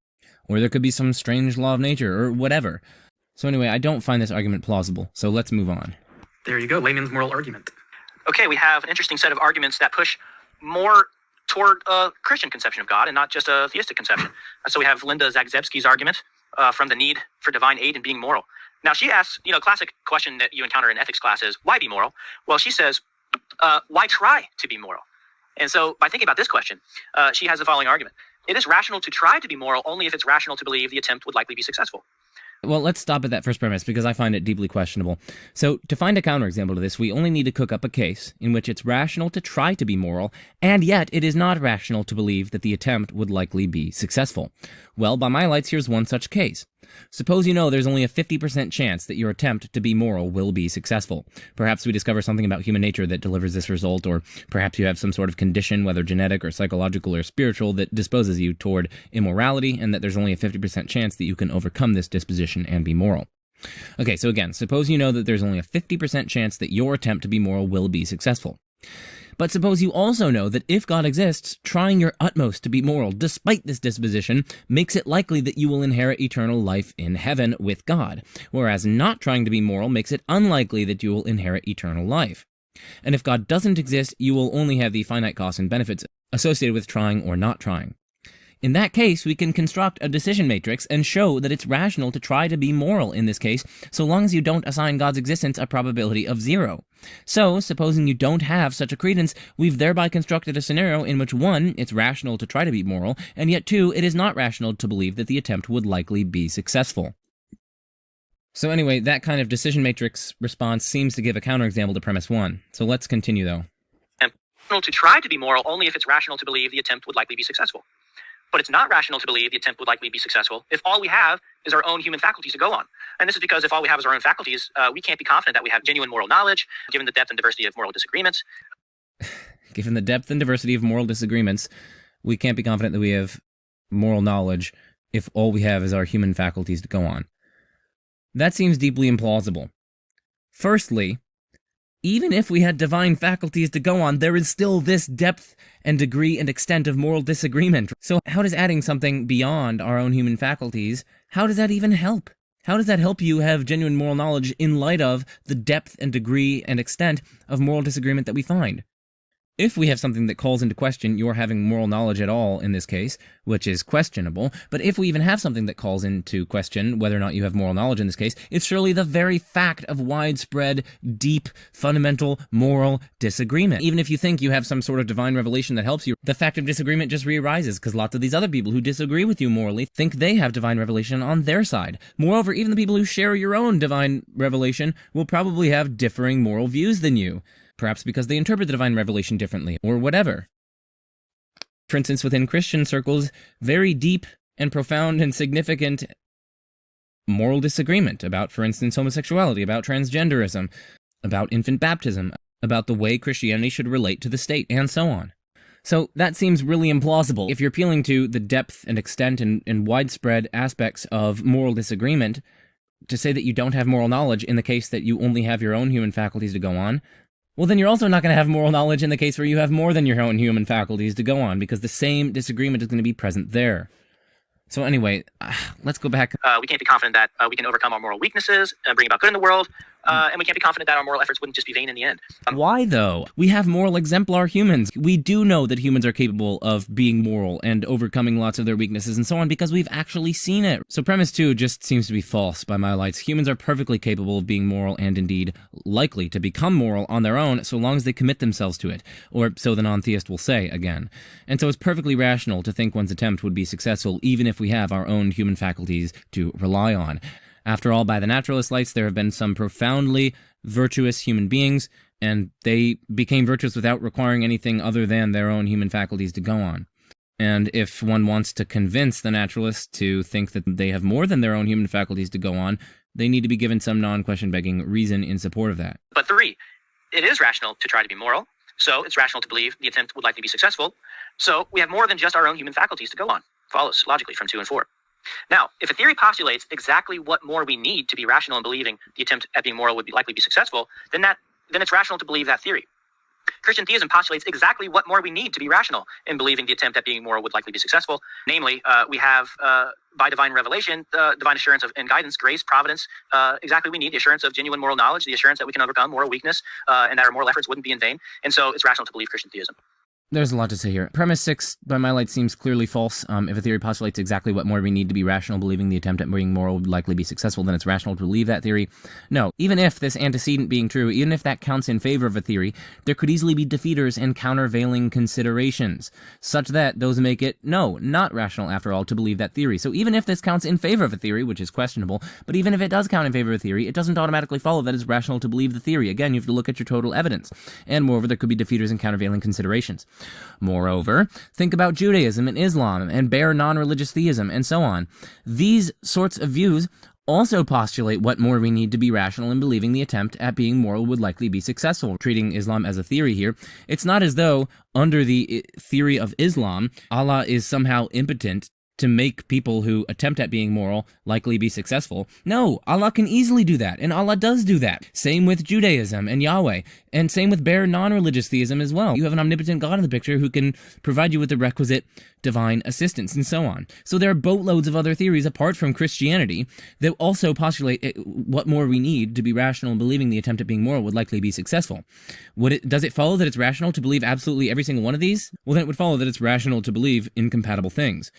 Or there could be some strange law of nature or whatever. So anyway, I don't find this argument plausible, so let's move on. There you go, layman's moral argument. Okay, we have an interesting set of arguments that push more toward a Christian conception of God and not just a theistic conception. So we have Linda Zagzebski's argument from the need for divine aid in being moral. Now she asks, classic question that you encounter in ethics classes, why be moral? Well, she says, why try to be moral? And so by thinking about this question, she has the following argument. It is rational to try to be moral only if it's rational to believe the attempt would likely be successful. Well, let's stop at that first premise because I find it deeply questionable. So, to find a counterexample to this, we only need to cook up a case in which it's rational to try to be moral, and yet it is not rational to believe that the attempt would likely be successful. Well, by my lights, here's one such case. Suppose you know there's only a 50% chance that your attempt to be moral will be successful. Perhaps we discover something about human nature that delivers this result, or perhaps you have some sort of condition, whether genetic or psychological or spiritual, that disposes you toward immorality, and that there's only a 50% chance that you can overcome this disposition and be moral. Okay, so again, suppose you know that there's only a 50% chance that your attempt to be moral will be successful. But suppose you also know that if God exists, trying your utmost to be moral despite this disposition makes it likely that you will inherit eternal life in heaven with God, whereas not trying to be moral makes it unlikely that you will inherit eternal life. And if God doesn't exist, you will only have the finite costs and benefits associated with trying or not trying. In that case, we can construct a decision matrix and show that it's rational to try to be moral in this case, so long as you don't assign God's existence a probability of 0. So, supposing you don't have such a credence, we've thereby constructed a scenario in which 1, it's rational to try to be moral, and yet 2, it is not rational to believe that the attempt would likely be successful. So anyway, that kind of decision matrix response seems to give a counterexample to premise 1. So let's continue though. And rational to try to be moral only if it's rational to believe the attempt would likely be successful. But it's not rational to believe the attempt would likely be successful if all we have is our own human faculties to go on. And this is because if all we have is our own faculties, we can't be confident that we have genuine moral knowledge, given the depth and diversity of moral disagreements. Given the depth and diversity of moral disagreements, we can't be confident that we have moral knowledge if all we have is our human faculties to go on. That seems deeply implausible. Firstly, even if we had divine faculties to go on, there is still this depth and degree and extent of moral disagreement. So how does adding something beyond our own human faculties, how does that even help? How does that help you have genuine moral knowledge in light of the depth and degree and extent of moral disagreement that we find? If we have something that calls into question your having moral knowledge at all in this case, which is questionable, but if we even have something that calls into question whether or not you have moral knowledge in this case, it's surely the very fact of widespread, deep, fundamental moral disagreement. Even if you think you have some sort of divine revelation that helps you, the fact of disagreement just re-arises because lots of these other people who disagree with you morally think they have divine revelation on their side. Moreover, even the people who share your own divine revelation will probably have differing moral views than you. Perhaps because they interpret the divine revelation differently, or whatever. For instance, within Christian circles, very deep and profound and significant moral disagreement about, for instance, homosexuality, about transgenderism, about infant baptism, about the way Christianity should relate to the state, and so on. So that seems really implausible. If you're appealing to the depth and extent and widespread aspects of moral disagreement, to say that you don't have moral knowledge in the case that you only have your own human faculties to go on, well, then you're also not going to have moral knowledge in the case where you have more than your own human faculties to go on, because the same disagreement is going to be present there. So anyway, let's go back. We can't be confident that we can overcome our moral weaknesses and bring about good in the world, and we can't be confident that our moral efforts wouldn't just be vain in the end. Why, though? We have moral exemplar humans. We do know that humans are capable of being moral and overcoming lots of their weaknesses and so on because we've actually seen it. So premise 2 just seems to be false by my lights. Humans are perfectly capable of being moral and indeed likely to become moral on their own so long as they commit themselves to it, or so the non-theist will say again. And so it's perfectly rational to think one's attempt would be successful even if we have our own human faculties to rely on. After all, by the naturalist lights, there have been some profoundly virtuous human beings, and they became virtuous without requiring anything other than their own human faculties to go on. And if one wants to convince the naturalists to think that they have more than their own human faculties to go on, they need to be given some non-question begging reason in support of that. But 3, it is rational to try to be moral, so it's rational to believe the attempt would likely be successful. So we have more than just our own human faculties to go on. Follows logically from 2 and 4. Now, if a theory postulates exactly what more we need to be rational in believing the attempt at being moral would likely be successful, then it's rational to believe that theory. Christian theism postulates exactly what more we need to be rational in believing the attempt at being moral would likely be successful. Namely, we have, by divine revelation, divine assurance and guidance, grace, providence, exactly we need the assurance of genuine moral knowledge, the assurance that we can overcome moral weakness, and that our moral efforts wouldn't be in vain. And so it's rational to believe Christian theism. There's a lot to say here. Premise 6, by my light, seems clearly false. If a theory postulates exactly what more we need to be rational, believing the attempt at being moral would likely be successful, then it's rational to believe that theory. No, even if this antecedent being true, even if that counts in favor of a theory, there could easily be defeaters and countervailing considerations, such that those make it, no, not rational after all to believe that theory. So even if this counts in favor of a theory, which is questionable, but even if it does count in favor of a theory, it doesn't automatically follow that it's rational to believe the theory. Again, you have to look at your total evidence. And moreover, there could be defeaters and countervailing considerations. Moreover, think about Judaism and Islam and bare non-religious theism and so on. These sorts of views also postulate what more we need to be rational in believing the attempt at being moral would likely be successful. Treating Islam as a theory here, it's not as though, under the theory of Islam, Allah is somehow impotent to make people who attempt at being moral likely be successful. No, Allah can easily do that, and Allah does do that. Same with Judaism and Yahweh, and same with bare non-religious theism as well. You have an omnipotent God in the picture who can provide you with the requisite divine assistance, and so on. So there are boatloads of other theories apart from Christianity that also postulate what more we need to be rational in believing the attempt at being moral would likely be successful. Does it follow that it's rational to believe absolutely every single one of these? Well, then it would follow that it's rational to believe incompatible things.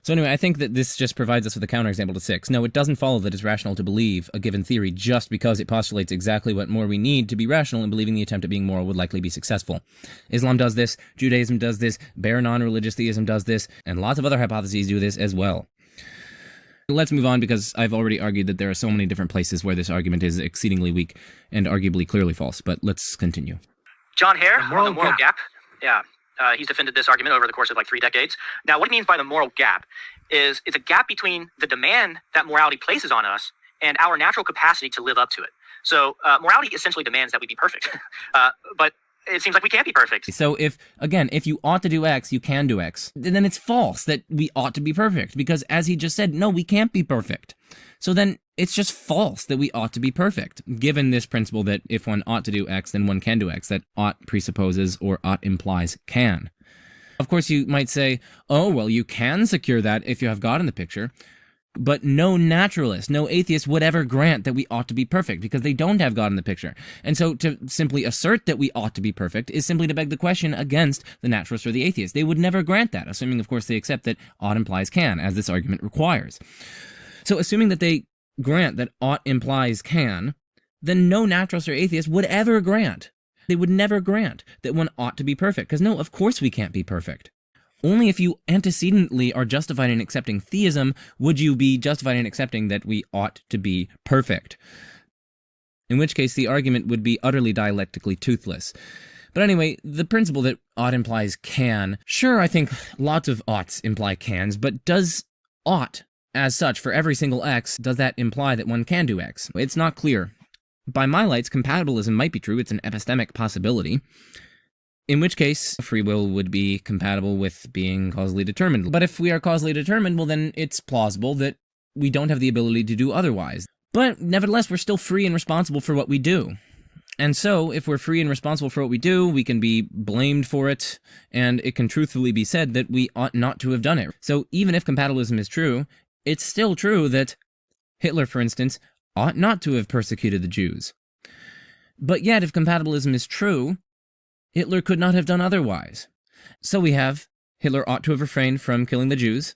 So anyway, I think that this just provides us with a counterexample to 6. No, it doesn't follow that it's rational to believe a given theory just because it postulates exactly what more we need to be rational in believing the attempt at being moral would likely be successful. Islam does this, Judaism does this, bare non-religious theism does this, and lots of other hypotheses do this as well. Let's move on because I've already argued that there are so many different places where this argument is exceedingly weak and arguably clearly false, but let's continue. John Hare, on the moral gap. Yeah. He's defended this argument over the course of like 3 decades. Now, what he means by the moral gap is it's a gap between the demand that morality places on us and our natural capacity to live up to it. So morality essentially demands that we be perfect, but it seems like we can't be perfect. So if you ought to do X, you can do X, then it's false that we ought to be perfect because, as he just said, no, we can't be perfect. So then it's just false that we ought to be perfect, given this principle that if one ought to do X, then one can do X, that ought presupposes or ought implies can. Of course, you might say, oh, well, you can secure that if you have God in the picture, but no naturalist, no atheist would ever grant that we ought to be perfect because they don't have God in the picture. And so to simply assert that we ought to be perfect is simply to beg the question against the naturalist or the atheist. They would never grant that, assuming, of course, they accept that ought implies can, as this argument requires. So assuming that they grant that ought implies can, then no naturalist or atheist would ever grant. They would never grant that one ought to be perfect, because no, of course we can't be perfect. Only if you antecedently are justified in accepting theism would you be justified in accepting that we ought to be perfect. In which case the argument would be utterly dialectically toothless. But anyway, the principle that ought implies can, sure, I think lots of oughts imply cans, but does ought as such, for every single X, does that imply that one can do X? It's not clear. By my lights, compatibilism might be true. It's an epistemic possibility. In which case, free will would be compatible with being causally determined. But if we are causally determined, well then it's plausible that we don't have the ability to do otherwise. But nevertheless, we're still free and responsible for what we do. And so, if we're free and responsible for what we do, we can be blamed for it, and it can truthfully be said that we ought not to have done it. So even if compatibilism is true, it's still true that Hitler, for instance, ought not to have persecuted the Jews. But yet, if compatibilism is true, Hitler could not have done otherwise. So we have Hitler ought to have refrained from killing the Jews,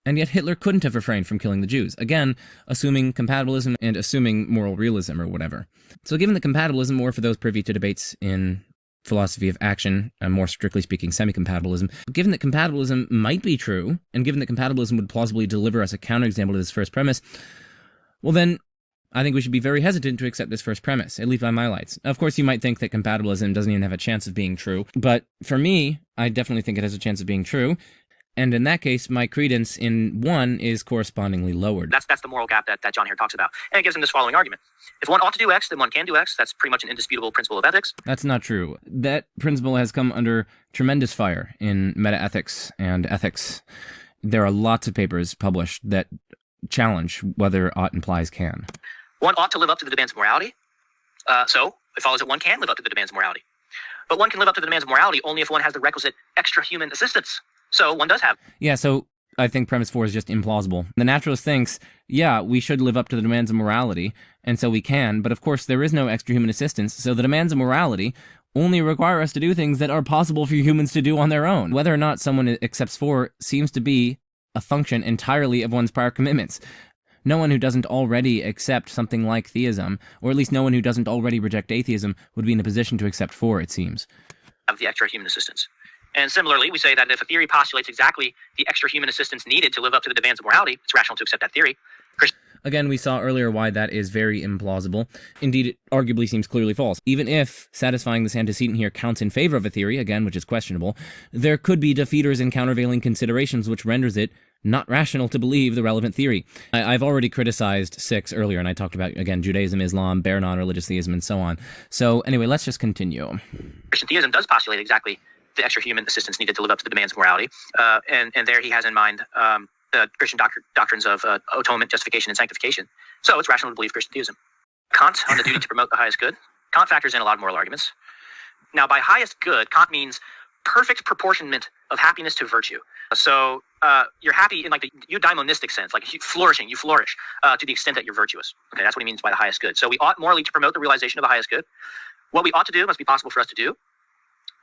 and yet Hitler couldn't have refrained from killing the Jews. Again, assuming compatibilism and assuming moral realism or whatever. So given that compatibilism, or for those privy to debates in philosophy of action, and more strictly speaking, semi-compatibilism, given that compatibilism might be true, and given that compatibilism would plausibly deliver us a counterexample to this first premise, well then, I think we should be very hesitant to accept this first premise, at least by my lights. Of course, you might think that compatibilism doesn't even have a chance of being true, but for me, I definitely think it has a chance of being true, and in that case, my credence in one is correspondingly lowered. That's the moral gap that John Hare talks about. And it gives him this following argument. If one ought to do X, then one can do X. That's pretty much an indisputable principle of ethics. That's not true. That principle has come under tremendous fire in metaethics and ethics. There are lots of papers published that challenge whether ought implies can. One ought to live up to the demands of morality. So it follows that one can live up to the demands of morality. But one can live up to the demands of morality only if one has the requisite extra-human assistance. So one does have. Yeah, so I think premise 4 is just implausible. The naturalist thinks, yeah, we should live up to the demands of morality, and so we can, but of course there is no extra human assistance, so the demands of morality only require us to do things that are possible for humans to do on their own. Whether or not someone accepts 4 seems to be a function entirely of one's prior commitments. No one who doesn't already accept something like theism, or at least no one who doesn't already reject atheism, would be in a position to accept 4, it seems. Of the extra human assistance. And similarly, we say that if a theory postulates exactly the extra human assistance needed to live up to the demands of morality, it's rational to accept that theory. Again, we saw earlier why that is very implausible. Indeed, it arguably seems clearly false. Even if satisfying this antecedent here counts in favor of a theory, again, which is questionable, there could be defeaters and countervailing considerations which renders it not rational to believe the relevant theory. I've already criticized 6 earlier, and I talked about, again, Judaism, Islam, bare non-religious theism, and so on. So anyway, let's just continue. Christian theism does postulate exactly the extra human assistance needed to live up to the demands of morality. And there he has in mind the Christian doctrines of atonement, justification, and sanctification. So it's rational to believe Christian theism. Kant, on the duty to promote the highest good. Kant factors in a lot of moral arguments. Now, by highest good, Kant means perfect proportionment of happiness to virtue. So you're happy in like the eudaimonistic sense, like flourishing, you flourish to the extent that you're virtuous. Okay, that's what he means by the highest good. So we ought morally to promote the realization of the highest good. What we ought to do must be possible for us to do.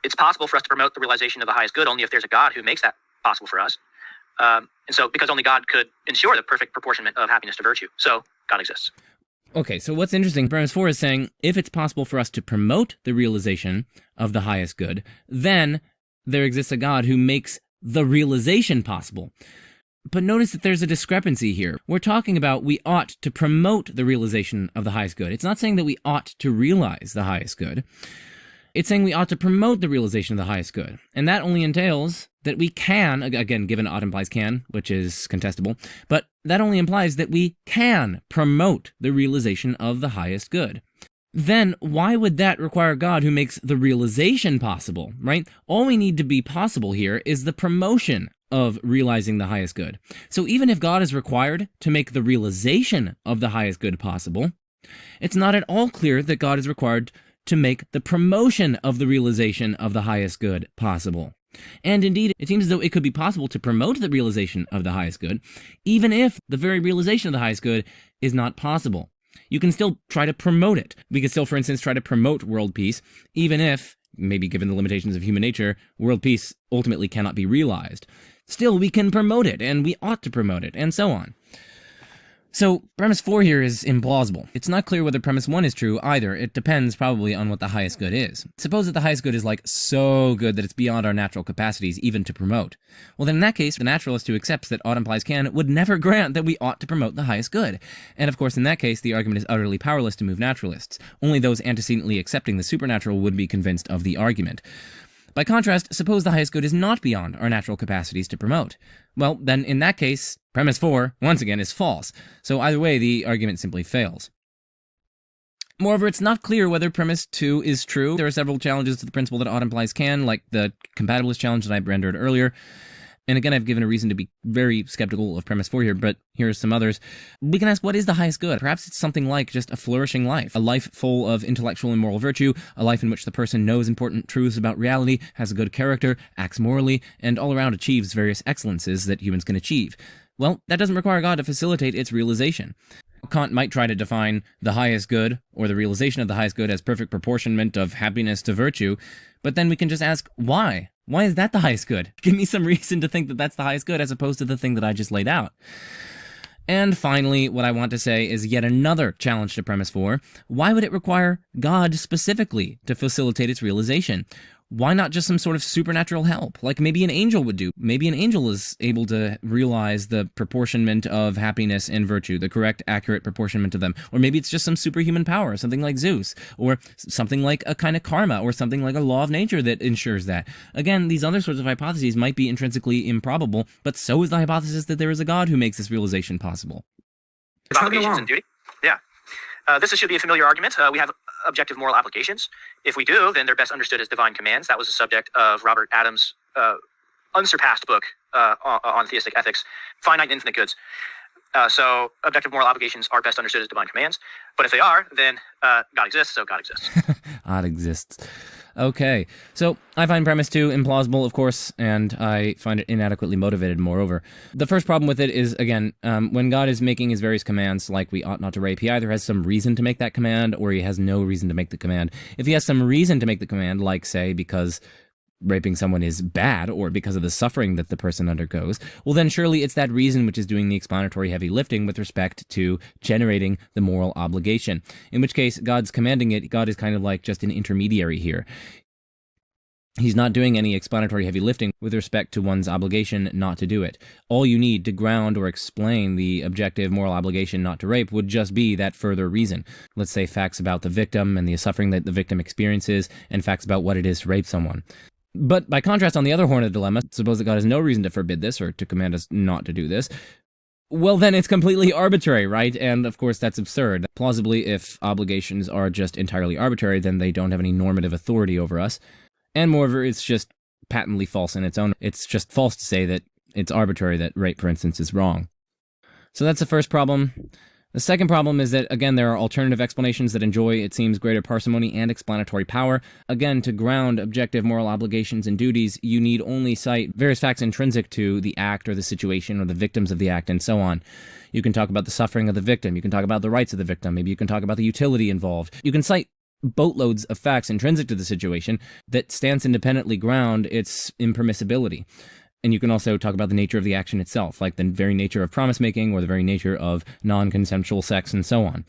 It's possible for us to promote the realization of the highest good only if there's a God who makes that possible for us. And so because only God could ensure the perfect proportionment of happiness to virtue. So God exists. Okay, so what's interesting, premise 4 is saying, if it's possible for us to promote the realization of the highest good, then there exists a God who makes the realization possible. But notice that there's a discrepancy here. We're talking about we ought to promote the realization of the highest good. It's not saying that we ought to realize the highest good. It's saying we ought to promote the realization of the highest good. And that only entails that we can, again, given ought implies can, which is contestable, but that only implies that we can promote the realization of the highest good. Then why would that require God who makes the realization possible, right? All we need to be possible here is the promotion of realizing the highest good. So even if God is required to make the realization of the highest good possible, it's not at all clear that God is required to make the promotion of the realization of the highest good possible. And indeed, it seems as though it could be possible to promote the realization of the highest good, even if the very realization of the highest good is not possible. You can still try to promote it. We could still, for instance, try to promote world peace, even if, maybe given the limitations of human nature, world peace ultimately cannot be realized. Still, we can promote it, and we ought to promote it, and so on. So, premise 4 here is implausible. It's not clear whether premise 1 is true either. It depends probably on what the highest good is. Suppose that the highest good is like so good that it's beyond our natural capacities even to promote. Well, then in that case, the naturalist who accepts that ought implies can would never grant that we ought to promote the highest good. And of course, in that case, the argument is utterly powerless to move naturalists. Only those antecedently accepting the supernatural would be convinced of the argument. By contrast, suppose the highest good is not beyond our natural capacities to promote. Well, then in that case, premise 4, once again, is false. So either way, the argument simply fails. Moreover, it's not clear whether premise 2 is true. There are several challenges to the principle that ought implies can, like the compatibilist challenge that I rendered earlier. And again, I've given a reason to be very skeptical of premise 4 here, but here's some others. We can ask, what is the highest good? Perhaps it's something like just a flourishing life, a life full of intellectual and moral virtue, a life in which the person knows important truths about reality, has a good character, acts morally, and all around achieves various excellences that humans can achieve. Well, that doesn't require God to facilitate its realization. Kant might try to define the highest good, or the realization of the highest good, as perfect proportionment of happiness to virtue, but then we can just ask, why? Why is that the highest good? Give me some reason to think that that's the highest good as opposed to the thing that I just laid out. And finally, what I want to say is yet another challenge to premise 4. Why would it require God specifically to facilitate its realization? Why not just some sort of supernatural help, like maybe an angel would do? Maybe an angel is able to realize the proportionment of happiness and virtue, the correct, accurate proportionment of them. Or maybe it's just some superhuman power, something like Zeus, or something like a kind of karma, or something like a law of nature that ensures that. Again, these other sorts of hypotheses might be intrinsically improbable, but so is the hypothesis that there is a God who makes this realization possible. Obligations and duty. Yeah. This should be a familiar argument. We have objective moral applications. If we do, then they're best understood as divine commands. That was the subject of Robert Adams' unsurpassed book on theistic ethics, Finite and Infinite Goods. So objective moral obligations are best understood as divine commands. But if they are, then God exists, so God exists. Odd exists. Okay, so I find premise 2 implausible, of course, and I find it inadequately motivated, moreover. The first problem with it is, again, when God is making his various commands, like we ought not to rape, he either has some reason to make that command, or he has no reason to make the command. If he has some reason to make the command, like, say, because raping someone is bad, or because of the suffering that the person undergoes, well then surely it's that reason which is doing the explanatory heavy lifting with respect to generating the moral obligation. In which case, God's commanding it, God is kind of like just an intermediary here. He's not doing any explanatory heavy lifting with respect to one's obligation not to do it. All you need to ground or explain the objective moral obligation not to rape would just be that further reason. Let's say facts about the victim and the suffering that the victim experiences, and facts about what it is to rape someone. But by contrast, on the other horn of the dilemma, suppose that God has no reason to forbid this or to command us not to do this. Well, then it's completely arbitrary, right? And of course, that's absurd. Plausibly, if obligations are just entirely arbitrary, then they don't have any normative authority over us. And moreover, it's just patently false in its own. It's just false to say that it's arbitrary that rape, for instance, is wrong. So that's the first problem. The second problem is that, again, there are alternative explanations that enjoy, it seems, greater parsimony and explanatory power. Again, to ground objective moral obligations and duties, you need only cite various facts intrinsic to the act or the situation or the victims of the act and so on. You can talk about the suffering of the victim. You can talk about the rights of the victim. Maybe you can talk about the utility involved. You can cite boatloads of facts intrinsic to the situation that stance independently ground its impermissibility. And you can also talk about the nature of the action itself, like the very nature of promise-making or the very nature of non-consensual sex and so on.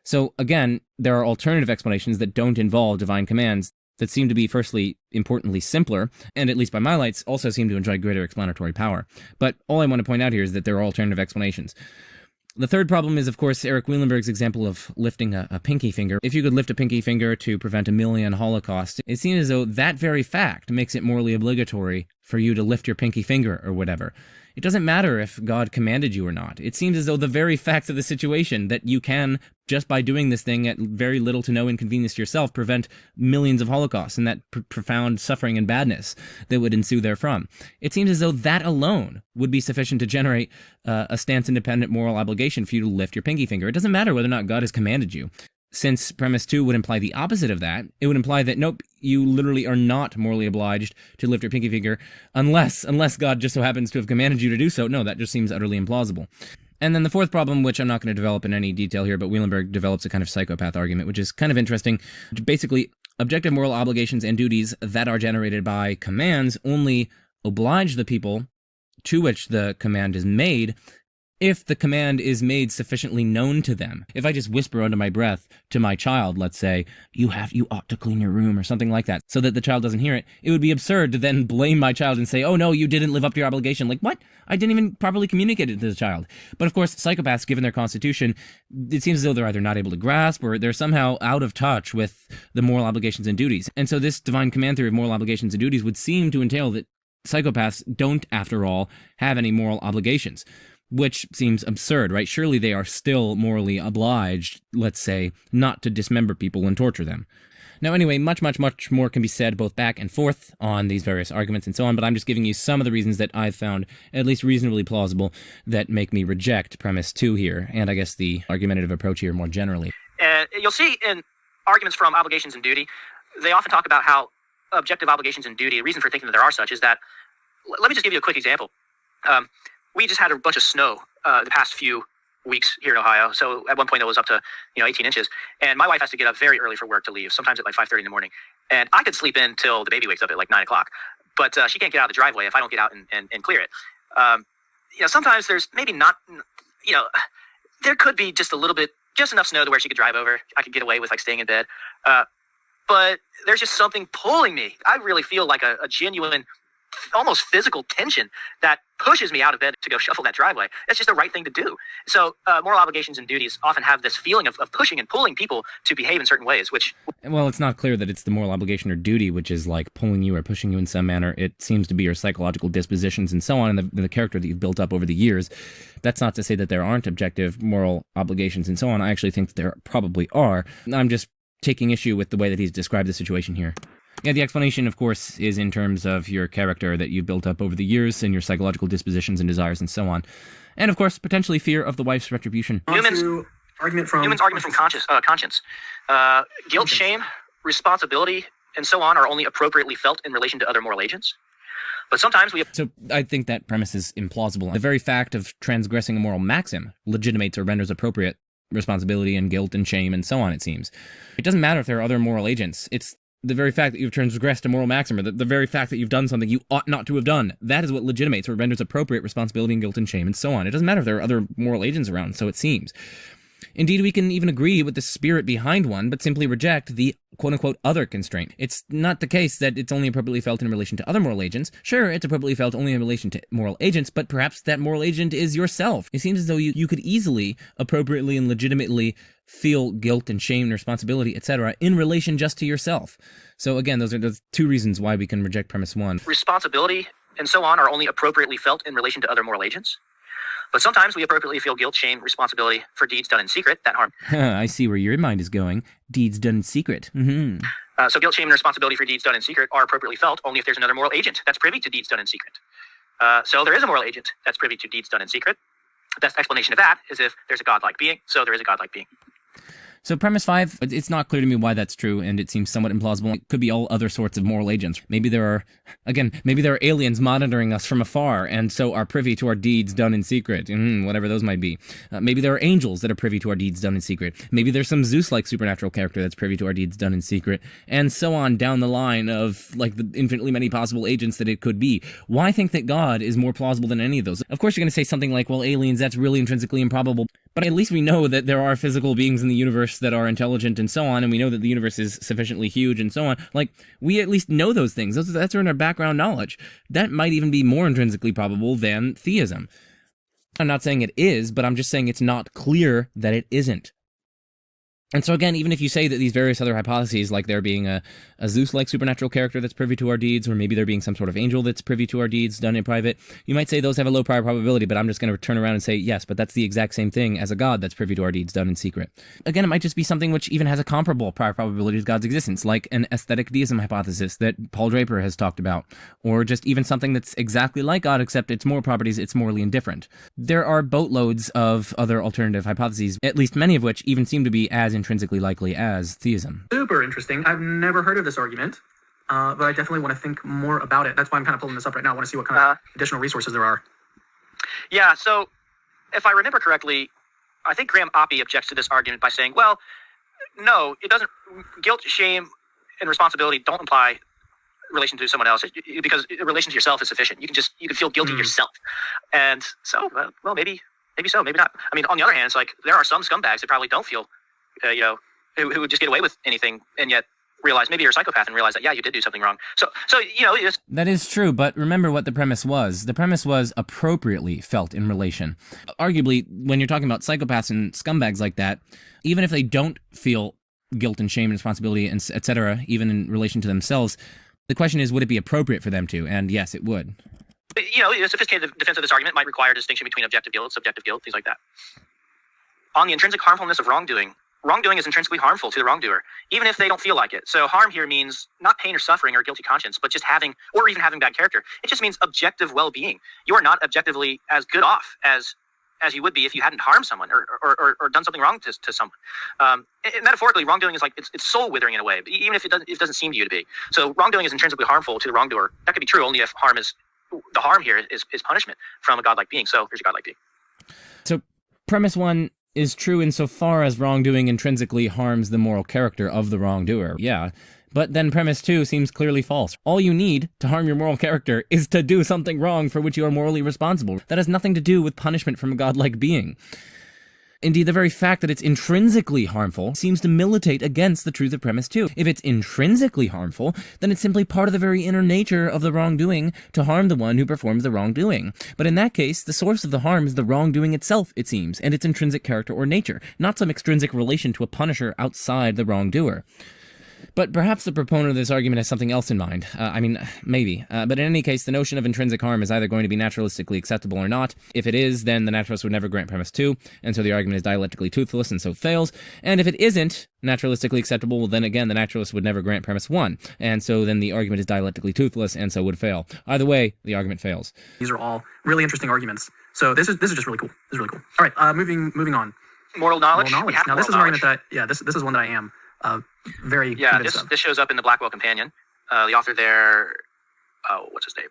So again, there are alternative explanations that don't involve divine commands that seem to be, firstly, importantly simpler, and at least by my lights, also seem to enjoy greater explanatory power. But all I want to point out here is that there are alternative explanations. The third problem is, of course, Eric Wielenberg's example of lifting a pinky finger. If you could lift a pinky finger to prevent a million holocausts, it seems as though that very fact makes it morally obligatory for you to lift your pinky finger or whatever. It doesn't matter if God commanded you or not. It seems as though the very facts of the situation, that you can, just by doing this thing at very little to no inconvenience to yourself, prevent millions of holocausts and that profound suffering and badness that would ensue therefrom. It seems as though that alone would be sufficient to generate a stance-independent moral obligation for you to lift your pinky finger. It doesn't matter whether or not God has commanded you. Since premise 2 would imply the opposite of that, it would imply that, nope, you literally are not morally obliged to lift your pinky finger unless God just so happens to have commanded you to do so. No, that just seems utterly implausible. And then the fourth problem, which I'm not going to develop in any detail here, but Wielenberg develops a kind of psychopath argument, which is kind of interesting. Basically, objective moral obligations and duties that are generated by commands only oblige the people to which the command is made if the command is made sufficiently known to them. If I just whisper under my breath to my child, let's say, you ought to clean your room or something like that, so that the child doesn't hear it, it would be absurd to then blame my child and say, oh no, you didn't live up to your obligation. Like, what? I didn't even properly communicate it to the child. But of course, psychopaths, given their constitution, it seems as though they're either not able to grasp or they're somehow out of touch with the moral obligations and duties. And so this divine command theory of moral obligations and duties would seem to entail that psychopaths don't, after all, have any moral obligations. Which seems absurd, right? Surely they are still morally obliged, let's say, not to dismember people and torture them. Now anyway, much more can be said both back and forth on these various arguments and so on, but I'm just giving you some of the reasons that I've found at least reasonably plausible that make me reject premise 2 here, and I guess the argumentative approach here more generally. You'll see in arguments from obligations and duty, they often talk about how objective obligations and duty, the reason for thinking that there are such is that, let me just give you a quick example. We just had a bunch of snow the past few weeks here in Ohio. So at one point it was up to 18 inches. And my wife has to get up very early for work to leave, sometimes at like 5:30 in the morning. And I could sleep in till the baby wakes up at like 9 o'clock. But she can't get out of the driveway if I don't get out and clear it. Sometimes there's maybe not, there could be just a little bit, just enough snow to where she could drive over. I could get away with like staying in bed. But there's just something pulling me. I really feel like a genuine, almost physical tension that pushes me out of bed to go shuffle that driveway. That's just the right thing to do. So moral obligations and duties often have this feeling of pushing and pulling people to behave in certain ways, which... Well, it's not clear that it's the moral obligation or duty which is like pulling you or pushing you in some manner. It seems to be your psychological dispositions and so on, and the character that you've built up over the years. That's not to say that there aren't objective moral obligations and so on. I actually think that there probably are. I'm just taking issue with the way that he's described the situation here. Yeah, the explanation, of course, is in terms of your character that you've built up over the years and your psychological dispositions and desires and so on. And, of course, potentially fear of the wife's retribution. Newman's argument from conscience. Guilt, shame, responsibility, and so on are only appropriately felt in relation to other moral agents. But sometimes we... So I think that premise is implausible. The very fact of transgressing a moral maxim legitimates or renders appropriate responsibility and guilt and shame and so on, it seems. It doesn't matter if there are other moral agents. It's the very fact that you've transgressed a moral maxim, or the very fact that you've done something you ought not to have done. That is what legitimates or renders appropriate responsibility and guilt and shame and so on. It doesn't matter if there are other moral agents around, so it seems. Indeed, we can even agree with the spirit behind one, but simply reject the quote-unquote other constraint. It's not the case that it's only appropriately felt in relation to other moral agents. Sure, it's appropriately felt only in relation to moral agents, but perhaps that moral agent is yourself. It seems as though you could easily, appropriately, and legitimately feel guilt and shame and responsibility, etc., in relation just to yourself. So again, those are the two reasons why we can reject premise one. Responsibility and so on are only appropriately felt in relation to other moral agents. But sometimes we appropriately feel guilt, shame, responsibility for deeds done in secret that harm. I see where your mind is going. Deeds done in secret. Mm-hmm. So guilt, shame, and responsibility for deeds done in secret are appropriately felt only if there's another moral agent that's privy to deeds done in secret. So there is a moral agent that's privy to deeds done in secret. The best explanation of that is if there's a godlike being, so there is a godlike being. So premise 5, it's not clear to me why that's true, and it seems somewhat implausible. It could be all other sorts of moral agents. Maybe there are aliens monitoring us from afar, and so are privy to our deeds done in secret, whatever those might be. Maybe there are angels that are privy to our deeds done in secret. Maybe there's some Zeus-like supernatural character that's privy to our deeds done in secret, and so on down the line of, like, the infinitely many possible agents that it could be. Why think that God is more plausible than any of those? Of course you're going to say something like, well, aliens, that's really intrinsically improbable. But at least we know that there are physical beings in the universe that are intelligent and so on, and we know that the universe is sufficiently huge and so on. Like, we at least know those things. That's in our background knowledge. That might even be more intrinsically probable than theism. I'm not saying it is, but I'm just saying it's not clear that it isn't. And so again, even if you say that these various other hypotheses, like there being a Zeus-like supernatural character that's privy to our deeds, or maybe there being some sort of angel that's privy to our deeds done in private, you might say those have a low prior probability, but I'm just going to turn around and say, yes, but that's the exact same thing as a god that's privy to our deeds done in secret. Again, it might just be something which even has a comparable prior probability to God's existence, like an aesthetic deism hypothesis that Paul Draper has talked about, or just even something that's exactly like God, except its moral properties, it's morally indifferent. There are boatloads of other alternative hypotheses, at least many of which even seem to be as intrinsically likely as theism. Super interesting. I've never heard of this argument, but I definitely want to think more about it. That's why I'm kind of pulling this up right now. I want to see what kind of additional resources there are. Yeah, so if I remember correctly, I think Graham Oppie objects to this argument by saying, well, no, it doesn't. Guilt, shame, and responsibility don't imply relation to someone else, because relation to yourself is sufficient. You can feel guilty yourself. And so, well, maybe so, maybe not. I mean, on the other hand, it's like there are some scumbags that probably don't feel who would just get away with anything, and yet realize maybe you're a psychopath and realize that, yeah, you did do something wrong. So that is true, but remember what the premise was. The premise was appropriately felt in relation. Arguably, when you're talking about psychopaths and scumbags like that, even if they don't feel guilt and shame and responsibility and etc., even in relation to themselves, the question is, would it be appropriate for them to? And yes, it would. A sophisticated defense of this argument might require a distinction between objective guilt, subjective guilt, things like that. On the intrinsic harmfulness of wrongdoing is intrinsically harmful to the wrongdoer, even if they don't feel like it. So harm here means not pain or suffering or guilty conscience, but just having bad character. It just means objective well-being. You are not objectively as good off as you would be if you hadn't harmed someone or done something wrong to someone. Metaphorically, wrongdoing is like it's soul withering in a way, even if it doesn't seem to you to be. So wrongdoing is intrinsically harmful to the wrongdoer. That could be true only if the harm here is punishment from a godlike being. So here's a godlike being. So premise 1 is true insofar as wrongdoing intrinsically harms the moral character of the wrongdoer. Yeah. But then premise 2 seems clearly false. All you need to harm your moral character is to do something wrong for which you are morally responsible. That has nothing to do with punishment from a godlike being. Indeed, the very fact that it's intrinsically harmful seems to militate against the truth of premise 2. If it's intrinsically harmful, then it's simply part of the very inner nature of the wrongdoing to harm the one who performs the wrongdoing. But in that case, the source of the harm is the wrongdoing itself, it seems, and its intrinsic character or nature, not some extrinsic relation to a punisher outside the wrongdoer. But perhaps the proponent of this argument has something else in mind. Maybe. But in any case, the notion of intrinsic harm is either going to be naturalistically acceptable or not. If it is, then the naturalist would never grant premise 2, and so the argument is dialectically toothless and so fails. And if it isn't naturalistically acceptable, well, then again, the naturalist would never grant premise 1, and so then the argument is dialectically toothless and so would fail. Either way, the argument fails. These are all really interesting arguments. So this is just really cool. This is really cool. All right, moving on. Moral knowledge. Moral knowledge. Now, this is an argument that this is one that I am very convinced of. This shows up in the Blackwell Companion. The author there, what's his name?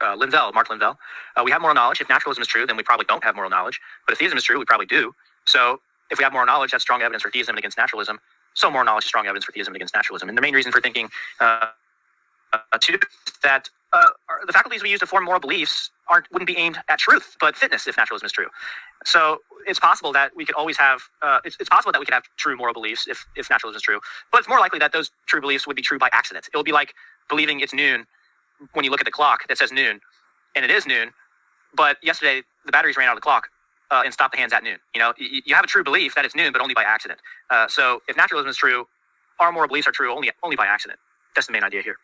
Mark Linvell. We have moral knowledge. If naturalism is true, then we probably don't have moral knowledge. But if theism is true, we probably do. So if we have moral knowledge, that's strong evidence for theism and against naturalism. So moral knowledge is strong evidence for theism and against naturalism. And the main reason for thinking too, that the faculties we use to form moral beliefs wouldn't be aimed at truth, but fitness if naturalism is true. So it's possible that we could always have it's possible that we could have true moral beliefs if naturalism is true, but it's more likely that those true beliefs would be true by accident. It would be like believing it's noon when you look at the clock that says noon, and it is noon, but yesterday the batteries ran out of the clock and stopped the hands at noon. You know, you have a true belief that it's noon, but only by accident. So if naturalism is true, our moral beliefs are true only by accident. That's the main idea here.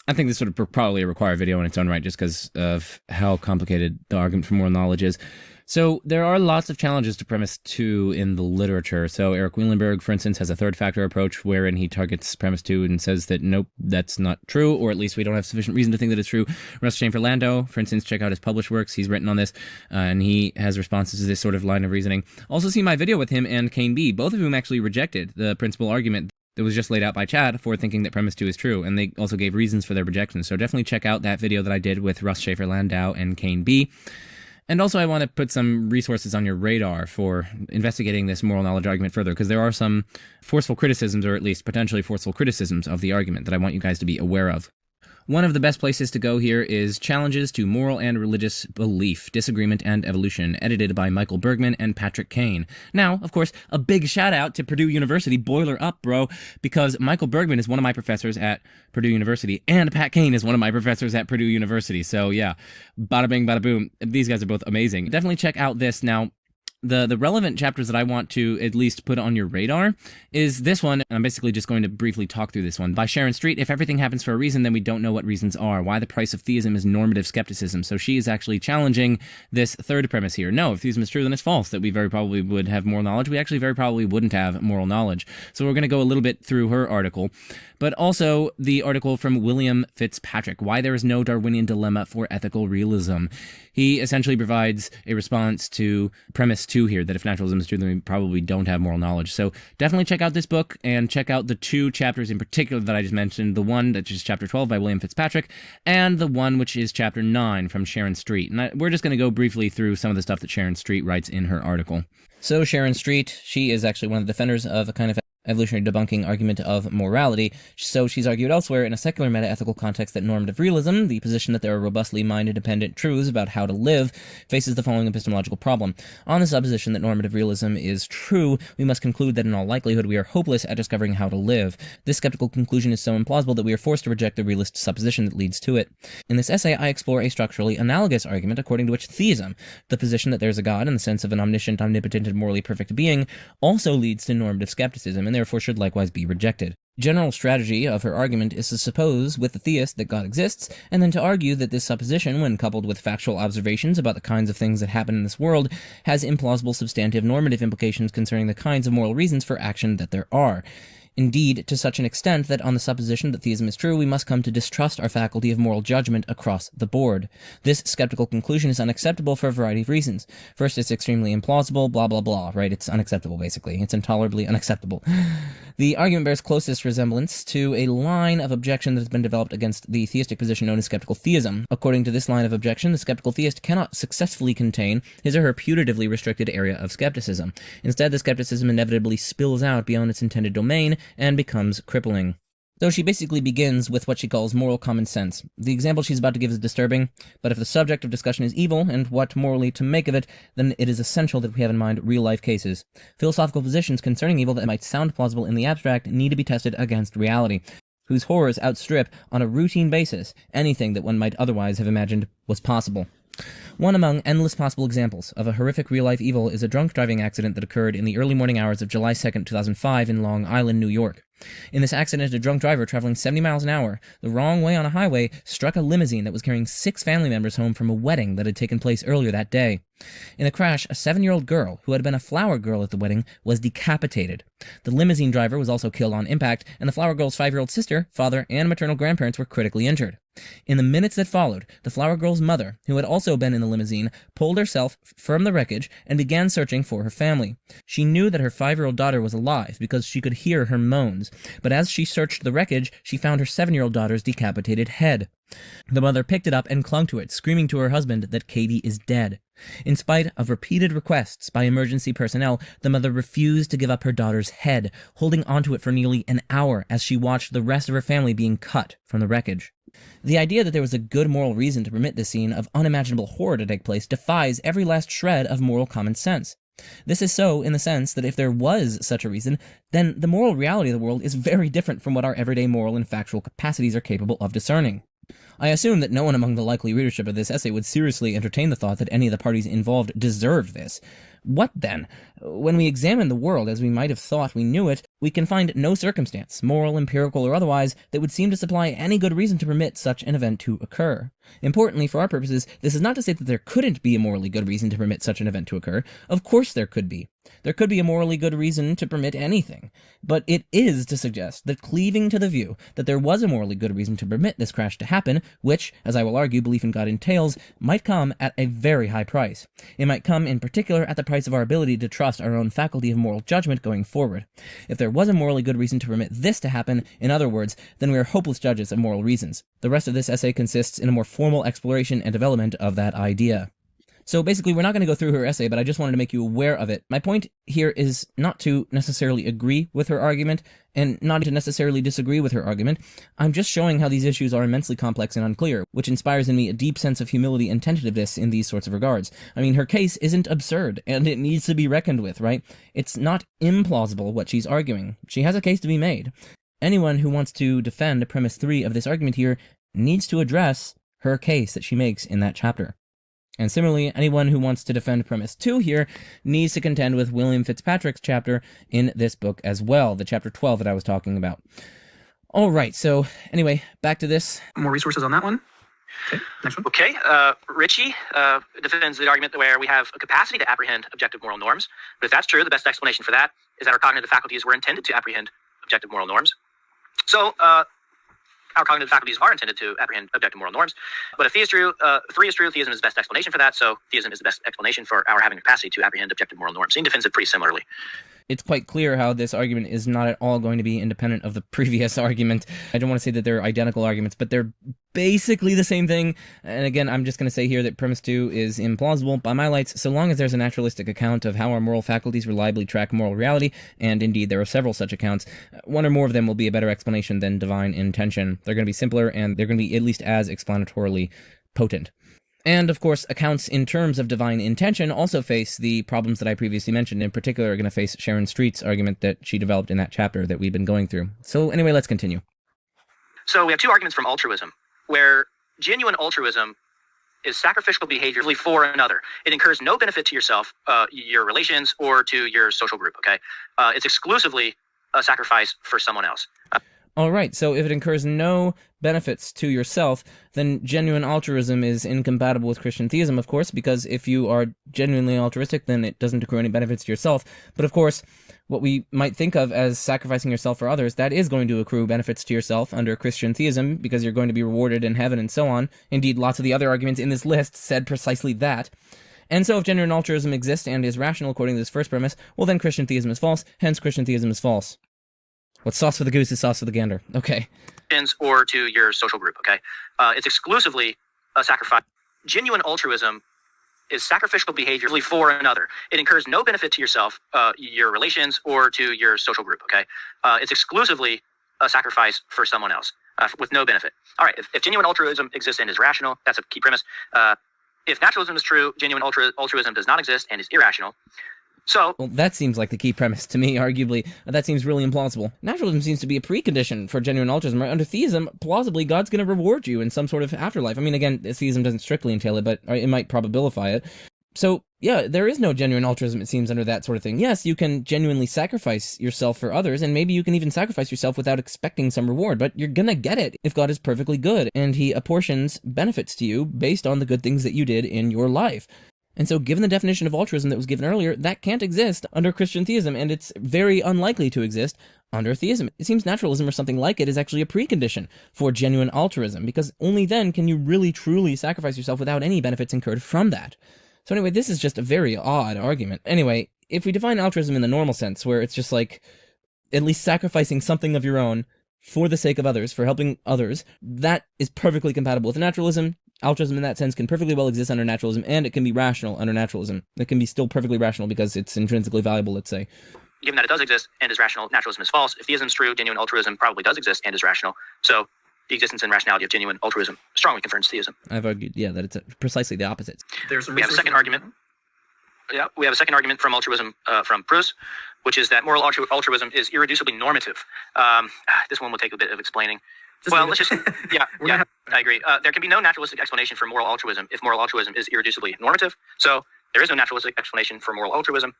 I think this would probably require a video in its own right just because of how complicated the argument for moral knowledge is. So there are lots of challenges to premise 2 in the literature. So Eric Wielenberg, for instance, has a third factor approach wherein he targets premise 2 and says that nope, that's not true, or at least we don't have sufficient reason to think that it's true. Russ Schaefer-Landau, for instance, check out his published works. He's written on this, and he has responses to this sort of line of reasoning. Also see my video with him and Kane B, both of whom actually rejected the principal argument that was just laid out by Chad for thinking that premise 2 is true, and they also gave reasons for their rejection. So definitely check out that video that I did with Russ Schaefer-Landau and Kane B. And also I want to put some resources on your radar for investigating this moral knowledge argument further, because there are some forceful criticisms, or at least potentially forceful criticisms of the argument that I want you guys to be aware of. One of the best places to go here is Challenges to Moral and Religious Belief, Disagreement and Evolution, edited by Michael Bergman and Patrick Kane. Now, of course, a big shout out to Purdue University, boiler up, bro, because Michael Bergman is one of my professors at Purdue University, and Pat Kane is one of my professors at Purdue University. So yeah, bada bing, bada boom. These guys are both amazing. Definitely check out this. Now, the relevant chapters that I want to at least put on your radar is this one. I'm basically just going to briefly talk through this one. By Sharon Street, If Everything Happens for a Reason, Then We Don't Know What Reasons Are. Why the Price of Theism is Normative Skepticism. So she is actually challenging this third premise here. No, if theism is true, then it's false, that we very probably would have moral knowledge. We actually very probably wouldn't have moral knowledge. So we're going to go a little bit through her article, but also the article from William Fitzpatrick, Why There Is No Darwinian Dilemma for Ethical Realism. He essentially provides a response to premise 2 here, that if naturalism is true, then we probably don't have moral knowledge. So definitely check out this book, and check out the 2 chapters in particular that I just mentioned, the one that is chapter 12 by William Fitzpatrick, and the one which is chapter 9 from Sharon Street. And we're just going to go briefly through some of the stuff that Sharon Street writes in her article. So Sharon Street, she is actually one of the defenders of a kind of evolutionary debunking argument of morality. So she's argued elsewhere in a secular meta-ethical context that normative realism, the position that there are robustly mind-independent truths about how to live, faces the following epistemological problem. On the supposition that normative realism is true, we must conclude that in all likelihood we are hopeless at discovering how to live. This skeptical conclusion is so implausible that we are forced to reject the realist supposition that leads to it. In this essay, I explore a structurally analogous argument according to which theism, the position that there is a God in the sense of an omniscient, omnipotent, and morally perfect being, also leads to normative skepticism, and therefore should likewise be rejected. General strategy of her argument is to suppose with the theist that God exists, and then to argue that this supposition, when coupled with factual observations about the kinds of things that happen in this world, has implausible substantive normative implications concerning the kinds of moral reasons for action that there are. Indeed, to such an extent that on the supposition that theism is true, we must come to distrust our faculty of moral judgment across the board. This skeptical conclusion is unacceptable for a variety of reasons. First, it's extremely implausible, blah blah blah, right? It's unacceptable, basically. It's intolerably unacceptable. The argument bears closest resemblance to a line of objection that has been developed against the theistic position known as skeptical theism. According to this line of objection, the skeptical theist cannot successfully contain his or her putatively restricted area of skepticism. Instead, the skepticism inevitably spills out beyond its intended domain and becomes crippling. So she basically begins with what she calls moral common sense. The example she's about to give is disturbing, but if the subject of discussion is evil and what morally to make of it, then it is essential that we have in mind real-life cases. Philosophical positions concerning evil that might sound plausible in the abstract need to be tested against reality, whose horrors outstrip, on a routine basis, anything that one might otherwise have imagined was possible. One among endless possible examples of a horrific real-life evil is a drunk driving accident that occurred in the early morning hours of July 2nd, 2005 in Long Island, New York. In this accident, a drunk driver traveling 70 miles an hour the wrong way on a highway struck a limousine that was carrying 6 family members home from a wedding that had taken place earlier that day. In the crash, a 7-year-old girl, who had been a flower girl at the wedding, was decapitated. The limousine driver was also killed on impact, and the flower girl's 5-year-old sister, father, and maternal grandparents were critically injured. In the minutes that followed, the flower girl's mother, who had also been in the limousine, pulled herself from the wreckage and began searching for her family. She knew that her 5-year-old daughter was alive because she could hear her moans, but as she searched the wreckage, she found her 7-year-old daughter's decapitated head. The mother picked it up and clung to it, screaming to her husband that Katie is dead. In spite of repeated requests by emergency personnel, the mother refused to give up her daughter's head, holding onto it for nearly an hour as she watched the rest of her family being cut from the wreckage. The idea that there was a good moral reason to permit this scene of unimaginable horror to take place defies every last shred of moral common sense. This is so in the sense that if there was such a reason, then the moral reality of the world is very different from what our everyday moral and factual capacities are capable of discerning. I assume that no one among the likely readership of this essay would seriously entertain the thought that any of the parties involved deserved this. What then? When we examine the world as we might have thought we knew it, we can find no circumstance, moral, empirical, or otherwise, that would seem to supply any good reason to permit such an event to occur. Importantly, for our purposes, this is not to say that there couldn't be a morally good reason to permit such an event to occur. Of course there could be. There could be a morally good reason to permit anything. But it is to suggest that cleaving to the view that there was a morally good reason to permit this crash to happen, which, as I will argue, belief in God entails, might come at a very high price. It might come in particular at the price of our ability to trust our own faculty of moral judgment going forward. If there was a morally good reason to permit this to happen, in other words, then we are hopeless judges of moral reasons. The rest of this essay consists in a more formal exploration and development of that idea. So basically, we're not going to go through her essay, but I just wanted to make you aware of it. My point here is not to necessarily agree with her argument, and not to necessarily disagree with her argument. I'm just showing how these issues are immensely complex and unclear, which inspires in me a deep sense of humility and tentativeness in these sorts of regards. I mean, her case isn't absurd, and it needs to be reckoned with, right? It's not implausible what she's arguing. She has a case to be made. Anyone who wants to defend premise 3 of this argument here needs to address her case that she makes in that chapter. And similarly, anyone who wants to defend premise 2 here needs to contend with William Fitzpatrick's chapter in this book as well, the chapter 12 that I was talking about. All right, so anyway, back to this. More resources on that one. Okay, next one. Okay, Ritchie defends the argument where we have a capacity to apprehend objective moral norms. But if that's true, the best explanation for that is that our cognitive faculties were intended to apprehend objective moral norms. So, our cognitive faculties are intended to apprehend objective moral norms. But if 3 is true, theism is the best explanation for that, so theism is the best explanation for our having a capacity to apprehend objective moral norms. He defends it pretty similarly. It's quite clear how this argument is not at all going to be independent of the previous argument. I don't want to say that they're identical arguments, but they're basically the same thing. And again, I'm just going to say here that premise 2 is implausible by my lights, so long as there's a naturalistic account of how our moral faculties reliably track moral reality, and indeed there are several such accounts. One or more of them will be a better explanation than divine intention. They're going to be simpler, and they're going to be at least as explanatorily potent. And, of course, accounts in terms of divine intention also face the problems that I previously mentioned. In particular, are going to face Sharon Street's argument that she developed in that chapter that we've been going through. So anyway, let's continue. So we have 2 arguments from altruism, where genuine altruism is sacrificial behavior for another. It incurs no benefit to yourself, your relations, or to your social group, okay? It's exclusively a sacrifice for someone else. All right, so if it incurs no benefits to yourself, then genuine altruism is incompatible with Christian theism, of course, because if you are genuinely altruistic, then it doesn't accrue any benefits to yourself. But of course, what we might think of as sacrificing yourself for others, that is going to accrue benefits to yourself under Christian theism, because you're going to be rewarded in heaven and so on. Indeed, lots of the other arguments in this list said precisely that. And so if genuine altruism exists and is rational according to this first premise, well then Christian theism is false, hence Christian theism is false. What's sauce for the goose is sauce for the gander. Okay. Or to your social group, okay? It's exclusively a sacrifice. Genuine altruism is sacrificial behavior for another. It incurs no benefit to yourself, your relations, or to your social group, okay? It's exclusively a sacrifice for someone else with no benefit. All right, if genuine altruism exists and is rational, that's a key premise. If naturalism is true, genuine altruism does not exist and is irrational. So, Well, that seems like the key premise to me, arguably. That seems really implausible. Naturalism seems to be a precondition for genuine altruism, right? Under theism, plausibly, God's going to reward you in some sort of afterlife. I mean, again, theism doesn't strictly entail it, but it might probabilify it. So, yeah, there is no genuine altruism, it seems, under that sort of thing. Yes, you can genuinely sacrifice yourself for others, and maybe you can even sacrifice yourself without expecting some reward, but you're gonna get it if God is perfectly good, and he apportions benefits to you based on the good things that you did in your life. And so, given the definition of altruism that was given earlier, that can't exist under Christian theism, and it's very unlikely to exist under theism. It seems naturalism or something like it is actually a precondition for genuine altruism, because only then can you really truly sacrifice yourself without any benefits incurred from that. So anyway, this is just a very odd argument. Anyway, if we define altruism in the normal sense, where it's just like at least sacrificing something of your own for the sake of others, for helping others, that is perfectly compatible with naturalism. Altruism in that sense can perfectly well exist under naturalism, and it can be rational under naturalism. It can be still perfectly rational because it's intrinsically valuable, let's say. given that it does exist and is rational, naturalism is false. If theism is true, genuine altruism probably does exist and is rational. So the existence and rationality of genuine altruism strongly confirms theism. I've argued, that it's precisely the opposite. We have a second argument. Yeah, we have a second argument from altruism from Proust, which is that moral altruism is irreducibly normative. This one will take a bit of explaining. Let's just, I agree. There can be no naturalistic explanation for moral altruism if moral altruism is irreducibly normative. So there is no naturalistic explanation for moral altruism.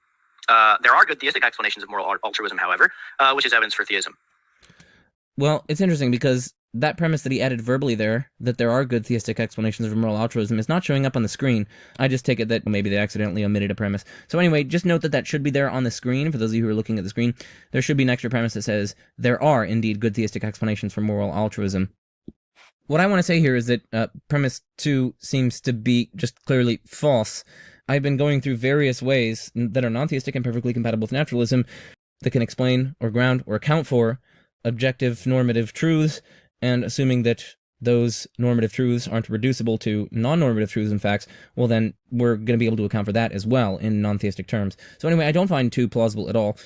There are good theistic explanations of moral altruism, however, which is evidence for theism. Well, it's interesting because that premise that he added verbally there, that there are good theistic explanations of moral altruism, is not showing up on the screen. I just take it that maybe they accidentally omitted a premise. So anyway, just note that that should be there on the screen. For those of you who are looking at the screen, there should be an extra premise that says there are indeed good theistic explanations for moral altruism. What I want to say here is that premise 2 seems to be just clearly false. I've been going through various ways that are non-theistic and perfectly compatible with naturalism that can explain or ground or account for objective normative truths, and assuming that those normative truths aren't reducible to non-normative truths and facts, well then we're going to be able to account for that as well in non-theistic terms. So anyway, I don't find 2 plausible at all.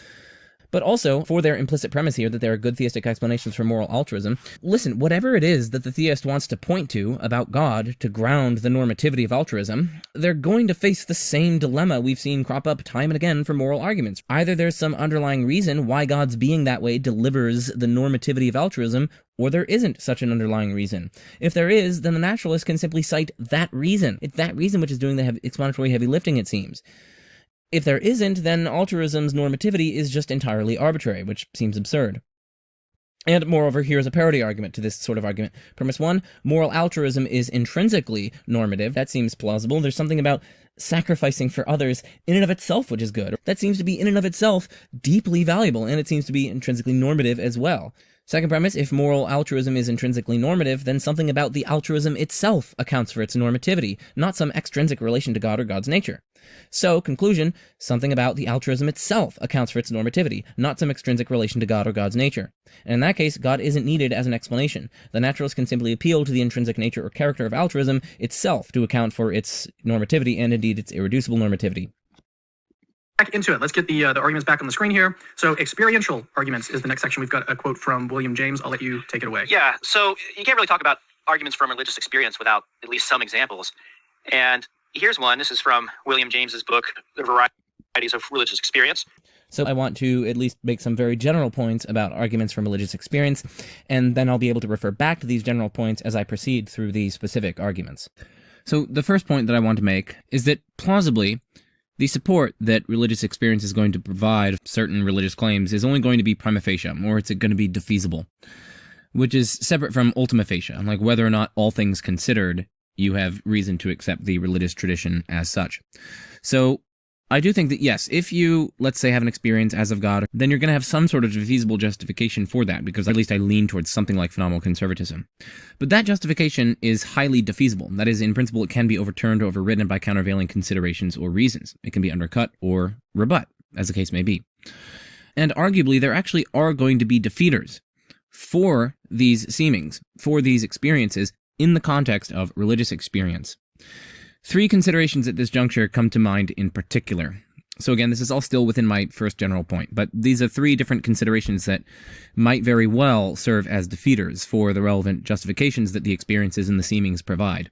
But also, for their implicit premise here that there are good theistic explanations for moral altruism, listen, whatever it is that the theist wants to point to about God to ground the normativity of altruism, they're going to face the same dilemma we've seen crop up time and again for moral arguments. Either there's some underlying reason why God's being that way delivers the normativity of altruism, or there isn't such an underlying reason. If there is, then the naturalist can simply cite that reason. It's that reason which is doing the explanatory heavy lifting, it seems. If there isn't, then altruism's normativity is just entirely arbitrary, which seems absurd. And moreover, here's a parody argument to this sort of argument. Premise 1, moral altruism is intrinsically normative. That seems plausible. There's something about sacrificing for others in and of itself which is good. That seems to be in and of itself deeply valuable, and it seems to be intrinsically normative as well. Second premise, if moral altruism is intrinsically normative, then something about the altruism itself accounts for its normativity, not some extrinsic relation to God or God's nature. So, conclusion, something about the altruism itself accounts for its normativity, not some extrinsic relation to God or God's nature. And in that case, God isn't needed as an explanation. The naturalist can simply appeal to the intrinsic nature or character of altruism itself to account for its normativity and indeed its irreducible normativity. Back into it. Let's get the arguments back on the screen here. So experiential arguments is the next section. We've got a quote from William James. I'll let you take it away. Yeah, so you can't really talk about arguments from religious experience without at least some examples. And here's one. This is from William James's book, The Varieties of Religious Experience. So I want to at least make some very general points about arguments from religious experience, and then I'll be able to refer back to these general points as I proceed through these specific arguments. So the first point that I want to make is that plausibly, the support that religious experience is going to provide certain religious claims is only going to be prima facie, or it's going to be defeasible, which is separate from ultima facie, like whether or not all things considered, you have reason to accept the religious tradition as such. So I do think that, yes, if you, let's say, have an experience as of God, then you're going to have some sort of defeasible justification for that, because at least I lean towards something like phenomenal conservatism. But that justification is highly defeasible. That is, in principle, it can be overturned or overridden by countervailing considerations or reasons. It can be undercut or rebut, as the case may be. And arguably, there actually are going to be defeaters for these seemings, for these experiences, in the context of religious experience. 3 considerations at this juncture come to mind in particular. So again, this is all still within my first general point, but these are 3 different considerations that might very well serve as defeaters for the relevant justifications that the experiences and the seemings provide.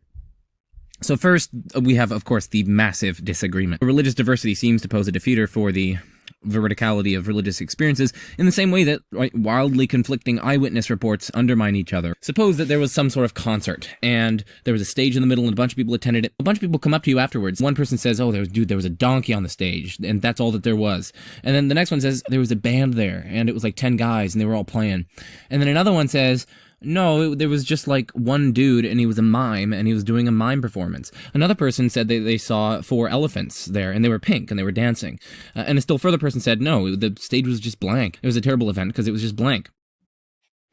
So first, we have, of course, the massive disagreement. Religious diversity seems to pose a defeater for the veridicality of religious experiences in the same way that wildly conflicting eyewitness reports undermine each other. Suppose that there was some sort of concert, and there was a stage in the middle and a bunch of people attended it. A bunch of people come up to you afterwards. One person says, oh, there was a donkey on the stage, and that's all that there was. And then the next one says, there was a band there, and it was like 10 guys, and they were all playing. And then another one says, no, there was just like one dude, and he was a mime, and he was doing a mime performance. Another person said they saw 4 elephants there, and they were pink, and they were dancing. And a still further person said, no, the stage was just blank. It was a terrible event because it was just blank.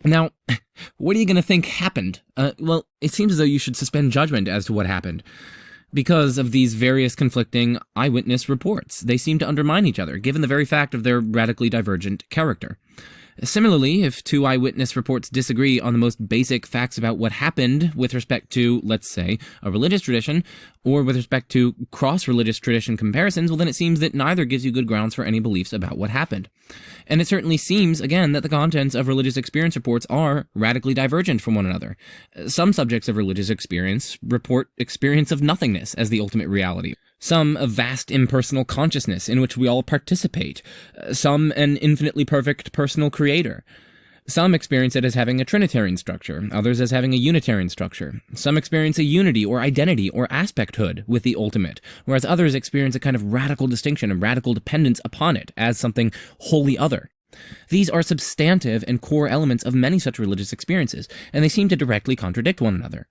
Now, what are you going to think happened? Well, it seems as though you should suspend judgment as to what happened, because of these various conflicting eyewitness reports. They seem to undermine each other, given the very fact of their radically divergent character. Similarly, if 2 eyewitness reports disagree on the most basic facts about what happened with respect to, let's say, a religious tradition, or with respect to cross-religious tradition comparisons, well, then it seems that neither gives you good grounds for any beliefs about what happened. And it certainly seems, again, that the contents of religious experience reports are radically divergent from one another. Some subjects of religious experience report experience of nothingness as the ultimate reality. Some a vast impersonal consciousness in which we all participate. Some an infinitely perfect personal creator. Some experience it as having a Trinitarian structure, others as having a Unitarian structure. Some experience a unity or identity or aspecthood with the ultimate, whereas others experience a kind of radical distinction and radical dependence upon it as something wholly other. These are substantive and core elements of many such religious experiences, and they seem to directly contradict one another.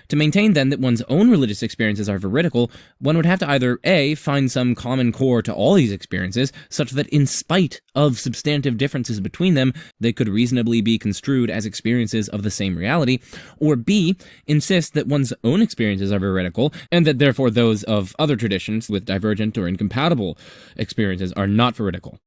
To maintain, then, that one's own religious experiences are veridical, one would have to either A, find some common core to all these experiences, such that in spite of substantive differences between them, they could reasonably be construed as experiences of the same reality, or B, insist that one's own experiences are veridical, and that therefore those of other traditions with divergent or incompatible experiences are not veridical.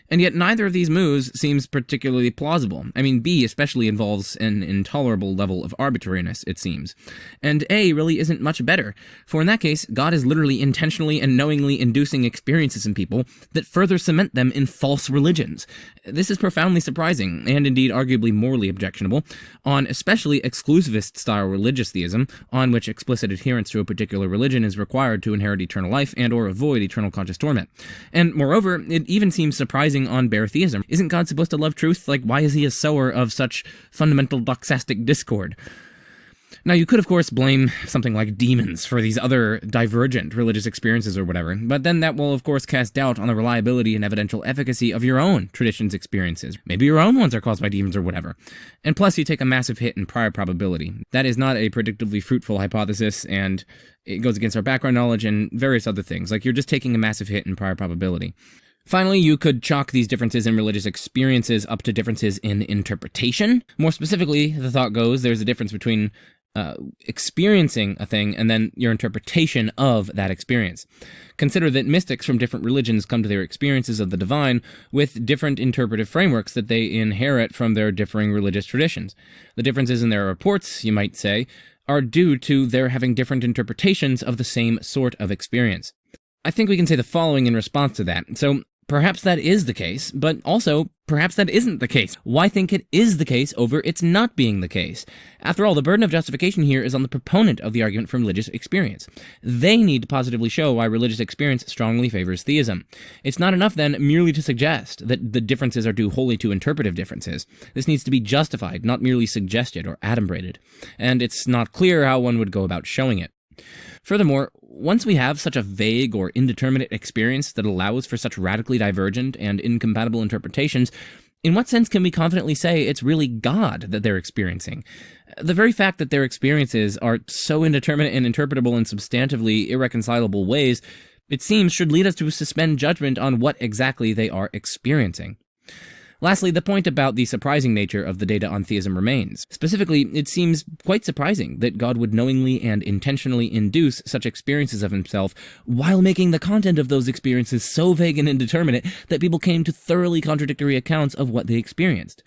And yet neither of these moves seems particularly plausible. I mean, B especially involves an intolerable level of arbitrariness, it seems. And A really isn't much better, for in that case, God is literally intentionally and knowingly inducing experiences in people that further cement them in false religions. This is profoundly surprising, and indeed arguably morally objectionable, on especially exclusivist-style religious theism, on which explicit adherence to a particular religion is required to inherit eternal life and or avoid eternal conscious torment. And moreover, it even seems surprising on bare theism. Isn't God supposed to love truth? Like, why is he a sower of such fundamental doxastic discord? Now, you could, of course, blame something like demons for these other divergent religious experiences or whatever, but then that will, of course, cast doubt on the reliability and evidential efficacy of your own tradition's experiences. Maybe your own ones are caused by demons or whatever. And plus, you take a massive hit in prior probability. That is not a predictively fruitful hypothesis, and it goes against our background knowledge and various other things. Like, you're just taking a massive hit in prior probability. Finally, you could chalk these differences in religious experiences up to differences in interpretation. More specifically, the thought goes there's a difference between experiencing a thing and then your interpretation of that experience. Consider that mystics from different religions come to their experiences of the divine with different interpretive frameworks that they inherit from their differing religious traditions. The differences in their reports, you might say, are due to their having different interpretations of the same sort of experience. I think we can say the following in response to that. So, perhaps that is the case, but also, perhaps that isn't the case. Why think it is the case over it's not being the case? After all, the burden of justification here is on the proponent of the argument from religious experience. They need to positively show why religious experience strongly favors theism. It's not enough, then, merely to suggest that the differences are due wholly to interpretive differences. This needs to be justified, not merely suggested or adumbrated. And it's not clear how one would go about showing it. Furthermore, once we have such a vague or indeterminate experience that allows for such radically divergent and incompatible interpretations, in what sense can we confidently say it's really God that they're experiencing? The very fact that their experiences are so indeterminate and interpretable in substantively irreconcilable ways, it seems, should lead us to suspend judgment on what exactly they are experiencing. Lastly, the point about the surprising nature of the data on theism remains. Specifically, it seems quite surprising that God would knowingly and intentionally induce such experiences of himself while making the content of those experiences so vague and indeterminate that people came to thoroughly contradictory accounts of what they experienced.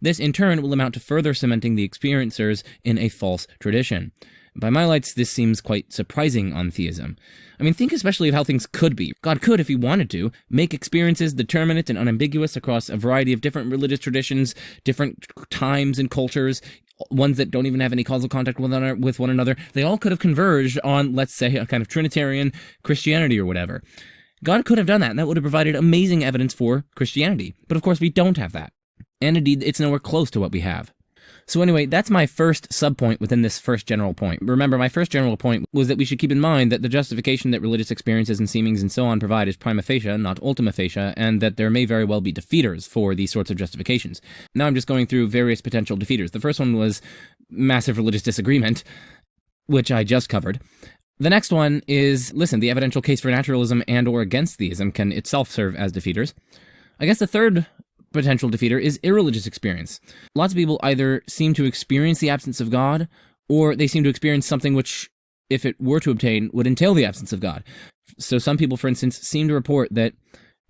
This, in turn, will amount to further cementing the experiencers in a false tradition. By my lights, this seems quite surprising on theism. I mean, think especially of how things could be. God could, if he wanted to, make experiences determinate and unambiguous across a variety of different religious traditions, different times and cultures, ones that don't even have any causal contact with one another, they all could have converged on, let's say, a kind of Trinitarian Christianity or whatever. God could have done that, and that would have provided amazing evidence for Christianity. But of course, we don't have that. And indeed, it's nowhere close to what we have. So anyway, that's my first subpoint within this first general point. Remember, my first general point was that we should keep in mind that the justification that religious experiences and seemings and so on provide is prima facie, not ultima facie, and that there may very well be defeaters for these sorts of justifications. Now I'm just going through various potential defeaters. The first one was massive religious disagreement, which I just covered. The next one is, listen, the evidential case for naturalism and or against theism can itself serve as defeaters. I guess the third potential defeater is irreligious experience. Lots of people either seem to experience the absence of God, or they seem to experience something which, if it were to obtain, would entail the absence of God. So some people, for instance, seem to report that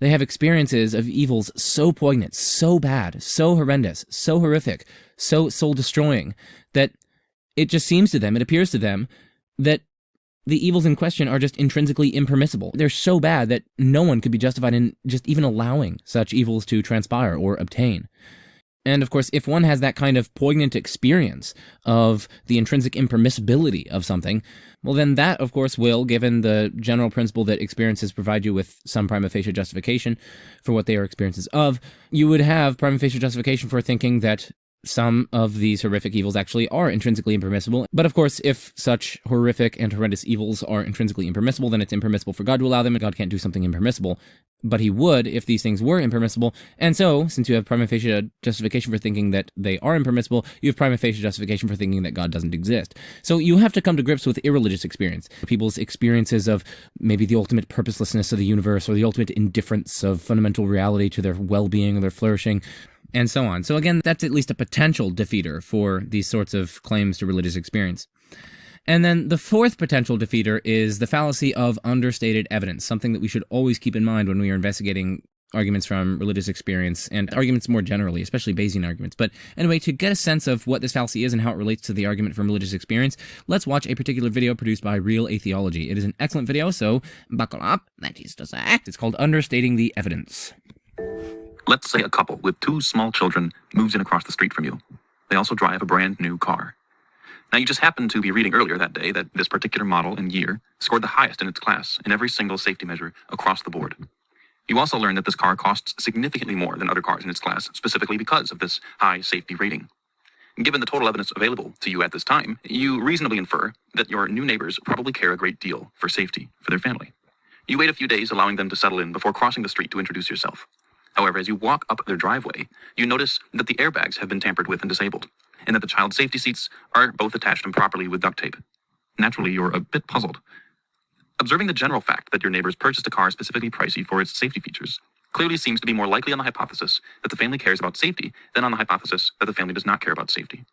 they have experiences of evils so poignant, so bad, so horrendous, so horrific, so soul-destroying, that it just seems to them, it appears to them, that the evils in question are just intrinsically impermissible. They're so bad that no one could be justified in just even allowing such evils to transpire or obtain. And of course, if one has that kind of poignant experience of the intrinsic impermissibility of something, well then that, of course, will, given the general principle that experiences provide you with some prima facie justification for what they are experiences of, you would have prima facie justification for thinking that some of these horrific evils actually are intrinsically impermissible. But of course, if such horrific and horrendous evils are intrinsically impermissible, then it's impermissible for God to allow them, and God can't do something impermissible. But he would if these things were impermissible. And so, since you have prima facie justification for thinking that they are impermissible, you have prima facie justification for thinking that God doesn't exist. So you have to come to grips with irreligious experience. People's experiences of maybe the ultimate purposelessness of the universe, or the ultimate indifference of fundamental reality to their well-being or their flourishing, and so on. So again, that's at least a potential defeater for these sorts of claims to religious experience. And then the fourth potential defeater is the fallacy of understated evidence, something that we should always keep in mind when we are investigating arguments from religious experience and arguments more generally, especially Bayesian arguments. But anyway, to get a sense of what this fallacy is and how it relates to the argument from religious experience, let's watch a particular video produced by Real Atheology. It is an excellent video, so buckle up. That is to say, it's called Understating the Evidence. Let's say a couple with two small children moves in across the street from you. They also drive a brand new car. Now, you just happened to be reading earlier that day that this particular model and year scored the highest in its class in every single safety measure across the board. You also learned that this car costs significantly more than other cars in its class, specifically because of this high safety rating. Given the total evidence available to you at this time, you reasonably infer that your new neighbors probably care a great deal for safety for their family. You wait a few days, allowing them to settle in before crossing the street to introduce yourself. However, as you walk up their driveway, you notice that the airbags have been tampered with and disabled, and that the child safety seats are both attached improperly with duct tape. Naturally, you're a bit puzzled. Observing the general fact that your neighbors purchased a car specifically pricey for its safety features clearly seems to be more likely on the hypothesis that the family cares about safety than on the hypothesis that the family does not care about safety.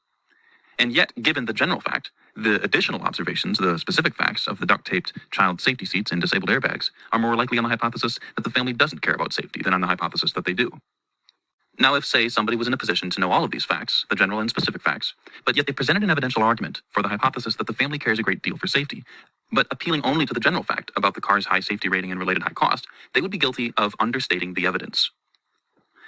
And yet, given the general fact, the additional observations, the specific facts of the duct-taped child safety seats and disabled airbags are more likely on the hypothesis that the family doesn't care about safety than on the hypothesis that they do. Now, if, say, somebody was in a position to know all of these facts, the general and specific facts, but yet they presented an evidential argument for the hypothesis that the family cares a great deal for safety, but appealing only to the general fact about the car's high safety rating and related high cost, they would be guilty of understating the evidence.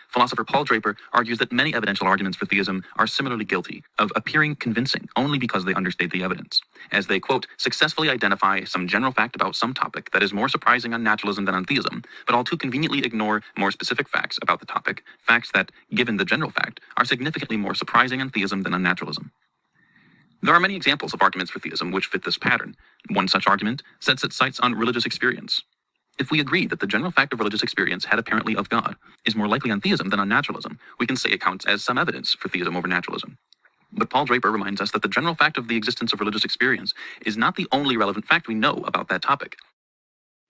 Philosopher Paul Draper argues that many evidential arguments for theism are similarly guilty of appearing convincing only because they understate the evidence, as they, quote, successfully identify some general fact about some topic that is more surprising on naturalism than on theism, but all too conveniently ignore more specific facts about the topic, facts that, given the general fact, are significantly more surprising on theism than on naturalism. There are many examples of arguments for theism which fit this pattern. One such argument sets its sights on religious experience. If we agree that the general fact of religious experience had apparently of God is more likely on theism than on naturalism, we can say it counts as some evidence for theism over naturalism. But Paul Draper reminds us that the general fact of the existence of religious experience is not the only relevant fact we know about that topic.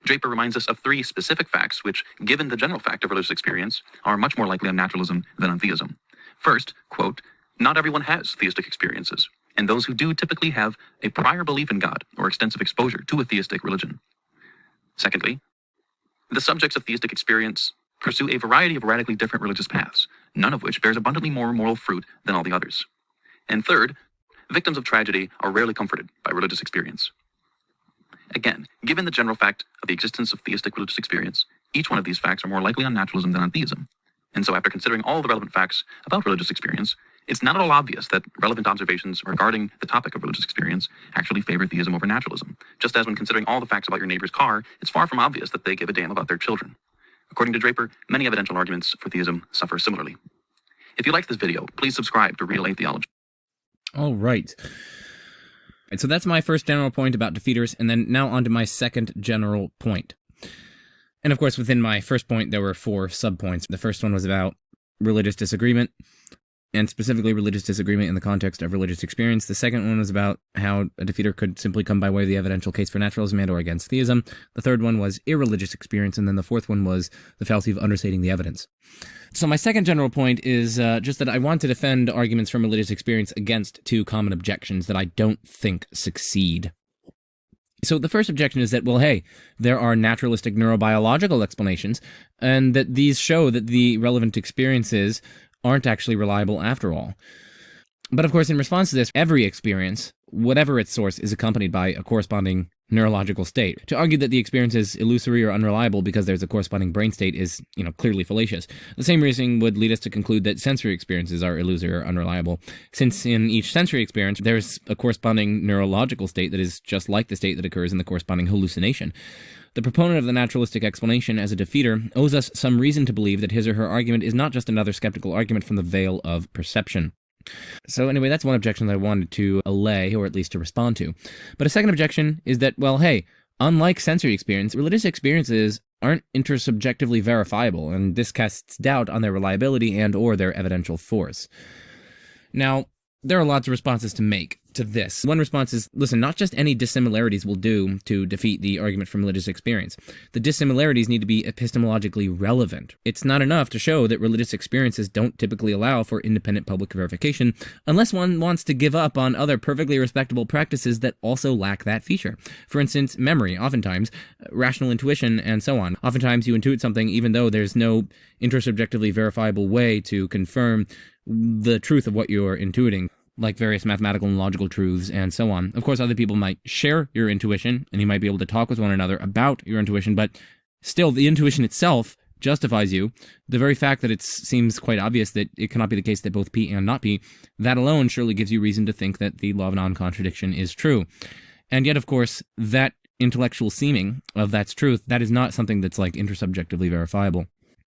Draper reminds us of three specific facts which, given the general fact of religious experience, are much more likely on naturalism than on theism. First, quote, not everyone has theistic experiences, and those who do typically have a prior belief in God or extensive exposure to a theistic religion. Secondly, the subjects of theistic experience pursue a variety of radically different religious paths, none of which bears abundantly more moral fruit than all the others. And third, victims of tragedy are rarely comforted by religious experience. Again, given the general fact of the existence of theistic religious experience, each one of these facts are more likely on naturalism than on theism. And so after considering all the relevant facts about religious experience, It's not at all obvious that relevant observations regarding the topic of religious experience actually favor theism over naturalism, just as when considering all the facts about your neighbor's car, it's far from obvious that they give a damn about their children. According to Draper, many evidential arguments for theism suffer similarly. If you liked this video, please subscribe to Real Atheology. All right. And so that's my first general point about defeaters, and then now on to my second general point. And of course, within my first point, there were 4 subpoints. The first one was about religious disagreement, and specifically religious disagreement in the context of religious experience. The second one was about how a defeater could simply come by way of the evidential case for naturalism and or against theism. The third one was irreligious experience, and then the fourth one was the fallacy of understating the evidence. So my second general point is just that I want to defend arguments from religious experience against 2 common objections that I don't think succeed. So the first objection is that, well, hey, there are naturalistic neurobiological explanations, and that these show that the relevant experiences aren't actually reliable after all. But of course, in response to this, every experience, whatever its source, is accompanied by a corresponding neurological state. To argue that the experience is illusory or unreliable because there's a corresponding brain state is, clearly fallacious. The same reasoning would lead us to conclude that sensory experiences are illusory or unreliable, since in each sensory experience, there's a corresponding neurological state that is just like the state that occurs in the corresponding hallucination. The proponent of the naturalistic explanation as a defeater owes us some reason to believe that his or her argument is not just another skeptical argument from the veil of perception. So anyway, that's one objection that I wanted to allay, or at least to respond to. But a second objection is that, well, hey, unlike sensory experience, religious experiences aren't intersubjectively verifiable, and this casts doubt on their reliability and or their evidential force. Now, there are lots of responses to make to this. One response is, listen, not just any dissimilarities will do to defeat the argument from religious experience. The dissimilarities need to be epistemologically relevant. It's not enough to show that religious experiences don't typically allow for independent public verification unless one wants to give up on other perfectly respectable practices that also lack that feature. For instance, memory, oftentimes, rational intuition, and so on. Oftentimes you intuit something even though there's no intersubjectively verifiable way to confirm the truth of what you're intuiting, like various mathematical and logical truths, and so on. Of course, other people might share your intuition, and you might be able to talk with one another about your intuition, but still, the intuition itself justifies you. The very fact that it seems quite obvious that it cannot be the case that both P and not P, that alone surely gives you reason to think that the law of non-contradiction is true. And yet, of course, that intellectual seeming of that's truth, that is not something that's like intersubjectively verifiable.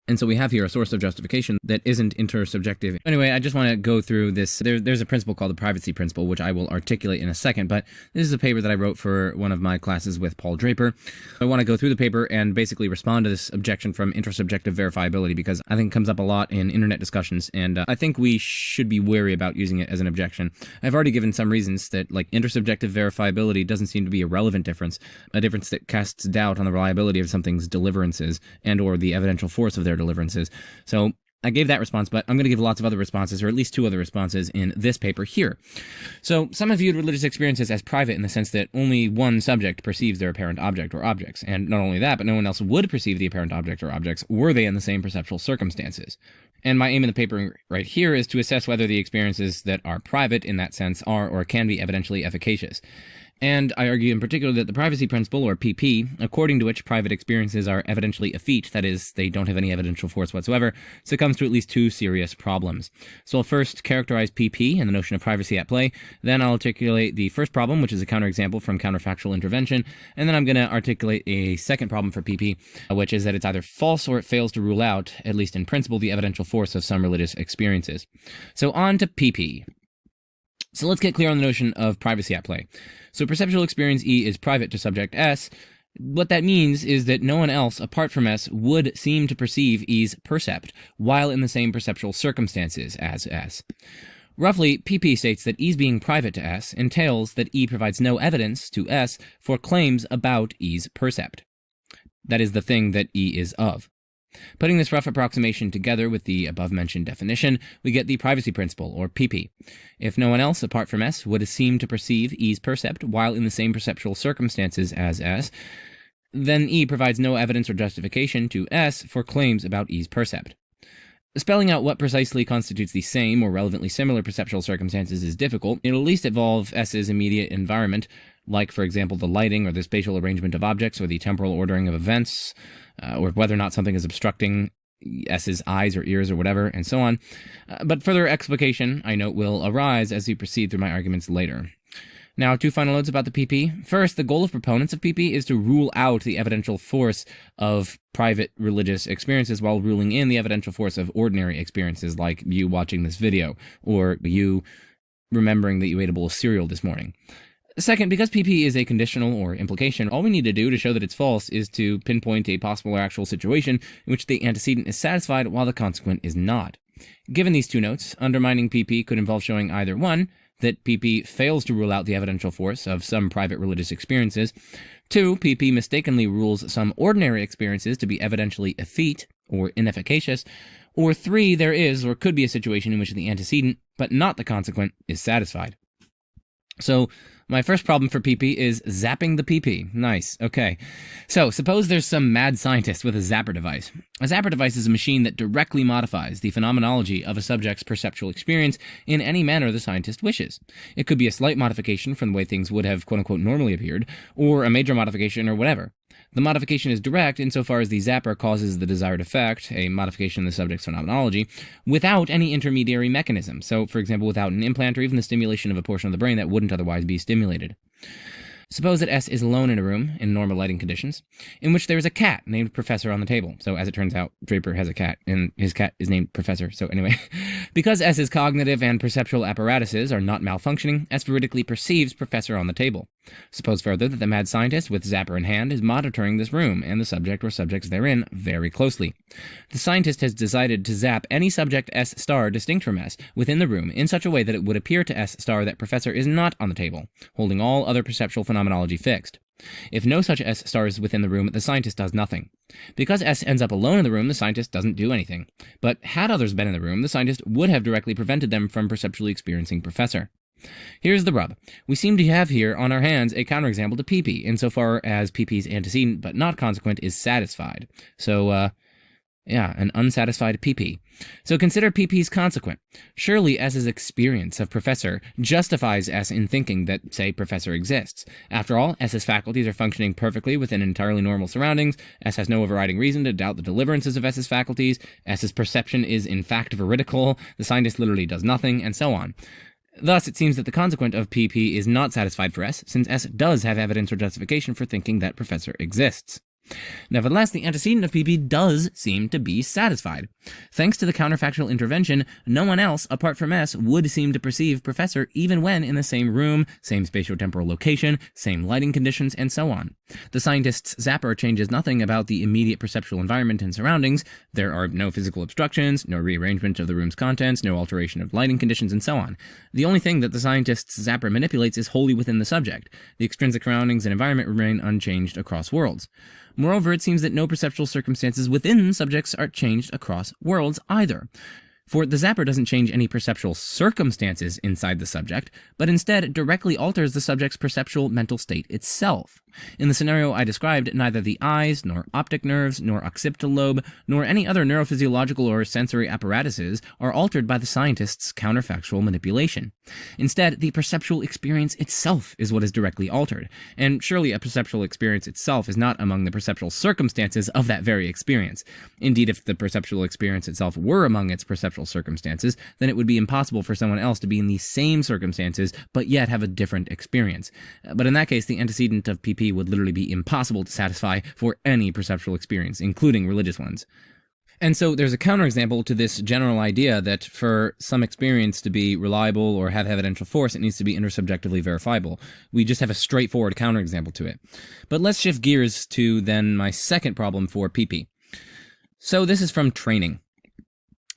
And so we have here a source of justification that isn't intersubjective. Anyway, I just want to go through this. There's a principle called the privacy principle, which I will articulate in a second, but this is a paper that I wrote for one of my classes with Paul Draper. I want to go through the paper and basically respond to this objection from intersubjective verifiability, because I think it comes up a lot in internet discussions, and I think we should be wary about using it as an objection. I've already given some reasons that, like, intersubjective verifiability doesn't seem to be a relevant difference, a difference that casts doubt on the reliability of something's deliverances and or the evidential force of their deliverances. So I gave that response, but I'm going to give lots of other responses, or at least 2 other responses in this paper here. So some have viewed religious experiences as private in the sense that only one subject perceives their apparent object or objects, and not only that, but no one else would perceive the apparent object or objects were they in the same perceptual circumstances. And my aim in the paper right here is to assess whether the experiences that are private in that sense are or can be evidentially efficacious. And I argue in particular that the privacy principle, or PP, according to which private experiences are evidentially effete, that is, they don't have any evidential force whatsoever, succumbs to at least 2 serious problems. So I'll first characterize PP and the notion of privacy at play, then I'll articulate the first problem, which is a counterexample from counterfactual intervention, and then I'm going to articulate a second problem for PP, which is that it's either false or it fails to rule out, at least in principle, the evidential force of some religious experiences. So on to PP. So let's get clear on the notion of privacy at play. So perceptual experience E is private to subject S. What that means is that no one else apart from S would seem to perceive E's percept while in the same perceptual circumstances as S. Roughly, PP states that E's being private to S entails that E provides no evidence to S for claims about E's percept. That is the thing that E is of. Putting this rough approximation together with the above-mentioned definition, we get the privacy principle, or PP. If no one else apart from S would seem to perceive E's percept while in the same perceptual circumstances as S, then E provides no evidence or justification to S for claims about E's percept. Spelling out what precisely constitutes the same or relevantly similar perceptual circumstances is difficult. It'll at least involve S's immediate environment, like, for example, the lighting or the spatial arrangement of objects or the temporal ordering of events, or whether or not something is obstructing S's eyes or ears or whatever, and so on. But further explication, I note, will arise as we proceed through my arguments later. Now, 2 final notes about the PP. First, the goal of proponents of PP is to rule out the evidential force of private religious experiences while ruling in the evidential force of ordinary experiences, like you watching this video, or you remembering that you ate a bowl of cereal this morning. Second, because PP is a conditional or implication, all we need to do to show that it's false is to pinpoint a possible or actual situation in which the antecedent is satisfied while the consequent is not. Given these 2 notes, undermining PP could involve showing either 1, that PP fails to rule out the evidential force of some private religious experiences, 2, PP mistakenly rules some ordinary experiences to be evidentially effete or inefficacious, or 3, there is or could be a situation in which the antecedent, but not the consequent, is satisfied. So, my first problem for PP is zapping the PP. Nice. Okay. So, suppose there's some mad scientist with a zapper device. A zapper device is a machine that directly modifies the phenomenology of a subject's perceptual experience in any manner the scientist wishes. It could be a slight modification from the way things would have quote-unquote normally appeared, or a major modification or whatever. The modification is direct insofar as the zapper causes the desired effect, a modification in the subject's phenomenology, without any intermediary mechanism. So, for example, without an implant or even the stimulation of a portion of the brain that wouldn't otherwise be stimulated. Suppose that S is alone in a room, in normal lighting conditions, in which there is a cat named Professor on the table. So, as it turns out, Draper has a cat, and his cat is named Professor. So, anyway, because S's cognitive and perceptual apparatuses are not malfunctioning, S veridically perceives Professor on the table. Suppose further that the mad scientist, with zapper in hand, is monitoring this room and the subject or subjects therein very closely. The scientist has decided to zap any subject S star distinct from S within the room in such a way that it would appear to S star that Professor is not on the table, holding all other perceptual phenomenology fixed. If no such S star is within the room, the scientist does nothing. Because S ends up alone in the room, the scientist doesn't do anything. But had others been in the room, the scientist would have directly prevented them from perceptually experiencing Professor. Here's the rub. We seem to have here on our hands a counterexample to PP, insofar as PP's antecedent but not consequent is satisfied. So, an unsatisfied PP. So consider PP's consequent. Surely S's experience of Professor justifies S in thinking that, say, Professor exists. After all, S's faculties are functioning perfectly within entirely normal surroundings. S has no overriding reason to doubt the deliverances of S's faculties. S's perception is in fact veridical. The scientist literally does nothing, and so on. Thus, it seems that the consequent of PP is not satisfied for S, since S does have evidence or justification for thinking that Professor exists. Nevertheless, the antecedent of PP does seem to be satisfied. Thanks to the counterfactual intervention, no one else, apart from S, would seem to perceive Professor even when in the same room, same spatiotemporal location, same lighting conditions, and so on. The scientist's zapper changes nothing about the immediate perceptual environment and surroundings. There are no physical obstructions, no rearrangement of the room's contents, no alteration of lighting conditions, and so on. The only thing that the scientist's zapper manipulates is wholly within the subject. The extrinsic surroundings and environment remain unchanged across worlds. Moreover, it seems that no perceptual circumstances within subjects are changed across worlds either. For the zapper doesn't change any perceptual circumstances inside the subject, but instead directly alters the subject's perceptual mental state itself. In the scenario I described, neither the eyes, nor optic nerves, nor occipital lobe, nor any other neurophysiological or sensory apparatuses are altered by the scientist's counterfactual manipulation. Instead, the perceptual experience itself is what is directly altered, and surely a perceptual experience itself is not among the perceptual circumstances of that very experience. Indeed, if the perceptual experience itself were among its perceptual circumstances, then it would be impossible for someone else to be in the same circumstances, but yet have a different experience. But in that case, the antecedent of PP would literally be impossible to satisfy for any perceptual experience, including religious ones. And so there's a counterexample to this general idea that for some experience to be reliable or have evidential force, it needs to be intersubjectively verifiable. We just have a straightforward counterexample to it. But let's shift gears to then my second problem for PP. So this is from training.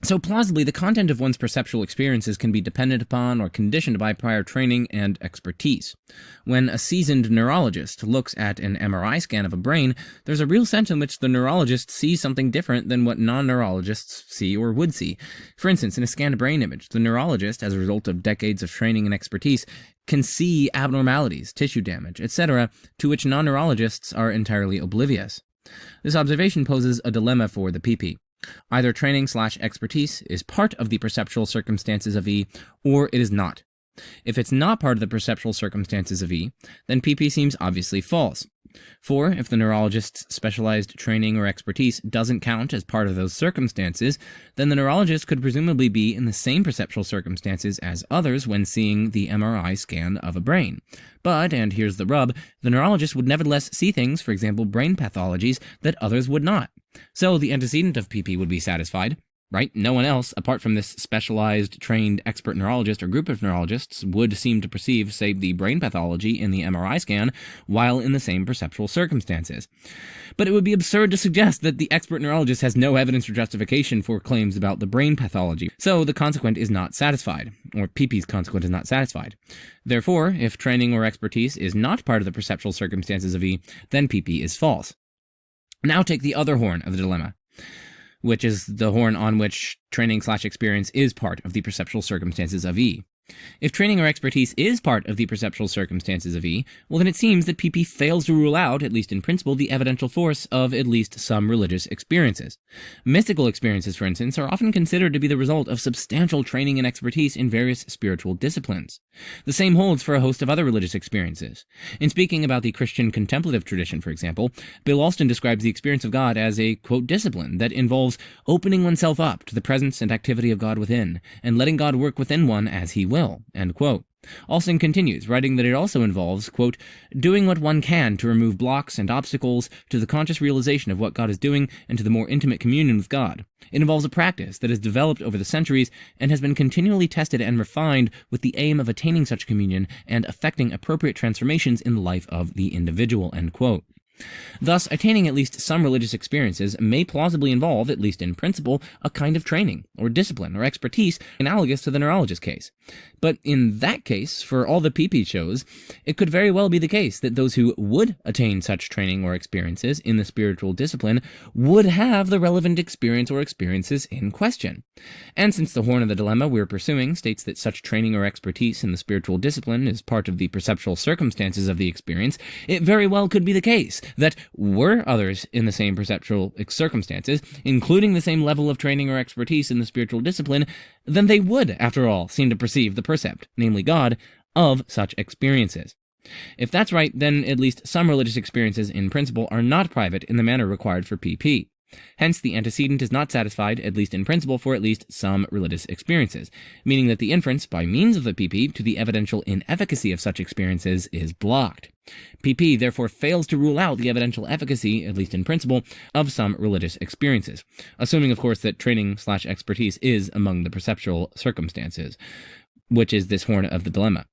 So plausibly, the content of one's perceptual experiences can be dependent upon or conditioned by prior training and expertise. When a seasoned neurologist looks at an MRI scan of a brain, there's a real sense in which the neurologist sees something different than what non-neurologists see or would see. For instance, in a scanned brain image, the neurologist, as a result of decades of training and expertise, can see abnormalities, tissue damage, etc., to which non-neurologists are entirely oblivious. This observation poses a dilemma for the PP. Either training/expertise is part of the perceptual circumstances of E, or it is not. If it's not part of the perceptual circumstances of E, then PP seems obviously false. For if the neurologist's specialized training or expertise doesn't count as part of those circumstances, then the neurologist could presumably be in the same perceptual circumstances as others when seeing the MRI scan of a brain. But, and here's the rub, the neurologist would nevertheless see things, for example brain pathologies, that others would not. So the antecedent of PP would be satisfied, right? No one else, apart from this specialized, trained, expert neurologist or group of neurologists, would seem to perceive, say, the brain pathology in the MRI scan while in the same perceptual circumstances. But it would be absurd to suggest that the expert neurologist has no evidence or justification for claims about the brain pathology. So the consequent is not satisfied, or PP's consequent is not satisfied. Therefore, if training or expertise is not part of the perceptual circumstances of E, then PP is false. Now take the other horn of the dilemma, which is the horn on which training/experience is part of the perceptual circumstances of E. If training or expertise is part of the perceptual circumstances of E, well then it seems that PP fails to rule out, at least in principle, the evidential force of at least some religious experiences. Mystical experiences, for instance, are often considered to be the result of substantial training and expertise in various spiritual disciplines. The same holds for a host of other religious experiences. In speaking about the Christian contemplative tradition, for example, Bill Alston describes the experience of God as a, quote, discipline that involves opening oneself up to the presence and activity of God within, and letting God work within one as he will, end quote. Alston continues, writing that it also involves, quote, doing what one can to remove blocks and obstacles to the conscious realization of what God is doing and to the more intimate communion with God. It involves a practice that has developed over the centuries and has been continually tested and refined with the aim of attaining such communion and effecting appropriate transformations in the life of the individual, end quote. Thus, attaining at least some religious experiences may plausibly involve, at least in principle, a kind of training, or discipline, or expertise analogous to the neurologist case. But in that case, for all the PP shows, it could very well be the case that those who would attain such training or experiences in the spiritual discipline would have the relevant experience or experiences in question. And since the horn of the dilemma we're pursuing states that such training or expertise in the spiritual discipline is part of the perceptual circumstances of the experience, it very well could be the case that were others in the same perceptual circumstances, including the same level of training or expertise in the spiritual discipline, then they would, after all, seem to perceive the percept, namely God, of such experiences. If that's right, then at least some religious experiences in principle are not private in the manner required for PP. Hence, the antecedent is not satisfied, at least in principle, for at least some religious experiences, meaning that the inference, by means of the PP, to the evidential inefficacy of such experiences is blocked. PP therefore fails to rule out the evidential efficacy, at least in principle, of some religious experiences, assuming, of course, that training/expertise is among the perceptual circumstances, which is this horn of the dilemma.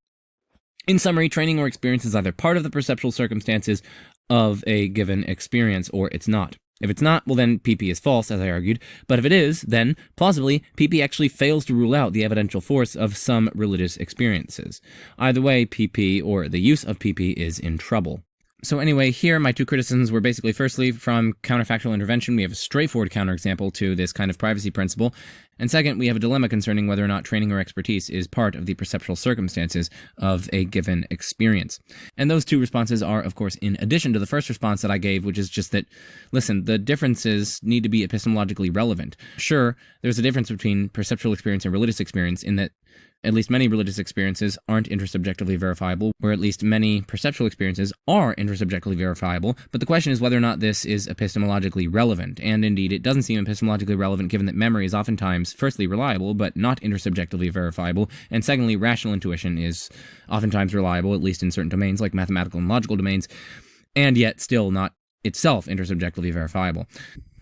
In summary, training or experience is either part of the perceptual circumstances of a given experience, or it's not. If it's not, well then PP is false, as I argued, but if it is, then, plausibly, PP actually fails to rule out the evidential force of some religious experiences. Either way, PP, or the use of PP, is in trouble. So anyway, here my two criticisms were basically, firstly, from counterfactual intervention, we have a straightforward counterexample to this kind of privacy principle, and second, we have a dilemma concerning whether or not training or expertise is part of the perceptual circumstances of a given experience. And those two responses are, of course, in addition to the first response that I gave, which is just that, listen, the differences need to be epistemologically relevant. Sure, there's a difference between perceptual experience and religious experience in that at least many religious experiences aren't intersubjectively verifiable, where at least many perceptual experiences are intersubjectively verifiable, but the question is whether or not this is epistemologically relevant, and indeed it doesn't seem epistemologically relevant given that memory is oftentimes, firstly, reliable, but not intersubjectively verifiable, and secondly, rational intuition is oftentimes reliable, at least in certain domains like mathematical and logical domains, and yet still not itself intersubjectively verifiable.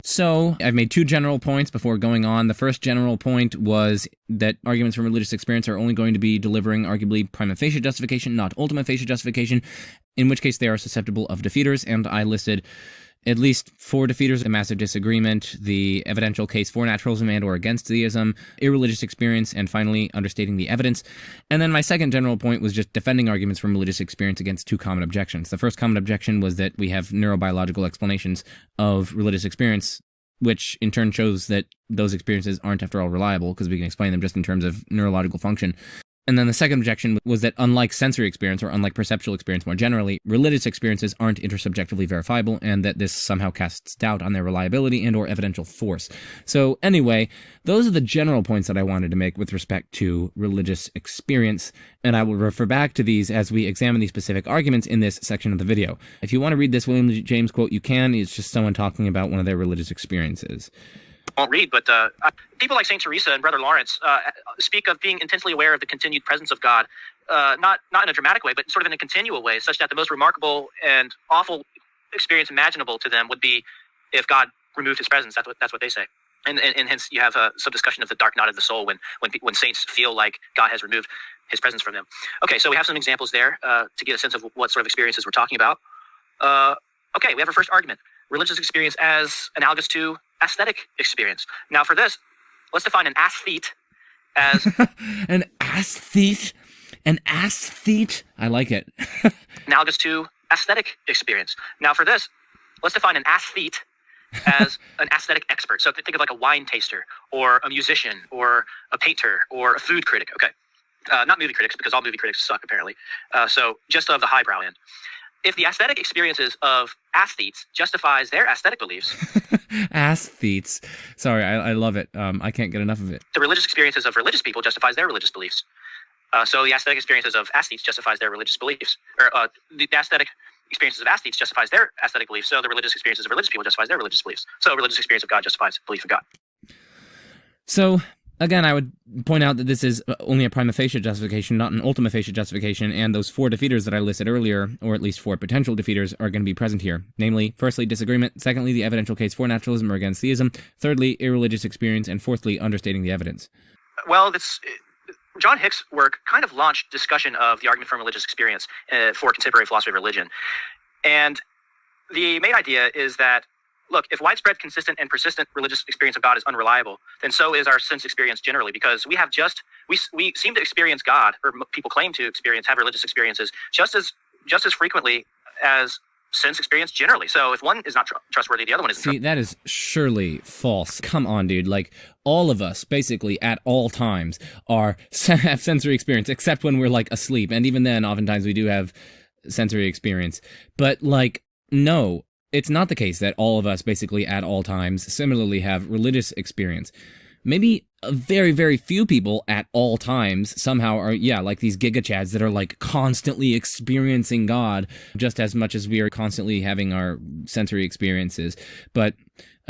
So, I've made two general points before going on. The first general point was that arguments from religious experience are only going to be delivering arguably prima facie justification, not ultima facie justification, in which case they are susceptible of defeaters, and I listed at least 4 defeaters: a massive disagreement, the evidential case for naturalism and or against theism, irreligious experience, and finally, understating the evidence. And then my second general point was just defending arguments from religious experience against 2 common objections. The first common objection was that we have neurobiological explanations of religious experience, which in turn shows that those experiences aren't, after all, reliable, because we can explain them just in terms of neurological function. And then the second objection was that unlike sensory experience or unlike perceptual experience more generally, religious experiences aren't intersubjectively verifiable, and that this somehow casts doubt on their reliability and or evidential force. So anyway, those are the general points that I wanted to make with respect to religious experience, and I will refer back to these as we examine these specific arguments in this section of the video. If you want to read this William James quote, you can. It's just someone talking about one of their religious experiences. Won't read, but people like Saint Teresa and Brother Lawrence speak of being intensely aware of the continued presence of God, not in a dramatic way, but sort of in a continual way, such that the most remarkable and awful experience imaginable to them would be if God removed his presence. That's what they say. And hence you have some discussion of the dark night of the soul when saints feel like God has removed his presence from them. Okay, so we have some examples there to get a sense of what sort of experiences we're talking about. Okay, we have our first argument. Religious experience as analogous to aesthetic experience. Now for this, let's define an aesthete as... An aesthete? An aesthete? I like it. analogous to aesthetic experience. Now for this, let's define an aesthete as an aesthetic expert. So think of like a wine taster or a musician or a painter or a food critic. Okay, not movie critics, because all movie critics suck apparently. So just of the highbrow end. If the aesthetic experiences of aesthetes justifies their aesthetic beliefs... Aesthetes. Sorry, I love it. I can't get enough of it. The religious experiences of religious people justifies their religious beliefs. So the aesthetic experiences of aesthetes justifies their religious beliefs. Or the aesthetic experiences of aesthetes justifies their aesthetic beliefs. So the religious experiences of religious people justifies their religious beliefs. So religious experience of God justifies belief in God. So... again, I would point out that this is only a prima facie justification, not an ultima facie justification, and those four defeaters that I listed earlier, or at least four potential defeaters, are going to be present here. Namely, firstly, disagreement, secondly, the evidential case for naturalism or against theism, thirdly, irreligious experience, and fourthly, understating the evidence. Well, John Hick's work kind of launched discussion of the argument from religious experience for contemporary philosophy of religion. And the main idea is that, look, if widespread, consistent, and persistent religious experience of God is unreliable, then so is our sense experience generally, because we seem to experience God, or people claim to have religious experiences just as frequently as sense experience generally. So if one is not trustworthy, the other one is. See, that is surely false. Come on, dude. Like, all of us, basically, at all times, have sensory experience, except when we're, like, asleep. And even then, oftentimes, we do have sensory experience. But, like, no. It's not the case that all of us basically at all times similarly have religious experience. Maybe a very, very few people at all times somehow are, like these gigachads that are like constantly experiencing God just as much as we are constantly having our sensory experiences. But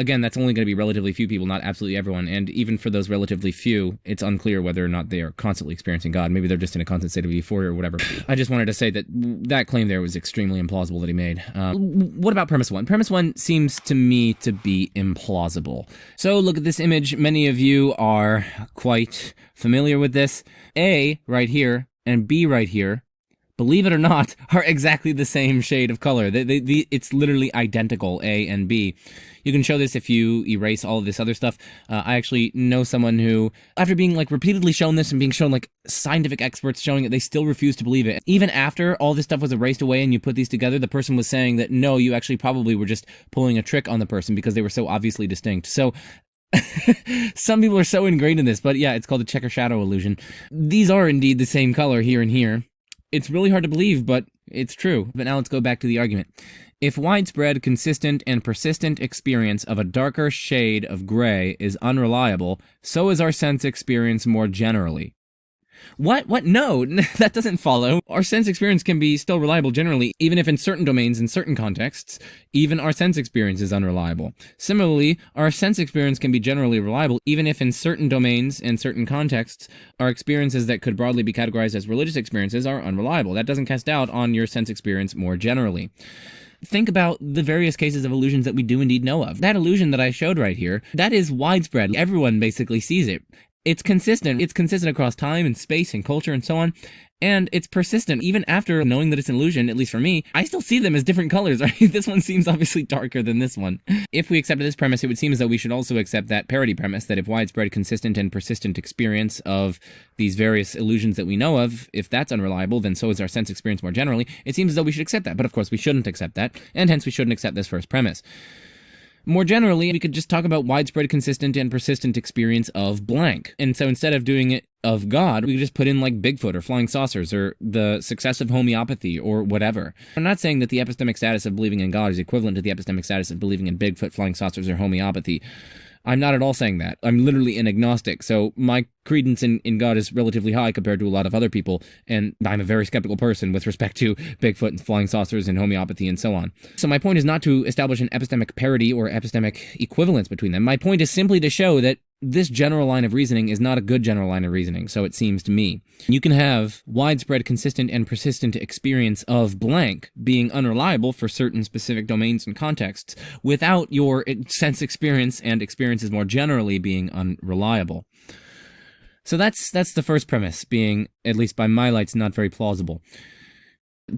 again, that's only going to be relatively few people, not absolutely everyone. And even for those relatively few, it's unclear whether or not they are constantly experiencing God. Maybe they're just in a constant state of euphoria or whatever. I just wanted to say that claim there was extremely implausible that he made. What about premise one? Premise one seems to me to be implausible. So look at this image. Many of you are quite familiar with this. A right here and B right here, believe it or not, are exactly the same shade of color. It's literally identical, A and B. You can show this if you erase all of this other stuff. I actually know someone who, after being like repeatedly shown this and being shown like scientific experts showing it, they still refuse to believe it. Even after all this stuff was erased away and you put these together, the person was saying that no, you actually probably were just pulling a trick on the person because they were so obviously distinct. So some people are so ingrained in this, but yeah, it's called the checker shadow illusion. These are indeed the same color here and here. It's really hard to believe, but it's true. But now let's go back to the argument. If widespread, consistent, and persistent experience of a darker shade of gray is unreliable, so is our sense experience more generally. What? No, that doesn't follow. Our sense experience can be still reliable generally, even if in certain domains, in certain contexts, even our sense experience is unreliable. Similarly, our sense experience can be generally reliable, even if in certain domains and certain contexts, our experiences that could broadly be categorized as religious experiences are unreliable. That doesn't cast doubt on your sense experience more generally. Think about the various cases of illusions that we do indeed know of. That illusion that I showed right here, that is widespread. Everyone basically sees it. It's consistent. It's consistent across time and space and culture and so on. And it's persistent. Even after knowing that it's an illusion, at least for me, I still see them as different colors, right? This one seems obviously darker than this one. If we accepted this premise, it would seem as though we should also accept that parity premise, that if widespread, consistent, and persistent experience of these various illusions that we know of, if that's unreliable, then so is our sense experience more generally. It seems as though we should accept that. But of course, we shouldn't accept that. And hence, we shouldn't accept this first premise. More generally, we could just talk about widespread, consistent, and persistent experience of blank. And so instead of doing it of God, we could just put in like Bigfoot or flying saucers or the success of homeopathy or whatever. I'm not saying that the epistemic status of believing in God is equivalent to the epistemic status of believing in Bigfoot, flying saucers, or homeopathy. I'm not at all saying that. I'm literally an agnostic, so my credence in God is relatively high compared to a lot of other people, and I'm a very skeptical person with respect to Bigfoot and flying saucers and homeopathy and so on. So my point is not to establish an epistemic parity or epistemic equivalence between them. My point is simply to show that this general line of reasoning is not a good general line of reasoning, so it seems to me. You can have widespread, consistent, and persistent experience of blank being unreliable for certain specific domains and contexts without your sense experience and experiences more generally being unreliable. So that's the first premise, being, at least by my lights, not very plausible.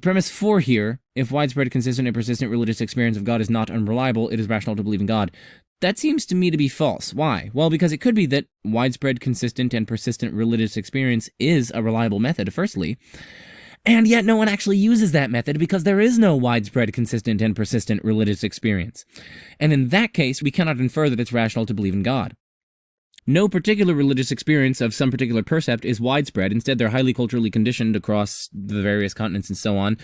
Premise 4 here, if widespread, consistent, and persistent religious experience of God is not unreliable, it is rational to believe in God. That seems to me to be false. Why? Well, because it could be that widespread, consistent, and persistent religious experience is a reliable method, firstly, and yet no one actually uses that method because there is no widespread, consistent, and persistent religious experience. And in that case, we cannot infer that it's rational to believe in God. No particular religious experience of some particular percept is widespread. Instead, they're highly culturally conditioned across the various continents and so on.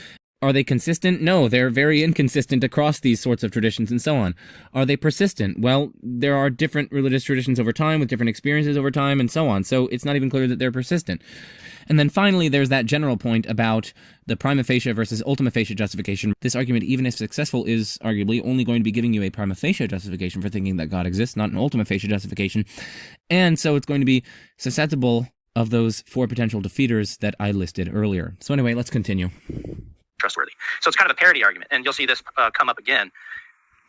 Are they consistent? No, they're very inconsistent across these sorts of traditions and so on. Are they persistent? Well, there are different religious traditions over time with different experiences over time and so on, so it's not even clear that they're persistent. And then finally, there's that general point about the prima facie versus ultima facie justification. This argument, even if successful, is arguably only going to be giving you a prima facie justification for thinking that God exists, not an ultima facie justification. And so it's going to be susceptible of those 4 potential defeaters that I listed earlier. So anyway, let's continue. Trustworthy. So it's kind of a parity argument, and you'll see this come up again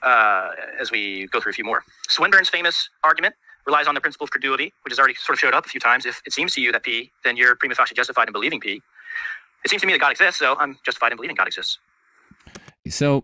as we go through a few more. Swinburne's famous argument relies on the principle of credulity, which has already sort of showed up a few times. If it seems to you that P, then you're prima facie justified in believing P. It seems to me that God exists, so I'm justified in believing God exists. So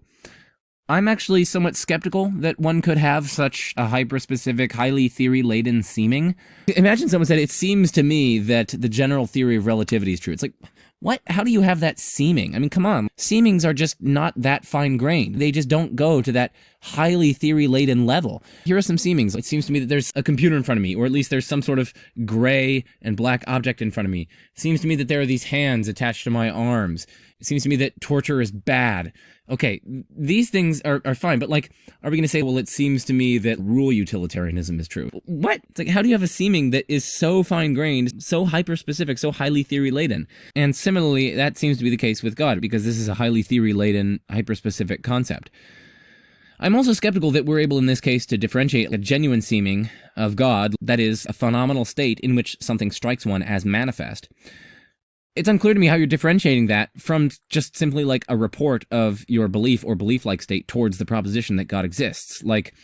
I'm actually somewhat skeptical that one could have such a hyper-specific, highly theory-laden seeming. Imagine someone said, it seems to me that the general theory of relativity is true. It's like, what? How do you have that seeming? I mean, come on. Seemings are just not that fine-grained. They just don't go to that highly theory-laden level. Here are some seemings. It seems to me that there's a computer in front of me, or at least there's some sort of gray and black object in front of me. It seems to me that there are these hands attached to my arms. It seems to me that torture is bad. Okay, these things are fine, but like, are we going to say, well, it seems to me that rule utilitarianism is true? What? It's like, how do you have a seeming that is so fine-grained, so hyper-specific, so highly theory-laden? And similarly, that seems to be the case with God, because this is a highly theory-laden, hyper-specific concept. I'm also skeptical that we're able in this case to differentiate a genuine seeming of God, that is, a phenomenal state in which something strikes one as manifest. It's unclear to me how you're differentiating that from just simply like a report of your belief or belief-like state towards the proposition that God exists. Like,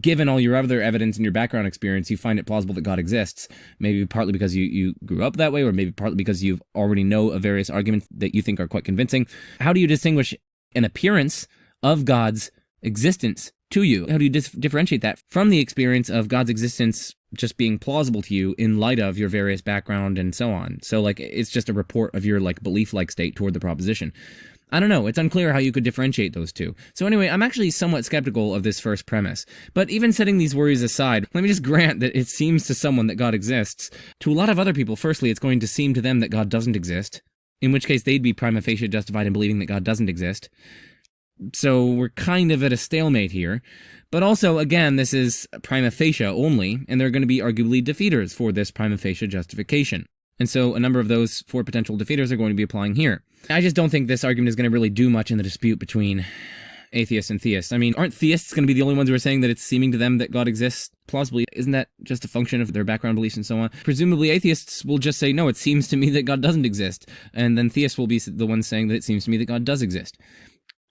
given all your other evidence and your background experience, you find it plausible that God exists, maybe partly because you grew up that way, or maybe partly because you already know of various arguments that you think are quite convincing. How do you distinguish an appearance of God's existence to you? How do you differentiate that from the experience of God's existence just being plausible to you in light of your various background and so on? So like, it's just a report of your like belief-like state toward the proposition. I don't know. It's unclear how you could differentiate those two. So anyway, I'm actually somewhat skeptical of this first premise. But even setting these worries aside, let me just grant that it seems to someone that God exists. To a lot of other people, firstly, it's going to seem to them that God doesn't exist, in which case they'd be prima facie justified in believing that God doesn't exist. So we're kind of at a stalemate here. But also, again, this is prima facie only, and there are going to be arguably defeaters for this prima facie justification. And so a number of those 4 potential defeaters are going to be applying here. I just don't think this argument is going to really do much in the dispute between atheists and theists. I mean, aren't theists going to be the only ones who are saying that it's seeming to them that God exists plausibly? Isn't that just a function of their background beliefs and so on? Presumably atheists will just say, no, it seems to me that God doesn't exist. And then theists will be the ones saying that it seems to me that God does exist.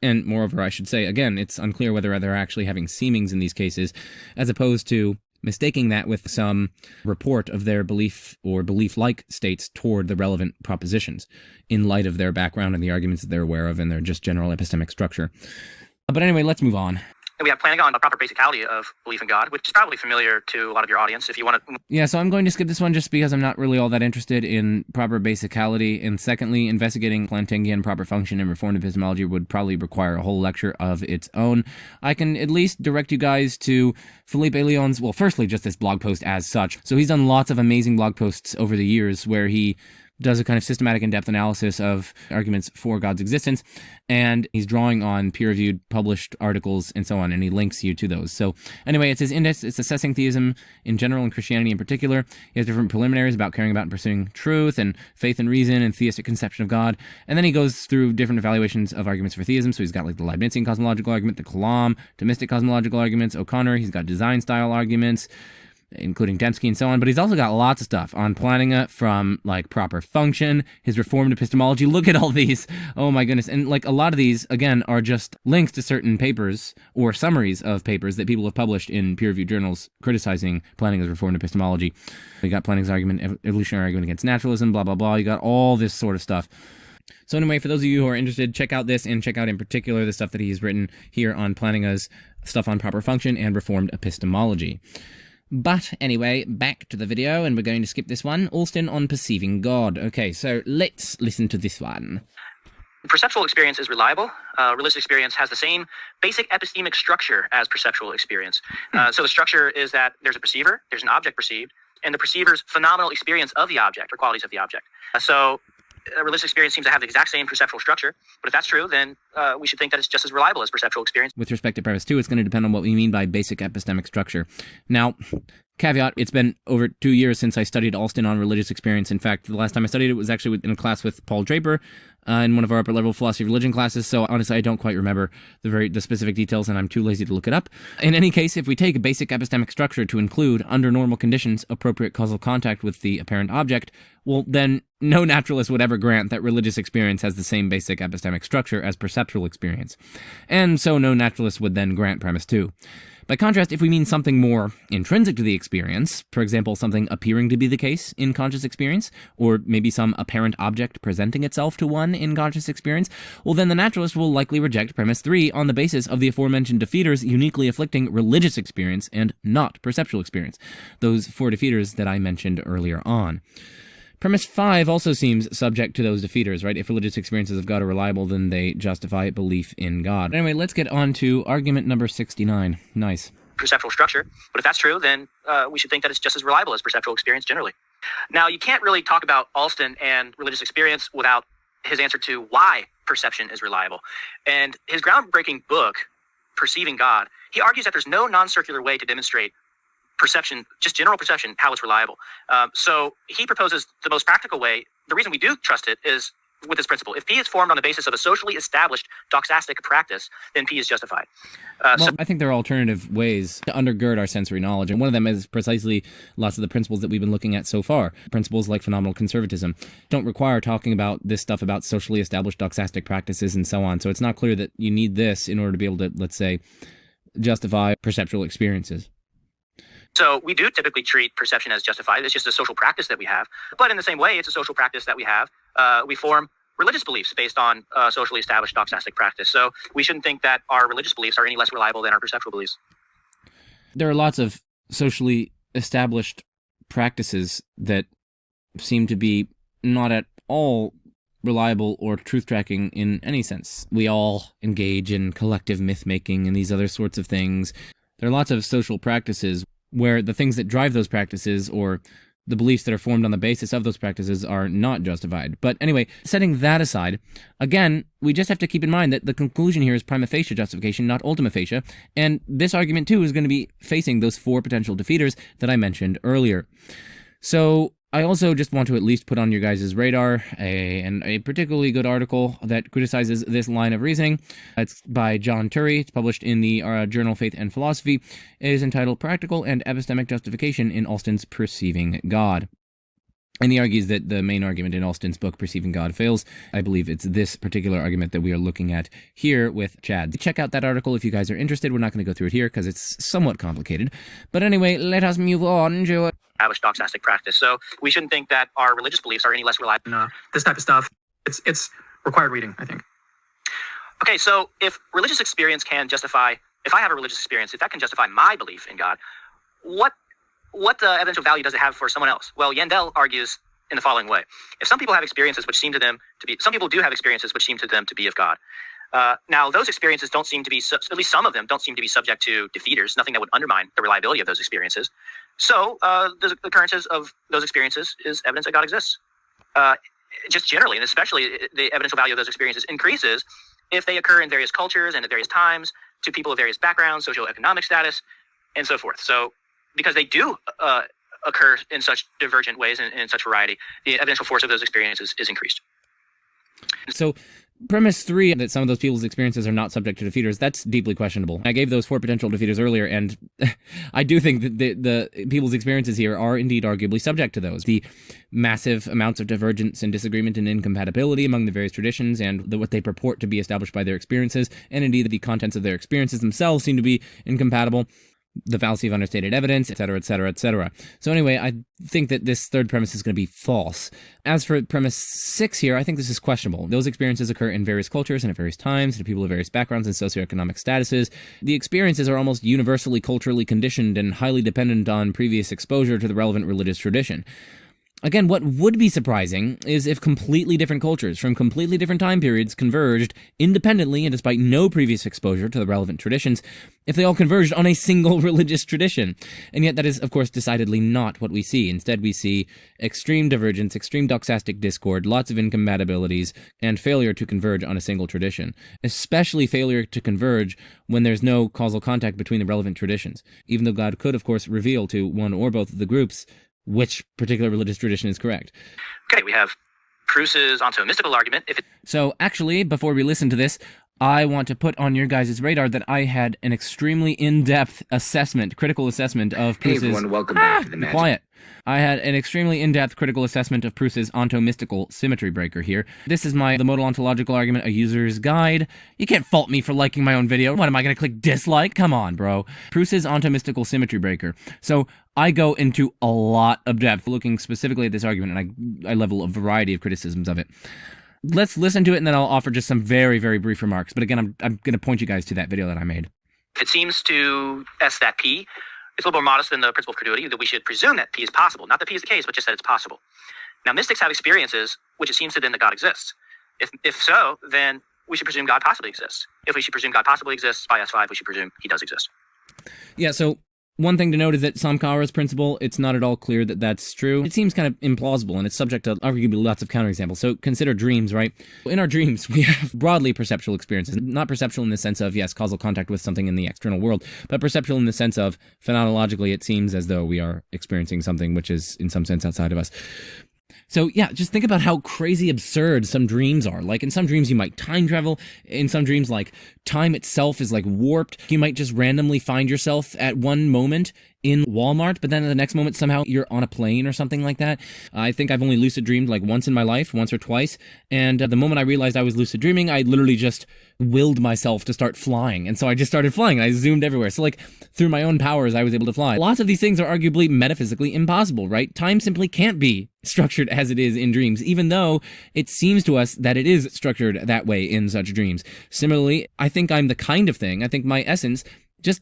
And moreover, I should say, again, it's unclear whether they're actually having seemings in these cases, as opposed to mistaking that with some report of their belief or belief-like states toward the relevant propositions in light of their background and the arguments that they're aware of and their just general epistemic structure. But anyway, let's move on. we have planning on a proper basicality of belief in God, which is probably familiar to a lot of your audience. If you want to, Yeah, so I'm going to skip this one just because I'm not really all that interested in proper basicality. And secondly, investigating Plantingian proper function and reformed epistemology would probably require a whole lecture of its own. I can at least direct you guys to Philippe Lyon's, well, firstly, just this blog post as such. So he's done lots of amazing blog posts over the years where he does a kind of systematic in-depth analysis of arguments for God's existence, and he's drawing on peer-reviewed published articles and so on, and he links you to those. So anyway, it's his index. It's assessing theism in general and Christianity in particular. He has different preliminaries about caring about and pursuing truth and faith and reason and theistic conception of God, and then he goes through different evaluations of arguments for theism. So he's got like the Leibnizian cosmological argument, the Kalam, Thomistic cosmological arguments, O'Connor. He's got design-style arguments, including Dembski and so on, but he's also got lots of stuff on Plantinga from like proper function, his reformed epistemology. Look at all these. Oh my goodness. And like a lot of these, again, are just links to certain papers or summaries of papers that people have published in peer-reviewed journals criticizing Plantinga's reformed epistemology. You got Plantinga's argument, evolutionary argument against naturalism, blah, blah, blah. You got all this sort of stuff. So anyway, for those of you who are interested, check out this and check out in particular the stuff that he's written here on Plantinga's stuff on proper function and reformed epistemology. But anyway, back to the video, and we're going to skip this one. Alston on perceiving God. Okay, so let's listen to this one. perceptual experience is reliable. Realistic experience has the same basic epistemic structure as perceptual experience. So the structure is that there's a perceiver, there's an object perceived, and the perceiver's phenomenal experience of the object or qualities of the object. So realistic experience seems to have the exact same perceptual structure. But if that's true, then we should think that it's just as reliable as perceptual experience. With respect to premise 2, it's going to depend on what we mean by basic epistemic structure. Now, caveat, it's been over 2 years since I studied Alston on religious experience. In fact, the last time I studied it was actually in a class with Paul Draper in one of our upper-level philosophy of religion classes, so honestly, I don't quite remember the specific details, and I'm too lazy to look it up. In any case, if we take a basic epistemic structure to include, under normal conditions, appropriate causal contact with the apparent object, well, then no naturalist would ever grant that religious experience has the same basic epistemic structure as perceptual experience. And so no naturalist would then grant premise 2. By contrast, if we mean something more intrinsic to the experience, for example, something appearing to be the case in conscious experience, or maybe some apparent object presenting itself to one in conscious experience, well, then the naturalist will likely reject premise 3 on the basis of the aforementioned defeaters uniquely afflicting religious experience and not perceptual experience, those 4 defeaters that I mentioned earlier on. Premise 5 also seems subject to those defeaters, right? If religious experiences of God are reliable, then they justify belief in God. Anyway, let's get on to argument number 69. Nice. Perceptual structure. But if that's true, then we should think that it's just as reliable as perceptual experience generally. Now, you can't really talk about Alston and religious experience without his answer to why perception is reliable. And his groundbreaking book, Perceiving God, he argues that there's no non-circular way to demonstrate perception, just general perception, how it's reliable. So he proposes the most practical way. The reason we do trust it is with this principle. If P is formed on the basis of a socially established doxastic practice, then P is justified. Well, I think there are alternative ways to undergird our sensory knowledge, and one of them is precisely lots of the principles that we've been looking at so far. Principles like phenomenal conservatism don't require talking about this stuff about socially established doxastic practices and so on. So it's not clear that you need this in order to be able to, let's say, justify perceptual experiences. So we do typically treat perception as justified. It's just a social practice that we have. But in the same way, it's a social practice that we have. We form religious beliefs based on socially established doxastic practice. So we shouldn't think that our religious beliefs are any less reliable than our perceptual beliefs. There are lots of socially established practices that seem to be not at all reliable or truth-tracking in any sense. We all engage in collective myth-making and these other sorts of things. There are lots of social practices where the things that drive those practices or the beliefs that are formed on the basis of those practices are not justified. But anyway, setting that aside, again, we just have to keep in mind that the conclusion here is prima facie justification, not ultima facie, and this argument too is going to be facing those 4 potential defeaters that I mentioned earlier. So I also just want to at least put on your guys' radar a particularly good article that criticizes this line of reasoning. It's by John Turry. It's published in the journal Faith and Philosophy. It is entitled Practical and Epistemic Justification in Alston's Perceiving God. And he argues that the main argument in Alston's book, Perceiving God, fails. I believe it's this particular argument that we are looking at here with Chad. Check out that article if you guys are interested. We're not going to go through it here because it's somewhat complicated. But anyway, let us move on to established doxastic practice. So we shouldn't think that our religious beliefs are any less reliable. No, this type of stuff, it's required reading, I think. Okay, so if religious experience can justify If I have a religious experience, if that can justify my belief in God, what evidential value does it have for someone else? Well, Yandel argues in the following way. If some people have experiences which seem to them to be, some people do have experiences which seem to them to be of God. Now, those experiences don't seem to be, at least some of them don't seem to be subject to defeaters, nothing that would undermine the reliability of those experiences. So the occurrences of those experiences is evidence that God exists. Just generally, and especially the evidential value of those experiences increases if they occur in various cultures and at various times to people of various backgrounds, socioeconomic status, and so forth. So because they do occur in such divergent ways and in such variety, the evidential force of those experiences is increased. So premise 3, that some of those people's experiences are not subject to defeaters, that's deeply questionable. I gave those 4 potential defeaters earlier, and I do think that the people's experiences here are indeed arguably subject to those. The massive amounts of divergence and disagreement and incompatibility among the various traditions and what they purport to be established by their experiences, and indeed the contents of their experiences themselves seem to be incompatible. The fallacy of understated evidence, etc., etc., etc. So anyway, I think that this third premise is going to be false. As for premise 6 here, I think this is questionable. Those experiences occur in various cultures and at various times to people of various backgrounds and socioeconomic statuses. The experiences are almost universally culturally conditioned and highly dependent on previous exposure to the relevant religious tradition. Again, what would be surprising is if completely different cultures from completely different time periods converged independently and despite no previous exposure to the relevant traditions, if they all converged on a single religious tradition. And yet that is, of course, decidedly not what we see. Instead, we see extreme divergence, extreme doxastic discord, lots of incompatibilities, and failure to converge on a single tradition. Especially failure to converge when there's no causal contact between the relevant traditions. Even though God could, of course, reveal to one or both of the groups which particular religious tradition is correct. Okay, we have Proust's Ontomystical Argument. So actually, before we listen to this, I want to put on your guys' radar that I had an extremely in-depth assessment, critical assessment of Proust's... Hey everyone, welcome back to the Magic. Quiet. I had an extremely in-depth critical assessment of Proust's ontomystical symmetry breaker here. This is the modal ontological argument, a user's guide. You can't fault me for liking my own video. What, am I going to click dislike? Come on, bro. Proust's ontomystical symmetry breaker. So I go into a lot of depth looking specifically at this argument, and I level a variety of criticisms of it. Let's listen to it, and then I'll offer just some very, very brief remarks. But again, I'm going to point you guys to that video that I made. If it seems to S that P, it's a little more modest than the principle of credulity, that we should presume that P is possible. Not that P is the case, but just that it's possible. Now, mystics have experiences which it seems to them that God exists. If so, then we should presume God possibly exists. If we should presume God possibly exists by S5, we should presume he does exist. Yeah, so one thing to note is that Samkara's principle, it's not at all clear that that's true. It seems kind of implausible, and it's subject to arguably lots of counterexamples. So consider dreams, right? In our dreams, we have broadly perceptual experiences. Not perceptual in the sense of, yes, causal contact with something in the external world, but perceptual in the sense of, phenomenologically, it seems as though we are experiencing something which is, in some sense, outside of us. So yeah, just think about how crazy absurd some dreams are. Like in some dreams you might time travel, in some dreams like time itself is like warped. You might just randomly find yourself at one moment in Walmart, but then at the next moment somehow you're on a plane or something like that. I think I've only lucid dreamed like once in my life, once or twice, and the moment I realized I was lucid dreaming, I literally just willed myself to start flying, and so I just started flying, and I zoomed everywhere. So like, through my own powers, I was able to fly. Lots of these things are arguably metaphysically impossible, right? Time simply can't be structured as it is in dreams, even though it seems to us that it is structured that way in such dreams. Similarly, I think I'm the kind of thing, I think my essence just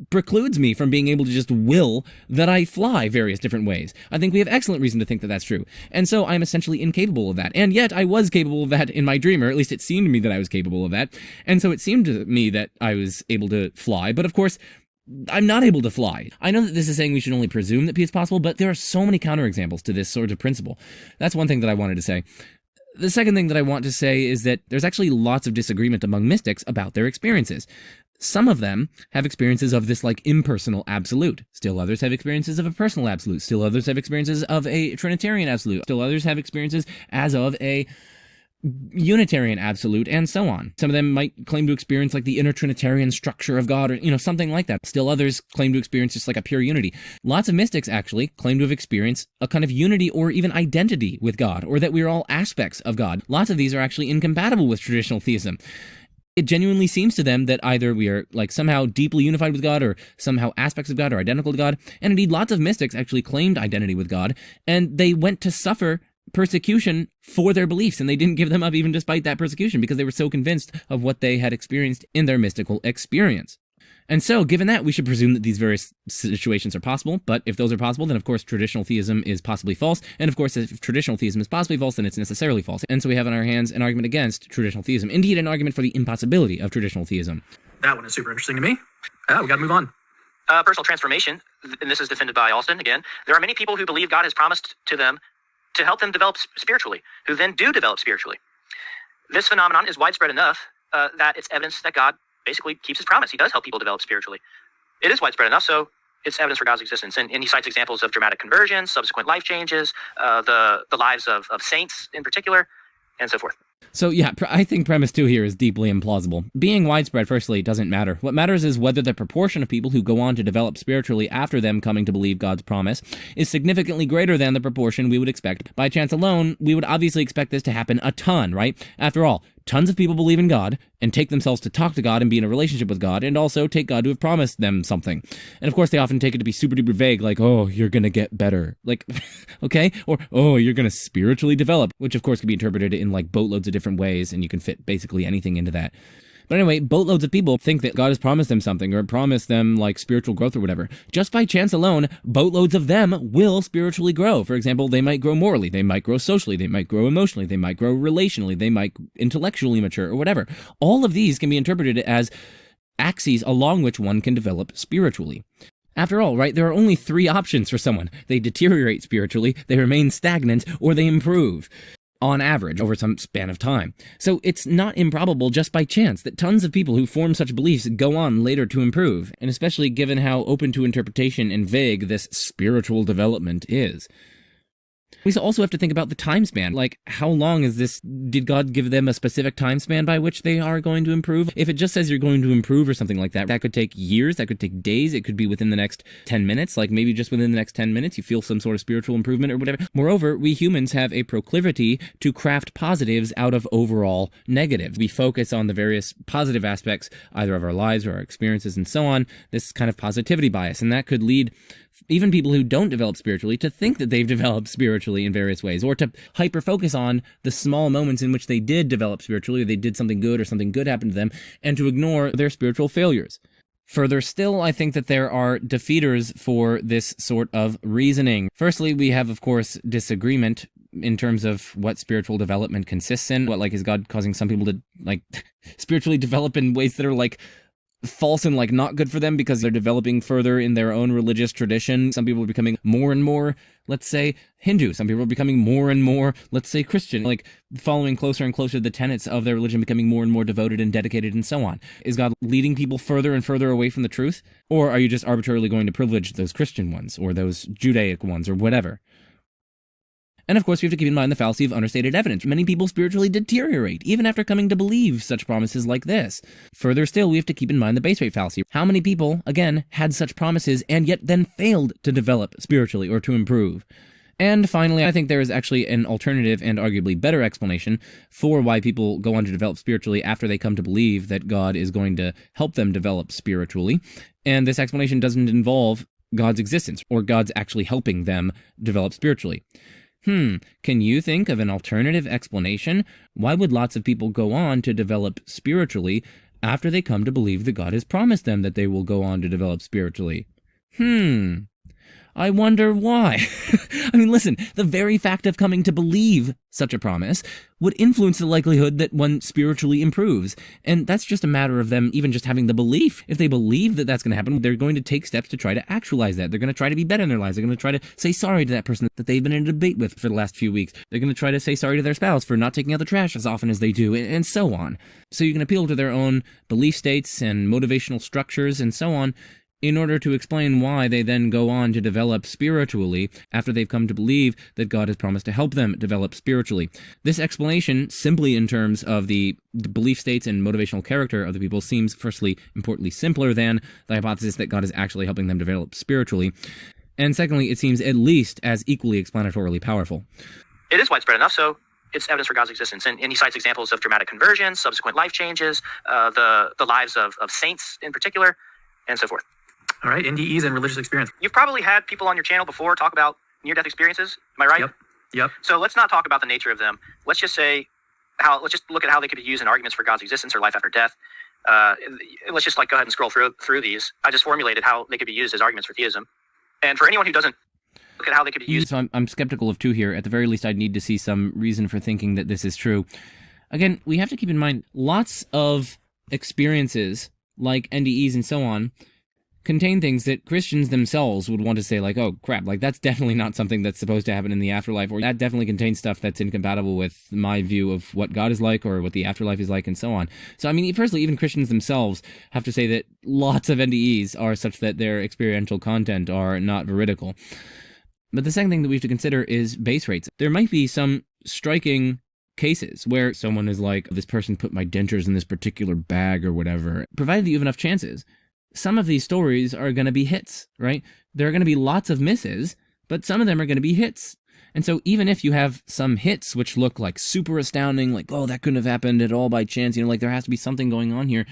precludes me from being able to just will that I fly various different ways. I think we have excellent reason to think that that's true. And so I'm essentially incapable of that. And yet I was capable of that in my dream, or at least it seemed to me that I was capable of that. And so it seemed to me that I was able to fly. But of course, I'm not able to fly. I know that this is saying we should only presume that P is possible, but there are so many counterexamples to this sort of principle. That's one thing that I wanted to say. The second thing that I want to say is that there's actually lots of disagreement among mystics about their experiences. Some of them have experiences of this like impersonal absolute. Still others have experiences of a personal absolute. Still others have experiences of a Trinitarian absolute. Still others have experiences as of a Unitarian absolute, and so on. Some of them might claim to experience like the inner Trinitarian structure of God, or something like that. Still others claim to experience just like a pure unity. Lots of mystics actually claim to have experienced a kind of unity or even identity with God, or that we are all aspects of God. Lots of these are actually incompatible with traditional theism. It genuinely seems to them that either we are like somehow deeply unified with God, or somehow aspects of God are identical to God. And indeed, lots of mystics actually claimed identity with God, and they went to suffer persecution for their beliefs, and they didn't give them up even despite that persecution, because they were so convinced of what they had experienced in their mystical experience. And so, given that, we should presume that these various situations are possible, but if those are possible, then of course traditional theism is possibly false, and of course if traditional theism is possibly false, then it's necessarily false. And so we have in our hands an argument against traditional theism, indeed an argument for the impossibility of traditional theism. That one is super interesting to me. We got to move on. Personal transformation, and this is defended by Alston again. There are many people who believe God has promised to them to help them develop spiritually, who then do develop spiritually. This phenomenon is widespread enough that it's evidence that God basically keeps his promise. He does help people develop spiritually. It is widespread enough, so it's evidence for God's existence. And he cites examples of dramatic conversions, subsequent life changes, the lives of saints in particular, and so forth. So yeah, I think premise 2 here is deeply implausible. Being widespread, firstly, doesn't matter. What matters is whether the proportion of people who go on to develop spiritually after them coming to believe God's promise is significantly greater than the proportion we would expect. By chance alone, we would obviously expect this to happen a ton, right? After all, tons of people believe in God and take themselves to talk to God and be in a relationship with God, and also take God to have promised them something. And of course, they often take it to be super duper vague, like, oh, you're gonna get better. Like, okay? Or, oh, you're gonna spiritually develop, which of course can be interpreted in like boatloads of different ways, and you can fit basically anything into that. But anyway, boatloads of people think that God has promised them something, or promised them like spiritual growth or whatever. Just by chance alone, boatloads of them will spiritually grow. For example, they might grow morally, they might grow socially, they might grow emotionally, they might grow relationally, they might intellectually mature, or whatever. All of these can be interpreted as axes along which one can develop spiritually. After all, right, there are only 3 options for someone. They deteriorate spiritually, they remain stagnant, or they improve. On average, over some span of time. So it's not improbable just by chance that tons of people who form such beliefs go on later to improve, and especially given how open to interpretation and vague this spiritual development is. We also have to think about the time span. Like, how long is this? Did God give them a specific time span by which they are going to improve? If it just says you're going to improve or something like that, that could take years, that could take days, it could be within the next 10 minutes, like maybe just within the next 10 minutes you feel some sort of spiritual improvement or whatever. Moreover, we humans have a proclivity to craft positives out of overall negatives. We focus on the various positive aspects, either of our lives or our experiences and so on, this kind of positivity bias, and that could lead even people who don't develop spiritually to think that they've developed spiritually in various ways, or to hyper-focus on the small moments in which they did develop spiritually, or they did something good, or something good happened to them, and to ignore their spiritual failures. Further still, I think that there are defeaters for this sort of reasoning. Firstly, we have, of course, disagreement in terms of what spiritual development consists in. What, like, is God causing some people to, like, spiritually develop in ways that are, like, false and like not good for them because they're developing further in their own religious tradition? Some people are becoming more and more, let's say, Hindu. Some people are becoming more and more, let's say, Christian, like following closer and closer to the tenets of their religion, becoming more and more devoted and dedicated and so on. Is God leading people further and further away from the truth? Or are you just arbitrarily going to privilege those Christian ones or those Judaic ones or whatever? And of course, we have to keep in mind the fallacy of understated evidence. Many people spiritually deteriorate, even after coming to believe such promises like this. Further still, we have to keep in mind the base rate fallacy. How many people, again, had such promises and yet then failed to develop spiritually or to improve? And finally, I think there is actually an alternative and arguably better explanation for why people go on to develop spiritually after they come to believe that God is going to help them develop spiritually. And this explanation doesn't involve God's existence or God's actually helping them develop spiritually. Can you think of an alternative explanation? Why would lots of people go on to develop spiritually after they come to believe that God has promised them that they will go on to develop spiritually? I wonder why. I mean, listen, the very fact of coming to believe such a promise would influence the likelihood that one spiritually improves. And that's just a matter of them even just having the belief. If they believe that that's going to happen, they're going to take steps to try to actualize that. They're going to try to be better in their lives. They're going to try to say sorry to that person that they've been in a debate with for the last few weeks. They're going to try to say sorry to their spouse for not taking out the trash as often as they do, and so on. So you can appeal to their own belief states and motivational structures and so on in order to explain why they then go on to develop spiritually after they've come to believe that God has promised to help them develop spiritually. This explanation, simply in terms of the belief states and motivational character of the people, seems, firstly, importantly simpler than the hypothesis that God is actually helping them develop spiritually. And secondly, it seems at least as equally explanatorily powerful. It is widespread enough, so it's evidence for God's existence. And he cites examples of dramatic conversions, subsequent life changes, the lives of saints in particular, and so forth. All right, NDEs and religious experience. You've probably had people on your channel before talk about near-death experiences. Am I right? Yep. So let's not talk about the nature of them. Let's just look at how they could be used in arguments for God's existence or life after death. Let's just go ahead and scroll through these. I just formulated how they could be used as arguments for theism. And for anyone who doesn't look at how they could be used. So I'm skeptical of two here. At the very least, I'd need to see some reason for thinking that this is true. Again, we have to keep in mind lots of experiences like NDEs and so on contain things that Christians themselves would want to say, like, oh, crap, like, that's definitely not something that's supposed to happen in the afterlife, or that definitely contains stuff that's incompatible with my view of what God is like or what the afterlife is like and so on. So, I mean, firstly, even Christians themselves have to say that lots of NDEs are such that their experiential content are not veridical. But the second thing that we have to consider is base rates. There might be some striking cases where someone is like, this person put my dentures in this particular bag or whatever, provided that you have enough chances. Some of these stories are going to be hits, right? There are going to be lots of misses, but some of them are going to be hits. And so even if you have some hits which look like super astounding, like, oh, that couldn't have happened at all by chance, like there has to be something going on here,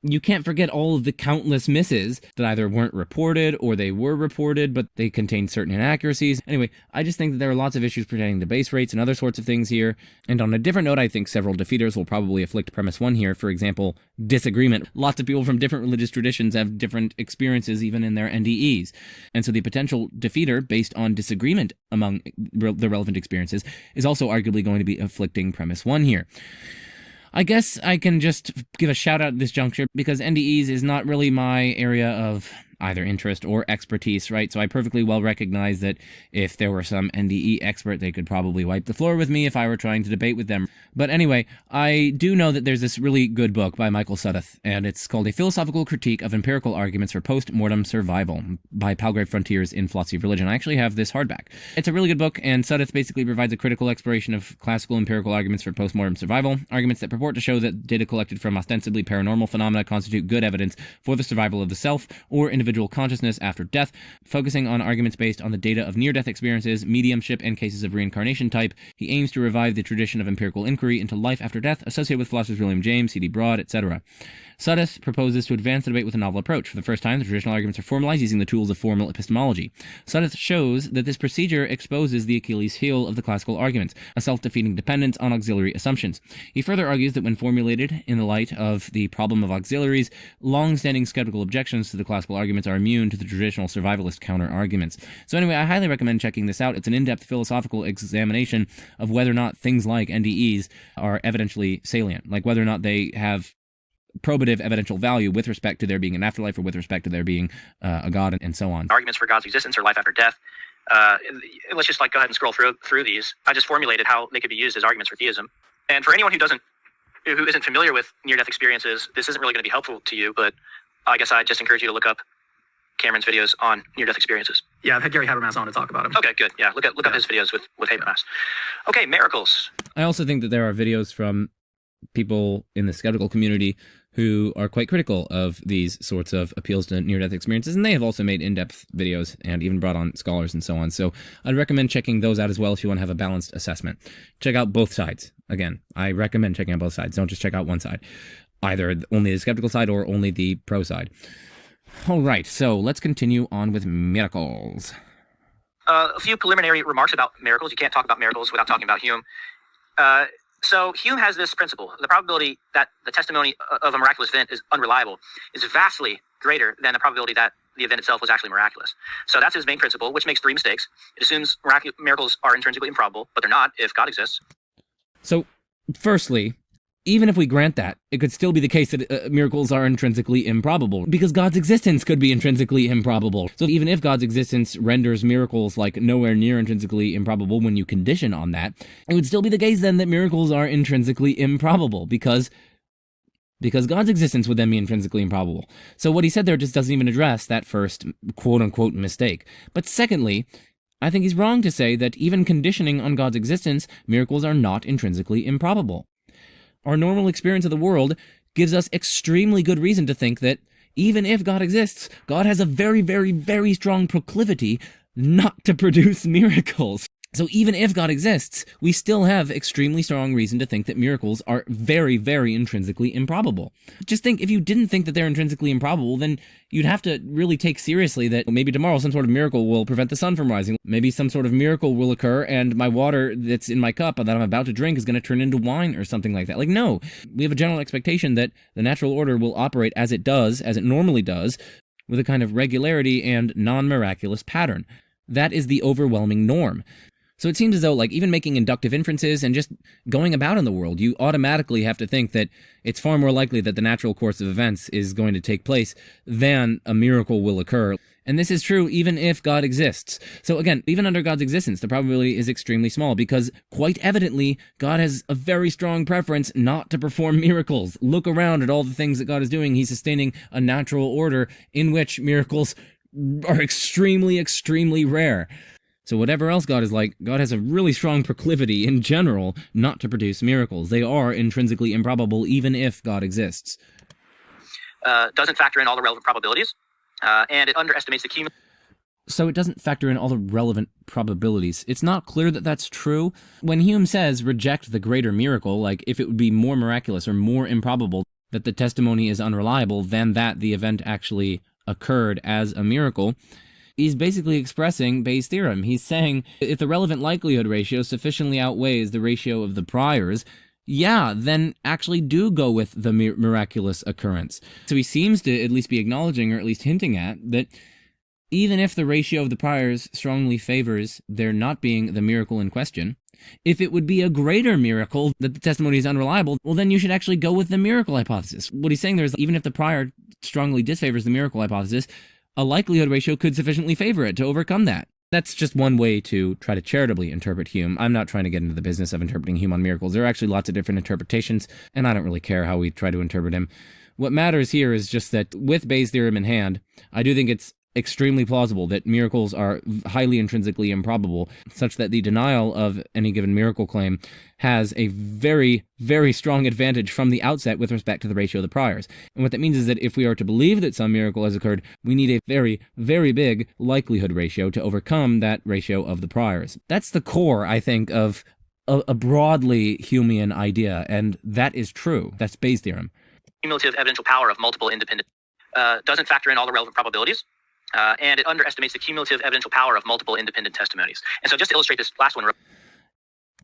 you can't forget all of the countless misses that either weren't reported or they were reported, but they contained certain inaccuracies. Anyway, I just think that there are lots of issues pertaining to base rates and other sorts of things here. And on a different note, I think several defeaters will probably afflict premise one here. For example, disagreement. Lots of people from different religious traditions have different experiences even in their NDEs. And so the potential defeater based on disagreement among the relevant experiences is also arguably going to be afflicting premise one here. I guess I can just give a shout out at this juncture because NDEs is not really my area of either interest or expertise, right? So I perfectly well recognize that if there were some NDE expert, they could probably wipe the floor with me if I were trying to debate with them. But anyway, I do know that there's this really good book by Michael Sudduth, and it's called A Philosophical Critique of Empirical Arguments for Post-Mortem Survival by Palgrave Frontiers in Philosophy of Religion. I actually have this hardback. It's a really good book, and Sudduth basically provides a critical exploration of classical empirical arguments for post-mortem survival, arguments that purport to show that data collected from ostensibly paranormal phenomena constitute good evidence for the survival of the self or individual consciousness after death, focusing on arguments based on the data of near-death experiences, mediumship, and cases of reincarnation type. He aims to revive the tradition of empirical inquiry into life after death associated with philosophers William James, C.D. Broad, etc. Sudduth proposes to advance the debate with a novel approach. For the first time, the traditional arguments are formalized using the tools of formal epistemology. Sudduth shows that this procedure exposes the Achilles heel of the classical arguments, a self-defeating dependence on auxiliary assumptions. He further argues that when formulated in the light of the problem of auxiliaries, long-standing skeptical objections to the classical arguments are immune to the traditional survivalist counter-arguments. So anyway, I highly recommend checking this out. It's an in-depth philosophical examination of whether or not things like NDEs are evidentially salient, like whether or not they have probative evidential value with respect to there being an afterlife or with respect to there being a God and so on. Arguments for God's existence or life after death. Let's just go ahead and scroll through these. I just formulated how they could be used as arguments for theism. And for anyone who isn't familiar with near-death experiences, this isn't really going to be helpful to you, but I guess I just encourage you to look up Cameron's videos on near-death experiences. Yeah, I've had Gary Habermas on to talk about him. Okay, good. Yeah, look up his videos with Habermas. Okay, miracles. I also think that there are videos from people in the skeptical community who are quite critical of these sorts of appeals to near-death experiences, and they have also made in-depth videos and even brought on scholars and so on. So I'd recommend checking those out as well if you want to have a balanced assessment. Check out both sides. Again, I recommend checking out both sides. Don't just check out one side, either only the skeptical side or only the pro side. All right, so let's continue on with miracles. A few preliminary remarks about miracles. You can't talk about miracles without talking about Hume. So Hume has this principle. The probability that the testimony of a miraculous event is unreliable is vastly greater than the probability that the event itself was actually miraculous. So that's his main principle, which makes three mistakes. It assumes miracles are intrinsically improbable, but they're not if God exists. So, firstly, even if we grant that, it could still be the case that miracles are intrinsically improbable, because God's existence could be intrinsically improbable. So even if God's existence renders miracles like nowhere near intrinsically improbable when you condition on that, it would still be the case then that miracles are intrinsically improbable, because God's existence would then be intrinsically improbable. So what he said there just doesn't even address that first quote-unquote mistake. But secondly, I think he's wrong to say that even conditioning on God's existence, miracles are not intrinsically improbable. Our normal experience of the world gives us extremely good reason to think that even if God exists, God has a very, very, very strong proclivity not to produce miracles. So even if God exists, we still have extremely strong reason to think that miracles are very, very intrinsically improbable. Just think, if you didn't think that they're intrinsically improbable, then you'd have to really take seriously that maybe tomorrow some sort of miracle will prevent the sun from rising. Maybe some sort of miracle will occur and my water that's in my cup that I'm about to drink is going to turn into wine or something like that. Like, no, we have a general expectation that the natural order will operate as it does, as it normally does, with a kind of regularity and non-miraculous pattern. That is the overwhelming norm. So it seems as though, like, even making inductive inferences and just going about in the world, you automatically have to think that it's far more likely that the natural course of events is going to take place than a miracle will occur. And this is true even if God exists. So again, even under God's existence, the probability is extremely small because, quite evidently, God has a very strong preference not to perform miracles. Look around at all the things that God is doing. He's sustaining a natural order in which miracles are extremely, extremely rare. So whatever else God is like, God has a really strong proclivity in general not to produce miracles. They are intrinsically improbable even if God exists. Doesn't factor in all the relevant probabilities, and it underestimates the cumulative. So it doesn't factor in all the relevant probabilities. It's not clear that that's true. When Hume says reject the greater miracle, like if it would be more miraculous or more improbable that the testimony is unreliable than that the event actually occurred as a miracle, he's basically expressing Bayes' theorem. He's saying if the relevant likelihood ratio sufficiently outweighs the ratio of the priors, yeah, then actually do go with the miraculous occurrence. So he seems to at least be acknowledging, or at least hinting at, that even if the ratio of the priors strongly favors there not being the miracle in question, if it would be a greater miracle that the testimony is unreliable, well, then you should actually go with the miracle hypothesis. What he's saying there is, even if the prior strongly disfavors the miracle hypothesis, a likelihood ratio could sufficiently favor it to overcome that. That's just one way to try to charitably interpret Hume. I'm not trying to get into the business of interpreting Hume on miracles. There are actually lots of different interpretations, and I don't really care how we try to interpret him. What matters here is just that with Bayes' theorem in hand, I do think it's extremely plausible that miracles are highly intrinsically improbable, such that the denial of any given miracle claim has a very, very strong advantage from the outset with respect to the ratio of the priors. And what that means is that if we are to believe that some miracle has occurred, we need a very, very big likelihood ratio to overcome that ratio of the priors. That's the core, I think, of a broadly Humean idea, and that is true. That's Bayes' theorem. Cumulative evidential power of multiple independent doesn't factor in all the relevant probabilities. And it underestimates the cumulative evidential power of multiple independent testimonies. And so just to illustrate this last one real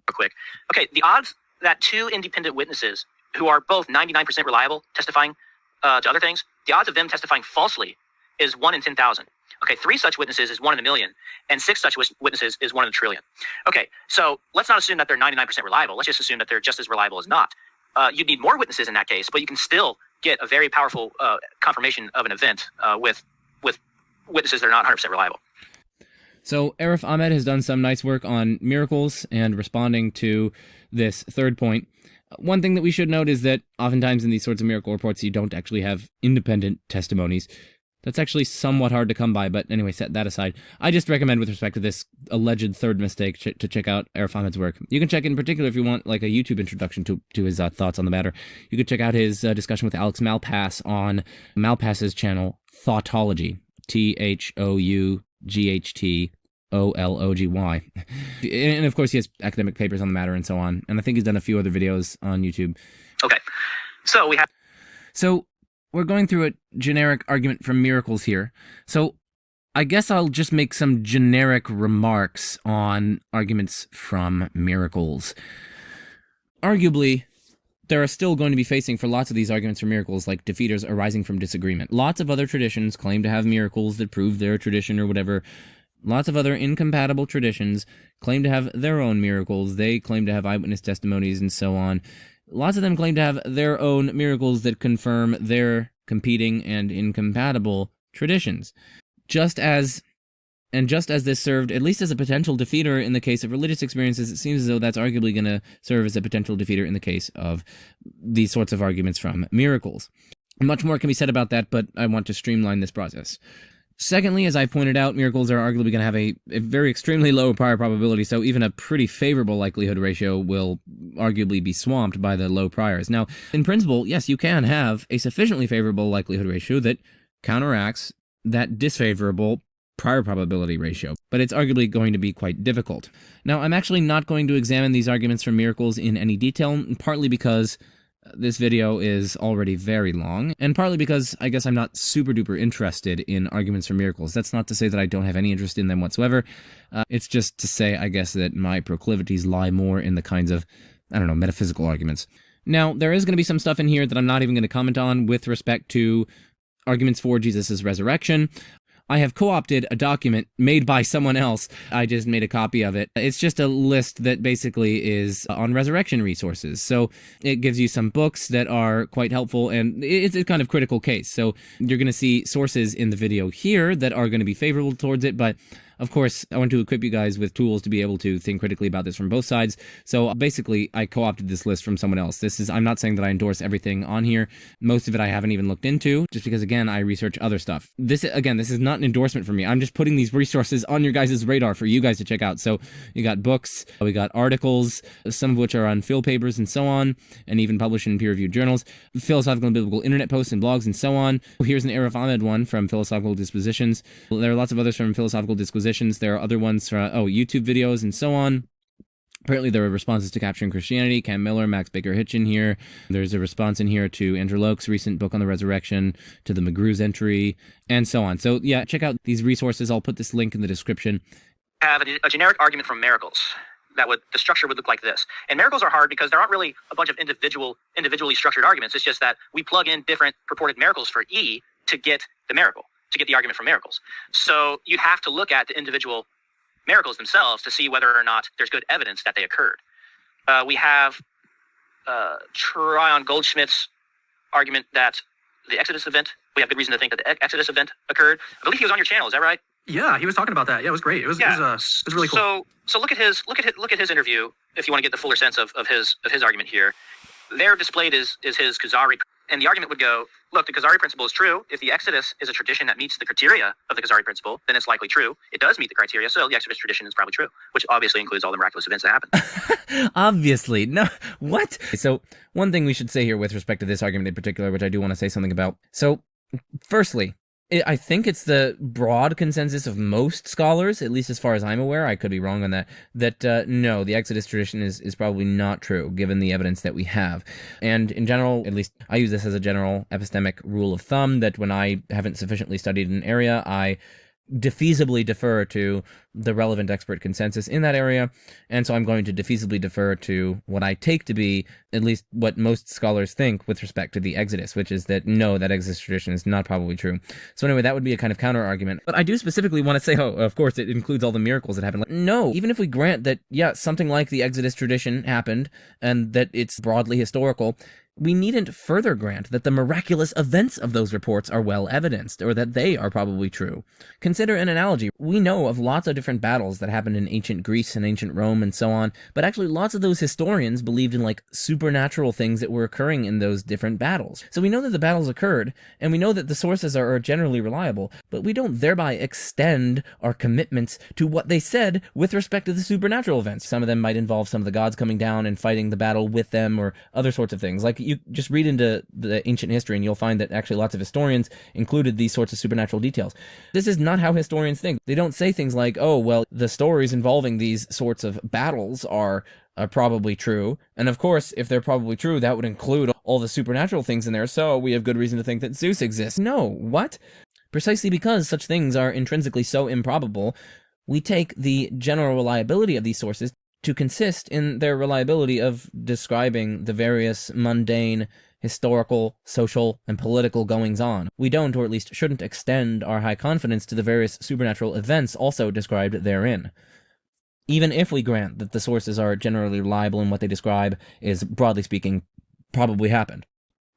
quick. Okay, the odds that two independent witnesses who are both 99% reliable testifying to other things, the odds of them testifying falsely is 1 in 10,000. Okay, 3 such witnesses is 1 in a million, and 6 such witnesses is 1 in a trillion. Okay, so let's not assume that they're 99% reliable. Let's just assume that they're just as reliable as not. You'd need more witnesses in that case, but you can still get a very powerful confirmation of an event with witnesses that are not 100% reliable. So Arif Ahmed has done some nice work on miracles and responding to this third point. One thing that we should note is that oftentimes in these sorts of miracle reports, you don't actually have independent testimonies. That's actually somewhat hard to come by, but anyway, set that aside. I just recommend, with respect to this alleged third mistake, to check out Arif Ahmed's work. You can check in particular if you want like a YouTube introduction to his thoughts on the matter. You could check out his discussion with Alex Malpass on Malpass's channel, Thoughtology. THOUGHTOLOGY. And of course, he has academic papers on the matter and so on. And I think he's done a few other videos on YouTube. Okay. So we're going through a generic argument from miracles here. So I guess I'll just make some generic remarks on arguments from miracles. Arguably, there are still going to be facing for lots of these arguments for miracles like defeaters arising from disagreement. Lots of other traditions claim to have miracles that prove their tradition or whatever. Lots of other incompatible traditions claim to have their own miracles. They claim to have eyewitness testimonies and so on. Lots of them claim to have their own miracles that confirm their competing and incompatible traditions. Just as this served at least as a potential defeater in the case of religious experiences, it seems as though that's arguably going to serve as a potential defeater in the case of these sorts of arguments from miracles. Much more can be said about that, but I want to streamline this process. Secondly, as I pointed out, miracles are arguably going to have a very extremely low prior probability, so even a pretty favorable likelihood ratio will arguably be swamped by the low priors. Now, in principle, yes, you can have a sufficiently favorable likelihood ratio that counteracts that disfavorable prior probability ratio, but it's arguably going to be quite difficult. Now, I'm actually not going to examine these arguments for miracles in any detail, partly because this video is already very long, and partly because I guess I'm not super duper interested in arguments for miracles. That's not to say that I don't have any interest in them whatsoever. It's just to say, I guess, that my proclivities lie more in the kinds of, I don't know, metaphysical arguments. Now, there is going to be some stuff in here that I'm not even going to comment on with respect to arguments for Jesus' resurrection. I have co-opted a document made by someone else. I just made a copy of it. It's just a list that basically is on resurrection resources. So it gives you some books that are quite helpful, and it's a kind of critical case. So you're going to see sources in the video here that are going to be favorable towards it, but of course, I want to equip you guys with tools to be able to think critically about this from both sides. So basically, I co-opted this list from someone else. I'm not saying that I endorse everything on here. Most of it I haven't even looked into, just because, again, I research other stuff. This is not an endorsement for me. I'm just putting these resources on your guys' radar for you guys to check out. So you got books, we got articles, some of which are on field papers and so on, and even published in peer-reviewed journals, philosophical and biblical internet posts and blogs and so on. Here's an Arif Ahmed one from Philosophical Dispositions. There are lots of others from Philosophical Dispositions. There are other ones from YouTube videos and so on. Apparently there are responses to Capturing Christianity, Cam Miller, Max Baker Hitchin here. There's a response in here to Andrew Loke's recent book on the resurrection, to the McGrew's entry, and so on. So yeah, check out these resources. I'll put this link in the description. Have a generic argument from miracles. The structure would look like this. And miracles are hard because there aren't really a bunch of individually structured arguments. It's just that we plug in different purported miracles for E to get the miracle, to get the argument from miracles. So you have to look at the individual miracles themselves to see whether or not there's good evidence that they occurred. We have Tryon Goldschmidt's argument that the Exodus event, we have good reason to think that the Exodus event occurred. I believe he was on your channel, is that right? Yeah, he was talking about that. Yeah, it was great. It was really cool. So look at his interview if you want to get the fuller sense of his argument here. There displayed is his Kuzari, and the argument would go, look, the Kuzari principle is true. If the Exodus is a tradition that meets the criteria of the Kuzari principle, then it's likely true. It does meet the criteria, so the Exodus tradition is probably true, which obviously includes all the miraculous events that happen. Obviously. No, what? So one thing we should say here with respect to this argument in particular, which I do want to say something about. So firstly, I think it's the broad consensus of most scholars, at least as far as I'm aware, I could be wrong on that, no, the Exodus tradition is probably not true, given the evidence that we have. And in general, at least I use this as a general epistemic rule of thumb, that when I haven't sufficiently studied an area, I defeasibly defer to the relevant expert consensus in that area, and so I'm going to defeasibly defer to what I take to be at least what most scholars think with respect to the Exodus, which is that no, that Exodus tradition is not probably true. So anyway, that would be a kind of counter argument. But I do specifically want to say, oh, of course, it includes all the miracles that happened. No, even if we grant that, yeah, something like the Exodus tradition happened, and that it's broadly historical, we needn't further grant that the miraculous events of those reports are well evidenced, or that they are probably true. Consider an analogy. We know of lots of different battles that happened in ancient Greece and ancient Rome and so on, but actually lots of those historians believed in like supernatural things that were occurring in those different battles. So we know that the battles occurred, and we know that the sources are generally reliable, but we don't thereby extend our commitments to what they said with respect to the supernatural events. Some of them might involve some of the gods coming down and fighting the battle with them, or other sorts of things. Like, you just read into the ancient history and you'll find that actually lots of historians included these sorts of supernatural details. This is not how historians think. They don't say things like, oh, well, the stories involving these sorts of battles are probably true. And of course, if they're probably true, that would include all the supernatural things in there, so we have good reason to think that Zeus exists. No, what? Precisely because such things are intrinsically so improbable, we take the general reliability of these sources to consist in their reliability of describing the various mundane, historical, social, and political goings-on. We don't, or at least shouldn't, extend our high confidence to the various supernatural events also described therein. Even if we grant that the sources are generally reliable in what they describe is, broadly speaking, probably happened.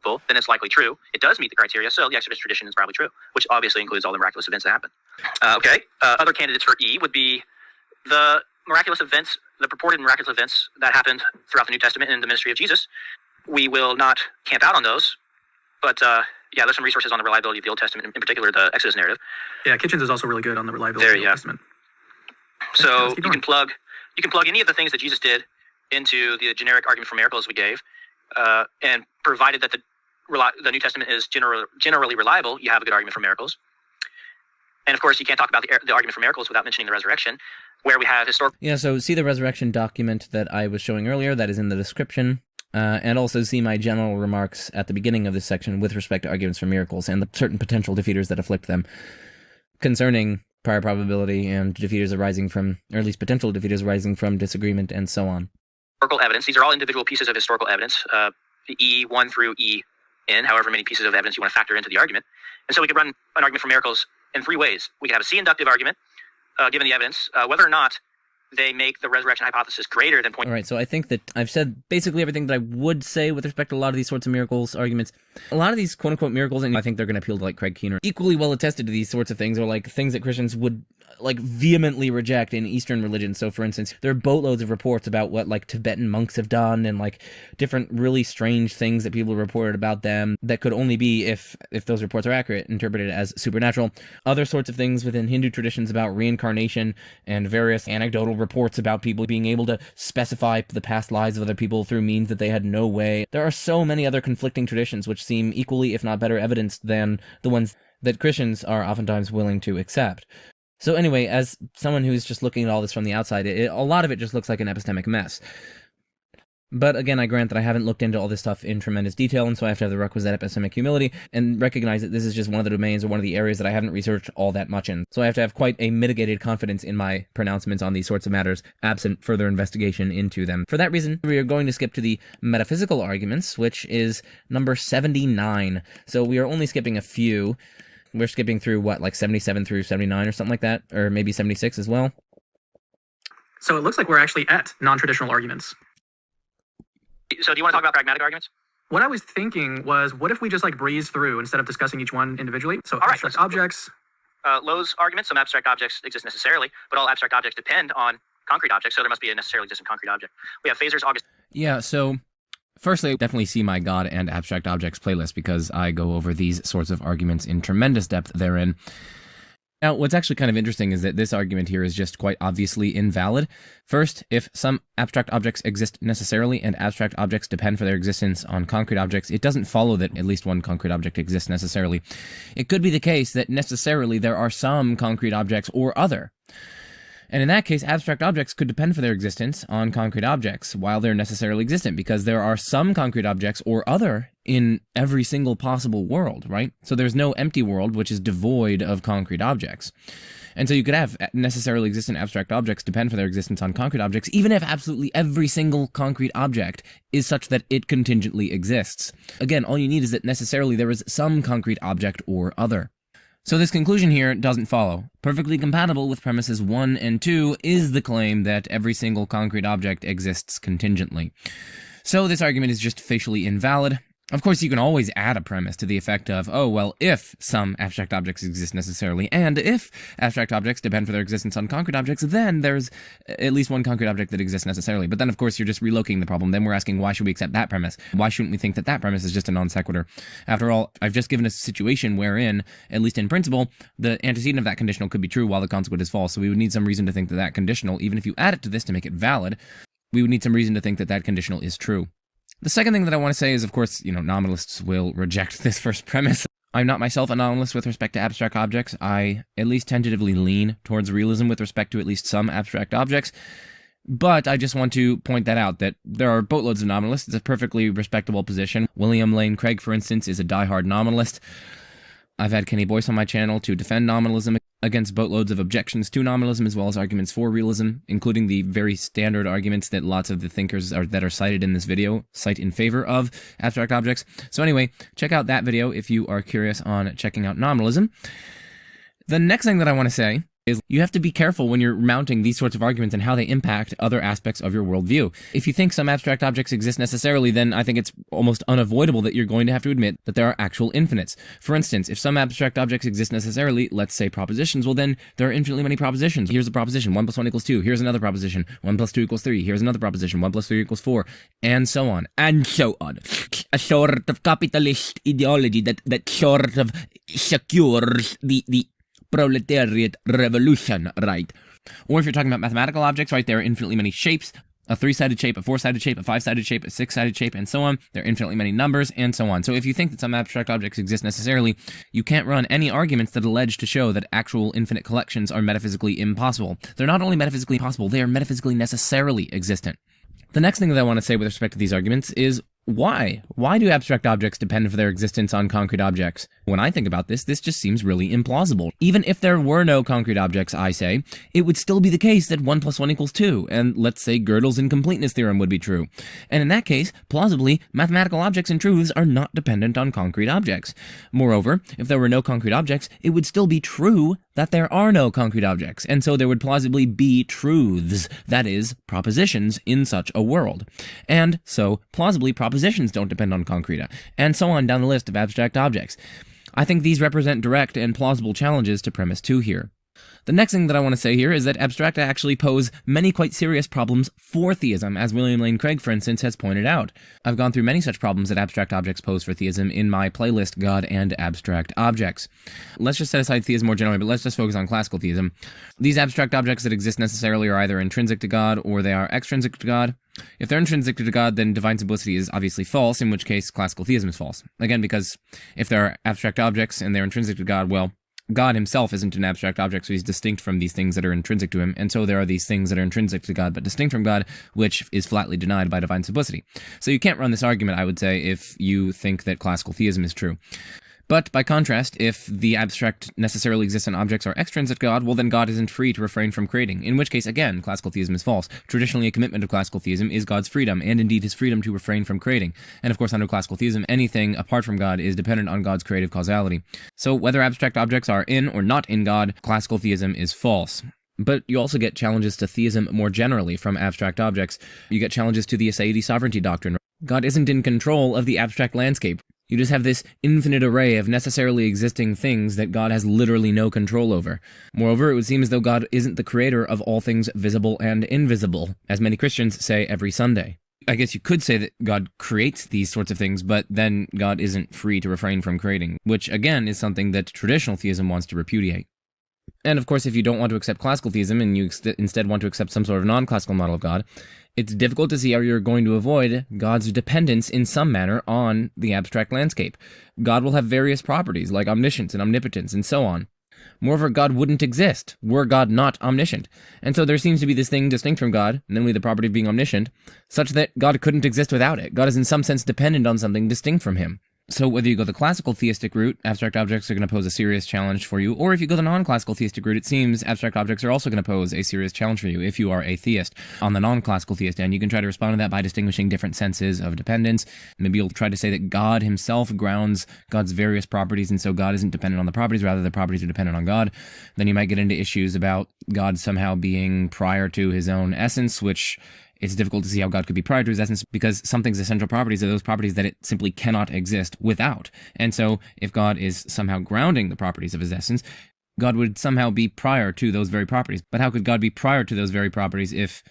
Then it's likely true. It does meet the criteria, so the Exodus tradition is probably true, which obviously includes all the miraculous events that happen. Other candidates for E would be the miraculous events, the purported miraculous events that happened throughout the New Testament and the ministry of Jesus. We will not camp out on those, but there's some resources on the reliability of the Old Testament, in particular the Exodus narrative. Yeah, Kitchens is also really good on the reliability of the Old Testament. So you can plug any of the things that Jesus did into the generic argument for miracles we gave, and provided that the New Testament is generally reliable, you have a good argument for miracles. And of course, you can't talk about the argument for miracles without mentioning the resurrection, where we have historical. Yeah, so see the resurrection document that I was showing earlier, that is in the description. And also see my general remarks at the beginning of this section with respect to arguments for miracles and the certain potential defeaters that afflict them concerning prior probability and defeaters arising from, or at least potential defeaters arising from disagreement and so on. Historical evidence. These are all individual pieces of historical evidence, the E1 through En, however many pieces of evidence you want to factor into the argument. And so we could run an argument for miracles in three ways. We could have a C-inductive argument, given the evidence, whether or not they make the resurrection hypothesis greater than point. All right, so I think that I've said basically everything that I would say with respect to a lot of these sorts of miracles arguments. A lot of these quote-unquote miracles, and I think they're going to appeal to like Craig Keener, equally well attested to these sorts of things, or like things that Christians would like vehemently reject in Eastern religions. So for instance, there are boatloads of reports about what like Tibetan monks have done and like different really strange things that people reported about them that could only be, if those reports are accurate, interpreted as supernatural. Other sorts of things within Hindu traditions about reincarnation and various anecdotal reports about people being able to specify the past lives of other people through means that they had no way. There are so many other conflicting traditions which seem equally, if not better, evidenced than the ones that Christians are oftentimes willing to accept. So anyway, as someone who's just looking at all this from the outside, a lot of it just looks like an epistemic mess. But again, I grant that I haven't looked into all this stuff in tremendous detail, and so I have to have the requisite epistemic humility and recognize that this is just one of the domains or one of the areas that I haven't researched all that much in. So I have to have quite a mitigated confidence in my pronouncements on these sorts of matters, absent further investigation into them. For that reason, we are going to skip to the Metaphysical Arguments, which is number 79. So we are only skipping a few. We're skipping through, what, like 77 through 79 or something like that? Or maybe 76 as well? So it looks like we're actually at non-traditional arguments. So do you want to talk about pragmatic arguments? What I was thinking was, what if we just like breeze through instead of discussing each one individually? So All right, abstract objects. Lowe's argument, some abstract objects exist necessarily, but all abstract objects depend on concrete objects, so there must be a necessarily existent concrete object. We have phasers, August. Yeah, so firstly, definitely see my God and Abstract Objects playlist because I go over these sorts of arguments in tremendous depth therein. Now, what's actually kind of interesting is that this argument here is just quite obviously invalid. First, if some abstract objects exist necessarily and abstract objects depend for their existence on concrete objects, it doesn't follow that at least one concrete object exists necessarily. It could be the case that necessarily there are some concrete objects or other. And in that case, abstract objects could depend for their existence on concrete objects, while they're necessarily existent, because there are some concrete objects or other in every single possible world, right? So there's no empty world which is devoid of concrete objects. And so you could have necessarily existent abstract objects depend for their existence on concrete objects, even if absolutely every single concrete object is such that it contingently exists. Again, all you need is that necessarily there is some concrete object or other. So this conclusion here doesn't follow. Perfectly compatible with premises 1 and 2 is the claim that every single concrete object exists contingently. So this argument is just facially invalid. Of course, you can always add a premise to the effect of, oh, well, if some abstract objects exist necessarily, and if abstract objects depend for their existence on concrete objects, then there's at least one concrete object that exists necessarily. But then, of course, you're just relocating the problem. Then we're asking, why should we accept that premise? Why shouldn't we think that that premise is just a non sequitur? After all, I've just given a situation wherein, at least in principle, the antecedent of that conditional could be true while the consequent is false. So we would need some reason to think that that conditional, even if you add it to this to make it valid, we would need some reason to think that that conditional is true. The second thing that I want to say is, of course, nominalists will reject this first premise. I'm not myself a nominalist with respect to abstract objects. I at least tentatively lean towards realism with respect to at least some abstract objects. But I just want to point that out, that there are boatloads of nominalists. It's a perfectly respectable position. William Lane Craig, for instance, is a diehard nominalist. I've had Kenny Boyce on my channel to defend nominalism against boatloads of objections to nominalism, as well as arguments for realism, including the very standard arguments that lots of the thinkers that are cited in this video cite in favor of abstract objects. So anyway, check out that video if you are curious on checking out nominalism. The next thing that I want to say is you have to be careful when you're mounting these sorts of arguments and how they impact other aspects of your worldview. If you think some abstract objects exist necessarily, then I think it's almost unavoidable that you're going to have to admit that there are actual infinites. For instance, if some abstract objects exist necessarily, let's say propositions, well then there are infinitely many propositions. Here's a proposition, 1 + 1 = 2. Here's another proposition, 1 + 2 = 3. Here's another proposition, 1 + 3 = 4, and so on. And so on. A sort of capitalist ideology that sort of secures the proletariat revolution, right? Or if you're talking about mathematical objects, right, there are infinitely many shapes a 3-sided shape, a 4-sided shape, a 5-sided shape, a 6-sided shape, and so on. There are infinitely many numbers, and so on. So if you think that some abstract objects exist necessarily, you can't run any arguments that allege to show that actual infinite collections are metaphysically impossible. They're not only metaphysically impossible, they are metaphysically necessarily existent. The next thing that I want to say with respect to these arguments is why? Why do abstract objects depend for their existence on concrete objects? When I think about this just seems really implausible. Even if there were no concrete objects, I say, it would still be the case that 1 + 1 = 2, and let's say Gödel's incompleteness theorem would be true. And in that case, plausibly, mathematical objects and truths are not dependent on concrete objects. Moreover, if there were no concrete objects, it would still be true that there are no concrete objects, and so there would plausibly be truths, that is, propositions, in such a world. And so, plausibly, propositions don't depend on concreta, and so on down the list of abstract objects. I think these represent direct and plausible challenges to premise 2 here. The next thing that I want to say here is that abstracta actually pose many quite serious problems for theism, as William Lane Craig, for instance, has pointed out. I've gone through many such problems that abstract objects pose for theism in my playlist, God and Abstract Objects. Let's just set aside theism more generally, but let's just focus on classical theism. These abstract objects that exist necessarily are either intrinsic to God or they are extrinsic to God. If they're intrinsic to God, then divine simplicity is obviously false, in which case classical theism is false. Again, because if there are abstract objects and they're intrinsic to God, well, God himself isn't an abstract object, so he's distinct from these things that are intrinsic to him, and so there are these things that are intrinsic to God but distinct from God, which is flatly denied by divine simplicity. So you can't run this argument, I would say, if you think that classical theism is true. But, by contrast, if the abstract necessarily existent objects are extrinsic to God, well then God isn't free to refrain from creating, in which case, again, classical theism is false. Traditionally, a commitment of classical theism is God's freedom, and indeed his freedom to refrain from creating. And of course, under classical theism, anything apart from God is dependent on God's creative causality. So, whether abstract objects are in or not in God, classical theism is false. But you also get challenges to theism more generally from abstract objects. You get challenges to the aseity sovereignty doctrine. God isn't in control of the abstract landscape. You just have this infinite array of necessarily existing things that God has literally no control over. Moreover, it would seem as though God isn't the creator of all things visible and invisible, as many Christians say every Sunday. I guess you could say that God creates these sorts of things, but then God isn't free to refrain from creating, which again is something that traditional theism wants to repudiate. And of course, if you don't want to accept classical theism and you instead want to accept some sort of non-classical model of God, it's difficult to see how you're going to avoid God's dependence in some manner on the abstract landscape. God will have various properties like omniscience and omnipotence and so on. Moreover, God wouldn't exist were God not omniscient. And so there seems to be this thing distinct from God, namely the property of being omniscient, such that God couldn't exist without it. God is in some sense dependent on something distinct from him. So whether you go the classical theistic route, abstract objects are going to pose a serious challenge for you, or if you go the non-classical theistic route, it seems abstract objects are also going to pose a serious challenge for you if you are a theist. On the non-classical theist end, you can try to respond to that by distinguishing different senses of dependence. Maybe you'll try to say that God himself grounds God's various properties, and so God isn't dependent on the properties, rather the properties are dependent on God. Then you might get into issues about God somehow being prior to his own essence, which it's difficult to see how God could be prior to his essence because something's essential properties are those properties that it simply cannot exist without. And so if God is somehow grounding the properties of his essence, God would somehow be prior to those very properties. But how could God be prior to those very properties if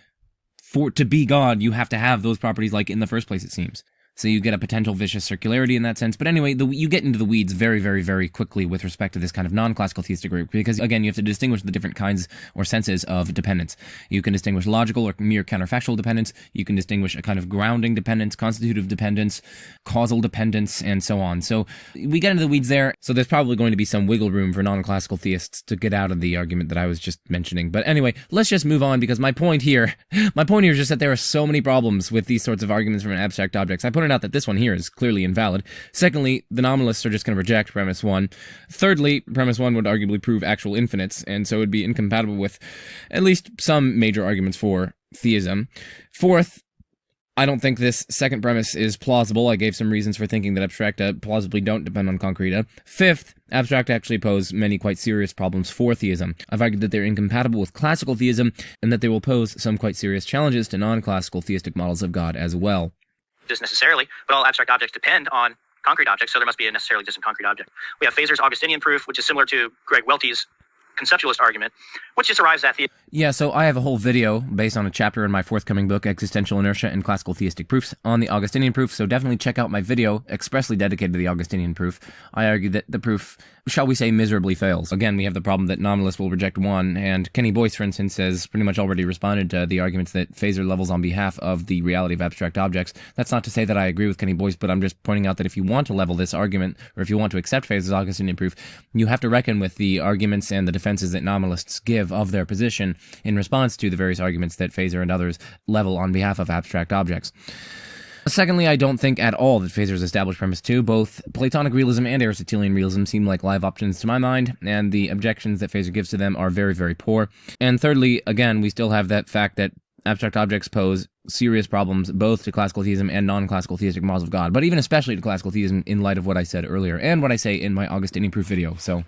to be God, you have to have those properties like in the first place, it seems? So you get a potential vicious circularity in that sense. But anyway, you get into the weeds very, very, very quickly with respect to this kind of non-classical theistic group, because again, you have to distinguish the different kinds or senses of dependence. You can distinguish logical or mere counterfactual dependence. You can distinguish a kind of grounding dependence, constitutive dependence, causal dependence, and so on. So we get into the weeds there. So there's probably going to be some wiggle room for non-classical theists to get out of the argument that I was just mentioning. But anyway, let's just move on, because my point here is just that there are so many problems with these sorts of arguments from abstract objects. I pointed out that this one here is clearly invalid. Secondly, the nominalists are just going to reject premise 1. Thirdly, premise 1 would arguably prove actual infinites, and so it would be incompatible with at least some major arguments for theism. Fourth, I don't think this second premise is plausible. I gave some reasons for thinking that abstracta plausibly don't depend on concreta. Fifth, abstracta actually pose many quite serious problems for theism. I've argued that they're incompatible with classical theism, and that they will pose some quite serious challenges to non-classical theistic models of God as well. Just necessarily, but all abstract objects depend on concrete objects, so there must be a necessarily existent concrete object. We have Feser's Augustinian proof, which is similar to Greg Welty's conceptualist argument, which just arrives at the Yeah, so I have a whole video based on a chapter in my forthcoming book, Existential Inertia and Classical Theistic Proofs, on the Augustinian proof, so definitely check out my video expressly dedicated to the Augustinian proof. I argue that the proof, shall we say, miserably fails. Again, we have the problem that nominalists will reject one, and Kenny Boyce, for instance, has pretty much already responded to the arguments that Phaser levels on behalf of the reality of abstract objects. That's not to say that I agree with Kenny Boyce, but I'm just pointing out that if you want to level this argument, or if you want to accept Phaser's Augustinian proof, you have to reckon with the arguments and the defenses that nominalists give of their position in response to the various arguments that Phaser and others level on behalf of abstract objects. Secondly, I don't think at all that Phaser's established premise 2, both Platonic realism and Aristotelian realism seem like live options to my mind, and the objections that Phaser gives to them are very, very poor. And thirdly, again, we still have that fact that abstract objects pose serious problems both to classical theism and non-classical theistic models of God, but even especially to classical theism in light of what I said earlier, and what I say in my Augustinian proof video, so...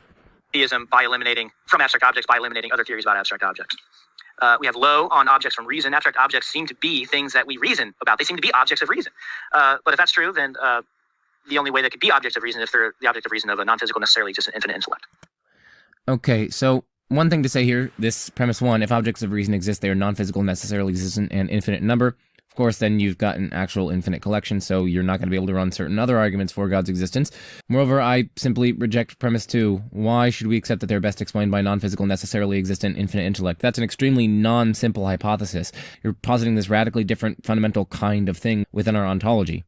theism by eliminating, from abstract objects, by eliminating other theories about abstract objects. We have low on objects from reason. Abstract objects seem to be things that we reason about. They seem to be objects of reason. But if that's true, then the only way they could be objects of reason is if they're the object of reason of a non-physical, necessarily existent infinite intellect. Okay, so one thing to say here, this premise 1, if objects of reason exist, they are non-physical, necessarily existent, and infinite in number. Of course, then you've got an actual infinite collection, so you're not going to be able to run certain other arguments for God's existence. Moreover, I simply reject premise 2. Why should we accept that they're best explained by non-physical, necessarily existent, infinite intellect? That's an extremely non-simple hypothesis. You're positing this radically different, fundamental kind of thing within our ontology.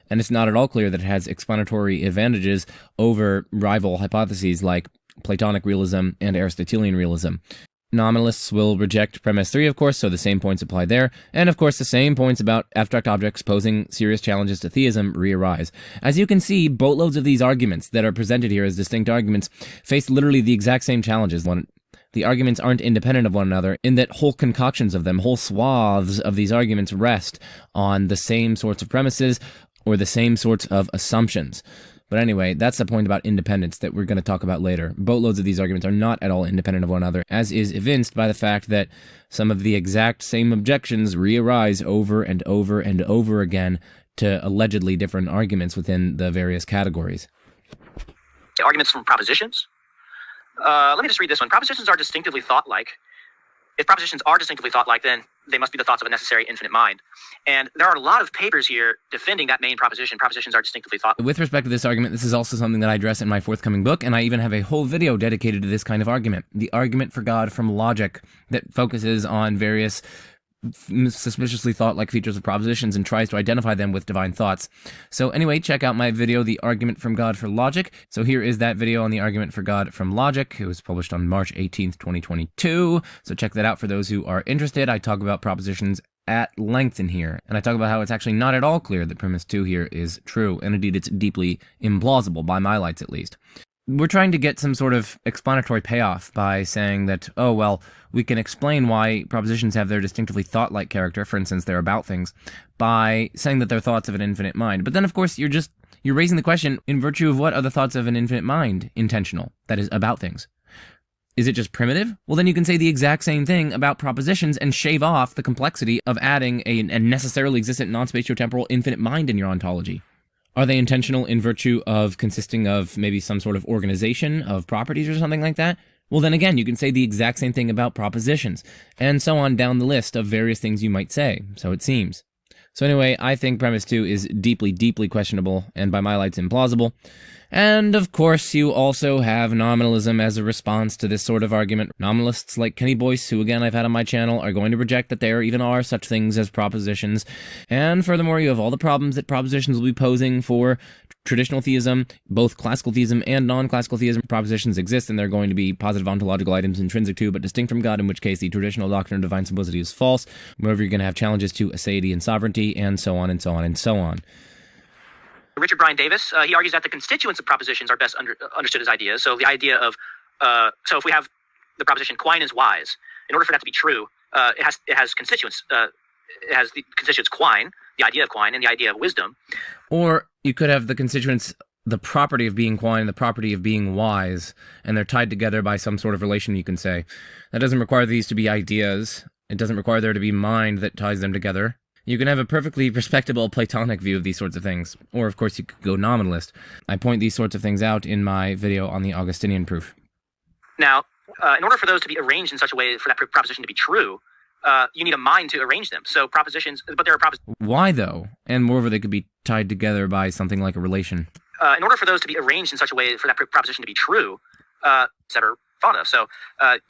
And it's not at all clear that it has explanatory advantages over rival hypotheses like Platonic realism and Aristotelian realism. Nominalists will reject premise 3, of course, so the same points apply there, and of course the same points about abstract objects posing serious challenges to theism re-arise. As you can see, boatloads of these arguments that are presented here as distinct arguments face literally the exact same challenges. The arguments aren't independent of one another, in that whole concoctions of them, whole swaths of these arguments rest on the same sorts of premises or the same sorts of assumptions. But anyway, that's the point about independence that we're going to talk about later. Boatloads of these arguments are not at all independent of one another, as is evinced by the fact that some of the exact same objections re-arise over and over and over again to allegedly different arguments within the various categories. Arguments from propositions. Let me just read this one. Propositions are distinctively thought-like. If propositions are distinctively thought-like, then they must be the thoughts of a necessary infinite mind. And there are a lot of papers here defending that main proposition. Propositions are distinctively thought. With respect to this argument, this is also something that I address in my forthcoming book, and I even have a whole video dedicated to this kind of argument. The argument for God from logic, that focuses on various suspiciously thought-like features of propositions and tries to identify them with divine thoughts. So anyway, check out my video, The Argument from God for Logic. So here is that video on the argument for God from logic. It was published on March 18th, 2022. So check that out for those who are interested. I talk about propositions at length in here, and I talk about how it's actually not at all clear that premise 2 here is true, and indeed it's deeply implausible, by my lights at least. We're trying to get some sort of explanatory payoff by saying that, oh, well, we can explain why propositions have their distinctively thought-like character, for instance, they're about things, by saying that they're thoughts of an infinite mind. But then, of course, you're raising the question, in virtue of what are the thoughts of an infinite mind intentional, that is, about things? Is it just primitive? Well, then you can say the exact same thing about propositions and shave off the complexity of adding a necessarily existent non-spatiotemporal infinite mind in your ontology. Are they intentional in virtue of consisting of maybe some sort of organization of properties or something like that? Well, then again, you can say the exact same thing about propositions, and so on down the list of various things you might say, so it seems. So anyway, I think premise 2 is deeply, deeply questionable, and by my lights implausible. And of course, you also have nominalism as a response to this sort of argument. Nominalists like Kenny Boyce, who again I've had on my channel, are going to reject that there even are such things as propositions. And furthermore, you have all the problems that propositions will be posing for traditional theism. Both classical theism and non-classical theism propositions exist, and they're going to be positive ontological items intrinsic to, but distinct from God, in which case the traditional doctrine of divine simplicity is false. Moreover, you're going to have challenges to aseity and sovereignty, and so on and so on and so on. Richard Bryan Davis, he argues that the constituents of propositions are best understood as ideas. So the idea of, so if we have the proposition quine is wise, in order for that to be true, it has constituents. It has the constituents quine, the idea of quine, and the idea of wisdom. Or you could have the constituents, the property of being quine and the property of being wise, and they're tied together by some sort of relation, you can say. That doesn't require these to be ideas. It doesn't require there to be mind that ties them together. You can have a perfectly respectable Platonic view of these sorts of things. Or, of course, you could go nominalist. I point these sorts of things out in my video on the Augustinian proof. Now, in order for those to be arranged in such a way for that proposition to be true, you need a mind to arrange them. So propositions, but there are propositions. Why, though? And moreover, they could be tied together by something like a relation. In order for those to be arranged in such a way for that proposition to be true, that are thought of. So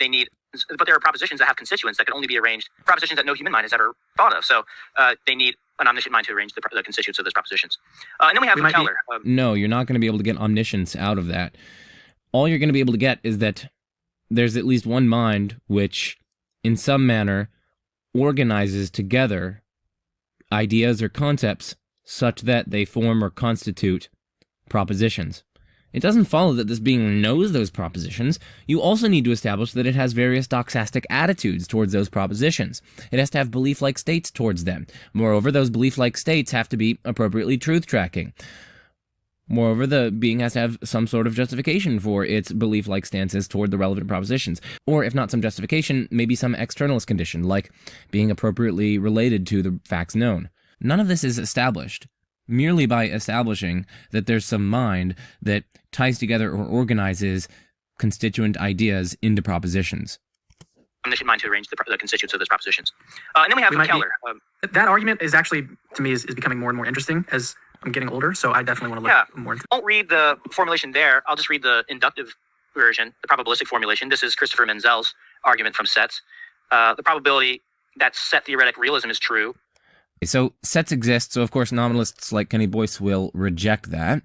they need, but there are propositions that have constituents that can only be arranged, propositions that no human mind has ever thought of. So they need an omniscient mind to arrange the constituents of those propositions. And then we have Keller. No, you're not going to be able to get omniscience out of that. All you're going to be able to get is that there's at least one mind which, in some manner, organizes together ideas or concepts such that they form or constitute propositions. It doesn't follow that this being knows those propositions. You also need to establish that it has various doxastic attitudes towards those propositions. It has to have belief-like states towards them. Moreover, those belief-like states have to be appropriately truth-tracking. Moreover, the being has to have some sort of justification for its belief-like stances toward the relevant propositions. Or, if not some justification, maybe some externalist condition, like being appropriately related to the facts known. None of this is established merely by establishing that there's some mind that ties together or organizes constituent ideas into propositions. Omniscient mind to arrange the constituents of those propositions. And then we have Keller. That argument is actually, to me, is becoming more and more interesting as I'm getting older, so I definitely want to look more into it. I won't read the formulation there. I'll just read the inductive version, the probabilistic formulation. This is Christopher Menzel's argument from sets. The probability that set theoretic realism is true. So sets exist, so of course nominalists like Kenny Boyce will reject that.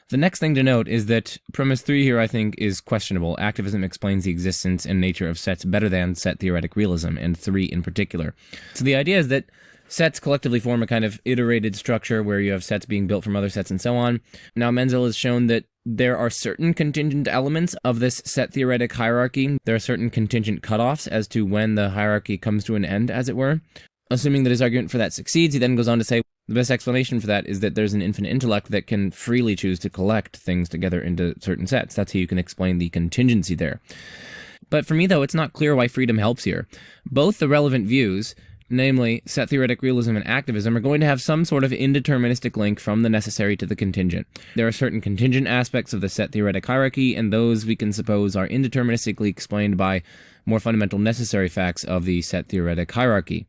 The next thing to note is that premise 3 here, I think, is questionable. Activism explains the existence and nature of sets better than set theoretic realism, and 3 in particular. So the idea is that sets collectively form a kind of iterated structure where you have sets being built from other sets and so on. Now, Menzel has shown that there are certain contingent elements of this set theoretic hierarchy. There are certain contingent cutoffs as to when the hierarchy comes to an end, as it were. Assuming that his argument for that succeeds, he then goes on to say the best explanation for that is that there's an infinite intellect that can freely choose to collect things together into certain sets. That's how you can explain the contingency there. But for me, though, it's not clear why freedom helps here. Both the relevant views, namely set theoretic realism and activism, are going to have some sort of indeterministic link from the necessary to the contingent. There are certain contingent aspects of the set theoretic hierarchy, and those we can suppose are indeterministically explained by more fundamental necessary facts of the set theoretic hierarchy.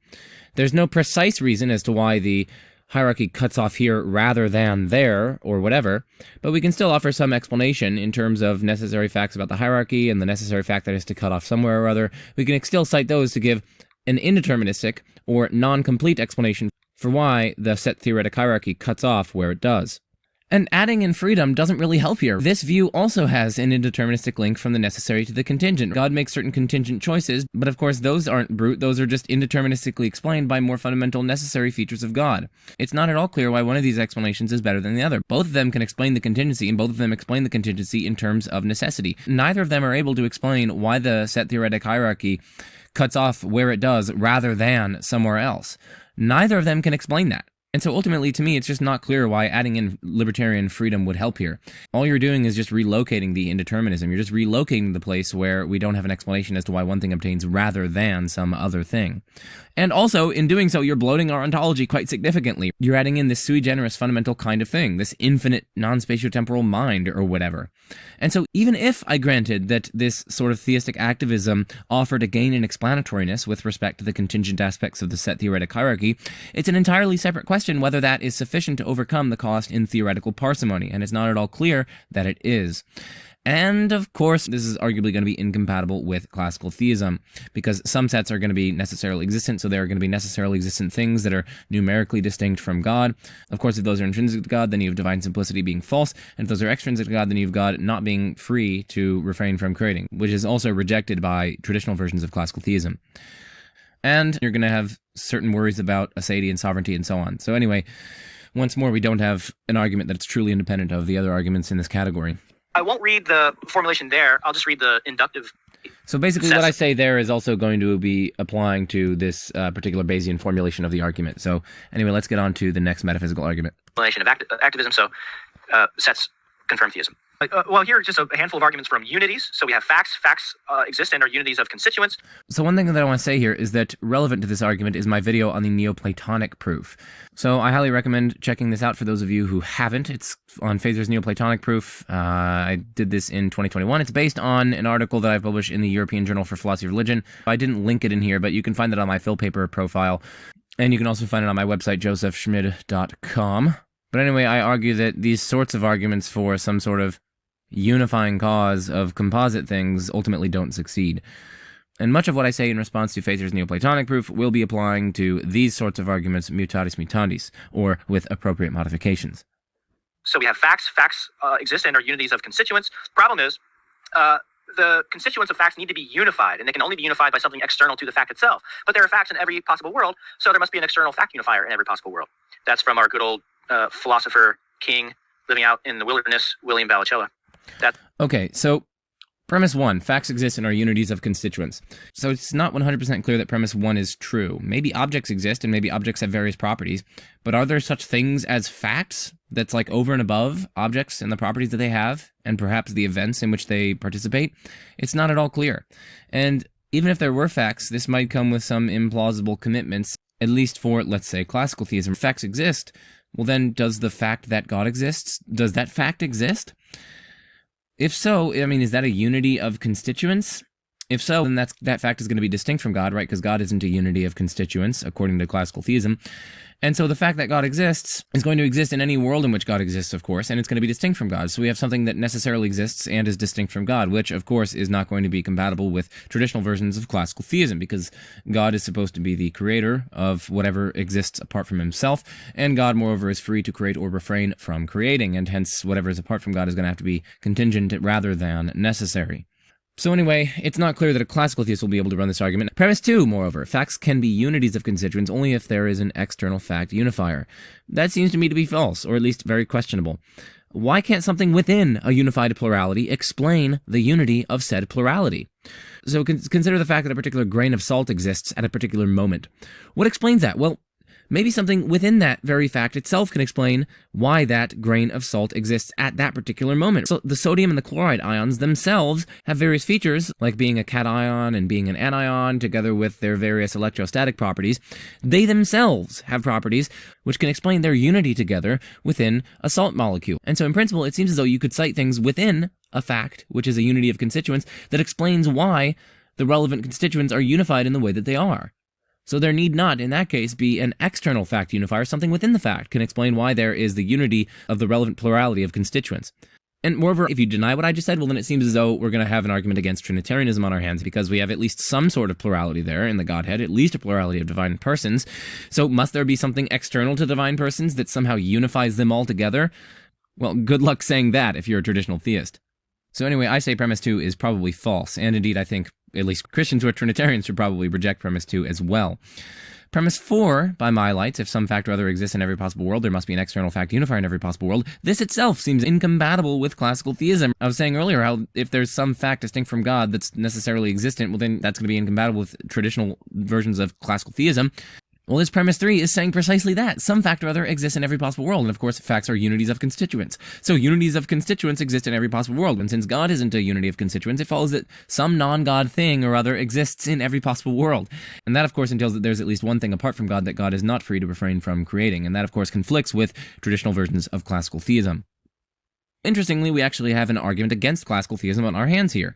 There's no precise reason as to why the hierarchy cuts off here rather than there, or whatever, but we can still offer some explanation in terms of necessary facts about the hierarchy and the necessary fact that it has to cut off somewhere or other. We can still cite those to give an indeterministic or non-complete explanation for why the set theoretic hierarchy cuts off where it does. And adding in freedom doesn't really help here. This view also has an indeterministic link from the necessary to the contingent. God makes certain contingent choices, but of course those aren't brute, those are just indeterministically explained by more fundamental necessary features of God. It's not at all clear why one of these explanations is better than the other. Both of them can explain the contingency, and both of them explain the contingency in terms of necessity. Neither of them are able to explain why the set theoretic hierarchy cuts off where it does rather than somewhere else. Neither of them can explain that. And so ultimately, to me, it's just not clear why adding in libertarian freedom would help here. All you're doing is just relocating the indeterminism. You're just relocating the place where we don't have an explanation as to why one thing obtains rather than some other thing. And also, in doing so, you're bloating our ontology quite significantly. You're adding in this sui generis fundamental kind of thing, this infinite non-spatiotemporal mind or whatever. And so even if I granted that this sort of theistic activism offered a gain in explanatoriness with respect to the contingent aspects of the set theoretic hierarchy, it's an entirely separate question whether that is sufficient to overcome the cost in theoretical parsimony, and it's not at all clear that it is. And, of course, this is arguably going to be incompatible with classical theism, because some sets are going to be necessarily existent, so there are going to be necessarily existent things that are numerically distinct from God. Of course, if those are intrinsic to God, then you have divine simplicity being false, and if those are extrinsic to God, then you've God not being free to refrain from creating, which is also rejected by traditional versions of classical theism. And you're going to have certain worries about aseity and sovereignty and so on. So anyway, once more, we don't have an argument that's truly independent of the other arguments in this category. I won't read the formulation there. I'll just read the inductive. So basically what I say there is also going to be applying to this particular Bayesian formulation of the argument. So anyway, let's get on to the next metaphysical argument. Formulation of activism. So sets confirm theism. Well, here are just a handful of arguments from unities. So we have facts. Facts exist and are unities of constituents. So one thing that I want to say here is that relevant to this argument is my video on the Neoplatonic proof. So I highly recommend checking this out for those of you who haven't. It's on Fazer's Neoplatonic proof. I did this in 2021. It's based on an article that I published in the European Journal for Philosophy of Religion. I didn't link it in here, but you can find it on my Phil Paper profile. And you can also find it on my website, josephschmid.com. But anyway, I argue that these sorts of arguments for some sort of unifying cause of composite things ultimately don't succeed. And much of what I say in response to Fazer's Neoplatonic proof will be applying to these sorts of arguments mutatis mutandis, or with appropriate modifications. So we have facts. Facts exist and are unities of constituents. Problem is, the constituents of facts need to be unified, and they can only be unified by something external to the fact itself. But there are facts in every possible world, so there must be an external fact unifier in every possible world. That's from our good old philosopher king living out in the wilderness, William Vallicella. Okay, so premise 1, facts exist and are unities of constituents. So it's not 100% clear that premise 1 is true. Maybe objects exist and maybe objects have various properties, but are there such things as facts that's like over and above objects and the properties that they have, and perhaps the events in which they participate? It's not at all clear. And even if there were facts, this might come with some implausible commitments, at least for, let's say, classical theism. If facts exist, well then, does the fact that God exists, does that fact exist? If so, I mean, is that a unity of constituents? If so, then that fact is going to be distinct from God, right? Because God isn't a unity of constituents, according to classical theism. And so the fact that God exists is going to exist in any world in which God exists, of course, and it's going to be distinct from God. So we have something that necessarily exists and is distinct from God, which, of course, is not going to be compatible with traditional versions of classical theism, because God is supposed to be the creator of whatever exists apart from himself, and God, moreover, is free to create or refrain from creating, and hence whatever is apart from God is going to have to be contingent rather than necessary. So anyway, it's not clear that a classical theist will be able to run this argument. Premise 2, moreover, facts can be unities of constituents only if there is an external fact unifier. That seems to me to be false, or at least very questionable. Why can't something within a unified plurality explain the unity of said plurality? So consider the fact that a particular grain of salt exists at a particular moment. What explains that? Well, maybe something within that very fact itself can explain why that grain of salt exists at that particular moment. So the sodium and the chloride ions themselves have various features, like being a cation and being an anion, together with their various electrostatic properties. They themselves have properties which can explain their unity together within a salt molecule. And so in principle, it seems as though you could cite things within a fact, which is a unity of constituents, that explains why the relevant constituents are unified in the way that they are. So there need not, in that case, be an external fact unifier. Something within the fact can explain why there is the unity of the relevant plurality of constituents. And moreover, if you deny what I just said, well, then it seems as though we're going to have an argument against Trinitarianism on our hands, because we have at least some sort of plurality there in the Godhead, at least a plurality of divine persons. So must there be something external to divine persons that somehow unifies them all together? Well, good luck saying that if you're a traditional theist. So anyway, I say premise 2 is probably false, and indeed I think at least Christians who are Trinitarians should probably reject premise 2 as well. Premise 4, by my lights, if some fact or other exists in every possible world, there must be an external fact unifier in every possible world. This itself seems incompatible with classical theism. I was saying earlier how if there's some fact distinct from God that's necessarily existent, well then that's going to be incompatible with traditional versions of classical theism. Well, this premise 3 is saying precisely that. Some fact or other exists in every possible world, and of course, facts are unities of constituents. So unities of constituents exist in every possible world, and since God isn't a unity of constituents, it follows that some non-God thing or other exists in every possible world. And that, of course, entails that there's at least one thing apart from God that God is not free to refrain from creating, and that, of course, conflicts with traditional versions of classical theism. Interestingly, we actually have an argument against classical theism on our hands here.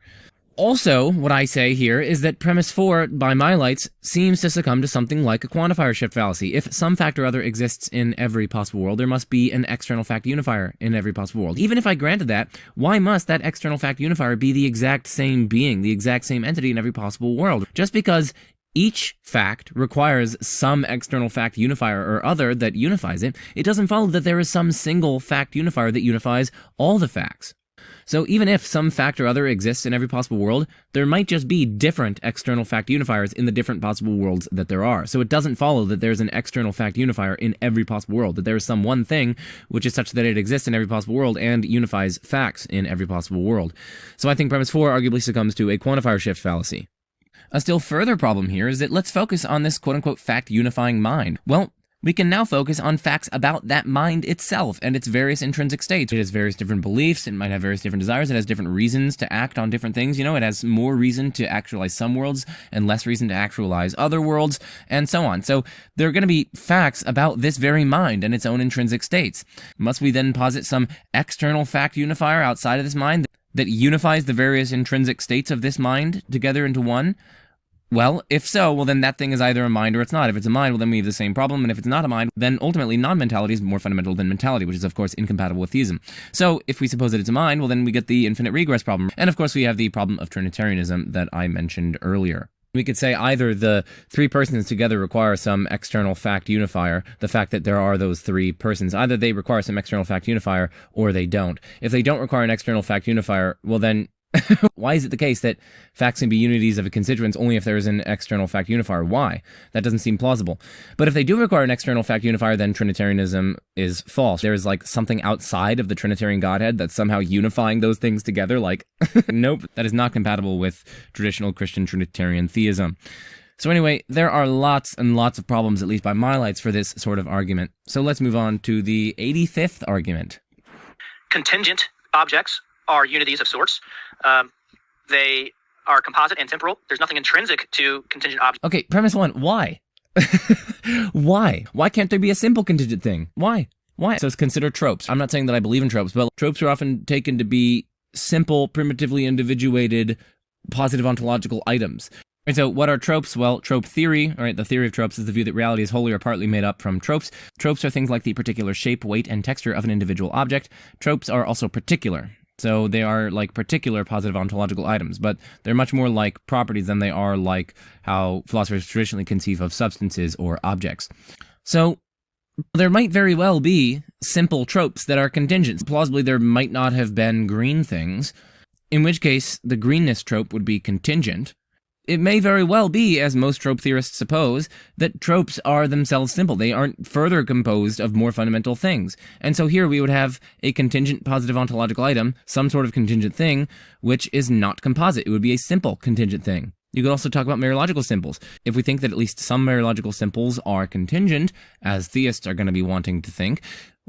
Also, what I say here is that premise 4, by my lights, seems to succumb to something like a quantifier shift fallacy. If some fact or other exists in every possible world, there must be an external fact unifier in every possible world. Even if I granted that, why must that external fact unifier be the exact same being, the exact same entity in every possible world? Just because each fact requires some external fact unifier or other that unifies it, it doesn't follow that there is some single fact unifier that unifies all the facts. So even if some fact or other exists in every possible world, there might just be different external fact unifiers in the different possible worlds that there are. So it doesn't follow that there's an external fact unifier in every possible world, that there is some one thing which is such that it exists in every possible world and unifies facts in every possible world. So I think premise 4 arguably succumbs to a quantifier shift fallacy. A still further problem here is that let's focus on this quote-unquote fact-unifying mind. Well, We can now focus on facts about that mind itself and its various intrinsic states. It has various different beliefs, it might have various different desires, it has different reasons to act on different things, it has more reason to actualize some worlds and less reason to actualize other worlds, and so on. So there are going to be facts about this very mind and its own intrinsic states. Must we then posit some external fact unifier outside of this mind that unifies the various intrinsic states of this mind together into one? Well, if so, well then that thing is either a mind or it's not. If it's a mind, well then we have the same problem, and if it's not a mind, then ultimately non-mentality is more fundamental than mentality, which is of course incompatible with theism. So if we suppose that it's a mind, well then we get the infinite regress problem. And of course we have the problem of Trinitarianism that I mentioned earlier. We could say either the three persons together require some external fact unifier, the fact that there are those three persons. Either they require some external fact unifier, or they don't. If they don't require an external fact unifier, well then why is it the case that facts can be unities of a constituents only if there is an external fact unifier? Why? That doesn't seem plausible. But if they do require an external fact unifier, then Trinitarianism is false. There is like something outside of the Trinitarian Godhead that's somehow unifying those things together. Like, nope, that is not compatible with traditional Christian Trinitarian theism. So anyway, there are lots and lots of problems, at least by my lights, for this sort of argument. So let's move on to the 85th argument. Contingent objects are unities of sorts. They are composite and temporal. There's nothing intrinsic to contingent objects. Okay, premise one, why? Why? Why can't there be a simple contingent thing? Why? So it's considered tropes. I'm not saying that I believe in tropes, but tropes are often taken to be simple, primitively individuated, positive ontological items. And so what are tropes? Well, trope theory, all right, the theory of tropes is the view that reality is wholly or partly made up from tropes. Tropes are things like the particular shape, weight, and texture of an individual object. Tropes are also particular. So they are like particular positive ontological items, but they're much more like properties than they are like how philosophers traditionally conceive of substances or objects. So there might very well be simple tropes that are contingent. Plausibly, there might not have been green things, in which case the greenness trope would be contingent. It may very well be, as most trope theorists suppose, that tropes are themselves simple. They aren't further composed of more fundamental things. And so here we would have a contingent positive ontological item, some sort of contingent thing, which is not composite. It would be a simple contingent thing. You could also talk about mereological simples. If we think that at least some mereological simples are contingent, as theists are going to be wanting to think,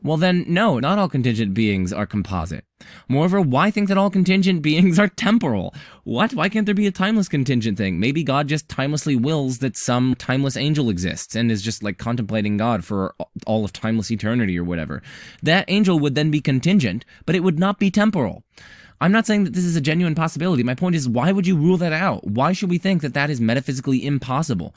well then, no, not all contingent beings are composite. Moreover, why think that all contingent beings are temporal? What? Why can't there be a timeless contingent thing? Maybe God just timelessly wills that some timeless angel exists and is just like contemplating God for all of timeless eternity or whatever. That angel would then be contingent, but it would not be temporal. I'm not saying that this is a genuine possibility. My point is, why would you rule that out? Why should we think that that is metaphysically impossible?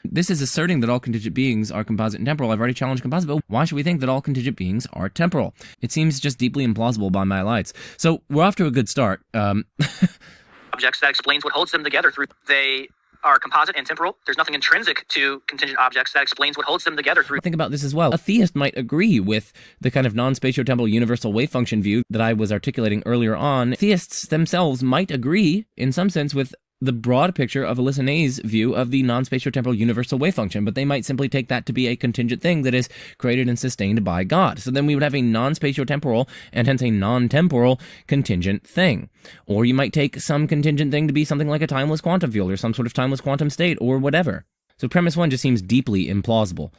This is asserting that all contingent beings are composite and temporal. I've already challenged composite, but why should we think that all contingent beings are temporal? It seems just deeply implausible by my lights. So we're off to a good start. Objects, that explains what holds them together through. They are composite and temporal. There's nothing intrinsic to contingent objects that explains what holds them together through. Think about this as well. A theist might agree with the kind of non-spatiotemporal universal wave function view that I was articulating earlier on. Theists themselves might agree, in some sense, with the broad picture of Elisene's view of the non-spatiotemporal universal wave function, but they might simply take that to be a contingent thing that is created and sustained by God. So then we would have a non-spatiotemporal and hence a non-temporal contingent thing. Or you might take some contingent thing to be something like a timeless quantum field or some sort of timeless quantum state or whatever. So premise one just seems deeply implausible.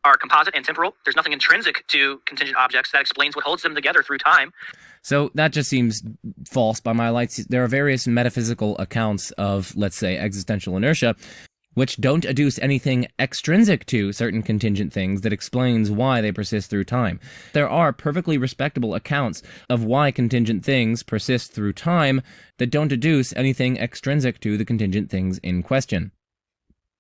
Are composite and temporal. There's nothing intrinsic to contingent objects that explains what holds them together through time. So that just seems false by my lights. There are various metaphysical accounts of, let's say, existential inertia, which don't adduce anything extrinsic to certain contingent things that explains why they persist through time. There are perfectly respectable accounts of why contingent things persist through time that don't adduce anything extrinsic to the contingent things in question.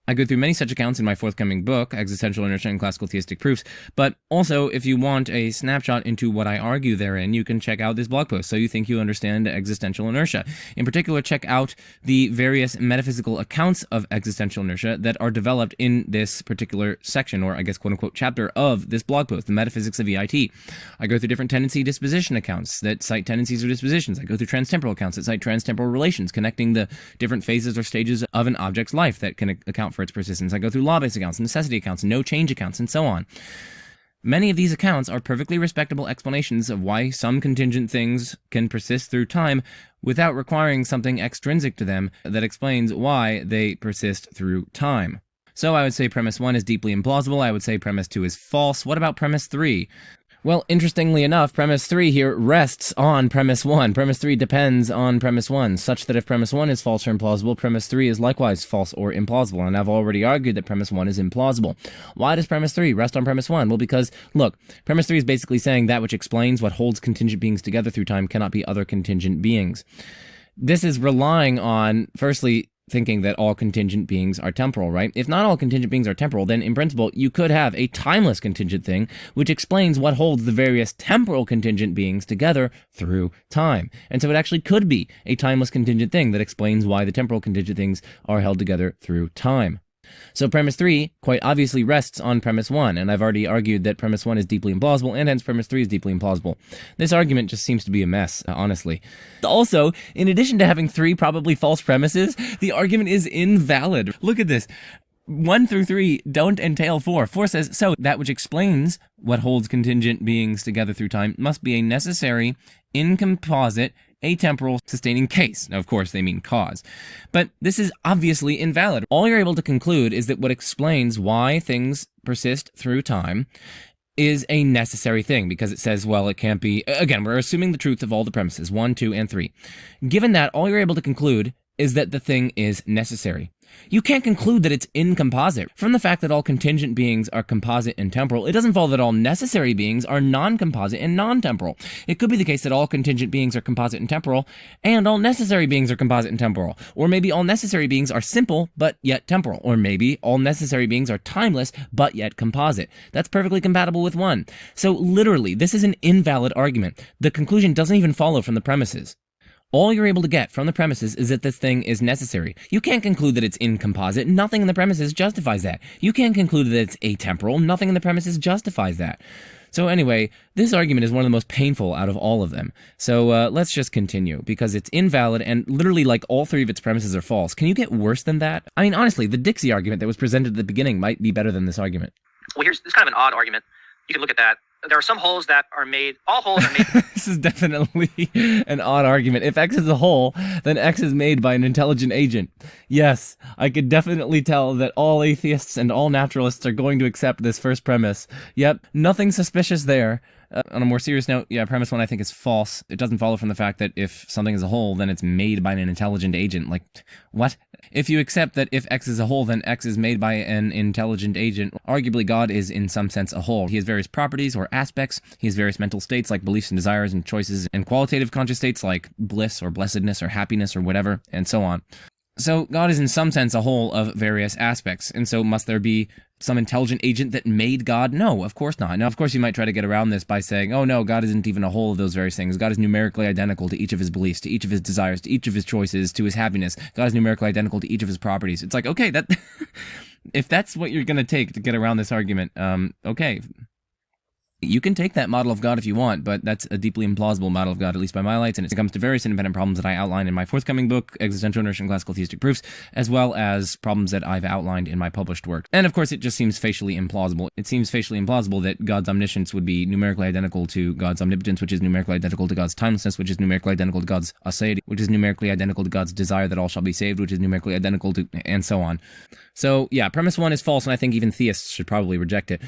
I go through many such accounts in my forthcoming book, Existential Inertia and Classical Theistic Proofs, but also if you want a snapshot into what I argue therein, you can check out this blog post, So You Think You Understand Existential Inertia. In particular, check out the various metaphysical accounts of existential inertia that are developed in this particular section, or I guess quote-unquote chapter of this blog post, The Metaphysics of EIT. I go through different tendency disposition accounts that cite tendencies or dispositions. I go through transtemporal accounts that cite transtemporal relations, connecting the different phases or stages of an object's life that can account for its persistence. I go through law-based accounts, necessity accounts, no-change accounts, and so on. Many of these accounts are perfectly respectable explanations of why some contingent things can persist through time without requiring something extrinsic to them that explains why they persist through time. So I would say premise 1 is deeply implausible. I would say premise 2 is false. What about premise 3? Well, interestingly enough, premise 3 here rests on premise 1. Premise 3 depends on premise 1, such that if premise 1 is false or implausible, premise 3 is likewise false or implausible, and I've already argued that premise 1 is implausible. Why does premise 3 rest on premise 1? Well, because, look, premise 3 is basically saying that which explains what holds contingent beings together through time cannot be other contingent beings. This is relying on, firstly, thinking that all contingent beings are temporal, right? If not all contingent beings are temporal, then in principle, you could have a timeless contingent thing, which explains what holds the various temporal contingent beings together through time. And so it actually could be a timeless contingent thing that explains why the temporal contingent things are held together through time. So premise 3 quite obviously rests on premise 1, and I've already argued that premise 1 is deeply implausible, and hence premise 3 is deeply implausible. This argument just seems to be a mess, honestly. Also, in addition to having 3 probably false premises, the argument is invalid. Look at this. 1 through 3 don't entail 4. 4 says, so that which explains what holds contingent beings together through time must be a necessary, incomposite, atemporal sustaining case. Now, of course, they mean cause. But this is obviously invalid. All you're able to conclude is that what explains why things persist through time is a necessary thing, because it says, well, it can't be... Again, we're assuming the truth of all the premises, 1, 2, and 3. Given that, all you're able to conclude is that the thing is necessary. You can't conclude that it's incomposite. From the fact that all contingent beings are composite and temporal, it doesn't follow that all necessary beings are non-composite and non-temporal. It could be the case that all contingent beings are composite and temporal, and all necessary beings are composite and temporal. Or maybe all necessary beings are simple, but yet temporal. Or maybe all necessary beings are timeless, but yet composite. That's perfectly compatible with 1. So literally, this is an invalid argument. The conclusion doesn't even follow from the premises. All you're able to get from the premises is that this thing is necessary. You can't conclude that it's incomposite. Nothing in the premises justifies that. You can't conclude that it's atemporal. Nothing in the premises justifies that. So anyway, this argument is one of the most painful out of all of them. So let's just continue, because it's invalid and literally like all 3 of its premises are false. Can you get worse than that? I mean, honestly, the Dixie argument that was presented at the beginning might be better than this argument. Well, this is kind of an odd argument. You can look at that. There are some holes that are made, all holes are made. This is definitely an odd argument. If X is a whole, then X is made by an intelligent agent. Yes, I could definitely tell that all atheists and all naturalists are going to accept this first premise. Yep, nothing suspicious there. On a more serious note, yeah, premise 1 I think is false. It doesn't follow from the fact that if something is a whole, then it's made by an intelligent agent. Like, what? If you accept that if X is a whole, then X is made by an intelligent agent, arguably God is in some sense a whole. He has various properties or aspects. He has various mental states like beliefs and desires and choices, and qualitative conscious states like bliss or blessedness or happiness or whatever, and so on. So God is in some sense a whole of various aspects, and so must there be some intelligent agent that made God? No, of course not. Now, of course, you might try to get around this by saying, oh no, God isn't even a whole of those various things. God is numerically identical to each of his beliefs, to each of his desires, to each of his choices, to his happiness. God is numerically identical to each of his properties. It's like, okay, that if that's what you're going to take to get around this argument, okay. You can take that model of God if you want, but that's a deeply implausible model of God, at least by my lights, and it comes to various independent problems that I outline in my forthcoming book, Existential Inertia and Classical Theistic Proofs, as well as problems that I've outlined in my published work. And of course, it just seems facially implausible. It seems facially implausible that God's omniscience would be numerically identical to God's omnipotence, which is numerically identical to God's timelessness, which is numerically identical to God's aseity, which is numerically identical to God's desire that all shall be saved, which is numerically identical to, and so on. So yeah, premise 1 is false, and I think even theists should probably reject it.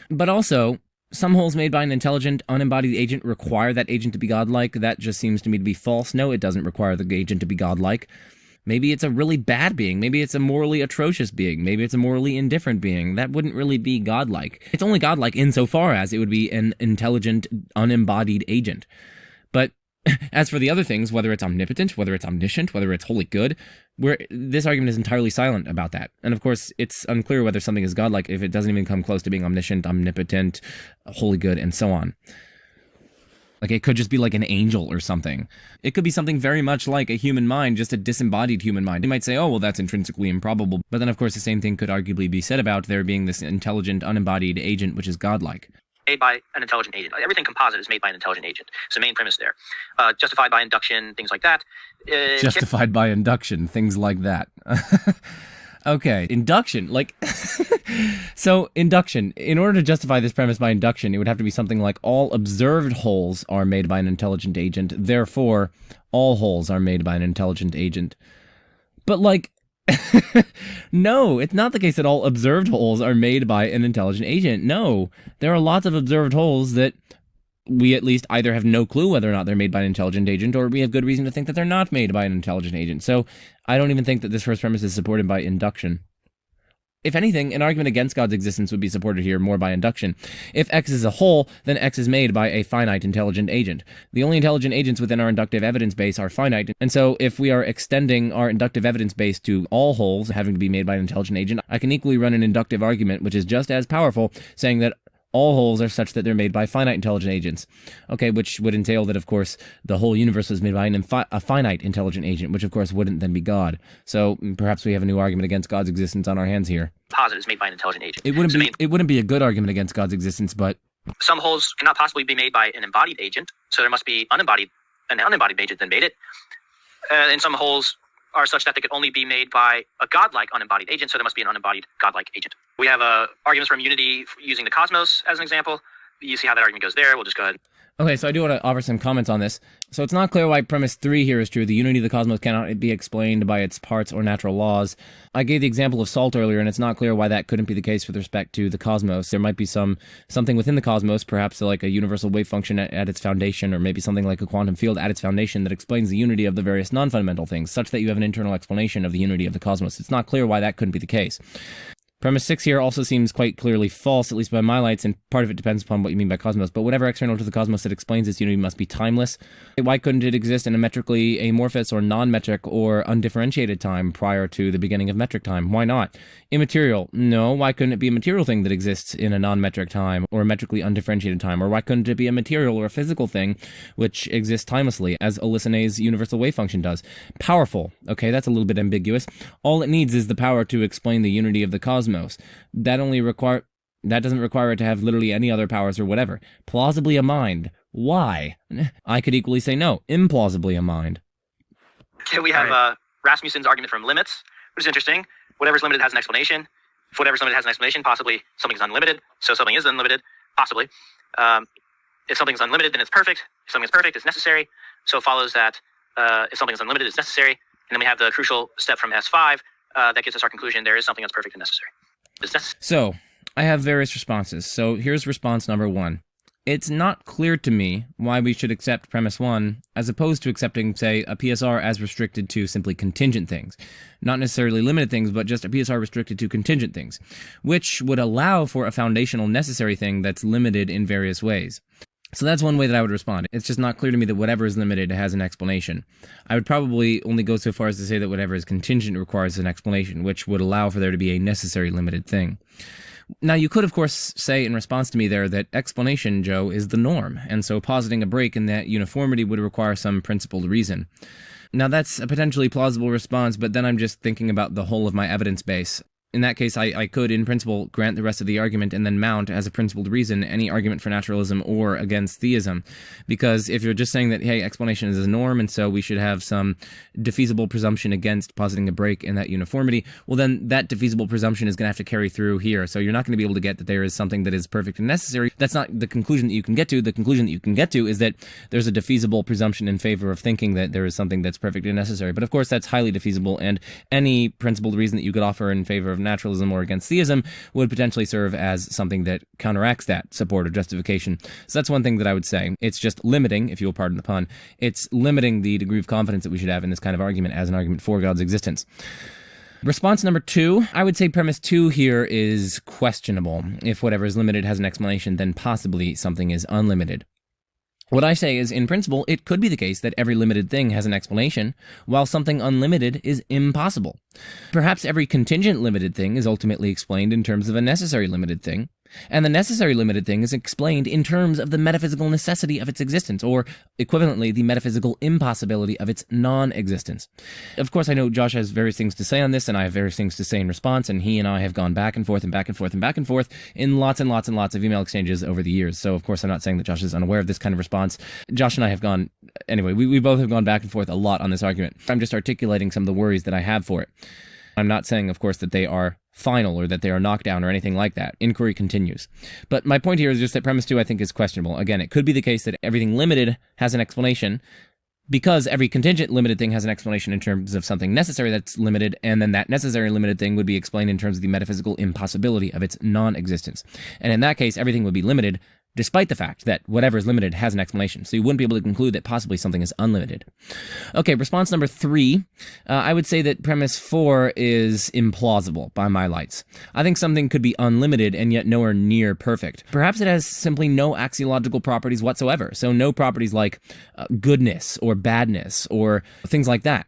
But also, some holes made by an intelligent, unembodied agent require that agent to be godlike. That just seems to me to be false. No, it doesn't require the agent to be godlike. Maybe it's a really bad being. Maybe it's a morally atrocious being. Maybe it's a morally indifferent being. That wouldn't really be godlike. It's only godlike insofar as it would be an intelligent, unembodied agent. But as for the other things, whether it's omnipotent, whether it's omniscient, whether it's wholly good, this argument is entirely silent about that. And of course, it's unclear whether something is godlike if it doesn't even come close to being omniscient, omnipotent, wholly good, and so on. Like, it could just be like an angel or something. It could be something very much like a human mind, just a disembodied human mind. You might say, oh, well, that's intrinsically improbable. But then, of course, the same thing could arguably be said about there being this intelligent, unembodied agent, which is godlike. Made by an intelligent agent. Everything composite is made by an intelligent agent. It's the main premise there. Justified by induction, things like that. Justified by induction, things like that. Okay, induction, like... So, induction. In order to justify this premise by induction, it would have to be something like all observed wholes are made by an intelligent agent, therefore, all wholes are made by an intelligent agent. But, like, No, it's not the case that all observed wholes are made by an intelligent agent. No, there are lots of observed wholes that we at least either have no clue whether or not they're made by an intelligent agent, or we have good reason to think that they're not made by an intelligent agent. So I don't even think that this first premise is supported by induction. If anything, an argument against God's existence would be supported here more by induction. If X is a whole, then X is made by a finite intelligent agent. The only intelligent agents within our inductive evidence base are finite, and so if we are extending our inductive evidence base to all wholes having to be made by an intelligent agent, I can equally run an inductive argument, which is just as powerful, saying that all wholes are such that they're made by finite intelligent agents. Okay, which would entail that, of course, the whole universe was made by a finite intelligent agent, which, of course, wouldn't then be God. So perhaps we have a new argument against God's existence on our hands here. Posit is made by an intelligent agent. It wouldn't be a good argument against God's existence, but some wholes cannot possibly be made by an embodied agent, so there must be an unembodied agent that made it. And some wholes are such that they could only be made by a godlike unembodied agent, so there must be an unembodied godlike agent. We have arguments from unity using the cosmos as an example. You see how that argument goes there. We'll just go ahead. Okay, so I do want to offer some comments on this. So it's not clear why premise 3 here is true. The unity of the cosmos cannot be explained by its parts or natural laws. I gave the example of salt earlier, and it's not clear why that couldn't be the case with respect to the cosmos. There might be something within the cosmos, perhaps like a universal wave function at its foundation, or maybe something like a quantum field at its foundation that explains the unity of the various non-fundamental things, such that you have an internal explanation of the unity of the cosmos. It's not clear why that couldn't be the case. Premise 6 here also seems quite clearly false, at least by my lights, and part of it depends upon what you mean by cosmos, but whatever external to the cosmos that explains its unity must be timeless. Why couldn't it exist in a metrically amorphous or non-metric or undifferentiated time prior to the beginning of metric time? Why not? Immaterial? No. Why couldn't it be a material thing that exists in a non-metric time or a metrically undifferentiated time? Or why couldn't it be a material or a physical thing which exists timelessly, as Olissene's universal wave function does? Powerful. Okay, that's a little bit ambiguous. All it needs is the power to explain the unity of the cosmos. That doesn't require it to have literally any other powers or whatever. Plausibly a mind. Why? I could equally say no. Implausibly a mind. Okay, we have Rasmussen's argument from limits, which is interesting. Whatever's limited has an explanation. If whatever's limited has an explanation, possibly something is unlimited. So something is unlimited, possibly. If something's unlimited, then it's perfect. If something is perfect, it's necessary. So it follows that if something is unlimited, it's necessary. And then we have the crucial step from S5 that gives us our conclusion. There is something that's perfect and necessary. So, I have various responses. So, here's response number 1. It's not clear to me why we should accept premise 1 as opposed to accepting, say, a PSR as restricted to simply contingent things. Not necessarily limited things, but just a PSR restricted to contingent things, which would allow for a foundational necessary thing that's limited in various ways. So that's one way that I would respond. It's just not clear to me that whatever is limited has an explanation. I would probably only go so far as to say that whatever is contingent requires an explanation, which would allow for there to be a necessary limited thing. Now, you could, of course, say in response to me there that explanation, Joe, is the norm, and so positing a break in that uniformity would require some principled reason. Now, that's a potentially plausible response, but then I'm just thinking about the whole of my evidence base. In that case, I could, in principle, grant the rest of the argument and then mount, as a principled reason, any argument for naturalism or against theism. Because if you're just saying that, hey, explanation is a norm, and so we should have some defeasible presumption against positing a break in that uniformity, well, then that defeasible presumption is going to have to carry through here. So you're not going to be able to get that there is something that is perfect and necessary. That's not the conclusion that you can get to. The conclusion that you can get to is that there's a defeasible presumption in favor of thinking that there is something that's perfect and necessary. But of course, that's highly defeasible, and any principled reason that you could offer in favor of naturalism or against theism would potentially serve as something that counteracts that support or justification. So that's one thing that I would say. It's just limiting, if you will pardon the pun, it's limiting the degree of confidence that we should have in this kind of argument as an argument for God's existence. Response number 2, I would say premise 2 here is questionable. If whatever is limited has an explanation, then possibly something is unlimited. What I say is, in principle, it could be the case that every limited thing has an explanation, while something unlimited is impossible. Perhaps every contingent limited thing is ultimately explained in terms of a necessary limited thing, and the necessary limited thing is explained in terms of the metaphysical necessity of its existence, or equivalently, the metaphysical impossibility of its non-existence. Of course, I know Josh has various things to say on this, and I have various things to say in response, and he and I have gone back and forth and back and forth and back and forth in lots and lots and lots of email exchanges over the years. So, of course, I'm not saying that Josh is unaware of this kind of response. Josh and I have gone, anyway, we both have gone back and forth a lot on this argument. I'm just articulating some of the worries that I have for it. I'm not saying, of course, that they are final or that they are knocked down or anything like that. Inquiry continues. But my point here is just that premise 2, I think, is questionable. Again, it could be the case that everything limited has an explanation, because every contingent limited thing has an explanation in terms of something necessary that's limited, and then that necessary limited thing would be explained in terms of the metaphysical impossibility of its non-existence. And in that case, everything would be limited, despite the fact that whatever is limited has an explanation. So you wouldn't be able to conclude that possibly something is unlimited. Okay, response number 3. I would say that premise 4 is implausible by my lights. I think something could be unlimited and yet nowhere near perfect. Perhaps it has simply no axiological properties whatsoever. So no properties like goodness or badness or things like that.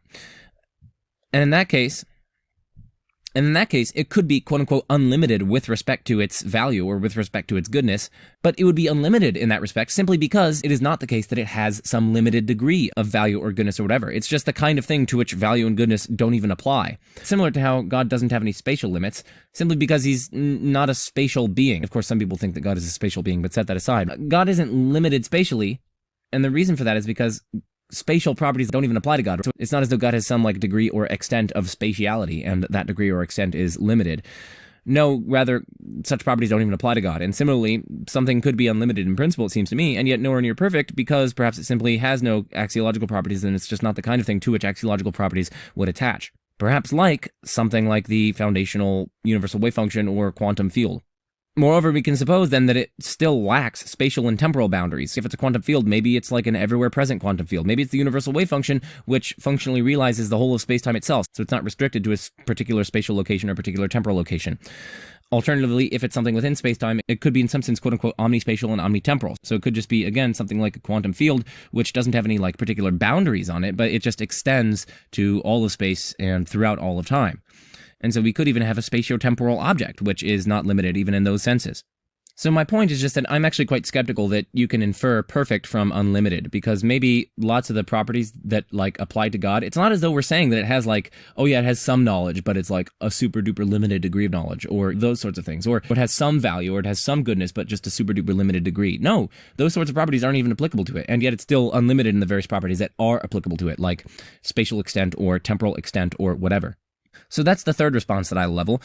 And in that case, it could be quote-unquote unlimited with respect to its value or with respect to its goodness, but it would be unlimited in that respect simply because it is not the case that it has some limited degree of value or goodness or whatever. It's just the kind of thing to which value and goodness don't even apply. Similar to how God doesn't have any spatial limits, simply because he's not a spatial being. Of course, some people think that God is a spatial being, but set that aside. God isn't limited spatially, and the reason for that is because spatial properties don't even apply to God. So it's not as though God has some like degree or extent of spatiality, and that degree or extent is limited. No, rather, such properties don't even apply to God. And similarly, something could be unlimited in principle, it seems to me, and yet nowhere near perfect because perhaps it simply has no axiological properties, and it's just not the kind of thing to which axiological properties would attach. Perhaps like something like the foundational universal wave function or quantum field. Moreover, we can suppose then that it still lacks spatial and temporal boundaries. If it's a quantum field, maybe it's like an everywhere present quantum field. Maybe it's the universal wave function, which functionally realizes the whole of space-time itself, so it's not restricted to a particular spatial location or particular temporal location. Alternatively, if it's something within space-time, it could be in some sense quote-unquote omnispatial and omnitemporal. So it could just be, again, something like a quantum field, which doesn't have any like particular boundaries on it, but it just extends to all of space and throughout all of time. And so we could even have a spatiotemporal object, which is not limited even in those senses. So my point is just that I'm actually quite skeptical that you can infer perfect from unlimited, because maybe lots of the properties that like apply to God, it's not as though we're saying that it has like, oh yeah, it has some knowledge, but it's like a super duper limited degree of knowledge, or those sorts of things, or it has some value, or it has some goodness, but just a super duper limited degree. No, those sorts of properties aren't even applicable to it, and yet it's still unlimited in the various properties that are applicable to it, like spatial extent or temporal extent or whatever. So that's the third response that I level.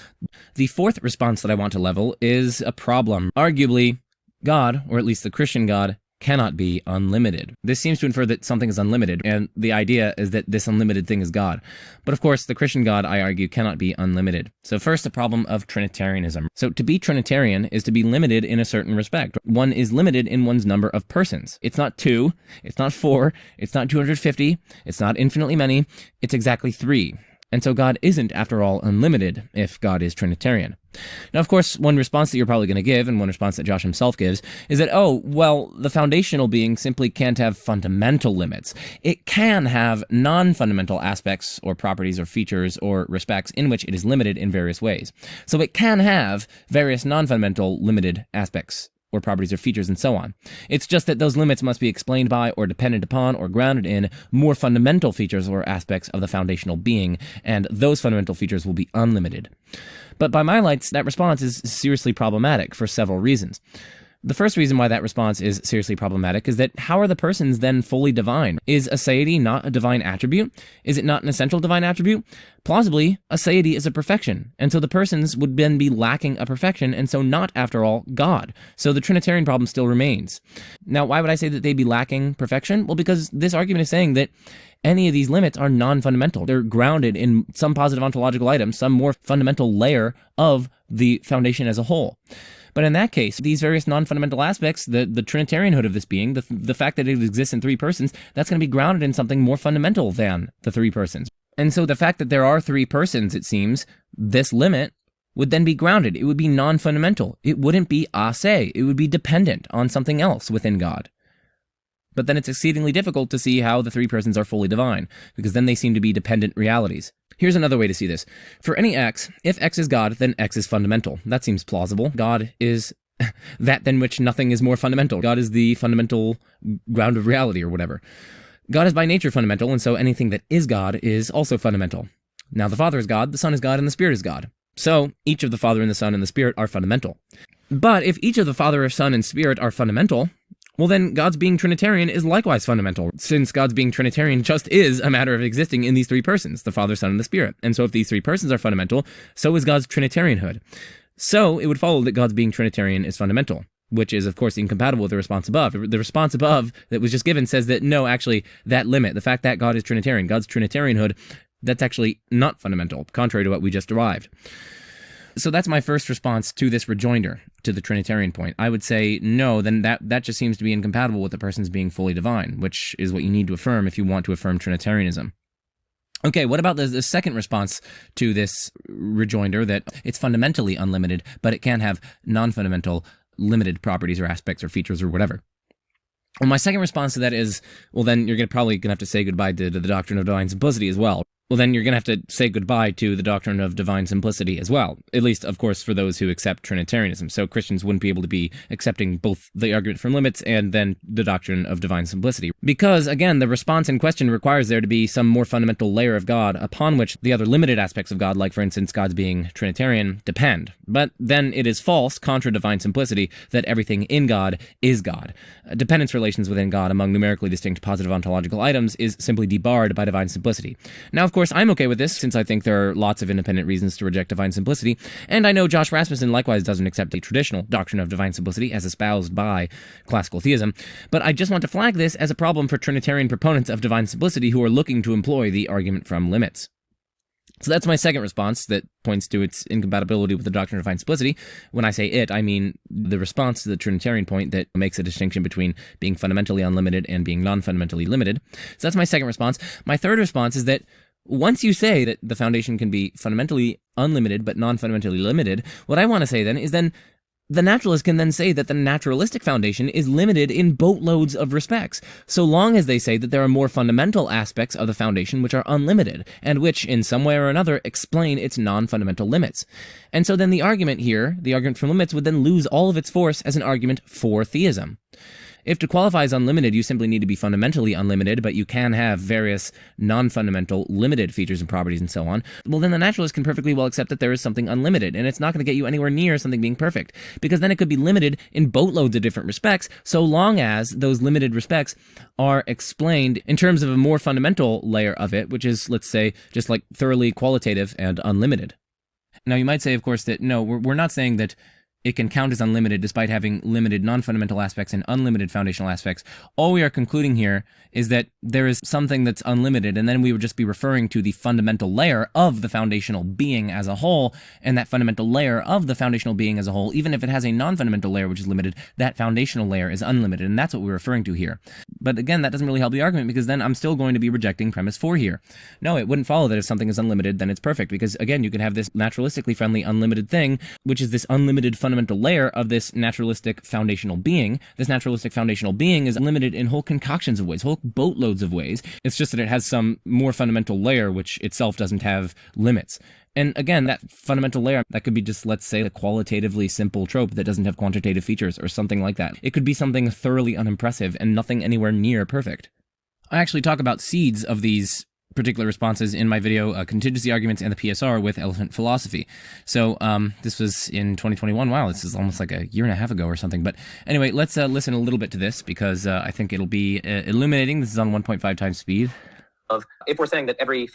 The fourth response that I want to level is a problem. Arguably, God, or at least the Christian God, cannot be unlimited. This seems to infer that something is unlimited, and the idea is that this unlimited thing is God. But of course, the Christian God, I argue, cannot be unlimited. So first, the problem of Trinitarianism. So to be Trinitarian is to be limited in a certain respect. One is limited in one's number of persons. It's not 2, it's not 4, it's not 250, it's not infinitely many, it's exactly 3. And so God isn't, after all, unlimited if God is Trinitarian. Now, of course, one response that you're probably going to give, and one response that Josh himself gives, is that, oh, well, the foundational being simply can't have fundamental limits. It can have non-fundamental aspects or properties or features or respects in which it is limited in various ways. So it can have various non-fundamental limited aspects or properties or features and so on. It's just that those limits must be explained by or dependent upon or grounded in more fundamental features or aspects of the foundational being, and those fundamental features will be unlimited. But by my lights, that response is seriously problematic for several reasons. The first reason why that response is seriously problematic is that how are the persons then fully divine? Is aseity not a divine attribute? Is it not an essential divine attribute? Plausibly, aseity is a perfection, and so the persons would then be lacking a perfection, and so not, after all, God. So the Trinitarian problem still remains. Now, why would I say that they'd be lacking perfection? Well, because this argument is saying that any of these limits are non-fundamental. They're grounded in some positive ontological item, some more fundamental layer of the foundation as a whole. But in that case, these various non-fundamental aspects, the Trinitarianhood of this being, the fact that it exists in 3 persons, that's going to be grounded in something more fundamental than the 3 persons. And so the fact that there are 3 persons, it seems, this limit would then be grounded. It would be non-fundamental. It wouldn't be a se. It would be dependent on something else within God. But then it's exceedingly difficult to see how the 3 persons are fully divine, because then they seem to be dependent realities. Here's another way to see this. For any x, if x is God, then x is fundamental. That seems plausible. God is that than which nothing is more fundamental. God is the fundamental ground of reality or whatever. God is by nature fundamental, and so anything that is God is also fundamental. Now the Father is God, the Son is God, and the Spirit is God. So each of the Father and the Son and the Spirit are fundamental. But if each of the Father, Son, and Spirit are fundamental, well then God's being Trinitarian is likewise fundamental, since God's being Trinitarian just is a matter of existing in these 3 persons, the Father, Son, and the Spirit. And so if these 3 persons are fundamental, so is God's Trinitarianhood. So it would follow that God's being Trinitarian is fundamental. which is, of course, incompatible with the response above. The response above that was just given says that, no, actually, that limit, the fact that God is Trinitarian, God's Trinitarianhood, that's actually not fundamental, contrary to what we just derived. So that's my first response to this rejoinder, to the Trinitarian point. I would say, no, then that just seems to be incompatible with the person's being fully divine, which is what you need to affirm if you want to affirm Trinitarianism. Okay, what about the second response to this rejoinder, that it's fundamentally unlimited, but it can have non-fundamental limited properties or aspects or features or whatever? Well, my second response to that is, well, then you're probably going to have to say goodbye to the doctrine of divine simplicity as well. Well, then you're going to have to say goodbye to the doctrine of divine simplicity as well, at least, of course, for those who accept Trinitarianism. So Christians wouldn't be able to be accepting both the argument from limits and then the doctrine of divine simplicity. Because, again, the response in question requires there to be some more fundamental layer of God upon which the other limited aspects of God, like, for instance, God's being Trinitarian, depend. But then it is false, contra divine simplicity, that everything in God is God. Dependence relations within God among numerically distinct positive ontological items is simply debarred by divine simplicity. Now, of course, I'm okay with this, since I think there are lots of independent reasons to reject divine simplicity, and I know Josh Rasmussen likewise doesn't accept the traditional doctrine of divine simplicity as espoused by classical theism, but I just want to flag this as a problem for Trinitarian proponents of divine simplicity who are looking to employ the argument from limits. So that's my second response that points to its incompatibility with the doctrine of divine simplicity. When I say it, I mean the response to the Trinitarian point that makes a distinction between being fundamentally unlimited and being non-fundamentally limited. So that's my second response. My third response is that once you say that the foundation can be fundamentally unlimited but non-fundamentally limited, what I want to say then is then the naturalist can then say that the naturalistic foundation is limited in boatloads of respects, so long as they say that there are more fundamental aspects of the foundation which are unlimited, and which, in some way or another, explain its non-fundamental limits. And so then the argument here, the argument from limits, would then lose all of its force as an argument for theism. If to qualify as unlimited, you simply need to be fundamentally unlimited, but you can have various non-fundamental limited features and properties and so on, well, then the naturalist can perfectly well accept that there is something unlimited, and it's not going to get you anywhere near something being perfect, because then it could be limited in boatloads of different respects, so long as those limited respects are explained in terms of a more fundamental layer of it, which is, let's say, just like thoroughly qualitative and unlimited. Now, you might say, of course, that no, we're not saying that it can count as unlimited despite having limited non-fundamental aspects and unlimited foundational aspects. All we are concluding here is that there is something that's unlimited, and then we would just be referring to the fundamental layer of the foundational being as a whole, and that fundamental layer of the foundational being as a whole, even if it has a non-fundamental layer which is limited, that foundational layer is unlimited, and that's what we're referring to here. But again, that doesn't really help the argument, because then I'm still going to be rejecting premise 4 here. No, it wouldn't follow that if something is unlimited, then it's perfect, because again, you can have this naturalistically friendly unlimited thing, which is this unlimited fundamental layer of this naturalistic foundational being. This naturalistic foundational being is limited in whole concoctions of ways, whole boatloads of ways. It's just that it has some more fundamental layer which itself doesn't have limits. And again, that fundamental layer, that could be just, let's say, a qualitatively simple trope that doesn't have quantitative features or something like that. It could be something thoroughly unimpressive and nothing anywhere near perfect. I actually talk about seeds of these particular responses in my video, Contingency Arguments and the PSR with Elephant Philosophy. So this was in 2021. Wow, this is almost like a year and a half ago or something. But anyway, let's listen a little bit to this, because I think it'll be illuminating. This is on 1.5 times speed. Of if we're saying that every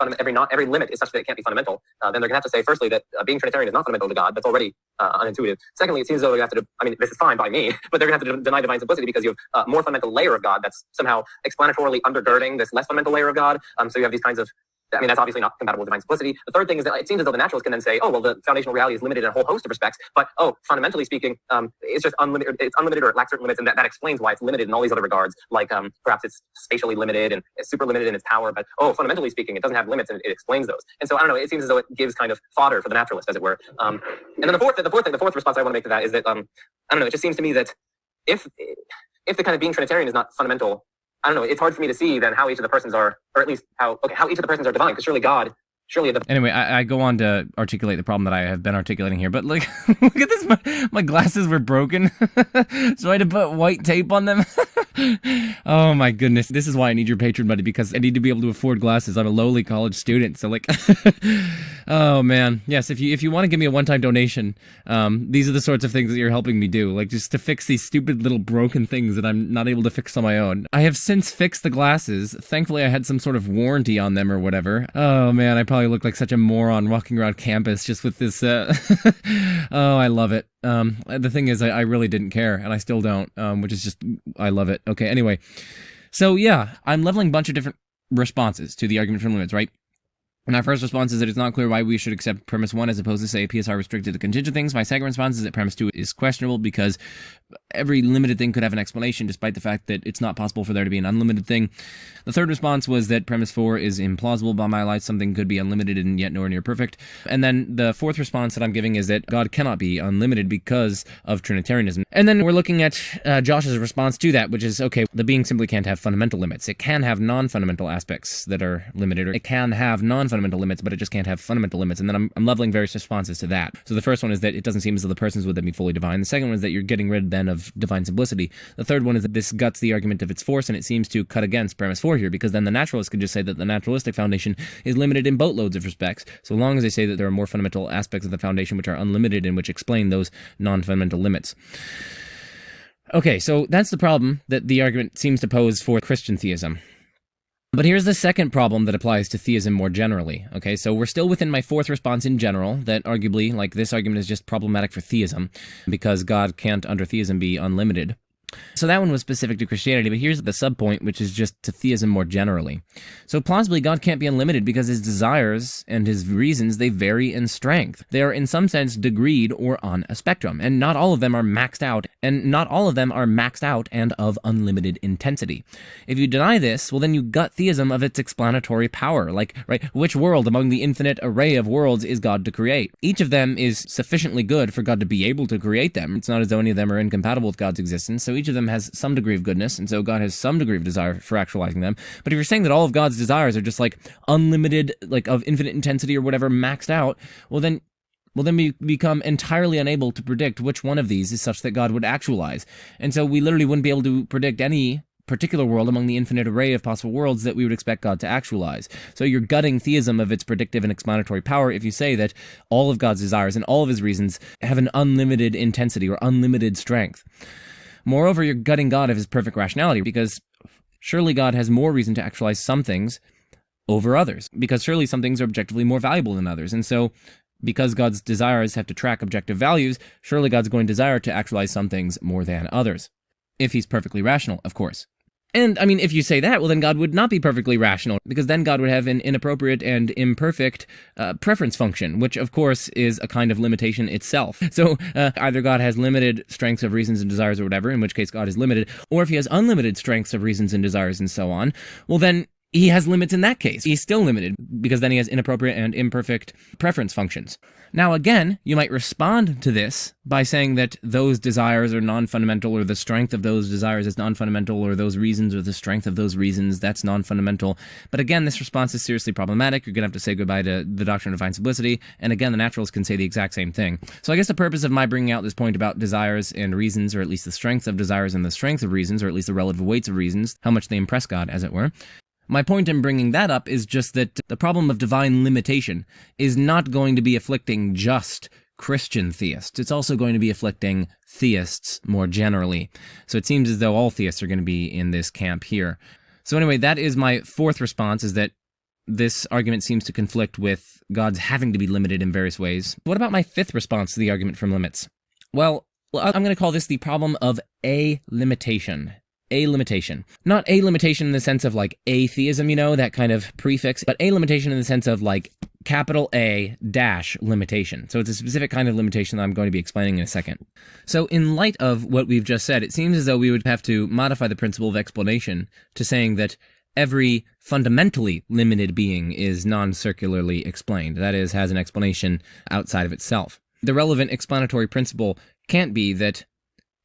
limit is such that it can't be fundamental, then they're going to have to say, firstly, that being Trinitarian is not fundamental to God. That's already unintuitive. Secondly, it seems as though they have to, this is fine by me, but they're going to have to deny divine simplicity because you have a more fundamental layer of God that's somehow explanatorily undergirding this less fundamental layer of God. So you have these kinds of, that's obviously not compatible with divine simplicity. The third thing is that it seems as though the naturalist can then say, oh, well, the foundational reality is limited in a whole host of respects, but, fundamentally speaking, it's just unlimited, it's unlimited or it lacks certain limits, and that explains why it's limited in all these other regards, like perhaps it's spatially limited and it's super limited in its power, but, fundamentally speaking, it doesn't have limits and it explains those. And so, I don't know, it seems as though it gives kind of fodder for the naturalist, as it were. And then the fourth response I want to make to that is that, I don't know, it just seems to me that if the kind of being Trinitarian is not fundamental, I don't know, it's hard for me to see then how each of the persons are, or at least how each of the persons are divine, because surely Anyway, I go on to articulate the problem that I have been articulating here, but look at this, my glasses were broken, so I had to put white tape on them. Oh my goodness, this is why I need your patron money, because I need to be able to afford glasses. I'm a lowly college student, so like, oh man, yes, if you want to give me a one-time donation, these are the sorts of things that you're helping me do, like just to fix these stupid little broken things that I'm not able to fix on my own. I have since fixed the glasses. Thankfully, I had some sort of warranty on them or whatever. Oh man, I probably look like such a moron walking around campus just with this, oh, I love it. The thing is, I really didn't care, and I still don't, which is just, I love it. Okay, anyway. So yeah, I'm leveling a bunch of different responses to the argument from limits, right? And our first response is that it's not clear why we should accept premise 1 as opposed to, say, PSR restricted to contingent things. My second response is that premise 2 is questionable because every limited thing could have an explanation, despite the fact that it's not possible for there to be an unlimited thing. The third response was that premise 4 is implausible. By my life, something could be unlimited and yet nowhere near perfect. And then the fourth response that I'm giving is that God cannot be unlimited because of Trinitarianism. And then we're looking at Josh's response to that, which is, okay, the being simply can't have fundamental limits. It can have non-fundamental aspects that are limited, or it can have non-fundamental limits, but it just can't have fundamental limits. And then I'm leveling various responses to that. So the first one is that it doesn't seem as though the persons would then be fully divine. The second one is that you're getting rid then of divine simplicity. The third one is that this guts the argument of its force, and it seems to cut against premise 4 here, because then the naturalist could just say that the naturalistic foundation is limited in boatloads of respects, so long as they say that there are more fundamental aspects of the foundation which are unlimited and which explain those non-fundamental limits. Okay, so that's the problem that the argument seems to pose for Christian theism. But here's the second problem that applies to theism more generally. Okay, so we're still within my fourth response in general, that arguably, like, this argument is just problematic for theism, because God can't, under theism, be unlimited. So that one was specific to Christianity, but here's the subpoint, which is just to theism more generally. So plausibly, God can't be unlimited because his desires and his reasons, they vary in strength. They are in some sense degreed or on a spectrum, and not all of them are maxed out, and of unlimited intensity. If you deny this, well, then you gut theism of its explanatory power. Like, right, which world among the infinite array of worlds is God to create? Each of them is sufficiently good for God to be able to create them. It's not as though any of them are incompatible with God's existence, so each of them has some degree of goodness, and so God has some degree of desire for actualizing them. But if you're saying that all of God's desires are just like unlimited, like of infinite intensity or whatever, maxed out, well then we become entirely unable to predict which one of these is such that God would actualize. And so we literally wouldn't be able to predict any particular world among the infinite array of possible worlds that we would expect God to actualize. So you're gutting theism of its predictive and explanatory power if you say that all of God's desires and all of his reasons have an unlimited intensity or unlimited strength. Moreover, you're gutting God of his perfect rationality, because surely God has more reason to actualize some things over others, because surely some things are objectively more valuable than others. And so, because God's desires have to track objective values, surely God's going to desire to actualize some things more than others. If he's perfectly rational, of course. And, I mean, if you say that, well, then God would not be perfectly rational, because then God would have an inappropriate and imperfect preference function, which, of course, is a kind of limitation itself. So, either God has limited strengths of reasons and desires or whatever, in which case God is limited, or if he has unlimited strengths of reasons and desires and so on, well, then he has limits in that case. He's still limited, because then he has inappropriate and imperfect preference functions. Now, again, you might respond to this by saying that those desires are non-fundamental, or the strength of those desires is non-fundamental, or those reasons or the strength of those reasons, that's non-fundamental. But again, this response is seriously problematic. You're going to have to say goodbye to the doctrine of divine simplicity. And again, the naturalists can say the exact same thing. So I guess the purpose of my bringing out this point about desires and reasons, or at least the strength of desires and the strength of reasons, or at least the relative weights of reasons, how much they impress God, as it were. My point in bringing that up is just that the problem of divine limitation is not going to be afflicting just Christian theists. It's also going to be afflicting theists more generally. So it seems as though all theists are going to be in this camp here. So anyway, that is my fourth response, is that this argument seems to conflict with God's having to be limited in various ways. What about my fifth response to the argument from limits? Well, I'm going to call this the problem of a limitation. A limitation. Not a limitation in the sense of like atheism, you know, that kind of prefix, but a limitation in the sense of like capital A dash limitation. So it's a specific kind of limitation that I'm going to be explaining in a second. So in light of what we've just said, it seems as though we would have to modify the principle of explanation to saying that every fundamentally limited being is non-circularly explained. That is, has an explanation outside of itself. The relevant explanatory principle can't be that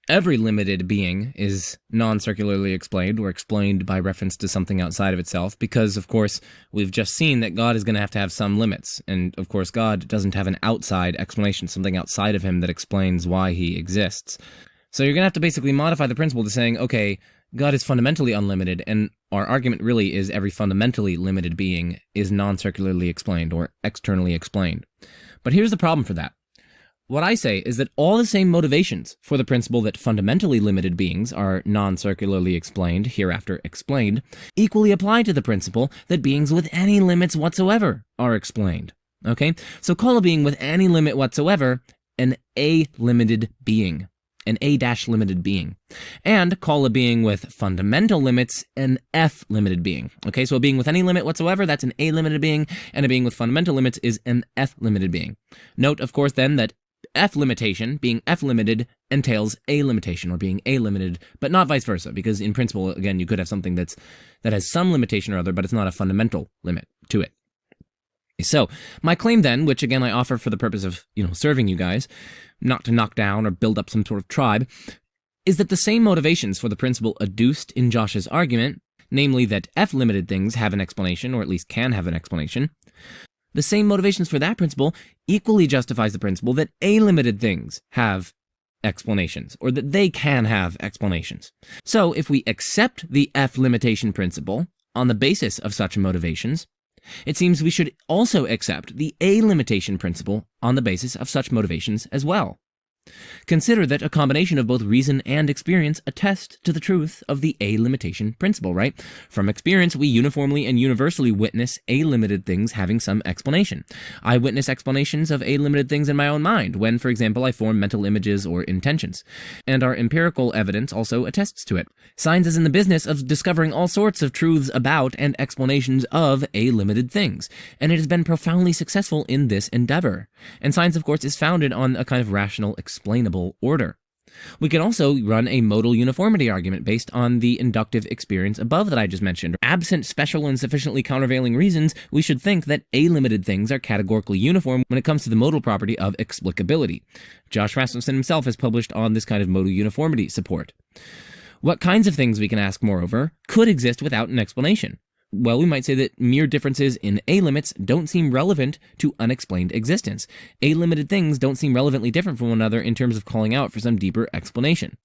every limited being is non-circularly explained, or explained by reference to something outside of itself, because, of course, we've just seen that God is going to have some limits, and, of course, God doesn't have an outside explanation, something outside of him that explains why he exists. So you're going to have to basically modify the principle to saying, okay, God is fundamentally unlimited, and our argument really is every fundamentally limited being is non-circularly explained, or externally explained. But here's the problem for that. What I say is that all the same motivations for the principle that fundamentally limited beings are non-circularly explained, hereafter explained, equally apply to the principle that beings with any limits whatsoever are explained. Okay? So call a being with any limit whatsoever an A-limited being, an A-limited being, and call a being with fundamental limits an F-limited being. Okay, so a being with any limit whatsoever, that's an A-limited being, and a being with fundamental limits is an F-limited being. Note, of course, then, that F-limitation, being F-limited, entails A-limitation, or being A-limited, but not vice versa, because in principle, again, you could have something that has some limitation or other, but it's not a fundamental limit to it. So, my claim then, which again I offer for the purpose of, serving you guys, not to knock down or build up some sort of tribe, is that the same motivations for the principle adduced in Josh's argument, namely that F-limited things have an explanation, or at least can have an explanation, the same motivations for that principle equally justifies the principle that A-limited things have explanations, or that they can have explanations. So, if we accept the F-limitation principle on the basis of such motivations, it seems we should also accept the A-limitation principle on the basis of such motivations as well. Consider that a combination of both reason and experience attest to the truth of the A-limitation principle, right? From experience, we uniformly and universally witness A-limited things having some explanation. I witness explanations of A-limited things in my own mind when, for example, I form mental images or intentions. And our empirical evidence also attests to it. Science is in the business of discovering all sorts of truths about and explanations of A-limited things, and it has been profoundly successful in this endeavor. And science, of course, is founded on a kind of rational, explainable order. We can also run a modal uniformity argument based on the inductive experience above that I just mentioned. Absent special and sufficiently countervailing reasons, we should think that A-limited things are categorically uniform when it comes to the modal property of explicability. Josh Rasmussen himself has published on this kind of modal uniformity support. What kinds of things, we can ask, moreover, could exist without an explanation? Well, we might say that mere differences in A-limits don't seem relevant to unexplained existence. A-limited things don't seem relevantly different from one another in terms of calling out for some deeper explanation.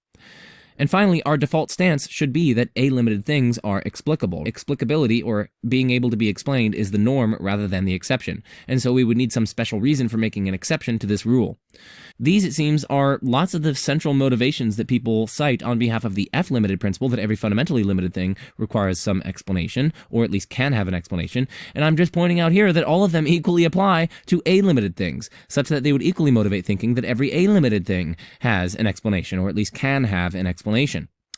And finally, our default stance should be that A-limited things are explicable. Explicability, or being able to be explained, is the norm rather than the exception, and so we would need some special reason for making an exception to this rule. These, it seems, are lots of the central motivations that people cite on behalf of the F-limited principle, that every fundamentally limited thing requires some explanation, or at least can have an explanation, and I'm just pointing out here that all of them equally apply to A-limited things, such that they would equally motivate thinking that every A-limited thing has an explanation, or at least can have an explanation.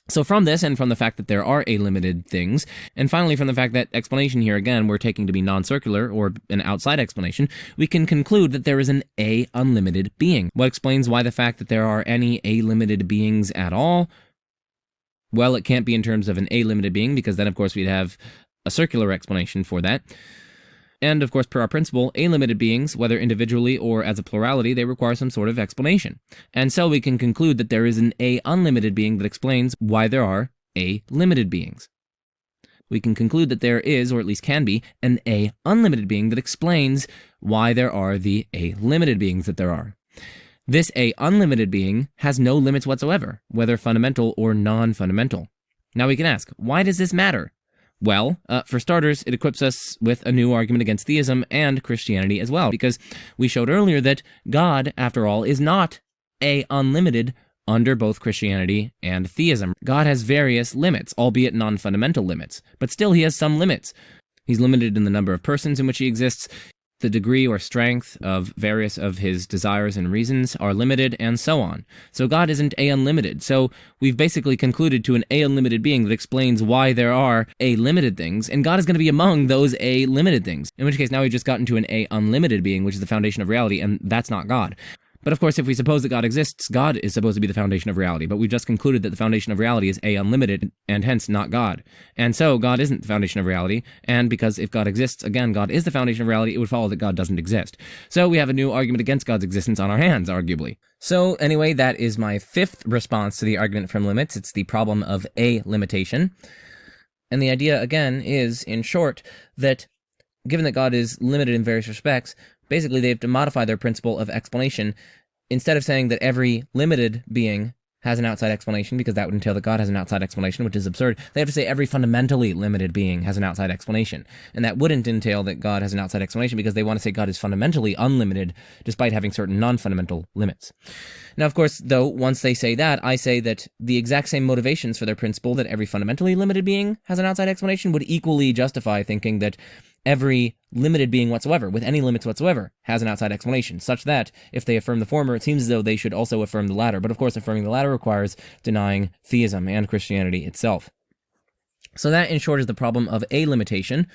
So from this, and from the fact that there are A-limited things, and finally from the fact that explanation here, again, we're taking to be non-circular, or an outside explanation, we can conclude that there is an A-unlimited being. What explains why the fact that there are any A-limited beings at all? Well, it can't be in terms of an A-limited being, because then, of course, we'd have a circular explanation for that. And, of course, per our principle, A-limited beings, whether individually or as a plurality, they require some sort of explanation. And so we can conclude that there is an A-unlimited being that explains why there are A-limited beings. We can conclude that there is, or at least can be, an A-unlimited being that explains why there are the A-limited beings that there are. This A-unlimited being has no limits whatsoever, whether fundamental or non-fundamental. Now we can ask, why does this matter? Well, for starters, it equips us with a new argument against theism and Christianity as well, because we showed earlier that God, after all, is not A-unlimited under both Christianity and theism. God has various limits, albeit non-fundamental limits, but still he has some limits. He's limited in the number of persons in which he exists. The degree or strength of various of his desires and reasons are limited, and so on. So God isn't A-unlimited. So we've basically concluded to an A-unlimited being that explains why there are A-limited things, and God is going to be among those A-limited things. In which case, now we've just gotten to an A-unlimited being, which is the foundation of reality, and that's not God. But of course, if we suppose that God exists, God is supposed to be the foundation of reality. But we've just concluded that the foundation of reality is A-unlimited, and hence not God. And so God isn't the foundation of reality, and because if God exists, again, God is the foundation of reality, it would follow that God doesn't exist. So we have a new argument against God's existence on our hands, arguably. So anyway, that is my fifth response to the argument from limits. It's the problem of A-limitation. And the idea, again, is, in short, that given that God is limited in various respects, basically, they have to modify their principle of explanation. Instead of saying that every limited being has an outside explanation, because that would entail that God has an outside explanation, which is absurd, they have to say every fundamentally limited being has an outside explanation. And that wouldn't entail that God has an outside explanation, because they want to say God is fundamentally unlimited, despite having certain non-fundamental limits. Now, of course, though, once they say that, I say that the exact same motivations for their principle that every fundamentally limited being has an outside explanation would equally justify thinking that every limited being whatsoever, with any limits whatsoever, has an outside explanation, such that, if they affirm the former, it seems as though they should also affirm the latter. But of course, affirming the latter requires denying theism and Christianity itself. So that, in short, is the problem of a limitation.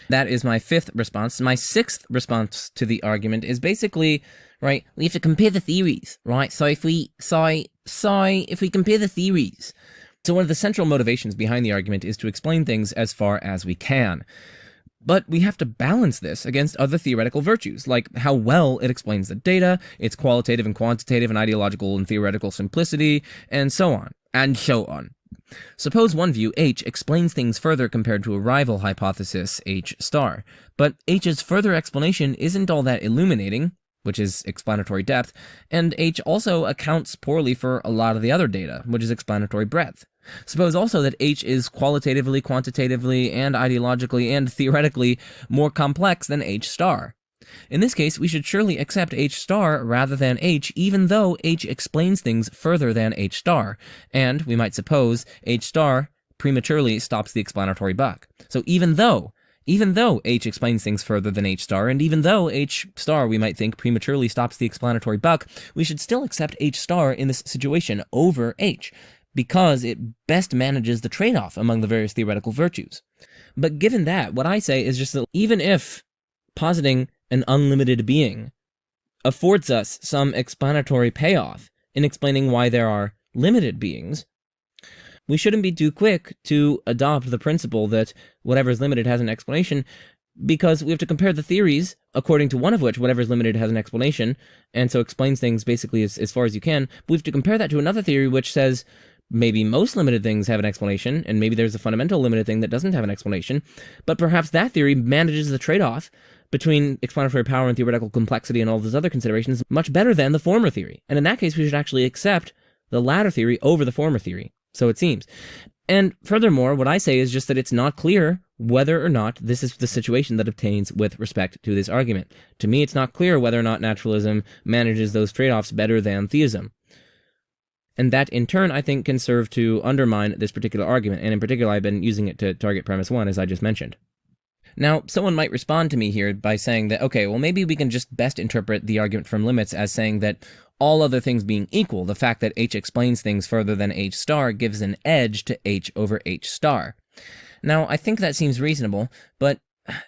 That is my fifth response. My sixth response to the argument is basically, right, we have to compare the theories, right? So if we compare the theories, so one of the central motivations behind the argument is to explain things as far as we can. But we have to balance this against other theoretical virtues, like how well it explains the data, its qualitative and quantitative and ideological and theoretical simplicity, and so on, and so on. Suppose one view, H, explains things further compared to a rival hypothesis, H star. But H's further explanation isn't all that illuminating, which is explanatory depth, and H also accounts poorly for a lot of the other data, which is explanatory breadth. Suppose also that H is qualitatively, quantitatively, and ideologically and theoretically more complex than H star. In this case, we should surely accept H star rather than H, even though H explains things further than H star, and we might suppose H star prematurely stops the explanatory buck. So even though H explains things further than H star, and even though H star, we might think, prematurely stops the explanatory buck, we should still accept H star in this situation over H, because it best manages the trade-off among the various theoretical virtues. But given that, what I say is just that even if positing an unlimited being affords us some explanatory payoff in explaining why there are limited beings, we shouldn't be too quick to adopt the principle that whatever is limited has an explanation, because we have to compare the theories, according to one of which whatever is limited has an explanation, and so explains things basically as far as you can. But we have to compare that to another theory which says maybe most limited things have an explanation, and maybe there's a fundamental limited thing that doesn't have an explanation, but perhaps that theory manages the trade-off between explanatory power and theoretical complexity and all those other considerations much better than the former theory. And in that case, we should actually accept the latter theory over the former theory, so it seems. And furthermore, what I say is just that it's not clear whether or not this is the situation that obtains with respect to this argument. To me, it's not clear whether or not naturalism manages those trade-offs better than theism. And that, in turn, I think can serve to undermine this particular argument, and in particular, I've been using it to target premise 1, as I just mentioned. Now, someone might respond to me here by saying that, okay, well, maybe we can just best interpret the argument from limits as saying that all other things being equal, the fact that H explains things further than H star gives an edge to H over H star. Now, I think that seems reasonable, but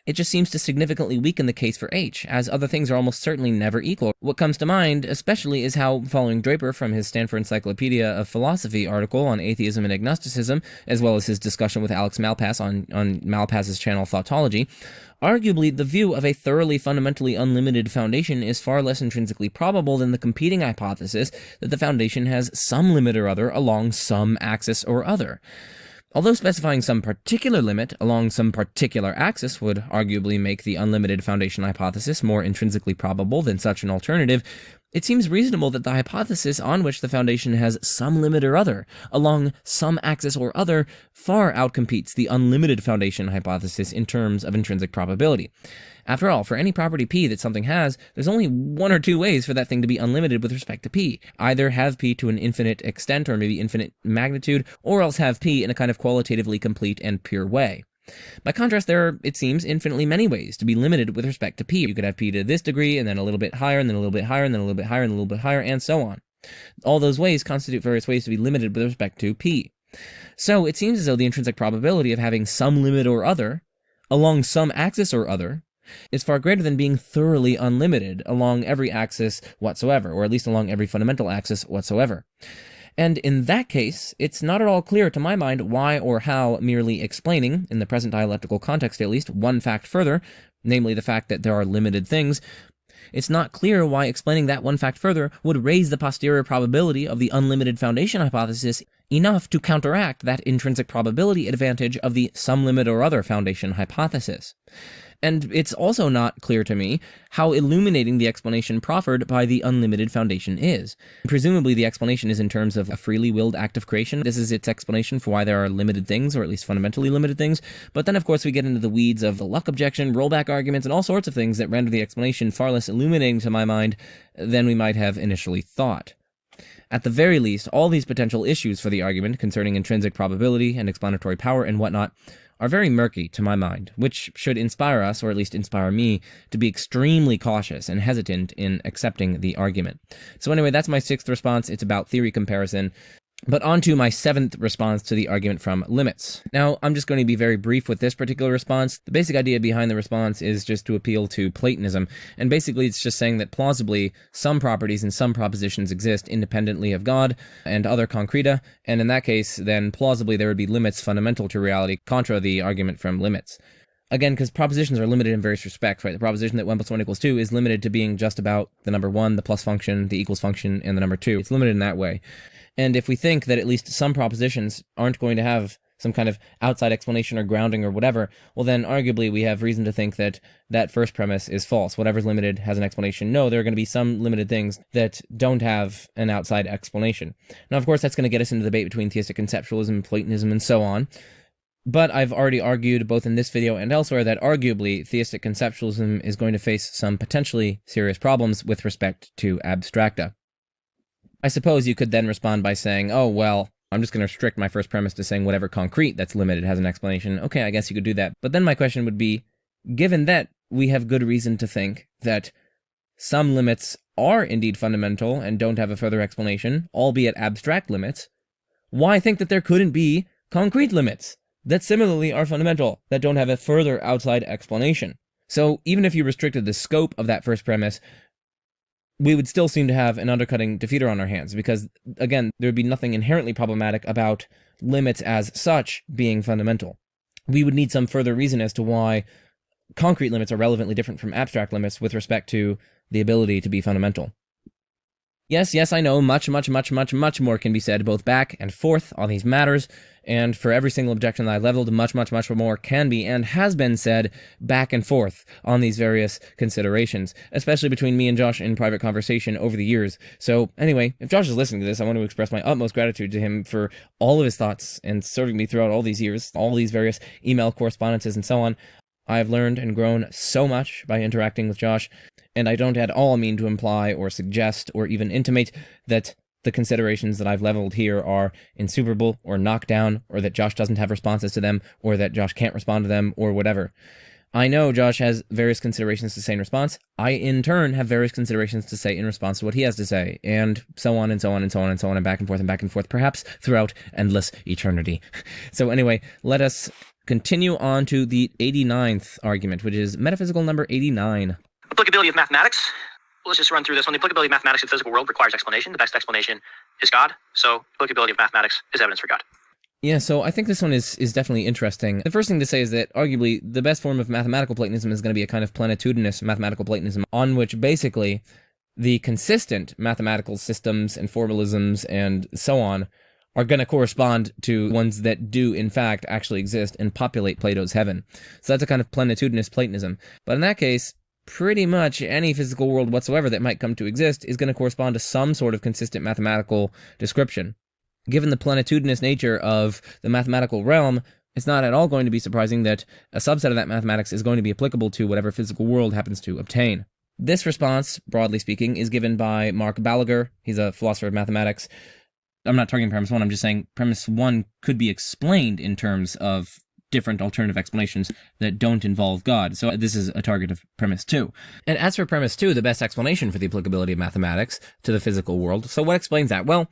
it just seems to significantly weaken the case for H, as other things are almost certainly never equal. What comes to mind, especially, is how, following Draper from his Stanford Encyclopedia of Philosophy article on atheism and agnosticism, as well as his discussion with Alex Malpass on Malpass's channel Thoughtology, arguably the view of a thoroughly fundamentally unlimited foundation is far less intrinsically probable than the competing hypothesis that the foundation has some limit or other along some axis or other. Although specifying some particular limit along some particular axis would arguably make the unlimited foundation hypothesis more intrinsically probable than such an alternative, it seems reasonable that the hypothesis on which the foundation has some limit or other along some axis or other far outcompetes the unlimited foundation hypothesis in terms of intrinsic probability. After all, for any property P that something has, there's only one or two ways for that thing to be unlimited with respect to P. Either have P to an infinite extent or maybe infinite magnitude, or else have P in a kind of qualitatively complete and pure way. By contrast, there are, it seems, infinitely many ways to be limited with respect to P. You could have P to this degree, and then a little bit higher, and then a little bit higher, and then a little bit higher, and a little bit higher, and so on. All those ways constitute various ways to be limited with respect to P. So it seems as though the intrinsic probability of having some limit or other along some axis or other is far greater than being thoroughly unlimited along every axis whatsoever, or at least along every fundamental axis whatsoever. And in that case, it's not at all clear to my mind why or how merely explaining, in the present dialectical context at least, one fact further, namely the fact that there are limited things, it's not clear why explaining that one fact further would raise the posterior probability of the unlimited foundation hypothesis enough to counteract that intrinsic probability advantage of the some limit or other foundation hypothesis. And it's also not clear to me how illuminating the explanation proffered by the unlimited foundation is. Presumably the explanation is in terms of a freely willed act of creation. This is its explanation for why there are limited things, or at least fundamentally limited things. But then of course we get into the weeds of the luck objection, rollback arguments, and all sorts of things that render the explanation far less illuminating to my mind than we might have initially thought. At the very least, all these potential issues for the argument concerning intrinsic probability and explanatory power and whatnot are very murky to my mind, which should inspire us, or at least inspire me, to be extremely cautious and hesitant in accepting the argument. So anyway, that's my 6th response. It's about theory comparison. But on to my 7th response to the argument from limits. Now, I'm just going to be very brief with this particular response. The basic idea behind the response is just to appeal to Platonism, and basically it's just saying that plausibly some properties and some propositions exist independently of God and other concreta, and in that case, then plausibly there would be limits fundamental to reality, contra the argument from limits. Again, because propositions are limited in various respects, right? The proposition that 1 + 1 = 2 is limited to being just about the number 1, the plus function, the equals function, and the number 2. It's limited in that way. And if we think that at least some propositions aren't going to have some kind of outside explanation or grounding or whatever, well then arguably we have reason to think that that first premise is false. Whatever's limited has an explanation. No, there are going to be some limited things that don't have an outside explanation. Now, of course, that's going to get us into the debate between theistic conceptualism, Platonism, and so on. But I've already argued, both in this video and elsewhere, that arguably theistic conceptualism is going to face some potentially serious problems with respect to abstracta. I suppose you could then respond by saying, oh, well, I'm just going to restrict my first premise to saying whatever concrete that's limited has an explanation. Okay, I guess you could do that. But then my question would be, given that we have good reason to think that some limits are indeed fundamental and don't have a further explanation, albeit abstract limits, why think that there couldn't be concrete limits that similarly are fundamental, that don't have a further outside explanation? So even if you restricted the scope of that first premise, we would still seem to have an undercutting defeater on our hands, because, again, there would be nothing inherently problematic about limits as such being fundamental. We would need some further reason as to why concrete limits are relevantly different from abstract limits with respect to the ability to be fundamental. Yes, I know, much more can be said both back and forth on these matters, and for every single objection that I've leveled, much more can be and has been said back and forth on these various considerations, especially between me and Josh in private conversation over the years. So anyway, if Josh is listening to this, I want to express my utmost gratitude to him for all of his thoughts and serving me throughout all these years, all these various email correspondences and so on. I've learned and grown so much by interacting with Josh, and I don't at all mean to imply or suggest or even intimate that the considerations that I've leveled here are insuperable or knocked down, or that Josh doesn't have responses to them, or that Josh can't respond to them, or whatever. I know Josh has various considerations to say in response. I, in turn, have various considerations to say in response to what he has to say, and so on, and so on, and so on, and so on, and back and forth, perhaps throughout endless eternity. So anyway, let us continue on to the 89th argument, which is metaphysical number 89. Applicability of mathematics. Well, let's just run through this one. The applicability of mathematics in the physical world requires explanation. The best explanation is God. So applicability of mathematics is evidence for God. Yeah, so I think this one is definitely interesting. The first thing to say is that arguably the best form of mathematical Platonism is going to be a kind of plenitudinous mathematical Platonism, on which basically the consistent mathematical systems and formalisms and so on are going to correspond to ones that do, in fact, actually exist and populate Plato's heaven. So that's a kind of plenitudinous Platonism. But in that case, pretty much any physical world whatsoever that might come to exist is going to correspond to some sort of consistent mathematical description. Given the plenitudinous nature of the mathematical realm, it's not at all going to be surprising that a subset of that mathematics is going to be applicable to whatever physical world happens to obtain. This response, broadly speaking, is given by Mark Balaguer. He's a philosopher of mathematics. I'm not targeting premise 1, I'm just saying premise 1 could be explained in terms of different alternative explanations that don't involve God. So this is a target of premise 2. And as for premise 2, the best explanation for the applicability of mathematics to the physical world. So what explains that? Well,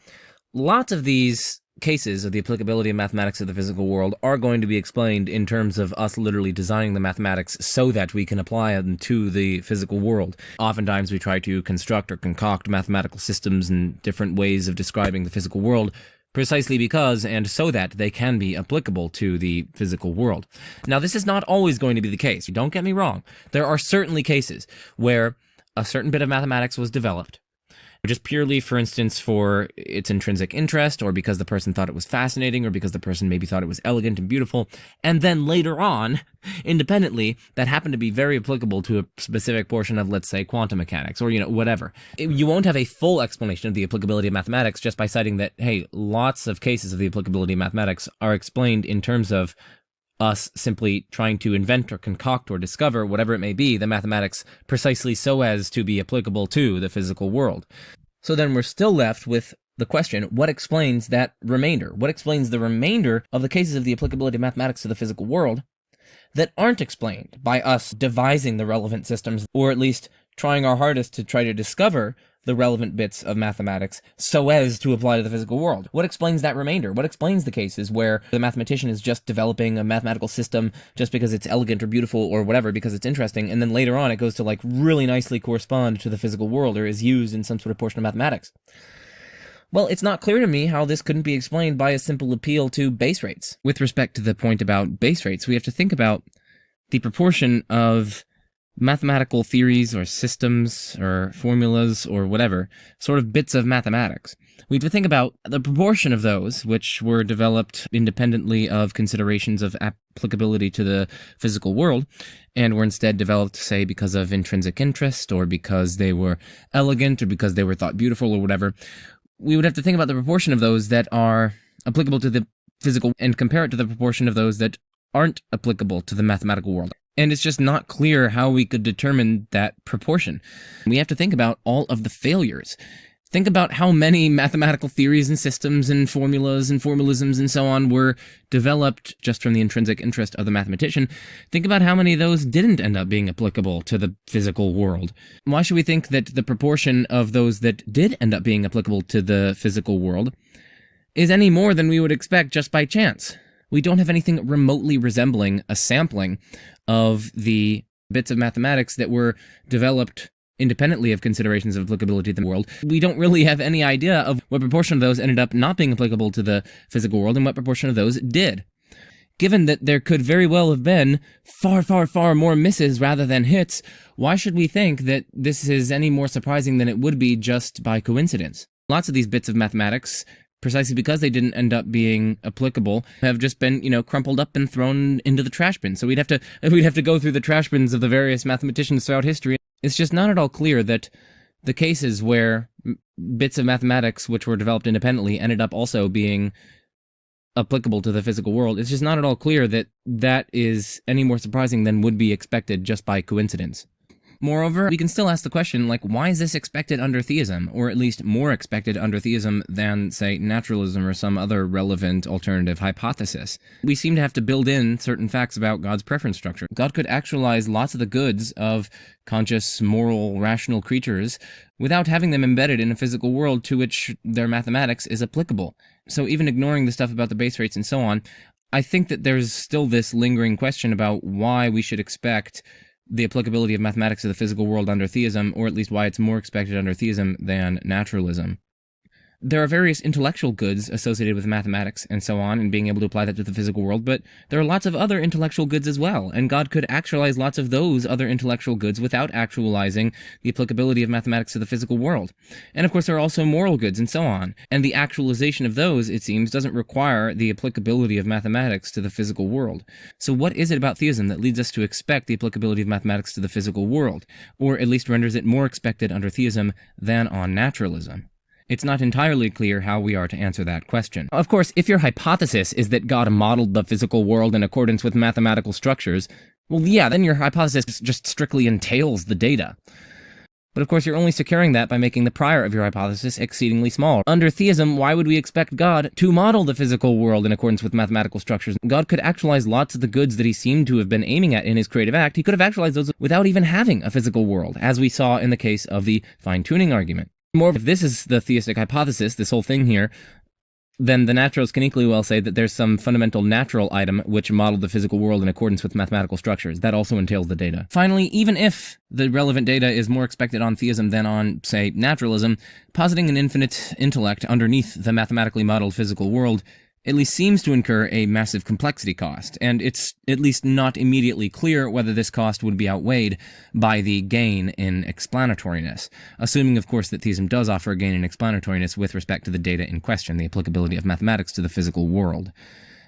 lots of these cases of the applicability of mathematics to the physical world are going to be explained in terms of us literally designing the mathematics so that we can apply them to the physical world. Oftentimes we try to construct or concoct mathematical systems and different ways of describing the physical world precisely because and so that they can be applicable to the physical world. Now, this is not always going to be the case. Don't get me wrong. There are certainly cases where a certain bit of mathematics was developed just purely, for instance, for its intrinsic interest, or because the person thought it was fascinating, or because the person maybe thought it was elegant and beautiful, and then later on, independently, that happened to be very applicable to a specific portion of, let's say, quantum mechanics, or, whatever. You won't have a full explanation of the applicability of mathematics just by citing that, hey, lots of cases of the applicability of mathematics are explained in terms of us simply trying to invent or concoct or discover, whatever it may be, the mathematics precisely so as to be applicable to the physical world. So then we're still left with the question, what explains that remainder? What explains the remainder of the cases of the applicability of mathematics to the physical world that aren't explained by us devising the relevant systems, or at least trying our hardest to try to discover the relevant bits of mathematics so as to apply to the physical world? What explains that remainder? What explains the cases where the mathematician is just developing a mathematical system just because it's elegant or beautiful or whatever, because it's interesting, and then later on it goes to like really nicely correspond to the physical world or is used in some sort of portion of mathematics? Well, it's not clear to me how this couldn't be explained by a simple appeal to base rates. With respect to the point about base rates, we have to think about the proportion of mathematical theories or systems or formulas or whatever, sort of bits of mathematics. We have to think about the proportion of those which were developed independently of considerations of applicability to the physical world, and were instead developed, say, because of intrinsic interest, or because they were elegant, or because they were thought beautiful, or whatever. We would have to think about the proportion of those that are applicable to the physical and compare it to the proportion of those that aren't applicable to the mathematical world. And it's just not clear how we could determine that proportion. We have to think about all of the failures. Think about how many mathematical theories and systems and formulas and formalisms and so on were developed just from the intrinsic interest of the mathematician. Think about how many of those didn't end up being applicable to the physical world. Why should we think that the proportion of those that did end up being applicable to the physical world is any more than we would expect just by chance? We don't have anything remotely resembling a sampling of the bits of mathematics that were developed independently of considerations of applicability to the world. We don't really have any idea of what proportion of those ended up not being applicable to the physical world and what proportion of those did. Given that there could very well have been far, far, far more misses rather than hits, why should we think that this is any more surprising than it would be just by coincidence? Lots of these bits of mathematics, precisely because they didn't end up being applicable, have just been, crumpled up and thrown into the trash bin. So we'd have to go through the trash bins of the various mathematicians throughout history. It's just not at all clear that the cases where bits of mathematics which were developed independently ended up also being applicable to the physical world. It's just not at all clear that that is any more surprising than would be expected just by coincidence. Moreover, we can still ask the question, why is this expected under theism, or at least more expected under theism than, say, naturalism or some other relevant alternative hypothesis? We seem to have to build in certain facts about God's preference structure. God could actualize lots of the goods of conscious, moral, rational creatures without having them embedded in a physical world to which their mathematics is applicable. So even ignoring the stuff about the base rates and so on, I think that there's still this lingering question about why we should expect the applicability of mathematics to the physical world under theism, or at least why it's more expected under theism than naturalism. There are various intellectual goods associated with mathematics and so on, and being able to apply that to the physical world, but there are lots of other intellectual goods as well, and God could actualize lots of those other intellectual goods without actualizing the applicability of mathematics to the physical world. And of course there are also moral goods and so on, and the actualization of those, it seems, doesn't require the applicability of mathematics to the physical world. So what is it about theism that leads us to expect the applicability of mathematics to the physical world, or at least renders it more expected under theism than on naturalism? It's not entirely clear how we are to answer that question. Of course, if your hypothesis is that God modeled the physical world in accordance with mathematical structures, well, yeah, then your hypothesis just strictly entails the data. But of course, you're only securing that by making the prior of your hypothesis exceedingly small. Under theism, why would we expect God to model the physical world in accordance with mathematical structures? God could actualize lots of the goods that he seemed to have been aiming at in his creative act. He could have actualized those without even having a physical world, as we saw in the case of the fine-tuning argument. More, if this is the theistic hypothesis, this whole thing here, then the naturalists can equally well say that there's some fundamental natural item which modeled the physical world in accordance with mathematical structures. That also entails the data. Finally, even if the relevant data is more expected on theism than on, say, naturalism, positing an infinite intellect underneath the mathematically modeled physical world at least seems to incur a massive complexity cost, and it's at least not immediately clear whether this cost would be outweighed by the gain in explanatoriness, assuming, of course, that theism does offer a gain in explanatoriness with respect to the data in question, the applicability of mathematics to the physical world.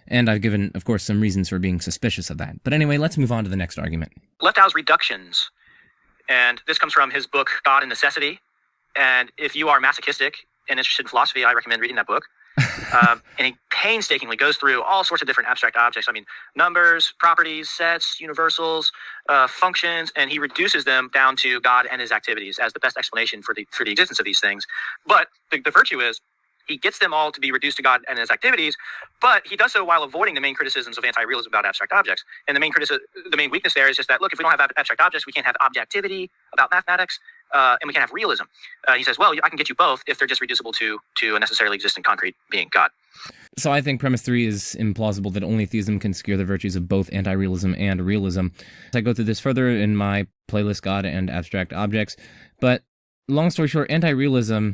And I've given, of course, some reasons for being suspicious of that. But anyway, let's move on to the next argument. Leftow's reductions, and this comes from his book, God and Necessity, and if you are masochistic and interested in philosophy, I recommend reading that book. And he painstakingly goes through all sorts of different abstract objects. Numbers, properties, sets, universals, functions, and he reduces them down to God and his activities as the best explanation for the existence of these things. But the virtue is, He gets them all to be reduced to God and his activities, but he does so while avoiding the main criticisms of anti-realism about abstract objects. And the main weakness there is just that, look, if we don't have abstract objects, we can't have objectivity about mathematics, and we can't have realism. He says, well, I can get you both if they're just reducible to a necessarily existent concrete being, God. So I think premise 3 is implausible, that only theism can secure the virtues of both anti-realism and realism. I go through this further in my playlist, God and Abstract Objects, but long story short, anti-realism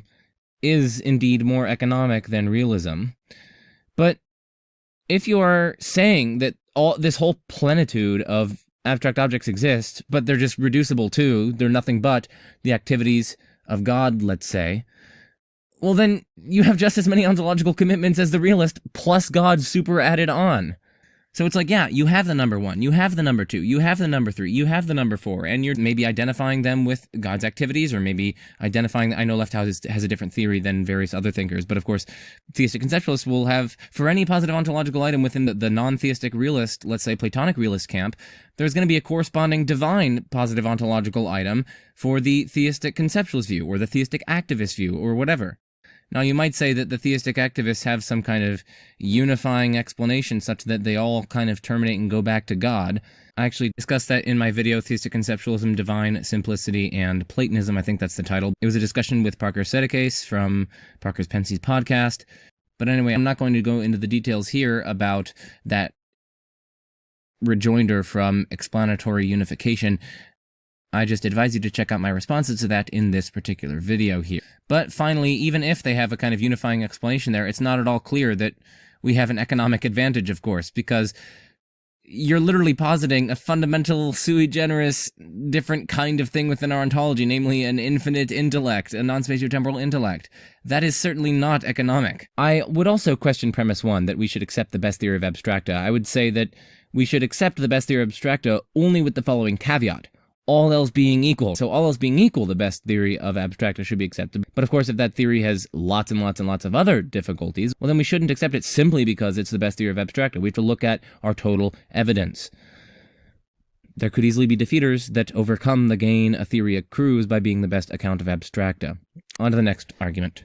is indeed more economic than realism. But if you are saying that this whole plenitude of abstract objects exist, but they're just reducible to, they're nothing but the activities of God, let's say, well then you have just as many ontological commitments as the realist, plus God super added on. So it's like, yeah, you have the number 1, you have the number 2, you have the number 3, you have the number 4, and you're maybe identifying them with God's activities, or maybe identifying, I know Lefthouse has a different theory than various other thinkers, but of course, theistic conceptualists will have, for any positive ontological item within the non-theistic realist, let's say Platonic realist camp, there's going to be a corresponding divine positive ontological item for the theistic conceptualist view, or the theistic activist view, or whatever. Now, you might say that the theistic activists have some kind of unifying explanation such that they all kind of terminate and go back to God. I actually discussed that in my video, Theistic Conceptualism, Divine Simplicity, and Platonism. I think that's the title. It was a discussion with Parker Sedekase from Parker's Pensées podcast. But anyway, I'm not going to go into the details here about that rejoinder from explanatory unification. I just advise you to check out my responses to that in this particular video here. But finally, even if they have a kind of unifying explanation there, it's not at all clear that we have an economic advantage, of course, because you're literally positing a fundamental sui generis different kind of thing within our ontology, namely an infinite intellect, a non-spatiotemporal intellect. That is certainly not economic. I would also question premise 1, that we should accept the best theory of abstracta. I would say that we should accept the best theory of abstracta only with the following caveat: all else being equal. So all else being equal, the best theory of abstracta should be accepted. But of course, if that theory has lots and lots and lots of other difficulties, well then we shouldn't accept it simply because it's the best theory of abstracta. We have to look at our total evidence. There could easily be defeaters that overcome the gain a theory accrues by being the best account of abstracta. On to the next argument.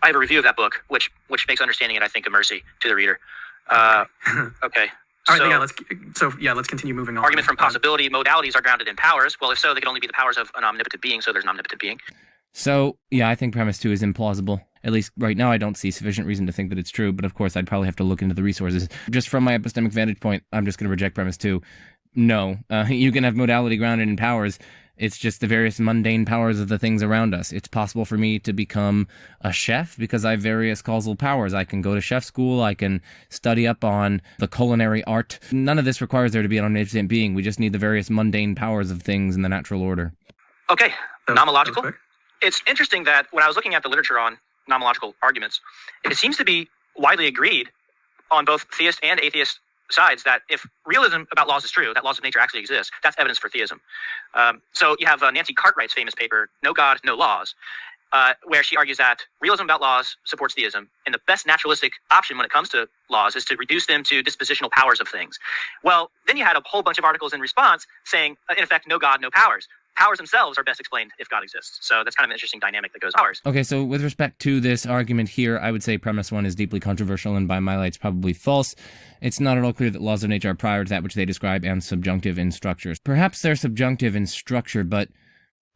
I have a review of that book, which makes understanding it, I think, a mercy to the reader. Okay. All right, let's continue moving on. Argument from possibility: modalities are grounded in powers. Well, if so, they can only be the powers of an omnipotent being, so there's an omnipotent being. So, yeah, I think premise 2 is implausible. At least right now I don't see sufficient reason to think that it's true, but of course I'd probably have to look into the resources. Just from my epistemic vantage point, I'm just going to reject premise 2. No, you can have modality grounded in powers. It's just the various mundane powers of the things around us. It's possible for me to become a chef because I have various causal powers. I can go to chef school. I can study up on the culinary art. None of this requires there to be an omnipotent being. We just need the various mundane powers of things in the natural order. Okay, nomological. quick. It's interesting that when I was looking at the literature on nomological arguments, it seems to be widely agreed on both theist and atheist sides that if realism about laws is true, that laws of nature actually exist, that's evidence for theism. So you have Nancy Cartwright's famous paper, No God, No Laws, where she argues that realism about laws supports theism, and the best naturalistic option when it comes to laws is to reduce them to dispositional powers of things. Well, then you had a whole bunch of articles in response saying, in effect, no God, no powers. Powers themselves are best explained if God exists. So that's kind of an interesting dynamic that goes on. Okay, so with respect to this argument here, I would say premise 1 is deeply controversial and by my lights probably false. It's not at all clear that laws of nature are prior to that which they describe and subjunctive in structures. Perhaps they're subjunctive in structure, but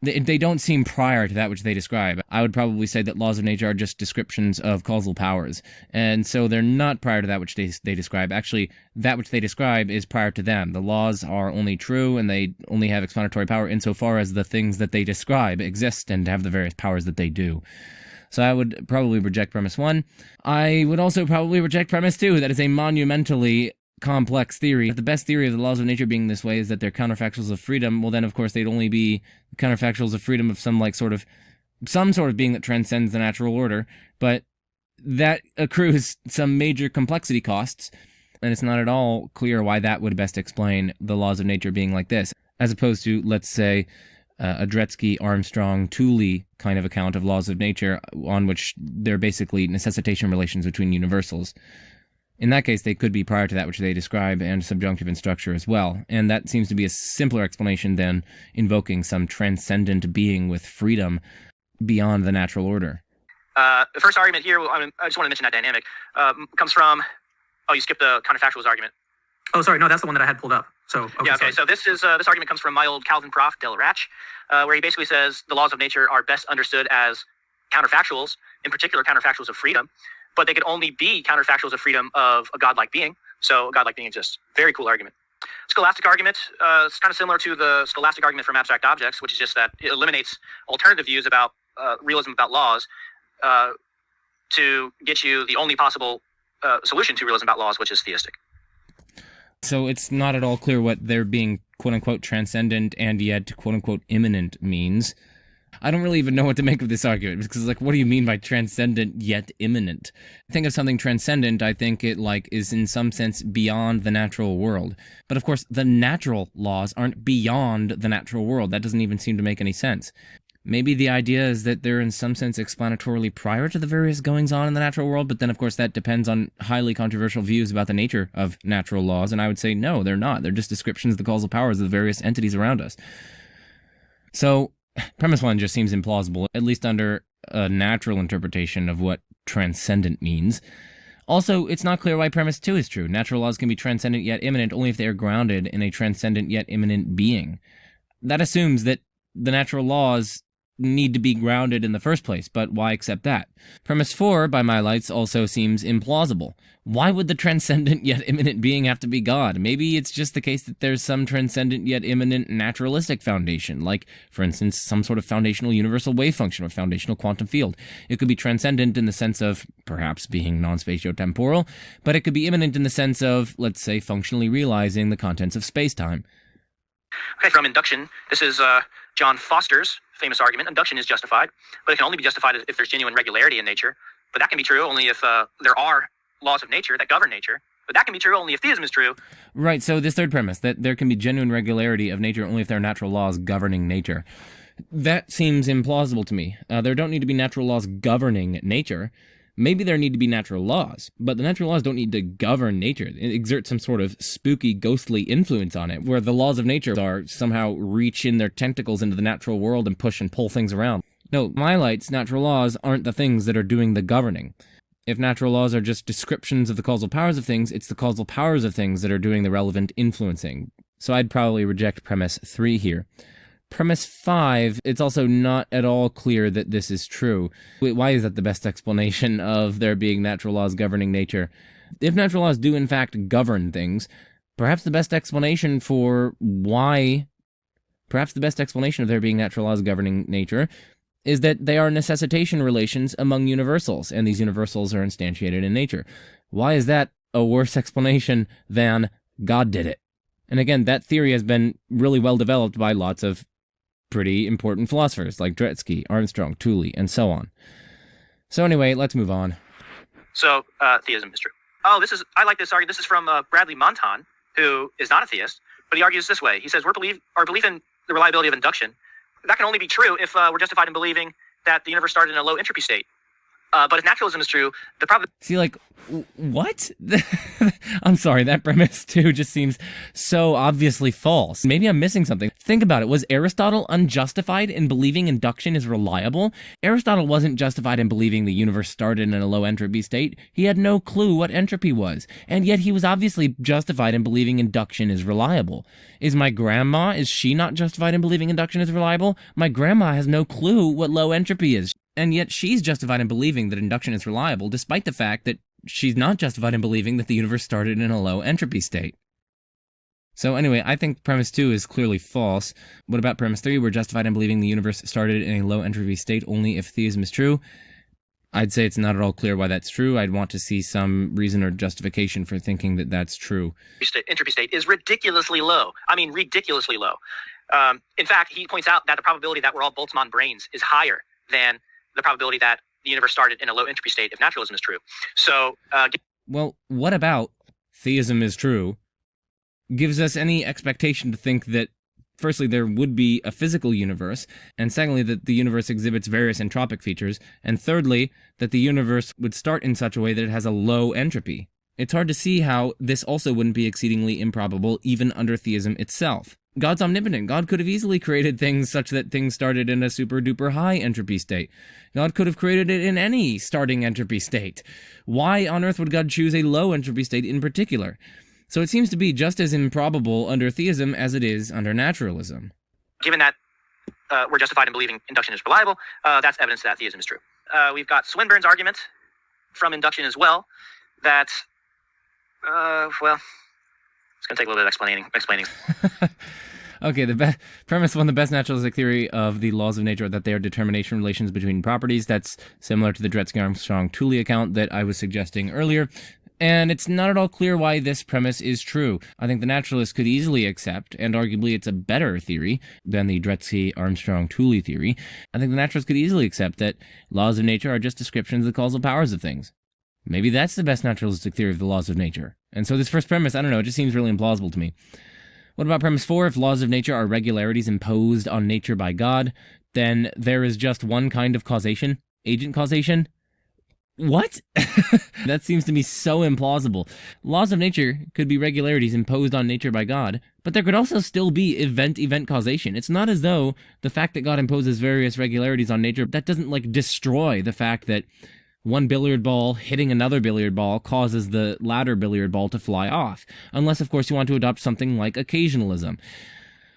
they don't seem prior to that which they describe. I would probably say that laws of nature are just descriptions of causal powers, and so they're not prior to that which they describe. Actually, that which they describe is prior to them. The laws are only true, and they only have explanatory power insofar as the things that they describe exist and have the various powers that they do. So I would probably reject premise 1. I would also probably reject premise 2. That is a monumentally complex theory. The best theory of the laws of nature being this way is that they're counterfactuals of freedom. Well, then, of course, they'd only be counterfactuals of freedom of some sort of being that transcends the natural order, but that accrues some major complexity costs, and it's not at all clear why that would best explain the laws of nature being like this, as opposed to, let's say, a Dretske, Armstrong, Thule kind of account of laws of nature on which they're basically necessitation relations between universals. In that case, they could be prior to that which they describe and subjunctive in structure as well, and that seems to be a simpler explanation than invoking some transcendent being with freedom beyond the natural order. The first argument here, I just want to mention that dynamic, comes from, you skipped the counterfactuals argument. Oh, sorry. No, that's the one that I had pulled up. So, Okay. So this argument comes from my old Calvin prof, Delaratch, where he basically says the laws of nature are best understood as counterfactuals, in particular counterfactuals of freedom, but they could only be counterfactuals of freedom of a godlike being. So a godlike being exists. Very cool argument. Scholastic argument is kind of similar to the scholastic argument from abstract objects, which is just that it eliminates alternative views about realism about laws to get you the only possible solution to realism about laws, which is theistic. So it's not at all clear what there being quote-unquote transcendent and yet quote-unquote immanent means. I don't really even know what to make of this argument, because, like, what do you mean by transcendent yet immanent? Think of something transcendent, I think it, like, is in some sense beyond the natural world. But, of course, the natural laws aren't beyond the natural world. That doesn't even seem to make any sense. Maybe the idea is that they're in some sense explanatorily prior to the various goings-on in the natural world, but then, of course, that depends on highly controversial views about the nature of natural laws, and I would say, no, they're not. They're just descriptions of the causal powers of the various entities around us. So, premise one just seems implausible, at least under a natural interpretation of what transcendent means. Also, it's not clear why premise two is true. Natural laws can be transcendent yet immanent only if they are grounded in a transcendent yet immanent being. That assumes that the natural laws need to be grounded in the first place, but why accept that? Premise 4, by my lights, also seems implausible. Why would the transcendent yet immanent being have to be God? Maybe it's just the case that there's some transcendent yet immanent naturalistic foundation, like, for instance, some sort of foundational universal wave function or foundational quantum field. It could be transcendent in the sense of perhaps being non-spatiotemporal, but it could be immanent in the sense of, let's say, functionally realizing the contents of space-time. Okay, from induction, this is John Foster's famous argument. Induction is justified, but it can only be justified if there's genuine regularity in nature. But that can be true only if there are laws of nature that govern nature. But that can be true only if theism is true. Right, so this third premise, that there can be genuine regularity of nature only if there are natural laws governing nature. That seems implausible to me. There don't need to be natural laws governing nature. Maybe there need to be natural laws, but the natural laws don't need to govern nature, exert some sort of spooky, ghostly influence on it, where the laws of nature are somehow reach in their tentacles into the natural world and push and pull things around. No, my lights, natural laws aren't the things that are doing the governing. If natural laws are just descriptions of the causal powers of things, it's the causal powers of things that are doing the relevant influencing. So I'd probably reject premise 3 here. Premise 5, it's also not at all clear that this is true. Why is that the best explanation of there being natural laws governing nature? If natural laws do in fact govern things, perhaps the best explanation of there being natural laws governing nature is that they are necessitation relations among universals, and these universals are instantiated in nature. Why is that a worse explanation than God did it? And again, that theory has been really well developed by lots of pretty important philosophers like Dretske, Armstrong, Tooley, and so on. So anyway, let's move on. So theism is true. I like this argument. This is from Bradley Monton, who is not a theist, but he argues this way. He says, our belief in the reliability of induction, that can only be true if we're justified in believing that the universe started in a low entropy state. But if naturalism is true, the probability... See, like, what? I'm sorry, that premise, too, just seems so obviously false. Maybe I'm missing something. Think about it. Was Aristotle unjustified in believing induction is reliable? Aristotle wasn't justified in believing the universe started in a low entropy state. He had no clue what entropy was. And yet he was obviously justified in believing induction is reliable. Is she not justified in believing induction is reliable? My grandma has no clue what low entropy is. And yet she's justified in believing that induction is reliable, despite the fact that she's not justified in believing that the universe started in a low entropy state. So anyway, I think premise 2 is clearly false. What about premise 3? We're justified in believing the universe started in a low entropy state only if theism is true. I'd say it's not at all clear why that's true. I'd want to see some reason or justification for thinking that that's true. Entropy state is ridiculously low. I mean, ridiculously low. In fact, he points out that the probability that we're all Boltzmann brains is higher than the probability that the universe started in a low entropy state if naturalism is true. So, well, what about theism is true gives us any expectation to think that, firstly, there would be a physical universe, and secondly, that the universe exhibits various entropic features, and thirdly, that the universe would start in such a way that it has a low entropy. It's hard to see how this also wouldn't be exceedingly improbable even under theism itself. God's omnipotent. God could have easily created things such that things started in a super duper high entropy state. God could have created it in any starting entropy state. Why on earth would God choose a low entropy state in particular? So it seems to be just as improbable under theism as it is under naturalism. Given that we're justified in believing induction is reliable, that's evidence that theism is true. We've got Swinburne's argument from induction as well that, well, it's going to take a little bit of explaining. Okay, premise one, the best naturalistic theory of the laws of nature, that they are determination relations between properties. That's similar to the Dretske-Armstrong-Tooley account that I was suggesting earlier. And it's not at all clear why this premise is true. I think the naturalist could easily accept, and arguably it's a better theory than the Dretske-Armstrong-Tooley theory. I think the naturalist could easily accept that laws of nature are just descriptions of the causal powers of things. Maybe that's the best naturalistic theory of the laws of nature. And so this first premise, I don't know, it just seems really implausible to me. What about premise 4? If laws of nature are regularities imposed on nature by God, then there is just one kind of causation, agent causation. What? That seems to me so implausible. Laws of nature could be regularities imposed on nature by God, but there could also still be event causation. It's not as though the fact that God imposes various regularities on nature, that doesn't destroy the fact that one billiard ball hitting another billiard ball causes the latter billiard ball to fly off. Unless, of course, you want to adopt something like occasionalism.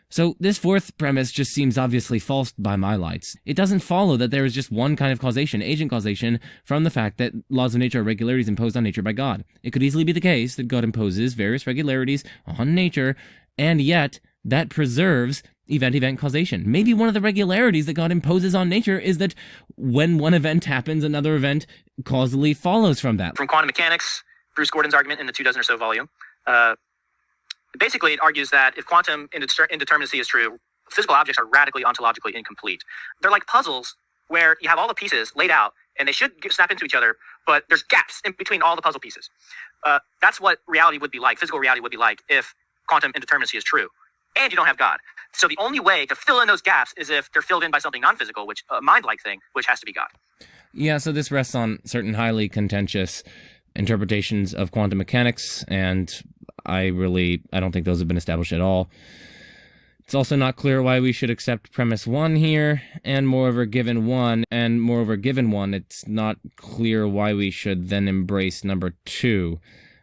So this fourth premise just seems obviously false by my lights. It doesn't follow that there is just one kind of causation, agent causation, from the fact that laws of nature are regularities imposed on nature by God. It could easily be the case that God imposes various regularities on nature, and yet that preserves event causation. Maybe one of the regularities that God imposes on nature is that when one event happens, another event causally follows from that. From quantum mechanics, Bruce Gordon's argument in the 2 dozen or so volume, basically it argues that if quantum indeterminacy is true, physical objects are radically ontologically incomplete. They're like puzzles where you have all the pieces laid out and they should snap into each other, but there's gaps in between all the puzzle pieces. That's what reality would be like, physical reality would be like, if quantum indeterminacy is true. And you don't have God. So the only way to fill in those gaps is if they're filled in by something non-physical, which a mind-like thing, which has to be God. Yeah, so this rests on certain highly contentious interpretations of quantum mechanics, and I don't think those have been established at all. It's also not clear why we should accept premise 1 here, and moreover, given one, it's not clear why we should then embrace number 2.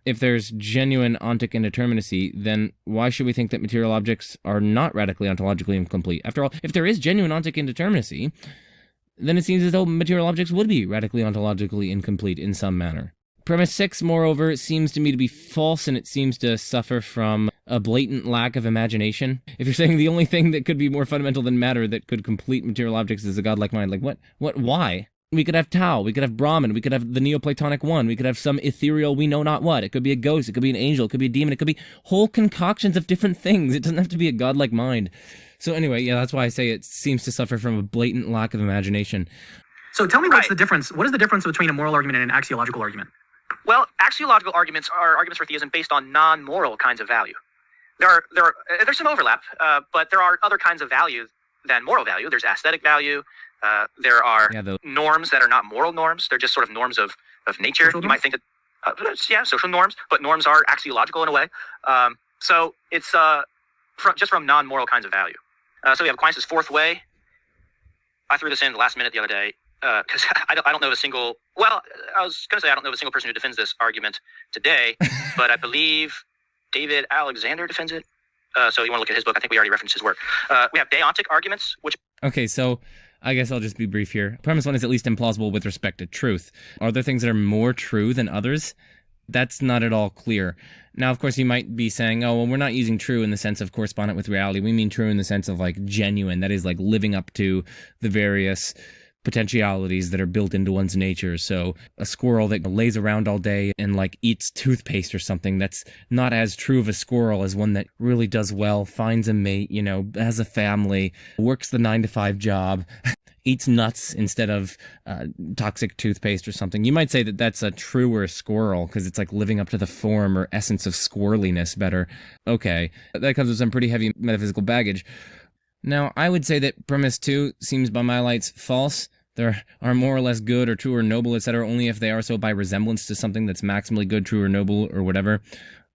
If there's genuine ontic indeterminacy, then why should we think that material objects are not radically ontologically incomplete? After all, if there is genuine ontic indeterminacy, then it seems as though material objects would be radically ontologically incomplete in some manner. Premise 6, moreover, seems to me to be false, and it seems to suffer from a blatant lack of imagination. If you're saying the only thing that could be more fundamental than matter that could complete material objects is a godlike mind, why? We could have Tao, we could have Brahman, we could have the Neoplatonic one, we could have some ethereal we know not what. It could be a ghost, it could be an angel, it could be a demon, it could be whole concoctions of different things. It doesn't have to be a godlike mind. So anyway, yeah, that's why I say it seems to suffer from a blatant lack of imagination. So tell me what's the difference? What is the difference between a moral argument and an axiological argument? Well, axiological arguments are arguments for theism based on non-moral kinds of value. There's some overlap, but there are other kinds of value than moral value. There's aesthetic value. There are norms that are not moral norms. They're just sort of norms of nature. You might think that, social norms, but norms are axiological in a way. So it's from non-moral kinds of value. So we have Aquinas' fourth way. I threw this in the last minute the other day because I don't know of a single. Well, I was going to say I don't know of a single person who defends this argument today, but I believe David Alexander defends it. So you want to look at his book. I think we already referenced his work. We have deontic arguments, which. Okay, so I guess I'll just be brief here. Premise 1 is at least implausible with respect to truth. Are there things that are more true than others? That's not at all clear. Now, of course, you might be saying, oh, well, we're not using true in the sense of correspondent with reality. We mean true in the sense of genuine. That is living up to the various potentialities that are built into one's nature. So a squirrel that lays around all day and eats toothpaste or something, that's not as true of a squirrel as one that really does well, finds a mate, has a family, works the 9-to-5 job, eats nuts instead of toxic toothpaste or something. You might say that that's a truer squirrel because it's living up to the form or essence of squirreliness better. Okay, that comes with some pretty heavy metaphysical baggage. Now, I would say that premise 2 seems by my lights false. There are more or less good or true or noble, etc., only if they are so by resemblance to something that's maximally good, true, or noble, or whatever.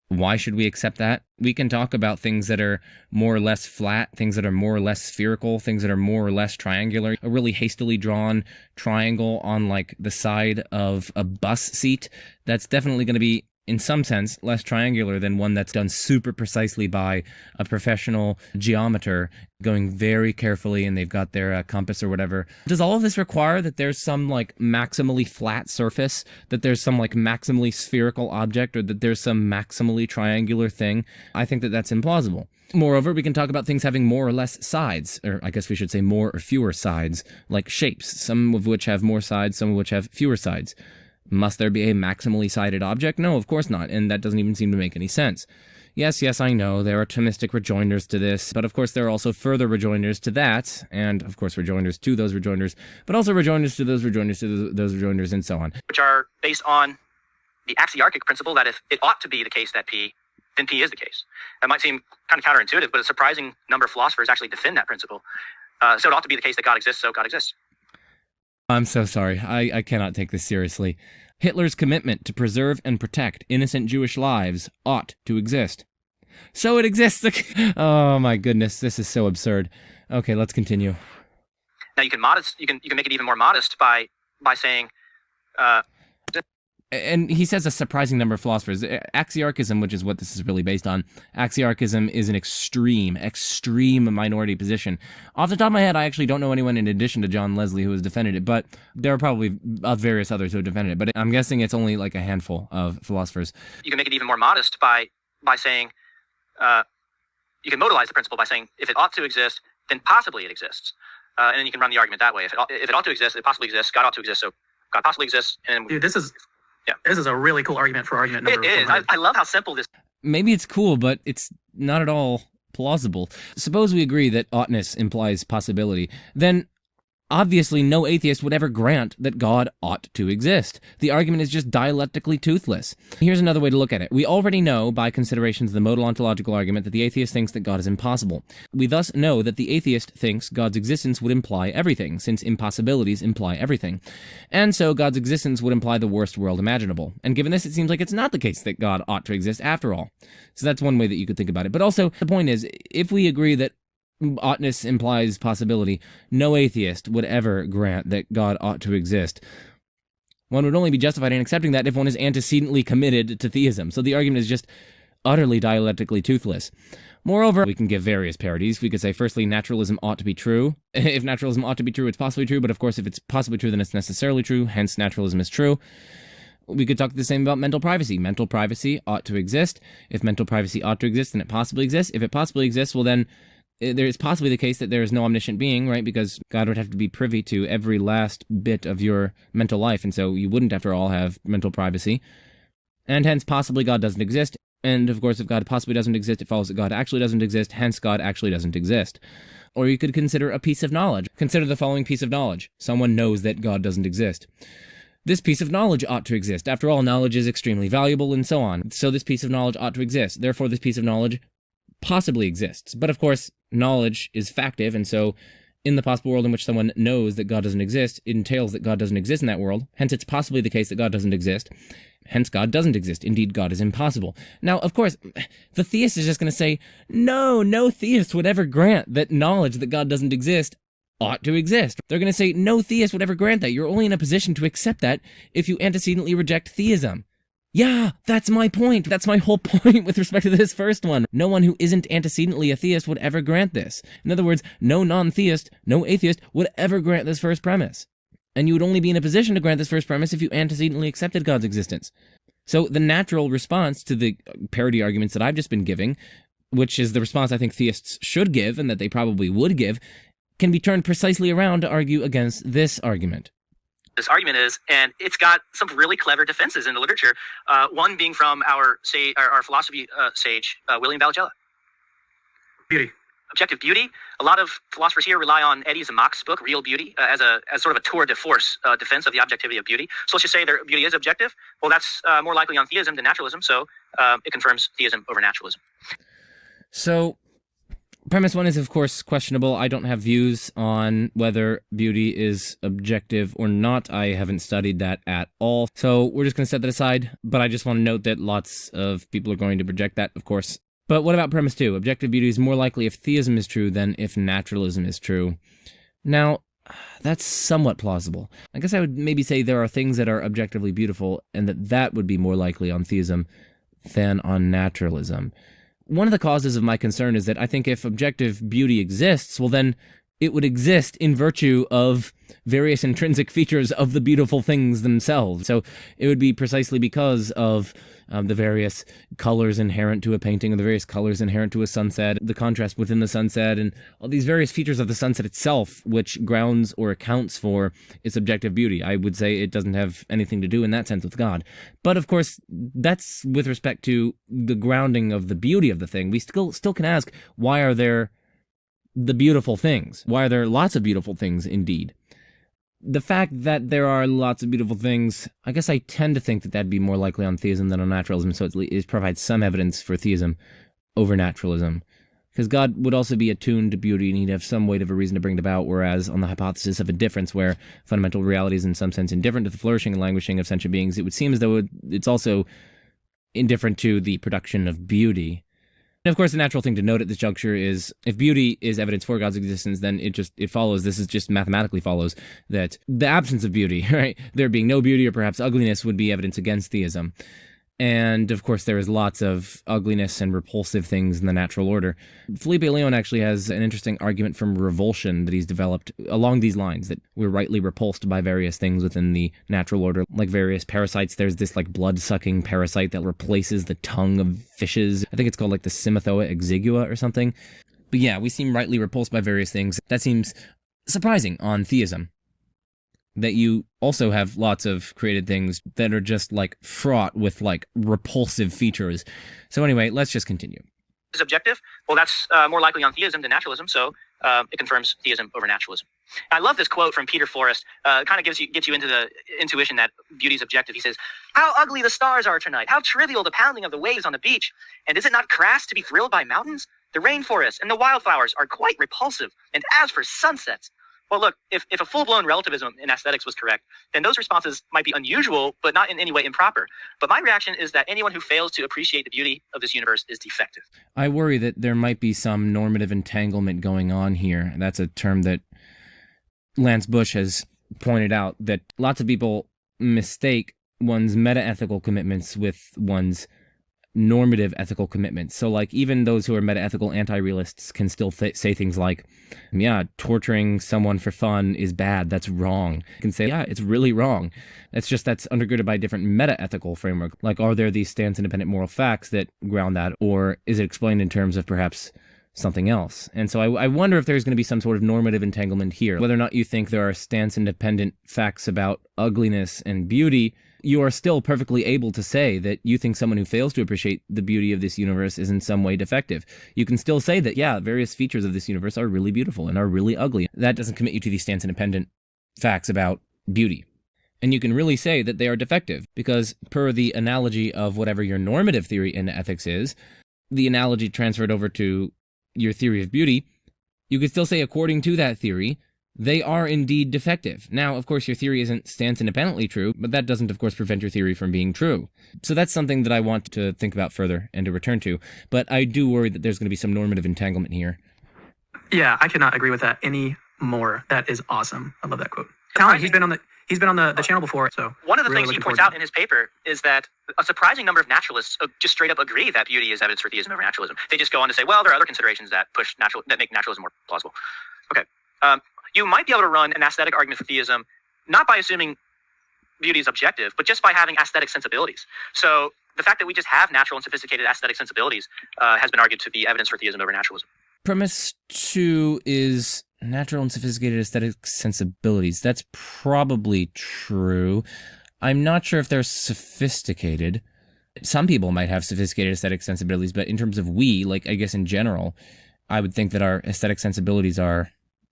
Why should we accept that? We can talk about things that are more or less flat, things that are more or less spherical, things that are more or less triangular. A really hastily drawn triangle on like the side of a bus seat, that's definitely going to be, in some sense, less triangular than one that's done super precisely by a professional geometer going very carefully, and they've got their compass or whatever. Does all of this require that there's some like maximally flat surface, that there's some like maximally spherical object, or that there's some maximally triangular thing? I think that that's implausible. Moreover, we can talk about things having more or less sides, or I guess we should say more or fewer sides, like shapes, some of which have more sides, some of which have fewer sides. Must there be a maximally sided object? No, of course not, and that doesn't even seem to make any sense. Yes, I know, there are Thomistic rejoinders to this, but of course there are also further rejoinders to that, and of course rejoinders to those rejoinders, but also rejoinders to those rejoinders to those rejoinders, and so on. Which are based on the axiarchic principle that if it ought to be the case that P, then P is the case. That might seem kind of counterintuitive, but a surprising number of philosophers actually defend that principle. So it ought to be the case that God exists, so God exists. I'm so sorry. I cannot take this seriously. Hitler's commitment to preserve and protect innocent Jewish lives ought to exist. So it exists. Oh my goodness, this is so absurd. Okay, let's continue. Now you can make it even more modest by saying and he says a surprising number of philosophers. Axiarchism, which is what this is really based on, axiarchism is an extreme minority position. Off the top of my head, I actually don't know anyone in addition to John Leslie who has defended it, but there are probably various others who have defended it. But I'm guessing it's only like a handful of philosophers. You can make it even more modest by saying, you can modalize the principle by saying, if it ought to exist, then possibly it exists. And then you can run the argument that way. If it ought to exist, it possibly exists. God ought to exist, so God possibly exists. And Dude, this is a really cool argument for argument number. It is. I love how simple this. Maybe it's cool, but it's not at all plausible. Suppose we agree that oughtness implies possibility, then obviously no atheist would ever grant that God ought to exist. The argument is just dialectically toothless. Here's another way to look at it. We already know, by considerations of the modal ontological argument, that the atheist thinks that God is impossible. We thus know that the atheist thinks God's existence would imply everything, since impossibilities imply everything. And so God's existence would imply the worst world imaginable. And given this, it seems like it's not the case that God ought to exist after all. So that's one way that you could think about it. But also, the point is, if we agree that oughtness implies possibility, no atheist would ever grant that God ought to exist. One would only be justified in accepting that if one is antecedently committed to theism. So the argument is just utterly dialectically toothless. Moreover, we can give various parodies. We could say, firstly, naturalism ought to be true. If naturalism ought to be true, it's possibly true, but of course, if it's possibly true, then it's necessarily true, hence naturalism is true. We could talk the same about mental privacy. Mental privacy ought to exist. If mental privacy ought to exist, then it possibly exists. If it possibly exists, well then, there is possibly the case that there is no omniscient being, right? Because God would have to be privy to every last bit of your mental life, and so you wouldn't, after all, have mental privacy. And hence, possibly God doesn't exist. And of course, if God possibly doesn't exist, it follows that God actually doesn't exist, hence God actually doesn't exist. Or you could consider a piece of knowledge. Consider the following piece of knowledge. Someone knows that God doesn't exist. This piece of knowledge ought to exist. After all, knowledge is extremely valuable, and so on. So this piece of knowledge ought to exist. Therefore, this piece of knowledge possibly exists. But of course, knowledge is factive, and so in the possible world in which someone knows that God doesn't exist, it entails that God doesn't exist in that world. Hence, it's possibly the case that God doesn't exist. Hence, God doesn't exist. Indeed, God is impossible. Now, of course, the theist is just going to say, no theist would ever grant that knowledge that God doesn't exist ought to exist. They're going to say, no theist would ever grant that. You're only in a position to accept that if you antecedently reject theism. Yeah, that's my point. That's my whole point with respect to this first one. No one who isn't antecedently a theist would ever grant this. In other words, no non-theist, no atheist would ever grant this first premise. And you would only be in a position to grant this first premise if you antecedently accepted God's existence. So the natural response to the parody arguments that I've just been giving, which is the response I think theists should give and that they probably would give, can be turned precisely around to argue against this argument. This argument is, and it's got some really clever defenses in the literature. One being from our philosophy sage, William Vallicella. Beauty. Objective beauty. A lot of philosophers here rely on Eddie Zamach's book, Real Beauty, as sort of a tour de force defense of the objectivity of beauty. So let's just say their beauty is objective. Well, that's more likely on theism than naturalism, so it confirms theism over naturalism. So Premise 1 is, of course, questionable. I don't have views on whether beauty is objective or not. I haven't studied that at all. So we're just going to set that aside. But I just want to note that lots of people are going to project that, of course. But what about premise 2? Objective beauty is more likely if theism is true than if naturalism is true. Now, that's somewhat plausible. I guess I would maybe say there are things that are objectively beautiful, and that would be more likely on theism than on naturalism. One of the causes of my concern is that I think if objective beauty exists, well then it would exist in virtue of various intrinsic features of the beautiful things themselves. So it would be precisely because of the various colors inherent to a painting, or the various colors inherent to a sunset, the contrast within the sunset, and all these various features of the sunset itself, which grounds or accounts for its objective beauty. I would say it doesn't have anything to do in that sense with God. But of course, that's with respect to the grounding of the beauty of the thing. We still can ask, why are there the beautiful things? Why are there lots of beautiful things indeed? The fact that there are lots of beautiful things, I guess I tend to think that that'd be more likely on theism than on naturalism, so it provides some evidence for theism over naturalism. Because God would also be attuned to beauty, and he'd have some weight of a reason to bring it about, whereas on the hypothesis of a difference where fundamental reality is in some sense indifferent to the flourishing and languishing of sentient beings, it would seem as though it's also indifferent to the production of beauty. And of course, the natural thing to note at this juncture is if beauty is evidence for God's existence, then it follows, this is just mathematically follows, that the absence of beauty, right, there being no beauty or perhaps ugliness would be evidence against theism. And of course, there is lots of ugliness and repulsive things in the natural order. Felipe Leon actually has an interesting argument from revulsion that he's developed along these lines, that we're rightly repulsed by various things within the natural order, like various parasites. There's this like blood-sucking parasite that replaces the tongue of fishes. I think it's called like the Symathoa exigua or something. But yeah, we seem rightly repulsed by various things. That seems surprising on theism, that you also have lots of created things that are just like fraught with like repulsive features. So anyway, let's just continue. Is objective? Well, that's more likely on theism than naturalism, so it confirms theism over naturalism. I love this quote from Peter Forrest. It kind of gets you into the intuition that beauty is objective. He says, "How ugly the stars are tonight! How trivial the pounding of the waves on the beach! And is it not crass to be thrilled by mountains? The rainforests and the wildflowers are quite repulsive. And as for sunsets..." Well, look, if a full-blown relativism in aesthetics was correct, then those responses might be unusual, but not in any way improper. But my reaction is that anyone who fails to appreciate the beauty of this universe is defective. I worry that there might be some normative entanglement going on here. That's a term that Lance Bush has pointed out, that lots of people mistake one's meta-ethical commitments with one's normative ethical commitments. So like even those who are meta-ethical anti-realists can still say things like, yeah, torturing someone for fun is bad, that's wrong. You can say, yeah, it's really wrong. That's undergirded by a different meta-ethical framework. Like, are there these stance-independent moral facts that ground that, or is it explained in terms of perhaps something else? And so I wonder if there's going to be some sort of normative entanglement here. Whether or not you think there are stance-independent facts about ugliness and beauty, you are still perfectly able to say that you think someone who fails to appreciate the beauty of this universe is in some way defective. You can still say that, yeah, various features of this universe are really beautiful and are really ugly. That doesn't commit you to these stance-independent facts about beauty. And you can really say that they are defective, because per the analogy of whatever your normative theory in ethics is, the analogy transferred over to your theory of beauty, you could still say, according to that theory, they are indeed defective. Now, of course, your theory isn't stance independently true, but that doesn't, of course, prevent your theory from being true. So that's something that I want to think about further and to return to. But I do worry that there's going to be some normative entanglement here. Yeah, I cannot agree with that any more. That is awesome. I love that quote. Colin, he's been on the channel before, so one of the really things he looking points forward out in his paper is that a surprising number of naturalists just straight up agree that beauty is evidence for theism over naturalism. They just go on to say, well, there are other considerations that make naturalism more plausible. Okay. You might be able to run an aesthetic argument for theism, not by assuming beauty is objective, but just by having aesthetic sensibilities. So the fact that we just have natural and sophisticated aesthetic sensibilities has been argued to be evidence for theism over naturalism. Premise 2 is natural and sophisticated aesthetic sensibilities. That's probably true. I'm not sure if they're sophisticated. Some people might have sophisticated aesthetic sensibilities, but in terms of like, I guess in general, I would think that our aesthetic sensibilities are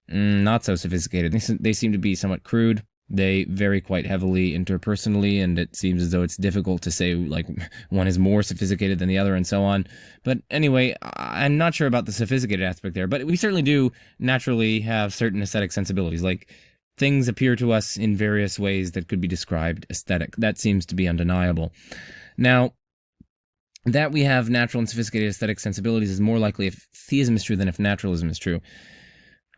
not so sophisticated. They seem to be somewhat crude. They vary quite heavily interpersonally, and it seems as though it's difficult to say, like, one is more sophisticated than the other and so on. But anyway, I'm not sure about the sophisticated aspect there, but we certainly do naturally have certain aesthetic sensibilities. Like, things appear to us in various ways that could be described aesthetic. That seems to be undeniable. Now, that we have natural and sophisticated aesthetic sensibilities is more likely if theism is true than if naturalism is true.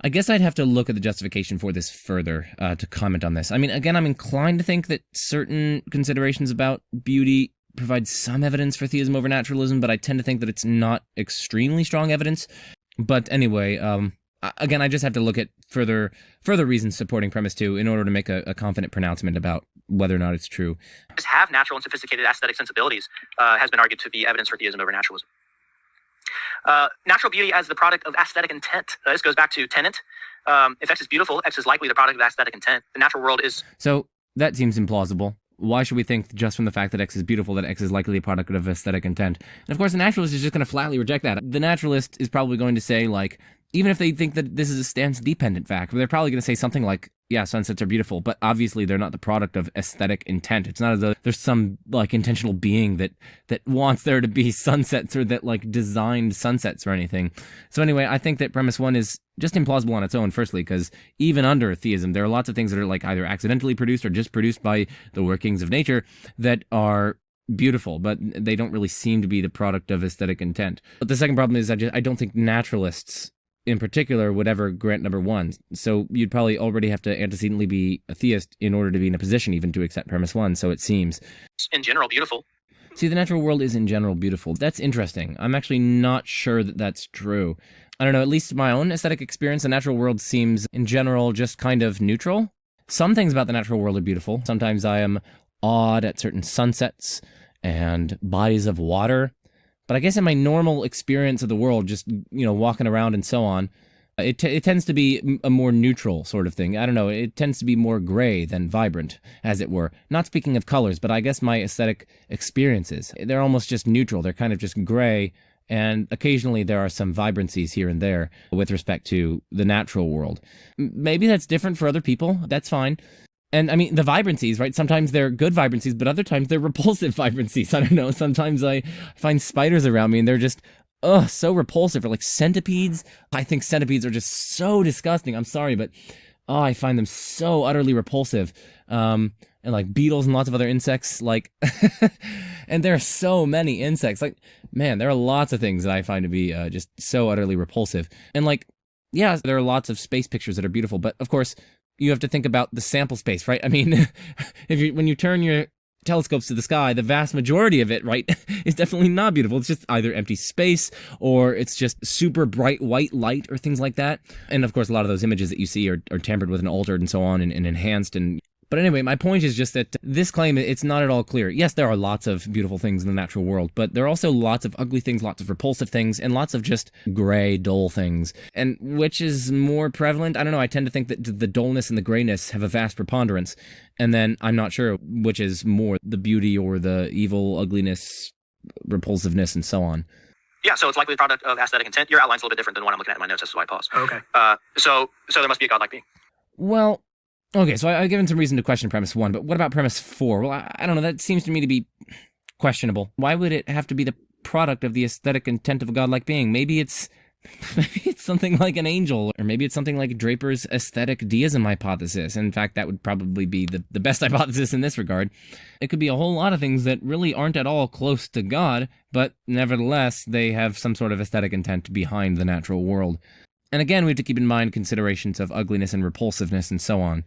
I guess I'd have to look at the justification for this further to comment on this. I mean, again, I'm inclined to think that certain considerations about beauty provide some evidence for theism over naturalism, but I tend to think that it's not extremely strong evidence. But anyway, again, I just have to look at further reasons supporting premise 2 in order to make a confident pronouncement about whether or not it's true. Just have natural and sophisticated aesthetic sensibilities has been argued to be evidence for theism over naturalism. Natural beauty as the product of aesthetic intent. This goes back to Tenet. If X is beautiful, X is likely the product of aesthetic intent. The natural world is... So that seems implausible. Why should we think just from the fact that X is beautiful that X is likely a product of aesthetic intent? And of course, the naturalist is just going to flatly reject that. The naturalist is probably going to say, like, even if they think that this is a stance-dependent fact, they're probably going to say something like, yeah, sunsets are beautiful, but obviously they're not the product of aesthetic intent. It's not as though there's some, like, intentional being that wants there to be sunsets or that, like, designed sunsets or anything. So anyway, I think that premise 1 is just implausible on its own, firstly, because even under theism, there are lots of things that are, like, either accidentally produced or just produced by the workings of nature that are beautiful, but they don't really seem to be the product of aesthetic intent. But the second problem is I don't think naturalists in particular would ever grant number 1. So you'd probably already have to antecedently be a theist in order to be in a position even to accept premise 1, so it seems. in general beautiful. See, the natural world is in general beautiful. That's interesting. I'm actually not sure that that's true. I don't know, at least my own aesthetic experience, the natural world seems in general just kind of neutral. Some things about the natural world are beautiful. Sometimes I am awed at certain sunsets and bodies of water. But I guess in my normal experience of the world, just, walking around and so on, it tends to be a more neutral sort of thing. I don't know, it tends to be more gray than vibrant, as it were. Not speaking of colors, but I guess my aesthetic experiences, they're almost just neutral. They're kind of just gray, and occasionally there are some vibrancies here and there with respect to the natural world. Maybe that's different for other people. That's fine. And I mean, the vibrancies, right? Sometimes they're good vibrancies, but other times they're repulsive vibrancies. I don't know. Sometimes I find spiders around me and they're just, so repulsive. Or like centipedes. I think centipedes are just so disgusting. I'm sorry, but I find them so utterly repulsive. And like beetles and lots of other insects, like, and there are so many insects. Like, man, there are lots of things that I find to be just so utterly repulsive. And like, yeah, there are lots of space pictures that are beautiful, but of course, you have to think about the sample space, right? I mean, when you turn your telescopes to the sky, the vast majority of it, right, is definitely not beautiful. It's just either empty space or it's just super bright white light or things like that. And of course, a lot of those images that you see are tampered with and altered and so on and enhanced. But anyway, my point is just that this claim, it's not at all clear. Yes, there are lots of beautiful things in the natural world, but there are also lots of ugly things, lots of repulsive things, and lots of just gray, dull things. And which is more prevalent? I don't know. I tend to think that the dullness and the grayness have a vast preponderance. And then I'm not sure which is more, the beauty or the evil, ugliness, repulsiveness, and so on. Yeah, so it's likely the product of aesthetic intent. Your outline's a little bit different than what I'm looking at in my notes. That's why I paused. Okay. So there must be a godlike being. Well, okay, so I've given some reason to question premise 1, but what about premise 4? Well, I don't know, that seems to me to be questionable. Why would it have to be the product of the aesthetic intent of a godlike being? Maybe it's something like an angel, or maybe it's something like Draper's aesthetic deism hypothesis. In fact, that would probably be the best hypothesis in this regard. It could be a whole lot of things that really aren't at all close to God, but nevertheless, they have some sort of aesthetic intent behind the natural world. And again, we have to keep in mind considerations of ugliness and repulsiveness and so on.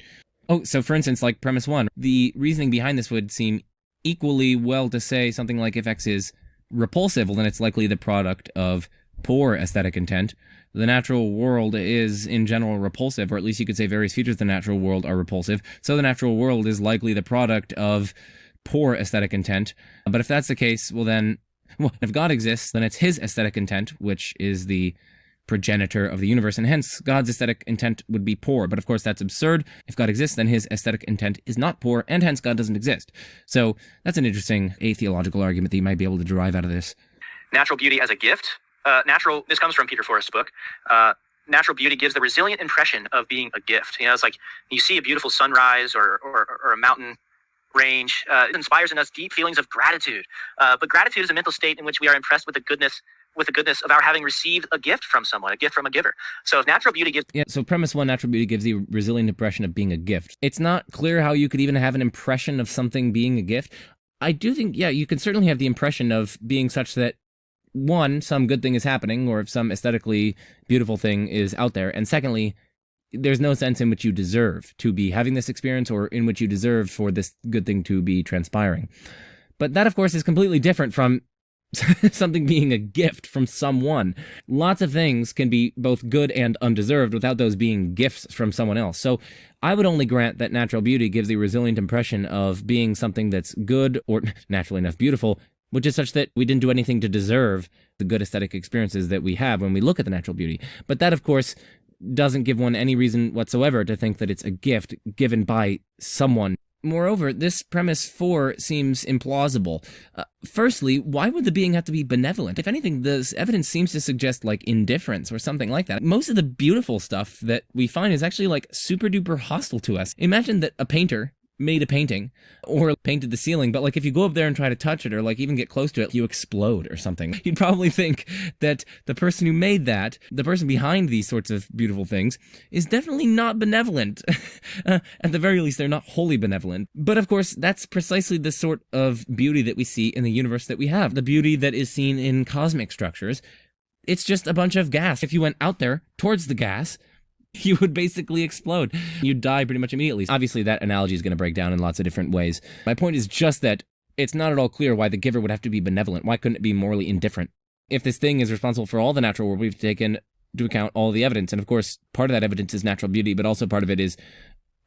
Oh, so for instance, like premise 1, the reasoning behind this would seem equally well to say something like if X is repulsive, well then it's likely the product of poor aesthetic intent. The natural world is in general repulsive, or at least you could say various features of the natural world are repulsive. So the natural world is likely the product of poor aesthetic intent. But if that's the case, if God exists, then it's his aesthetic intent, which is the progenitor of the universe, and hence God's aesthetic intent would be poor. But of course that's absurd. If God exists, then his aesthetic intent is not poor, and hence God doesn't exist. So that's an interesting atheological argument that you might be able to derive out of this. Natural beauty as a gift. This comes from Peter Forrest's book. natural beauty gives the resilient impression of being a gift. It's like you see a beautiful sunrise or a mountain range. It inspires in us deep feelings of gratitude. But gratitude is a mental state in which we are impressed with the goodness of our having received a gift from someone, a gift from a giver. So if natural beauty gives... Yeah, so premise one, natural beauty gives the resilient impression of being a gift. It's not clear how you could even have an impression of something being a gift. I do think, yeah, you can certainly have the impression of being such that, one, some good thing is happening, or if some aesthetically beautiful thing is out there, and secondly, there's no sense in which you deserve to be having this experience or in which you deserve for this good thing to be transpiring. But that, of course, is completely different from something being a gift from someone. Lots of things can be both good and undeserved without those being gifts from someone else. So I would only grant that natural beauty gives the resilient impression of being something that's good or naturally enough beautiful, which is such that we didn't do anything to deserve the good aesthetic experiences that we have when we look at the natural beauty. But that, of course, doesn't give one any reason whatsoever to think that it's a gift given by someone. Moreover, this premise 4 seems implausible. Firstly, why would the being have to be benevolent? If anything, this evidence seems to suggest, like, indifference or something like that. Most of the beautiful stuff that we find is actually, like, super duper hostile to us. Imagine that a painter made a painting or painted the ceiling, but like if you go up there and try to touch it or like even get close to it, you explode or something. You'd probably think that the person who made that, the person behind these sorts of beautiful things, is definitely not benevolent. At the very least, they're not wholly benevolent. But of course, that's precisely the sort of beauty that we see in the universe that we have. The beauty that is seen in cosmic structures. It's just a bunch of gas. If you went out there towards the gas, you would basically explode. You'd die pretty much immediately. Obviously, that analogy is going to break down in lots of different ways. My point is just that it's not at all clear why the giver would have to be benevolent. Why couldn't it be morally indifferent? If this thing is responsible for all the natural world, we've taken into account all the evidence. And of course, part of that evidence is natural beauty, but also part of it is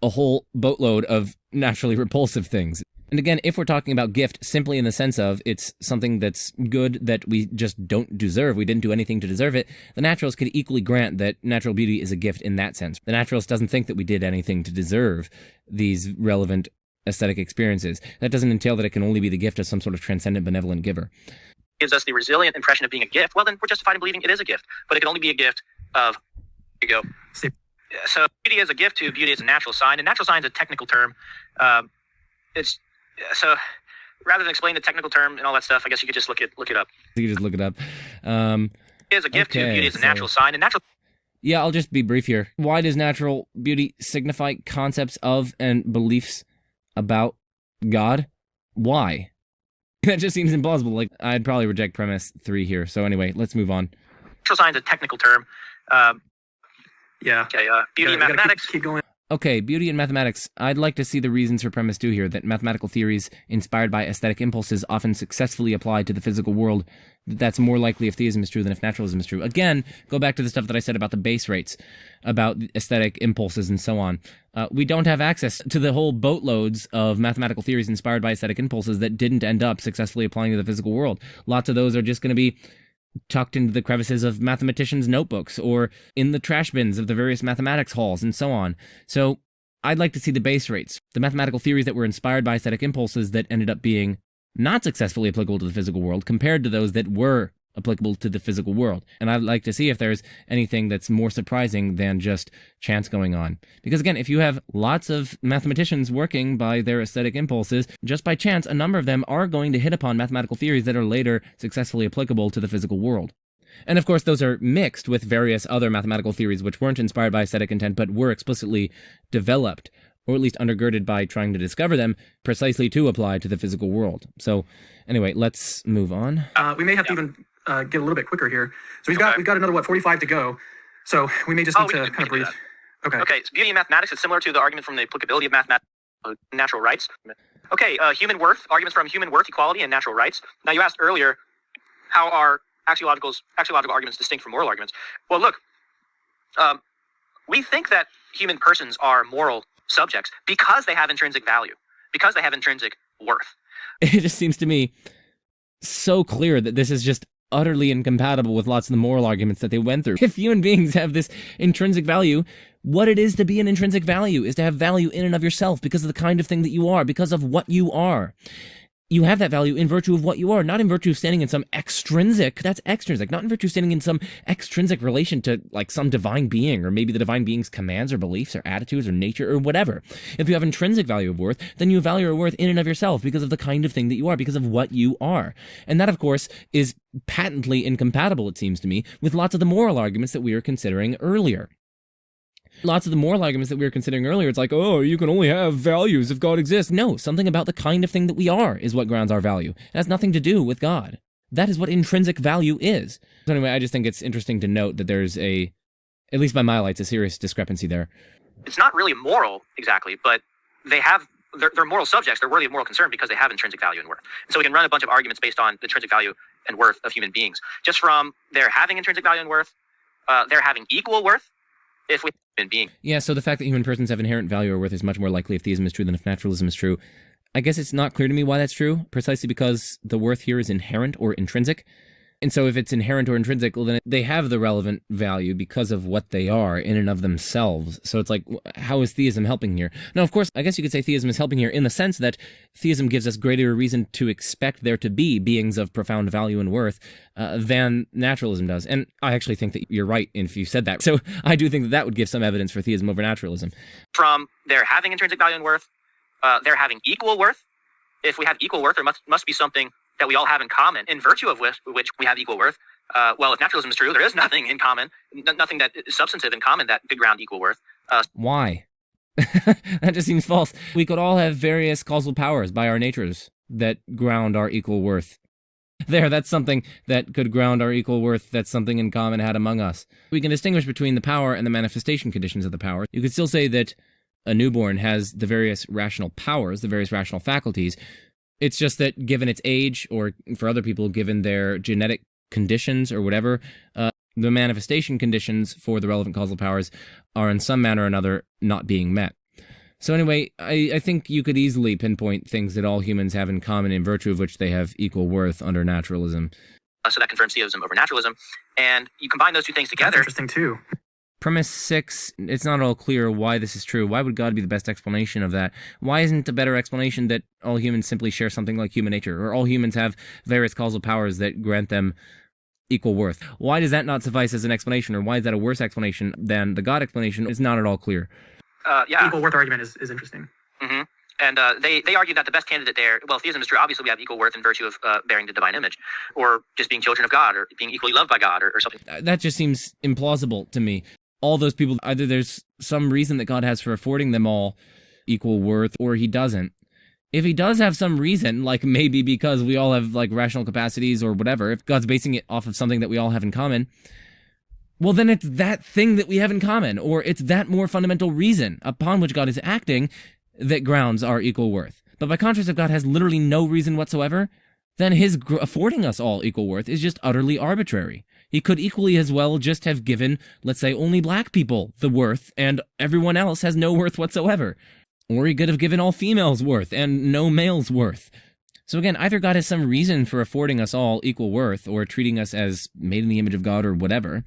a whole boatload of naturally repulsive things. And again, if we're talking about gift simply in the sense of it's something that's good that we just don't deserve, we didn't do anything to deserve it, the naturalist could equally grant that natural beauty is a gift in that sense. The naturalist doesn't think that we did anything to deserve these relevant aesthetic experiences. That doesn't entail that it can only be the gift of some sort of transcendent benevolent giver. Gives us the resilient impression of being a gift, well then we're justified in believing it is a gift, but it can only be a gift of, here you go. So beauty is a gift to beauty is a natural sign, and natural sign is a technical term. So rather than explain the technical term and all that stuff, I guess you could just look it up. You could just look it up. It is a gift to beauty is a natural sign, and natural. Yeah, I'll just be brief here. Why does natural beauty signify concepts of and beliefs about God? Why? That just seems implausible. Like, I'd probably reject premise 3 here. So anyway, let's move on. Natural sign is a technical term. Yeah. Okay. Beauty and mathematics. Keep going. Okay, beauty and mathematics. I'd like to see the reasons for premise 2 here, that mathematical theories inspired by aesthetic impulses often successfully apply to the physical world. That's more likely if theism is true than if naturalism is true. Again, go back to the stuff that I said about the base rates, about aesthetic impulses and so on. We don't have access to the whole boatloads of mathematical theories inspired by aesthetic impulses that didn't end up successfully applying to the physical world. Lots of those are just going to be tucked into the crevices of mathematicians' notebooks or in the trash bins of the various mathematics halls and so on. So I'd like to see the base rates, the mathematical theories that were inspired by aesthetic impulses that ended up being not successfully applicable to the physical world compared to those that were applicable to the physical world. And I'd like to see if there's anything that's more surprising than just chance going on. Because again, if you have lots of mathematicians working by their aesthetic impulses, just by chance, a number of them are going to hit upon mathematical theories that are later successfully applicable to the physical world. And of course, those are mixed with various other mathematical theories which weren't inspired by aesthetic intent, but were explicitly developed, or at least undergirded by trying to discover them precisely to apply to the physical world. So anyway, let's move on. We may have to even get a little bit quicker here. So we've got another 45 to go. So we may just need to kind of breathe. Okay. So beauty in mathematics is similar to the argument from the applicability of mathematics, natural rights. Okay. Human worth, arguments from human worth, equality, and natural rights. Now you asked earlier, how are axiological arguments distinct from moral arguments? Well, look, we think that human persons are moral subjects because they have intrinsic value, because they have intrinsic worth. It just seems to me so clear that this is just utterly incompatible with lots of the moral arguments that they went through. If human beings have this intrinsic value, what it is to be an intrinsic value is to have value in and of yourself because of the kind of thing that you are, because of what you are. you have that value in virtue of what you are, not in virtue of standing in some extrinsic, that's extrinsic, not in virtue of standing in some extrinsic relation to like some divine being, or maybe the divine being's commands or beliefs or attitudes or nature or whatever. If you have intrinsic value of worth, then you value your worth in and of yourself because of the kind of thing that you are, because of what you are. And that, of course, is patently incompatible, it seems to me, with lots of the moral arguments that we were considering earlier. Lots of the moral arguments that we were considering earlier, it's like, oh, you can only have values if God exists. No, something about the kind of thing that we are is what grounds our value. It has nothing to do with God. That is what intrinsic value is. So anyway, I just think it's interesting to note that there's at least by my lights, a serious discrepancy there. It's not really moral exactly, but they're moral subjects. They're worthy of moral concern because they have intrinsic value and worth. And so we can run a bunch of arguments based on the intrinsic value and worth of human beings. Just from their having intrinsic value and worth, their having equal worth, if we have being. Yeah, so the fact that human persons have inherent value or worth is much more likely if theism is true than if naturalism is true. I guess it's not clear to me why that's true, precisely because the worth here is inherent or intrinsic. And so if it's inherent or intrinsic, well, then they have the relevant value because of what they are in and of themselves. So it's like, how is theism helping here? Now, of course, I guess you could say theism is helping here in the sense that theism gives us greater reason to expect there to be beings of profound value and worth than naturalism does. And I actually think that you're right if you said that. So I do think that that would give some evidence for theism over naturalism. From their having intrinsic value and worth, their having equal worth. If we have equal worth, there must be something that we all have in common, in virtue of which we have equal worth. Well, if naturalism is true, there is nothing in common, nothing that is substantive in common that could ground equal worth. Why? That just seems false. We could all have various causal powers by our natures that ground our equal worth. That's something that could ground our equal worth. That's something in common had among us. We can distinguish between the power and the manifestation conditions of the power. You could still say that a newborn has the various rational powers, the various rational faculties. It's just that given its age, or for other people, given their genetic conditions or whatever, the manifestation conditions for the relevant causal powers are in some manner or another not being met. So anyway, I think you could easily pinpoint things that all humans have in common in virtue of which they have equal worth under naturalism. So that confirms theism over naturalism. And you combine those two things together. That's interesting too. Premise 6, it's not all clear why this is true. Why would God be the best explanation of that? Why isn't a better explanation that all humans simply share something like human nature, or all humans have various causal powers that grant them equal worth? Why does that not suffice as an explanation, or why is that a worse explanation than the God explanation? It's not at all clear. Yeah. Equal worth argument is interesting. Mm-hmm. And they argue that the best candidate there, well, if theism is true, obviously we have equal worth in virtue of bearing the divine image, or just being children of God, or being equally loved by God, or something. That just seems implausible to me. All those people, either there's some reason that God has for affording them all equal worth, or he doesn't. If he does have some reason, like maybe because we all have like rational capacities or whatever, if God's basing it off of something that we all have in common, well, then it's that thing that we have in common, or it's that more fundamental reason upon which God is acting that grounds our equal worth. But by contrast, if God has literally no reason whatsoever, then his affording us all equal worth is just utterly arbitrary. He could equally as well just have given, let's say, only black people the worth, and everyone else has no worth whatsoever. Or he could have given all females worth, and no males worth. So again, either God has some reason for affording us all equal worth, or treating us as made in the image of God or whatever,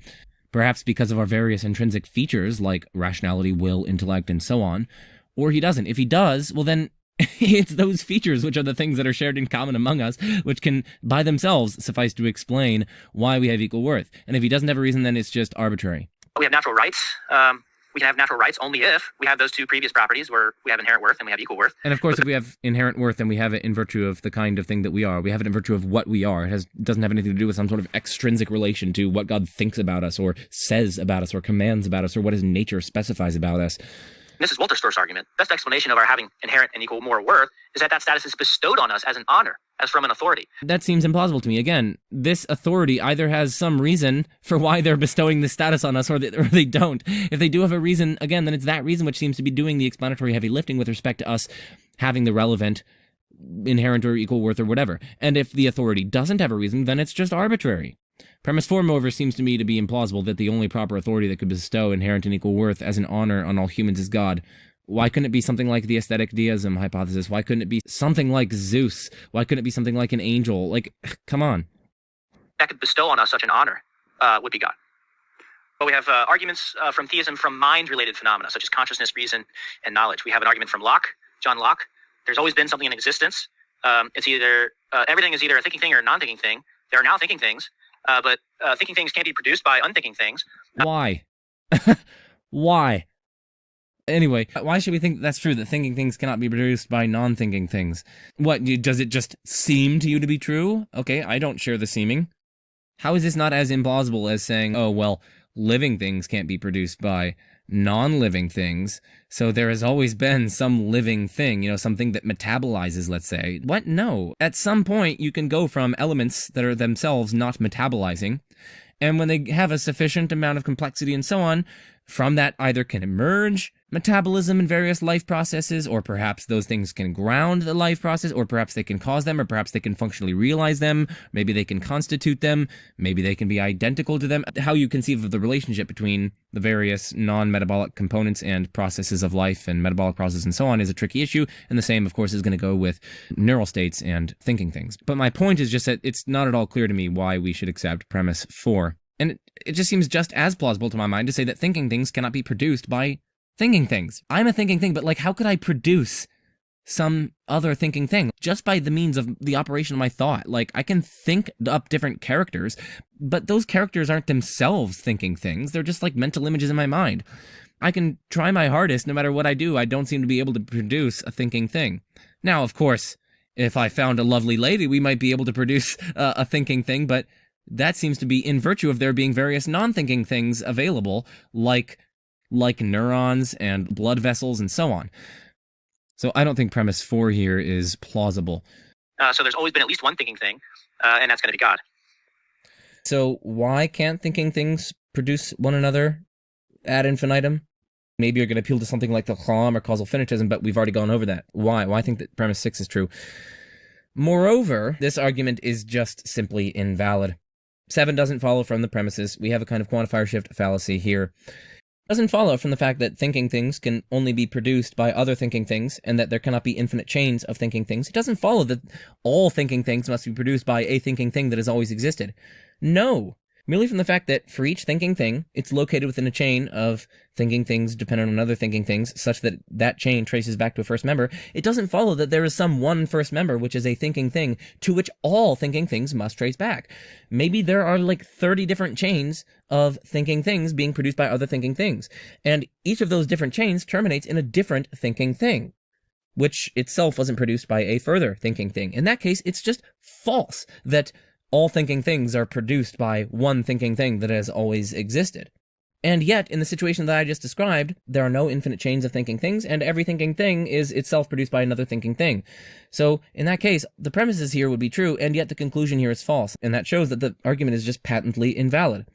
perhaps because of our various intrinsic features, like rationality, will, intellect, and so on, or he doesn't. If he does, well then, it's those features which are the things that are shared in common among us, which can, by themselves, suffice to explain why we have equal worth. And if he doesn't have a reason, then it's just arbitrary. We have natural rights. We can have natural rights only if we have those two previous properties where we have inherent worth and we have equal worth. And of course, if we have inherent worth, then we have it in virtue of the kind of thing that we are. We have it in virtue of what we are. It doesn't have anything to do with some sort of extrinsic relation to what God thinks about us, or says about us, or commands about us, or what his nature specifies about us. This is Wolterstorff's argument. Best explanation of our having inherent and equal moral worth is that status is bestowed on us as an honor, as from an authority. That seems implausible to me. Again, this authority either has some reason for why they're bestowing this status on us, or they don't. If they do have a reason, again, then it's that reason which seems to be doing the explanatory heavy lifting with respect to us having the relevant inherent or equal worth or whatever. And if the authority doesn't have a reason, then it's just arbitrary. Premise 4, moreover, seems to me to be implausible, that the only proper authority that could bestow inherent and equal worth as an honor on all humans is God. Why couldn't it be something like the aesthetic deism hypothesis? Why couldn't it be something like Zeus? Why couldn't it be something like an angel? Like, come on. That could bestow on us such an honor would be God. But we have arguments from theism from mind-related phenomena, such as consciousness, reason, and knowledge. We have an argument from Locke, John Locke. There's always been something in existence. It's either everything is either a thinking thing or a non-thinking thing. There are now thinking things, but thinking things can't be produced by unthinking things. Why? Why? Anyway, why should we think that's true, that thinking things cannot be produced by non-thinking things? What, does it just seem to you to be true? Okay, I don't share the seeming. How is this not as implausible as saying, oh, well, living things can't be produced by non-living things, so there has always been some living thing, something that metabolizes, let's say. What? No. At some point, you can go from elements that are themselves not metabolizing, and when they have a sufficient amount of complexity and so on, from that either can emerge metabolism in various life processes, or perhaps those things can ground the life process, or perhaps they can cause them, or perhaps they can functionally realize them, maybe they can constitute them, maybe they can be identical to them. How you conceive of the relationship between the various non-metabolic components and processes of life and metabolic processes and so on is a tricky issue, and the same, of course, is going to go with neural states and thinking things. But my point is just that it's not at all clear to me why we should accept premise 4. And it just seems just as plausible to my mind to say that thinking things cannot be produced by thinking things. I'm a thinking thing, but how could I produce some other thinking thing just by the means of the operation of my thought? I can think up different characters, but those characters aren't themselves thinking things. They're just mental images in my mind. I can try my hardest, no matter what I do, I don't seem to be able to produce a thinking thing. Now, of course, if I found a lovely lady, we might be able to produce a thinking thing, but that seems to be in virtue of there being various non-thinking things available, like neurons and blood vessels and so on. So I don't think premise 4 here is plausible. So there's always been at least one thinking thing, and that's going to be God. So why can't thinking things produce one another ad infinitum? Maybe you're going to appeal to something like the Chlam or causal finitism, but we've already gone over that. Why? Well, I think that premise 6 is true. Moreover, this argument is just simply invalid. 7 doesn't follow from the premises. We have a kind of quantifier shift fallacy here. It doesn't follow from the fact that thinking things can only be produced by other thinking things, and that there cannot be infinite chains of thinking things. It doesn't follow that all thinking things must be produced by a thinking thing that has always existed. No. Merely from the fact that for each thinking thing, it's located within a chain of thinking things dependent on other thinking things, such that that chain traces back to a first member, it doesn't follow that there is some one first member, which is a thinking thing, to which all thinking things must trace back. Maybe there are 30 different chains of thinking things being produced by other thinking things, and each of those different chains terminates in a different thinking thing, which itself wasn't produced by a further thinking thing. In that case, it's just false that all thinking things are produced by one thinking thing that has always existed. And yet, in the situation that I just described, there are no infinite chains of thinking things, and every thinking thing is itself produced by another thinking thing. So, in that case, the premises here would be true, and yet the conclusion here is false, and that shows that the argument is just patently invalid.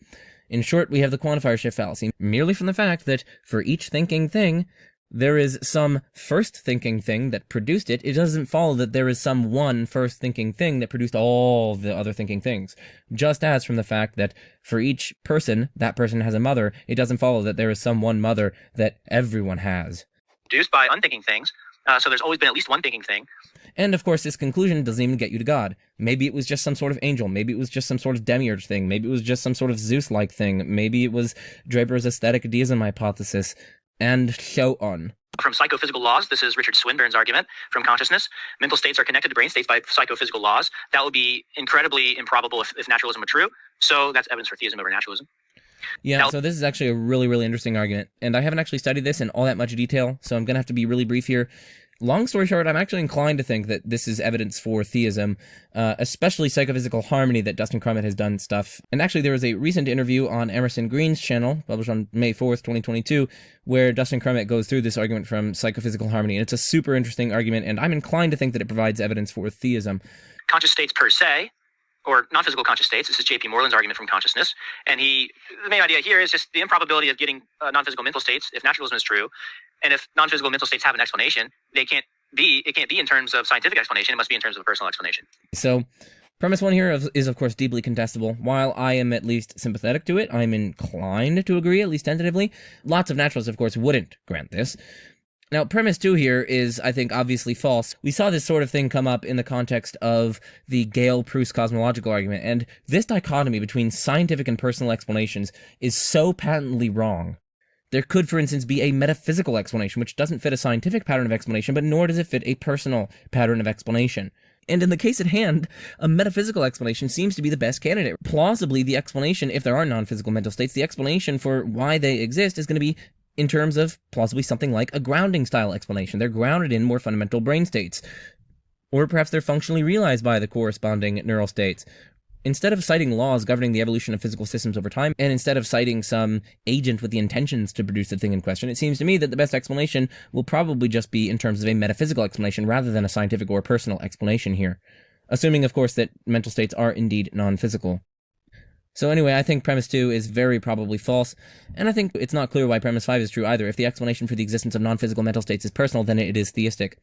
In short, we have the quantifier shift fallacy, merely from the fact that for each thinking thing, there is some first thinking thing that produced it. It doesn't follow that there is some one first thinking thing that produced all the other thinking things. Just as from the fact that for each person, that person has a mother, it doesn't follow that there is some one mother that everyone has. Produced by unthinking things, so there's always been at least one thinking thing. And of course, this conclusion doesn't even get you to God. Maybe it was just some sort of angel. Maybe it was just some sort of demiurge thing. Maybe it was just some sort of Zeus-like thing. Maybe it was Draper's aesthetic deism hypothesis. And so on. From psychophysical laws, this is Richard Swinburne's argument. From consciousness, mental states are connected to brain states by psychophysical laws. That would be incredibly improbable if naturalism were true. So that's evidence for theism over naturalism. Yeah, so this is actually a really, really interesting argument. And I haven't actually studied this in all that much detail, so I'm going to have to be really brief here. Long story short, I'm actually inclined to think that this is evidence for theism, especially psychophysical harmony, that Dustin Crummett has done stuff. And actually, there was a recent interview on Emerson Green's channel, published on May 4th, 2022, where Dustin Crummett goes through this argument from psychophysical harmony. And it's a super interesting argument, and I'm inclined to think that it provides evidence for theism. Conscious states per se, or non-physical conscious states. This is J.P. Moreland's argument from consciousness. And the main idea here is just the improbability of getting non-physical mental states if naturalism is true. And if non-physical mental states have an explanation, it can't be in terms of scientific explanation. It must be in terms of a personal explanation. So premise 1 here is, of course, deeply contestable. While I am at least sympathetic to it, I'm inclined to agree, at least tentatively. Lots of naturalists, of course, wouldn't grant this. Now, premise 2 here is, I think, obviously false. We saw this sort of thing come up in the context of the Gale-Proust cosmological argument, and this dichotomy between scientific and personal explanations is so patently wrong. There could, for instance, be a metaphysical explanation, which doesn't fit a scientific pattern of explanation, but nor does it fit a personal pattern of explanation. And in the case at hand, a metaphysical explanation seems to be the best candidate. Plausibly, the explanation, if there are non-physical mental states, the explanation for why they exist is going to be in terms of plausibly something like a grounding style explanation. They're grounded in more fundamental brain states. Or perhaps they're functionally realized by the corresponding neural states. Instead of citing laws governing the evolution of physical systems over time, and instead of citing some agent with the intentions to produce the thing in question, it seems to me that the best explanation will probably just be in terms of a metaphysical explanation rather than a scientific or personal explanation here. Assuming, of course, that mental states are indeed non-physical. So anyway, I think premise 2 is very probably false, and I think it's not clear why premise 5 is true either. If the explanation for the existence of non-physical mental states is personal, then it is theistic.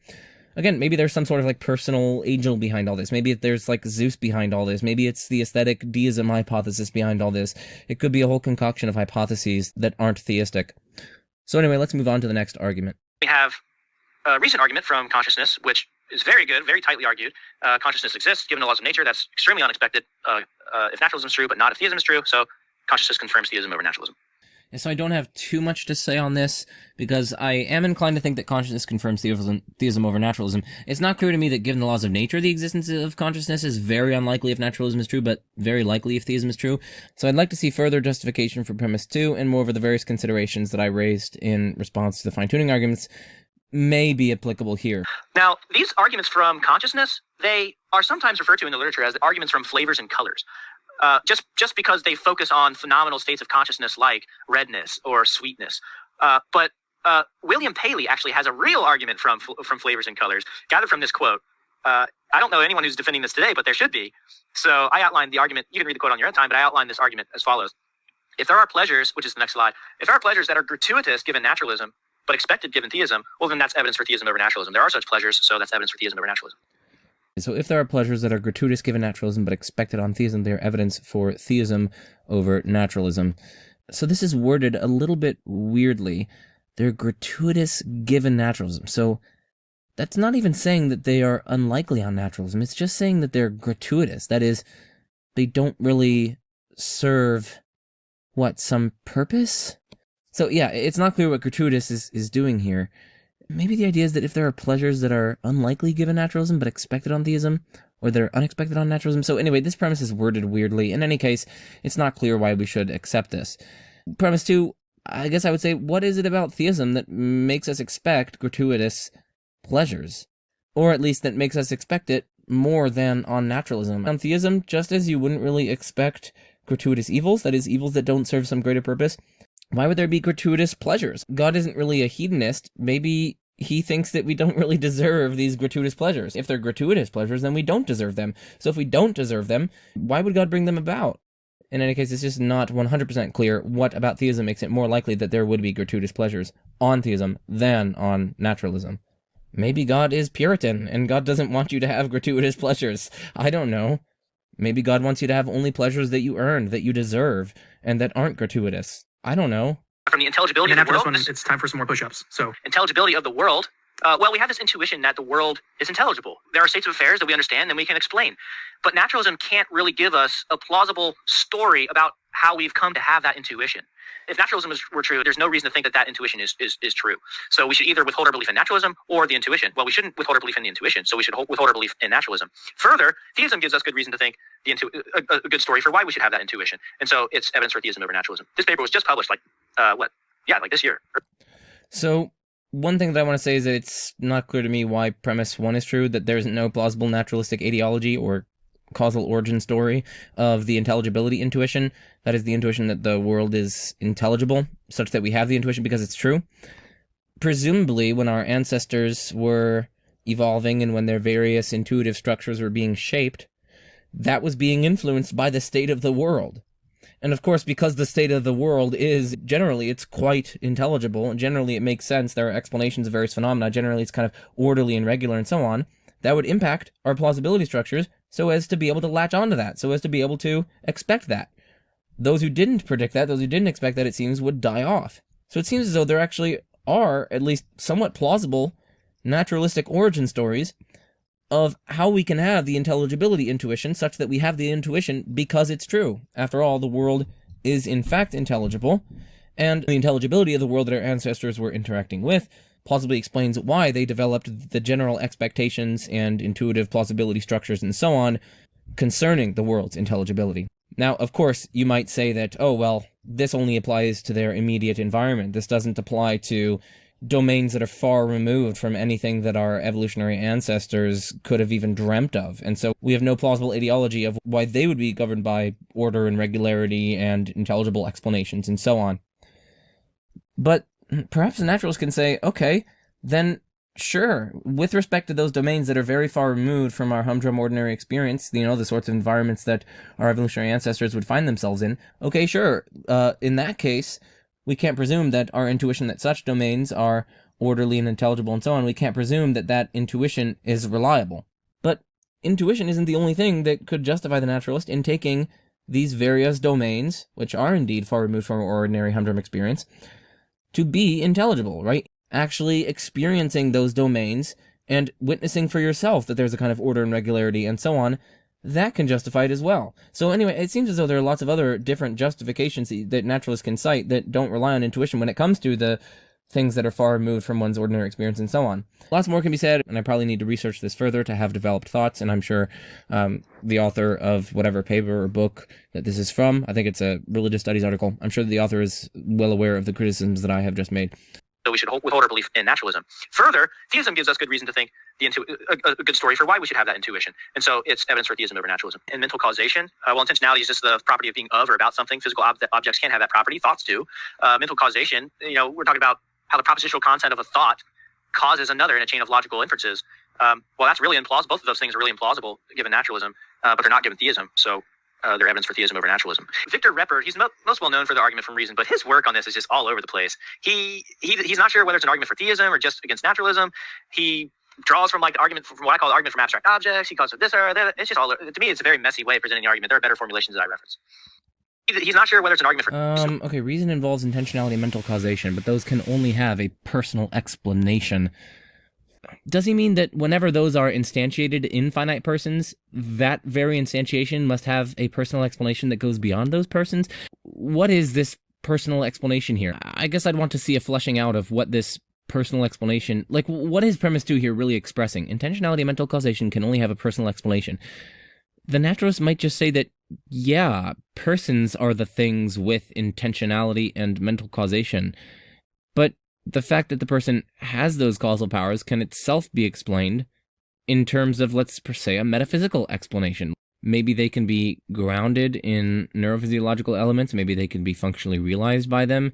Again, maybe there's some sort of like personal angel behind all this. Maybe there's like Zeus behind all this. Maybe it's the aesthetic deism hypothesis behind all this. It could be a whole concoction of hypotheses that aren't theistic. So anyway, let's move on to the next argument. We have a recent argument from consciousness, which is very good, very tightly argued. Consciousness exists given the laws of nature. That's extremely unexpected if naturalism is true, but not if theism is true. So consciousness confirms theism over naturalism. And so I don't have too much to say on this, because I am inclined to think that consciousness confirms theism over naturalism. It's not clear to me that given the laws of nature, the existence of consciousness is very unlikely if naturalism is true, but very likely if theism is true. So I'd like to see further justification for premise 2, and moreover the various considerations that I raised in response to the fine-tuning arguments may be applicable here. Now, these arguments from consciousness, they are sometimes referred to in the literature as arguments from flavors and colors. Just because they focus on phenomenal states of consciousness like redness or sweetness. But William Paley actually has a real argument from flavors and colors, gathered from this quote. I don't know anyone who's defending this today, but there should be. So I outlined the argument. You can read the quote on your own time, but I outlined this argument as follows. If there are pleasures, which is the next slide, if there are pleasures that are gratuitous given naturalism, but expected given theism, well, then that's evidence for theism over naturalism. There are such pleasures, so that's evidence for theism over naturalism. So if there are pleasures that are gratuitous given naturalism but expected on theism, they are evidence for theism over naturalism. So this is worded a little bit weirdly. They're gratuitous given naturalism. So that's not even saying that they are unlikely on naturalism. It's just saying that they're gratuitous. That is, they don't really serve, some purpose? So yeah, it's not clear what gratuitous is doing here. Maybe the idea is that if there are pleasures that are unlikely given naturalism but expected on theism, or they're unexpected on naturalism. So anyway, this premise is worded weirdly. In any case, it's not clear why we should accept this. Premise 2, I guess I would say, what is it about theism that makes us expect gratuitous pleasures? Or at least that makes us expect it more than on naturalism. On theism, just as you wouldn't really expect gratuitous evils, that is, evils that don't serve some greater purpose, why would there be gratuitous pleasures? God isn't really a hedonist. Maybe he thinks that we don't really deserve these gratuitous pleasures. If they're gratuitous pleasures, then we don't deserve them. So if we don't deserve them, why would God bring them about? In any case, it's just not 100% clear what about theism makes it more likely that there would be gratuitous pleasures on theism than on naturalism. Maybe God is Puritan, and God doesn't want you to have gratuitous pleasures. I don't know. Maybe God wants you to have only pleasures that you earned, that you deserve, and that aren't gratuitous. I don't know. From the intelligibility And of the after world. this one, it's time for some more push-ups. So Intelligibility of the world. Well, we have this intuition that the world is intelligible. There are states of affairs that we understand and we can explain. But naturalism can't really give us a plausible story about how we've come to have that intuition. If naturalism were true, there's no reason to think that that intuition is true. So we should either withhold our belief in naturalism or the intuition. Well, we shouldn't withhold our belief in the intuition, so we should withhold our belief in naturalism. Further, theism gives us good reason to think a good story for why we should have that intuition. And so it's evidence for theism over naturalism. This paper was just published like this year. So one thing that I want to say is that it's not clear to me why premise 1 is true, that there's no plausible naturalistic etiology or causal origin story of the intelligibility intuition. That is, the intuition that the world is intelligible, such that we have the intuition because it's true. Presumably, when our ancestors were evolving and when their various intuitive structures were being shaped, that was being influenced by the state of the world. And of course, because the state of the world is, generally, it's quite intelligible, and generally it makes sense, there are explanations of various phenomena, generally it's kind of orderly and regular and so on, that would impact our plausibility structures so as to be able to latch onto that, so as to be able to expect that. Those who didn't predict that, those who didn't expect that, it seems, would die off. So it seems as though there actually are, at least somewhat plausible, naturalistic origin stories of how we can have the intelligibility intuition such that we have the intuition because it's true. After all, the world is in fact intelligible, And the intelligibility of the world that our ancestors were interacting with plausibly explains why they developed the general expectations and intuitive plausibility structures and so on concerning the world's intelligibility. Now, of course, you might say that, oh, well, this only applies to their immediate environment. This doesn't apply to domains that are far removed from anything that our evolutionary ancestors could have even dreamt of. And so we have no plausible ideology of why they would be governed by order and regularity and intelligible explanations and so on. But perhaps the naturalist can say, okay, then sure, with respect to those domains that are very far removed from our humdrum ordinary experience, the sorts of environments that our evolutionary ancestors would find themselves in, okay, sure, in that case, we can't presume that our intuition that such domains are orderly and intelligible and so on, we can't presume that that intuition is reliable. But intuition isn't the only thing that could justify the naturalist in taking these various domains, which are indeed far removed from our ordinary humdrum experience, to be intelligible, right? Actually experiencing those domains and witnessing for yourself that there's a kind of order and regularity and so on, that can justify it as well. So anyway, it seems as though there are lots of other different justifications that naturalists can cite that don't rely on intuition when it comes to the things that are far removed from one's ordinary experience and so on. Lots more can be said, and I probably need to research this further to have developed thoughts, and I'm sure the author of whatever paper or book that this is from, I think it's a religious studies article, I'm sure the author is well aware of the criticisms that I have just made. So we should withhold our belief in naturalism. Further, theism gives us good reason to think a good story for why we should have that intuition. And so it's evidence for theism over naturalism. And mental causation, well, intentionality is just the property of being of or about something. Physical objects can't have that property. Thoughts do. Mental causation, we're talking about how the propositional content of a thought causes another in a chain of logical inferences. Well, that's really implausible. Both of those things are really implausible given naturalism, but they're not given theism. So they're evidence for theism over naturalism. Victor Reppert, he's most well known for the argument from reason, but his work on this is just all over the place. He's not sure whether it's an argument for theism or just against naturalism. He draws from like the argument from what I call the argument from abstract objects. He calls it this or that. It's just all, to me, it's a very messy way of presenting the argument. There are better formulations that I reference. He's not sure whether it's an argument for... Okay, reason involves intentionality and mental causation, but those can only have a personal explanation. Does he mean that whenever those are instantiated in finite persons, that very instantiation must have a personal explanation that goes beyond those persons? What is this personal explanation here? I guess I'd want to see a fleshing out of what this personal explanation... Like, what is premise 2 here really expressing? Intentionality and mental causation can only have a personal explanation. The naturalist might just say that, yeah, persons are the things with intentionality and mental causation, but the fact that the person has those causal powers can itself be explained in terms of, let's say, a metaphysical explanation. Maybe they can be grounded in neurophysiological elements, maybe they can be functionally realized by them.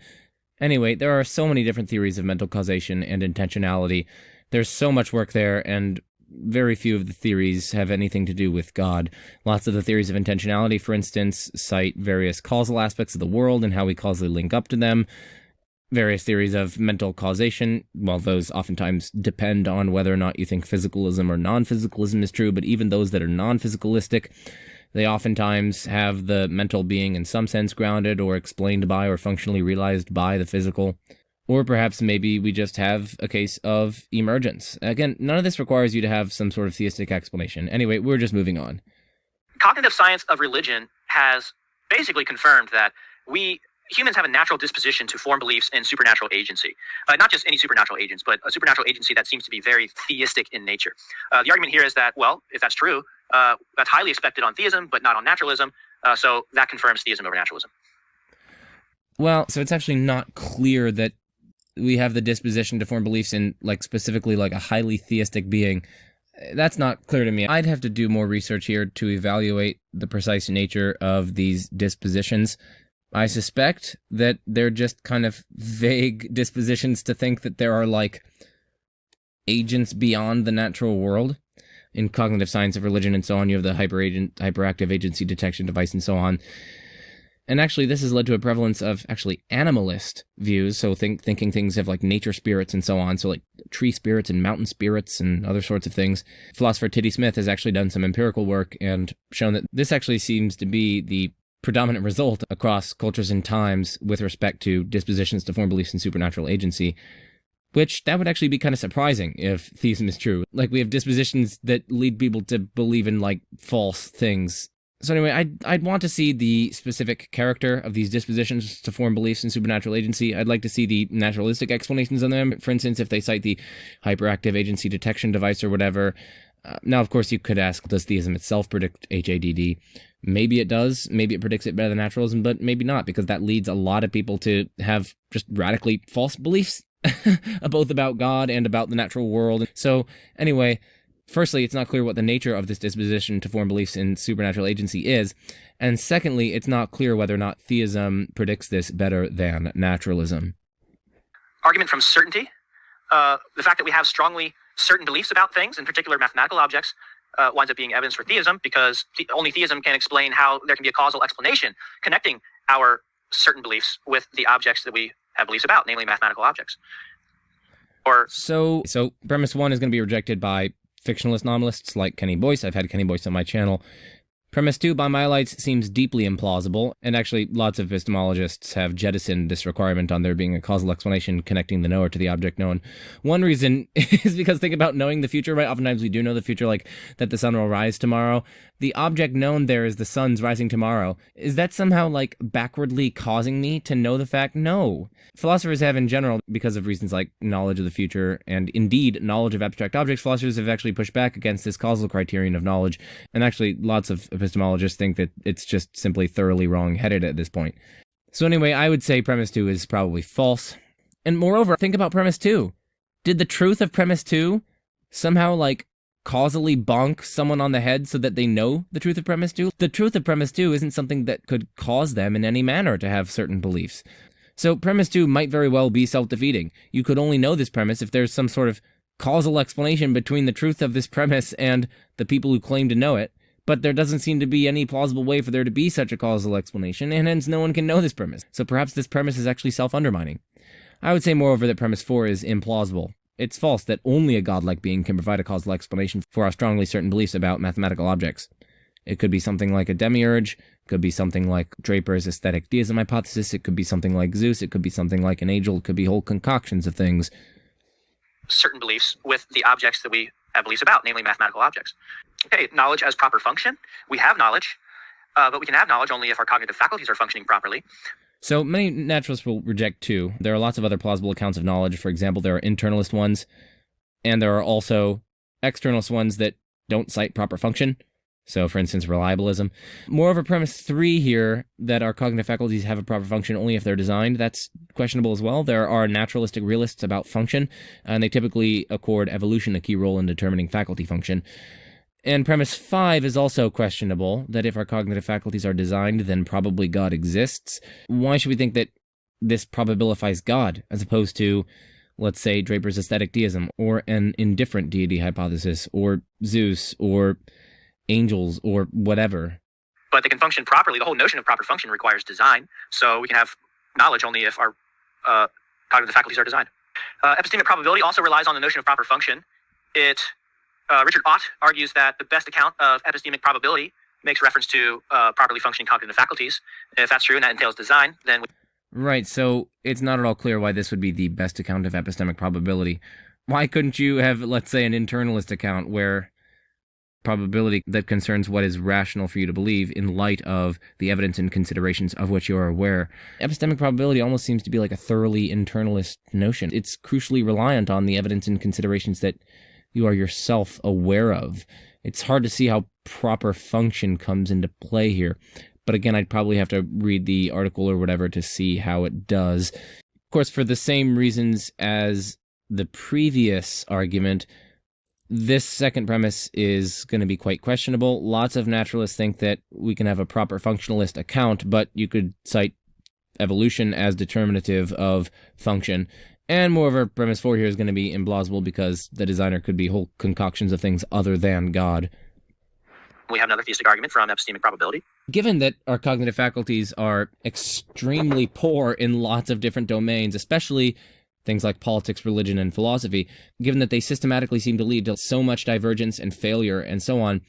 Anyway, there are so many different theories of mental causation and intentionality. There's so much work there, and very few of the theories have anything to do with God. Lots of the theories of intentionality, for instance, cite various causal aspects of the world and how we causally link up to them. Various theories of mental causation, well, those oftentimes depend on whether or not you think physicalism or non-physicalism is true, but even those that are non-physicalistic, they oftentimes have the mental being in some sense grounded or explained by or functionally realized by the physical. Or perhaps maybe we just have a case of emergence. Again, none of this requires you to have some sort of theistic explanation. Anyway, we're just moving on. Cognitive science of religion has basically confirmed that humans have a natural disposition to form beliefs in supernatural agency. Not just any supernatural agents, but a supernatural agency that seems to be very theistic in nature. The argument here is that, well, if that's true, that's highly expected on theism, but not on naturalism. So that confirms theism over naturalism. Well, so it's actually not clear that we have the disposition to form beliefs in, like, specifically, like, a highly theistic being. That's not clear to me. I'd have to do more research here to evaluate the precise nature of these dispositions. I suspect that they're just kind of vague dispositions to think that there are, like, agents beyond the natural world. In cognitive science of religion and so on, you have the hyperactive agency detection device and so on. And actually, this has led to a prevalence of actually animalist views, so thinking things of like nature spirits and so on, so like tree spirits and mountain spirits and other sorts of things. Philosopher Tiddy Smith has actually done some empirical work and shown that this actually seems to be the predominant result across cultures and times with respect to dispositions to form beliefs in supernatural agency, which that would actually be kind of surprising if theism is true. Like, we have dispositions that lead people to believe in, like, false things. So anyway, I'd want to see the specific character of these dispositions to form beliefs in supernatural agency. I'd like to see the naturalistic explanations of them. For instance, if they cite the hyperactive agency detection device or whatever. Now, of course, you could ask, does theism itself predict HADD? Maybe it does. Maybe it predicts it better than naturalism, but maybe not, because that leads a lot of people to have just radically false beliefs, both about God and about the natural world. So anyway, firstly, it's not clear what the nature of this disposition to form beliefs in supernatural agency is. And secondly, it's not clear whether or not theism predicts this better than naturalism. Argument from certainty. The fact that we have strongly certain beliefs about things, in particular mathematical objects, winds up being evidence for theism, because only theism can explain how there can be a causal explanation connecting our certain beliefs with the objects that we have beliefs about, namely mathematical objects. So premise one is going to be rejected by fictionalist novelists like Kenny Boyce. I've had Kenny Boyce on my channel. Premise 2 by Mylites seems deeply implausible, and actually lots of epistemologists have jettisoned this requirement on there being a causal explanation connecting the knower to the object known. One reason is because think about knowing the future, right? Oftentimes we do know the future, like that the sun will rise tomorrow. The object known there is the sun's rising tomorrow. Is that somehow like backwardly causing me to know the fact? No. Philosophers have in general, because of reasons like knowledge of the future and indeed knowledge of abstract objects, philosophers have actually pushed back against this causal criterion of knowledge, and actually lots of epistemologists think that it's just simply thoroughly wrong-headed at this point. So anyway, I would say premise 2 is probably false. And moreover, think about premise 2. Did the truth of premise 2 somehow, like, causally bonk someone on the head so that they know the truth of premise 2? The truth of premise 2 isn't something that could cause them in any manner to have certain beliefs. So premise 2 might very well be self-defeating. You could only know this premise if there's some sort of causal explanation between the truth of this premise and the people who claim to know it. But there doesn't seem to be any plausible way for there to be such a causal explanation, and hence no one can know this premise. So perhaps this premise is actually self-undermining. I would say, moreover, that premise 4 is implausible. It's false that only a godlike being can provide a causal explanation for our strongly certain beliefs about mathematical objects. It could be something like a demiurge, it could be something like Draper's aesthetic deism hypothesis, it could be something like Zeus, it could be something like an angel, it could be whole concoctions of things. Certain beliefs with the objects that we have beliefs about, namely mathematical objects. Okay, knowledge as proper function. We have knowledge, but we can have knowledge only if our cognitive faculties are functioning properly. So many naturalists will reject 2. There are lots of other plausible accounts of knowledge. For example, there are internalist ones, and there are also externalist ones that don't cite proper function. So, for instance, reliabilism. Moreover, premise 3 here, that our cognitive faculties have a proper function only if they're designed, that's questionable as well. There are naturalistic realists about function, and they typically accord evolution a key role in determining faculty function. And premise 5 is also questionable, that if our cognitive faculties are designed, then probably God exists. Why should we think that this probabilifies God, as opposed to, let's say, Draper's aesthetic deism, or an indifferent deity hypothesis, or Zeus, or angels, or whatever? But they can function properly. The whole notion of proper function requires design, so we can have knowledge only if our cognitive faculties are designed. Epistemic probability also relies on the notion of proper function. Richard Ott argues that the best account of epistemic probability makes reference to properly functioning cognitive faculties. If that's true and that entails design, then... Right, so it's not at all clear why this would be the best account of epistemic probability. Why couldn't you have, let's say, an internalist account where probability that concerns what is rational for you to believe in light of the evidence and considerations of which you are aware? Epistemic probability almost seems to be like a thoroughly internalist notion. It's crucially reliant on the evidence and considerations that you are yourself aware of. It's hard to see how proper function comes into play here. But again, I'd probably have to read the article or whatever to see how it does. Of course, for the same reasons as the previous argument, this second premise is going to be quite questionable. Lots of naturalists think that we can have a proper functionalist account, but you could cite evolution as determinative of function. And moreover, premise 4 here is going to be implausible because the designer could be whole concoctions of things other than God. We have another theistic argument from epistemic probability. Given that our cognitive faculties are extremely poor in lots of different domains, especially things like politics, religion, and philosophy, given that they systematically seem to lead to so much divergence and failure and so on,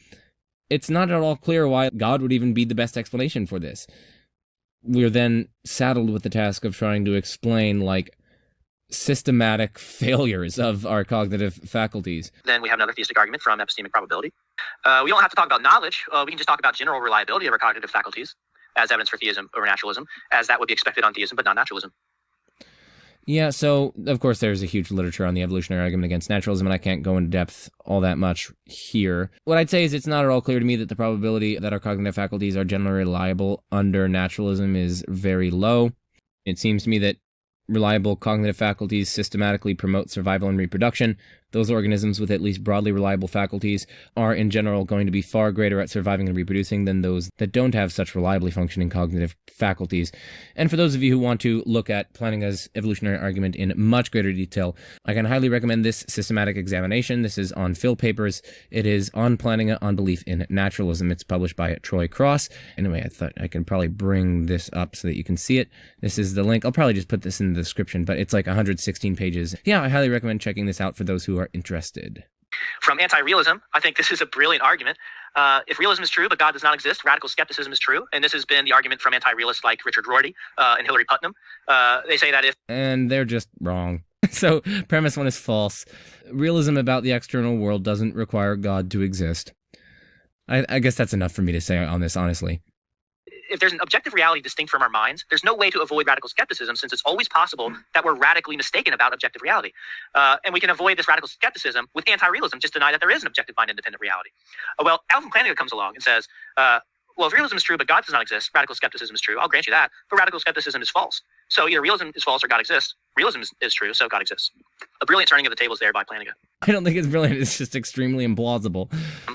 it's not at all clear why God would even be the best explanation for this. We're then saddled with the task of trying to explain, like, systematic failures of our cognitive faculties. Then we have another theistic argument from epistemic probability. We don't have to talk about knowledge. We can just talk about general reliability of our cognitive faculties as evidence for theism over naturalism, as that would be expected on theism, but not naturalism. Yeah, so, of course, there's a huge literature on the evolutionary argument against naturalism, and I can't go into depth all that much here. What I'd say is it's not at all clear to me that the probability that our cognitive faculties are generally reliable under naturalism is very low. It seems to me that reliable cognitive faculties systematically promote survival and reproduction. Those organisms with at least broadly reliable faculties are in general going to be far greater at surviving and reproducing than those that don't have such reliably functioning cognitive faculties. And for those of you who want to look at Plantinga's evolutionary argument in much greater detail, I can highly recommend this systematic examination. This is on Phil Papers. It is on Plantinga on belief in naturalism. It's published by Troy Cross. Anyway, I thought I can probably bring this up so that you can see it. This is the link. I'll probably just put this in the description, but it's like 116 pages. Yeah, I highly recommend checking this out for those who are interested. From anti-realism, I think this is a brilliant argument. If realism is true, but God does not exist, radical skepticism is true. And this has been the argument from anti-realists like Richard Rorty and Hilary Putnam. They say that if... And they're just wrong. So, premise one is false. Realism about the external world doesn't require God to exist. I guess that's enough for me to say on this, honestly. If there's an objective reality distinct from our minds, there's no way to avoid radical skepticism, since it's always possible that we're radically mistaken about objective reality. And we can avoid this radical skepticism with anti-realism, just deny that there is an objective mind independent reality. Well, Alvin Plantinga comes along and says, well, if realism is true, but God does not exist, radical skepticism is true. I'll grant you that, but radical skepticism is false. So either realism is false or God exists. Realism is true, so God exists. A brilliant turning of the tables there by Plantinga. I don't think it's brilliant. It's just extremely implausible.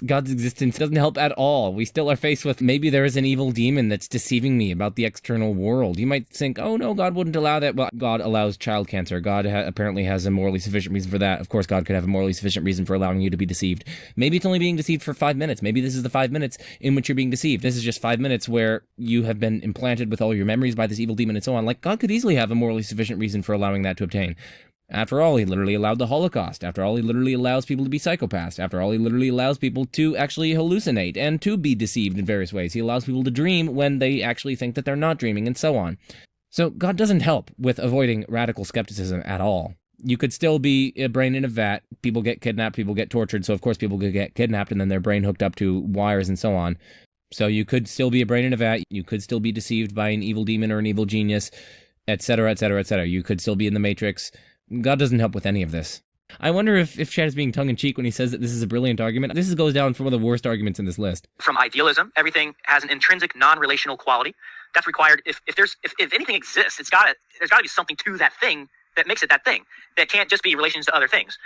God's existence doesn't help at all. We still are faced with maybe there is an evil demon that's deceiving me about the external world. You might think, oh no, God wouldn't allow that. Well, God allows child cancer. God apparently has a morally sufficient reason for that. Of course, God could have a morally sufficient reason for allowing you to be deceived. Maybe it's only being deceived for 5 minutes. Maybe this is the 5 minutes in which you're being deceived. This is just 5 minutes where you have been implanted with all your memories by this evil demon and so on. Like, God could easily have a morally sufficient reason for allowing that to obtain. After all, he literally allowed the Holocaust. After all, he literally allows people to be psychopaths. After all, he literally allows people to actually hallucinate and to be deceived in various ways. He allows people to dream when they actually think that they're not dreaming, and so on. So God doesn't help with avoiding radical skepticism at all. You could still be a brain in a vat. People get kidnapped, people get tortured, so of course people could get kidnapped and then their brain hooked up to wires and so on. So you could still be a brain in a vat. You could still be deceived by an evil demon or an evil genius, etc., etc., etc. You could still be in the Matrix. God doesn't help with any of this. I wonder if Chad is being tongue-in-cheek when he says that this is a brilliant argument. This goes down for one of the worst arguments in this list. From idealism, everything has an intrinsic non-relational quality. That's required. If anything exists, there's got to be something to that thing that makes it that thing. That can't just be relations to other things.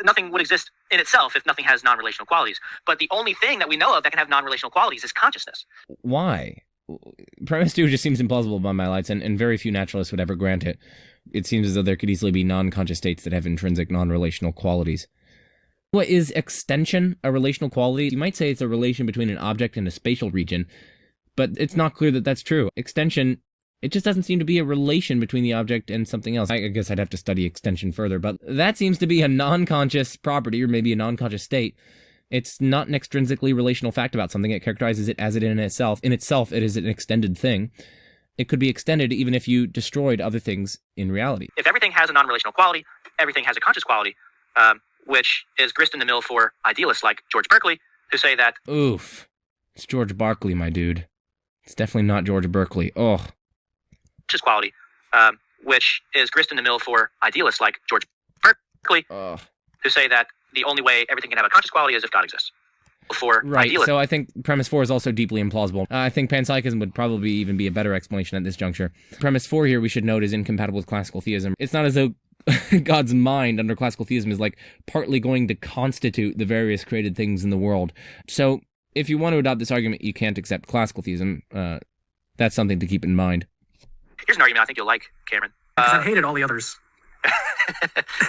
Nothing would exist in itself if nothing has non-relational qualities. But the only thing that we know of that can have non-relational qualities is consciousness. Why? Premise 2 just seems implausible by my lights, and very few naturalists would ever grant it. It seems as though there could easily be non-conscious states that have intrinsic non-relational qualities. What is extension a relational quality? You might say it's a relation between an object and a spatial region, but it's not clear that that's true. Extension, it just doesn't seem to be a relation between the object and something else. I guess I'd have to study extension further, but that seems to be a non-conscious property, or maybe a non-conscious state. It's not an extrinsically relational fact about something. It characterizes it as it in itself. In itself, it is an extended thing. It could be extended even if you destroyed other things in reality. If everything has a non-relational quality, everything has a conscious quality, which is grist in the mill for idealists like George Berkeley, who say that... Oof. It's George Berkeley, my dude. It's definitely not George Berkeley. Oh. Conscious quality, which is grist in the mill for idealists like George Berkeley, who say that the only way everything can have a conscious quality is if God exists. Right, so I think premise 4 is also deeply implausible. I think panpsychism would probably even be a better explanation at this juncture. Premise 4 here, we should note, is incompatible with classical theism. It's not as though God's mind under classical theism is like partly going to constitute the various created things in the world. So if you want to adopt this argument, you can't accept classical theism. That's something to keep in mind. Here's an argument I think you'll like, Cameron. Because I hated all the others.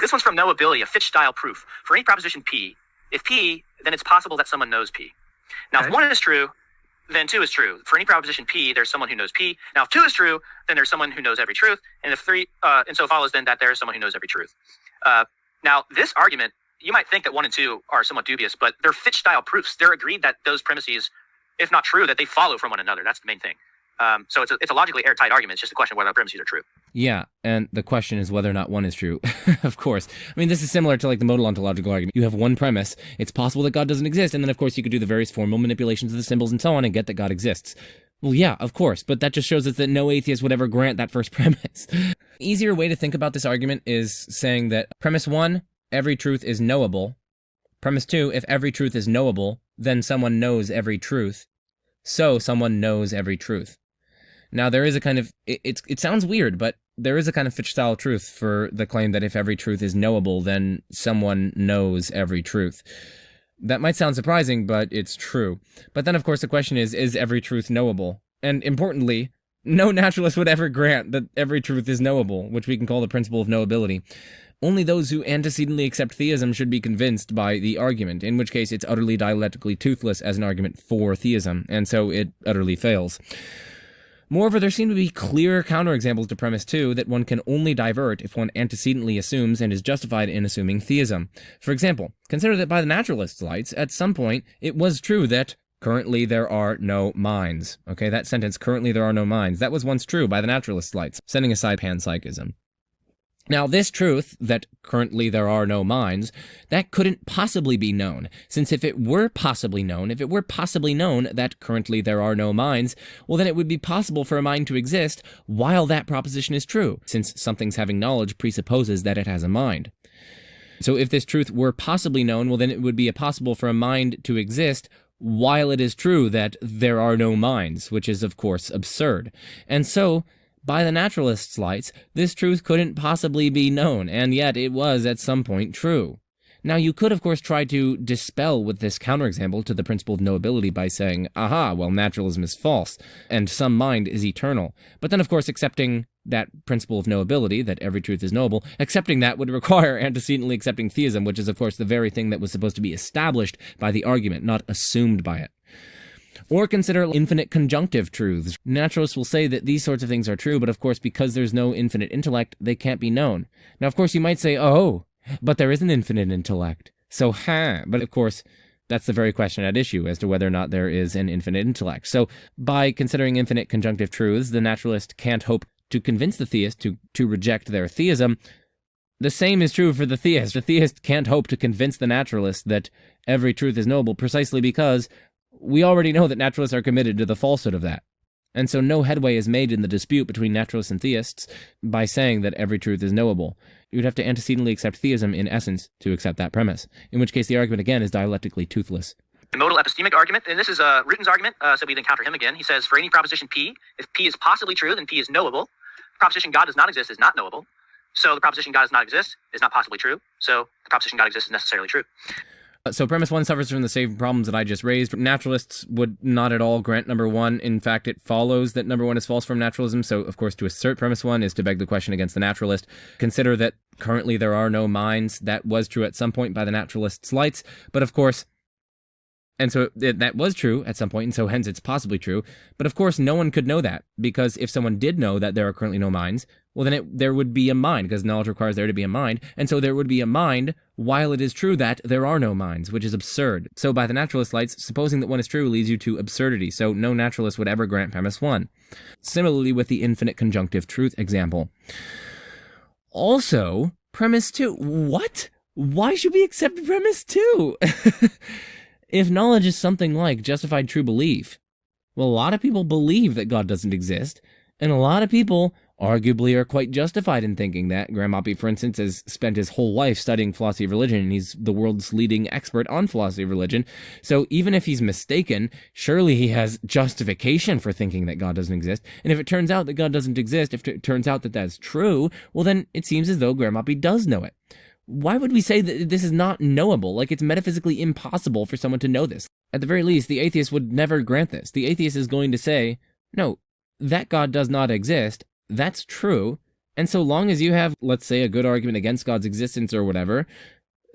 This one's from knowability, a Fitch-style proof. For any proposition P, if P, then it's possible that someone knows P. Now, if 1 is true, then 2 is true. For any proposition P, there's someone who knows P. Now, if 2 is true, then there's someone who knows every truth. And if 3, and so it follows then that there is someone who knows every truth. Now, this argument, you might think that 1 and 2 are somewhat dubious, but they're Fitch-style proofs. They're agreed that those premises, if not true, that they follow from one another. That's the main thing. So it's a logically airtight argument. It's just a question of whether the premises are true. Yeah, and the question is whether or not one is true. Of course. I mean, this is similar to like the modal ontological argument. You have one premise. It's possible that God doesn't exist, and then of course you could do the various formal manipulations of the symbols and so on and get that God exists. Well, yeah, of course, but that just shows us that no atheist would ever grant that first premise. Easier way to think about this argument is saying that premise 1, every truth is knowable. Premise 2, if every truth is knowable, then someone knows every truth. So someone knows every truth. Now, there is a kind of, it sounds weird, but there is a kind of Fichte-style truth for the claim that if every truth is knowable, then someone knows every truth. That might sound surprising, but it's true. But then, of course, the question is every truth knowable? And importantly, no naturalist would ever grant that every truth is knowable, which we can call the principle of knowability. Only those who antecedently accept theism should be convinced by the argument, in which case it's utterly dialectically toothless as an argument for theism, and so it utterly fails. Moreover, there seem to be clear counterexamples to premise 2 that one can only divert if one antecedently assumes and is justified in assuming theism. For example, consider that by the naturalist's lights, at some point, it was true that currently there are no minds. Okay, that sentence, currently there are no minds, that was once true by the naturalist's lights, setting aside panpsychism. Now, this truth, that currently there are no minds, that couldn't possibly be known, since if it were possibly known that currently there are no minds, well then it would be possible for a mind to exist while that proposition is true, since something's having knowledge presupposes that it has a mind. So if this truth were possibly known, well then it would be possible for a mind to exist while it is true that there are no minds, which is of course absurd. And so, by the naturalist's lights, this truth couldn't possibly be known, and yet it was at some point true. Now, you could, of course, try to dispel with this counterexample to the principle of knowability by saying, aha, well, naturalism is false, and some mind is eternal. But then, of course, accepting that principle of knowability, that every truth is knowable, accepting that would require antecedently accepting theism, which is, of course, the very thing that was supposed to be established by the argument, not assumed by it. Or consider infinite conjunctive truths. Naturalists will say that these sorts of things are true, but of course, because there's no infinite intellect, they can't be known. Now, of course, you might say, oh, but there is an infinite intellect. So, but of course, that's the very question at issue as to whether or not there is an infinite intellect. So, by considering infinite conjunctive truths, the naturalist can't hope to convince the theist to reject their theism. The same is true for the theist. The theist can't hope to convince the naturalist that every truth is knowable precisely because we already know that naturalists are committed to the falsehood of that. And so no headway is made in the dispute between naturalists and theists by saying that every truth is knowable. You would have to antecedently accept theism in essence to accept that premise, in which case the argument again is dialectically toothless. The modal epistemic argument, and this is Ritten's argument, so we'd encounter him again. He says, for any proposition P, if P is possibly true, then P is knowable. The proposition God does not exist is not knowable. So the proposition God does not exist is not possibly true. So the proposition God exists is necessarily true. So premise 1 suffers from the same problems that I just raised. Naturalists would not at all grant number 1. In fact, it follows that number 1 is false from naturalism. So, of course, to assert premise 1 is to beg the question against the naturalist. Consider that currently there are no minds. That was true at some point by the naturalist's lights. But, of course, and so that was true at some point, and so hence it's possibly true. But, of course, no one could know that, because if someone did know that there are currently no minds, well, then there would be a mind, because knowledge requires there to be a mind, and so there would be a mind while it is true that there are no minds, which is absurd. So by the naturalist lights, supposing that one is true leads you to absurdity, so no naturalist would ever grant premise 1. Similarly with the infinite conjunctive truth example. Also, premise 2. What? Why should we accept premise 2? If knowledge is something like justified true belief, well, a lot of people believe that God doesn't exist, and a lot of people arguably are quite justified in thinking that. Graham Oppy, for instance, has spent his whole life studying philosophy of religion, and he's the world's leading expert on philosophy of religion. So even if he's mistaken, surely he has justification for thinking that God doesn't exist. And if it turns out that God doesn't exist, if it turns out that that's true, well, then it seems as though Graham Oppy does know it. Why would we say that this is not knowable? Like, it's metaphysically impossible for someone to know this. At the very least, the atheist would never grant this. The atheist is going to say, no, that God does not exist, that's true, and so long as you have, let's say, a good argument against God's existence or whatever,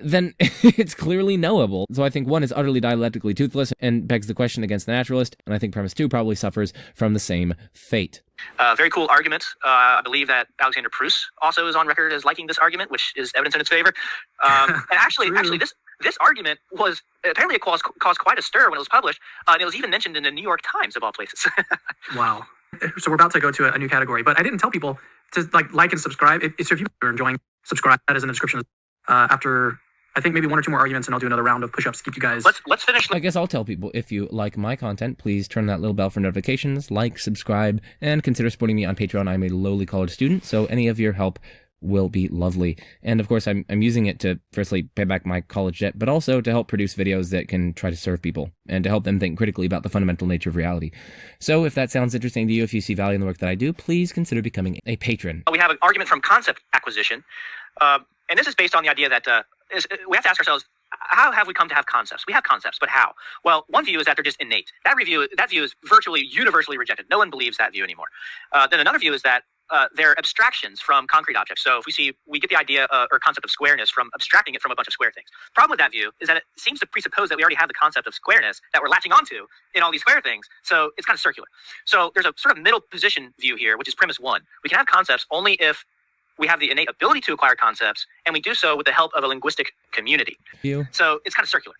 then it's clearly knowable. So I think 1 is utterly dialectically toothless and begs the question against the naturalist, and I think premise 2 probably suffers from the same fate. Very cool argument. I believe that Alexander Proust also is on record as liking this argument, which is evidence in its favor. And actually, this argument was apparently caused quite a stir when it was published, and it was even mentioned in the New York Times of all places. Wow. So we're about to go to a new category, but I didn't tell people to like and subscribe. So if you are enjoying, subscribe. That is in the description. After I think maybe 1 or 2 more arguments, and I'll do another round of push-ups to keep you guys. Let's finish. I guess I'll tell people, if you like my content, please turn that little bell for notifications, like, subscribe, and consider supporting me on Patreon. I'm a lowly college student, so any of your help will be lovely. And of course, I'm using it to firstly pay back my college debt, but also to help produce videos that can try to serve people and to help them think critically about the fundamental nature of reality. So if that sounds interesting to you, if you see value in the work that I do, please consider becoming a patron. We have an argument from concept acquisition, and this is based on the idea that we have to ask ourselves, how have we come to have concepts? We have concepts, but how? Well, one view is that they're just innate. That view is virtually universally rejected. No one believes that view anymore. Then another view is that they're abstractions from concrete objects. So if we get the idea or concept of squareness from abstracting it from a bunch of square things. Problem with that view is that it seems to presuppose that we already have the concept of squareness that we're latching onto in all these square things. So it's kind of circular. So there's a sort of middle position view here, which is premise 1. We can have concepts only if we have the innate ability to acquire concepts, and we do so with the help of a linguistic community. So it's kind of circular.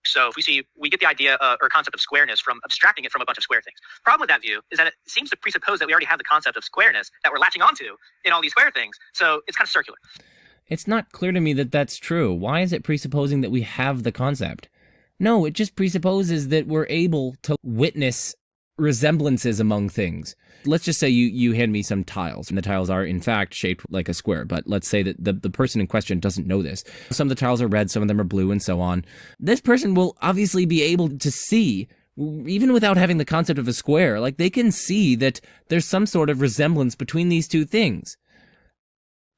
So if we get the idea or concept of squareness from abstracting it from a bunch of square things. Problem with that view is that it seems to presuppose that we already have the concept of squareness that we're latching onto in all these square things. So it's kind of circular. It's not clear to me that that's true. Why is it presupposing that we have the concept? No, it just presupposes that we're able to witness resemblances among things. Let's just say you hand me some tiles, and the tiles are in fact shaped like a square, but let's say that the person in question doesn't know this. Some of the tiles are red, some of them are blue, and so on. This person will obviously be able to see, even without having the concept of a square, like they can see that there's some sort of resemblance between these two things.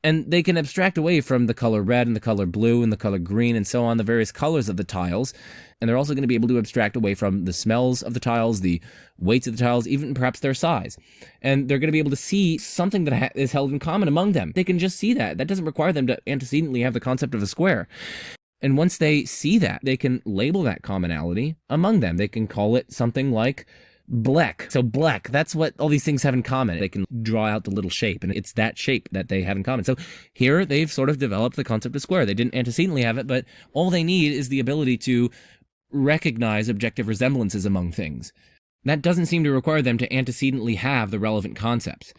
And they can abstract away from the color red and the color blue and the color green and so on, the various colors of the tiles. And they're also going to be able to abstract away from the smells of the tiles, the weights of the tiles, even perhaps their size. And they're going to be able to see something that is held in common among them. They can just see that. That doesn't require them to antecedently have the concept of a square. And once they see that, they can label that commonality among them. They can call it something like black. So black, that's what all these things have in common. They can draw out the little shape, and it's that shape that they have in common. So here they've sort of developed the concept of square. They didn't antecedently have it, but all they need is the ability to recognize objective resemblances among things. That doesn't seem to require them to antecedently have the relevant concepts.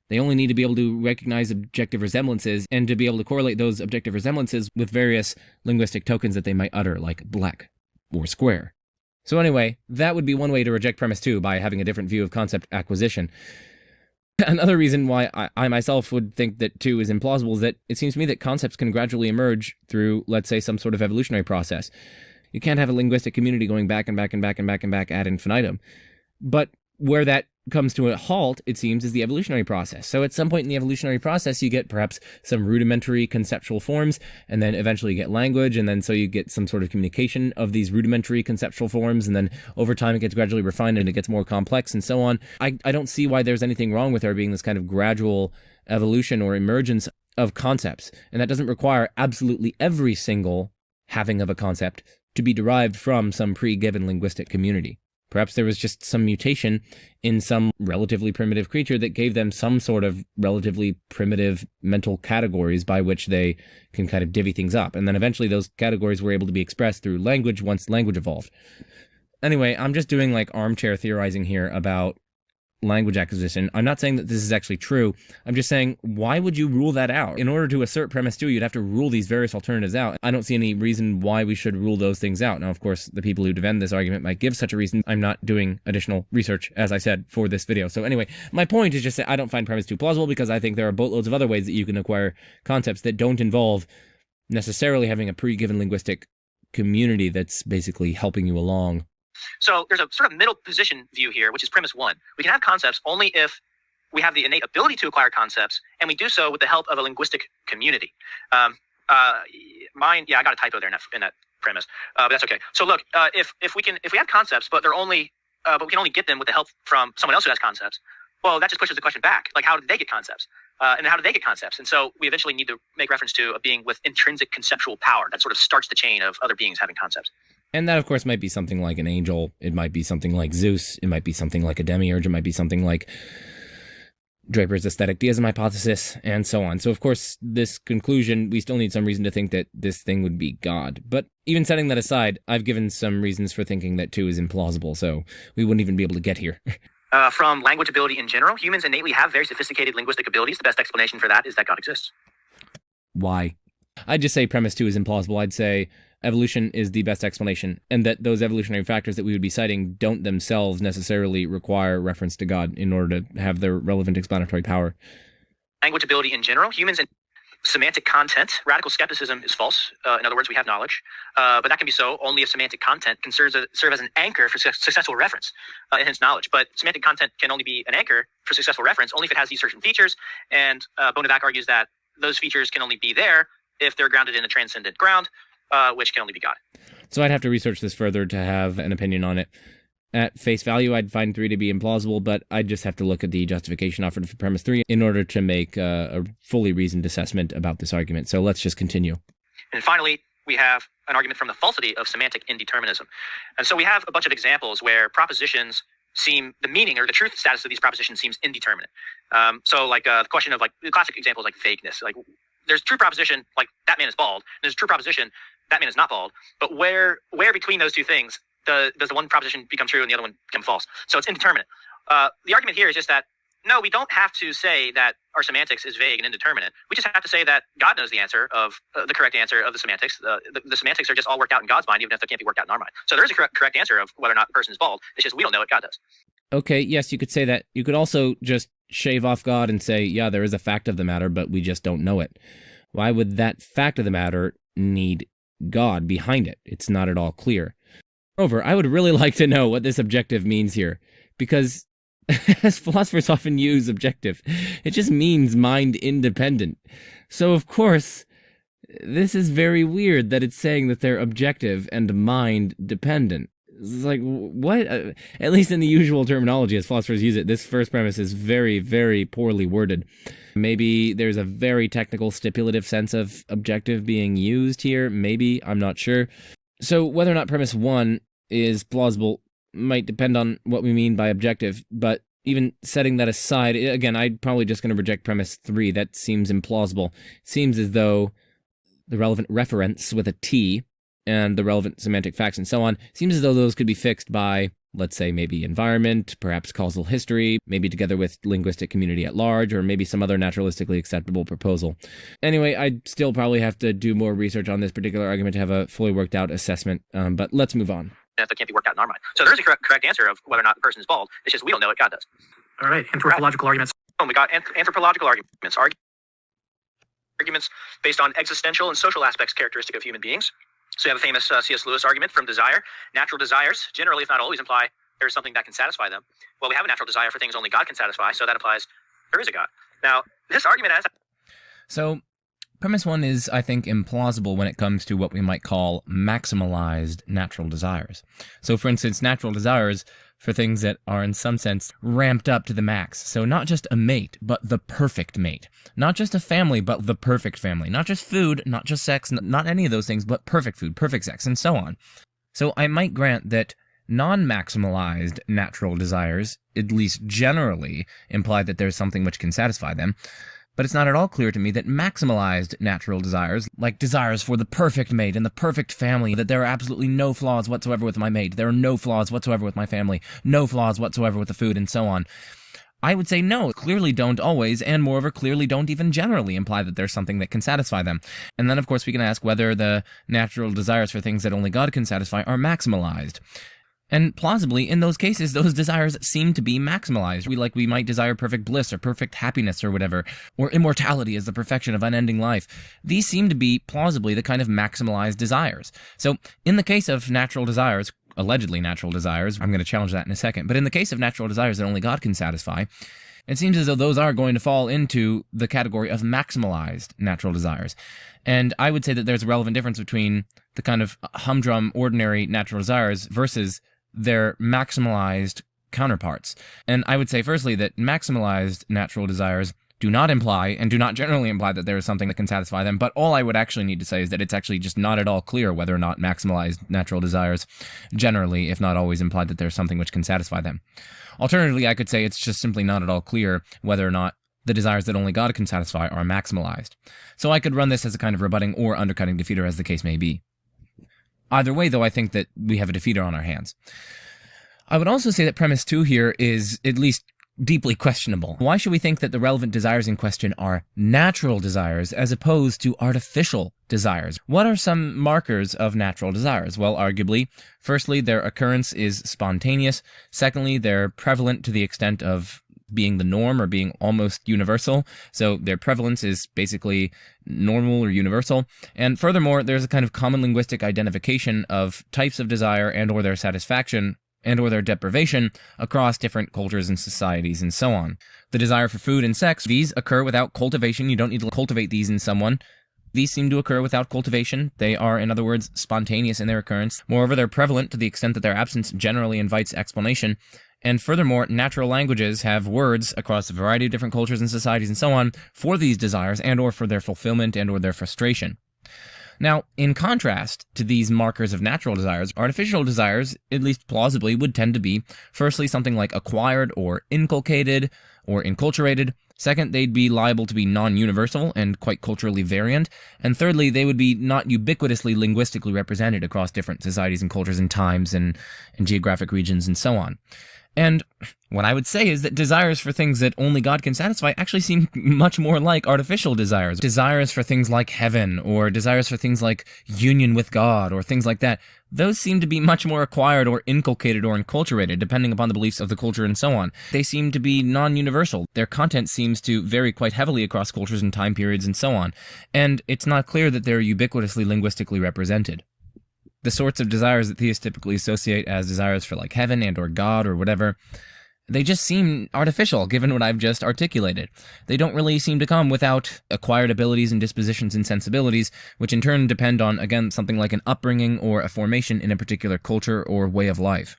They only need to be able to recognize objective resemblances and to be able to correlate those objective resemblances with various linguistic tokens that they might utter, like black or square. So anyway, that would be one way to reject premise 2, by having a different view of concept acquisition. Another reason why I myself would think that 2 is implausible is that it seems to me that concepts can gradually emerge through, let's say, some sort of evolutionary process. You can't have a linguistic community going back and back and back and back and back ad infinitum. But where that comes to a halt, it seems, is the evolutionary process. So at some point in the evolutionary process, you get perhaps some rudimentary conceptual forms, and then eventually you get language, and then so you get some sort of communication of these rudimentary conceptual forms, and then over time it gets gradually refined and it gets more complex and so on. I don't see why there's anything wrong with there being this kind of gradual evolution or emergence of concepts, and that doesn't require absolutely every single having of a concept to be derived from some pre-given linguistic community. Perhaps there was just some mutation in some relatively primitive creature that gave them some sort of relatively primitive mental categories by which they can kind of divvy things up. And then eventually those categories were able to be expressed through language once language evolved. Anyway, I'm just doing like armchair theorizing here about language acquisition. I'm not saying that this is actually true. I'm just saying, why would you rule that out? In order to assert premise 2, you'd have to rule these various alternatives out. I don't see any reason why we should rule those things out. Now, of course, the people who defend this argument might give such a reason. I'm not doing additional research, as I said, for this video. So anyway, my point is just that I don't find premise 2 plausible, because I think there are boatloads of other ways that you can acquire concepts that don't involve necessarily having a pre-given linguistic community that's basically helping you along. So there's a sort of middle position view here, which is premise 1. We can have concepts only if we have the innate ability to acquire concepts, and we do so with the help of a linguistic community. I got a typo there in that premise, but that's okay. So look, if we have concepts, but we can only get them with the help from someone else who has concepts, well, that just pushes the question back. Like, how did they get concepts? And how did they get concepts? And so we eventually need to make reference to a being with intrinsic conceptual power that sort of starts the chain of other beings having concepts. And that, of course, might be something like an angel. It might be something like Zeus. It might be something like a demiurge. It might be something like Draper's aesthetic deism hypothesis, and so on. So, of course, this conclusion, we still need some reason to think that this thing would be God. But even setting that aside, I've given some reasons for thinking that 2 is implausible, so we wouldn't even be able to get here. From language ability in general, humans innately have very sophisticated linguistic abilities. The best explanation for that is that God exists. Why? I'd just say premise 2 is implausible. I'd say evolution is the best explanation, and that those evolutionary factors that we would be citing don't themselves necessarily require reference to God in order to have their relevant explanatory power. Language ability in general, humans and semantic content. Radical skepticism is false. In other words, we have knowledge, but that can be so only if semantic content can serve as an anchor for successful reference, and hence knowledge. But semantic content can only be an anchor for successful reference only if it has these certain features, and Bonavac argues that those features can only be there if they're grounded in a transcendent ground, which can only be God. So I'd have to research this further to have an opinion on it. At face value, I'd find 3 to be implausible, but I'd just have to look at the justification offered for premise 3 in order to make a fully reasoned assessment about this argument. So let's just continue. And finally, we have an argument from the falsity of semantic indeterminism. And so we have a bunch of examples where propositions seem, the meaning or the truth status of these propositions seems indeterminate. So like the question of like, the classic examples like vagueness, like there's a true proposition, like that man is bald. There's a true proposition, that man is not bald. But where between those two things does the one proposition become true and the other one become false? So it's indeterminate. The argument here is just that, no, we don't have to say that our semantics is vague and indeterminate. We just have to say that God knows the answer of the correct answer of the semantics. The semantics are just all worked out in God's mind, even if they can't be worked out in our mind. So there is a correct answer of whether or not the person is bald. It's just we don't know it, God does. Okay, yes, you could say that. You could also just shave off God and say, yeah, there is a fact of the matter, but we just don't know it. Why would that fact of the matter need God behind it? It's not at all clear. Moreover, I would really like to know what this objective means here, because as philosophers often use objective, it just means mind independent. So, of course, this is very weird that it's saying that they're objective and mind dependent. It's like, what? At least in the usual terminology as philosophers use it, this first premise is very, very poorly worded. Maybe there's a very technical stipulative sense of objective being used here. Maybe, I'm not sure. So whether or not premise 1 is plausible might depend on what we mean by objective, but even setting that aside, again, I'm probably just going to reject premise 3. That seems implausible. It seems as though the relevant reference with a T and the relevant semantic facts and so on, seems as though those could be fixed by, let's say, maybe environment, perhaps causal history, maybe together with linguistic community at large, or maybe some other naturalistically acceptable proposal. Anyway, I'd still probably have to do more research on this particular argument to have a fully worked out assessment, but let's move on. If it can't be worked out in our mind. So there's a correct answer of whether or not the person is bald. It's just we don't know it, God does. All right, anthropological arguments. Oh, we got anthropological arguments. Arguments based on existential and social aspects characteristic of human beings. So you have a famous C.S. Lewis argument from desire. Natural desires, generally, if not always, imply there is something that can satisfy them. Well, we have a natural desire for things only God can satisfy, so that implies there is a God. Now, this argument has... So, premise 1 is, I think, implausible when it comes to what we might call maximalized natural desires. So, for instance, natural desires for things that are in some sense ramped up to the max. So not just a mate, but the perfect mate. Not just a family, but the perfect family. Not just food, not just sex, not any of those things, but perfect food, perfect sex, and so on. So I might grant that non-maximalized natural desires, at least generally, imply that there's something which can satisfy them. But it's not at all clear to me that maximalized natural desires, like desires for the perfect mate and the perfect family, that there are absolutely no flaws whatsoever with my mate, there are no flaws whatsoever with my family, no flaws whatsoever with the food, and so on. I would say no, clearly don't always, and moreover, clearly don't even generally imply that there's something that can satisfy them. And then, of course, we can ask whether the natural desires for things that only God can satisfy are maximalized. And plausibly, in those cases, those desires seem to be maximalized. We might desire perfect bliss or perfect happiness or whatever, or immortality as the perfection of unending life. These seem to be plausibly the kind of maximalized desires. So, in the case of natural desires, allegedly natural desires, I'm going to challenge that in a second, but in the case of natural desires that only God can satisfy, it seems as though those are going to fall into the category of maximalized natural desires. And I would say that there's a relevant difference between the kind of humdrum, ordinary natural desires versus their maximalized counterparts. And I would say, firstly, that maximalized natural desires do not imply, and do not generally imply, that there is something that can satisfy them, but all I would actually need to say is that it's actually just not at all clear whether or not maximalized natural desires generally, if not always, imply that there's something which can satisfy them. Alternatively, I could say it's just simply not at all clear whether or not the desires that only God can satisfy are maximalized. So I could run this as a kind of rebutting or undercutting defeater, as the case may be. Either way, though, I think that we have a defeater on our hands. I would also say that premise 2 here is at least deeply questionable. Why should we think that the relevant desires in question are natural desires as opposed to artificial desires? What are some markers of natural desires? Well, arguably, firstly, their occurrence is spontaneous. Secondly, they're prevalent to the extent of being the norm or being almost universal. So their prevalence is basically normal or universal. And furthermore, there's a kind of common linguistic identification of types of desire and or their satisfaction and or their deprivation across different cultures and societies and so on. The desire for food and sex, these occur without cultivation. You don't need to cultivate these in someone. These seem to occur without cultivation. They are, in other words, spontaneous in their occurrence. Moreover, they're prevalent to the extent that their absence generally invites explanation. And furthermore, natural languages have words across a variety of different cultures and societies and so on for these desires and or for their fulfillment and or their frustration. Now, in contrast to these markers of natural desires, artificial desires, at least plausibly, would tend to be, firstly, something like acquired or inculcated or enculturated. Second, they'd be liable to be non-universal and quite culturally variant. And thirdly, they would be not ubiquitously linguistically represented across different societies and cultures and times and geographic regions and so on. And what I would say is that desires for things that only God can satisfy actually seem much more like artificial desires. Desires for things like heaven, or desires for things like union with God, or things like that. Those seem to be much more acquired or inculcated or enculturated, depending upon the beliefs of the culture and so on. They seem to be non-universal. Their content seems to vary quite heavily across cultures and time periods and so on. And it's not clear that they're ubiquitously linguistically represented. The sorts of desires that theists typically associate as desires for like heaven and or God or whatever, they just seem artificial given what I've just articulated. They don't really seem to come without acquired abilities and dispositions and sensibilities, which in turn depend on, again, something like an upbringing or a formation in a particular culture or way of life.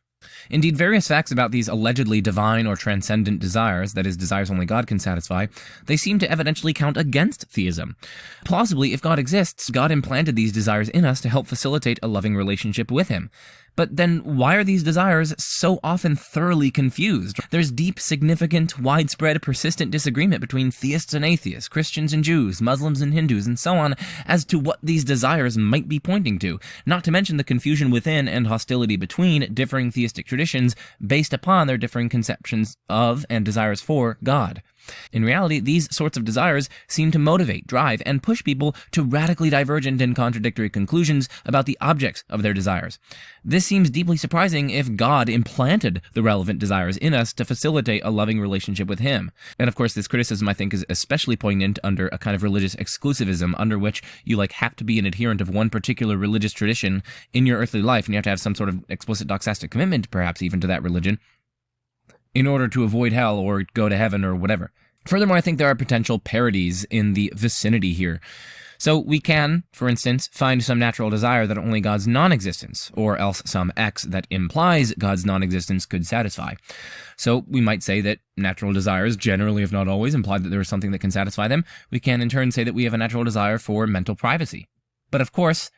Indeed, various facts about these allegedly divine or transcendent desires, that is, desires only God can satisfy, they seem to evidentially count against theism. Plausibly, if God exists, God implanted these desires in us to help facilitate a loving relationship with Him. But then why are these desires so often thoroughly confused? There's deep, significant, widespread, persistent disagreement between theists and atheists, Christians and Jews, Muslims and Hindus, and so on, as to what these desires might be pointing to, not to mention the confusion within and hostility between differing theistic traditions based upon their differing conceptions of and desires for God. In reality, these sorts of desires seem to motivate, drive, and push people to radically divergent and contradictory conclusions about the objects of their desires. This seems deeply surprising if God implanted the relevant desires in us to facilitate a loving relationship with Him. And of course, this criticism, I think, is especially poignant under a kind of religious exclusivism under which you have to be an adherent of one particular religious tradition in your earthly life, and you have to have some sort of explicit doxastic commitment, perhaps even to that religion, in order to avoid hell or go to heaven or whatever. Furthermore, I think there are potential parodies in the vicinity here. So we can, for instance, find some natural desire that only God's non-existence, or else some X that implies God's non-existence, could satisfy. So we might say that natural desires, generally if not always, imply that there is something that can satisfy them. We can in turn say that we have a natural desire for mental privacy. But of course,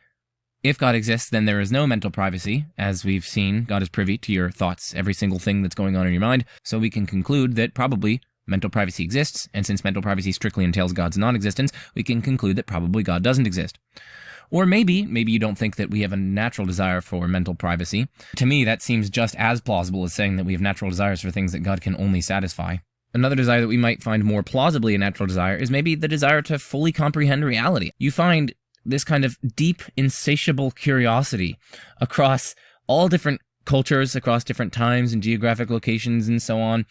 if God exists, then there is no mental privacy. As we've seen, God is privy to your thoughts, every single thing that's going on in your mind. So we can conclude that probably mental privacy exists, and since mental privacy strictly entails God's non-existence, we can conclude that probably God doesn't exist. Or maybe you don't think that we have a natural desire for mental privacy. To me, that seems just as plausible as saying that we have natural desires for things that God can only satisfy. Another desire that we might find more plausibly a natural desire is maybe the desire to fully comprehend reality. You find this kind of deep, insatiable curiosity across all different cultures, across different times and geographic locations and so on.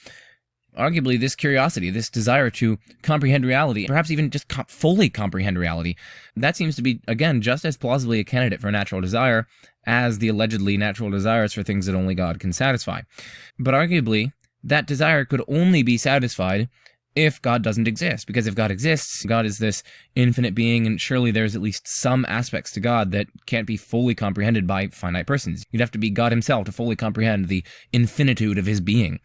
Arguably, this curiosity, this desire to comprehend reality, perhaps even just fully comprehend reality, that seems to be, again, just as plausibly a candidate for a natural desire as the allegedly natural desires for things that only God can satisfy. But arguably, that desire could only be satisfied if God doesn't exist, because if God exists, God is this infinite being, and surely there's at least some aspects to God that can't be fully comprehended by finite persons. You'd have to be God Himself to fully comprehend the infinitude of His being.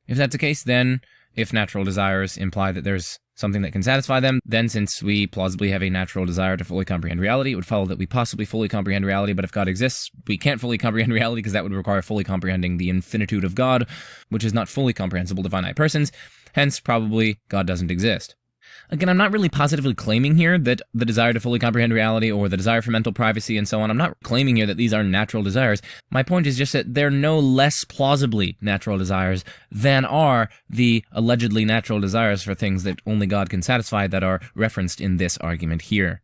If that's the case, then, if natural desires imply that there's something that can satisfy them, then since we plausibly have a natural desire to fully comprehend reality, it would follow that we possibly fully comprehend reality, but if God exists, we can't fully comprehend reality because that would require fully comprehending the infinitude of God, which is not fully comprehensible to finite persons, hence probably God doesn't exist. Again, I'm not really positively claiming here that the desire to fully comprehend reality or the desire for mental privacy and so on, I'm not claiming here that these are natural desires. My point is just that they're no less plausibly natural desires than are the allegedly natural desires for things that only God can satisfy that are referenced in this argument here.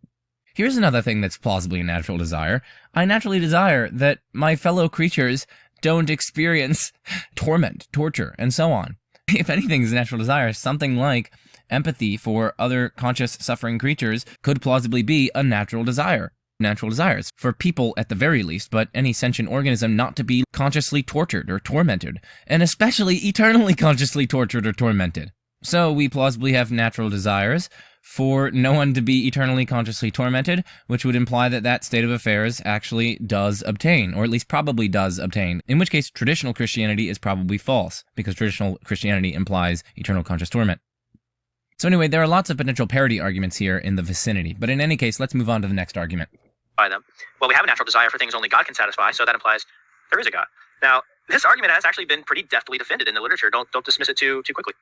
Here's another thing that's plausibly a natural desire. I naturally desire that my fellow creatures don't experience torment, torture, and so on. If anything is a natural desire, something like empathy for other conscious suffering creatures could plausibly be a natural desire. Natural desires, for people at the very least, but any sentient organism not to be consciously tortured or tormented, and especially eternally consciously tortured or tormented. So we plausibly have natural desires for no one to be eternally consciously tormented, which would imply that that state of affairs actually does obtain, or at least probably does obtain, in which case traditional Christianity is probably false, because traditional Christianity implies eternal conscious torment. So anyway, there are lots of potential parity arguments here in the vicinity, but in any case, let's move on to the next argument. By them. Well, we have a natural desire for things only God can satisfy, so that implies there is a God. Now, this argument has actually been pretty deftly defended in the literature. Don't dismiss it too quickly.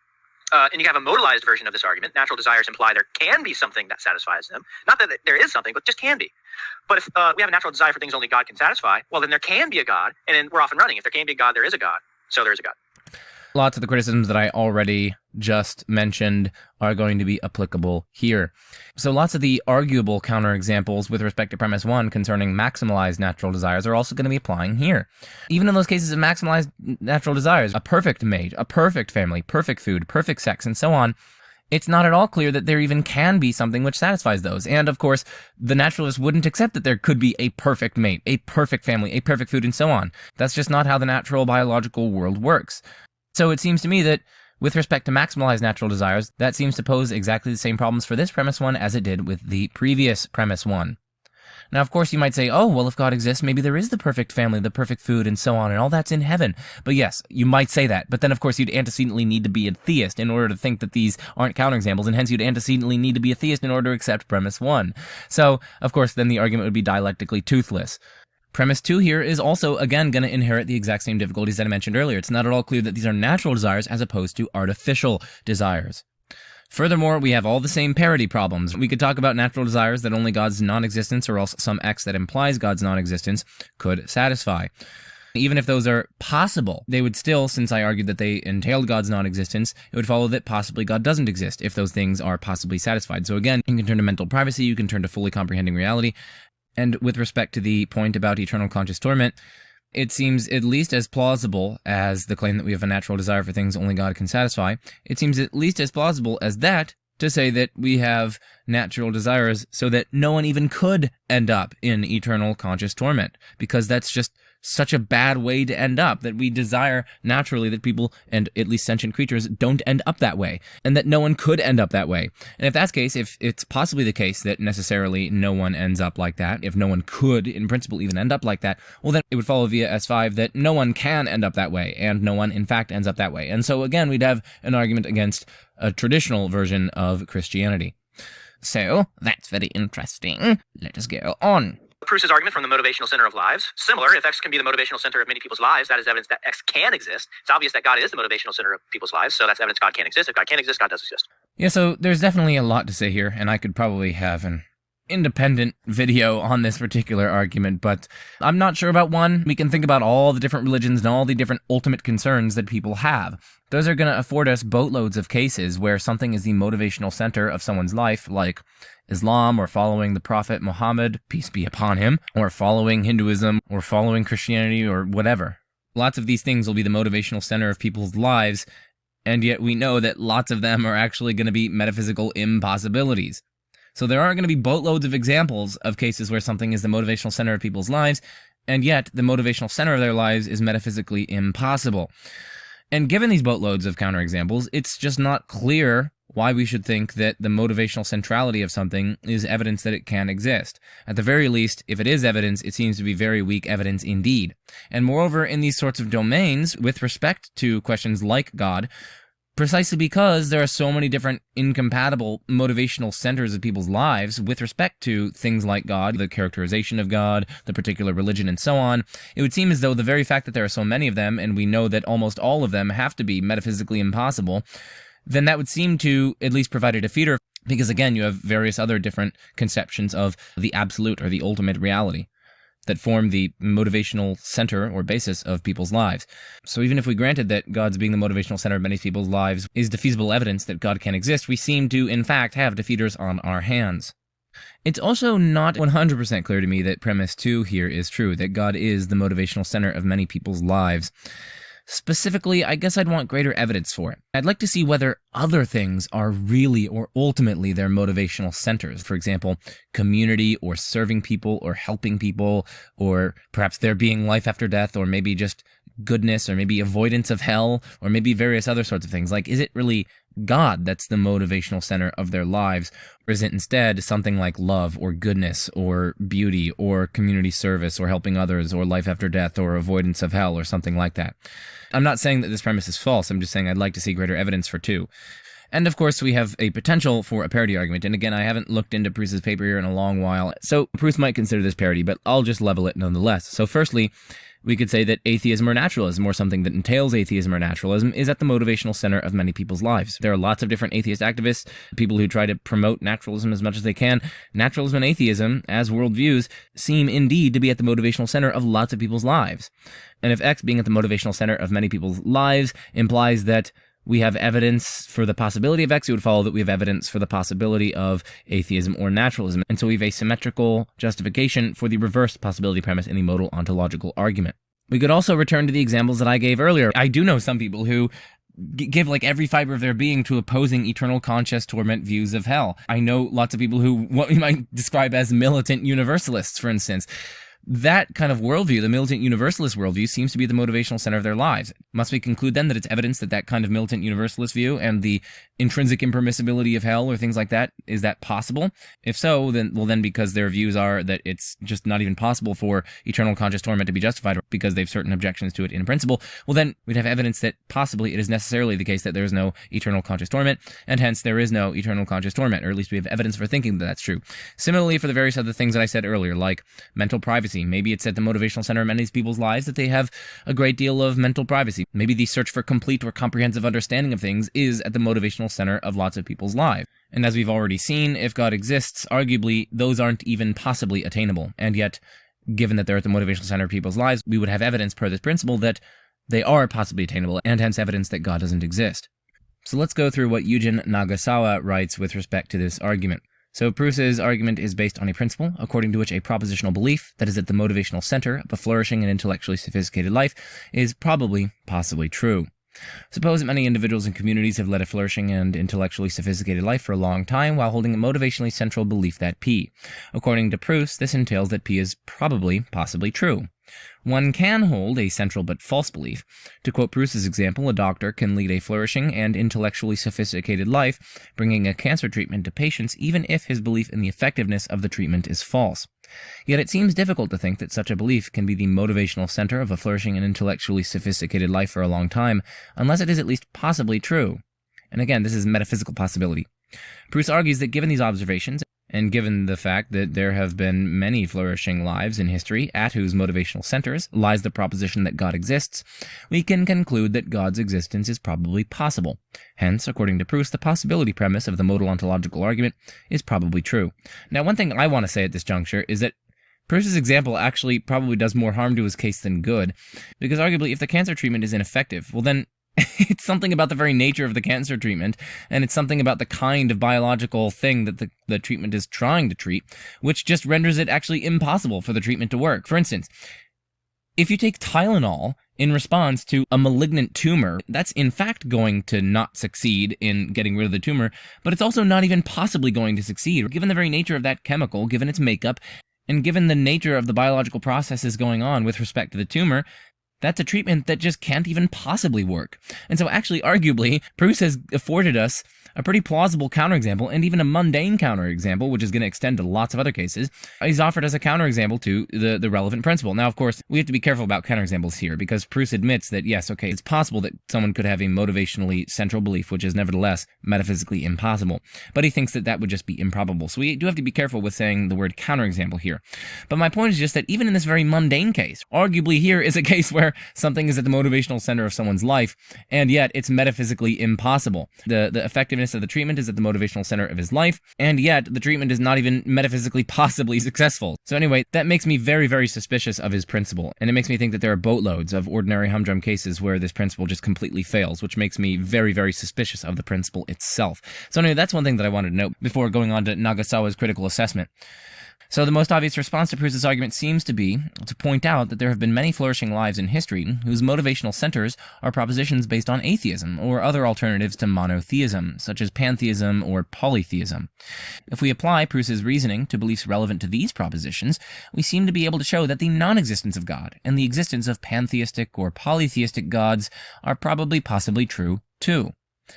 And you have a modalized version of this argument. Natural desires imply there can be something that satisfies them. Not that there is something, but just can be. But if we have a natural desire for things only God can satisfy, well, then there can be a God, and then we're off and running. If there can be a God, there is a God. So there is a God. Lots of the criticisms that I already just mentioned are going to be applicable here. So lots of the arguable counterexamples with respect to premise 1 concerning maximalized natural desires are also going to be applying here. Even in those cases of maximalized natural desires, a perfect mate, a perfect family, perfect food, perfect sex, and so on, it's not at all clear that there even can be something which satisfies those. And of course, the naturalist wouldn't accept that there could be a perfect mate, a perfect family, a perfect food, and so on. That's just not how the natural biological world works. So it seems to me that with respect to maximalized natural desires, that seems to pose exactly the same problems for this premise 1 as it did with the previous premise 1. Now, of course, you might say, oh, well, if God exists, maybe there is the perfect family, the perfect food, and so on, and all that's in heaven. But yes, you might say that. But then, of course, you'd antecedently need to be a theist in order to think that these aren't counterexamples, and hence you'd antecedently need to be a theist in order to accept premise 1. So, of course, then the argument would be dialectically toothless. Premise 2 here is also, again, going to inherit the exact same difficulties that I mentioned earlier. It's not at all clear that these are natural desires as opposed to artificial desires. Furthermore, we have all the same parity problems. We could talk about natural desires that only God's non-existence or else some X that implies God's non-existence could satisfy. Even if those are possible, they would still, since I argued that they entailed God's non-existence, it would follow that possibly God doesn't exist if those things are possibly satisfied. So again, you can turn to mental privacy, you can turn to fully comprehending reality. And with respect to the point about eternal conscious torment, it seems at least as plausible as the claim that we have a natural desire for things only God can satisfy. It seems at least as plausible as that to say that we have natural desires so that no one even could end up in eternal conscious torment, because that's just such a bad way to end up, that we desire naturally that people, and at least sentient creatures, don't end up that way, and that no one could end up that way. And if that's the case, if it's possibly the case that necessarily no one ends up like that, if no one could, in principle, even end up like that, well then it would follow via S5 that no one can end up that way, and no one, in fact, ends up that way. And so again, we'd have an argument against a traditional version of Christianity. So, that's very interesting. Let us go on. Proust's argument from the motivational center of lives. Similar, if X can be the motivational center of many people's lives, that is evidence that X can exist. It's obvious that God is the motivational center of people's lives, so that's evidence God can't exist. If God can't exist, God does exist. Yeah, so there's definitely a lot to say here, and I could probably have an independent video on this particular argument, but I'm not sure about one. We can think about all the different religions and all the different ultimate concerns that people have. Those are going to afford us boatloads of cases where something is the motivational center of someone's life, like Islam, or following the Prophet Muhammad, peace be upon him, or following Hinduism, or following Christianity, or whatever. Lots of these things will be the motivational center of people's lives, and yet we know that lots of them are actually going to be metaphysical impossibilities. So there are going to be boatloads of examples of cases where something is the motivational center of people's lives, and yet the motivational center of their lives is metaphysically impossible. And given these boatloads of counterexamples, it's just not clear why we should think that the motivational centrality of something is evidence that it can exist. At the very least, if it is evidence, it seems to be very weak evidence indeed. And moreover, in these sorts of domains, with respect to questions like God, precisely because there are so many different incompatible motivational centers of people's lives with respect to things like God, the characterization of God, the particular religion, and so on, it would seem as though the very fact that there are so many of them, and we know that almost all of them have to be metaphysically impossible, then that would seem to at least provide a defeater, because again, you have various other different conceptions of the absolute or the ultimate reality that form the motivational center or basis of people's lives. So even if we granted that God's being the motivational center of many people's lives is defeasible evidence that God can exist, we seem to, in fact, have defeaters on our hands. It's also not 100% clear to me that premise 2 here is true, that God is the motivational center of many people's lives. Specifically, I guess I'd want greater evidence for it. I'd like to see whether other things are really or ultimately their motivational centers. For example, community or serving people or helping people, or perhaps there being life after death, or maybe just goodness, or maybe avoidance of hell, or maybe various other sorts of things. Like, is it really God that's the motivational center of their lives, or is it instead something like love or goodness or beauty or community service or helping others or life after death or avoidance of hell or something like that? I'm not saying that this premise is false, I'm just saying I'd like to see greater evidence for 2. And of course, we have a potential for a parity argument, and again, I haven't looked into Proust's paper here in a long while, so Proust might consider this parity, but I'll just level it nonetheless. So firstly, we could say that atheism or naturalism, or something that entails atheism or naturalism, is at the motivational center of many people's lives. There are lots of different atheist activists, people who try to promote naturalism as much as they can. Naturalism and atheism, as worldviews, seem indeed to be at the motivational center of lots of people's lives. And if X being at the motivational center of many people's lives implies that we have evidence for the possibility of X, it would follow that we have evidence for the possibility of atheism or naturalism. And so we have a symmetrical justification for the reverse possibility premise in the modal ontological argument. We could also return to the examples that I gave earlier. I do know some people who give like every fiber of their being to opposing eternal conscious torment views of hell. I know lots of people who what we might describe as militant universalists, for instance. That kind of worldview, the militant universalist worldview, seems to be the motivational center of their lives. Must we conclude then that it's evidence that that kind of militant universalist view and the intrinsic impermissibility of hell or things like that, is that possible? If so, then because their views are that it's just not even possible for eternal conscious torment to be justified because they've certain objections to it in principle, well then we'd have evidence that possibly it is necessarily the case that there is no eternal conscious torment, and hence there is no eternal conscious torment, or at least we have evidence for thinking that that's true. Similarly, for the various other things that I said earlier, like mental privacy, maybe it's at the motivational center of many people's lives that they have a great deal of mental privacy. Maybe the search for complete or comprehensive understanding of things is at the motivational center of lots of people's lives. And as we've already seen, if God exists, arguably, those aren't even possibly attainable. And yet, given that they're at the motivational center of people's lives, we would have evidence per this principle that they are possibly attainable, and hence evidence that God doesn't exist. So let's go through what Yujin Nagasawa writes with respect to this argument. So Proust's argument is based on a principle according to which a propositional belief that is at the motivational center of a flourishing and intellectually sophisticated life is probably, possibly true. Suppose that many individuals and communities have led a flourishing and intellectually sophisticated life for a long time while holding a motivationally central belief that P. According to Proust, this entails that P is probably, possibly true. One can hold a central but false belief. To quote Proust's example, a doctor can lead a flourishing and intellectually sophisticated life, bringing a cancer treatment to patients even if his belief in the effectiveness of the treatment is false. Yet it seems difficult to think that such a belief can be the motivational center of a flourishing and intellectually sophisticated life for a long time, unless it is at least possibly true. And again, this is metaphysical possibility. Proust argues that given these observations, and given the fact that there have been many flourishing lives in history at whose motivational centers lies the proposition that God exists, we can conclude that God's existence is probably possible. Hence, according to Proust, the possibility premise of the modal ontological argument is probably true. Now, one thing I want to say at this juncture is that Proust's example actually probably does more harm to his case than good, because arguably if the cancer treatment is ineffective, well then it's something about the very nature of the cancer treatment, and it's something about the kind of biological thing that the treatment is trying to treat, which just renders it actually impossible for the treatment to work. For instance, if you take Tylenol in response to a malignant tumor, that's in fact going to not succeed in getting rid of the tumor, but it's also not even possibly going to succeed. Given the very nature of that chemical, given its makeup, and given the nature of the biological processes going on with respect to the tumor, that's a treatment that just can't even possibly work. And so actually, arguably, Proust has afforded us A pretty plausible counterexample, and even a mundane counterexample, which is going to extend to lots of other cases, is offered as a counterexample to the relevant principle. Now, of course, we have to be careful about counterexamples here, because Proust admits that, yes, okay, it's possible that someone could have a motivationally central belief, which is nevertheless metaphysically impossible. But he thinks that that would just be improbable. So we do have to be careful with saying the word counterexample here. But my point is just that even in this very mundane case, arguably here is a case where something is at the motivational center of someone's life, and yet it's metaphysically impossible. The effectiveness of the treatment is at the motivational center of his life, and yet the treatment is not even metaphysically possibly successful. So anyway, that makes me very, very suspicious of his principle, and it makes me think that there are boatloads of ordinary humdrum cases where this principle just completely fails, which makes me very, very suspicious of the principle itself. So anyway, that's one thing that I wanted to note before going on to Nagasawa's critical assessment. So the most obvious response to Proust's argument seems to be to point out that there have been many flourishing lives in history whose motivational centers are propositions based on atheism or other alternatives to monotheism, such as pantheism or polytheism. If we apply Proust's reasoning to beliefs relevant to these propositions, we seem to be able to show that the non-existence of God and the existence of pantheistic or polytheistic gods are probably possibly true too.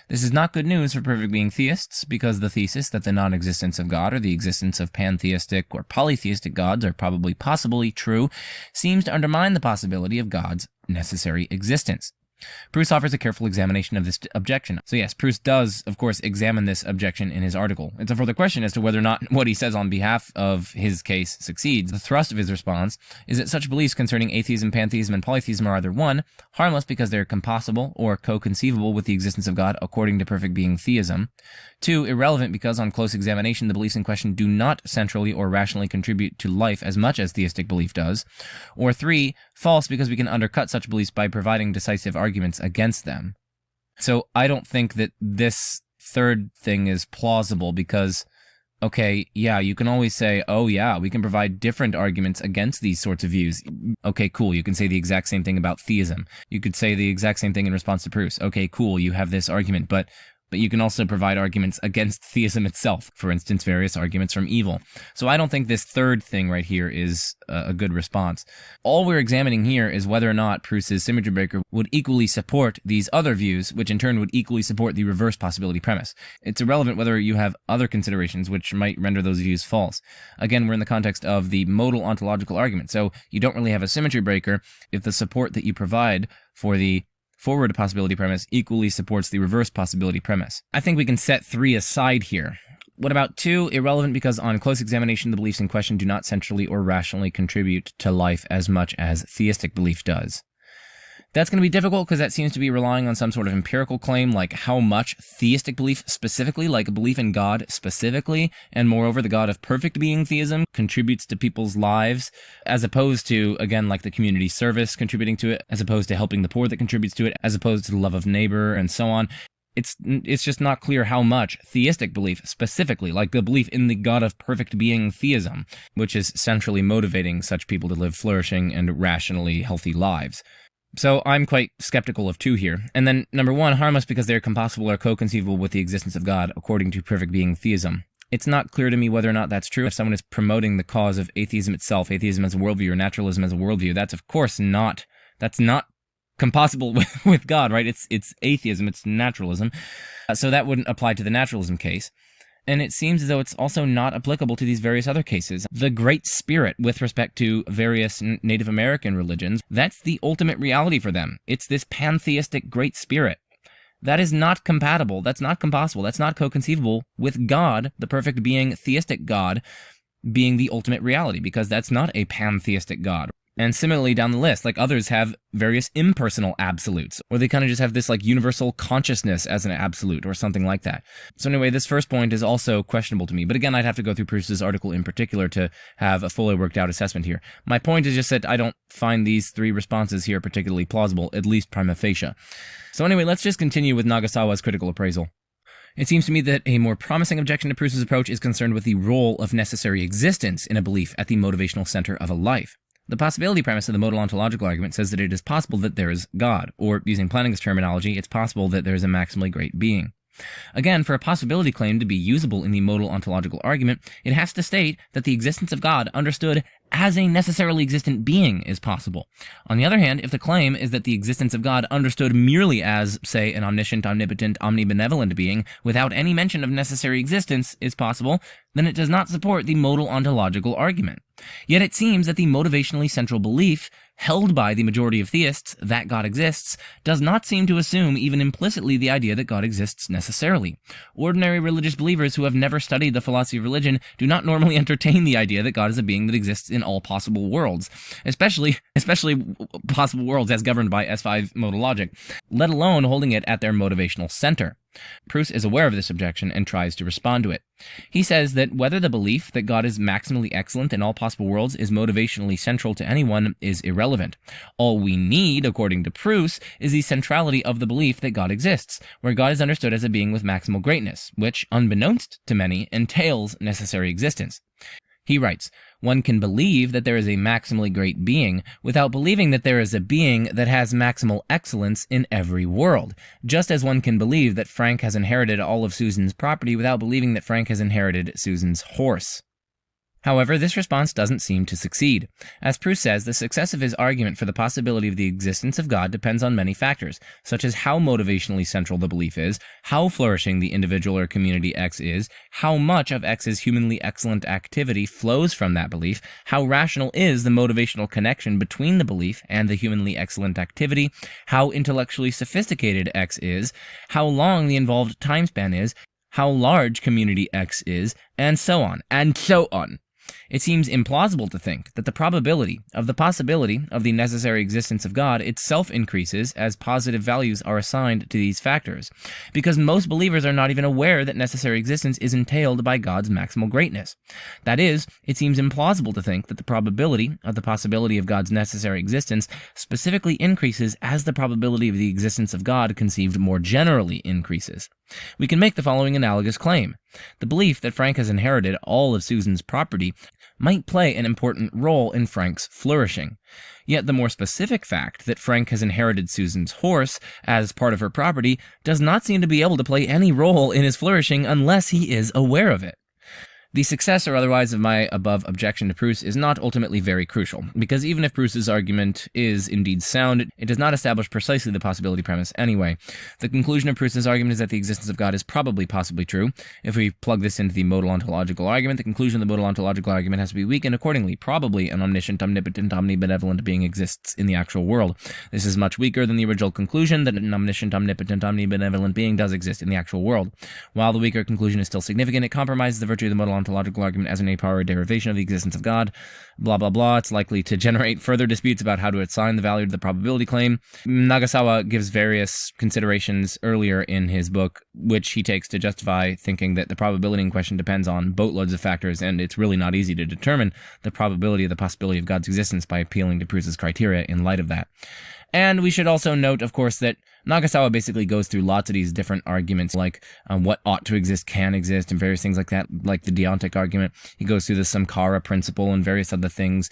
This is not good news for perfect being theists, because the thesis that the non-existence of God or the existence of pantheistic or polytheistic gods are probably possibly true seems to undermine the possibility of God's necessary existence. Proust offers a careful examination of this objection. So yes, Proust does, of course, examine this objection in his article. It's a further question as to whether or not what he says on behalf of his case succeeds. The thrust of his response is that such beliefs concerning atheism, pantheism, and polytheism are either 1, harmless because they are compossible or co-conceivable with the existence of God according to perfect being theism, 2, irrelevant because on close examination the beliefs in question do not centrally or rationally contribute to life as much as theistic belief does, or 3, false because we can undercut such beliefs by providing decisive arguments against them. So I don't think that this third thing is plausible because, okay, yeah, you can always say, oh yeah, we can provide different arguments against these sorts of views. Okay, cool, you can say the exact same thing about theism. You could say the exact same thing in response to Proust. Okay, cool, you have this argument, but you can also provide arguments against theism itself, for instance, various arguments from evil. So I don't think this third thing right here is a good response. All we're examining here is whether or not Proust's symmetry breaker would equally support these other views, which in turn would equally support the reverse possibility premise. It's irrelevant whether you have other considerations which might render those views false. Again, we're in the context of the modal ontological argument, so you don't really have a symmetry breaker if the support that you provide for the forward possibility premise equally supports the reverse possibility premise. I think we can set 3 aside here. What about 2? Irrelevant because on close examination the beliefs in question do not centrally or rationally contribute to life as much as theistic belief does. That's going to be difficult because that seems to be relying on some sort of empirical claim, like how much theistic belief specifically, like a belief in God specifically, and moreover the God of perfect being theism, contributes to people's lives, as opposed to, again, like the community service contributing to it, as opposed to helping the poor that contributes to it, as opposed to the love of neighbor, and so on. It's just not clear how much theistic belief specifically, like the belief in the God of perfect being theism, which is centrally motivating such people to live flourishing and rationally healthy lives. So I'm quite skeptical of 2 here. And then number 1, harmless because they are compossible or co-conceivable with the existence of God according to perfect being theism. It's not clear to me whether or not that's true. If someone is promoting the cause of atheism itself, atheism as a worldview or naturalism as a worldview, that's of course not compossible with God, right? It's atheism, it's naturalism. So that wouldn't apply to the naturalism case. And it seems as though it's also not applicable to these various other cases. The Great Spirit, with respect to various Native American religions, that's the ultimate reality for them. It's this pantheistic Great Spirit. That is not compatible, that's not compossible, that's not co-conceivable with God, the perfect being, theistic God, being the ultimate reality, because that's not a pantheistic God. And similarly down the list, like others have various impersonal absolutes, or they kind of just have this like universal consciousness as an absolute or something like that. So anyway, this first point is also questionable to me, but again, I'd have to go through Proust's article in particular to have a fully worked out assessment here. My point is just that I don't find these 3 responses here particularly plausible, at least prima facie. So anyway, let's just continue with Nagasawa's critical appraisal. It seems to me that a more promising objection to Proust's approach is concerned with the role of necessary existence in a belief at the motivational center of a life. The possibility premise of the modal ontological argument says that it is possible that there is God, or using Planning's terminology, it's possible that there is a maximally great being. Again, for a possibility claim to be usable in the modal ontological argument, it has to state that the existence of God understood as a necessarily existent being is possible. On the other hand, if the claim is that the existence of God understood merely as, say, an omniscient, omnipotent, omnibenevolent being, without any mention of necessary existence, is possible, then it does not support the modal ontological argument. Yet it seems that the motivationally central belief held by the majority of theists that God exists does not seem to assume even implicitly the idea that God exists necessarily. Ordinary religious believers who have never studied the philosophy of religion do not normally entertain the idea that God is a being that exists in all possible worlds, especially possible worlds as governed by S5 modal logic, let alone holding it at their motivational center. Proust is aware of this objection and tries to respond to it. He says that whether the belief that God is maximally excellent in all possible worlds is motivationally central to anyone is irrelevant. All we need, according to Proust, is the centrality of the belief that God exists, where God is understood as a being with maximal greatness, which, unbeknownst to many, entails necessary existence. He writes, "One can believe that there is a maximally great being without believing that there is a being that has maximal excellence in every world, just as one can believe that Frank has inherited all of Susan's property without believing that Frank has inherited Susan's horse." However, this response doesn't seem to succeed. As Proust says, the success of his argument for the possibility of the existence of God depends on many factors, such as how motivationally central the belief is, how flourishing the individual or community X is, how much of X's humanly excellent activity flows from that belief, how rational is the motivational connection between the belief and the humanly excellent activity, how intellectually sophisticated X is, how long the involved time span is, how large community X is, and so on, and so on. It seems implausible to think that the probability of the possibility of the necessary existence of God itself increases as positive values are assigned to these factors, because most believers are not even aware that necessary existence is entailed by God's maximal greatness. That is, it seems implausible to think that the probability of the possibility of God's necessary existence specifically increases as the probability of the existence of God conceived more generally increases. We can make the following analogous claim. The belief that Frank has inherited all of Susan's property might play an important role in Frank's flourishing. Yet the more specific fact that Frank has inherited Susan's horse as part of her property does not seem to be able to play any role in his flourishing unless he is aware of it. The success or otherwise of my above objection to Proust is not ultimately very crucial, because even if Proust's argument is indeed sound, it does not establish precisely the possibility premise anyway. The conclusion of Proust's argument is that the existence of God is probably possibly true. If we plug this into the modal ontological argument, the conclusion of the modal ontological argument has to be weakened accordingly. Probably an omniscient, omnipotent, omnibenevolent being exists in the actual world. This is much weaker than the original conclusion that an omniscient, omnipotent, omnibenevolent being does exist in the actual world. While the weaker conclusion is still significant, it compromises the virtue of the modal ontological argument as an a priori derivation of the existence of God. Blah, blah, blah. It's likely to generate further disputes about how to assign the value to the probability claim. Nagasawa gives various considerations earlier in his book, which he takes to justify thinking that the probability in question depends on boatloads of factors, and it's really not easy to determine the probability of the possibility of God's existence by appealing to Proust's criteria in light of that. And we should also note, of course, that Nagasawa basically goes through lots of these different arguments, like what ought to exist can exist, and various things like that, like the deontic argument. He goes through the Samkara principle and various other things.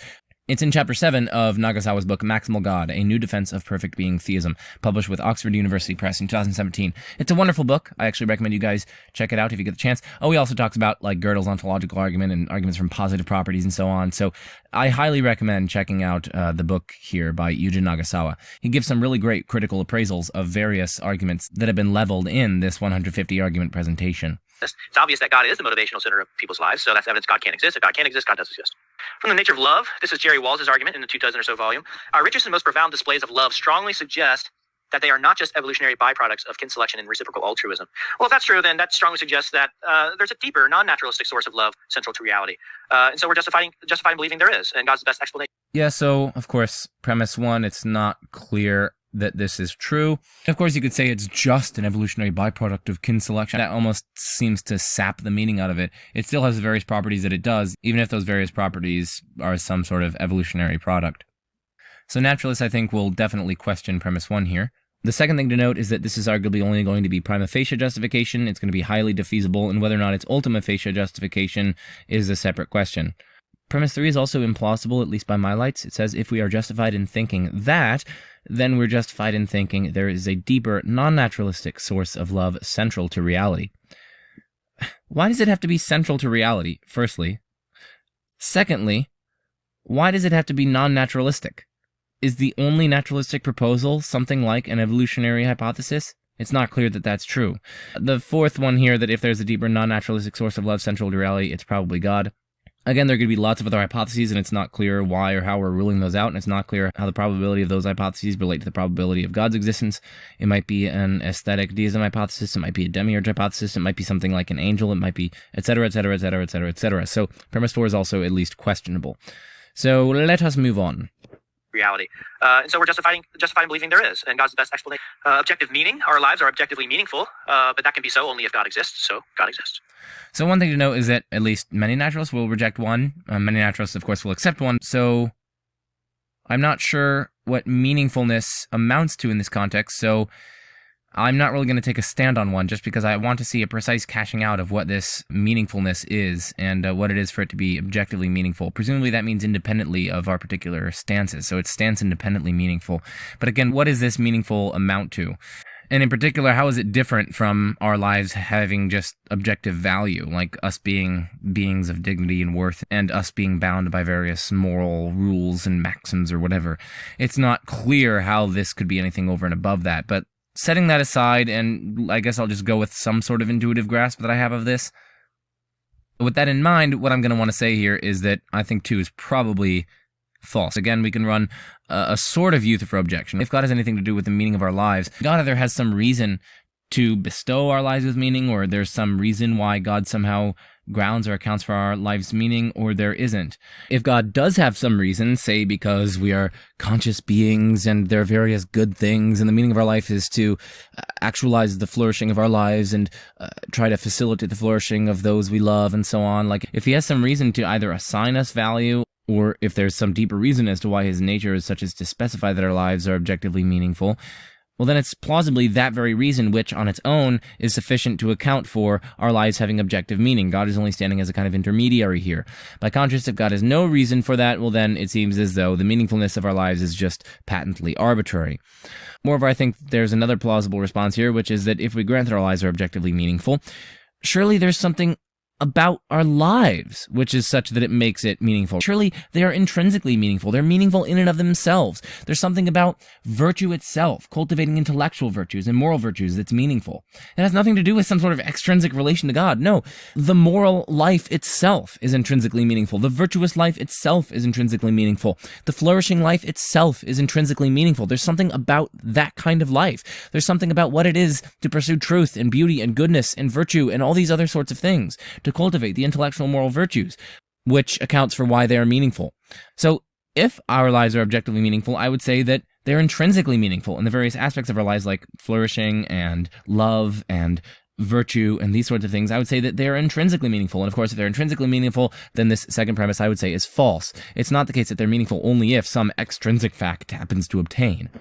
It's in Chapter 7 of Nagasawa's book, Maximal God, A New Defense of Perfect Being Theism, published with Oxford University Press in 2017. It's a wonderful book. I actually recommend you guys check it out if you get the chance. Oh, he also talks about like Gödel's ontological argument and arguments from positive properties and so on. So I highly recommend checking out the book here by Yuji Nagasawa. He gives some really great critical appraisals of various arguments that have been leveled in this 150 argument presentation. It's obvious that God is the motivational center of people's lives, so that's evidence God can't exist. If God can't exist, God does exist. From the nature of love, this is Jerry Walls' argument in the 2 dozen or so volume. Our richest and most profound displays of love strongly suggest that they are not just evolutionary byproducts of kin selection and reciprocal altruism. Well, if that's true, then that strongly suggests that there's a deeper, non-naturalistic source of love central to reality. And so we're justifying believing there is, and God's the best explanation. Yeah, so, of course, premise one, it's not clear that this is true. Of course, you could say it's just an evolutionary byproduct of kin selection. That almost seems to sap the meaning out of it. It still has the various properties that it does, even if those various properties are some sort of evolutionary product. So naturalists, I think, will definitely question premise one here. The second thing to note is that this is arguably only going to be prima facie justification. It's going to be highly defeasible, and whether or not it's ultima facie justification is a separate question. Premise 3 is also implausible, at least by my lights. It says, if we are justified in thinking that, then we're justified in thinking there is a deeper, non-naturalistic source of love central to reality. Why does it have to be central to reality, firstly? Secondly, Why does it have to be non-naturalistic? Is the only naturalistic proposal something like an evolutionary hypothesis? It's not clear that that's true. The fourth one here, that if there's a deeper non-naturalistic source of love central to reality, it's probably God. Again, there are going to be lots of other hypotheses, and it's not clear why or how we're ruling those out, and it's not clear how the probability of those hypotheses relate to the probability of God's existence. It might be an aesthetic deism hypothesis, it might be a demiurge hypothesis, it might be something like an angel, it might be etc., etc., etc., etc., etc. So premise 4 is also at least questionable. So let us move on. Reality. And so we're justifying believing there is, and God's the best explanation. Objective meaning. Our lives are objectively meaningful, but that can be so only if God exists. So God exists. So one thing to note is that at least many naturalists will reject one. Many naturalists, of course, will accept one. So I'm not sure what meaningfulness amounts to in this context. So I'm not really going to take a stand on one, just because I want to see a precise cashing out of what this meaningfulness is and what it is for it to be objectively meaningful. Presumably that means independently of our particular stances, so it's stance independently meaningful. But again, what does this meaningful amount to? And in particular, how is it different from our lives having just objective value, like us being beings of dignity and worth, and us being bound by various moral rules and maxims or whatever? It's not clear how this could be anything over and above that, but setting that aside, and I guess I'll just go with some sort of intuitive grasp that I have of this. With that in mind, what I'm going to want to say here is that I think 2 is probably false. Again, we can run a sort of Euthyphro objection. If God has anything to do with the meaning of our lives, God either has some reason to bestow our lives with meaning, or there's some reason why God somehow grounds or accounts for our life's meaning, or there isn't. If God does have some reason, say because we are conscious beings and there are various good things, and the meaning of our life is to actualize the flourishing of our lives and try to facilitate the flourishing of those we love and so on, like if he has some reason to either assign us value, or if there's some deeper reason as to why his nature is such as to specify that our lives are objectively meaningful, well then it's plausibly that very reason which, on its own, is sufficient to account for our lives having objective meaning. God is only standing as a kind of intermediary here. By contrast, if God has no reason for that, well then it seems as though the meaningfulness of our lives is just patently arbitrary. Moreover, I think there's another plausible response here, which is that if we grant that our lives are objectively meaningful, surely there's something about our lives, which is such that it makes it meaningful. Surely they are intrinsically meaningful. They're meaningful in and of themselves. There's something about virtue itself, cultivating intellectual virtues and moral virtues, that's meaningful. It has nothing to do with some sort of extrinsic relation to God. No, the moral life itself is intrinsically meaningful. The virtuous life itself is intrinsically meaningful. The flourishing life itself is intrinsically meaningful. There's something about that kind of life. There's something about what it is to pursue truth and beauty and goodness and virtue and all these other sorts of things, to cultivate the intellectual moral virtues, which accounts for why they are meaningful. So if our lives are objectively meaningful, I would say that they're intrinsically meaningful in the various aspects of our lives, like flourishing and love and virtue and these sorts of things. I would say that they're intrinsically meaningful. And of course, if they're intrinsically meaningful, then this second premise, I would say, is false. It's not the case that they're meaningful only if some extrinsic fact happens to obtain.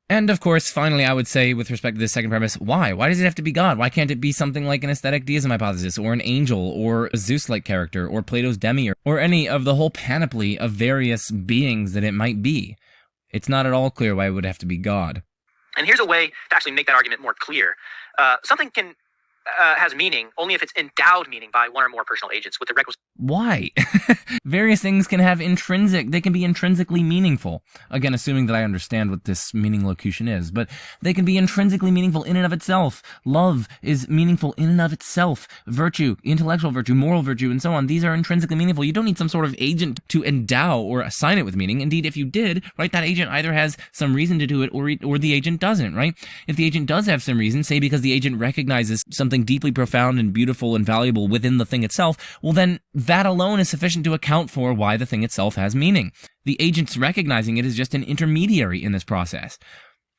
And of course, finally, I would say, with respect to this second premise, why? Why does it have to be God? Why can't it be something like an aesthetic deism hypothesis, or an angel, or a Zeus-like character, or Plato's demiurge, or any of the whole panoply of various beings that it might be? It's not at all clear why it would have to be God. And here's a way to actually make that argument more clear. Something has meaning only if it's endowed meaning by one or more personal agents with the requisite. Why? Various things can have they can be intrinsically meaningful. Again, assuming that I understand what this meaning locution is, but they can be intrinsically meaningful in and of itself. Love is meaningful in and of itself. Virtue, intellectual virtue, moral virtue, and so on, these are intrinsically meaningful. You don't need some sort of agent to endow or assign it with meaning. Indeed, if you did, right, that agent either has some reason to do it or the agent doesn't, right? If the agent does have some reason, say because the agent recognizes something deeply profound and beautiful and valuable within the thing itself, well then that alone is sufficient to account for why the thing itself has meaning. The agent's recognizing it is just an intermediary in this process.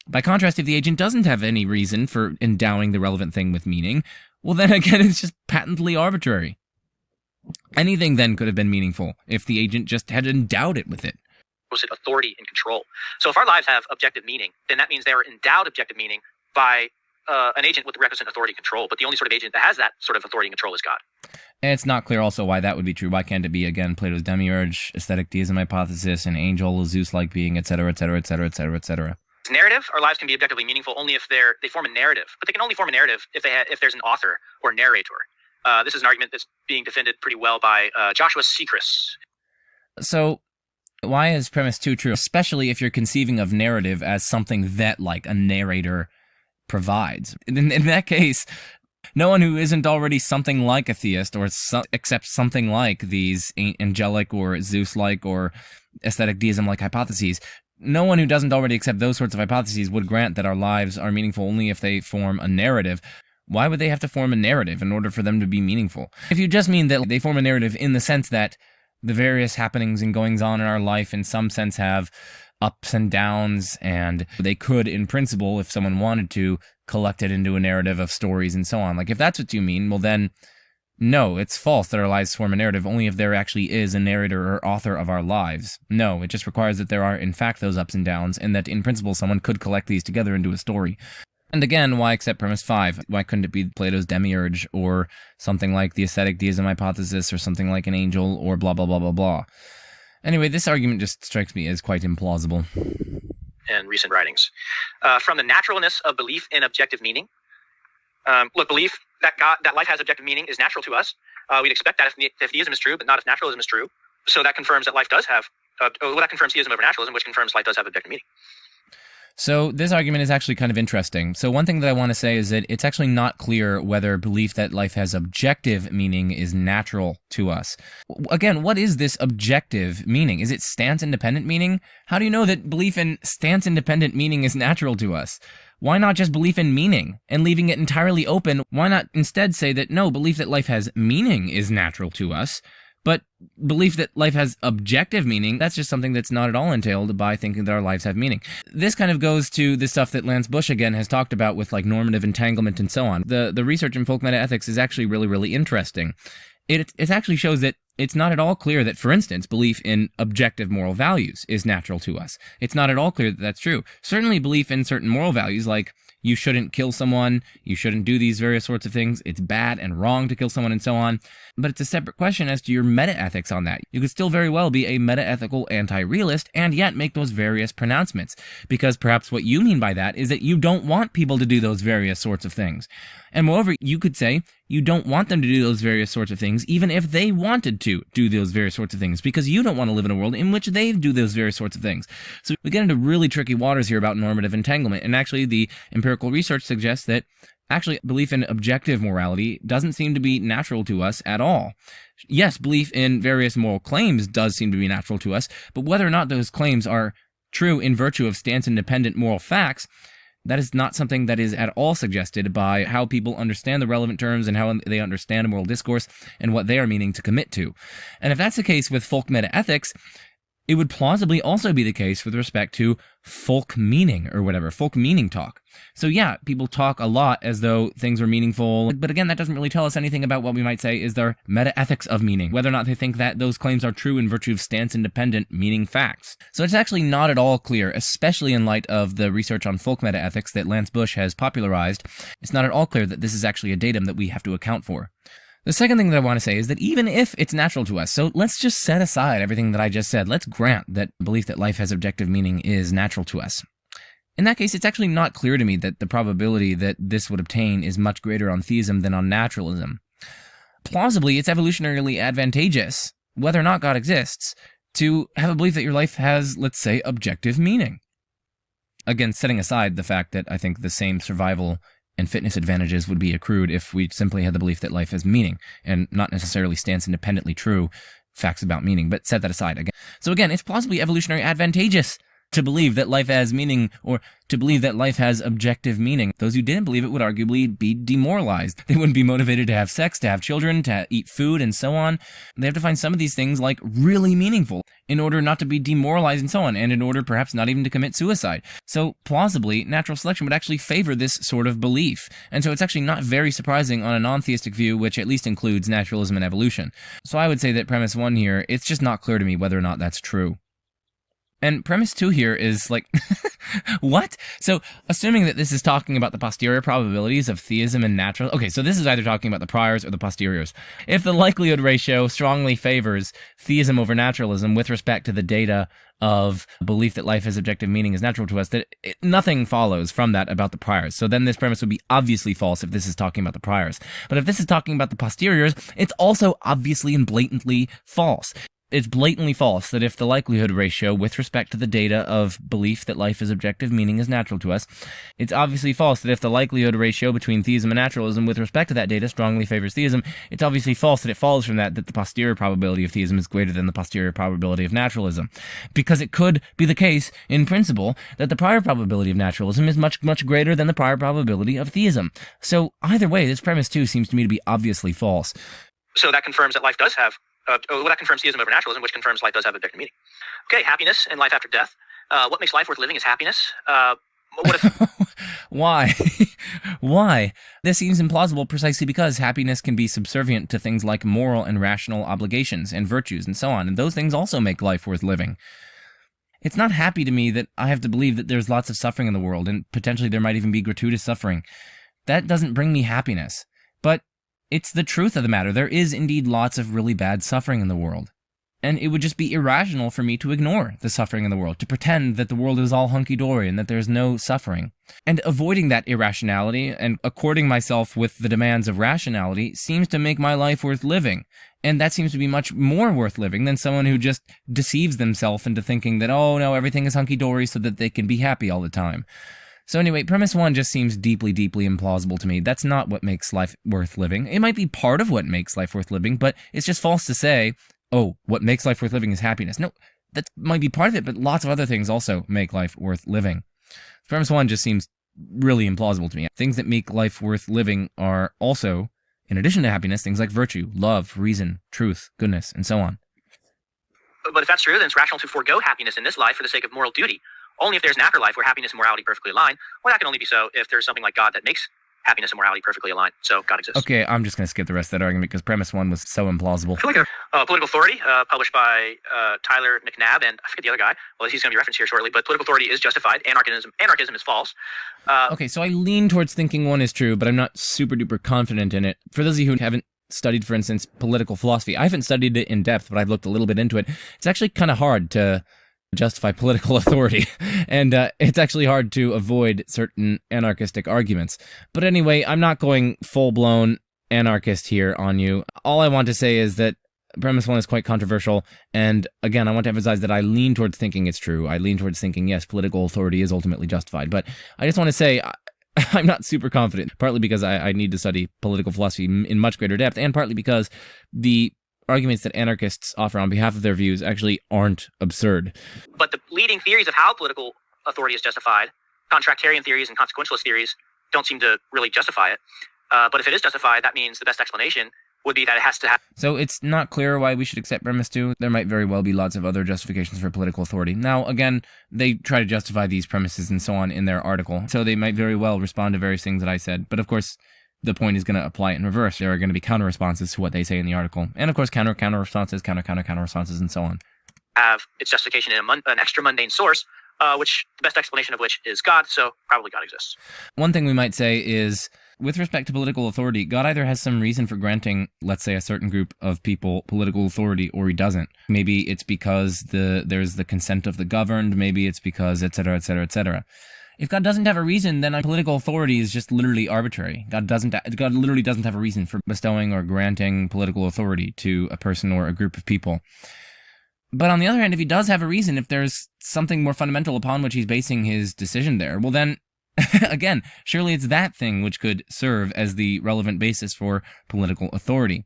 By contrast, if the agent doesn't have any reason for endowing the relevant thing with meaning, well then again it's just patently arbitrary. Anything then could have been meaningful if the agent just had endowed it with it. Authority and control. So if our lives have objective meaning, then that means they are endowed objective meaning by an agent with the requisite authority and control, but the only sort of agent that has that sort of authority and control is God. And it's not clear also why that would be true. Why can't it be, again, Plato's demiurge, aesthetic deism hypothesis, an angel, a Zeus-like being, etc., etc., etc., etc., etc.? Narrative, our lives can be objectively meaningful only if they form a narrative, but they can only form a narrative if there's an author or narrator. This is an argument that's being defended pretty well by Joshua Sechrist. So Why is premise 2 true? Especially if you're conceiving of narrative as something that, like, a narrator provides. In that case, no one who isn't already something like a theist or accepts something like these angelic or Zeus-like or aesthetic deism-like hypotheses, no one who doesn't already accept those sorts of hypotheses would grant that our lives are meaningful only if they form a narrative. Why would they have to form a narrative in order for them to be meaningful? If you just mean that they form a narrative in the sense that the various happenings and goings-on in our life in some sense have ups and downs, and they could, in principle, if someone wanted to, collect it into a narrative of stories and so on. Like, if that's what you mean, well then, no, it's false that our lives form a narrative only if there actually is a narrator or author of our lives. No, it just requires that there are, in fact, those ups and downs, and that, in principle, someone could collect these together into a story. And again, why accept premise 5? Why couldn't it be Plato's demiurge, or something like the aesthetic deism hypothesis, or something like an angel, or blah, blah, blah, blah, blah. Anyway, this argument just strikes me as quite implausible. And recent writings. From the naturalness of belief in objective meaning. Look, belief that life has objective meaning is natural to us. We'd expect that if theism is true, but not if naturalism is true. So that confirms that life does have, that confirms theism over naturalism, which confirms life does have objective meaning. So this argument is actually kind of interesting. So one thing that I want to say is that it's actually not clear whether belief that life has objective meaning is natural to us. Again, what is this objective meaning? Is it stance-independent meaning? How do you know that belief in stance-independent meaning is natural to us? Why not just belief in meaning and leaving it entirely open? Why not instead say that no, belief that life has meaning is natural to us, but belief that life has objective meaning, that's just something that's not at all entailed by thinking that our lives have meaning. This kind of goes to the stuff that Lance Bush, again, has talked about with, like, normative entanglement and so on. The research in folk metaethics is actually really, really interesting. It actually shows that it's not at all clear that, for instance, belief in objective moral values is natural to us. It's not at all clear that that's true. Certainly belief in certain moral values, like you shouldn't kill someone, you shouldn't do these various sorts of things, it's bad and wrong to kill someone and so on. But it's a separate question as to your metaethics on that. You could still very well be a metaethical anti-realist and yet make those various pronouncements, because perhaps what you mean by that is that you don't want people to do those various sorts of things. And moreover, you could say you don't want them to do those various sorts of things, even if they wanted to do those various sorts of things, because you don't want to live in a world in which they do those various sorts of things. So we get into really tricky waters here about normative entanglement, and actually the empirical research suggests that actually belief in objective morality doesn't seem to be natural to us at all. Yes, belief in various moral claims does seem to be natural to us, but whether or not those claims are true in virtue of stance-independent moral facts, that is not something that is at all suggested by how people understand the relevant terms and how they understand a moral discourse and what they are meaning to commit to. And if that's the case with folk metaethics, it would plausibly also be the case with respect to folk meaning or whatever, folk meaning talk. So yeah, people talk a lot as though things are meaningful, but again, that doesn't really tell us anything about what we might say is their metaethics of meaning, whether or not they think that those claims are true in virtue of stance-independent meaning facts. So it's actually not at all clear, especially in light of the research on folk metaethics that Lance Bush has popularized, it's not at all clear that this is actually a datum that we have to account for. The second thing that I want to say is that even if it's natural to us, so let's just set aside everything that I just said, let's grant that belief that life has objective meaning is natural to us. In that case, it's actually not clear to me that the probability that this would obtain is much greater on theism than on naturalism. Plausibly, it's evolutionarily advantageous, whether or not God exists, to have a belief that your life has, let's say, objective meaning. Again, setting aside the fact that I think the same survival and fitness advantages would be accrued if we simply had the belief that life has meaning, and not necessarily stance independently true facts about meaning, but set that aside again. So again, it's plausibly evolutionary advantageous to believe that life has meaning, or to believe that life has objective meaning. Those who didn't believe it would arguably be demoralized. They wouldn't be motivated to have sex, to have children, to eat food, and so on. They have to find some of these things, like, really meaningful in order not to be demoralized and so on, and in order perhaps not even to commit suicide. So plausibly, natural selection would actually favor this sort of belief. And so it's actually not very surprising on a non-theistic view, which at least includes naturalism and evolution. So I would say that premise 1 here, it's just not clear to me whether or not that's true. And premise 2 here is like, what? So, assuming that this is talking about the posterior probabilities of theism and natural... Okay, so this is either talking about the priors or the posteriors. If the likelihood ratio strongly favors theism over naturalism with respect to the data of belief that life has objective meaning is natural to us, that nothing follows from that about the priors. So then this premise would be obviously false if this is talking about the priors. But if this is talking about the posteriors, it's also obviously and blatantly false. It's blatantly false that if the likelihood ratio with respect to the data of belief that life is objective, meaning is natural to us, it's obviously false that if the likelihood ratio between theism and naturalism with respect to that data strongly favors theism, it's obviously false that it follows from that the posterior probability of theism is greater than the posterior probability of naturalism. Because it could be the case, in principle, that the prior probability of naturalism is much, much greater than the prior probability of theism. So either way, this premise too seems to me to be obviously false. So that confirms that life does have, that confirms theism over naturalism, which confirms life does have objective meaning. Okay, happiness and life after death. What makes life worth living is happiness. What if... Why? Why? This seems implausible precisely because happiness can be subservient to things like moral and rational obligations and virtues and so on, and those things also make life worth living. It's not happy to me that I have to believe that there's lots of suffering in the world, and potentially there might even be gratuitous suffering. That doesn't bring me happiness. But it's the truth of the matter. There is indeed lots of really bad suffering in the world. And it would just be irrational for me to ignore the suffering in the world, to pretend that the world is all hunky-dory and that there's no suffering. And avoiding that irrationality and according myself with the demands of rationality seems to make my life worth living. And that seems to be much more worth living than someone who just deceives themselves into thinking that, oh no, everything is hunky-dory so that they can be happy all the time. So anyway, premise one just seems deeply, deeply implausible to me. That's not what makes life worth living. It might be part of what makes life worth living, but it's just false to say, oh, what makes life worth living is happiness. No, that might be part of it, but lots of other things also make life worth living. Premise one just seems really implausible to me. Things that make life worth living are also, in addition to happiness, things like virtue, love, reason, truth, goodness, and so on. But if that's true, then it's rational to forego happiness in this life for the sake of moral duty. Only if there's an afterlife where happiness and morality perfectly align, well, that can only be so if there's something like God that makes happiness and morality perfectly aligned. So God exists. Okay, I'm just going to skip the rest of that argument because premise one was so implausible. I feel like Political Authority, published by Tyler McNabb, and I forget the other guy. Well, he's going to be referenced here shortly, but Political Authority is justified. Anarchism is false. Okay, so I lean towards thinking one is true, but I'm not super duper confident in it. For those of you who haven't studied, for instance, political philosophy, I haven't studied it in depth, but I've looked a little bit into it. It's actually kind of hard to justify political authority, and it's actually hard to avoid certain anarchistic arguments. But anyway, I'm not going full-blown anarchist here on you. All I want to say is that premise one is quite controversial, and again, I want to emphasize that I lean towards thinking it's true. I lean towards thinking, yes, political authority is ultimately justified, but I just want to say I'm not super confident, partly because I need to study political philosophy in much greater depth, and partly because the arguments that anarchists offer on behalf of their views actually aren't absurd. But the leading theories of how political authority is justified, contractarian theories and consequentialist theories, don't seem to really justify it. But if it is justified, that means the best explanation would be that it has to have... So it's not clear why we should accept premise 2. There might very well be lots of other justifications for political authority. Now, again, they try to justify these premises and so on in their article, so they might very well respond to various things that I said. But of course, the point is going to apply it in reverse. There are going to be counter-responses to what they say in the article. And of course, counter-responses, counter-responses, and so on. Have its justification in an extra mundane source, which the best explanation of which is God, so probably God exists. One thing we might say is, with respect to political authority, God either has some reason for granting, let's say, a certain group of people political authority, or he doesn't. Maybe it's because there's the consent of the governed, maybe it's because, etc., etc., etc. If God doesn't have a reason, then political authority is just literally arbitrary. God literally doesn't have a reason for bestowing or granting political authority to a person or a group of people. But on the other hand, if he does have a reason, if there's something more fundamental upon which he's basing his decision there, well then, again, surely it's that thing which could serve as the relevant basis for political authority.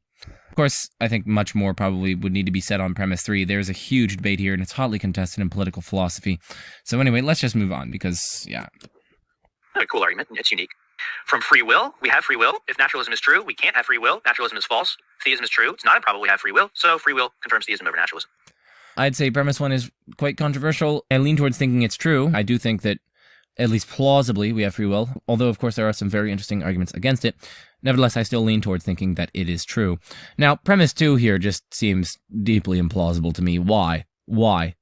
Of course, I think much more probably would need to be said on premise 3. There's a huge debate here, and it's hotly contested in political philosophy. So anyway, let's just move on, because, yeah. A cool argument. It's unique. From free will, we have free will. If naturalism is true, we can't have free will. Naturalism is false. If theism is true, it's not improbable we have free will. So free will confirms theism over naturalism. I'd say premise 1 is quite controversial. I lean towards thinking it's true. I do think that, at least plausibly, we have free will, although, of course, there are some very interesting arguments against it. Nevertheless, I still lean towards thinking that it is true. Now, premise 2 here just seems deeply implausible to me. Why? Why?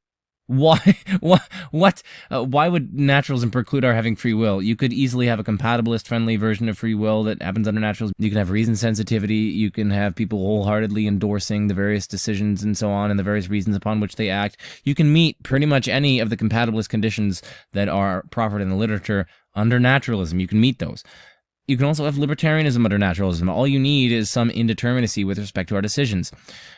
What? Why would naturalism preclude our having free will? You could easily have a compatibilist-friendly version of free will that happens under naturalism. You can have reason sensitivity. You can have people wholeheartedly endorsing the various decisions and so on and the various reasons upon which they act. You can meet pretty much any of the compatibilist conditions that are proffered in the literature under naturalism. You can meet those. You can also have libertarianism under naturalism. All you need is some indeterminacy with respect to our decisions.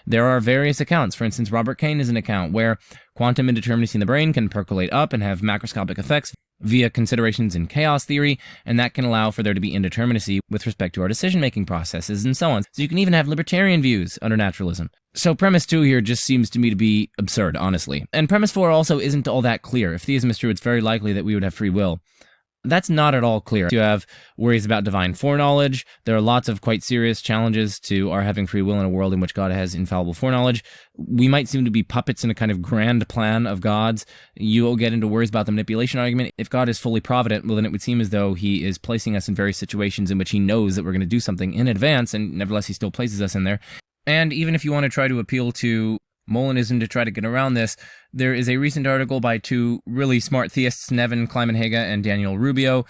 There are various accounts. For instance, Robert Kane is an account where quantum indeterminacy in the brain can percolate up and have macroscopic effects via considerations in chaos theory, and that can allow for there to be indeterminacy with respect to our decision-making processes and so on. So you can even have libertarian views under naturalism. So premise 2 here just seems to me to be absurd, honestly. And premise 4 also isn't all that clear. If theism is true, it's very likely that we would have free will. That's not at all clear. You have worries about divine foreknowledge. There are lots of quite serious challenges to our having free will in a world in which God has infallible foreknowledge. We might seem to be puppets in a kind of grand plan of God's. You will get into worries about the manipulation argument. If God is fully provident, well, then it would seem as though he is placing us in various situations in which he knows that we're going to do something in advance, and nevertheless he still places us in there. And even if you want to try to appeal to Molinism to try to get around this, there is a recent article by 2 really smart theists, Nevin Klimenhage and Daniel Rubio,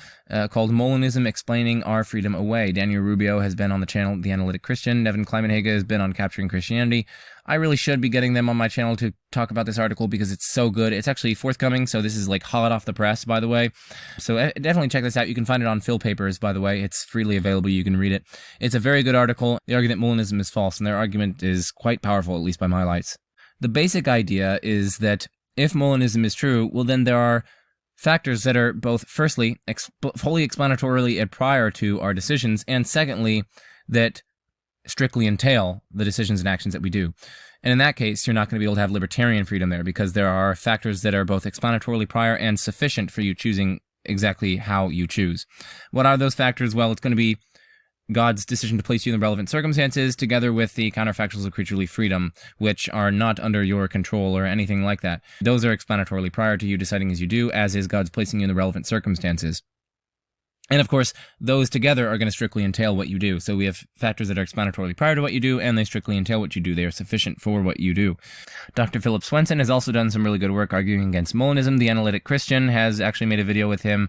called Molinism Explaining Our Freedom Away. Daniel Rubio has been on the channel The Analytic Christian. Nevin Klimenhage has been on Capturing Christianity. I really should be getting them on my channel to talk about this article because it's so good. It's actually forthcoming, so this is like hot off the press, by the way. So definitely check this out. You can find it on Phil Papers, by the way. It's freely available. You can read it. It's a very good article. They argue that Molinism is false, and their argument is quite powerful, at least by my lights. The basic idea is that if Molinism is true, well, then there are factors that are both, firstly, wholly explanatorily prior to our decisions, and secondly, that strictly entail the decisions and actions that we do. And in that case, you're not going to be able to have libertarian freedom there because there are factors that are both explanatorily prior and sufficient for you choosing exactly how you choose. What are those factors? Well, it's going to be God's decision to place you in the relevant circumstances, together with the counterfactuals of creaturely freedom, which are not under your control or anything like that. Those are explanatorily prior to you deciding as you do, as is God's placing you in the relevant circumstances. And of course, those together are going to strictly entail what you do. So we have factors that are explanatorily prior to what you do, and they strictly entail what you do. They are sufficient for what you do. Dr. Philip Swenson has also done some really good work arguing against Molinism. The Analytic Christian has actually made a video with him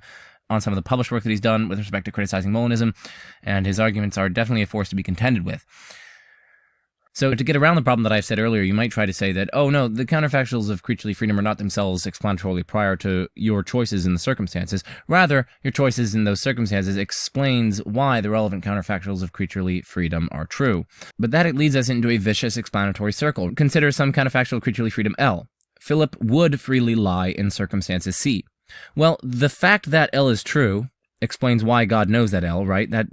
on some of the published work that he's done with respect to criticizing Molinism, and his arguments are definitely a force to be contended with. So to get around the problem that I've said earlier, you might try to say that, oh no, the counterfactuals of creaturely freedom are not themselves explanatorily prior to your choices in the circumstances. Rather, your choices in those circumstances explains why the relevant counterfactuals of creaturely freedom are true. But that leads us into a vicious explanatory circle. Consider some counterfactual of creaturely freedom L. Philip would freely lie in circumstances C. Well, the fact that L is true explains why God knows that L, right? That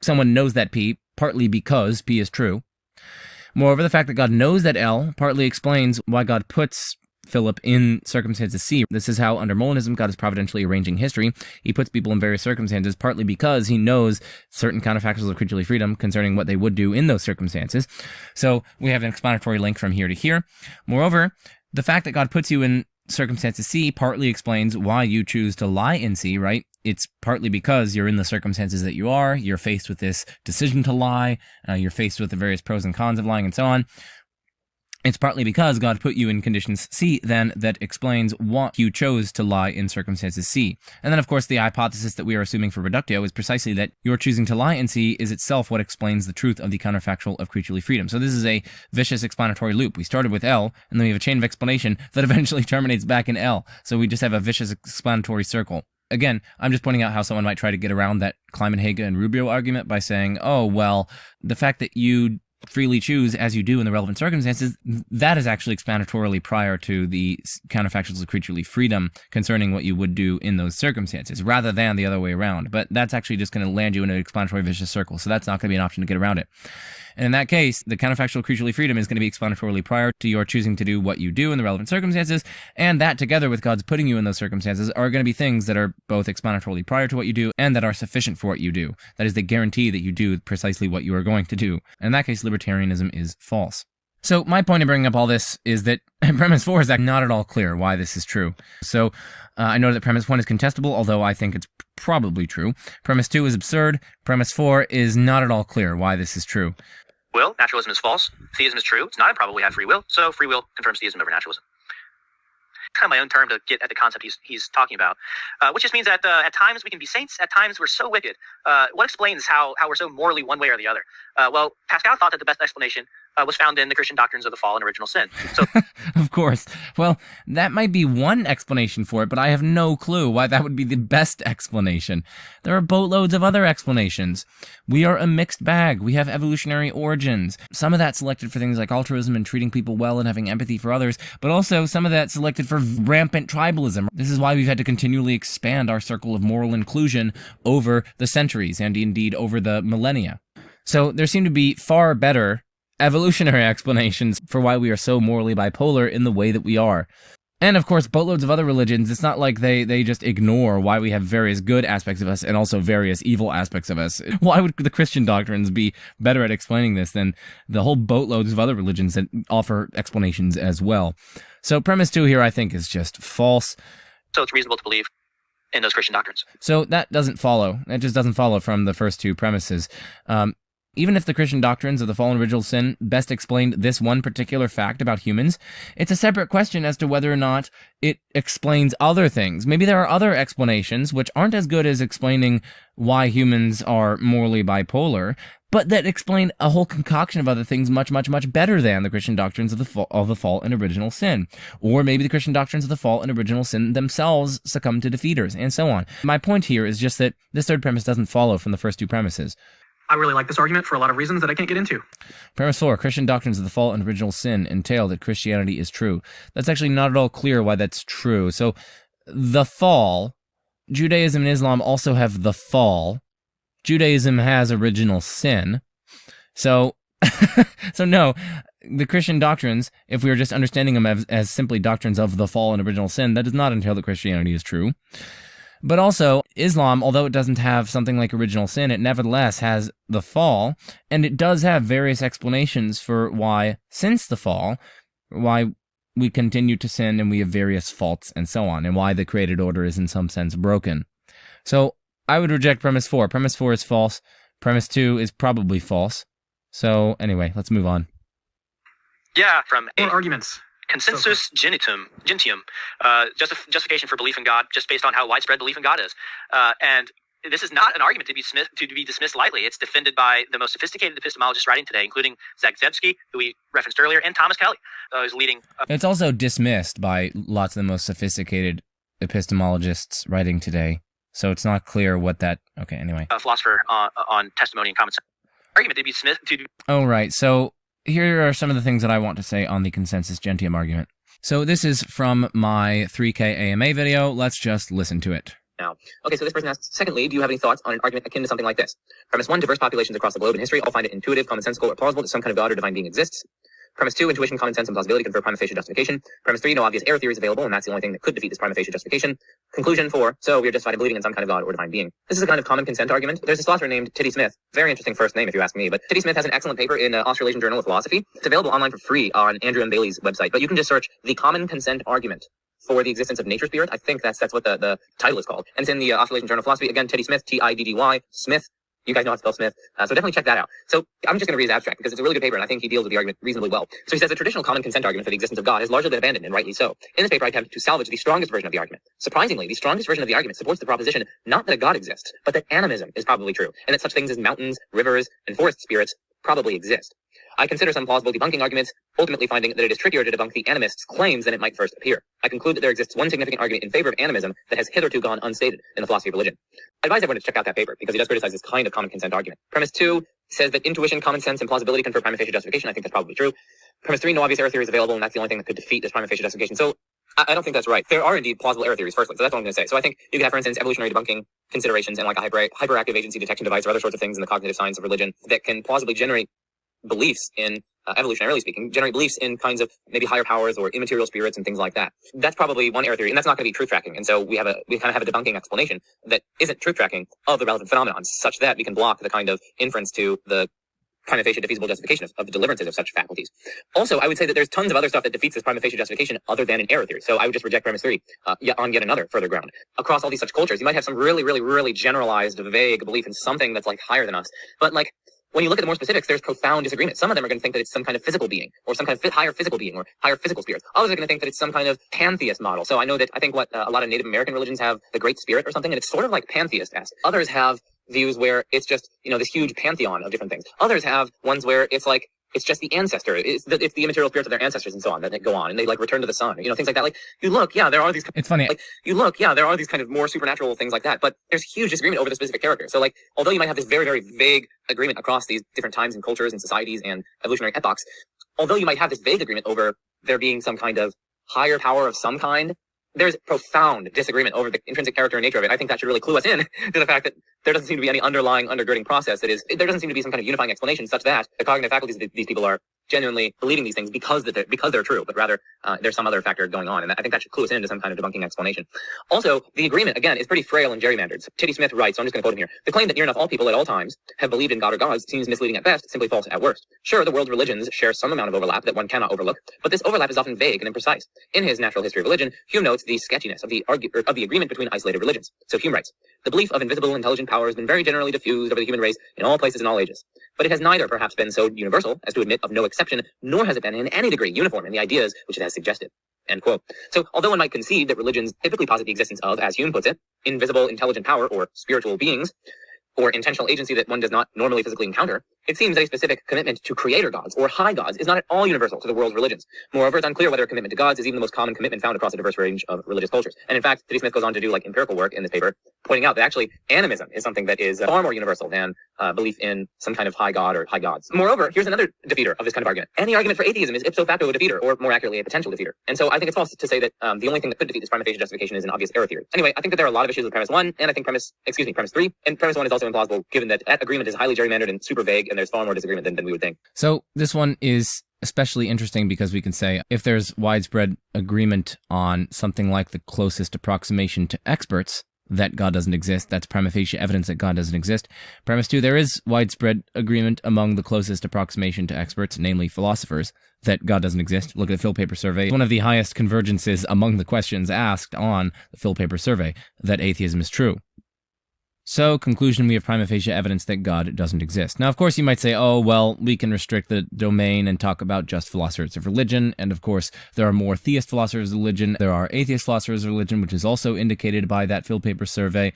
someone knows that P, partly because P is true. Moreover, the fact that God knows that L partly explains why God puts Philip in circumstances C. This is how, under Molinism, God is providentially arranging history. He puts people in various circumstances, partly because he knows certain counterfactuals of creaturely freedom concerning what they would do in those circumstances. So we have an explanatory link from here to here. Moreover, the fact that God puts you in circumstances C partly explains why you choose to lie in C, right? It's partly because you're in the circumstances that you are, you're faced with this decision to lie, you're faced with the various pros and cons of lying and so on. It's partly because God put you in conditions C, then, that explains why you chose to lie in circumstances C. And then, of course, the hypothesis that we are assuming for reductio is precisely that your choosing to lie in C is itself what explains the truth of the counterfactual of creaturely freedom. So this is a vicious explanatory loop. We started with L, and then we have a chain of explanation that eventually terminates back in L. So we just have a vicious explanatory circle. Again, I'm just pointing out how someone might try to get around that Klimenhage and Rubio argument by saying, oh, well, the fact that you freely choose as you do in the relevant circumstances, that is actually explanatorily prior to the counterfactuals of creaturely freedom concerning what you would do in those circumstances, rather than the other way around. But that's actually just going to land you in an explanatory vicious circle, so that's not going to be an option to get around it. And in that case, the counterfactual of creaturely freedom is going to be explanatorily prior to your choosing to do what you do in the relevant circumstances, and that, together with God's putting you in those circumstances, are going to be things that are both explanatorily prior to what you do and that are sufficient for what you do. That is, they guarantee that you do precisely what you are going to do. And in that case, libertarianism is false. So my point in bringing up all this is that premise 4 is not at all clear why this is true. So I know that premise 1 is contestable, although I think it's probably true. Premise 2 is absurd. Premise 4 is not at all clear why this is true. Will, naturalism is false. Theism is true. It's not improbable we have free will, so free will confirms theism over naturalism. Kind of my own term to get at the concept he's talking about, which just means that at times we can be saints, at times we're so wicked. What explains how we're so morally one way or the other? Well, Pascal thought that the best explanation was found in the Christian doctrines of the fall and original sin. So, Of course. Well, that might be one explanation for it, but I have no clue why that would be the best explanation. There are boatloads of other explanations. We are a mixed bag. We have evolutionary origins. Some of that selected for things like altruism and treating people well and having empathy for others, but also some of that selected for rampant tribalism. This is why we've had to continually expand our circle of moral inclusion over the centuries and indeed over the millennia. So there seem to be far better evolutionary explanations for why we are so morally bipolar in the way that we are. And of course, boatloads of other religions, it's not like they just ignore why we have various good aspects of us and also various evil aspects of us. Why would the Christian doctrines be better at explaining this than the whole boatloads of other religions that offer explanations as well? So premise 2 here, I think, is just false. so it's reasonable to believe in those Christian doctrines. So that doesn't follow. It just doesn't follow from the first two premises. Even if the Christian doctrines of the fall and original sin best explained this one particular fact about humans, it's a separate question as to whether or not it explains other things. Maybe there are other explanations which aren't as good as explaining why humans are morally bipolar, but that explain a whole concoction of other things much, much, much better than the Christian doctrines of the fall and original sin. Or maybe the Christian doctrines of the fall and original sin themselves succumb to defeaters, and so on. My point here is just that this third premise doesn't follow from the first two premises. I really like this argument for a lot of reasons that I can't get into. Premise 4, Christian doctrines of the fall and original sin entail that Christianity is true. That's actually not at all clear why that's true. So, the fall, Judaism and Islam also have the fall. Judaism has original sin. So, so no, the Christian doctrines, if we are just understanding them as simply doctrines of the fall and original sin, that does not entail that Christianity is true. But also, Islam, although it doesn't have something like original sin, it nevertheless has the fall, and it does have various explanations for why, since the fall, why we continue to sin and we have various faults and so on, and why the created order is in some sense broken. So, I would reject premise 4. Premise 4 is false. Premise 2 is probably false. So, anyway, let's move on. Yeah, from More arguments. Consensus gentium, justification for belief in God, just based on how widespread belief in God is. And this is not an argument to be dismissed lightly. It's defended by the most sophisticated epistemologists writing today, including Zagzebski, who we referenced earlier, and Thomas Kelly, who's leading. It's also dismissed by lots of the most sophisticated epistemologists writing today. So it's not clear what that... Okay, anyway. A philosopher on testimony and common sense. Argument to be dismissed to... Oh, right. So here are some of the things that I want to say on the consensus gentium argument. So this is from my 3K AMA video. Let's just listen to it. Now, okay, so this person asks, secondly, do you have any thoughts on an argument akin to something like this? Premise 1, diverse populations across the globe in history all find it intuitive, commonsensical, or plausible that some kind of God or divine being exists. Premise 2, intuition, common sense, and plausibility confer prima facie justification. Premise 3, no obvious error theories available, and that's the only thing that could defeat this prima facie justification. Conclusion 4, so we are justified in believing in some kind of God or divine being. This is a kind of common consent argument. There's this philosopher named Tiddy Smith. Very interesting first name, if you ask me, but Tiddy Smith has an excellent paper in Australasian Journal of Philosophy. It's available online for free on Andrew M. Bailey's website, but you can just search the common consent argument for the existence of nature spirit. I think that's what the title is called. And it's in the Australasian Journal of Philosophy. Again, Tiddy Smith, Tiddy, Smith. You guys know how to spell Smith, so definitely check that out. So I'm just going to read his abstract because it's a really good paper, and I think he deals with the argument reasonably well. So he says the traditional common consent argument for the existence of God has largely been abandoned, and rightly so. In this paper, I attempt to salvage the strongest version of the argument. Surprisingly, the strongest version of the argument supports the proposition not that a God exists, but that animism is probably true, and that such things as mountains, rivers, and forest spirits probably exist. I consider some plausible debunking arguments, ultimately finding that it is trickier to debunk the animist's claims than it might first appear. I conclude that there exists one significant argument in favor of animism that has hitherto gone unstated in the philosophy of religion. I advise everyone to check out that paper because he does criticize this kind of common consent argument. Premise 2 says that intuition, common sense, and plausibility confer prima facie justification. I think that's probably true. Premise 3, no obvious error theory is available, and that's the only thing that could defeat this prima facie justification. So I don't think that's right. There are indeed plausible error theories, firstly, so that's what I'm going to say. So I think you could have, for instance, evolutionary debunking considerations and like a hyperactive agency detection device or other sorts of things in the cognitive science of religion that can plausibly generate beliefs in, evolutionarily speaking, generate beliefs in kinds of maybe higher powers or immaterial spirits and things like that. That's probably one error theory, and that's not going to be truth tracking. And so we kind of have a debunking explanation that isn't truth tracking of the relevant phenomenon, such that we can block the kind of inference to the prima facie defeasible justification of the deliverances of such faculties. Also, I would say that there's tons of other stuff that defeats this prima facie justification other than an error theory. So I would just reject premise 3 on yet another further ground. Across all these such cultures, you might have some really, really, really generalized, vague belief in something that's like higher than us, but like, when you look at the more specifics, there's profound disagreement. Some of them are going to think that it's some kind of physical being, or some kind of higher physical being, or higher physical spirits. Others are going to think that it's some kind of pantheist model. So I think what a lot of Native American religions have the Great Spirit or something, and it's sort of like pantheist-esque. Others have views where it's just, this huge pantheon of different things. Others have ones where it's like it's just the ancestor. It's the immaterial spirits of their ancestors and so on that go on, and they like return to the sun. Things like that. Like you look, yeah, there are these. It's funny. Like you look, yeah, there are these kind of more supernatural things like that. But there's huge disagreement over the specific character. So like, although you might have this very, very vague agreement across these different times and cultures and societies and evolutionary epochs, although you might have this vague agreement over there being some kind of higher power of some kind, there's profound disagreement over the intrinsic character and nature of it. I think that should really clue us in to the fact that there doesn't seem to be any underlying undergirding process there doesn't seem to be some kind of unifying explanation such that the cognitive faculties of these people are genuinely believing these things because they're true, but rather there's some other factor going on. And I think that should clue us into some kind of debunking explanation. Also, the agreement, again, is pretty frail and gerrymandered. Titty Smith writes, so I'm just going to quote him here, the claim that near enough all people at all times have believed in God or gods seems misleading at best, simply false at worst. Sure, the world's religions share some amount of overlap that one cannot overlook, but this overlap is often vague and imprecise. In his Natural History of Religion, Hume notes the sketchiness of the agreement between isolated religions. So Hume writes, the belief of invisible intelligent power has been very generally diffused over the human race in all places and all ages. But it has neither perhaps been so universal as to admit of no exception, nor has it been in any degree uniform in the ideas which it has suggested. End quote. So although one might concede that religions typically posit the existence of, as Hume puts it, invisible intelligent power or spiritual beings, or intentional agency that one does not normally physically encounter, it seems that a specific commitment to creator gods or high gods is not at all universal to the world's religions. Moreover, it's unclear whether a commitment to gods is even the most common commitment found across a diverse range of religious cultures. And in fact, Titty Smith goes on to do like empirical work in this paper, pointing out that actually animism is something that is far more universal than belief in some kind of high god or high gods. Moreover, here's another defeater of this kind of argument. Any argument for atheism is ipso facto a defeater, or more accurately, a potential defeater. And so I think it's false to say that the only thing that could defeat this prima facie justification is an obvious error theory. Anyway, I think that there are a lot of issues with premise 1, and I think premise 3, and premise 1 is also implausible given that agreement is highly gerrymandered and super vague, and there's far more disagreement than we would think. So this one is especially interesting because we can say if there's widespread agreement on something like the closest approximation to experts that God doesn't exist, that's prima facie evidence that God doesn't exist. Premise 2, there is widespread agreement among the closest approximation to experts, namely philosophers, that God doesn't exist. Look at the Phil Paper survey. One of the highest convergences among the questions asked on the Phil Paper survey, that atheism is true. So, conclusion, we have prima facie evidence that God doesn't exist. Now, of course, you might say, oh, well, we can restrict the domain and talk about just philosophers of religion, and of course, there are more theist philosophers of religion, there are atheist philosophers of religion, which is also indicated by that Phil Paper survey.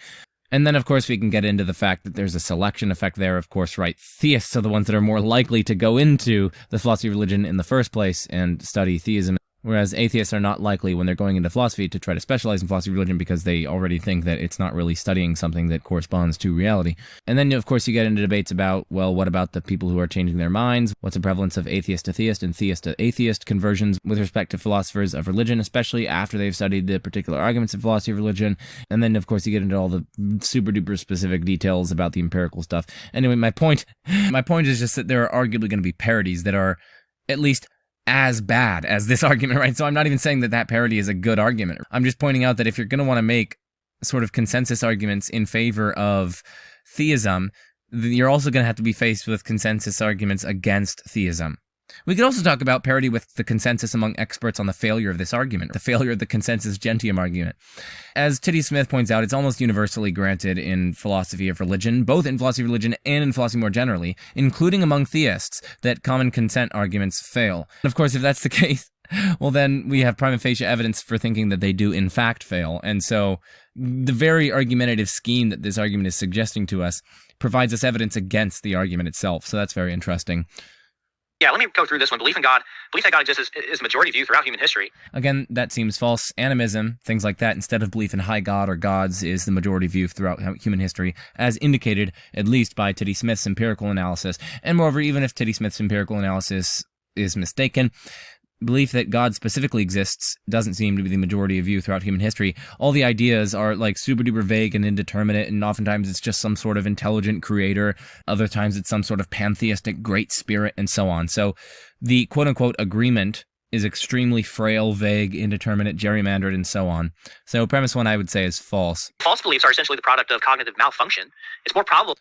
And then, of course, we can get into the fact that there's a selection effect there, of course, right? Theists are the ones that are more likely to go into the philosophy of religion in the first place and study theism, whereas atheists are not likely, when they're going into philosophy, to try to specialize in philosophy of religion because they already think that it's not really studying something that corresponds to reality. And then, of course, you get into debates about, well, what about the people who are changing their minds? What's the prevalence of atheist to theist and theist to atheist conversions with respect to philosophers of religion, especially after they've studied the particular arguments of philosophy of religion? And then, of course, you get into all the super duper specific details about the empirical stuff. Anyway, my point is just that there are arguably going to be parodies that are at least as bad as this argument, right? So I'm not even saying that that parody is a good argument. I'm just pointing out that if you're going to want to make sort of consensus arguments in favor of theism, you're also going to have to be faced with consensus arguments against theism. We could also talk about parity with the consensus among experts on the failure of this argument, the failure of the consensus gentium argument. As Titty Smith points out, it's almost universally granted in philosophy of religion, both in philosophy of religion and in philosophy more generally, including among theists, that common consent arguments fail. And of course, if that's the case, well then we have prima facie evidence for thinking that they do in fact fail. And so the very argumentative scheme that this argument is suggesting to us provides us evidence against the argument itself. So that's very interesting. Yeah, let me go through this one. Belief that God exists is majority view throughout human history. Again, that seems false. Animism, things like that, instead of belief in high God or gods, is the majority view throughout human history, as indicated at least by Titty Smith's empirical analysis. And moreover, even if Titty Smith's empirical analysis is mistaken, belief that God specifically exists doesn't seem to be the majority of view throughout human history. All the ideas are like super duper vague and indeterminate, and oftentimes it's just some sort of intelligent creator. Other times it's some sort of pantheistic great spirit and so on. So the quote unquote agreement is extremely frail, vague, indeterminate, gerrymandered, and so on. So premise 1 I would say is false. False beliefs are essentially the product of cognitive malfunction. It's more probable.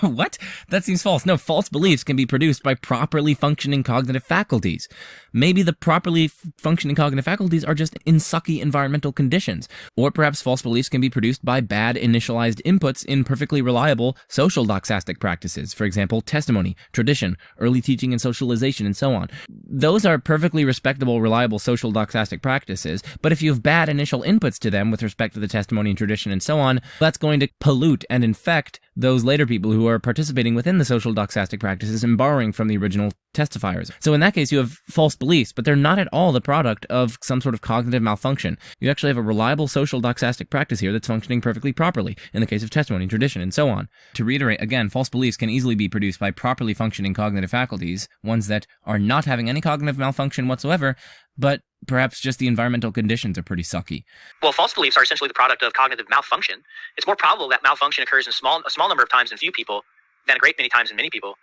What? That seems false. No, false beliefs can be produced by properly functioning cognitive faculties. Maybe the properly functioning cognitive faculties are just in sucky environmental conditions. Or perhaps false beliefs can be produced by bad initialized inputs in perfectly reliable social doxastic practices. For example, testimony, tradition, early teaching and socialization, and so on. Those are perfectly respectable, reliable social doxastic practices, but if you have bad initial inputs to them with respect to the testimony and tradition and so on, that's going to pollute and infect those later people who are participating within the social doxastic practices and borrowing from the original testifiers. So in that case, you have false beliefs, but they're not at all the product of some sort of cognitive malfunction. You actually have a reliable social doxastic practice here that's functioning perfectly properly in the case of testimony, tradition, and so on. To reiterate, again, false beliefs can easily be produced by properly functioning cognitive faculties, ones that are not having any cognitive malfunction whatsoever, but perhaps just the environmental conditions are pretty sucky. Well, false beliefs are essentially the product of cognitive malfunction. It's more probable that malfunction occurs in a small number of times in few people than a great many times in many people.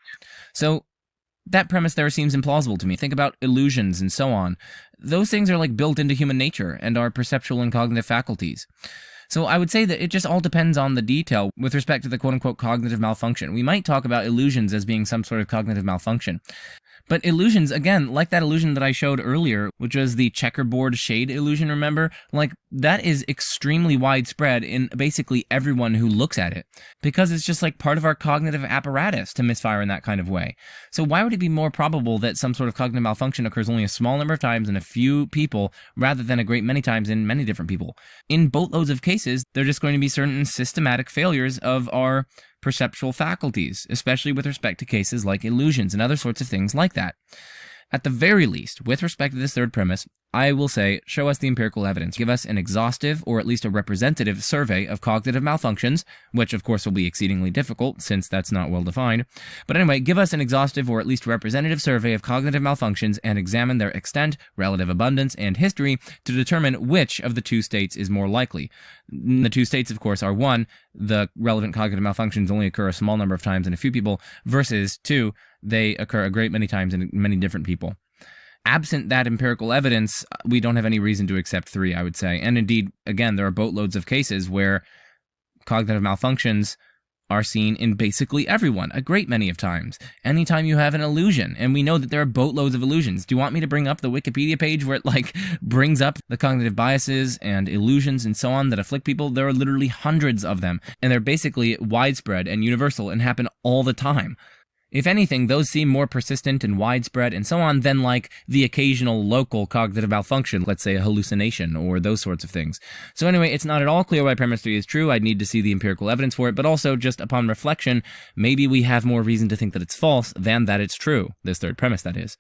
So that premise there seems implausible to me. Think about illusions and so on. Those things are like built into human nature and our perceptual and cognitive faculties. So I would say that it just all depends on the detail with respect to the quote-unquote cognitive malfunction. We might talk about illusions as being some sort of cognitive malfunction. But illusions, again, like that illusion that I showed earlier, which was the checkerboard shade illusion, remember? Like, that is extremely widespread in basically everyone who looks at it, because it's just like part of our cognitive apparatus to misfire in that kind of way. So why would it be more probable that some sort of cognitive malfunction occurs only a small number of times in a few people, rather than a great many times in many different people? In boatloads of cases, there are just going to be certain systematic failures of our perceptual faculties, especially with respect to cases like illusions and other sorts of things like that. At the very least, with respect to this third premise, I will say, show us the empirical evidence. Give us an exhaustive, or at least a representative, survey of cognitive malfunctions, which of course will be exceedingly difficult, since that's not well defined. But anyway, give us an exhaustive, or at least representative survey of cognitive malfunctions, and examine their extent, relative abundance, and history to determine which of the two states is more likely. The two states, of course, are 1, the relevant cognitive malfunctions only occur a small number of times in a few people, versus 2, they occur a great many times in many different people. Absent that empirical evidence, we don't have any reason to accept 3, I would say. And indeed, again, there are boatloads of cases where cognitive malfunctions are seen in basically everyone, a great many of times. Anytime you have an illusion, and we know that there are boatloads of illusions. Do you want me to bring up the Wikipedia page where it brings up the cognitive biases and illusions and so on that afflict people? There are literally hundreds of them, and they're basically widespread and universal and happen all the time. If anything, those seem more persistent and widespread and so on than the occasional local cognitive malfunction, let's say a hallucination or those sorts of things. So anyway, it's not at all clear why premise 3 is true. I'd need to see the empirical evidence for it, but also just upon reflection, maybe we have more reason to think that it's false than that it's true. This third premise, that is.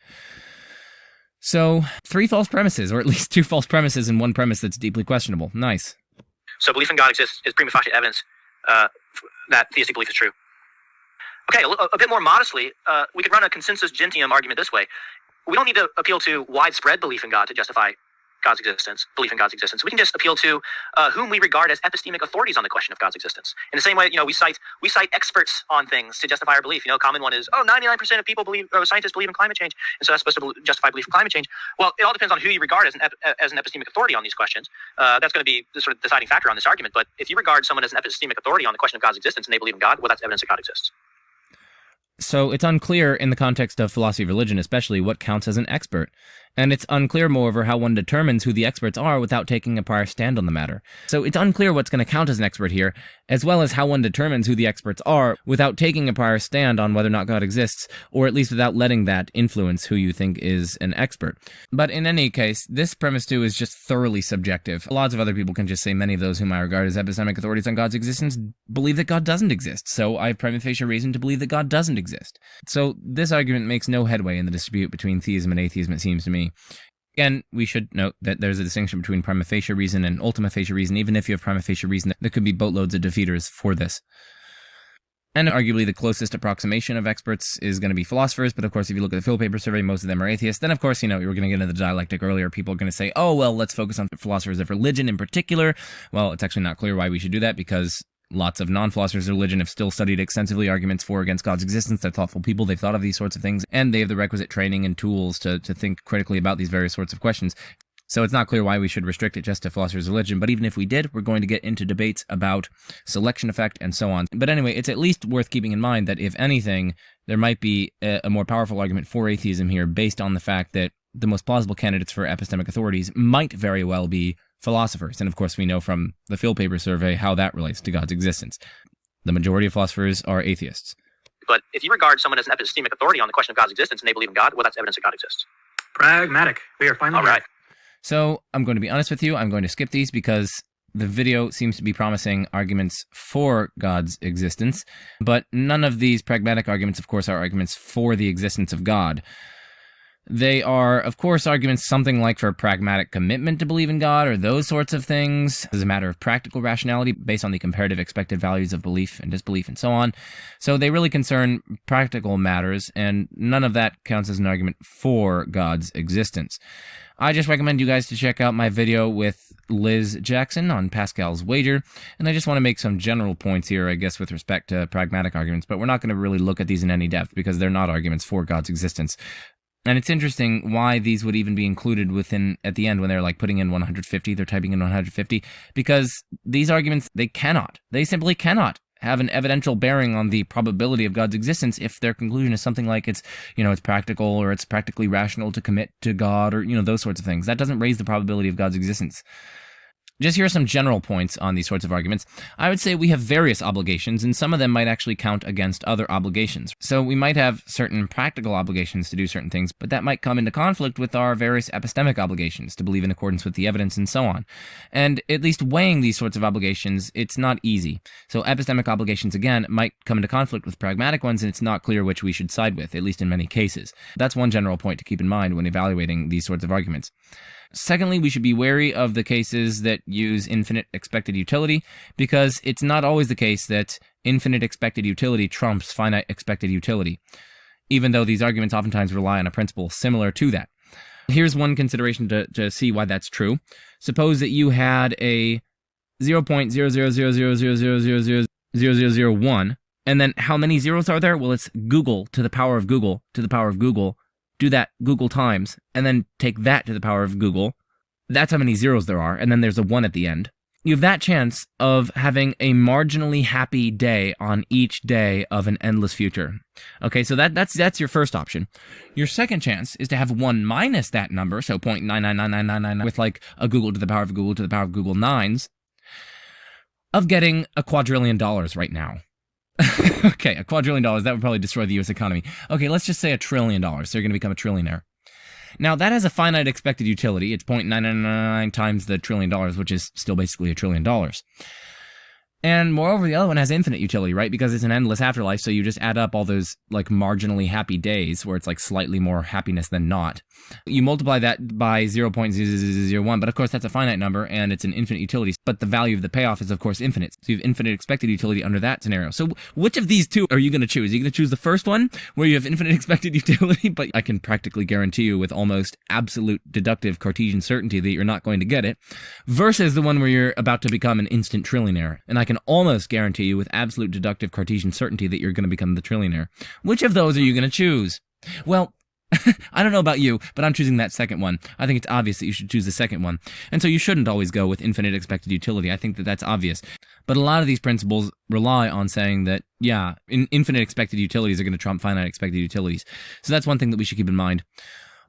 So 3 false premises, or at least 2 false premises and 1 premise that's deeply questionable. Nice. So belief in God exists is prima facie evidence that theistic belief is true. Okay, a bit more modestly, we could run a consensus gentium argument this way. We don't need to appeal to widespread belief in God to justify God's existence, belief in God's existence. We can just appeal to whom we regard as epistemic authorities on the question of God's existence. In the same way, we cite experts on things to justify our belief. A common one is, 99% of people scientists believe in climate change, and so that's supposed to justify belief in climate change. Well, it all depends on who you regard as an epistemic authority on these questions. That's going to be the sort of deciding factor on this argument. But if you regard someone as an epistemic authority on the question of God's existence and they believe in God, well, that's evidence that God exists. So it's unclear in the context of philosophy of religion especially what counts as an expert. And it's unclear, moreover, how one determines who the experts are without taking a prior stand on the matter. So it's unclear what's going to count as an expert here, as well as how one determines who the experts are without taking a prior stand on whether or not God exists, or at least without letting that influence who you think is an expert. But in any case, this premise too is just thoroughly subjective. Lots of other people can just say many of those whom I regard as epistemic authorities on God's existence believe that God doesn't exist, so I have prima facie reason to believe that God doesn't exist. So this argument makes no headway in the dispute between theism and atheism, it seems to me. Again, we should note that there's a distinction between prima facie reason and ultima facie reason. Even if you have prima facie reason, there could be boatloads of defeaters for this. And arguably the closest approximation of experts is going to be philosophers, but of course if you look at the Phil paper survey, most of them are atheists. Then of course, we were going to get into the dialectic earlier. People are going to say, oh, well, let's focus on philosophers of religion in particular. Well, it's actually not clear why we should do that, because lots of non-philosophers of religion have still studied extensively arguments for or against God's existence. They're thoughtful people. They've thought of these sorts of things, and they have the requisite training and tools to think critically about these various sorts of questions. So it's not clear why we should restrict it just to philosophers of religion, but even if we did, we're going to get into debates about selection effect and so on. But anyway, it's at least worth keeping in mind that if anything, there might be a more powerful argument for atheism here based on the fact that the most plausible candidates for epistemic authorities might very well be philosophers. And of course, we know from the Phil paper survey how that relates to God's existence. The majority of philosophers are atheists. But if you regard someone as an epistemic authority on the question of God's existence and they believe in God, well, that's evidence that God exists. Pragmatic. We are finally all right. So I'm going to be honest with you. I'm going to skip these because The video seems to be promising arguments for God's existence, but none of these pragmatic arguments, of course, are arguments for the existence of God. They are, of course, arguments something like for pragmatic commitment to believe in God or those sorts of things as a matter of practical rationality based on the comparative expected values of belief and disbelief and so on. So they really concern practical matters, and none of that counts as an argument for God's existence. I just recommend you guys to check out my video with Liz Jackson on Pascal's wager, and I just want to make some general points here, I guess, with respect to pragmatic arguments, but we're not going to really look at these in any depth because they're not arguments for God's existence. And it's interesting why these would even be included within, at the end, when they're like putting in 150, they're typing in 150, because these arguments, they simply cannot have an evidential bearing on the probability of God's existence if their conclusion is something like it's practical or it's practically rational to commit to God or, those sorts of things. That doesn't raise the probability of God's existence. Just here are some general points on these sorts of arguments. I would say we have various obligations, and some of them might actually count against other obligations. So we might have certain practical obligations to do certain things, but that might come into conflict with our various epistemic obligations to believe in accordance with the evidence and so on. And at least weighing these sorts of obligations, it's not easy. So epistemic obligations, again, might come into conflict with pragmatic ones, and it's not clear which we should side with, at least in many cases. That's one general point to keep in mind when evaluating these sorts of arguments. Secondly, we should be wary of the cases that use infinite expected utility, because it's not always the case that infinite expected utility trumps finite expected utility, even though these arguments oftentimes rely on a principle similar to that. Here's one consideration to see why that's true. Suppose that you had a 0.0000000000001, and then how many zeros are there? Well, it's Google to the power of Google to the power of Google. Do that Google times, and then take that to the power of Google. That's how many zeros there are, and then there's a 1 at the end. You have that chance of having a marginally happy day on each day of an endless future. Okay, so that's your first option. Your second chance is to have 1 minus that number, so 0.999999 with like a Google to the power of Google to the power of Google 9s, of getting $1 quadrillion right now. Okay, $1 quadrillion, that would probably destroy the U.S. economy. Okay, let's just say $1 trillion, so you're going to become a trillionaire. Now, that has a finite expected utility. It's 0.999 times the $1 trillion, which is still basically $1 trillion. And moreover, the other one has infinite utility, right? Because it's an endless afterlife, so you just add up all those like marginally happy days where it's like slightly more happiness than not. You multiply that by 0.0001, but of course that's a finite number and it's an infinite utility, but the value of the payoff is of course infinite. So you have infinite expected utility under that scenario. So which of these two are you going to choose? Are you going to choose the first one where you have infinite expected utility, but I can practically guarantee you with almost absolute deductive Cartesian certainty that you're not going to get it, versus the one where you're about to become an instant trillionaire, and I can almost guarantee you with absolute deductive Cartesian certainty that you're going to become the trillionaire. Which of those are you going to choose? Well, I don't know about you, but I'm choosing that second one. I think it's obvious that you should choose the second one. And so you shouldn't always go with infinite expected utility. I think that that's obvious. But a lot of these principles rely on saying that, yeah, infinite expected utilities are going to trump finite expected utilities. So that's one thing that we should keep in mind.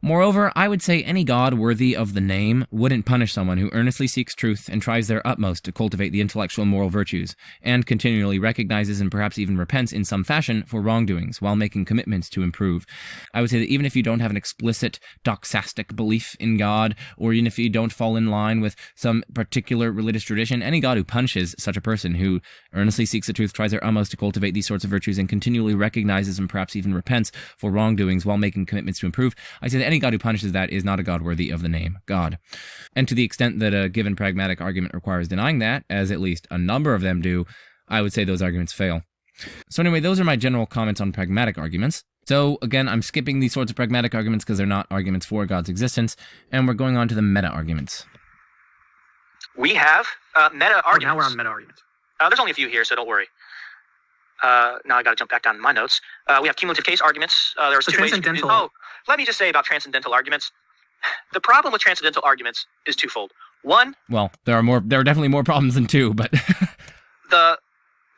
Moreover, I would say any god worthy of the name wouldn't punish someone who earnestly seeks truth and tries their utmost to cultivate the intellectual and moral virtues, and continually recognizes and perhaps even repents in some fashion for wrongdoings while making commitments to improve. I would say that even if you don't have an explicit doxastic belief in God, or even if you don't fall in line with some particular religious tradition, any god who punishes such a person who earnestly seeks the truth, tries their utmost to cultivate these sorts of virtues, and continually recognizes and perhaps even repents for wrongdoings while making commitments to improve, I say that any god who punishes that is not a god worthy of the name God. And to the extent that a given pragmatic argument requires denying that, as at least a number of them do, I would say those arguments fail. So anyway, those are my general comments on pragmatic arguments. So again, I'm skipping these sorts of pragmatic arguments because they're not arguments for God's existence, and we're going on to the meta-arguments. We have meta-arguments. Now we're on meta-arguments. There's only a few here, so don't worry. Now I got to jump back down to my notes. We have cumulative case arguments. There's two ways to do. Oh, let me just say about transcendental arguments. The problem with transcendental arguments is twofold. One, well, there are definitely more problems than two, but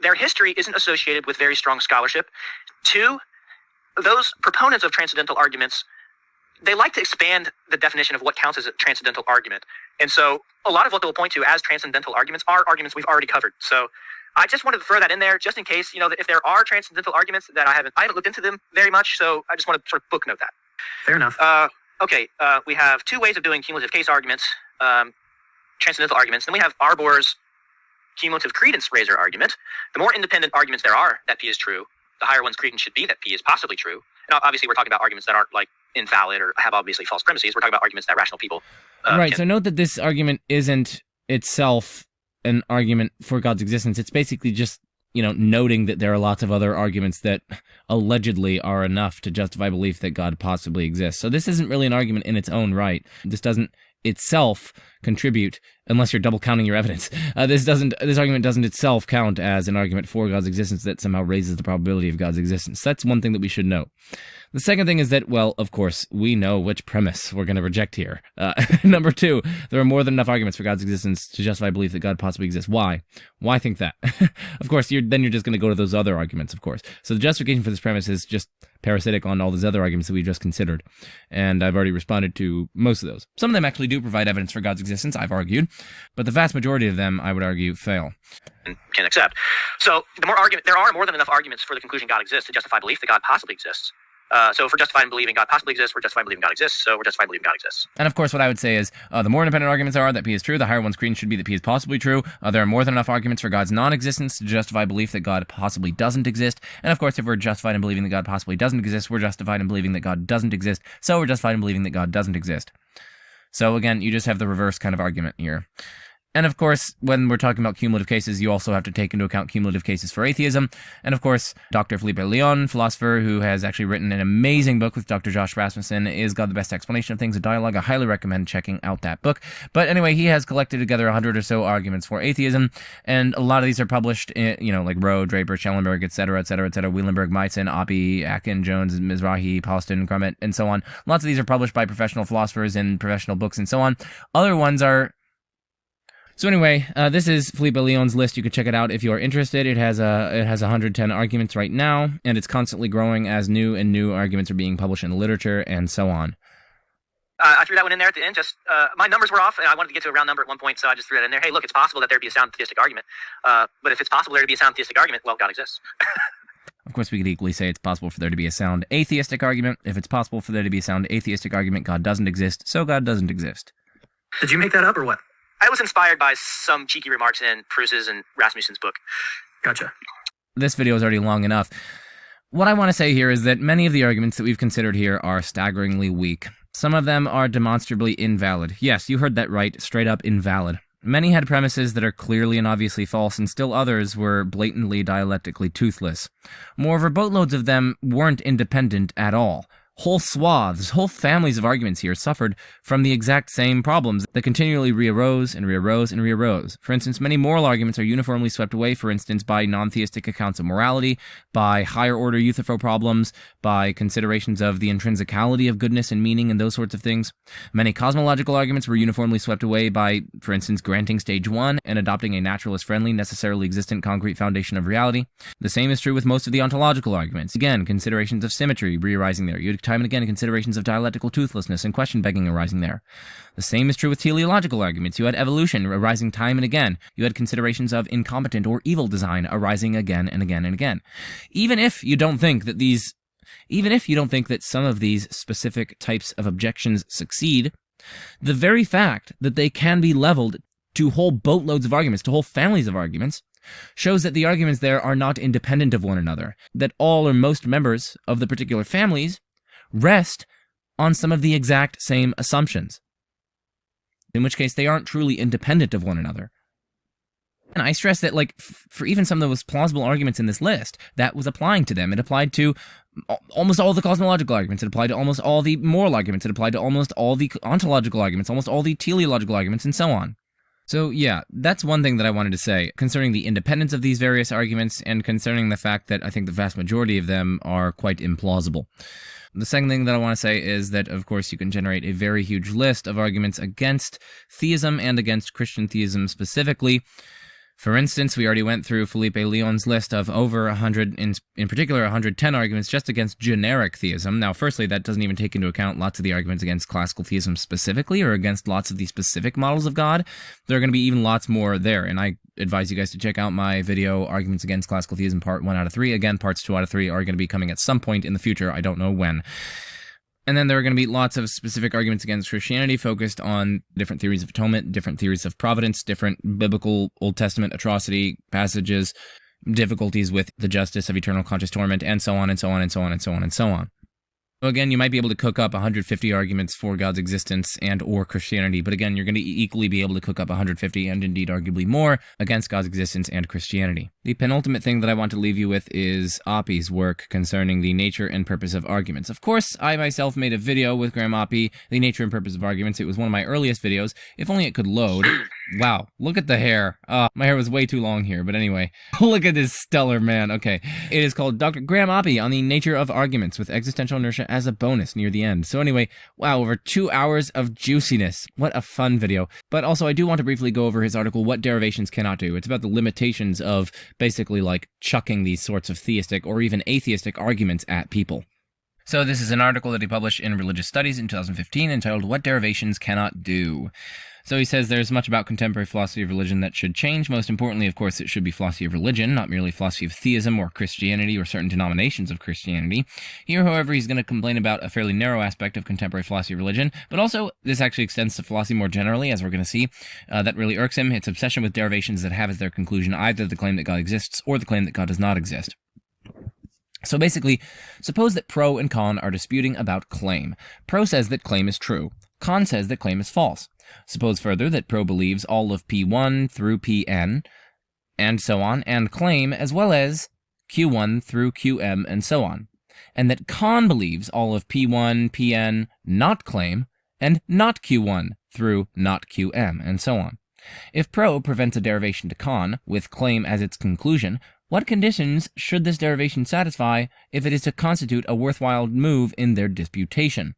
their history isn't associated with very strong scholarship. Two, those proponents of transcendental arguments, they like to expand the definition of what counts as a transcendental argument. And so a lot of what they'll point to as transcendental arguments are arguments we've already covered. So I just wanted to throw that in there just in case, that if there are transcendental arguments that I haven't looked into them very much. So I just want to sort of booknote that. Fair enough. Okay. We have two ways of doing cumulative case arguments. transcendental arguments. Then we have Arbor's cumulative credence raiser argument. The more independent arguments there are that P is true, the higher one's credence should be that P is possibly true. And obviously, we're talking about arguments that aren't like invalid or have obviously false premises. We're talking about arguments that rational people right. So note that this argument isn't itself an argument for God's existence. It's basically just, noting that there are lots of other arguments that allegedly are enough to justify belief that God possibly exists. So this isn't really an argument in its own right. This doesn't itself contribute, unless you're double counting your evidence. This argument doesn't itself count as an argument for God's existence that somehow raises the probability of God's existence. That's one thing that we should know. The second thing is that, well, of course, we know which premise we're going to reject here. Number two, there are more than enough arguments for God's existence to justify belief that God possibly exists. Why? Why think that? Of course, you're just going to go to those other arguments, of course. So the justification for this premise is just parasitic on all those other arguments that we just considered. And I've already responded to most of those. Some of them actually do provide evidence for God's existence, I've argued, but the vast majority of them, I would argue, fail. Can accept. So there are more than enough arguments for the conclusion God exists to justify belief that God possibly exists. So if we're justified in believing God possibly exists, we're justified in believing God exists, so we're justified in believing God exists. And of course, what I would say is, the more independent arguments are that P is true, the higher one's credence should be that P is possibly true. There are more than enough arguments for God's non-existence to justify belief that God possibly doesn't exist. And of course, if we're justified in believing that God possibly doesn't exist, we're justified in believing that God doesn't exist, so we're justified in believing that God doesn't exist. So again, you just have the reverse kind of argument here. And of course, when we're talking about cumulative cases, you also have to take into account cumulative cases for atheism. And of course, Dr. Felipe Leon, philosopher who has actually written an amazing book with Dr. Josh Rasmussen, Is God the Best Explanation of Things? A Dialogue. I highly recommend checking out that book. But anyway, he has collected together 100 or so arguments for atheism, and a lot of these are published in, like Rowe, Draper, Schellenberg, etc., Wielenberg, Meitzen, Oppie, Akin, Jones, Mizrahi, Paulston, Crummett, and so on. Lots of these are published by professional philosophers in professional books and so on. Other ones are... So anyway, this is Felipe Leon's list. You can check it out if you are interested. It has 110 arguments right now, and it's constantly growing as new and new arguments are being published in the literature and so on. I threw that one in there at the end. Just my numbers were off, and I wanted to get to a round number at one point, so I just threw that in there. Hey, look, it's possible that there be a sound theistic argument. But if it's possible there to be a sound theistic argument, well, God exists. Of course, we could equally say it's possible for there to be a sound atheistic argument. If it's possible for there to be a sound atheistic argument, God doesn't exist, so God doesn't exist. Did you make that up or what? I was inspired by some cheeky remarks in Pruse's and Rasmussen's book. Gotcha. This video is already long enough. What I want to say here is that many of the arguments that we've considered here are staggeringly weak. Some of them are demonstrably invalid. Yes, you heard that right, straight up invalid. Many had premises that are clearly and obviously false, and still others were blatantly dialectically toothless. Moreover, boatloads of them weren't independent at all. Whole swaths, whole families of arguments here suffered from the exact same problems that continually rearose and rearose and rearose. For instance, many moral arguments are uniformly swept away, for instance, by non-theistic accounts of morality, by higher-order Euthyphro problems, by considerations of the intrinsicality of goodness and meaning and those sorts of things. Many cosmological arguments were uniformly swept away by, for instance, granting stage 1 and adopting a naturalist-friendly, necessarily existent concrete foundation of reality. The same is true with most of the ontological arguments. Again, considerations of symmetry re-arising there. You had time and again considerations of dialectical toothlessness and question-begging arising there. The same is true with teleological arguments. You had evolution arising time and again. You had considerations of incompetent or evil design arising again and again and again. Even if you don't think that some of these specific types of objections succeed, the very fact that they can be leveled to whole boatloads of arguments, to whole families of arguments, shows that the arguments there are not independent of one another, that all or most members of the particular families rest on some of the exact same assumptions, in which case they aren't truly independent of one another. And I stress that, for even some of the most plausible arguments in this list, that was applying to them. It applied to almost all the cosmological arguments. It applied to almost all the moral arguments. It applied to almost all the ontological arguments, almost all the teleological arguments, and so on. So yeah, that's one thing that I wanted to say concerning the independence of these various arguments and concerning the fact that I think the vast majority of them are quite implausible. The second thing that I want to say is that, of course, you can generate a very huge list of arguments against theism and against Christian theism specifically. For instance, we already went through Felipe Leon's list of over 100, in particular 110 arguments just against generic theism. Now, firstly, that doesn't even take into account lots of the arguments against classical theism specifically, or against lots of the specific models of God. There are going to be even lots more there, and I advise you guys to check out my video, Arguments Against Classical Theism, Part 1 out of 3. Again, Parts 2 out of 3 are going to be coming at some point in the future. I don't know when. And then there are going to be lots of specific arguments against Christianity focused on different theories of atonement, different theories of providence, different biblical Old Testament atrocity passages, difficulties with the justice of eternal conscious torment, and so on and so on and so on and so on and so on. So again, you might be able to cook up 150 arguments for God's existence and or Christianity, but again, you're going to equally be able to cook up 150 and indeed arguably more against God's existence and Christianity. The penultimate thing that I want to leave you with is Oppie's work concerning the nature and purpose of arguments. Of course, I myself made a video with Graham Oppie, the nature and purpose of arguments. It was one of my earliest videos. If only it could load. Wow, look at the hair. My hair was way too long here, but anyway, look at this stellar man. Okay, it is called Dr. Graham Oppie on the Nature of Arguments with Existential Inertia as a bonus near the end. So anyway, wow, over 2 hours of juiciness. What a fun video. But also, I do want to briefly go over his article, What Derivations Cannot Do. It's about the limitations of basically like chucking these sorts of theistic or even atheistic arguments at people. So this is an article that he published in Religious Studies in 2015 entitled What Derivations Cannot Do. So he says there's much about contemporary philosophy of religion that should change. Most importantly, of course, it should be philosophy of religion, not merely philosophy of theism or Christianity or certain denominations of Christianity. Here, however, he's going to complain about a fairly narrow aspect of contemporary philosophy of religion, but also this actually extends to philosophy more generally, as we're going to see. That really irks him. Its obsession with derivations that have as their conclusion either the claim that God exists or the claim that God does not exist. So basically, suppose that pro and con are disputing about claim. Pro says that claim is true. Con says that claim is false. Suppose further that pro believes all of P1 through Pn, and so on, and claim as well as Q1 through Qm, and so on. And that con believes all of P1, Pn, not claim, and not Q1 through not Qm, and so on. If pro prevents a derivation to con, with claim as its conclusion, what conditions should this derivation satisfy if it is to constitute a worthwhile move in their disputation?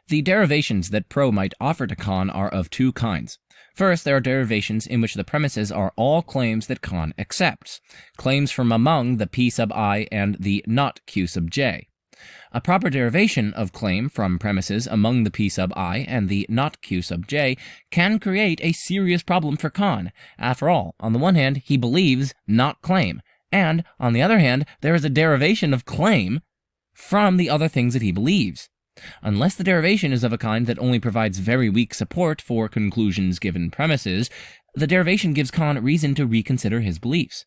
The derivations that pro might offer to con are of two kinds. First, there are derivations in which the premises are all claims that con accepts, claims from among the P sub I and the not Q sub J. A proper derivation of claim from premises among the P sub I and the not Q sub J can create a serious problem for con. After all, on the one hand, he believes not claim, and, on the other hand, there is a derivation of claim from the other things that he believes. Unless the derivation is of a kind that only provides very weak support for conclusions given premises, the derivation gives Con reason to reconsider his beliefs.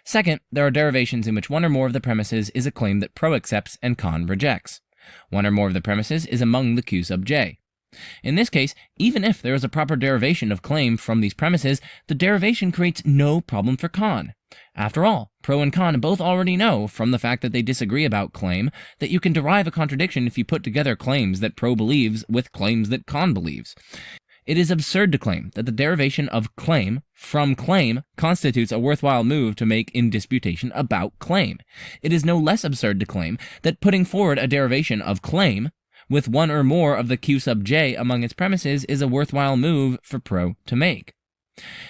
Second, there are derivations in which one or more of the premises is a claim that pro accepts and Con rejects. One or more of the premises is among the Q sub J. In this case, even if there is a proper derivation of claim from these premises, the derivation creates no problem for Con. After all, pro and con both already know, from the fact that they disagree about claim, that you can derive a contradiction if you put together claims that pro believes with claims that con believes. It is absurd to claim that the derivation of claim from claim constitutes a worthwhile move to make in disputation about claim. It is no less absurd to claim that putting forward a derivation of claim with one or more of the Q sub J among its premises is a worthwhile move for pro to make.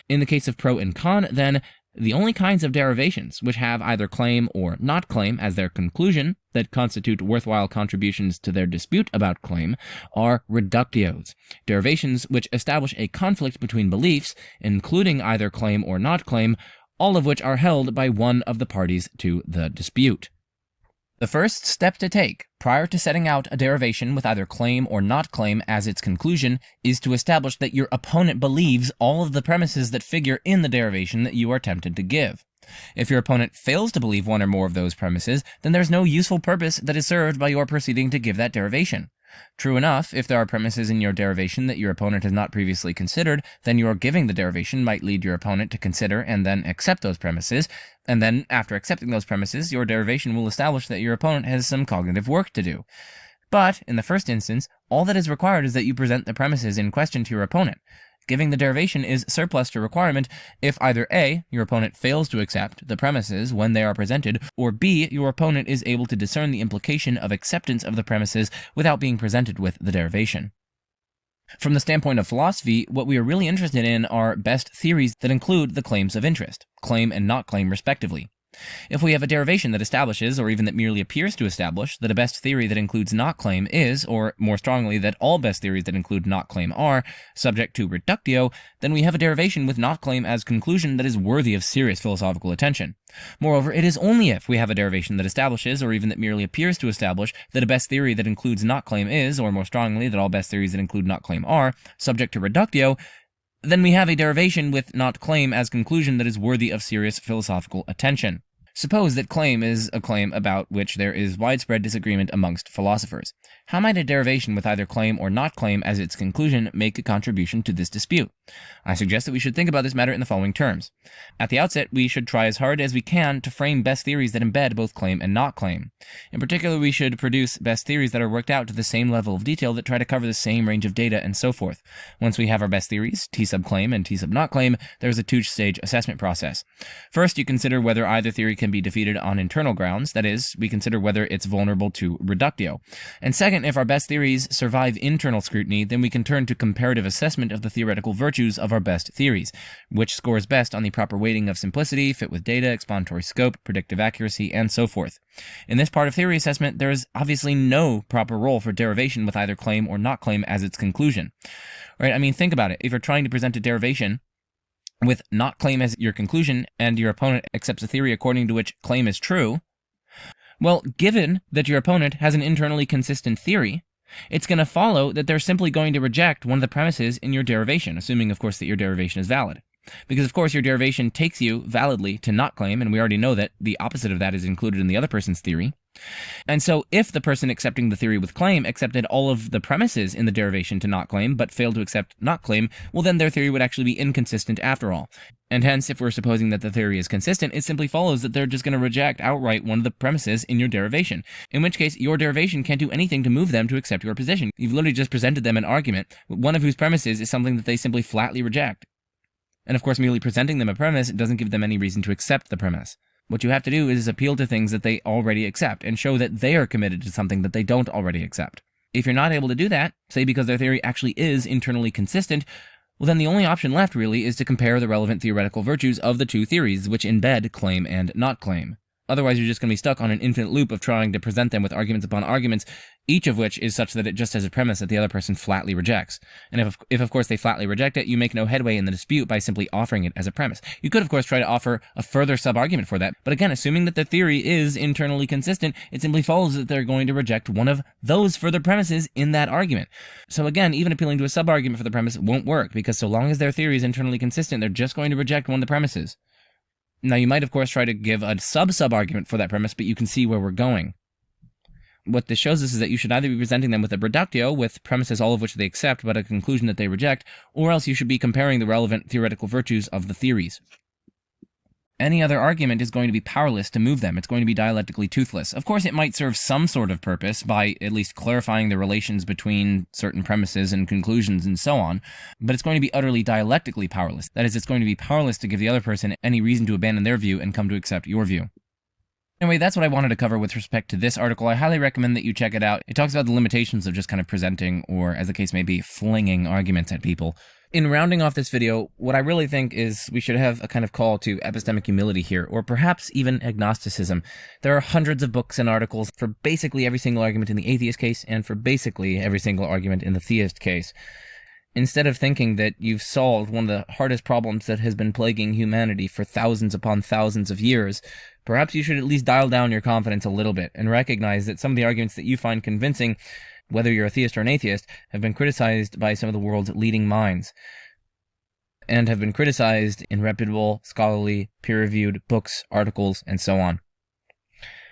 In the case of pro and con, then, the only kinds of derivations which have either claim or not claim as their conclusion that constitute worthwhile contributions to their dispute about claim are reductios, derivations which establish a conflict between beliefs, including either claim or not claim, all of which are held by one of the parties to the dispute. The first step to take, prior to setting out a derivation with either claim or not claim as its conclusion, is to establish that your opponent believes all of the premises that figure in the derivation that you are tempted to give. If your opponent fails to believe one or more of those premises, then there's no useful purpose that is served by your proceeding to give that derivation. True enough, if there are premises in your derivation that your opponent has not previously considered, then your giving the derivation might lead your opponent to consider and then accept those premises, and then, after accepting those premises, your derivation will establish that your opponent has some cognitive work to do. But, in the first instance, all that is required is that you present the premises in question to your opponent. Giving the derivation is surplus to requirement if either A, your opponent fails to accept the premises when they are presented, or B, your opponent is able to discern the implication of acceptance of the premises without being presented with the derivation. From the standpoint of philosophy, what we are really interested in are best theories that include the claims of interest, claim and not claim respectively. If we have a derivation that establishes, or even that merely appears to establish, that a best theory that includes not claim is, or more strongly, that all best theories that include not claim are, subject to reductio, then we have a derivation with not claim as conclusion that is worthy of serious philosophical attention. Moreover, it is only if we have a derivation that establishes, or even that merely appears to establish, that a best theory that includes not claim is, or more strongly, that all best theories that include not claim are, subject to reductio, then we have a derivation with not claim as conclusion that is worthy of serious philosophical attention. Suppose that claim is a claim about which there is widespread disagreement amongst philosophers. How might a derivation with either claim or not claim as its conclusion make a contribution to this dispute? I suggest that we should think about this matter in the following terms. At the outset, we should try as hard as we can to frame best theories that embed both claim and not claim. In particular, we should produce best theories that are worked out to the same level of detail, that try to cover the same range of data, and so forth. Once we have our best theories, T sub claim and T sub not claim, there is a two-stage assessment process. First, you consider whether either theory can be defeated on internal grounds, that is, we consider whether it's vulnerable to reductio. And second, if our best theories survive internal scrutiny, then we can turn to comparative assessment of the theoretical virtues of our best theories, which scores best on the proper weighting of simplicity, fit with data, explanatory scope, predictive accuracy, and so forth. In this part of theory assessment, there is obviously no proper role for derivation with either claim or not claim as its conclusion. Right? I mean, think about it. If you're trying to present a derivation with not claim as your conclusion, and your opponent accepts a theory according to which claim is true, well, given that your opponent has an internally consistent theory, it's going to follow that they're simply going to reject one of the premises in your derivation, assuming, of course, that your derivation is valid. Because, of course, your derivation takes you validly to not claim, and we already know that the opposite of that is included in the other person's theory. And so if the person accepting the theory with claim accepted all of the premises in the derivation to not claim, but failed to accept not claim, well, then their theory would actually be inconsistent after all. And hence, if we're supposing that the theory is consistent, it simply follows that they're just going to reject outright one of the premises in your derivation, in which case your derivation can't do anything to move them to accept your position. You've literally just presented them an argument, one of whose premises is something that they simply flatly reject. And of course, merely presenting them a premise doesn't give them any reason to accept the premise. What you have to do is appeal to things that they already accept, and show that they are committed to something that they don't already accept. If you're not able to do that, say because their theory actually is internally consistent, well, then the only option left, really, is to compare the relevant theoretical virtues of the two theories which embed claim and not claim. Otherwise, you're just going to be stuck on an infinite loop of trying to present them with arguments upon arguments, each of which is such that it just has a premise that the other person flatly rejects. And if of course, they flatly reject it, you make no headway in the dispute by simply offering it as a premise. You could, of course, try to offer a further sub-argument for that, but again, assuming that the theory is internally consistent, it simply follows that they're going to reject one of those further premises in that argument. So again, even appealing to a sub-argument for the premise won't work, because so long as their theory is internally consistent, they're just going to reject one of the premises. Now, you might, of course, try to give a sub-argument for that premise, but you can see where we're going. What this shows us is that you should either be presenting them with a reductio, with premises all of which they accept, but a conclusion that they reject, or else you should be comparing the relevant theoretical virtues of the theories. Any other argument is going to be powerless to move them. It's going to be dialectically toothless. Of course, it might serve some sort of purpose by at least clarifying the relations between certain premises and conclusions and so on, but it's going to be utterly dialectically powerless. That is, it's going to be powerless to give the other person any reason to abandon their view and come to accept your view. Anyway, that's what I wanted to cover with respect to this article. I highly recommend that you check it out. It talks about the limitations of just kind of presenting, or as the case may be, flinging arguments at people. In rounding off this video, what I really think is we should have a kind of call to epistemic humility here, or perhaps even agnosticism. There are hundreds of books and articles for basically every single argument in the atheist case, and for basically every single argument in the theist case. Instead of thinking that you've solved one of the hardest problems that has been plaguing humanity for thousands upon thousands of years, perhaps you should at least dial down your confidence a little bit, and recognize that some of the arguments that you find convincing, whether you're a theist or an atheist, have been criticized by some of the world's leading minds, and have been criticized in reputable, scholarly, peer-reviewed books, articles, and so on.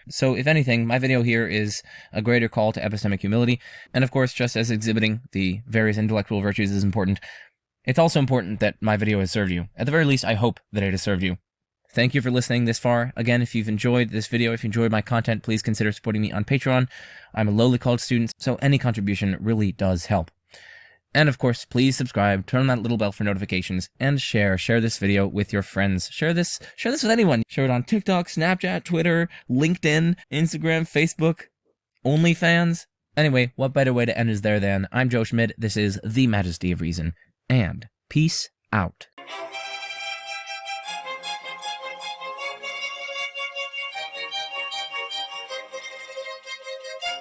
So, if anything, my video here is a greater call to epistemic humility, and of course, just as exhibiting the various intellectual virtues is important, it's also important that my video has served you. At the very least, I hope that it has served you. Thank you for listening this far. Again, if you've enjoyed this video, if you enjoyed my content, please consider supporting me on Patreon. I'm a lowly college student, so any contribution really does help. And of course, please subscribe, turn on that little bell for notifications, and share this video with your friends. Share this with anyone. Share it on TikTok, Snapchat, Twitter, LinkedIn, Instagram, Facebook, OnlyFans. Anyway, what better way to end is there than, I'm Joe Schmidt, this is The Majesty of Reason, and peace out.